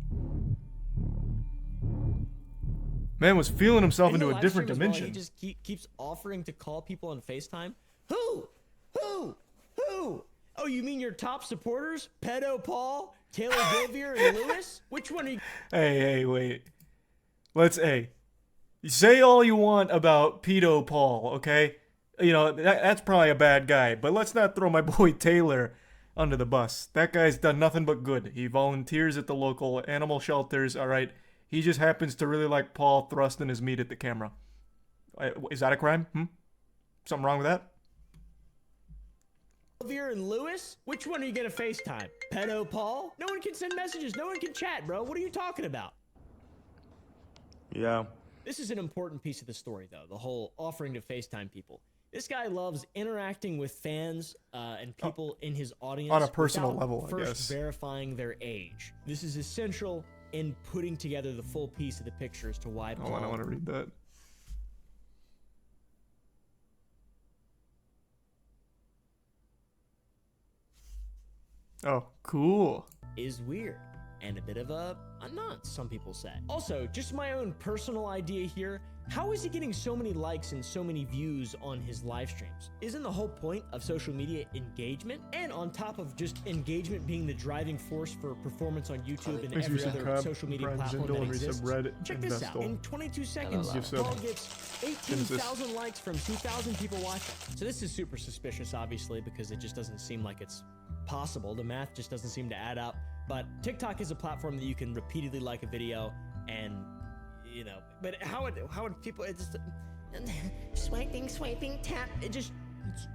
Man was feeling himself into a different dimension. He just keeps offering to call people on FaceTime. Who? Oh, you mean your top supporters? Pedo Paul, Taylor Govier, and Lewis? Which one are you? Hey, wait. You say all you want about Pedo Paul, okay? You know, that's probably a bad guy, but let's not throw my boy Taylor under the bus. That guy's done nothing but good. He volunteers at the local animal shelters, alright? He just happens to really like Paul thrusting his meat at the camera. Is that a crime? Something wrong with that? Govier and Lewis? Which one are you gonna FaceTime? Pedo Paul? No one can send messages. No one can chat, bro. What are you talking about? Yeah. This is an important piece of the story, though, the whole offering to FaceTime people. This guy loves interacting with fans and people in his audience On a personal without level, I first guess. verifying their age. This is essential in putting together the full piece of the picture as to why Oh, I don't want to read that. Oh, cool. is weird and a bit of a nonce, some people say. Also, just my own personal idea here, how is he getting so many likes and so many views on his live streams? Isn't the whole point of social media engagement? And on top of just engagement being the driving force for performance on YouTube and Thanks for every resub, other social media Brian platform Zindel, that and resub exists, Red check this out. Investel. In 22 seconds, Give sub. Paul gets 18,000 likes from 2,000 people watching. So this is super suspicious, obviously, because it just doesn't seem like it's possible. The math just doesn't seem to add up. But TikTok is a platform that you can repeatedly like a video and, you know, but how would people, it's just swiping, tap, it's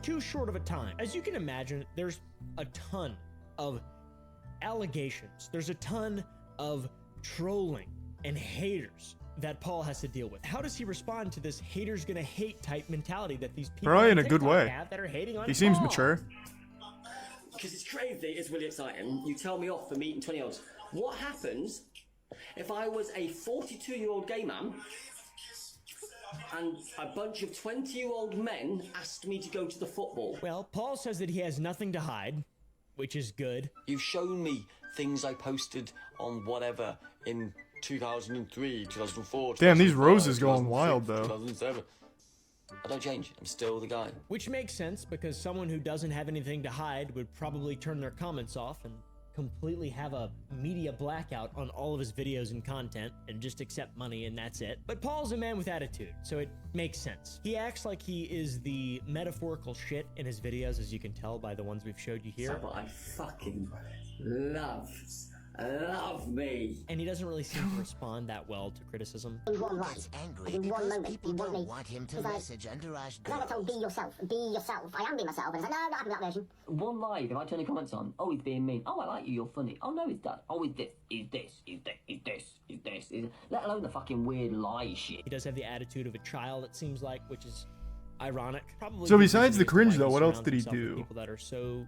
too short of a time. As you can imagine, there's a ton of allegations. There's a ton of trolling and haters that Paul has to deal with. How does he respond to this haters gonna hate type mentality that these people Probably on in a good TikTok way. have that are hating on He seems Paul? mature. Because it's crazy, it's really exciting. You tell me off for meeting 20-year-olds. What happens if I was a 42-year-old gay man and a bunch of 20-year-old men asked me to go to the football? Well, Paul says that he has nothing to hide, which is good. You've shown me things I posted on whatever in 2003, 2004, Damn, these 2005, roses going 2006, wild, though. 2007. I don't change. I'm still the guy. Which makes sense because someone who doesn't have anything to hide would probably turn their comments off and completely have a media blackout on all of his videos and content and just accept money and that's it. But Paul's a man with attitude, so it makes sense. He acts like he is the metaphorical shit in his videos, as you can tell by the ones we've showed you here. So I fucking love me. And he doesn't really seem to respond that well to criticism. He's angry because people don't want him to message underage girls. I told be yourself. I am being myself. And he's like, no, not having that version. One live, if I turn the comments on, oh, he's being mean. Oh, I like you, you're funny. Oh, no, he's that. Oh, he's this, he's this, he's this, he's this, he's this. Let alone the fucking weird lie shit. He does have the attitude of a child, it seems like, which is ironic. Probably. So besides the reason cringe, why though, what else surrounds did he himself with do? People that are so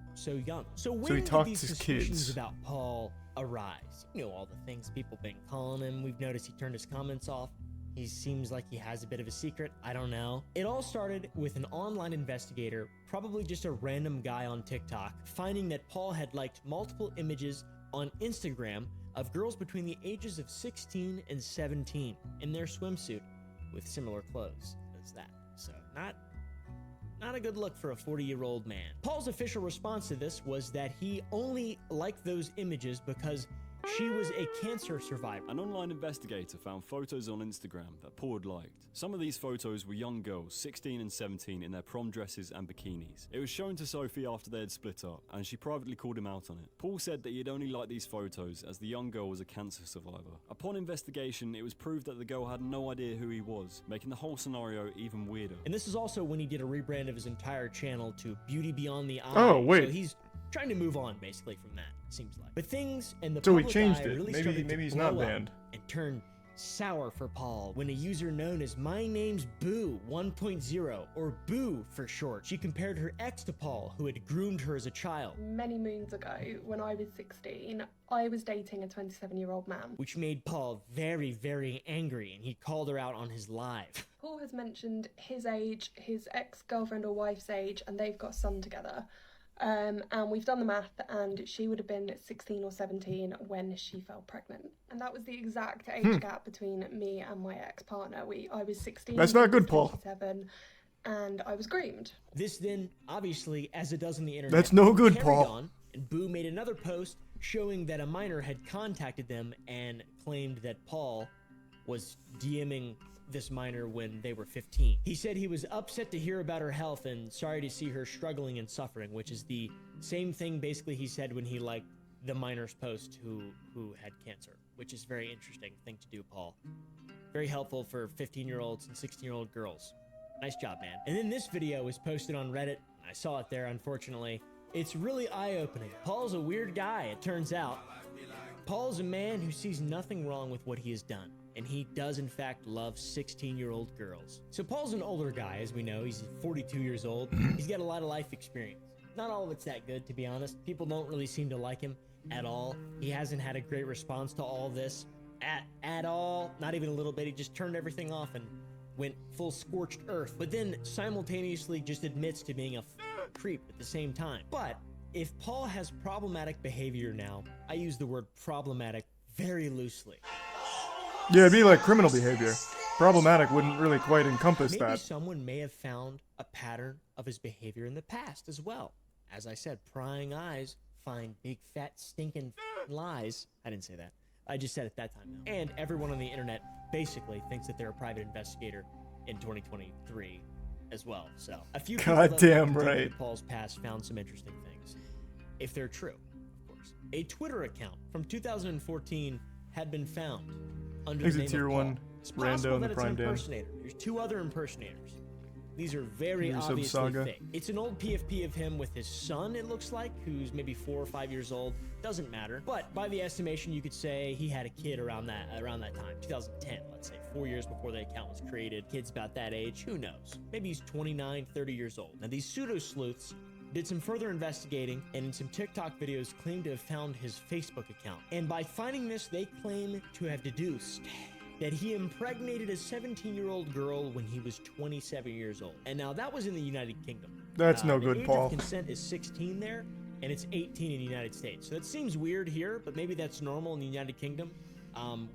young. So when he did talked these to his suspicions kids. about Paul arise? You know, all the things people been calling him. We've noticed he turned his comments off. He seems like he has a bit of a secret. I don't know. It all started with an online investigator, probably just a random guy on TikTok, finding that Paul had liked multiple images on Instagram of girls between the ages of 16 and 17 in their swimsuit with similar clothes as that. So not a good look for a 40-year-old man. Paul's official response to this was that he only liked those images because she was a cancer survivor. An online investigator found photos on Instagram that Paul had liked. Some of these photos were young girls, 16 and 17, in their prom dresses and bikinis. It was shown to Sophie after they had split up, and she privately called him out on it. Paul said that he had only liked these photos as the young girl was a cancer survivor. Upon investigation, it was proved that the girl had no idea who he was, making the whole scenario even weirder. And this is also when he did a rebrand of his entire channel to Beauty Beyond the Eye. Oh, wait. So he's trying to move on, basically, from that, it seems like. But things and the So he public changed eye it. really Maybe started he's to not blow up banned. and turn sour for Paul when a user known as My Name's Boo 1.0, or Boo for short, she compared her ex to Paul, who had groomed her as a child. Many moons ago, when I was 16, I was dating a 27-year-old man. Which made Paul very, very angry, and he called her out on his live. Paul has mentioned his age, his ex-girlfriend or wife's age, and they've got a son together. And we've done the math, and she would have been 16 or 17 when she fell pregnant. And that was the exact age gap between me and my ex-partner. I was 16. That's not good, he was Paul. 27, and I was groomed. This then, obviously, as it does on the internet, That's no good, carried Paul. on, and Boo made another post showing that a minor had contacted them and claimed that Paul was DMing this minor when they were 15. He said he was upset to hear about her health and sorry to see her struggling and suffering, which is the same thing basically he said when he liked the minor's post who had cancer, which is very interesting thing to do, Paul. Very helpful for 15-year-olds and 16-year-old girls. Nice job, man. And then this video was posted on Reddit. I saw it there, unfortunately. It's really eye-opening. Paul's a weird guy, it turns out. Paul's a man who sees nothing wrong with what he has done. and he does in fact love 16-year-old girls. So Paul's an older guy, as we know. He's 42 years old. He's got a lot of life experience. Not all of it's that good, to be honest. People don't really seem to like him at all. He hasn't had a great response to all this at all. Not even a little bit. He just turned everything off and went full scorched earth, but then simultaneously just admits to being a creep at the same time. But if Paul has problematic behavior now, I use the word problematic very loosely. Yeah, it'd be like criminal behavior. Problematic wouldn't really quite encompass Maybe that. someone may have found a pattern of his behavior in the past as well. As I said, prying eyes find big fat stinking lies. I didn't say that. I just said it that time now. And everyone on the internet basically thinks that they're a private investigator in 2023 as well. So a few people that Goddamn looked right. into Paul's past found some interesting things, if they're true, of course. A Twitter account from 2014 had been found under Exit the name tier of Paul. one, It's Rando possible and that the it's Prime an Dan. impersonator. There's two other impersonators. These are very Here's some obviously saga. fake. It's an old PFP of him with his son, it looks like, who's maybe 4 or 5 years old. Doesn't matter. But by the estimation, you could say he had a kid around that time, 2010, let's say, 4 years before the account was created. Kid's about that age, who knows? Maybe he's 29, 30 years old. Now, these pseudo-sleuths did some further investigating, and in some TikTok videos claimed to have found his Facebook account. And by finding this, they claim to have deduced that he impregnated a 17-year-old girl when he was 27 years old. And now that was in the United Kingdom. That's no the good, age Paul. of consent is 16 there, and it's 18 in the United States. So that seems weird here, but maybe that's normal in the United Kingdom.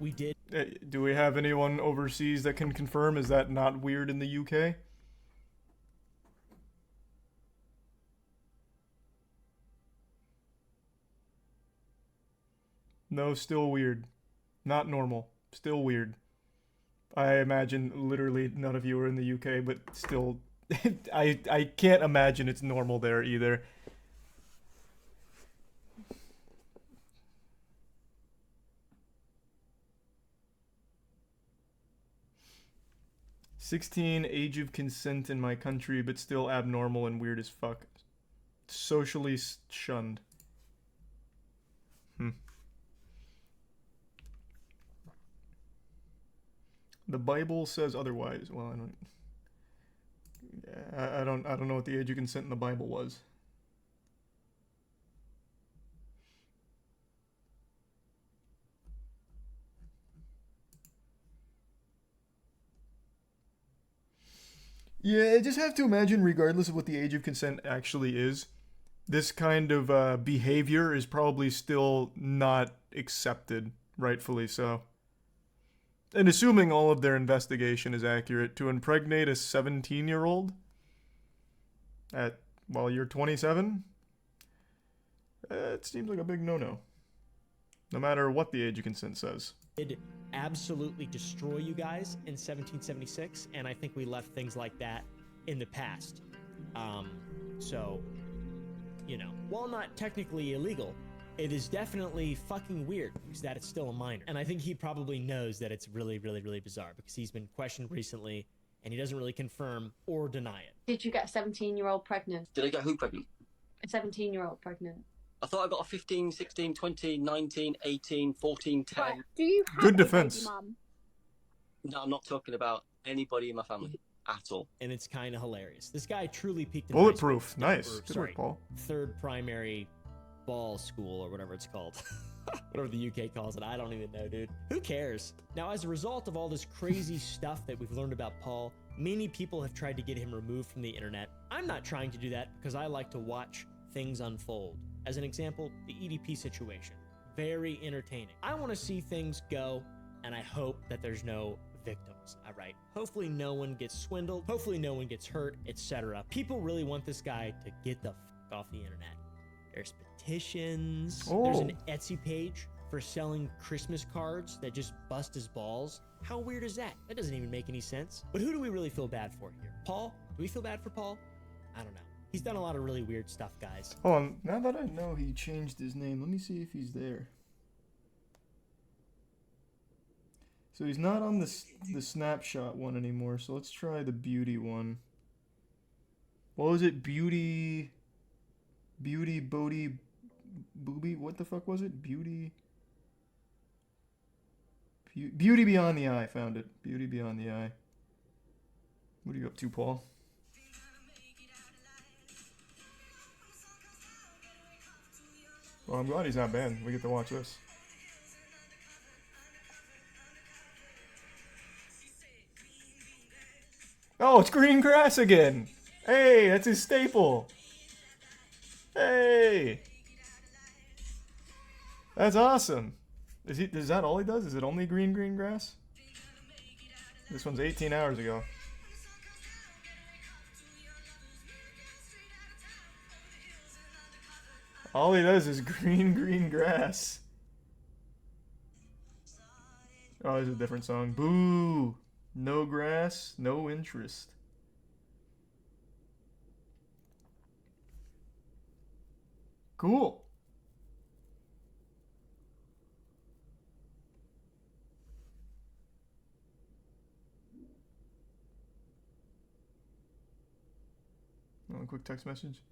We did. Do we have anyone overseas that can confirm? Is that not weird in the UK? No, still weird. Not normal. Still weird. I imagine literally none of you are in the UK, but still, I can't imagine it's normal there either. "16, age of consent in my country, but still abnormal and weird as fuck. Socially shunned." The Bible says otherwise. Well, I don't know what the age of consent in the Bible was. Yeah, I just have to imagine, regardless of what the age of consent actually is, this kind of behavior is probably still not accepted, rightfully so. And assuming all of their investigation is accurate, to impregnate a 17-year-old while you're 27, it seems like a big no-no. No matter what the age of consent says. Did absolutely destroy you guys in 1776, and I think we left things like that in the past. So, you know, while not technically illegal, it is definitely fucking weird because that it's still a minor. And I think he probably knows that it's really, really, really bizarre because he's been questioned recently and he doesn't really confirm or deny it. Did you get a 17-year-old pregnant? Did I get who pregnant? A 17-year-old pregnant. I thought I got a 15, 16, 20, 19, 18, 14, 10. Right. Do you have Good a defense. baby mum? No, I'm not talking about anybody in my family at all. And it's kind of hilarious. This guy truly peaked in Bulletproof. high Nice. school. Good work, Paul. Third primary ball school or whatever it's called. Whatever the UK calls it. I don't even know, dude. Who cares? Now, as a result of all this crazy stuff that we've learned about Paul, many people have tried to get him removed from the internet. I'm not trying to do that because I like to watch things unfold. As an example, the EDP situation. Very entertaining. I want to see things go, and I hope that there's no victims, all right? Hopefully no one gets swindled. Hopefully no one gets hurt, etc. People really want this guy to get the fuck off the internet. There's petitions. There's an Etsy page for selling Christmas cards that just bust his balls. How weird is that? That doesn't even make any sense. But who do we really feel bad for here? Paul? Do we feel bad for Paul? I don't know. He's done a lot of really weird stuff, guys. Hold on, now that I know he changed his name, let me see if he's there. So he's not on the snapshot one anymore, so let's try the beauty one. What was it? Beauty Bodie Booby? What the fuck was it? Beauty Beauty Beyond the Eye. Found it. Beauty Beyond the Eye. What are you up to, Paul? Well, I'm glad he's not banned. We get to watch this. Oh, it's green grass again. Hey, that's his staple. Hey. That's awesome. Is that all he does? Is it only green grass? This one's 18 hours ago. All he does is green grass. Oh, there's a different song. Boo! No grass, no interest. Cool. A quick text message.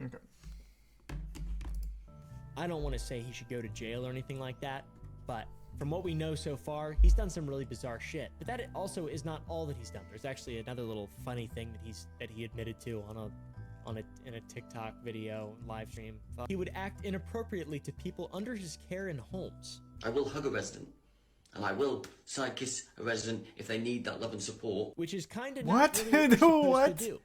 Okay. I don't want to say he should go to jail or anything like that, but from what we know so far, he's done some really bizarre shit. But that also is not all that he's done. There's actually another little funny thing that he admitted to in a TikTok video live stream. He would act inappropriately to people under his care in homes. I will hug a resident, and I will side kiss a resident if they need that love and support. Which is kind of What? not really what you're supposed What? to do.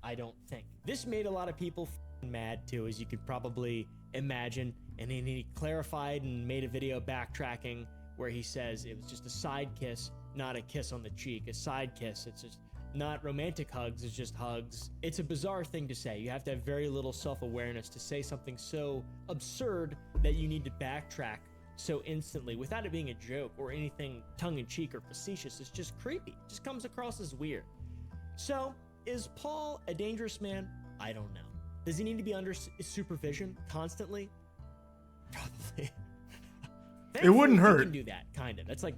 I don't think. This made a lot of people mad too, as you could probably imagine. And then he clarified and made a video backtracking where he says it was just a side kiss, not a kiss on the cheek. A side kiss. It's just not romantic hugs, it's just hugs. It's a bizarre thing to say. You have to have very little self-awareness to say something so absurd that you need to backtrack so instantly without it being a joke or anything tongue-in-cheek or facetious. It's just creepy. It just comes across as weird. So, is Paul a dangerous man? I don't know. Does he need to be under supervision constantly? Probably. It wouldn't Thankfully, hurt. He can do that, kind of. That's like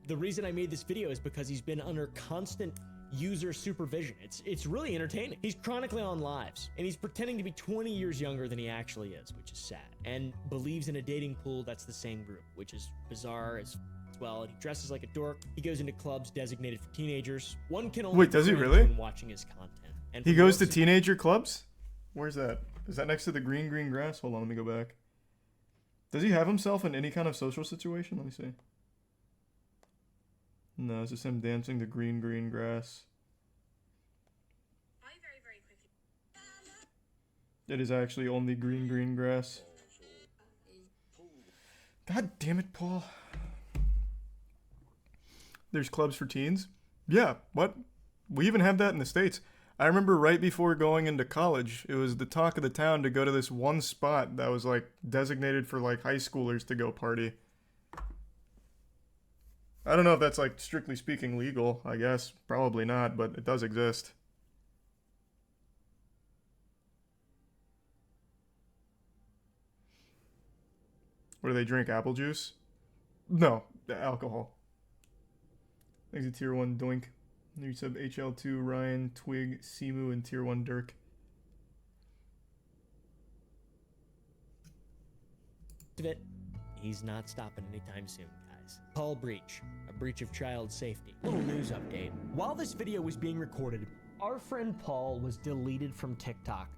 the reason I made this video is because he's been under constant user supervision. It's really entertaining. He's chronically on lives, and he's pretending to be 20 years younger than he actually is, which is sad. And believes in a dating pool that's the same group, which is bizarre as well. And he dresses like a dork. He goes into clubs designated for teenagers. One can only Wait, does he cringe really? when watching his content. And He for goes to those who- teenager clubs? Where's that? Is that next to the green grass? Hold on, let me go back. Does he have himself in any kind of social situation? Let me see. No, it's just him dancing to green grass. It is actually only green grass. God damn it, Paul. There's clubs for teens? Yeah, what? We even have that in the States. I remember right before going into college, it was the talk of the town to go to this one spot that was like designated for like high schoolers to go party. I don't know if that's like strictly speaking legal, I guess. Probably not, but it does exist. What do they drink? Apple juice? No, alcohol. Thanks to Tier 1 Doink. New sub HL2, Ryan, Twig, Simu, and Tier 1 Dirk. of it, he's not stopping anytime soon, guys. Paul breach, a breach of child safety. Little news update. While this video was being recorded, our friend Paul was deleted from TikTok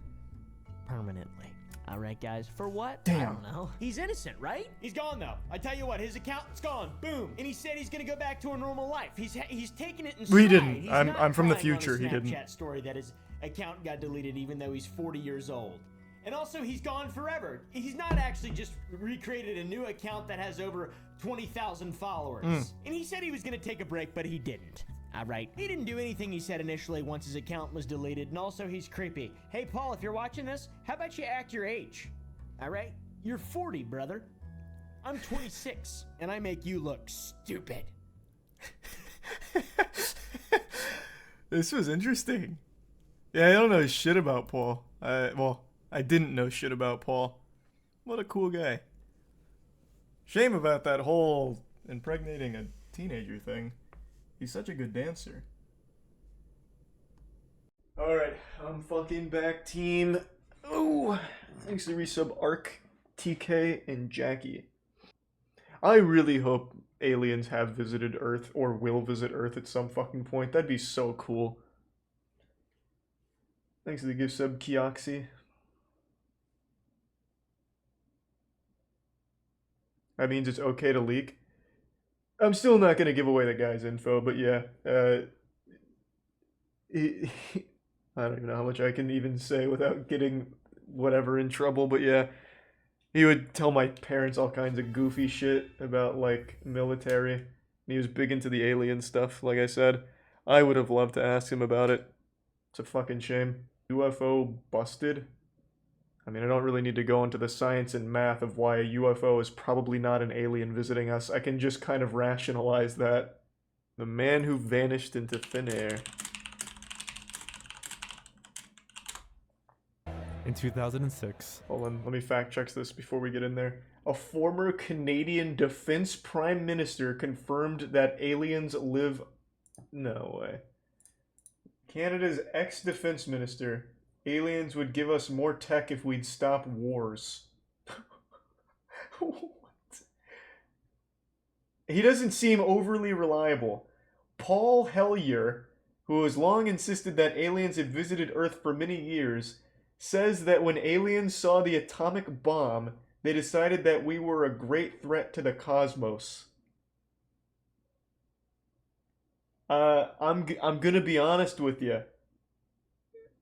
permanently. All right, guys, for what? I don't know. He's innocent, right? He's gone, though. I tell you what, his account's gone. Boom. And he said he's gonna go back to a normal life. He's taking it in stride. We didn't. He's I'm not from the crying on a future. He didn't. Snapchat story that his account got deleted even though he's 40 years old. And also, he's gone forever. He's not actually just recreated a new account that has over 20,000 followers. And he said he was gonna take a break, but he didn't. Alright, he didn't do anything he said initially once his account was deleted, and also he's creepy. Hey Paul, if you're watching this, how about you act your age? Alright? You're 40, brother. I'm 26, and I make you look stupid. This was interesting. Yeah, I don't know shit about Paul. Well, I didn't know shit about Paul. What a cool guy. Shame about that whole impregnating a teenager thing. He's such a good dancer. Alright, I'm fucking back, team. Oh, thanks to resub Arc, TK, and Jackie. I really hope aliens have visited Earth or will visit Earth at some fucking point. That'd be so cool. Thanks to the gift sub Kioxy. That means it's okay to leak. I'm still not gonna give away the guy's info, but yeah. I don't even know how much I can even say without getting whatever in trouble, but yeah. He would tell my parents all kinds of goofy shit about, like, military. And he was big into the alien stuff, like I said. I would have loved to ask him about it. It's a fucking shame. UFO busted? I mean, I don't really need to go into the science and math of why a UFO is probably not an alien visiting us. I can just kind of rationalize that. The man who vanished into thin air. In 2006. Hold on, let me fact check this before we get in there. A former Canadian Defense Prime Minister confirmed that aliens live... No way. Canada's ex-defense minister. Aliens would give us more tech if we'd stop wars. What? He doesn't seem overly reliable. Paul Hellyer, who has long insisted that aliens had visited Earth for many years, says that when aliens saw the atomic bomb, they decided that we were a great threat to the cosmos. I'm gonna be honest with you.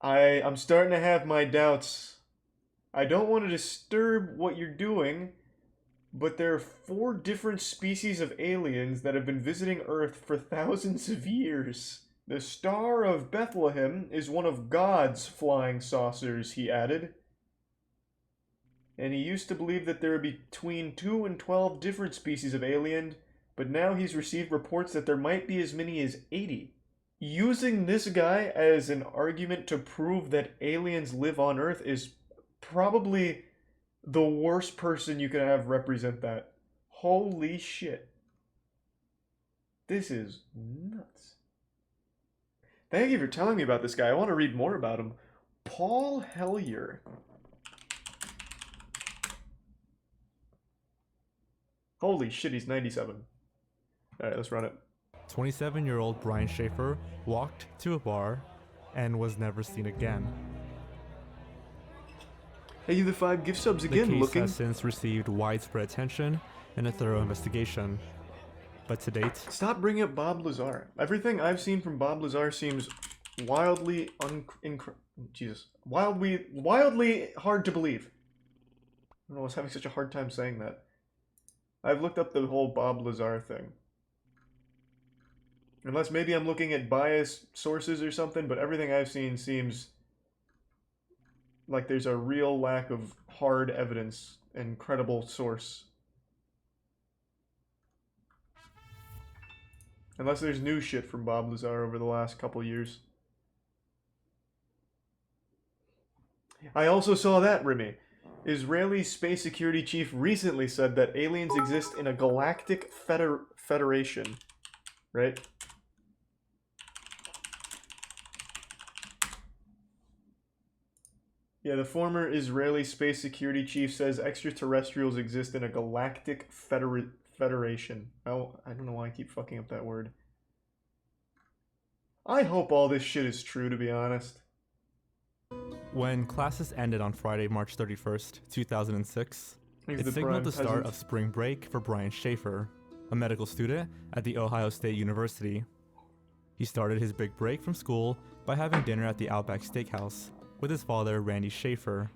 I'm starting to have my doubts. I don't want to disturb what you're doing, but there are 4 different species of aliens that have been visiting Earth for thousands of years. The Star of Bethlehem is one of God's flying saucers, he added. And he used to believe that there were between 2 and 12 different species of alien, but now he's received reports that there might be as many as 80. Using this guy as an argument to prove that aliens live on Earth is probably the worst person you could have represent that. Holy shit. This is nuts. Thank you for telling me about this guy. I want to read more about him. Paul Hellyer. Holy shit, he's 97. Alright, let's run it. 27-year-old Brian Schaefer walked to a bar and was never seen again. Hey, you the 5 gift subs again, the case looking. has since received widespread attention and a thorough investigation. But to date... Stop bringing up Bob Lazar. Everything I've seen from Bob Lazar seems wildly wildly hard to believe. I don't know, I was having such a hard time saying that. I've looked up the whole Bob Lazar thing. Unless maybe I'm looking at biased sources or something, but everything I've seen seems like there's a real lack of hard evidence and credible source. Unless there's new shit from Bob Lazar over the last couple years. I also saw that, Remy. Israeli space security chief recently said that aliens exist in a galactic federation. Right? Yeah, the former Israeli space security chief says extraterrestrials exist in a galactic federation. Oh, I don't know why I keep fucking up that word. I hope all this shit is true, to be honest. When classes ended on Friday, March 31st, 2006, He's it the signaled prime the start peasant. of spring break for Brian Schaefer, a medical student at the Ohio State University. He started his big break from school by having dinner at the Outback Steakhouse with his father, Randy Schaefer.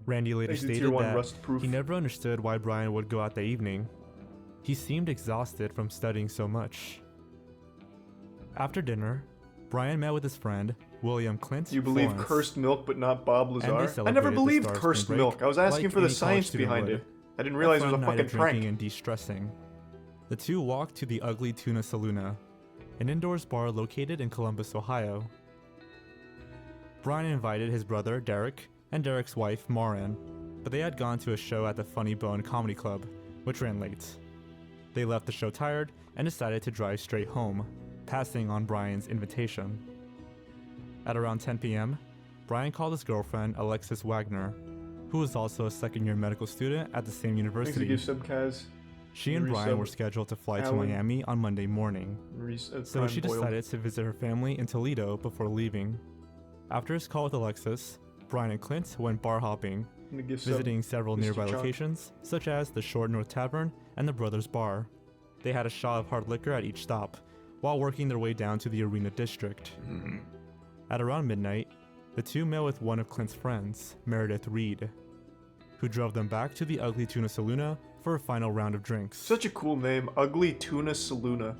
Randy later Thanks to Tier stated 1 that rust proof. he never understood why Brian would go out that evening. He seemed exhausted from studying so much. After dinner, Brian met with his friend, William Clint You believe Florence, cursed milk but not Bob and they Lazar? I celebrated never the believed start of cursed spring milk. break I was asking like for the any college science student behind would. it. I didn't realize it was a fun night fucking of drinking prank. and de-stressing. The two walked to the Ugly Tuna Saloona, an indoors bar located in Columbus, Ohio. Brian invited his brother, Derek, and Derek's wife, Maureen, but they had gone to a show at the Funny Bone Comedy Club, which ran late. They left the show tired and decided to drive straight home, passing on Brian's invitation. At around 10 p.m., Brian called his girlfriend, Alexis Wagner, who was also a second-year medical student at the same Thanks to university. give sub Kaz. She and Brian were scheduled to fly to Miami on Monday morning, so she decided to visit her family in Toledo before leaving. After his call with Alexis, Brian and Clint went bar hopping, visiting several nearby locations, such as the Short North Tavern and the Brothers Bar. They had a shot of hard liquor at each stop, while working their way down to the Arena District. At around midnight, the two met with one of Clint's friends, Meredith Reed, who drove them back to the Ugly Tuna Saloona for a final round of drinks. Such a cool name, Ugly Tuna Saloona.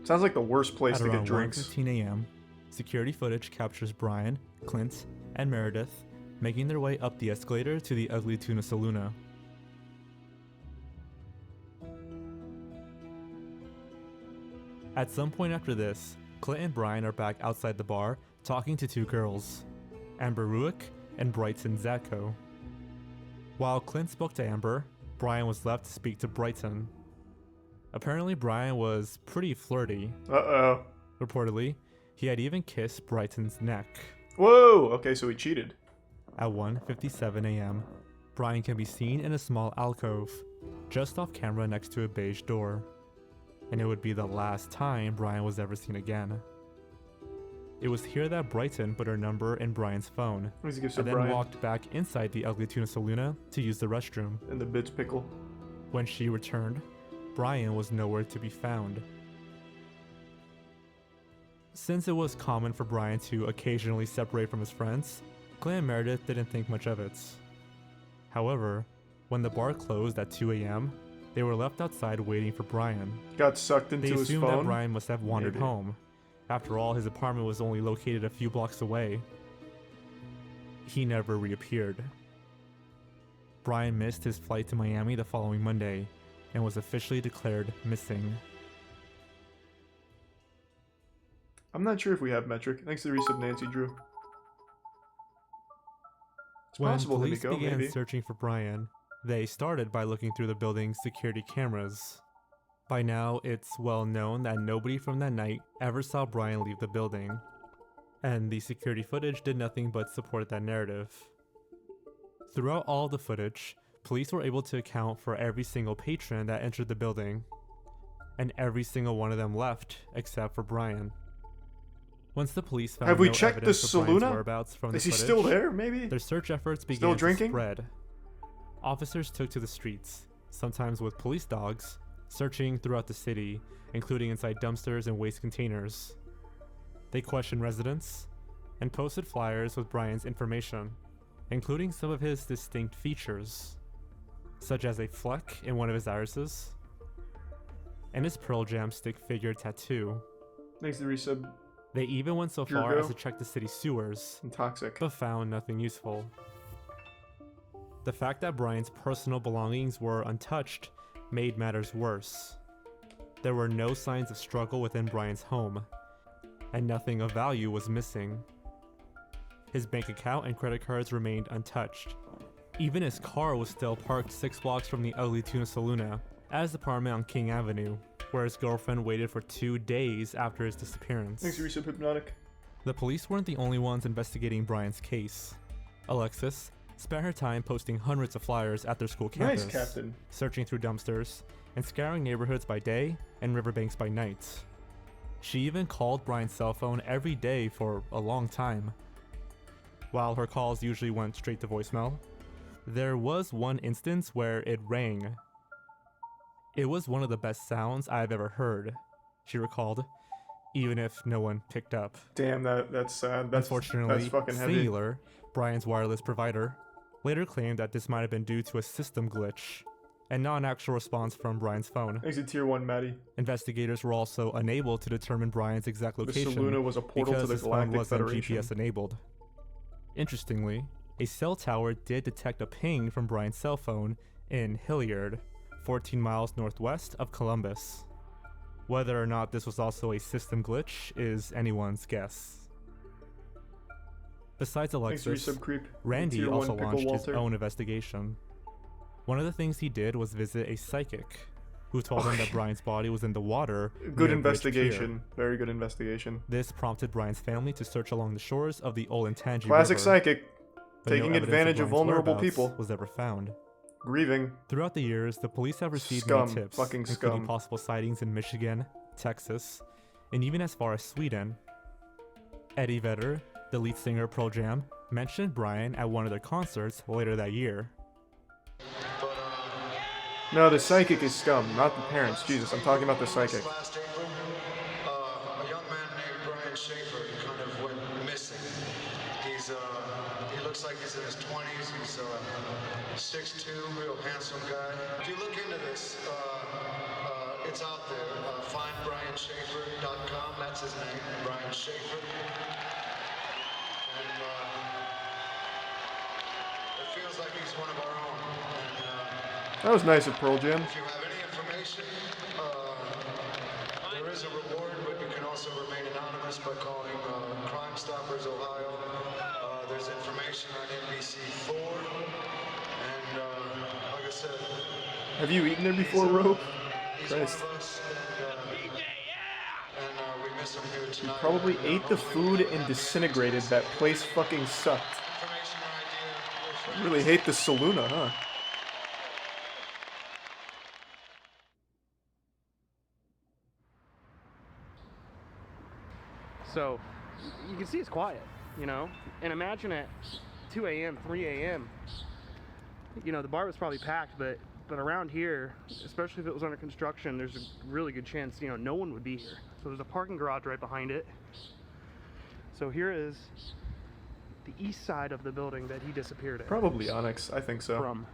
Sounds like the worst place to get drinks. At around 1:15 a.m., security footage captures Brian, Clint, and Meredith making their way up the escalator to the Ugly Tuna Saloona. At some point after this, Clint and Brian are back outside the bar talking to two girls, Amber Ruick and Brighton Zatko. While Clint spoke to Amber, Brian was left to speak to Brighton. Apparently Brian was pretty flirty. Uh-oh. Reportedly, he had even kissed Brighton's neck. Whoa! Okay, so he cheated. At 1:57 a.m., Brian can be seen in a small alcove, just off camera next to a beige door. And it would be the last time Brian was ever seen again. It was here that Brighton put her number in Brian's phone, and then walked back inside the Ugly Tuna Saloona to use the restroom. And the bitch pickle. When she returned, Brian was nowhere to be found. Since it was common for Brian to occasionally separate from his friends, Clint and Meredith didn't think much of it. However, when the bar closed at 2 a.m., they were left outside waiting for Brian. Got sucked into his phone? They assumed that Brian must have wandered home. After all, his apartment was only located a few blocks away. He never reappeared. Brian missed his flight to Miami the following Monday and was officially declared missing. I'm not sure if we have metric. Thanks to the resub Nancy Drew. It's When possible police Himiko, began maybe. searching for Brian, they started by looking through the building's security cameras. By now, it's well known that nobody from that night ever saw Brian leave the building, and the security footage did nothing but support that narrative. Throughout all the footage, police were able to account for every single patron that entered the building, and every single one of them left except for Brian. Once the police found Have we no checked the evidence of Brian's Saloona? whereabouts from Is the he footage, still there, maybe? their search efforts began Still to drinking? spread. Officers took to the streets, sometimes with police dogs, searching throughout the city, including inside dumpsters and waste containers. They questioned residents and posted flyers with Brian's information, including some of his distinct features, such as a fleck in one of his irises and his Pearl Jam stick figure tattoo. Thanks to the resub. They even went so far Jurgo. as to check the city sewers, Toxic, but found nothing useful. The fact that Brian's personal belongings were untouched made matters worse. There were no signs of struggle within Brian's home, and nothing of value was missing. His bank account and credit cards remained untouched. Even his car was still parked 6 blocks from the Ugly Tuna Saloona, at his apartment on King Avenue, where his girlfriend waited for 2 days after his disappearance. Thanks to resub Hypnotic. The police weren't the only ones investigating Brian's case. Alexis spent her time posting hundreds of flyers at their school campus, Nice, Captain. searching through dumpsters, and scouring neighborhoods by day and riverbanks by night. She even called Brian's cell phone every day for a long time. While her calls usually went straight to voicemail, there was one instance where it rang. It was one of the best sounds I've ever heard, she recalled, even if no one picked up. Damn, that's sad. That's Unfortunately, fucking heavy. Singular, Brian's wireless provider, later claimed that this might have been due to a system glitch, and not an actual response from Brian's phone. Exit Tier 1 Maddie. Investigators were also unable to determine Brian's exact location Saloona was a portal to because the his phone Galactic wasn't Federation. GPS enabled. Interestingly, a cell tower did detect a ping from Brian's cell phone in Hilliard, 14 miles northwest of Columbus. Whether or not this was also a system glitch is anyone's guess. Besides Alexis, resub, Creep. Randy Tier 1 also Pickle launched his Walter. own investigation. One of the things he did was visit a psychic, who told him that Brian's body was in the water. Good near Bridge Pier. investigation. Very good investigation. This prompted Brian's family to search along the shores of the Olentangy Classic River. psychic. But no Taking evidence advantage of Brian's vulnerable whereabouts people. was ever found. Grieving. Throughout the years, the police have received Scum. many tips, Fucking including scum. possible sightings in Michigan, Texas, and even as far as Sweden. Eddie Vedder, the lead singer of Pearl Jam, mentioned Brian at one of their concerts later that year. No, the psychic is scum, not the parents. Jesus, I'm talking about the psychic. Last April, a young man named Brian Schaefer kind of went missing. He looks like he's in his 20s. He's 6'2", real handsome guy. If you look into this, it's out there. FindBrianSchaefer.com. That's his name, Brian Schaefer. And it feels like he's one of our own. That was nice of Pearl Jam. If you have any information, there is a reward, but you can also remain anonymous by calling Crime Stoppers Ohio. There's information on NBC4, and like I said, Have you eaten there before, Ro? he's Christ. one of us, and we miss him here tonight. Probably ate the food and disintegrated. That place fucking sucked. You really hate the Saluna, huh? So, you can see it's quiet, you know? And imagine at 2 a.m., 3 a.m., you know, the bar was probably packed, but around here, especially if it was under construction, there's a really good chance, you know, no one would be here. So there's a parking garage right behind it. So here is the east side of the building that he disappeared in. Probably Onyx, I think so. From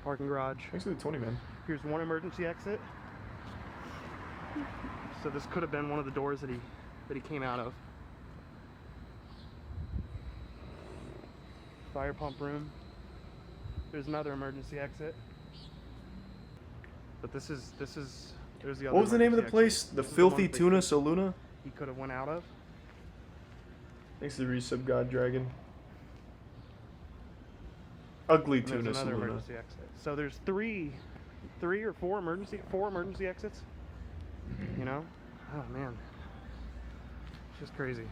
parking garage. Thanks for the 20, man. Here's one emergency exit. So this could have been one of the doors that he came out of. Fire pump room. There's another emergency exit. But there's the other. What was the name of the emergency place? exit. The This is one Filthy place Tuna he- Saluna? He could have went out of. Thanks to the resub God Dragon. Ugly And there's Tuna another Saluna. emergency exit. So there's three or four emergency exits. You know? Oh man. It's just crazy.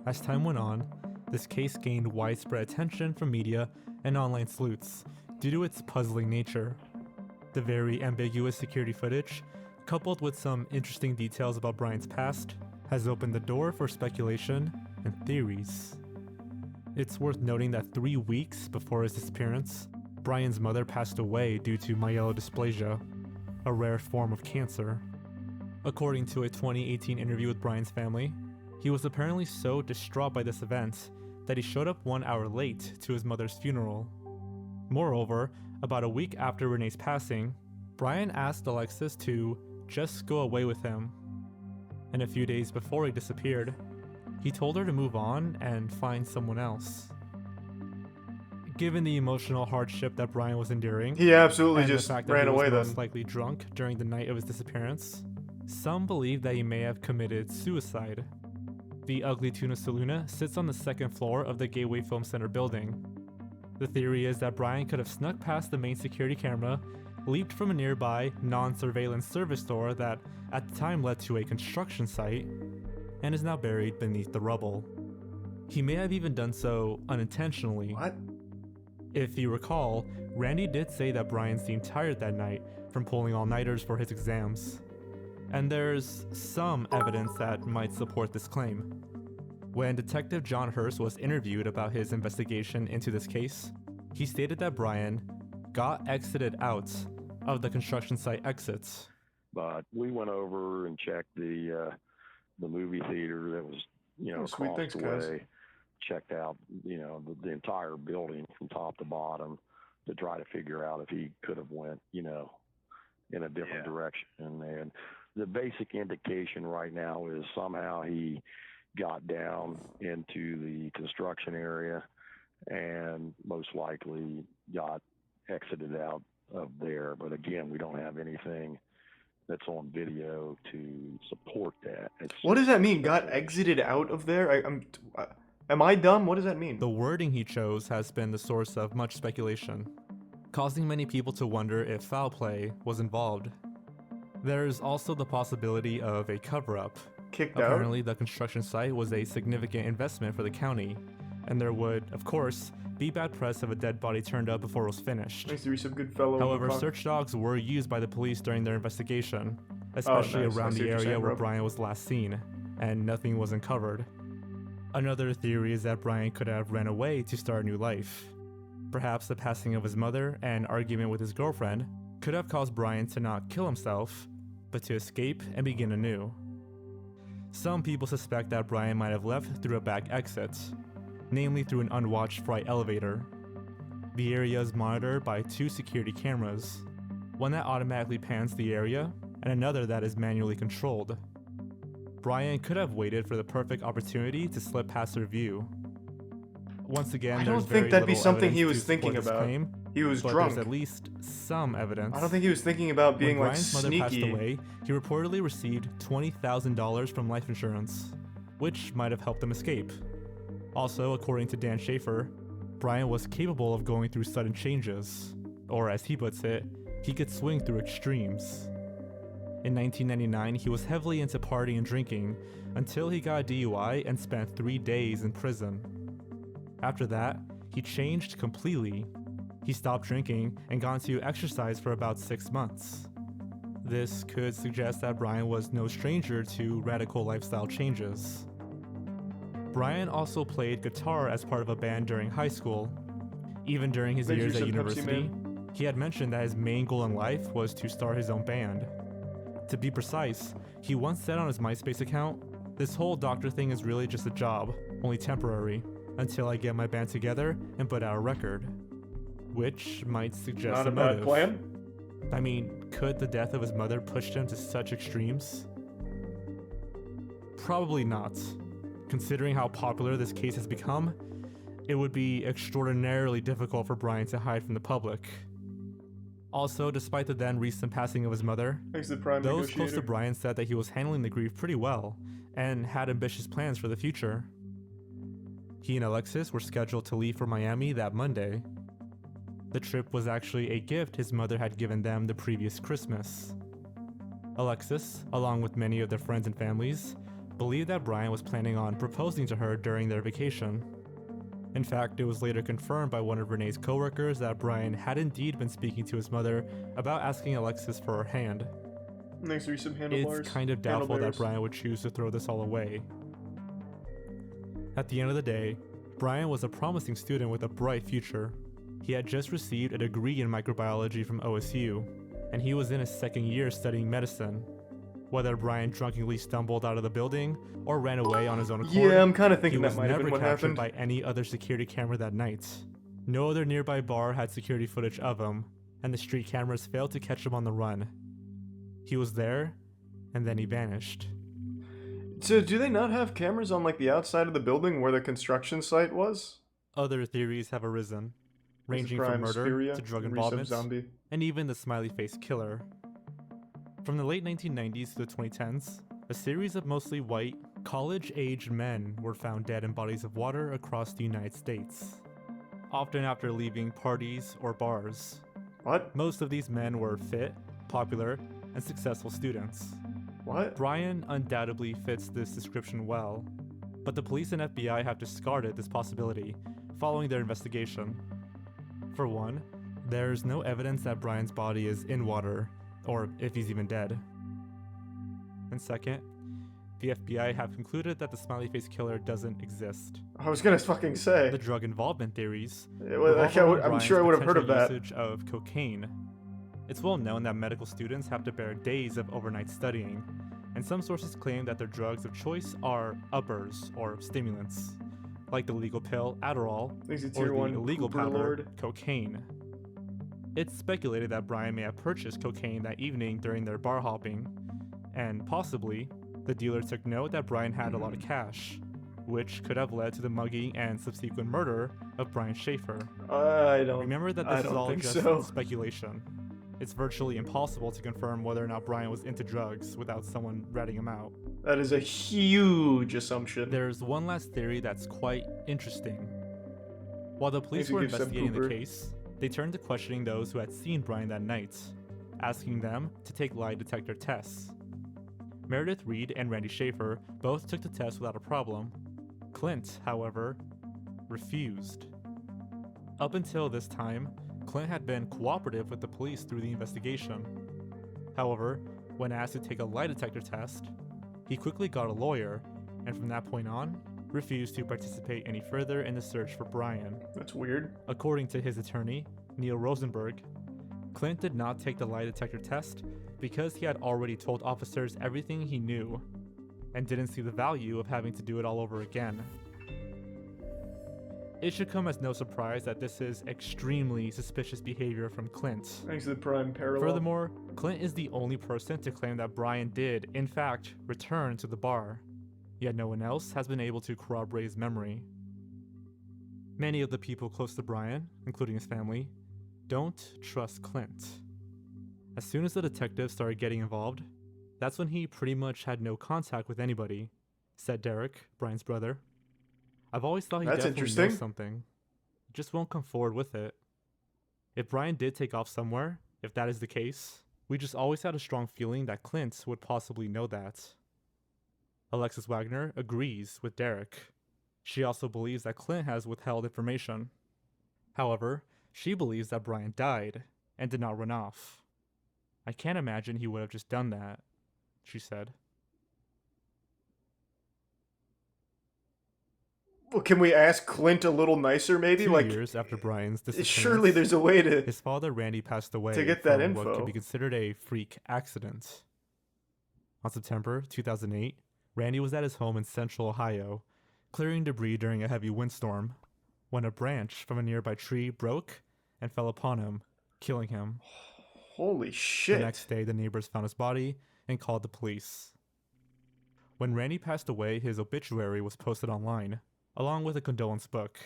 As time went on, this case gained widespread attention from media and online sleuths due to its puzzling nature. The very ambiguous security footage, coupled with some interesting details about Brian's past, has opened the door for speculation and theories. It's worth noting that 3 weeks before his disappearance, Brian's mother passed away due to myelodysplasia, a rare form of cancer. According to a 2018 interview with Brian's family, he was apparently so distraught by this event that he showed up 1 hour late to his mother's funeral. Moreover, about a week after Renee's passing, Brian asked Alexis to just go away with him. And a few days before he disappeared, he told her to move on and find someone else. Given the emotional hardship that Brian was enduring, He absolutely and just the fact that ran he was away most then. likely drunk during the night of his disappearance, some believe that he may have committed suicide. The Ugly Tuna Saluna sits on the second floor of the Gateway Film Center building. The theory is that Brian could have snuck past the main security camera, leaped from a nearby non-surveillance service door that at the time led to a construction site, and is now buried beneath the rubble. He may have even done so unintentionally. What? If you recall, Randy did say that Brian seemed tired that night from pulling all-nighters for his exams. And there's some evidence that might support this claim. When Detective John Hurst was interviewed about his investigation into this case, he stated that Brian got exited out of the construction site exits. But we went over and checked the movie theater that was, you know, Oh, sweet. across Thanks, the guys. way. Checked out, you know, the entire building from top to bottom to try to figure out if he could have went, you know, in a different direction. And the basic indication right now is somehow he got down into the construction area and most likely got exited out of there. But again, we don't have anything that's on video to support that. It's What does just that mean? Got exited out of there? Am I dumb? What does that mean? The wording he chose has been the source of much speculation, causing many people to wonder if foul play was involved. There's also the possibility of a cover-up. Kicked Apparently, the construction site was a significant investment for the county, and there would, of course, be bad press if a dead body turned up before it was finished. Nice to be some good fellow. However, search dogs were used by the police during their investigation, especially nice. I around see the what you're area saying, where bro. Brian was last seen, and nothing was uncovered. Another theory is that Brian could have ran away to start a new life. Perhaps the passing of his mother and argument with his girlfriend could have caused Brian to not kill himself, but to escape and begin anew. Some people suspect that Brian might have left through a back exit, namely through an unwatched freight elevator. The area is monitored by 2 security cameras, one that automatically pans the area and another that is manually controlled. Brian could have waited for the perfect opportunity to slip past their view. Once again, I there's don't very think that'd be little something evidence he was to support thinking this about. claim, He was but drunk. There's at least some evidence. I don't think he was thinking about being when like Brian's sneaky. mother passed away, he reportedly received $20,000 from life insurance, which might have helped him escape. Also, according to Dan Schaefer, Brian was capable of going through sudden changes, or as he puts it, he could swing through extremes. In 1999, he was heavily into partying and drinking until he got a DUI and spent 3 days in prison. After that, he changed completely. He stopped drinking and got into exercise for about 6 months. This could suggest that Brian was no stranger to radical lifestyle changes. Brian also played guitar as part of a band during high school. Even during his Thank you, years at some Pepsi university, Man. he had mentioned that his main goal in life was to start his own band. To be precise, he once said on his MySpace account, "This whole doctor thing is really just a job, only temporary, until I get my band together and put out a record." Which might suggest Not a a bad motive. plan. I mean, could the death of his mother push him to such extremes? Probably not. Considering how popular this case has become, it would be extraordinarily difficult for Brian to hide from the public. Also, despite the then recent passing of his mother, Thanks to the prime those close to negotiator. Brian said that he was handling the grief pretty well and had ambitious plans for the future. He and Alexis were scheduled to leave for Miami that Monday. The trip was actually a gift his mother had given them the previous Christmas. Alexis, along with many of their friends and families, believed that Brian was planning on proposing to her during their vacation. In fact, it was later confirmed by one of Renee's coworkers that Brian had indeed been speaking to his mother about asking Alexis for her hand. Thanks to some handlebars. It's kind of doubtful that Handlebars. Brian would choose to throw this all away. At the end of the day, Brian was a promising student with a bright future. He had just received a degree in microbiology from OSU, and he was in his second year studying medicine. Whether Brian drunkenly stumbled out of the building or ran away on his own accord, Yeah, I'm kinda thinking he that was might have never been what captured happened. by any other security camera that night. No other nearby bar had security footage of him, and the street cameras failed to catch him on the run. He was there, and then he vanished. So do they not have cameras on like the outside of the building where the construction site was? Other theories have arisen, ranging Prime from murder Speria, to drug Resub involvement, Zombie. and even the smiley face killer. From the late 1990s to the 2010s, a series of mostly white, college-aged men were found dead in bodies of water across the United States, often after leaving parties or bars. What? Most of these men were fit, popular, and successful students. What? Brian undoubtedly fits this description well, but the police and FBI have discarded this possibility following their investigation. For one, there's no evidence that Brian's body is in water, or if he's even dead. And second, the FBI have concluded that the smiley face killer doesn't exist. I was gonna fucking say. The drug involvement theories. Yeah, well, revolve I'm around sure I would have Brian's heard of that. potential usage of cocaine. It's well known that medical students have to bear days of overnight studying, and some sources claim that their drugs of choice are uppers or stimulants, like the legal pill Adderall Thanks to or Tier the 1 illegal Cooper powder Lord. cocaine. It's speculated that Brian may have purchased cocaine that evening during their bar hopping, and possibly, the dealer took note that Brian had a lot of cash, which could have led to the mugging and subsequent murder of Brian Schaefer. I don't. Remember that I this is don't all think just so. speculation. It's virtually impossible to confirm whether or not Brian was into drugs without someone ratting him out. That is a huge assumption. There's one last theory that's quite interesting. While the police you were give some investigating the pooper. case, they turned to questioning those who had seen Brian that night, asking them to take lie detector tests. Meredith Reed and Randy Schaefer both took the test without a problem. Clint, however, refused. Up until this time, Clint had been cooperative with the police through the investigation. However, when asked to take a lie detector test, he quickly got a lawyer, and from that point on, refused to participate any further in the search for Brian. That's weird. According to his attorney, Neil Rosenberg, Clint did not take the lie detector test because he had already told officers everything he knew, and didn't see the value of having to do it all over again. It should come as no surprise that this is extremely suspicious behavior from Clint. Thanks to the prime parallel. Furthermore, Clint is the only person to claim that Brian did, in fact, return to the bar, yet no one else has been able to corroborate his memory. Many of the people close to Brian, including his family, don't trust Clint. As soon as the detectives started getting involved, that's when he pretty much had no contact with anybody, said Derek, Brian's brother. I've always thought he That's definitely interesting. knows something. He just won't come forward with it. If Brian did take off somewhere, if that is the case, we just always had a strong feeling that Clint would possibly know that. Alexis Wagner agrees with Derek. She also believes that Clint has withheld information. However, she believes that Brian died and did not run off. I can't imagine he would have just done that, she said. Well, can we ask Clint a little nicer, maybe? 2 Like, years after Brian's disappearance, surely there's a way to his father Randy passed away to get that from what info. could be considered a freak accident. On September 2008, Randy was at his home in central Ohio, clearing debris during a heavy windstorm, when a branch from a nearby tree broke and fell upon him, killing him. Holy shit. The next day, the neighbors found his body and called the police. When Randy passed away, his obituary was posted online, along with a condolence book.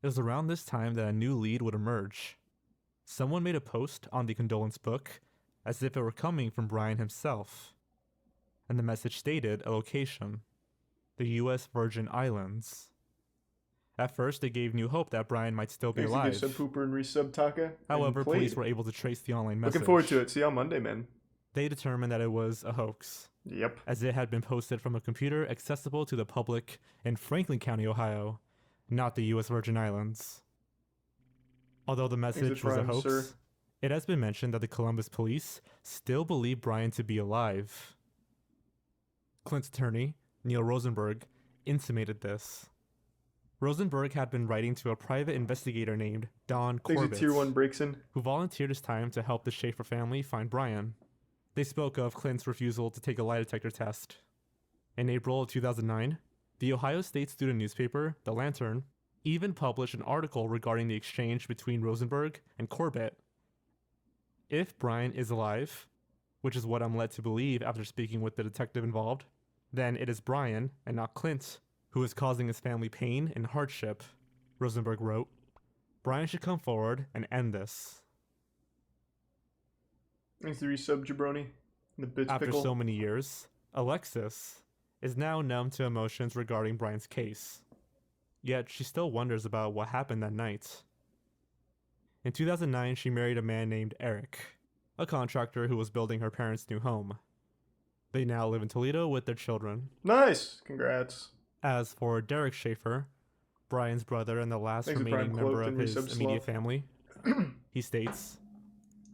It was around this time that a new lead would emerge. Someone made a post on the condolence book as if it were coming from Brian himself, and the message stated a location, the U.S. Virgin Islands. At first, it gave new hope that Brian might still be Thanks to alive. give Sub Pooper and Resub Taka. However, police were able to trace the online message. Looking forward to it. See you on Monday, man. They determined that it was a hoax. Yep. As it had been posted from a computer accessible to the public in Franklin County, Ohio, not the U.S. Virgin Islands. Although the message was a hoax, sir. it has been mentioned that the Columbus police still believe Brian to be alive. Clint's attorney, Neil Rosenberg, intimated this. Rosenberg had been writing to a private investigator named Don Thanks to Corbett, Tier 1 breaks in. who volunteered his time to help the Schaefer family find Brian. They spoke of Clint's refusal to take a lie detector test. In April of 2009, the Ohio State student newspaper, The Lantern, even published an article regarding the exchange between Rosenberg and Corbett. If Brian is alive, which is what I'm led to believe after speaking with the detective involved, then it is Brian, and not Clint, who is causing his family pain and hardship, Rosenberg wrote. Brian should come forward and end this. Thanks to Resub Jabroni. The bits After pickle. so many years, Alexis is now numb to emotions regarding Brian's case. Yet she still wonders about what happened that night. In 2009, she married a man named Eric, a contractor who was building her parents' new home. They now live in Toledo with their children. Nice! Congrats. As for Derek Schaefer, Brian's brother and the last Thanks to remaining Prime member Cloaked of and his Resub immediate Sloth. family, he states,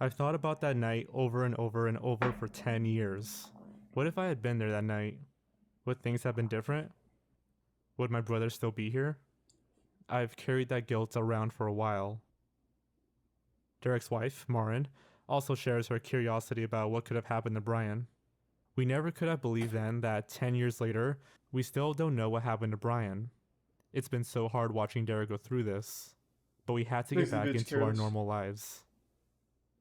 I've thought about that night over and over and over for 10 years. What if I had been there that night? Would things have been different? Would my brother still be here? I've carried that guilt around for a while. Derek's wife, Marin, also shares her curiosity about what could have happened to Brian. We never could have believed then that 10 years later, we still don't know what happened to Brian. It's been so hard watching Derek go through this, but we had to get Thanks to back Bitch into our Careless. normal lives.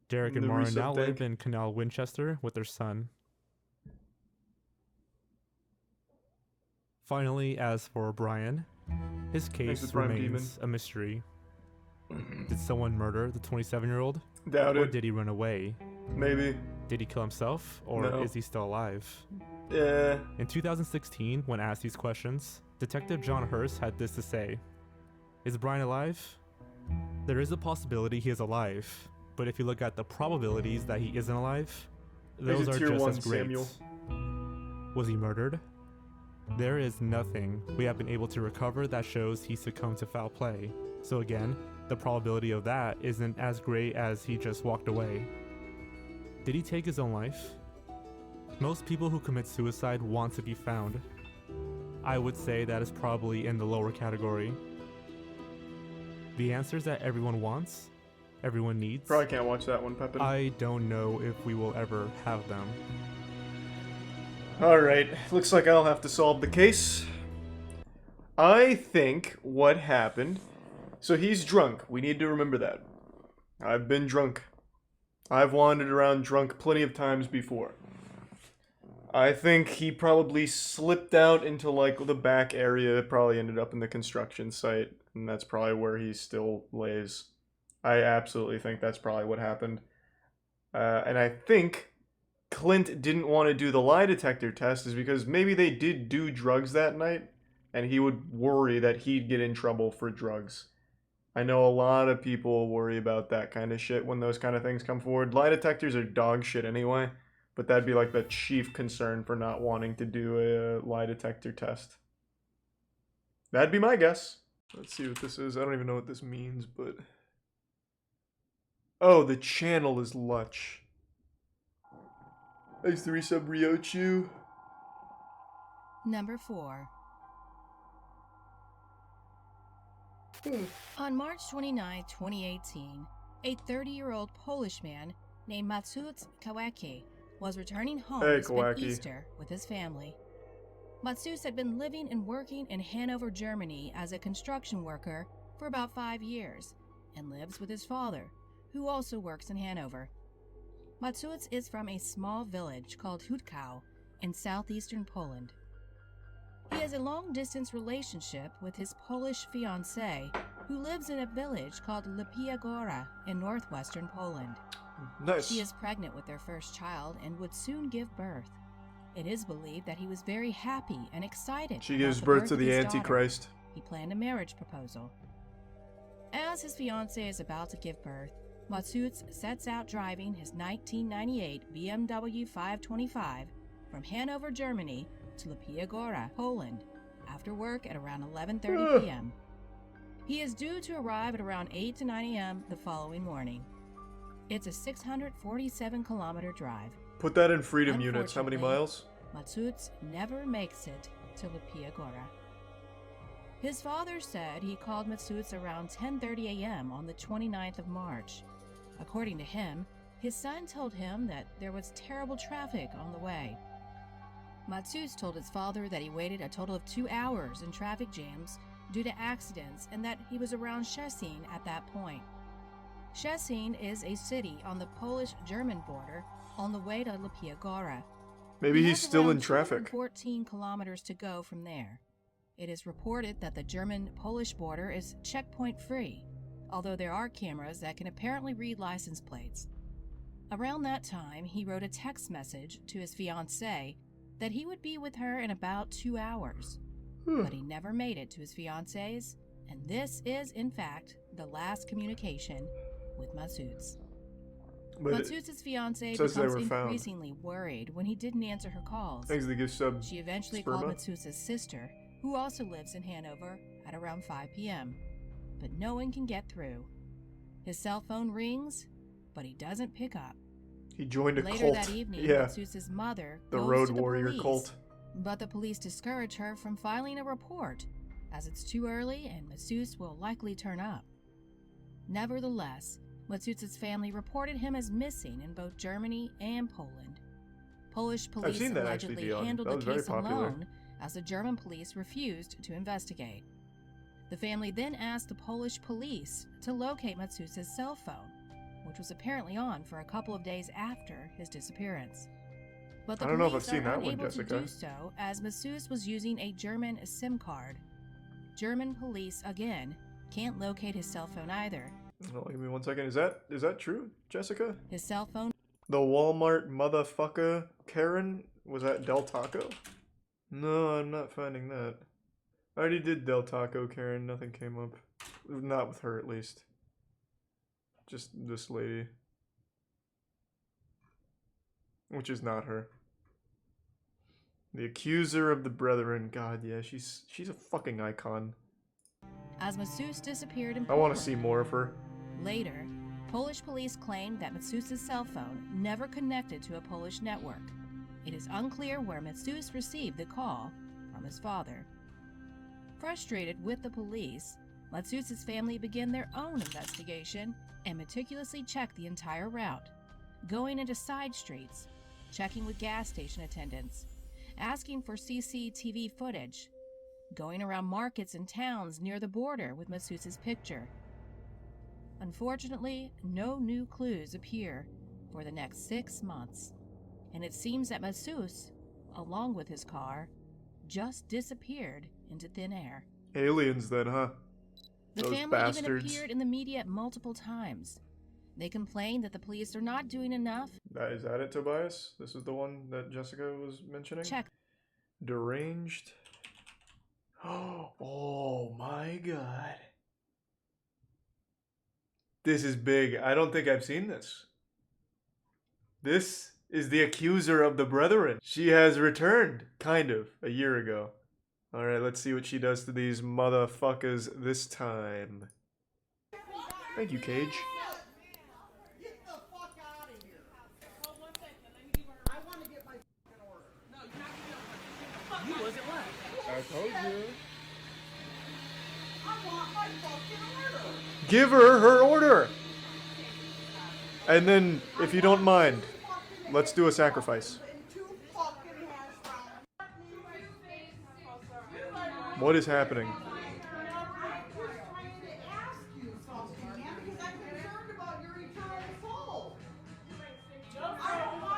Derek and The Marin Resub now live Tank. in Canal Winchester with their son. Finally, as for Brian, his Thanks case to Prime remains a mystery. Did someone murder the 27-year-old? Doubt Or it. did he run away? Maybe. Did he kill himself? Or No. is he still alive? In 2016, when asked these questions, Detective John Hurst had this to say. Is Brian alive? There is a possibility he is alive, but if you look at the probabilities that he isn't alive, those Here's a are tier just 1 as great. Samuel. Was he murdered? There is nothing we have been able to recover that shows he succumbed to foul play. So again, the probability of that isn't as great as he just walked away. Did he take his own life? Most people who commit suicide want to be found. I would say that is probably in the lower category. The answers that everyone wants, everyone needs. Probably can't watch that one, Pepin. I don't know if we will ever have them. Alright, looks like I'll have to solve the case. I think what happened... So he's drunk. We need to remember that. I've been drunk. I've wandered around drunk plenty of times before. I think he probably slipped out into, like, the back area, probably ended up in the construction site, and that's probably where he still lays. I absolutely think that's probably what happened. And I think Clint didn't want to do the lie detector test is because maybe they did do drugs that night, and he would worry that he'd get in trouble for drugs. I know a lot of people worry about that kind of shit when those kind of things come forward. Lie detectors are dog shit anyway, but that'd be like the chief concern for not wanting to do a lie detector test. That'd be my guess. Let's see what this is. I don't even know what this means, but... Oh, the channel is Lutch. Thanks to resub Ryochu. Number 4. On March 29, 2018, a 30-year-old Polish man named Mateusz Kawacki was returning home to spend Easter with his family. Mateusz had been living and working in Hanover, Germany as a construction worker for about 5 years and lives with his father, who also works in Hanover. Mateusz is from a small village called Cr1tikal in southeastern Poland. He has a long-distance relationship with his Polish fiancée, who lives in a village called Lipia Góra in northwestern Poland. Nice. She is pregnant with their first child and would soon give birth. It is believed that he was very happy and excited. She gives birth to the Antichrist. Daughter. He planned a marriage proposal. As his fiancée is about to give birth, Mateusz sets out driving his 1998 BMW 525 from Hanover, Germany to Lipia Góra, Poland, after work at around 11:30 p.m. He is due to arrive at around 8 to 9 a.m. the following morning. It's a 647-kilometer drive. Put that in freedom units. How many miles? Mateusz never makes it to Lipia Góra. His father said he called Mateusz around 10:30 a.m. on the 29th of March. According to him, his son told him that there was terrible traffic on the way. Mateusz told his father that he waited a total of 2 hours in traffic jams due to accidents and that he was around Szczecin at that point. Szczecin is a city on the Polish-German border on the way to Lipia Góra. Maybe he's still in traffic. 14 kilometers to go from there. It is reported that the German-Polish border is checkpoint-free, although there are cameras that can apparently read license plates. Around that time, he wrote a text message to his fiancée that he would be with her in about 2 hours. But he never made it to his fiancée's, and this is, in fact, the last communication with Mateusz. Mateusz's fiancée becomes increasingly worried when he didn't answer her calls. She eventually called Mateusz's sister, who also lives in Hanover, at around 5 p.m. But no one can get through. His cell phone rings, but he doesn't pick up. He joined a cult. Later that evening, Mateusz's mother the goes Road to the Warrior police, cult. But the police discourage her from filing a report, as it's too early and Mateusz will likely turn up. Nevertheless, Mateusz's family reported him as missing in both Germany and Poland. Polish police allegedly handled the case alone, as the German police refused to investigate. The family then asked the Polish police to locate Mateusz's cell phone, which was apparently on for a couple of days after his disappearance. But the police are unable to do so, as Mateusz was using a German SIM card. German police, again, can't locate his cell phone either. Oh, give me 1 second. Is that true, Jessica? His cell phone. The Walmart motherfucker Karen Was that Del Taco? No, I'm not finding that. I already did Del Taco, Karen. Nothing came up. Not with her, at least. Just this lady. Which is not her. The accuser of the brethren. God, yeah, she's a fucking icon. As Massous disappeared in I want Poland. to see more of her. Later, Polish police claimed that Massous's cell phone never connected to a Polish network. It is unclear where Massous received the call from his father. Frustrated with the police, Massous's family began their own investigation and meticulously checked the entire route, going into side streets, checking with gas station attendants, asking for CCTV footage, going around markets and towns near the border with Massous's picture. Unfortunately, no new clues appear for the next 6 months, and it seems that Massous, along with his car, just disappeared into thin air. Aliens then, huh? The Those family even bastards. appeared in the media multiple times. They complained that the police are not doing enough. Is that it, Tobias? This is the one that Jessica was mentioning? Check. Deranged. Oh my god. This is big. I don't think I've seen this. This is the accuser of the brethren. She has returned, kind of, a year ago. Alright, let's see what she does to these motherfuckers this time. Thank you, Cage. I told you. Give her order! And then, if you don't mind, let's do a sacrifice. What is happening?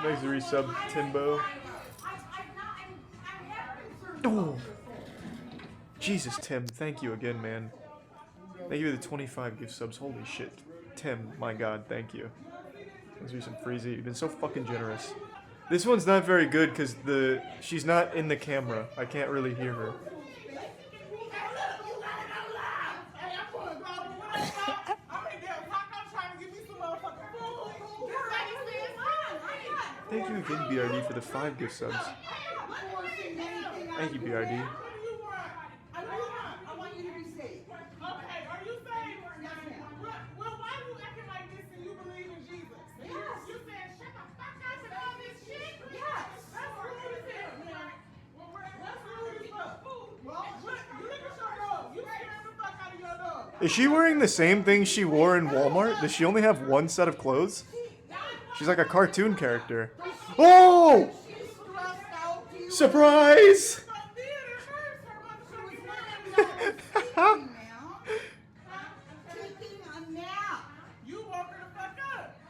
Thanks to resub Timbo. Oh. Jesus, Tim, thank you again, man. Thank you for the 25 gift subs. Holy shit. Tim, my god, thank you. Thanks for some Freezy. You've been so fucking generous. This one's not very good because she's not in the camera. I can't really hear her. Thank you again, BRD, for the 5 gift subs. Thank you, BRD. Is she wearing the same thing she wore in Walmart? Does she only have one set of clothes? She's like a cartoon character. Oh! Surprise!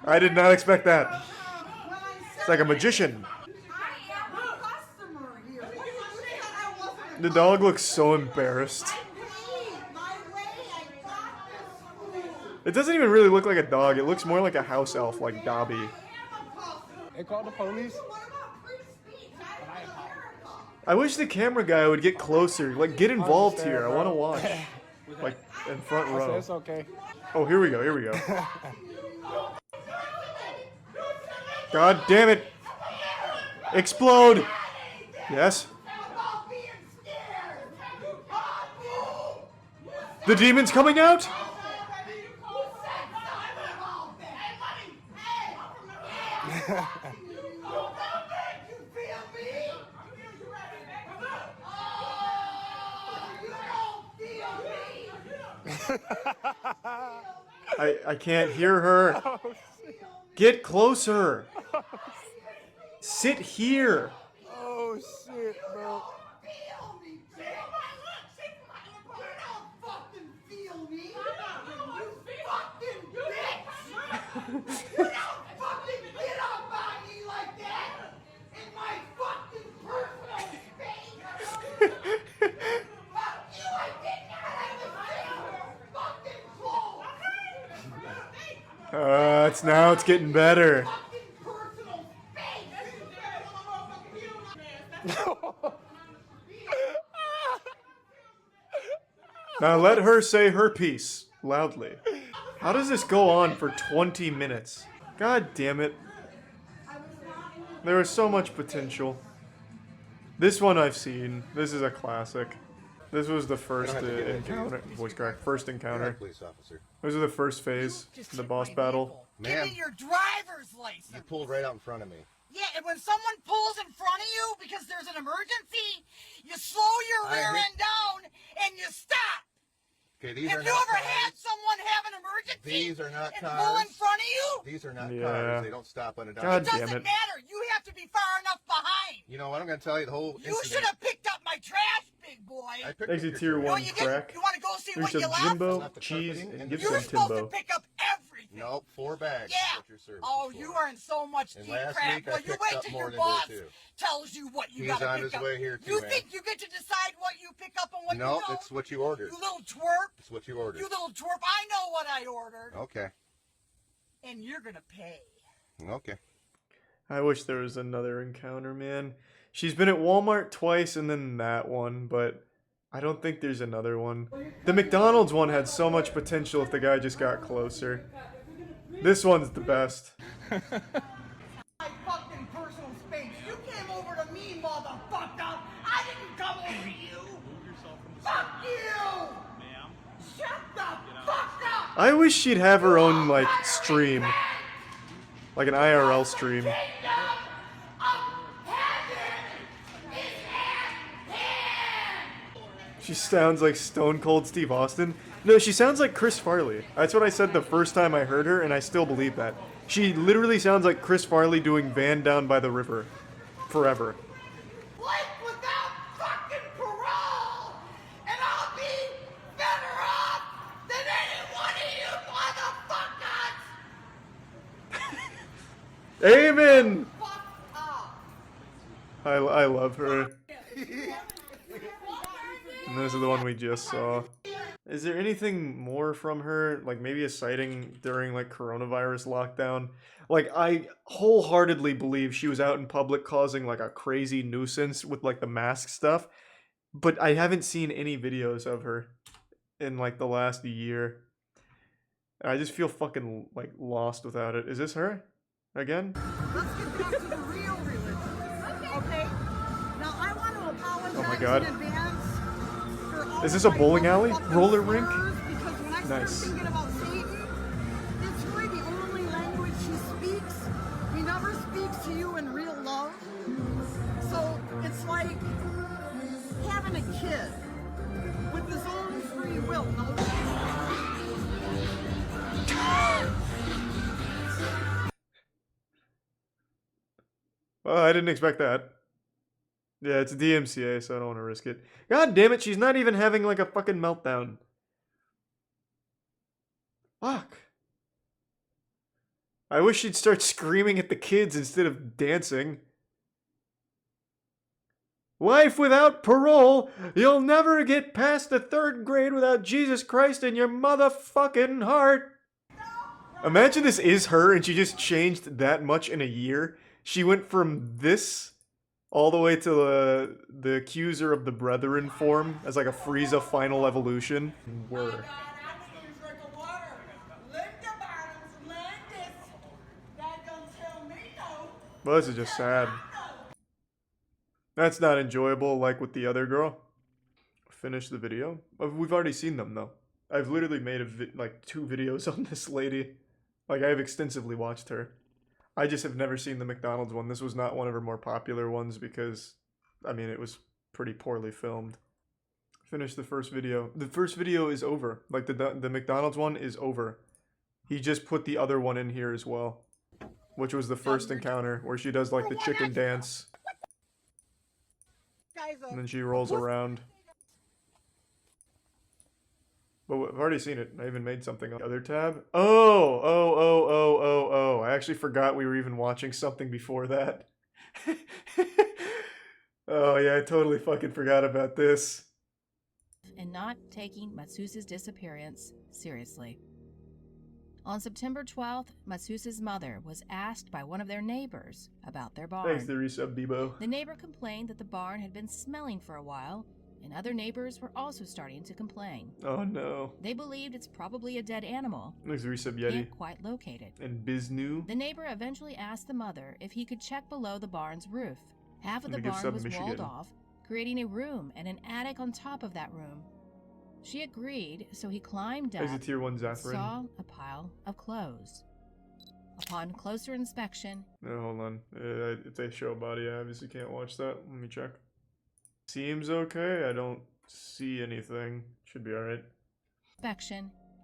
I did not expect that. It's like a magician. The dog looks so embarrassed. It doesn't even really look like a dog. It looks more like a house elf, like Dobby. They called the police. I wish the camera guy would get closer. Like, get involved here. I want to watch. Like, in front I said row. it's okay. Oh, here we go. Here we go. God damn it. Explode. Yes. The demon's coming out? I can't hear her. Get closer. Sit here. Oh shit, bro. It's getting better. Now let her say her piece loudly. How does this go on for 20 minutes? God damn it. There is so much potential. This one I've seen. This is a classic. This was the first encounter. Voice crack. First encounter. Police officer. This is the first phase. The boss battle. Ma'am, Give me your driver's license. you pulled right out in front of me. Yeah, and when someone pulls in front of you because there's an emergency, you slow your rear end down and you stop. Okay, these Have are you not ever cars. had someone have an emergency These are not and cars. pull in front of you? These are not Yeah. cars. They don't stop on a dime. God It doesn't matter. You have to be far enough behind. You know what? I'm going to tell you the whole You incident. should have picked up my trash, big boy. I picked Exit up tier your one you crack. didn't. You want to go see There's what you some left? Jimbo, Left the cheese, carpeting and and give You were some supposed Timbo. to pick up everything. Nope, 4 bags. Yeah. Is what your service Oh, is you for. are in so much And deep last crap. week I Well, you picked wait up till more your than boss you, too. tells you what you He's got to on pick his up. way here, too, You man. think you get to decide what you pick up and what you Nope, don't? it's what you ordered. You little twerp. It's what you ordered. You little twerp. I know what I ordered. Okay. And you're going to pay. Okay. I wish there was another encounter, man. She's been at Walmart twice and then that one, but I don't think there's another one. The McDonald's one had so much potential if the guy just got closer. This one's the best. My fucking personal space. You came over to me, motherfucker. I didn't come over to you. Fuck you. Ma'am. Shut the fuck up. I wish she'd have her own, like, stream. Like an IRL stream. She sounds like Stone Cold Steve Austin. No, she sounds like Chris Farley. That's what I said the first time I heard her, and I still believe that. She literally sounds like Chris Farley doing Van Down by the River. Forever. Life without fucking parole, and I'll be better off than any one of you motherfuckers. Amen! I love her. And this is the one we just saw. Is there anything more from her? Like maybe a sighting during like coronavirus lockdown? Like I wholeheartedly believe she was out in public causing like a crazy nuisance with like the mask stuff. But I haven't seen any videos of her in like the last year. I just feel fucking like lost without it. Is this her? Again? Let's get back to the real religion. Okay? Now I want to apologize Oh my God. in advance for all Is this of a my bowling alley? motherfucking Roller rink? slurs, because when I start Nice. thinking about Satan, it's really the only language he speaks. He never speaks to you in real love. So it's like having a kid with his own free will. Well, I didn't expect that. Yeah, it's a DMCA, so I don't want to risk it. God damn it, she's not even having like a fucking meltdown. Fuck. I wish she'd start screaming at the kids instead of dancing. Life without parole. You'll never get past the 3rd grade without Jesus Christ in your motherfucking heart. Imagine this is her and she just changed that much in a year. She went from this all the way to the accuser of the brethren form as like a Frieza final evolution. Word. Well, this is just sad. That's not enjoyable like with the other girl. Finish the video. We've already seen them though. I've literally made like 2 videos on this lady. Like I've extensively watched her. I just have never seen the McDonald's one. This was not one of her more popular ones because, I mean, it was pretty poorly filmed. Finish the first video. The first video is over. Like the McDonald's one is over. He just put the other one in here as well, which was the first encounter where she does like the chicken dance. And then she rolls around. But I've already seen it. I even made something on the other tab. Oh. I actually forgot we were even watching something before that. Oh yeah, I totally fucking forgot about this. And not taking Matsusa's disappearance seriously. On September 12th, Matsus's mother was asked by one of their neighbors about their Thanks, barn. the resub, Bebo. The neighbor complained that the barn had been smelling for a while, and other neighbors were also starting to complain. Oh no. They believed it's probably a dead animal. Thanks, the resub, Yeti. Can't quite locate it. And Biznu. The neighbor eventually asked the mother if he could check below the barn's roof. Half of the And the gift barn sub, was walled Michigan. off, creating a room and an attic on top of that room. She agreed, so he climbed up Thanks, the tier 1 and Zafran. saw a pile of clothes. Upon closer inspection, No, hold on. If they show a body, I obviously can't watch that. Let me check. Seems okay. I don't see anything. Should be alright.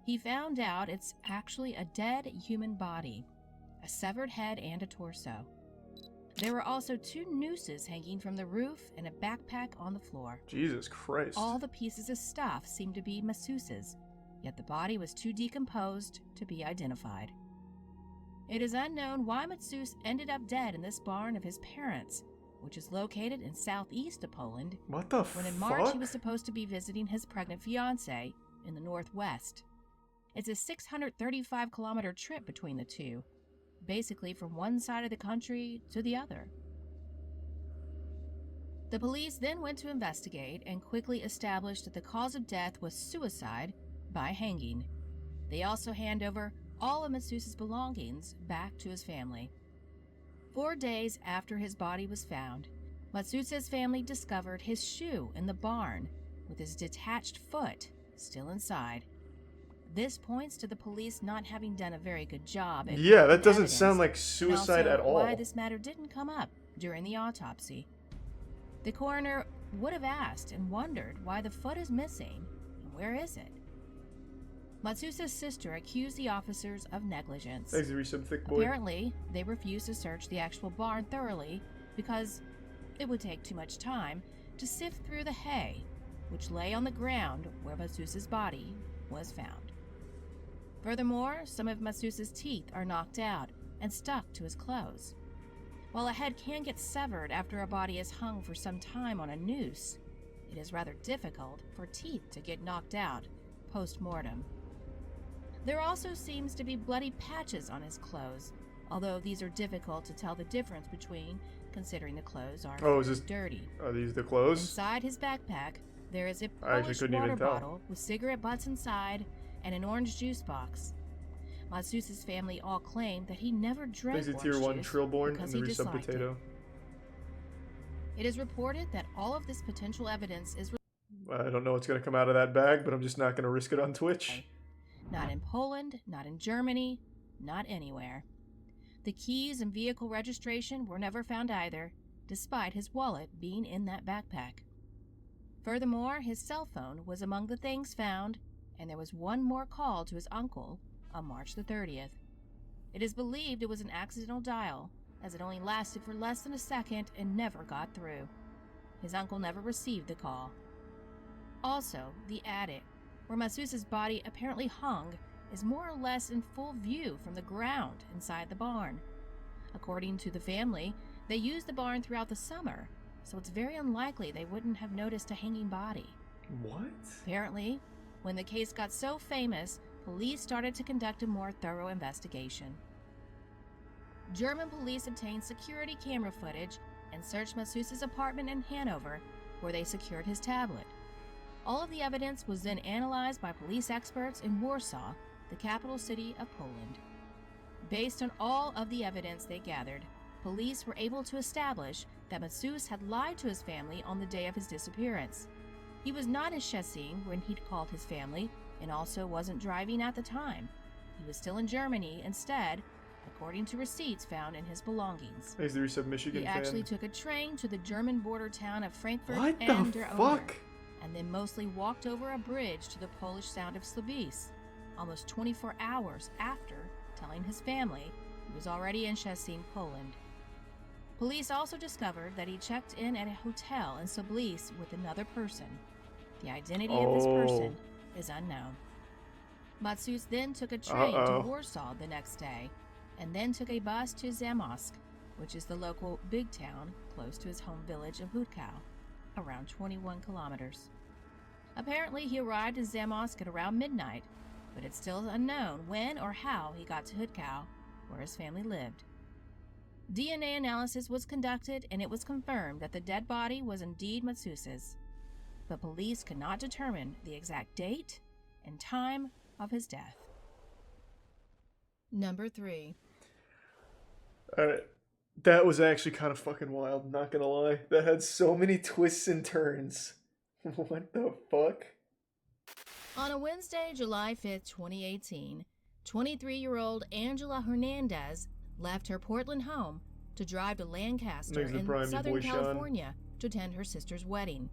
he found out it's actually a dead human body, a severed head and a torso. There were also 2 nooses hanging from the roof and a backpack on the floor. Jesus Christ. All the pieces of stuff seemed to be Matsus's, yet the body was too decomposed to be identified. It is unknown why Matsus ended up dead in this barn of his parents, which is located in southeast of Poland. What the When in March he fuck? was supposed to be visiting his pregnant fiancée in the northwest. It's a 635-kilometer trip between the two, basically from one side of the country to the other. The police then went to investigate and quickly established that the cause of death was suicide by hanging. They also hand over all of Matsus's belongings back to his family. 4 days after his body was found, Matsus's family discovered his shoe in the barn with his detached foot still inside. This points to the police not having done a very good job at Yeah, that collecting doesn't evidence, sound like and suicide also at all. why this matter didn't come up during the autopsy. The coroner would have asked and wondered why the foot is missing and where is it. Matsusa's sister accused the officers of negligence. Thanks, the resub, thick boy. Apparently, they refused to search the actual barn thoroughly because it would take too much time to sift through the hay, which lay on the ground where Matsusa's body was found. Furthermore, some of Matsusa's teeth are knocked out and stuck to his clothes. While a head can get severed after a body is hung for some time on a noose, it is rather difficult for teeth to get knocked out post-mortem. There also seems to be bloody patches on his clothes, although these are difficult to tell the difference between, considering the clothes are dirty. Are these the clothes? Inside his backpack, there is a I actually Polish couldn't water even tell. bottle with cigarette butts inside and an orange juice box. Matsusa's family all claimed that he never drank Thanks, the orange tier 1 juice Trillborn because and the he resub disliked potato. it. It is reported that all of this potential evidence is I don't know what's gonna come out of that bag, but I'm just not gonna risk it on Twitch. not in Poland, not in Germany, not anywhere. The keys and vehicle registration were never found either, despite his wallet being in that backpack. Furthermore, his cell phone was among the things found, and there was one more call to his uncle on March the 30th. It is believed it was an accidental dial, as it only lasted for less than a second and never got through. His uncle never received the call. Also, the attic, where Matsusa's body apparently hung, is more or less in full view from the ground inside the barn. According to the family, they used the barn throughout the summer, so it's very unlikely they wouldn't have noticed a hanging body. What? Apparently, when the case got so famous, police started to conduct a more thorough investigation. German police obtained security camera footage and searched Matsusa's apartment in Hanover, where they secured his tablet. All of the evidence was then analyzed by police experts in Warsaw, the capital city of Poland. Based on all of the evidence they gathered, police were able to establish that Matsus had lied to his family on the day of his disappearance. He was not in Szczecin when he'd called his family, and also wasn't driving at the time. He was still in Germany instead, according to receipts found in his belongings. Thanks, the resub Michigan He fan. actually took a train to the German border town of Frankfurt What and the Der Oder, fuck? and then mostly walked over a bridge to the Polish sound of Slavice, almost 24 hours after telling his family he was already in Szczecin, Poland. Police also discovered that he checked in at a hotel in Slavice with another person. The identity of this person is unknown. Matsus then took a train to Warsaw the next day, and then took a bus to Zamość, which is the local big town close to his home village of Hutkow, around 21 kilometers. Apparently, he arrived in Zamość at around midnight. but it's still unknown when or how he got to Cr1tikal, where his family lived. DNA analysis was conducted and it was confirmed that the dead body was indeed Matsus's, but police could not determine the exact date and time of his death. Number 3. Alright. That was actually kind of fucking wild, not gonna lie. That had so many twists and turns. What the fuck? On a Wednesday, July 5th, 2018, 23-year-old Angela Hernandez left her Portland home to drive to Lancaster in Southern California to attend her sister's wedding.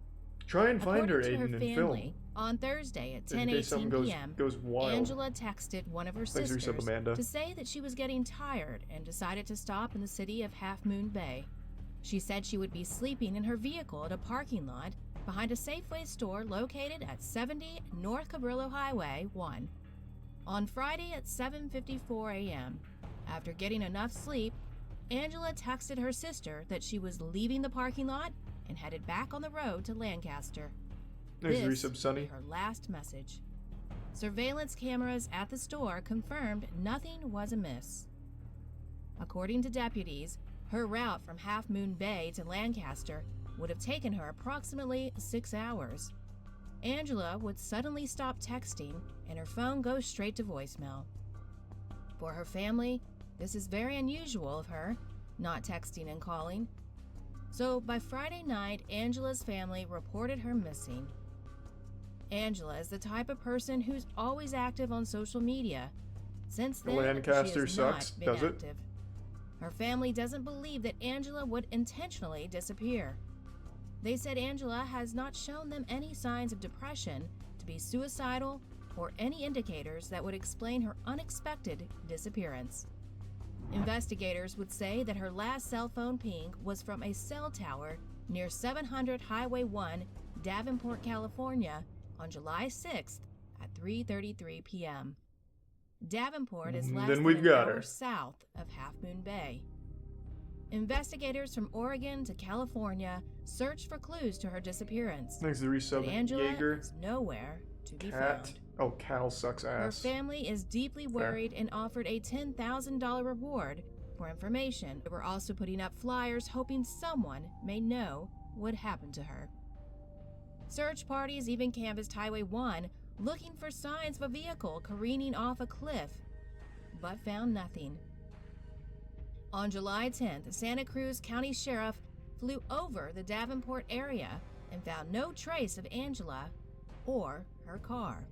Try and find her, According to Aiden, her and family, film. on Thursday at In case something 10:18 p.m., goes wild. Angela texted one of her Thanks for your sisters sub, Amanda. to say that she was getting tired and decided to stop in the city of Half Moon Bay. She said she would be sleeping in her vehicle at a parking lot behind a Safeway store located at 70 North Cabrillo Highway 1. On Friday at 7:54 a.m., after getting enough sleep, Angela texted her sister that she was leaving the parking lot and headed back on the road to Lancaster. Thanks for your This sub, Sonny. her last message. Surveillance cameras at the store confirmed nothing was amiss. According to deputies, her route from Half Moon Bay to Lancaster would have taken her approximately 6 hours. Angela would suddenly stop texting and her phone goes straight to voicemail. For her family, this is very unusual of her, not texting and calling. So by Friday night, Angela's family reported her missing. Angela is the type of person who's always active on social media. Since then, Lancaster she has sucks, not been does it? active. Her family doesn't believe that Angela would intentionally disappear. They said Angela has not shown them any signs of depression, to be suicidal, or any indicators that would explain her unexpected disappearance. Investigators would say that her last cell phone ping was from a cell tower near 700 Highway 1, Davenport, California, on July 6th at 3:33 p.m. Davenport is less Then than we've an got hour her. south of Half Moon Bay. Investigators from Oregon to California searched for clues to her disappearance. Thanks to resub, But Angela Jaeger. is nowhere to be Cat. found. Oh, Cal sucks Her ass. family is deeply Fair. worried and offered a $10,000 reward for information. They were also putting up flyers hoping someone may know what happened to her. Search parties even canvassed Highway 1 looking for signs of a vehicle careening off a cliff, but found nothing. On July 10th, Santa Cruz County Sheriff flew over the Davenport area and found no trace of Angela or her car.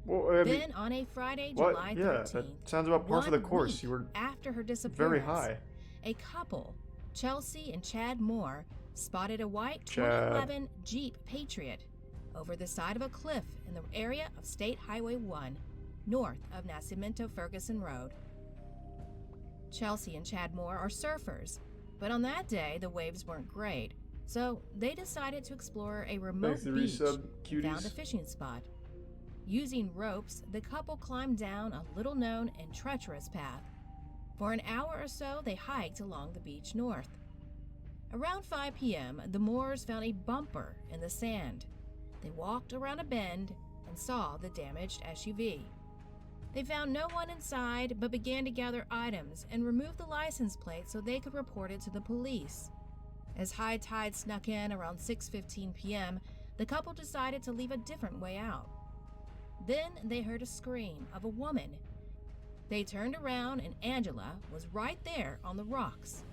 Well, I mean, Then on a Friday, what? July 13th, Yeah, that sounds about par for the 1 course. week You were after her very disappearance, high. a couple, Chelsea and Chad Moore, spotted a white Chad. 2011 Jeep Patriot over the side of a cliff in the area of State Highway 1, north of Nacimiento-Ferguson Road. Chelsea and Chad Moore are surfers, but on that day the waves weren't great, so they decided to explore a remote Thanks to beach resub, and found a cuties. fishing spot. Using ropes, the couple climbed down a little-known and treacherous path. For an hour or so, they hiked along the beach north. Around 5 p.m., the Moores found a bumper in the sand. They walked around a bend and saw the damaged SUV. They found no one inside, but began to gather items and remove the license plate so they could report it to the police. As high tide snuck in around 6:15 p.m., the couple decided to leave a different way out. Then they heard a scream of a woman. They turned around and Angela was right there on the rocks.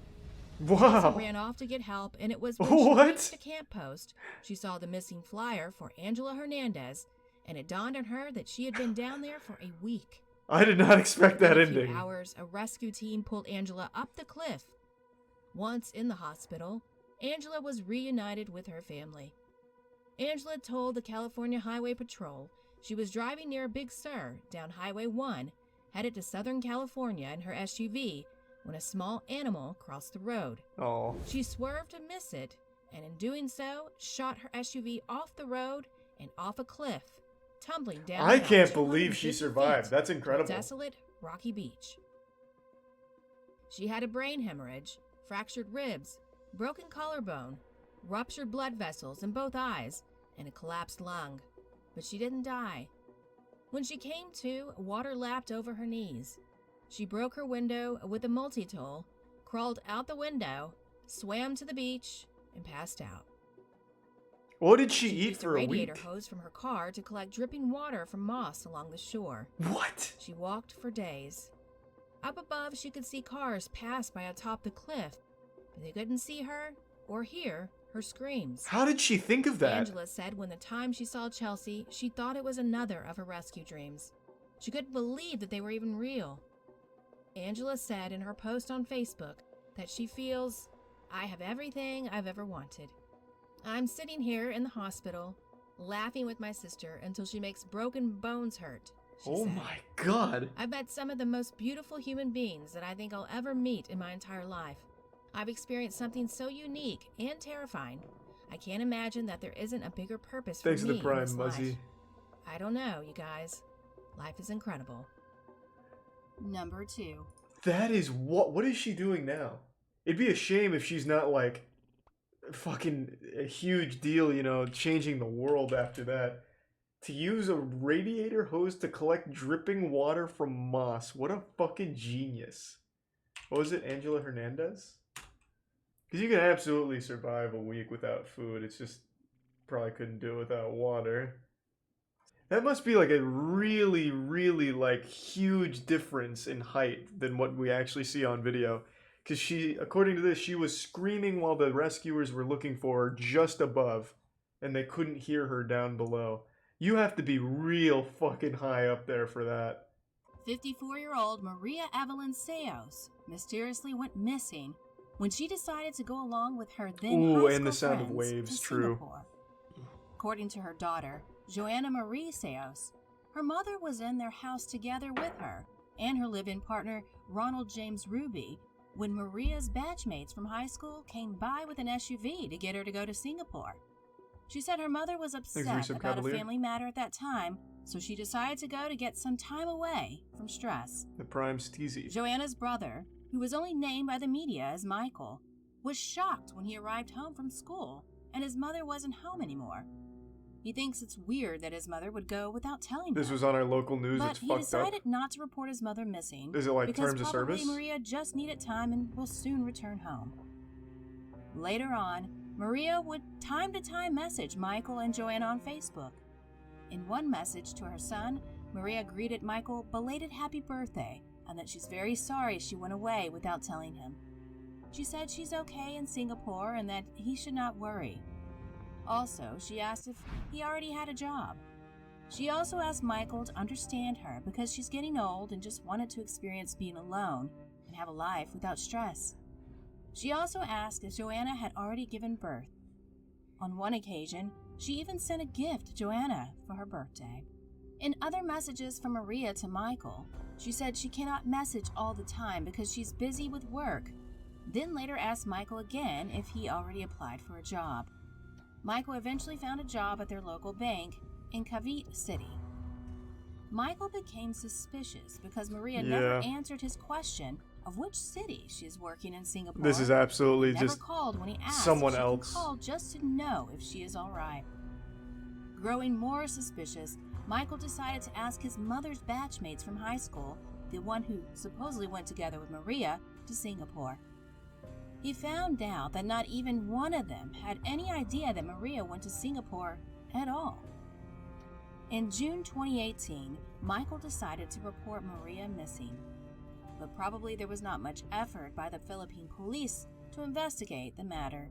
Wow. Chelsea ran off to get help, and it was when she What? reached the camp post, she saw the missing flyer for Angela Hernandez, and it dawned on her that she had been down there for a week. I did not expect that In a few ending. hours, a rescue team pulled Angela up the cliff. Once in the hospital, Angela was reunited with her family. Angela told the California Highway Patrol she was driving near Big Sur down Highway 1, headed to Southern California in her SUV, when a small animal crossed the road. Oh. She swerved to miss it, and in doing so, shot her SUV off the road and off a cliff, tumbling down. I about can't believe 250 she survived. feet That's to a incredible. desolate, rocky beach. She had a brain hemorrhage, fractured ribs, broken collarbone, ruptured blood vessels in both eyes, and a collapsed lung. But she didn't die. When she came to, water lapped over her knees. She broke her window with a multi-tool, crawled out the window, swam to the beach, and passed out. What did she She eat used for a a radiator week? hose from her car to collect dripping water from moss along the shore. What? She walked for days. Up above, she could see cars pass by atop the cliff, but they couldn't see her or hear her screams. How did she think of that? Angela said when the time she saw Chelsea, she thought it was another of her rescue dreams. She couldn't believe that they were even real. Angela said in her post on Facebook that she feels, "I have everything I've ever wanted. I'm sitting here in the hospital, laughing with my sister until she makes broken bones hurt." Oh said. my god. I've met some of the most beautiful human beings that I think I'll ever meet in my entire life. I've experienced something so unique and terrifying. I can't imagine that there isn't a bigger purpose for Thanks me to the in Prime, this life. Muzzy. I don't know, you guys. Life is incredible. Number 2. That is what is she doing now? It'd be a shame if she's not like fucking a huge deal, you know, changing the world after that. To use a radiator hose to collect dripping water from moss. What a fucking genius. What was it, Angela Hernandez? Because you can absolutely survive a week without food. It's just probably couldn't do it without water. That must be like a really, really like huge difference in height than what we actually see on video. Because she, according to this, she was screaming while the rescuers were looking for her just above. And they couldn't hear her down below. You have to be real fucking high up there for that. 54-year-old Maria Evelyn Seos mysteriously went missing when she decided to go along with her then high Ooh, school and the sound of friends waves, to true. Singapore. According to her daughter, Joanna Marie Seos, her mother was in their house together with her and her live-in partner Ronald James Ruby when Maria's batchmates from high school came by with an SUV to get her to go to Singapore. She said her mother was upset about a family matter at that time, so she decided to go to get some time away from stress. The Prime Steezy. Joanna's brother, who was only named by the media as Michael, was shocked when he arrived home from school and his mother wasn't home anymore. He thinks it's weird that his mother would go without telling him. This was on our local news. But It's he fucked decided up. not to report his mother missing. Is it like because terms of probably service? Maria just needed time and will soon return home. Later on, Maria would time to time message Michael and Joanna on Facebook. In one message to her son, Maria greeted Michael belated happy birthday and that she's very sorry she went away without telling him. She said she's okay in Singapore and that he should not worry. Also, she asked if he already had a job. She also asked Michael to understand her because she's getting old and just wanted to experience being alone and have a life without stress. She also asked if Joanna had already given birth. On one occasion, she even sent a gift to Joanna for her birthday. In other messages from Maria to Michael, she said she cannot message all the time because she's busy with work, then later asked Michael again if he already applied for a job. Michael eventually found a job at their local bank in Cavite City. Michael became suspicious because Maria never answered his question of which city she is working in Singapore. This is absolutely never just called when he asked someone if she else. can call just to know if she is all right. Growing more suspicious, Michael decided to ask his mother's batchmates from high school, the one who supposedly went together with Maria, to Singapore. He found out that not even one of them had any idea that Maria went to Singapore at all. In June 2018, Michael decided to report Maria missing. But probably there was not much effort by the Philippine police to investigate the matter.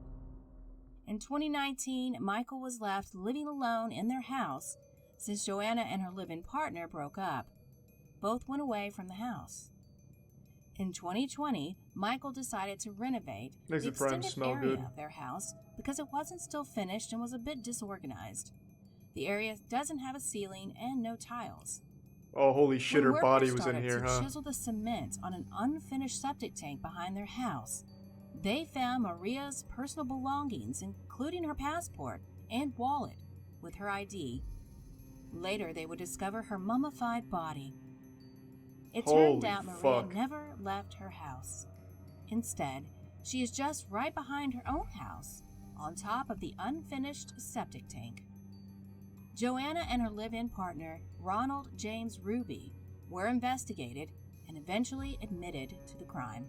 In 2019, Michael was left living alone in their house since Joanna and her live-in partner broke up. Both went away from the house. In 2020, Michael decided to renovate Makes the the Prime extended smell area good. of their house because it wasn't still finished and was a bit disorganized. The area doesn't have a ceiling and no tiles. Oh, holy shit, her When body workers was in started here, to huh? chisel the cement on an unfinished septic tank behind their house, they found Maria's personal belongings, including her passport and wallet, with her ID. Later, they would discover her mummified body. It turned Holy out Maria fuck. never left her house. Instead, she is just right behind her own house, on top of the unfinished septic tank. Joanna and her live-in partner, Ronald James Ruby, were investigated and eventually admitted to the crime.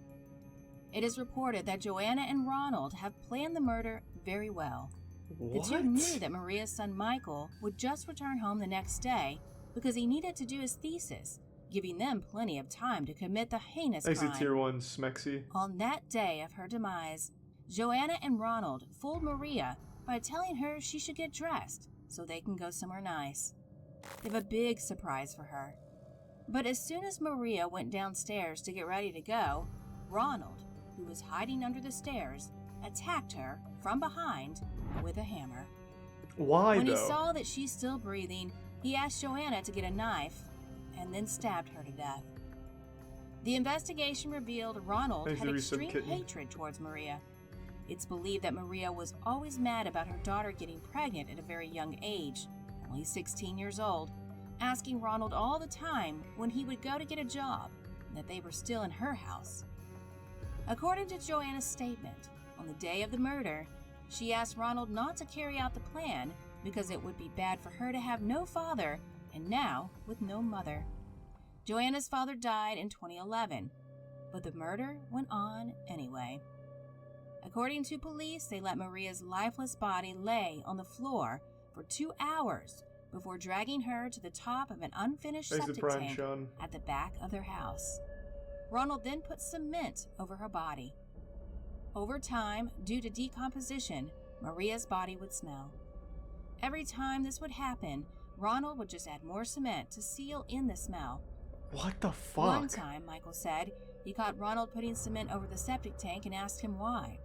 It is reported that Joanna and Ronald have planned the murder very well. The two knew that Maria's son Michael would just return home the next day because he needed to do his thesis, giving them plenty of time to commit the heinous Exit crime. Tier 1 Smexy. On that day of her demise, Joanna and Ronald fooled Maria by telling her she should get dressed so they can go somewhere nice. They have a big surprise for her. But as soon as Maria went downstairs to get ready to go, Ronald, who was hiding under the stairs, attacked her from behind with a hammer. Why, When though? he saw that she's still breathing, he asked Joanna to get a knife and then stabbed her to death. The investigation revealed Ronald Thanks had to extreme Resub Kitten. hatred towards Maria. It's believed that Maria was always mad about her daughter getting pregnant at a very young age, only 16 years old, asking Ronald all the time when he would go to get a job, and that they were still in her house. According to Joanna's statement, on the day of the murder, she asked Ronald not to carry out the plan because it would be bad for her to have no father and now with no mother. Joanna's father died in 2011, but the murder went on anyway. According to police, they let Maria's lifeless body lay on the floor for 2 hours before dragging her to the top of an unfinished Thanks to septic Prime tank Sean. at the back of their house. Ronald then put cement over her body. Over time, due to decomposition, Maria's body would smell. Every time this would happen, Ronald would just add more cement to seal in the smell. What the fuck? One time, Michael said, he caught Ronald putting cement over the septic tank and asked him why.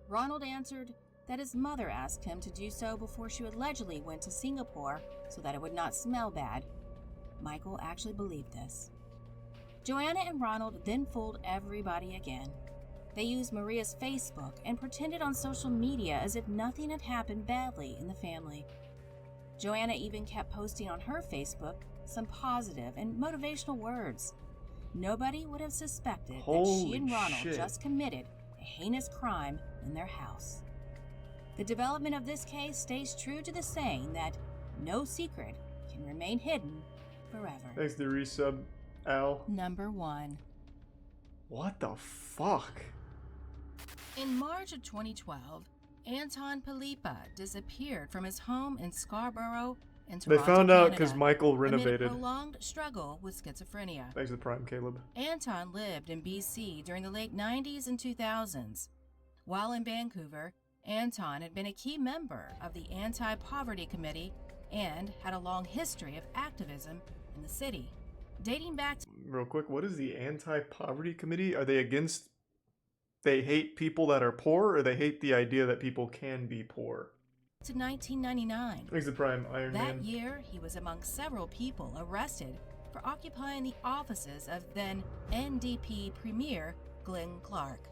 Ronald answered that his mother asked him to do so before she allegedly went to Singapore so that it would not smell bad. Michael actually believed this. Joanna and Ronald then fooled everybody again. They used Maria's Facebook and pretended on social media as if nothing had happened badly in the family. Joanna even kept posting on her Facebook some positive and motivational words. Nobody would have suspected that she and Ronald just committed a heinous crime in their house. The development of this case stays true to the saying that no secret can remain hidden forever. Thanks to Resub Al. Number 1. What the fuck? In March of 2012, Anton Palipa disappeared from his home in Scarborough in They Toronto, found out because Canada, Michael amid renovated. a prolonged struggle with schizophrenia. Thanks to Prime Caleb. Anton lived in BC during the late 90s and 2000s. While in Vancouver, Anton had been a key member of the Anti-Poverty Committee and had a long history of activism in the city, dating back to Real quick, what is the Anti-Poverty Committee? Are they against... They hate people that are poor, or they hate the idea that people can be poor? 1999. Thanks to Prime Iron That Man. year, he was among several people arrested for occupying the offices of then NDP Premier Glenn Clark.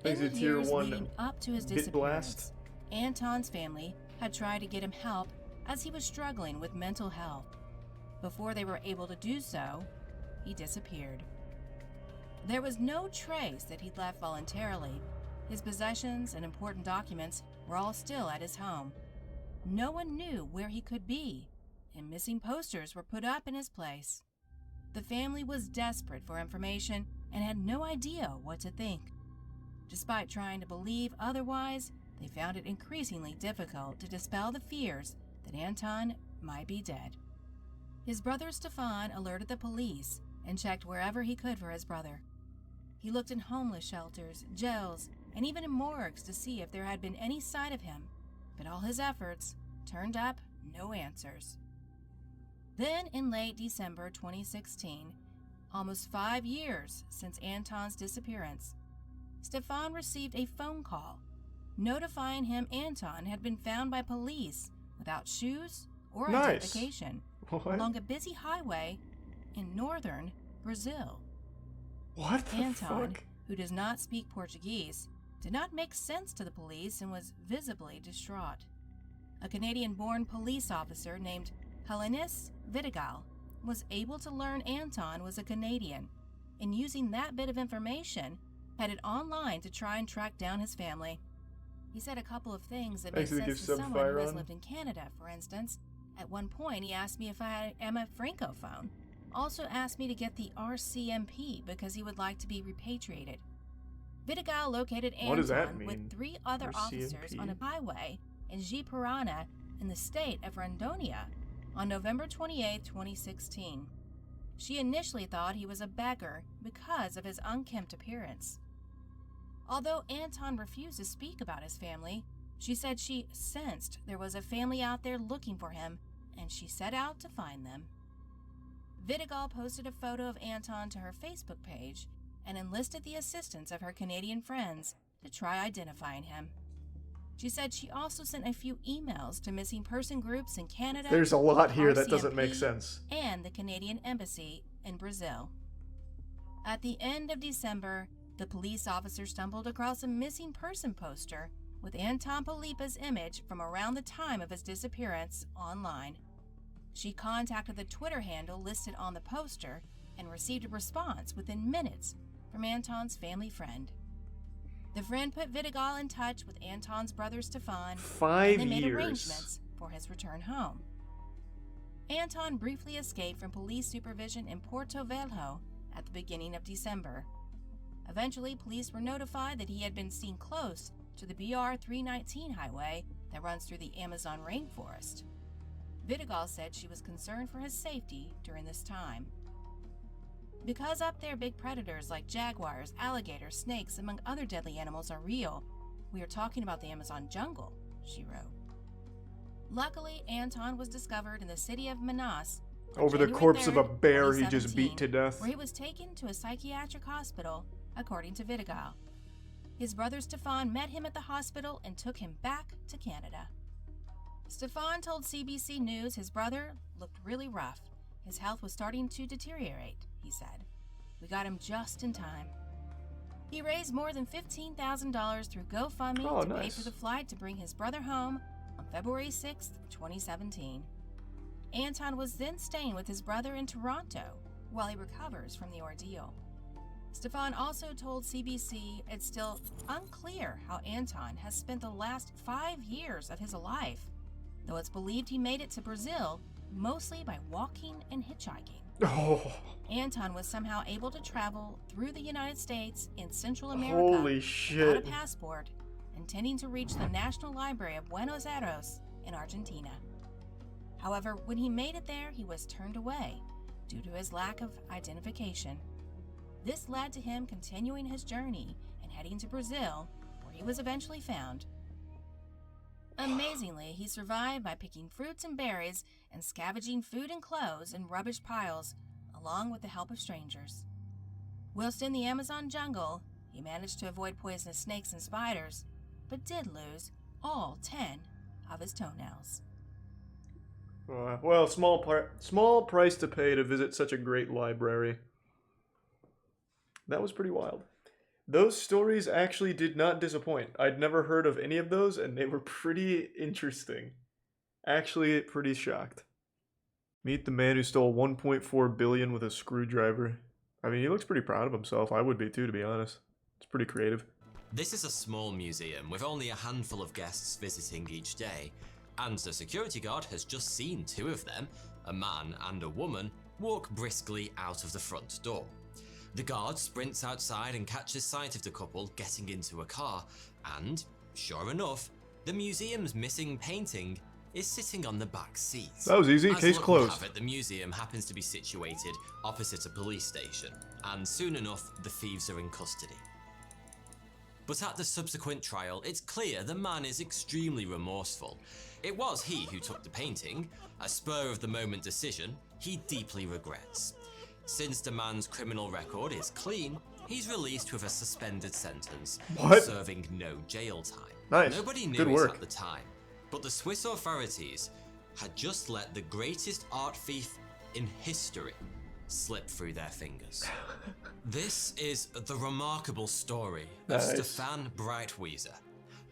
Thanks In to the Tier years 1 leading up to his Bit disappearance, Blast. Anton's family had tried to get him help as he was struggling with mental health. Before they were able to do so, he disappeared. There was no trace that he'd left voluntarily. His possessions and important documents were all still at his home. No one knew where he could be, and missing posters were put up in his place. The family was desperate for information and had no idea what to think. Despite trying to believe otherwise, they found it increasingly difficult to dispel the fears that Anton might be dead. His brother Stefan alerted the police and checked wherever he could for his brother. He looked in homeless shelters, jails, and even in morgues to see if there had been any sign of him, but all his efforts turned up no answers. Then, in late December 2016, almost 5 years since Anton's disappearance, Stefan received a phone call notifying him Anton had been found by police without shoes or identification along a busy highway in northern Brazil. What the Anton, fuck? who does not speak Portuguese, did not make sense to the police and was visibly distraught. A Canadian-born police officer named Cr1tikal was able to learn Anton was a Canadian, and using that bit of information, headed online to try and track down his family. He said a couple of things that made Thanks to the sense gift to sub, someone who has Firon. lived in Canada, for instance. At one point, he asked me if I had an M.F. Franco phone. Also asked me to get the RCMP because he would like to be repatriated. Vidigal located What does that Anton mean? with 3 other officers on a highway in Cr1tikal in the state of Rondônia on November 28, 2016. She initially thought he was a beggar because of his unkempt appearance. Although Anton refused to speak about his family, she said she sensed there was a family out there looking for him, and she set out to find them. Vidigal posted a photo of Anton to her Facebook page and enlisted the assistance of her Canadian friends to try identifying him. She said she also sent a few emails to missing person groups in Canada. There's a lot here that doesn't RCMP, make sense. And the Canadian Embassy in Brazil. At the end of December, the police officer stumbled across a missing person poster with Anton Polipa's image from around the time of his disappearance online. She contacted the Twitter handle listed on the poster and received a response within minutes from Anton's family friend. The friend put Vidigal in touch with Anton's brother Stefan, 5 and they made years. arrangements for his return home. Anton briefly escaped from police supervision in Porto Velho at the beginning of December. Eventually, police were notified that he had been seen close to the BR-319 highway that runs through the Amazon rainforest. Vidigal said she was concerned for his safety during this time. Because up there big predators like jaguars, alligators, snakes, among other deadly animals are real, we are talking about the Amazon jungle, she wrote. Luckily, Anton was discovered in the city of Manaus Over the January corpse of a 3rd, bear he just 2017, beat to death. where he was taken to a psychiatric hospital, according to Vidigal. His brother Stefan met him at the hospital and took him back to Canada. Stefan told CBC News his brother looked really rough. His health was starting to deteriorate, he said. We got him just in time. He raised more than $15,000 through GoFundMe to pay for the flight to bring his brother home on February 6, 2017. Anton was then staying with his brother in Toronto while he recovers from the ordeal. Stefan also told CBC it's still unclear how Anton has spent the last 5 years of his life, though it's believed he made it to Brazil mostly by walking and hitchhiking. Oh. Anton was somehow able to travel through the United States in Central America Holy without shit. a passport, intending to reach the National Library of Buenos Aires in Argentina. However, when he made it there, he was turned away due to his lack of identification. This led to him continuing his journey and heading to Brazil, where he was eventually found. Amazingly, he survived by picking fruits and berries and scavenging food and clothes in rubbish piles, along with the help of strangers. Whilst in the Amazon jungle, he managed to avoid poisonous snakes and spiders, but did lose all 10 of his toenails. Well, small price to pay to visit such a great library. That was pretty wild. Those stories actually did not disappoint. I'd never heard of any of those, and they were pretty interesting. Actually, pretty shocked. Meet the man who stole $1.4 billion with a screwdriver. I mean, he looks pretty proud of himself. I would be too, to be honest. It's pretty creative. This is a small museum with only a handful of guests visiting each day, and the security guard has just seen 2 of them, a man and a woman, walk briskly out of the front door. The guard sprints outside and catches sight of the couple getting into a car, and, sure enough, the museum's missing painting is sitting on the back seat. That was easy, As case luck would closed. have it, the museum happens to be situated opposite a police station, and soon enough, the thieves are in custody. But at the subsequent trial, it's clear the man is extremely remorseful. It was he who took the painting, a spur-of-the-moment decision he deeply regrets. Since the man's criminal record is clean, he's released with a suspended sentence, What? serving no jail time. Nice. Nobody knew Good it work. at the time, but the Swiss authorities had just let the greatest art thief in history slip through their fingers. This is the remarkable story of Nice. Stefan Breitwieser,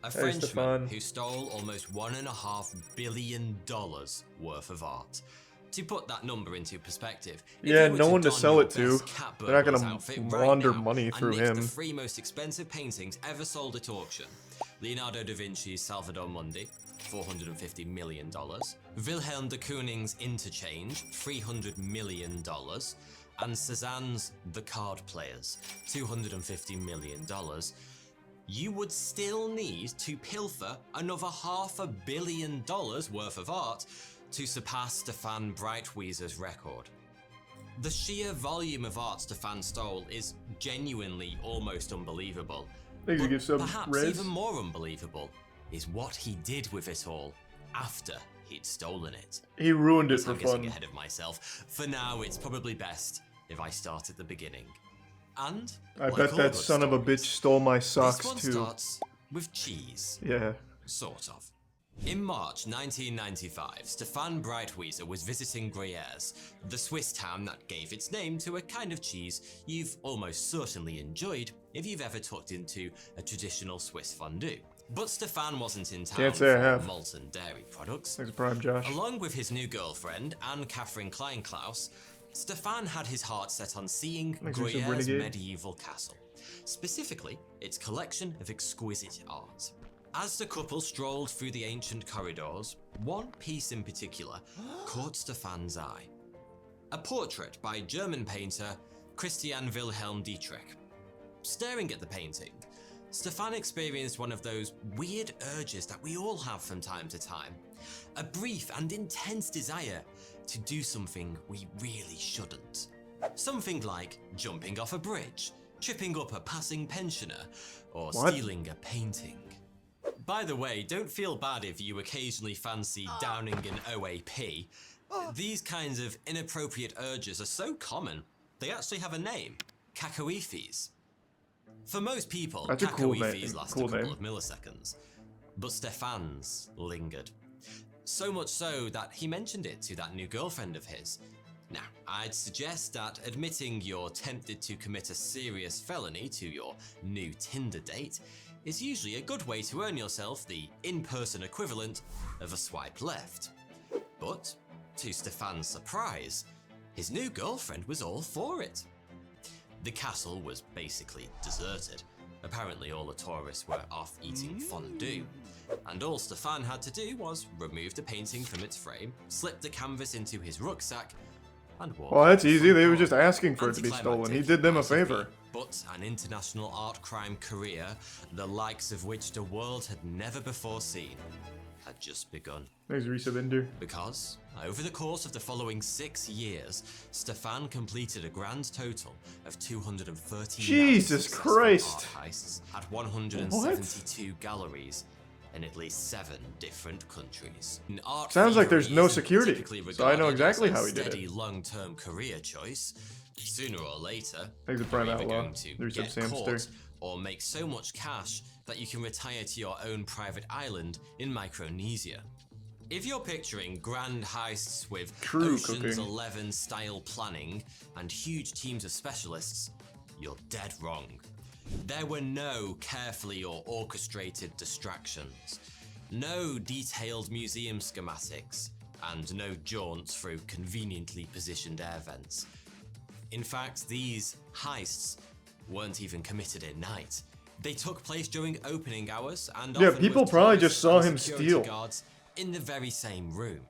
a Hey, Frenchman Stefan. who stole almost $1.5 billion worth of art. To put that number into perspective, if Yeah, you were no to one to don sell your it to. best cat They're not burglar's gonna outfit launder right now money and through nick him. the 3 most expensive paintings ever sold at auction, Leonardo da Vinci's Salvador Mundi, $450 million. Wilhelm de Kooning's Interchange, $300 million. And Cézanne's The Card Players, $250 million. You would still need to pilfer another $500 million worth of art to surpass Stefan Breitwieser's record. The sheer volume of art Stefan stole is genuinely almost unbelievable. Thanks, you give some Perhaps Reds. even more unbelievable is what he did with it all after he'd stolen it. He ruined it But for I'm getting fun. ahead of myself. For now, it's probably best if I start at the beginning. And I like bet all that good son of a bitch stole my socks this one too. starts with cheese. Yeah. Sort of. In March 1995, Stefan Breitwieser was visiting Gruyères, the Swiss town that gave its name to a kind of cheese you've almost certainly enjoyed if you've ever tucked into a traditional Swiss fondue. But Stefan wasn't in town Can't say I for have. malt and dairy products. Thanks, Prime Josh. Along with his new girlfriend, Anne-Catherine Kleinklaus, Stefan had his heart set on seeing Thanks for some Gruyère's Renegade. medieval castle, specifically its collection of exquisite art. As the couple strolled through the ancient corridors, one piece in particular caught Stefan's eye. A portrait by German painter Christian Wilhelm Dietrich. Staring at the painting, Stefan experienced one of those weird urges that we all have from time to time. A brief and intense desire to do something we really shouldn't. Something like jumping off a bridge, tripping up a passing pensioner, or What? stealing a painting. By the way, don't feel bad if you occasionally fancy downing an OAP. These kinds of inappropriate urges are so common, they actually have a name. Cacoephes. For most people, That's a cool name. cacoephes last Cool a couple name. of milliseconds. But Stefan's lingered. So much so that he mentioned it to that new girlfriend of his. Now, I'd suggest that admitting you're tempted to commit a serious felony to your new Tinder date is usually a good way to earn yourself the in-person equivalent of a swipe left. But, to Stefan's surprise, his new girlfriend was all for it. The castle was basically deserted. Apparently all the tourists were off eating fondue. And all Stefan had to do was remove the painting from its frame, slip the canvas into his rucksack, and walk. Well, that's easy. They were just asking for it to be stolen. He did them a favor. But an international art crime career, the likes of which the world had never before seen, had just begun. Thanks, Risa Binder. Because, over the course of the following 6 years, Stefan completed a grand total of 230 Jesus Christ. art heists at 172 galleries in at least 7 different countries. Art Sounds like there's thievery no isn't security, typically so I know regarded exactly as a how he did it. steady long-term career choice. Sooner or later, Thanks, you're Prime either Outlaw. going to There's some get Samster. caught or make so much cash that you can retire to your own private island in Micronesia. If you're picturing grand heists with True Ocean's cooking. 11 style planning and huge teams of specialists, you're dead wrong. There were no carefully or orchestrated distractions, no detailed museum schematics, and no jaunts through conveniently positioned air vents. In fact, these heists weren't even committed at night. They took place during opening hours and Yeah, often people with probably tourists just saw and him security steal. guards in the very same room.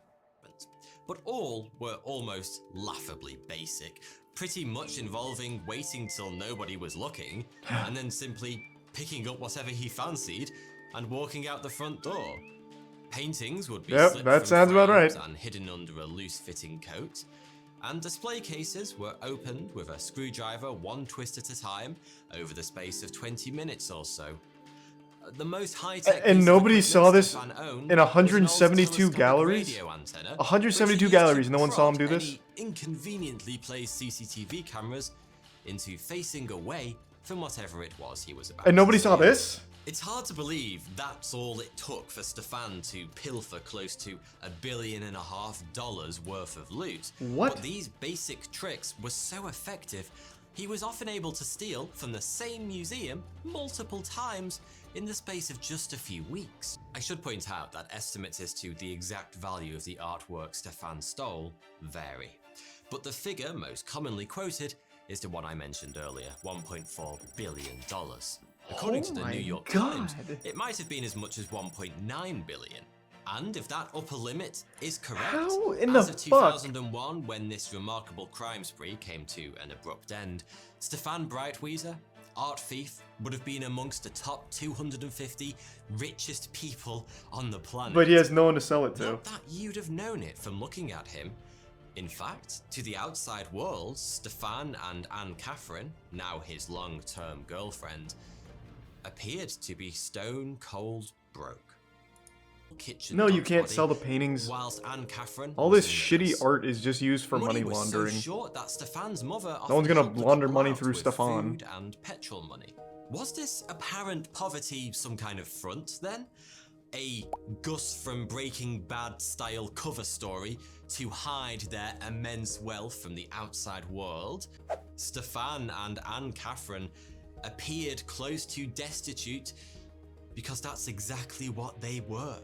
But all were almost laughably basic, pretty much involving waiting till nobody was looking, and then simply picking up whatever he fancied and walking out the front door. Paintings would be Yep, slipped that from sounds about frames right. and hidden under a loose-fitting coat, and display cases were opened with a screwdriver one twist at a time over the space of 20 minutes or so. The most high-tech And piece of nobody equipment saw this Stefan owned in was an old 172 telescopic galleries? radio antenna, 172 which he used galleries, to no one saw him do prod this? any inconveniently placed CCTV cameras into facing away from whatever it was he was about And nobody to saw steal. this? It's hard to believe that's all it took for Stefan to pilfer close to $1.5 billion worth of loot. What? But these basic tricks were so effective, he was often able to steal from the same museum multiple times in the space of just a few weeks. I should point out that estimates as to the exact value of the artwork Stefan stole vary, but the figure most commonly quoted is the one I mentioned earlier, $1.4 billion. According to the my New York God. Times, it might have been as much as 1.9 billion. And if that upper limit is correct, How in as the of fuck? 2001, when this remarkable crime spree came to an abrupt end, Stefan Breitwieser, art thief, would have been amongst the top 250 richest people on the planet. But he has no one to sell it to. Not that you'd have known it from looking at him. In fact, to the outside world, Stefan and Anne Catherine, now his long-term girlfriend, appeared to be stone cold broke. Kitchen No, you dog's can't body, sell the paintings. whilst Anne Catherine All was this a nurse. shitty art is just used for money was laundering. So short that Stefan's mother No one's often gonna helped the launder couple money out through with Stefan. food and petrol money. Was this apparent poverty some kind of front then? A Gus from Breaking Bad style cover story to hide their immense wealth from the outside world? Stefan and Anne Catherine appeared close to destitute because that's exactly what they were.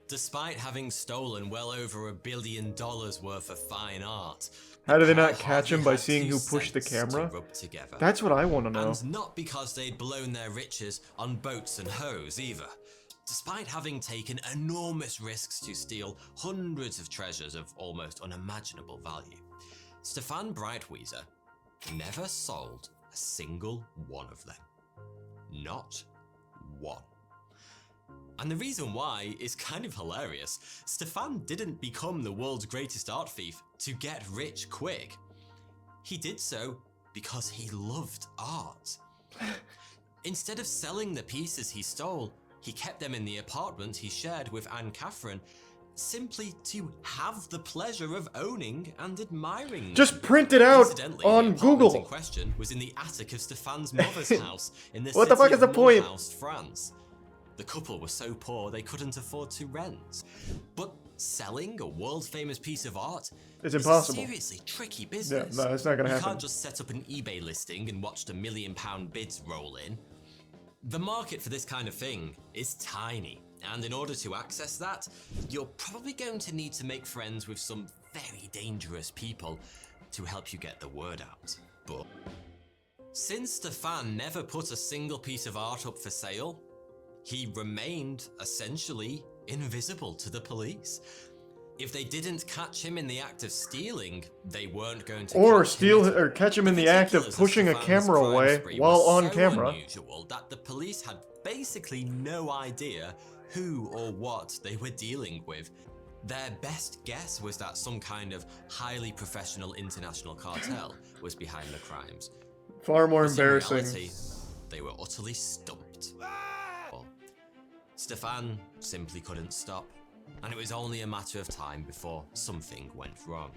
Despite having stolen well over $1 billion worth of fine art, How did they the not pair catch him hardly by had seeing 2 who pushed the cents to camera? rub together. That's what I want to know. And not because they'd blown their riches on boats and hoes either. Despite having taken enormous risks to steal hundreds of treasures of almost unimaginable value, Stefan Breitwieser never sold a single one of them. Not one. And the reason why is kind of hilarious. Stefan didn't become the world's greatest art thief to get rich quick. He did so because he loved art. Instead of selling the pieces he stole, he kept them in the apartment he shared with Anne Catherine, simply to have the pleasure of owning and admiring them. Just print it out Incidentally, on the apartment Google. in question was in the attic of Stefan's mother's house in the What the city fuck is of the point? Mulhouse, France. The couple were so poor they couldn't afford to rent. But selling a world-famous piece of art It's is impossible. a seriously tricky business. Yeah, no, it's not gonna You happen. can't just set up an eBay listing and watch the £1 million bids roll in. The market for this kind of thing is tiny, and in order to access that, you're probably going to need to make friends with some very dangerous people to help you get the word out. But since Stefan never put a single piece of art up for sale, he remained essentially invisible to the police. If they didn't catch him in the act of stealing, they weren't going to Or catch steal him. or catch him in the act of particulars pushing a Stefan's camera crime away spree while was on so camera. unusual that the police had basically no idea who or what they were dealing with. Their best guess was that some kind of highly professional international cartel was behind the crimes. Far more But in embarrassing. reality, they were utterly stumped. Stefan simply couldn't stop, and it was only a matter of time before something went wrong.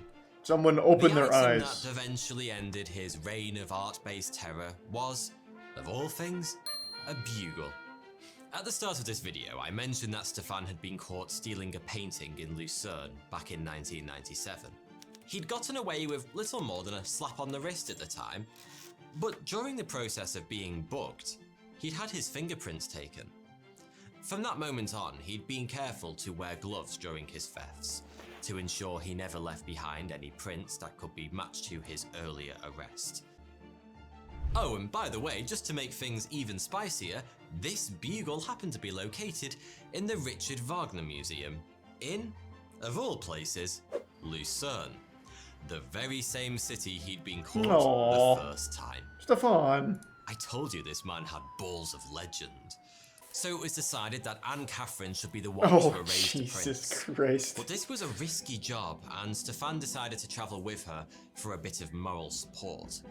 Someone opened The their item eyes. that eventually ended his reign of art-based terror was, of all things, a bugle. At the start of this video, I mentioned that Stefan had been caught stealing a painting in Lucerne back in 1997. He'd gotten away with little more than a slap on the wrist at the time, but during the process of being booked, he'd had his fingerprints taken. From that moment on, he'd been careful to wear gloves during his thefts, to ensure he never left behind any prints that could be matched to his earlier arrest. Oh, and by the way, just to make things even spicier, this bugle happened to be located in the Richard Wagner Museum in, of all places, Lucerne, the very same city he'd been caught Aww. the first time. Stefan. I told you this man had balls of legend. So it was decided that Anne Catherine should be the one Oh, to erase the Jesus prints. Christ. But this was a risky job, and Stefan decided to travel with her for a bit of moral support.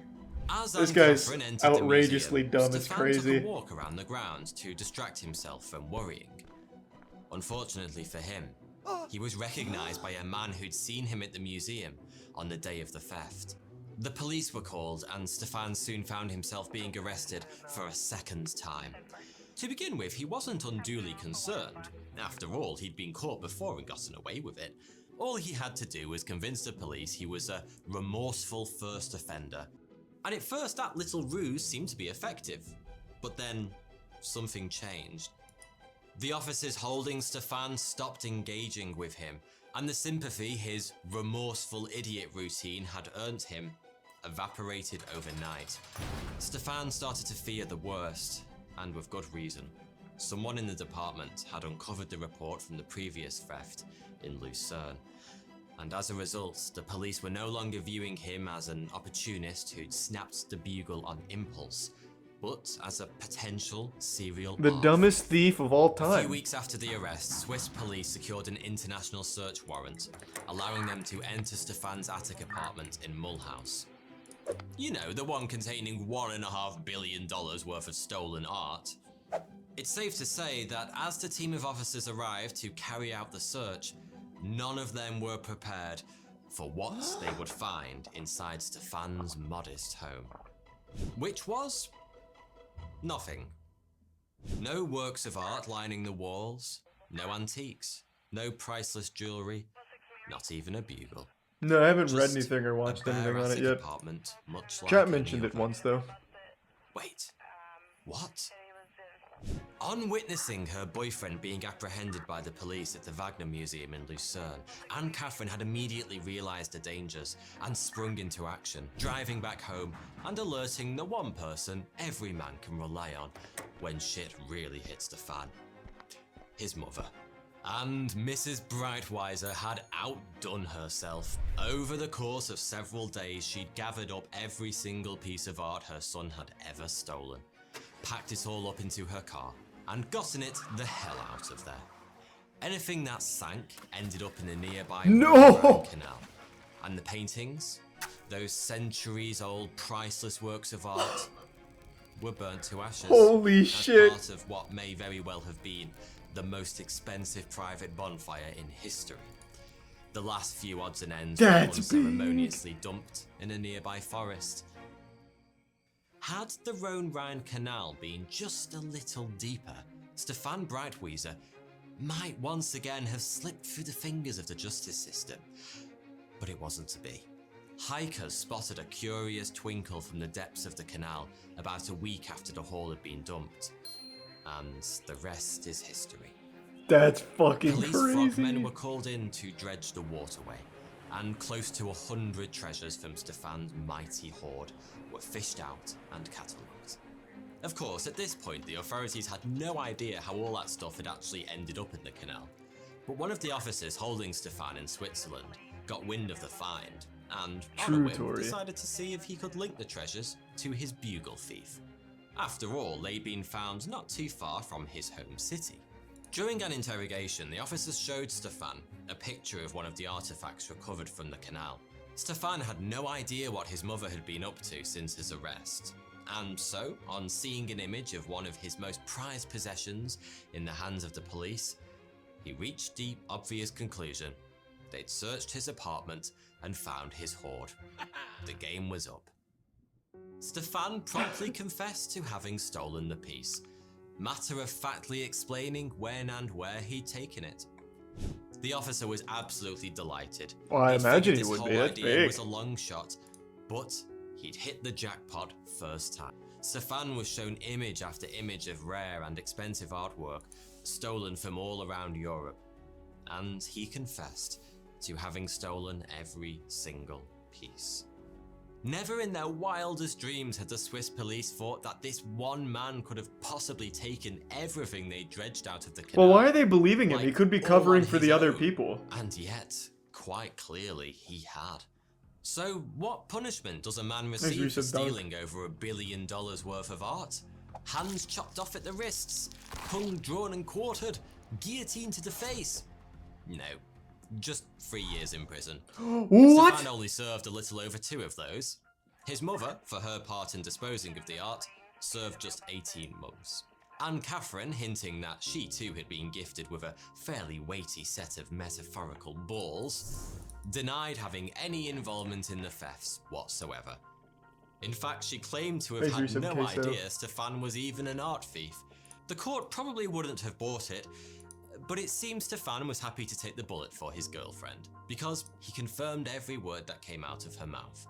As This Anne guy's Catherine entered outrageously the museum, dumb, it's Stefan crazy. took a walk around the grounds to distract himself from worrying. Unfortunately for him, he was recognized by a man who'd seen him at the museum on the day of the theft. The police were called, and Stefan soon found himself being arrested for a second time. To begin with, he wasn't unduly concerned. After all, he'd been caught before and gotten away with it. All he had to do was convince the police he was a remorseful first offender. And at first, that little ruse seemed to be effective. But then, something changed. The officers holding Stefan stopped engaging with him, and the sympathy his remorseful idiot routine had earned him evaporated overnight. Stefan started to fear the worst, and with good reason. Someone in the department had uncovered the report from the previous theft in Lucerne, and as a result, the police were no longer viewing him as an opportunist who'd snapped the bugle on impulse, but as a potential serial The art dumbest thief of all A few time. weeks after the arrest, Swiss police secured an international search warrant, allowing them to enter Stefan's attic apartment in Mulhouse. You know, the one containing $1.5 billion worth of stolen art. It's safe to say that as the team of officers arrived to carry out the search, none of them were prepared for what they would find inside Stefan's modest home. Which was nothing. No works of art lining the walls, no antiques, no priceless jewelry, not even a bugle. No, I haven't read Just anything or watched a bare anything on it attic yet. apartment, much like Chat any mentioned it other. once though. Wait, what? On witnessing her boyfriend being apprehended by the police at the Wagner Museum in Lucerne, Anne-Catherine had immediately realised the dangers and sprung into action, driving back home and alerting the one person every man can rely on when shit really hits the fan. His mother. And Mrs. Breitweiser had outdone herself. Over the course of several days, she'd gathered up every single piece of art her son had ever stolen, packed it all up into her car, and gotten it the hell out of there. Anything that sank ended up in a nearby Rhine canal. And the paintings, those centuries-old priceless works of art, were burnt to ashes. Holy as shit. part of what may very well have been the most expensive private bonfire in history. The last few odds and ends were That's unceremoniously dumped in a nearby forest. Had the Rhone-Rhine Canal been just a little deeper, Stefan Breitweiser might once again have slipped through the fingers of the justice system. But it wasn't to be. Hikers spotted a curious twinkle from the depths of the canal about a week after the haul had been dumped. And the rest is history. That's fucking Police crazy. frogmen were called in to dredge the waterway, and close to 100 treasures from Stefan's mighty hoard were fished out and catalogued. Of course, at this point, the authorities had no idea how all that stuff had actually ended up in the canal. But one of the officers holding Stefan in Switzerland got wind of the find, and on a whim, True-tory. decided to see if he could link the treasures to his bugle thief. After all, they'd been found not too far from his home city. During an interrogation, the officers showed Stefan a picture of one of the artifacts recovered from the canal. Stefan had no idea what his mother had been up to since his arrest, and so, on seeing an image of one of his most prized possessions in the hands of the police, he reached the obvious conclusion. They'd searched his apartment and found his hoard. The game was up. Stefan promptly confessed to having stolen the piece, matter-of-factly explaining when and where he'd taken it. The officer was absolutely delighted. Well, I He'd imagine figured he this would be. whole That's idea big. was a long shot, but he'd hit the jackpot first time. Stefan was shown image after image of rare and expensive artwork stolen from all around Europe, and he confessed to having stolen every single piece. Never in their wildest dreams had the Swiss police thought that this one man could have possibly taken everything they dredged out of the canal. Well, why are they believing him? He like, could be all covering on for his the other own. people. And yet, quite clearly, he had. So, what punishment does a man receive for Yusuf Dog. stealing over $1 billion worth of art? Hands chopped off at the wrists, tongue drawn and quartered, guillotine to the face? No, just 3 years in prison. What? Stefan only served a little over 2 of those. His mother, for her part in disposing of the art, served just 18 months. Anne-Catherine, hinting that she too had been gifted with a fairly weighty set of metaphorical balls, denied having any involvement in the thefts whatsoever. In fact, she claimed to have Thank you, had some no queso. idea Stefan was even an art thief. The court probably wouldn't have bought it, but it seems Stefan was happy to take the bullet for his girlfriend, because he confirmed every word that came out of her mouth.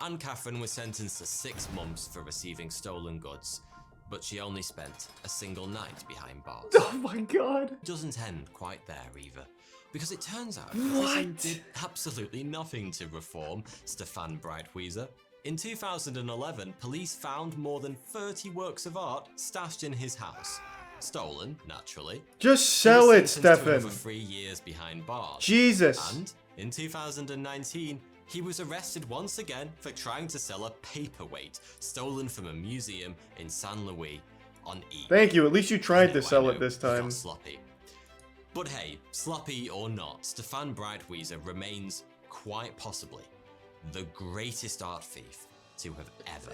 Anne-Catherine was sentenced to 6 months for receiving stolen goods, but she only spent a single night behind bars. Oh my god. Doesn't end quite there either, because it turns out prison did absolutely nothing to reform Stefan Breitweiser. In 2011, police found more than 30 works of art stashed in his house. Stolen, naturally. Just He was sell it, sentenced to Stefan. over 3 years behind bars. Jesus. And in 2019, he was arrested once again for trying to sell a paperweight stolen from a museum in San Luis on eBay. Thank you. At least you tried I to know, sell I it know, this he got time. sloppy. But hey, sloppy or not, Stefan Breitwieser remains quite possibly the greatest art thief to have ever.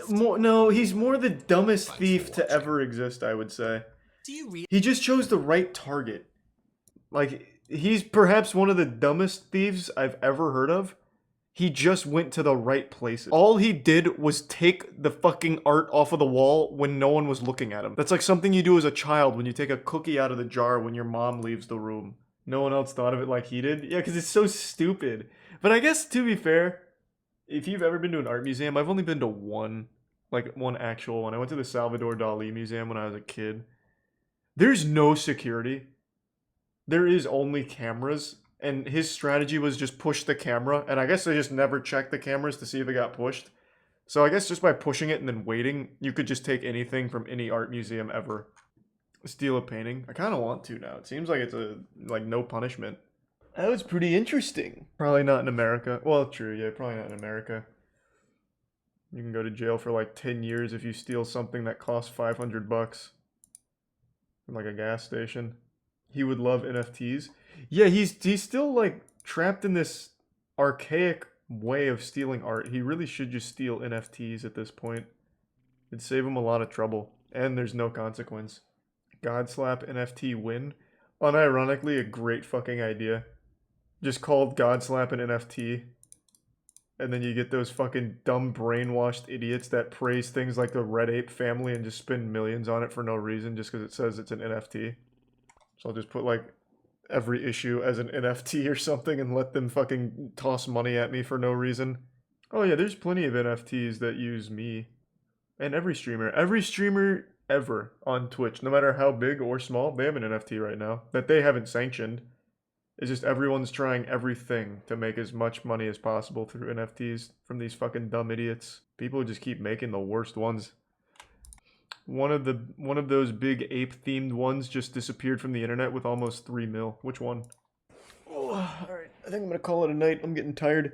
No, he's more the dumbest thief to ever exist, I would say. Do you really? He just chose the right target. Like, he's perhaps one of the dumbest thieves I've ever heard of. He just went to the right places. All he did was take the fucking art off of the wall when no one was looking at him. That's like something you do as a child when you take a cookie out of the jar when your mom leaves the room. No one else thought of it like he did? Yeah, because it's so stupid. But I guess, to be fair, if you've ever been to an art museum, I've only been to one. Like, one actual one. I went to the Salvador Dali Museum when I was a kid. There's no security. There is only cameras. And his strategy was just push the camera. And I guess they just never checked the cameras to see if it got pushed. So I guess just by pushing it and then waiting, you could just take anything from any art museum ever. Steal a painting. I kind of want to now. It seems like it's like no punishment. That was pretty interesting. Probably not in America. Well, true. Yeah, probably not in America. You can go to jail for like 10 years if you steal something that costs $500 from like a gas station. He would love NFTs. Yeah, he's still like trapped in this archaic way of stealing art. He really should just steal NFTs at this point. It'd save him a lot of trouble. And there's no consequence. Godslap NFT win. Unironically, a great fucking idea. Just called Godslap an NFT. And then you get those fucking dumb brainwashed idiots that praise things like the Red Ape family and just spend millions on it for no reason just because it says it's an NFT. So I'll just put like every issue as an NFT or something and let them fucking toss money at me for no reason. Oh yeah, there's plenty of NFTs that use me. And every streamer ever on Twitch, no matter how big or small, they have an NFT right now that they haven't sanctioned. It's just everyone's trying everything to make as much money as possible through NFTs from these fucking dumb idiots. People just keep making the worst ones. One of those big ape themed ones just disappeared from the internet with almost 3 mil. Which one? Oh, alright, I think I'm gonna call it a night. I'm getting tired.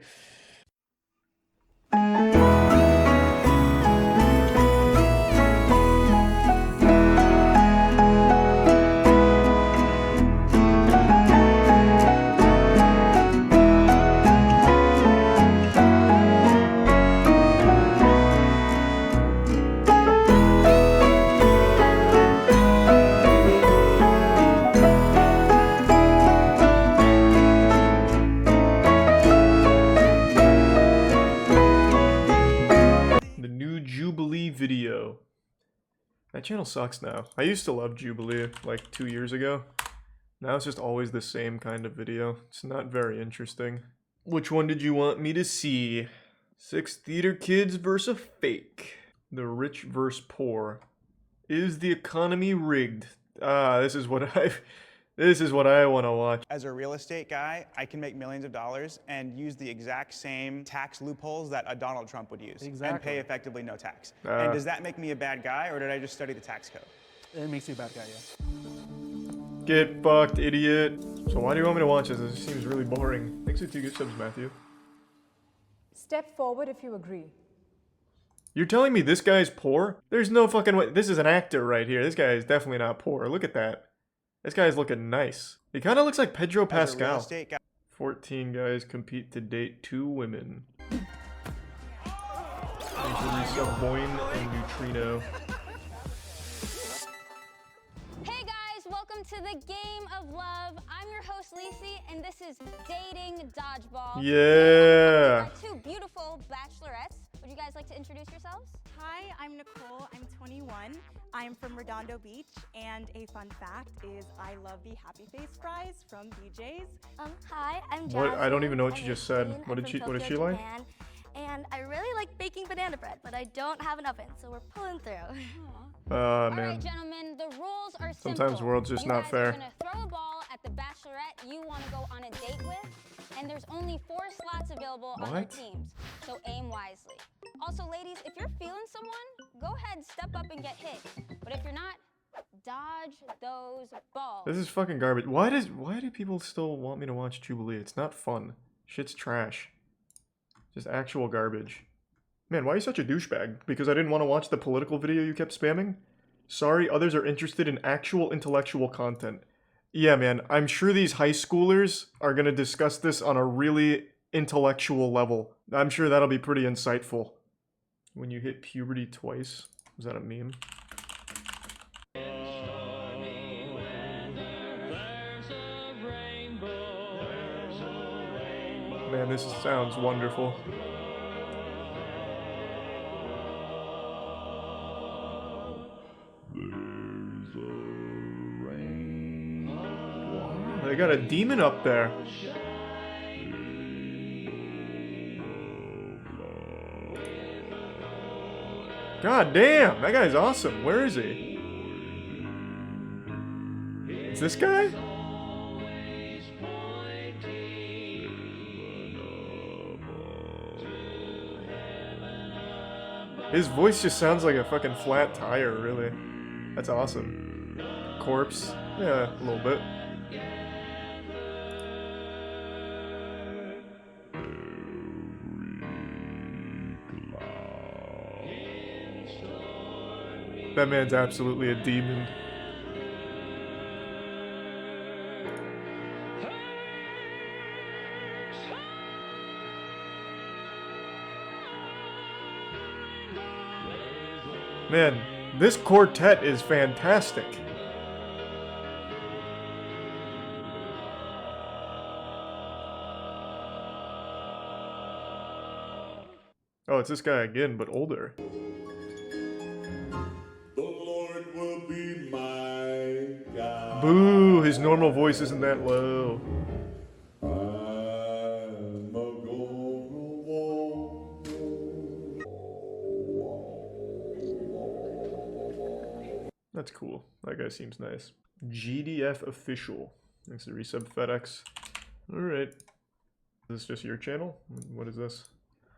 Video. That channel sucks now. I used to love Jubilee like 2 years ago. Now it's just always the same kind of video. It's not very interesting. Which one did you want me to see? 6 theater kids versus a fake. The rich versus poor. Is the economy rigged? This is what I want to watch. As a real estate guy, I can make millions of dollars and use the exact same tax loopholes that a Donald Trump would use and pay effectively no tax. And does that make me a bad guy, or did I just study the tax code? It makes you a bad guy, yeah. Get fucked, idiot. So why do you want me to watch this? This seems really boring. Thanks for 2 good subs, Matthew. Step forward if you agree. You're telling me this guy's poor? There's no fucking way. This is an actor right here. This guy is definitely not poor. Look at that. This guy's looking nice. He kind of looks like Pedro Pascal. 14 guys compete to date 2 women. Thanks for Lisa Boyne and Neutrino. Hey guys, welcome to the Game of Love. I'm your host Lacey, and this is Dating Dodgeball. Yeah. Our 2 beautiful bachelorettes. Would you guys like to introduce yourselves? Hi, I'm Nicole. I'm 21. I'm from Redondo Beach, and a fun fact is I love the Happy Face fries from BJ's. Hi, I'm Jasmine. What? I don't even know what I'm you just said. 18. What I'm did from she Tokyo, like? Japan, and I really like baking banana bread, but I don't have an oven, so we're pulling through. Man. Alright, gentlemen, the rules are simple. Sometimes the world's just you not guys fair. are gonna throw a ball at the bachelorette you want to go on a date with, and there's only 4 slots available on our What? teams, so aim wisely. Also, ladies, if you're feeling someone, go ahead, step up and get hit. But if you're not, dodge those balls. This is fucking garbage. Why do people still want me to watch Jubilee? It's not fun. Shit's trash. Just actual garbage. Man, why are you such a douchebag? Because I didn't want to watch the political video you kept spamming? Sorry, others are interested in actual intellectual content. Yeah, man, I'm sure these high schoolers are gonna discuss this on a really intellectual level. I'm sure that'll be pretty insightful. When you hit puberty twice. Was that a meme? Man, this sounds wonderful. They got a demon up there. God damn, that guy's awesome. Where is he? It's this guy? His voice just sounds like a fucking flat tire, really. That's awesome. Corpse? Yeah, a little bit. That man's absolutely a demon. Man, this quartet is fantastic. Oh, it's this guy again, but older. Boo! His normal voice isn't that low. That's cool. That guy seems nice. GDF official. Thanks to resub FedEx. Alright. Is this just your channel? What is this?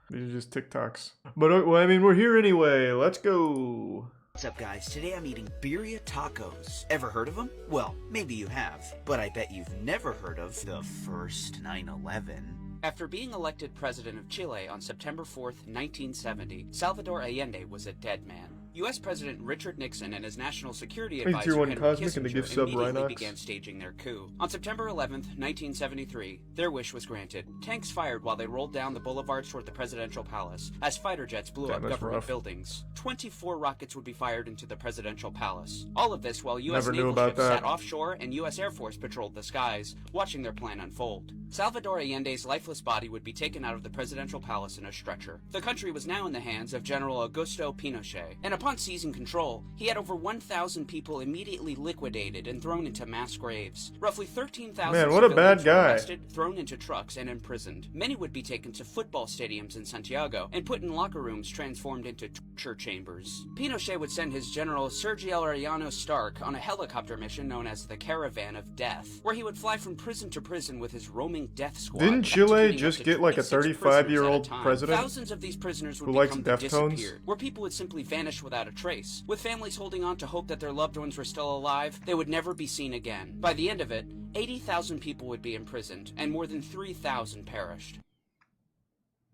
These are just TikToks. But, well, I mean, we're here anyway. Let's go. What's up, guys? Today I'm eating birria tacos. Ever heard of them? Well, maybe you have, but I bet you've never heard of the first 9/11. After being elected president of Chile on September 4th, 1970, Salvador Allende was a dead man. U.S. President Richard Nixon and his national security advisor Henry Kissinger immediately began staging their coup. On September 11th, 1973, their wish was granted. Tanks fired while they rolled down the boulevards toward the presidential palace, as fighter jets blew up government buildings. 24 rockets would be fired into the presidential palace. All of this while U.S. naval ships sat offshore and U.S. Air Force patrolled the skies, watching their plan unfold. Salvador Allende's lifeless body would be taken out of the presidential palace in a stretcher. The country was now in the hands of General Augusto Pinochet, and upon seizing control, he had over 1,000 people immediately liquidated and thrown into mass graves. Roughly 13,000 Man, what a bad guy. were arrested, thrown into trucks, and imprisoned. Many would be taken to football stadiums in Santiago and put in locker rooms transformed into torture chambers. Pinochet would send his general Sergio Arellano Stark on a helicopter mission known as the Caravan of Death, where he would fly from prison to prison with his roaming death squad. Didn't Chile just get like a 35-year-old president Thousands of these prisoners would who likes become Deftones? disappeared, where people would simply vanish without a trace. With families holding on to hope that their loved ones were still alive, they would never be seen again. By the end of it, 80,000 people would be imprisoned, and more than 3,000 perished.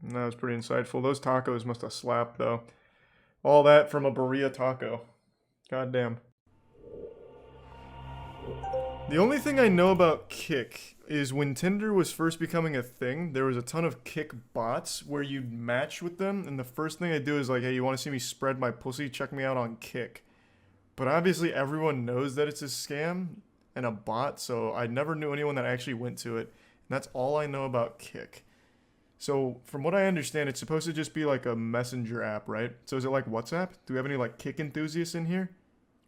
That was pretty insightful. Those tacos must have slapped, though. All that from a birria taco. God damn. The only thing I know about Kik is when Tinder was first becoming a thing, there was a ton of Kik bots where you'd match with them, and the first thing I do is like, hey, you want to see me spread my pussy? Check me out on Kik. But obviously everyone knows that it's a scam and a bot, so I never knew anyone that actually went to it. And that's all I know about Kik. So from what I understand, it's supposed to just be like a messenger app, right? So is it like WhatsApp? Do we have any like Kik enthusiasts in here?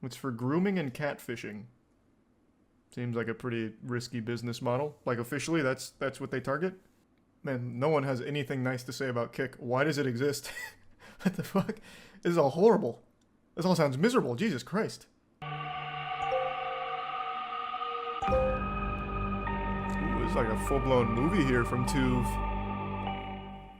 It's for grooming and catfishing. Seems like a pretty risky business model. Like officially, that's what they target? Man, no one has anything nice to say about Kik. Why does it exist? What the fuck? This is all horrible. This all sounds miserable. Jesus Christ. Who There's like a full-blown movie here from Tuve.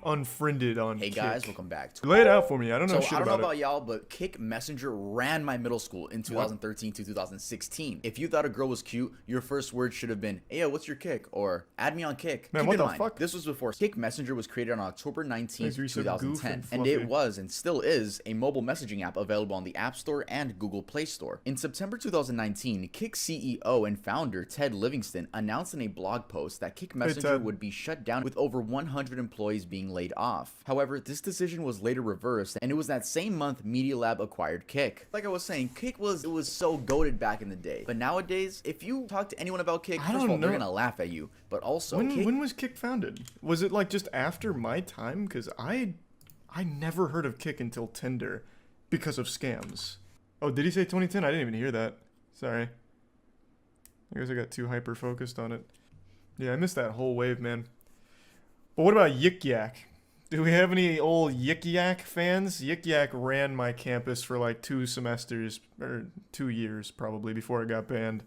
Unfriended on Hey Kick. guys, welcome back. Lay it out for me. I don't know shit I don't know about about it. y'all, but Kick Messenger ran my middle school in 2013 to 2016. If you thought a girl was cute, your first word should have been, "Hey, yo, what's your Kick?" or "Add me on Kick." Man, Keep what in the mind, fuck? this was before Kick Messenger was created on October 19th, Makes me so goof 2010, and and it fluffy. was and still is a mobile messaging app available on the App Store and Google Play Store. In September 2019, Kick CEO and founder Ted Livingston announced in a blog post that Kick Messenger Ted. would be shut down with over 100 employees being laid off. However, this decision was later reversed, and it was that same month Media Lab acquired Kick. Like I was saying, Kick was so goated back in the day, but nowadays, if you talk to anyone about Kick, I first of don't all, they're know. gonna laugh at you, but also When was Kick founded? Was it like just after my time? Because I never heard of Kick until Tinder because of scams. Oh, did he say 2010? I didn't even hear that. Sorry. I guess I got too hyper focused on it. Yeah, I missed that whole wave, man. But what about Yik Yak? Do we have any old Yik Yak fans? Yik Yak ran my campus for like 2 semesters, or 2 years probably, before it got banned.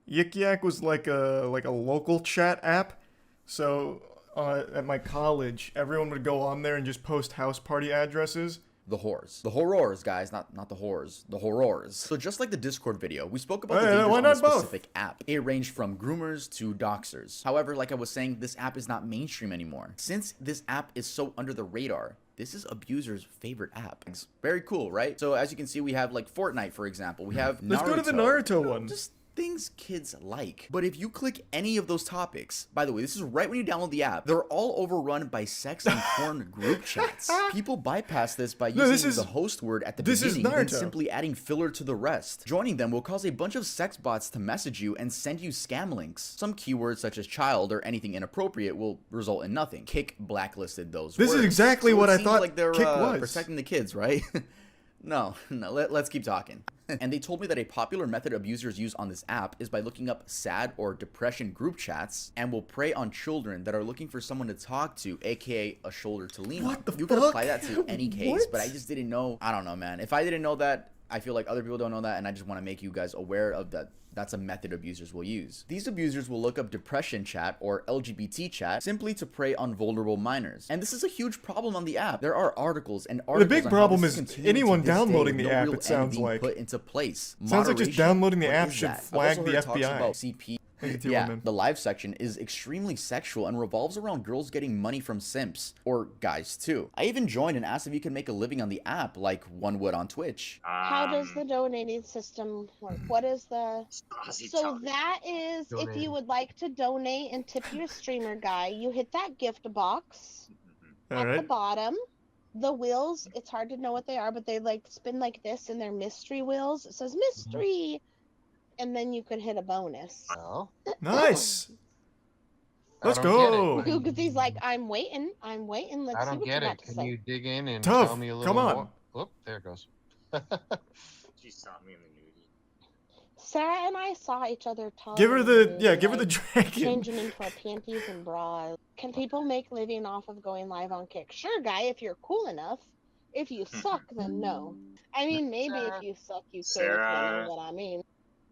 Yik Yak was like a local chat app. So at my college, everyone would go on there and just post house party addresses. the whores. The horrors, guys, not the whores. The horrors. So just like the Discord video, we spoke about the dangers why on not the both? specific app. It ranged from groomers to doxers. However, like I was saying, this app is not mainstream anymore. Since this app is so under the radar, this is abusers' favorite app. It's very cool, right? So as you can see, we have like Fortnite, for example. We have Naruto. Let's go to the Naruto one. Just things kids like. But if you click any of those topics, by the way, this is right when you download the app, they're all overrun by sex and porn group chats. People bypass this by using the host word at the beginning and simply adding filler to the rest. Joining them will cause a bunch of sex bots to message you and send you scam links. Some keywords such as child or anything inappropriate will result in nothing. Kick blacklisted those This words. is exactly So what it I seems thought like they're Kick was. protecting the kids, right? No, let's keep talking. And they told me that a popular method abusers use on this app is by looking up sad or depression group chats and will prey on children that are looking for someone to talk to, aka a shoulder to lean on. You could apply that to any case, but I just didn't know. I don't know, man. If I didn't know that, I feel like other people don't know that, and I just want to make you guys aware of that. That's a method abusers will use. These abusers will look up depression chat or LGBT chat simply to prey on vulnerable minors. And this is a huge problem on the app. There are articles and articles. The big on how problem this is continues anyone to this day downloading with the no app, real it sounds end being like. put into place. Sounds like just Moderation? downloading the What app is should that? I've flag also the heard talks FBI. about CP. Yeah, The live section is extremely sexual and revolves around girls getting money from simps, or guys too. I even joined and asked if you can make a living on the app like one would on Twitch. How does the donating system work? What is the... So that is, if you would like to donate and tip your streamer guy, you hit that gift box at the Alright. bottom. The wheels, it's hard to know what they are, but they like spin like this and they're mystery wheels. It says mystery. And then you could hit a bonus. Oh. Nice. Let's I don't go. get it. Because he's like, I'm waiting. Let's I see don't what get you it. got to Can say. you dig in and Tough. tell me a little Come on. more? Whoop, there it goes. She saw me in the nudie. Sarah and I saw each other talk. Give her the give her the dragon. Changing into our panties and bras. Can people make living off of going live on Kick? Sure, guy, if you're cool enough. If you suck, then no. I mean, maybe if you suck, you could. If you know what I mean.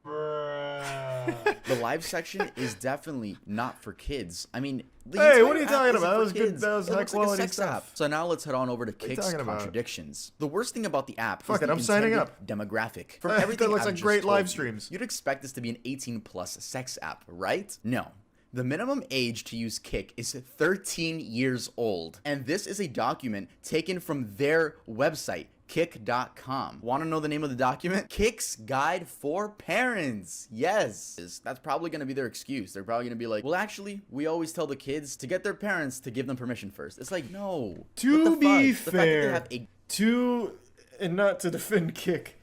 The live section is definitely not for kids. I mean, the Hey, what entire are you app talking isn't about? That for was good. kids. That was It high looks like a quality sex stuff. app. So now let's head on over to What are you Kick's talking about? contradictions. The worst thing about the app Fuck is it, the I'm signing intended up. demographic. From That everything looks I've like just great told live you, streams. you'd expect this to be an 18+ sex app, right? No. The minimum age to use Kick is 13 years old. And this is a document taken from their website, Kick.com. Want to know the name of the document? Kick's Guide for Parents. Yes. That's probably going to be their excuse. They're probably going to be like, well, actually, we always tell the kids to get their parents to give them permission first. It's like, no. To be fuck? The fact that they fair, have a and not to defend Kick,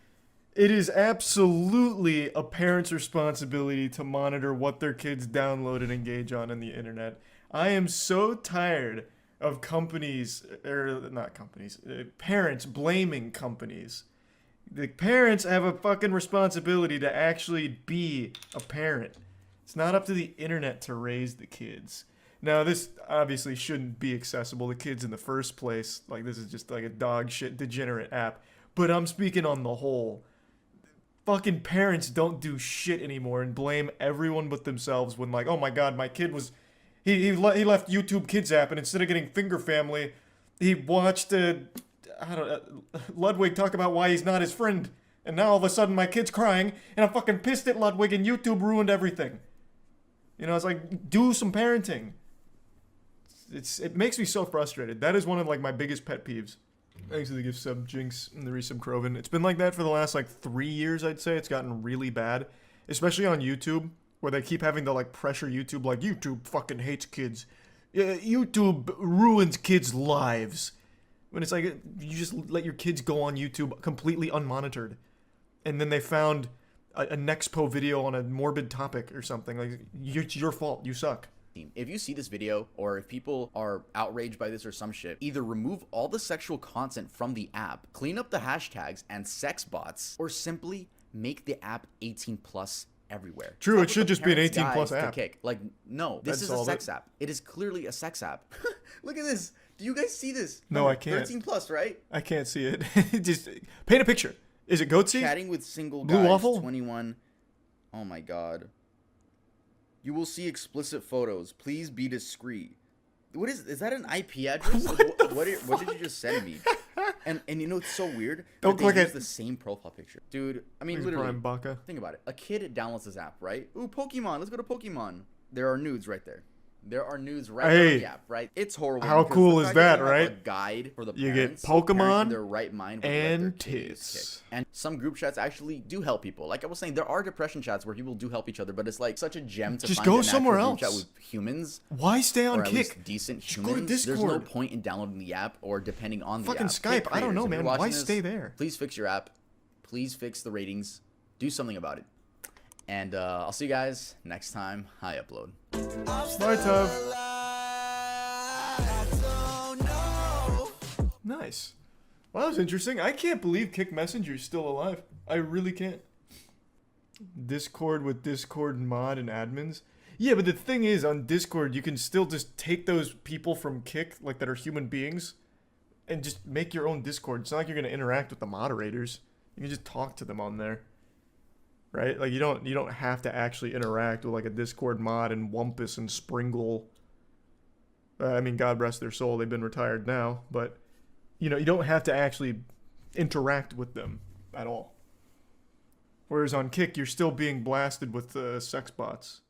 it is absolutely a parent's responsibility to monitor what their kids download and engage on the internet. I am so tired of companies, or not companies, parents blaming companies. The parents have a fucking responsibility to actually be a parent. It's not up to the internet to raise the kids. Now, this obviously shouldn't be accessible to kids in the first place. Like, this is just like a dog shit degenerate app. But I'm speaking on the whole. Fucking parents don't do shit anymore and blame everyone but themselves when, like, oh my god, my kid was He left YouTube Kids app, and instead of getting Finger Family, he watched Ludwig talk about why he's not his friend. And now all of a sudden my kid's crying, and I'm fucking pissed at Ludwig, and YouTube ruined everything. You know, it's like, do some parenting. It makes me so frustrated. That is one of like my biggest pet peeves. Thanks for the gift sub, Jinx, and the resub Croven. It's been like that for the last like 3 years, I'd say. It's gotten really bad, especially on YouTube, where they keep having to like pressure YouTube, like, YouTube fucking hates kids. YouTube ruins kids' lives. When it's like, you just let your kids go on YouTube completely unmonitored. And then they found a Nexpo video on a morbid topic or something. Like, it's your fault. You suck. If you see this video, or if people are outraged by this or some shit, either remove all the sexual content from the app, clean up the hashtags and sex bots, or simply make the app 18 plus everywhere. True, it should just be an 18 plus app. Like, no, this is a sex app. It is clearly a sex app. Look at this. Do you guys see this? No, I can't. 13 plus, right? I can't see it. Just paint a picture. Is it goatse? Chatting with single Blue guys, waffle? 21. Oh my god. You will see explicit photos. Please be discreet. What is that an IP address? What did you just send me? And you know it's so weird. Don't click it. The same profile picture, dude. I mean, Please, literally. Prime Baka. Think about it. A kid downloads this app, right? Ooh, Pokemon. Let's go to Pokemon. There are nudes right there. There are nudes right there on the app, right? It's horrible. How because cool the is fact that, they have right? A guide for the You parents, get so parents Pokemon in their right mind would let and their kids tits. kick. And some group chats actually do help people. Like I was saying, there are depression chats where people do help each other, but it's like such a gem to Just find go an actual somewhere group chat else. with humans. Why stay on or at Kick? least decent Just go to humans. There's no Discord. point in downloading the app or depending on the Fucking app. Skype. Kick I don't know, creators, if you're man. Why watching stay there? Please fix your app. Please fix the ratings. Do something about it. And I'll see you guys next time I upload. Bye, Tub. Nice. Well, that was interesting. I can't believe Kick Messenger's still alive. I really can't. Discord with Discord mod and admins. Yeah, but the thing is, on Discord, you can still just take those people from Kick, like that are human beings, and just make your own Discord. It's not like you're gonna interact with the moderators. You can just talk to them on there. Right? Like you don't have to actually interact with like a Discord mod and Wumpus and Springle. I mean, God rest their soul, they've been retired now, but you know, you don't have to actually interact with them at all. Whereas on Kick, you're still being blasted with sex bots.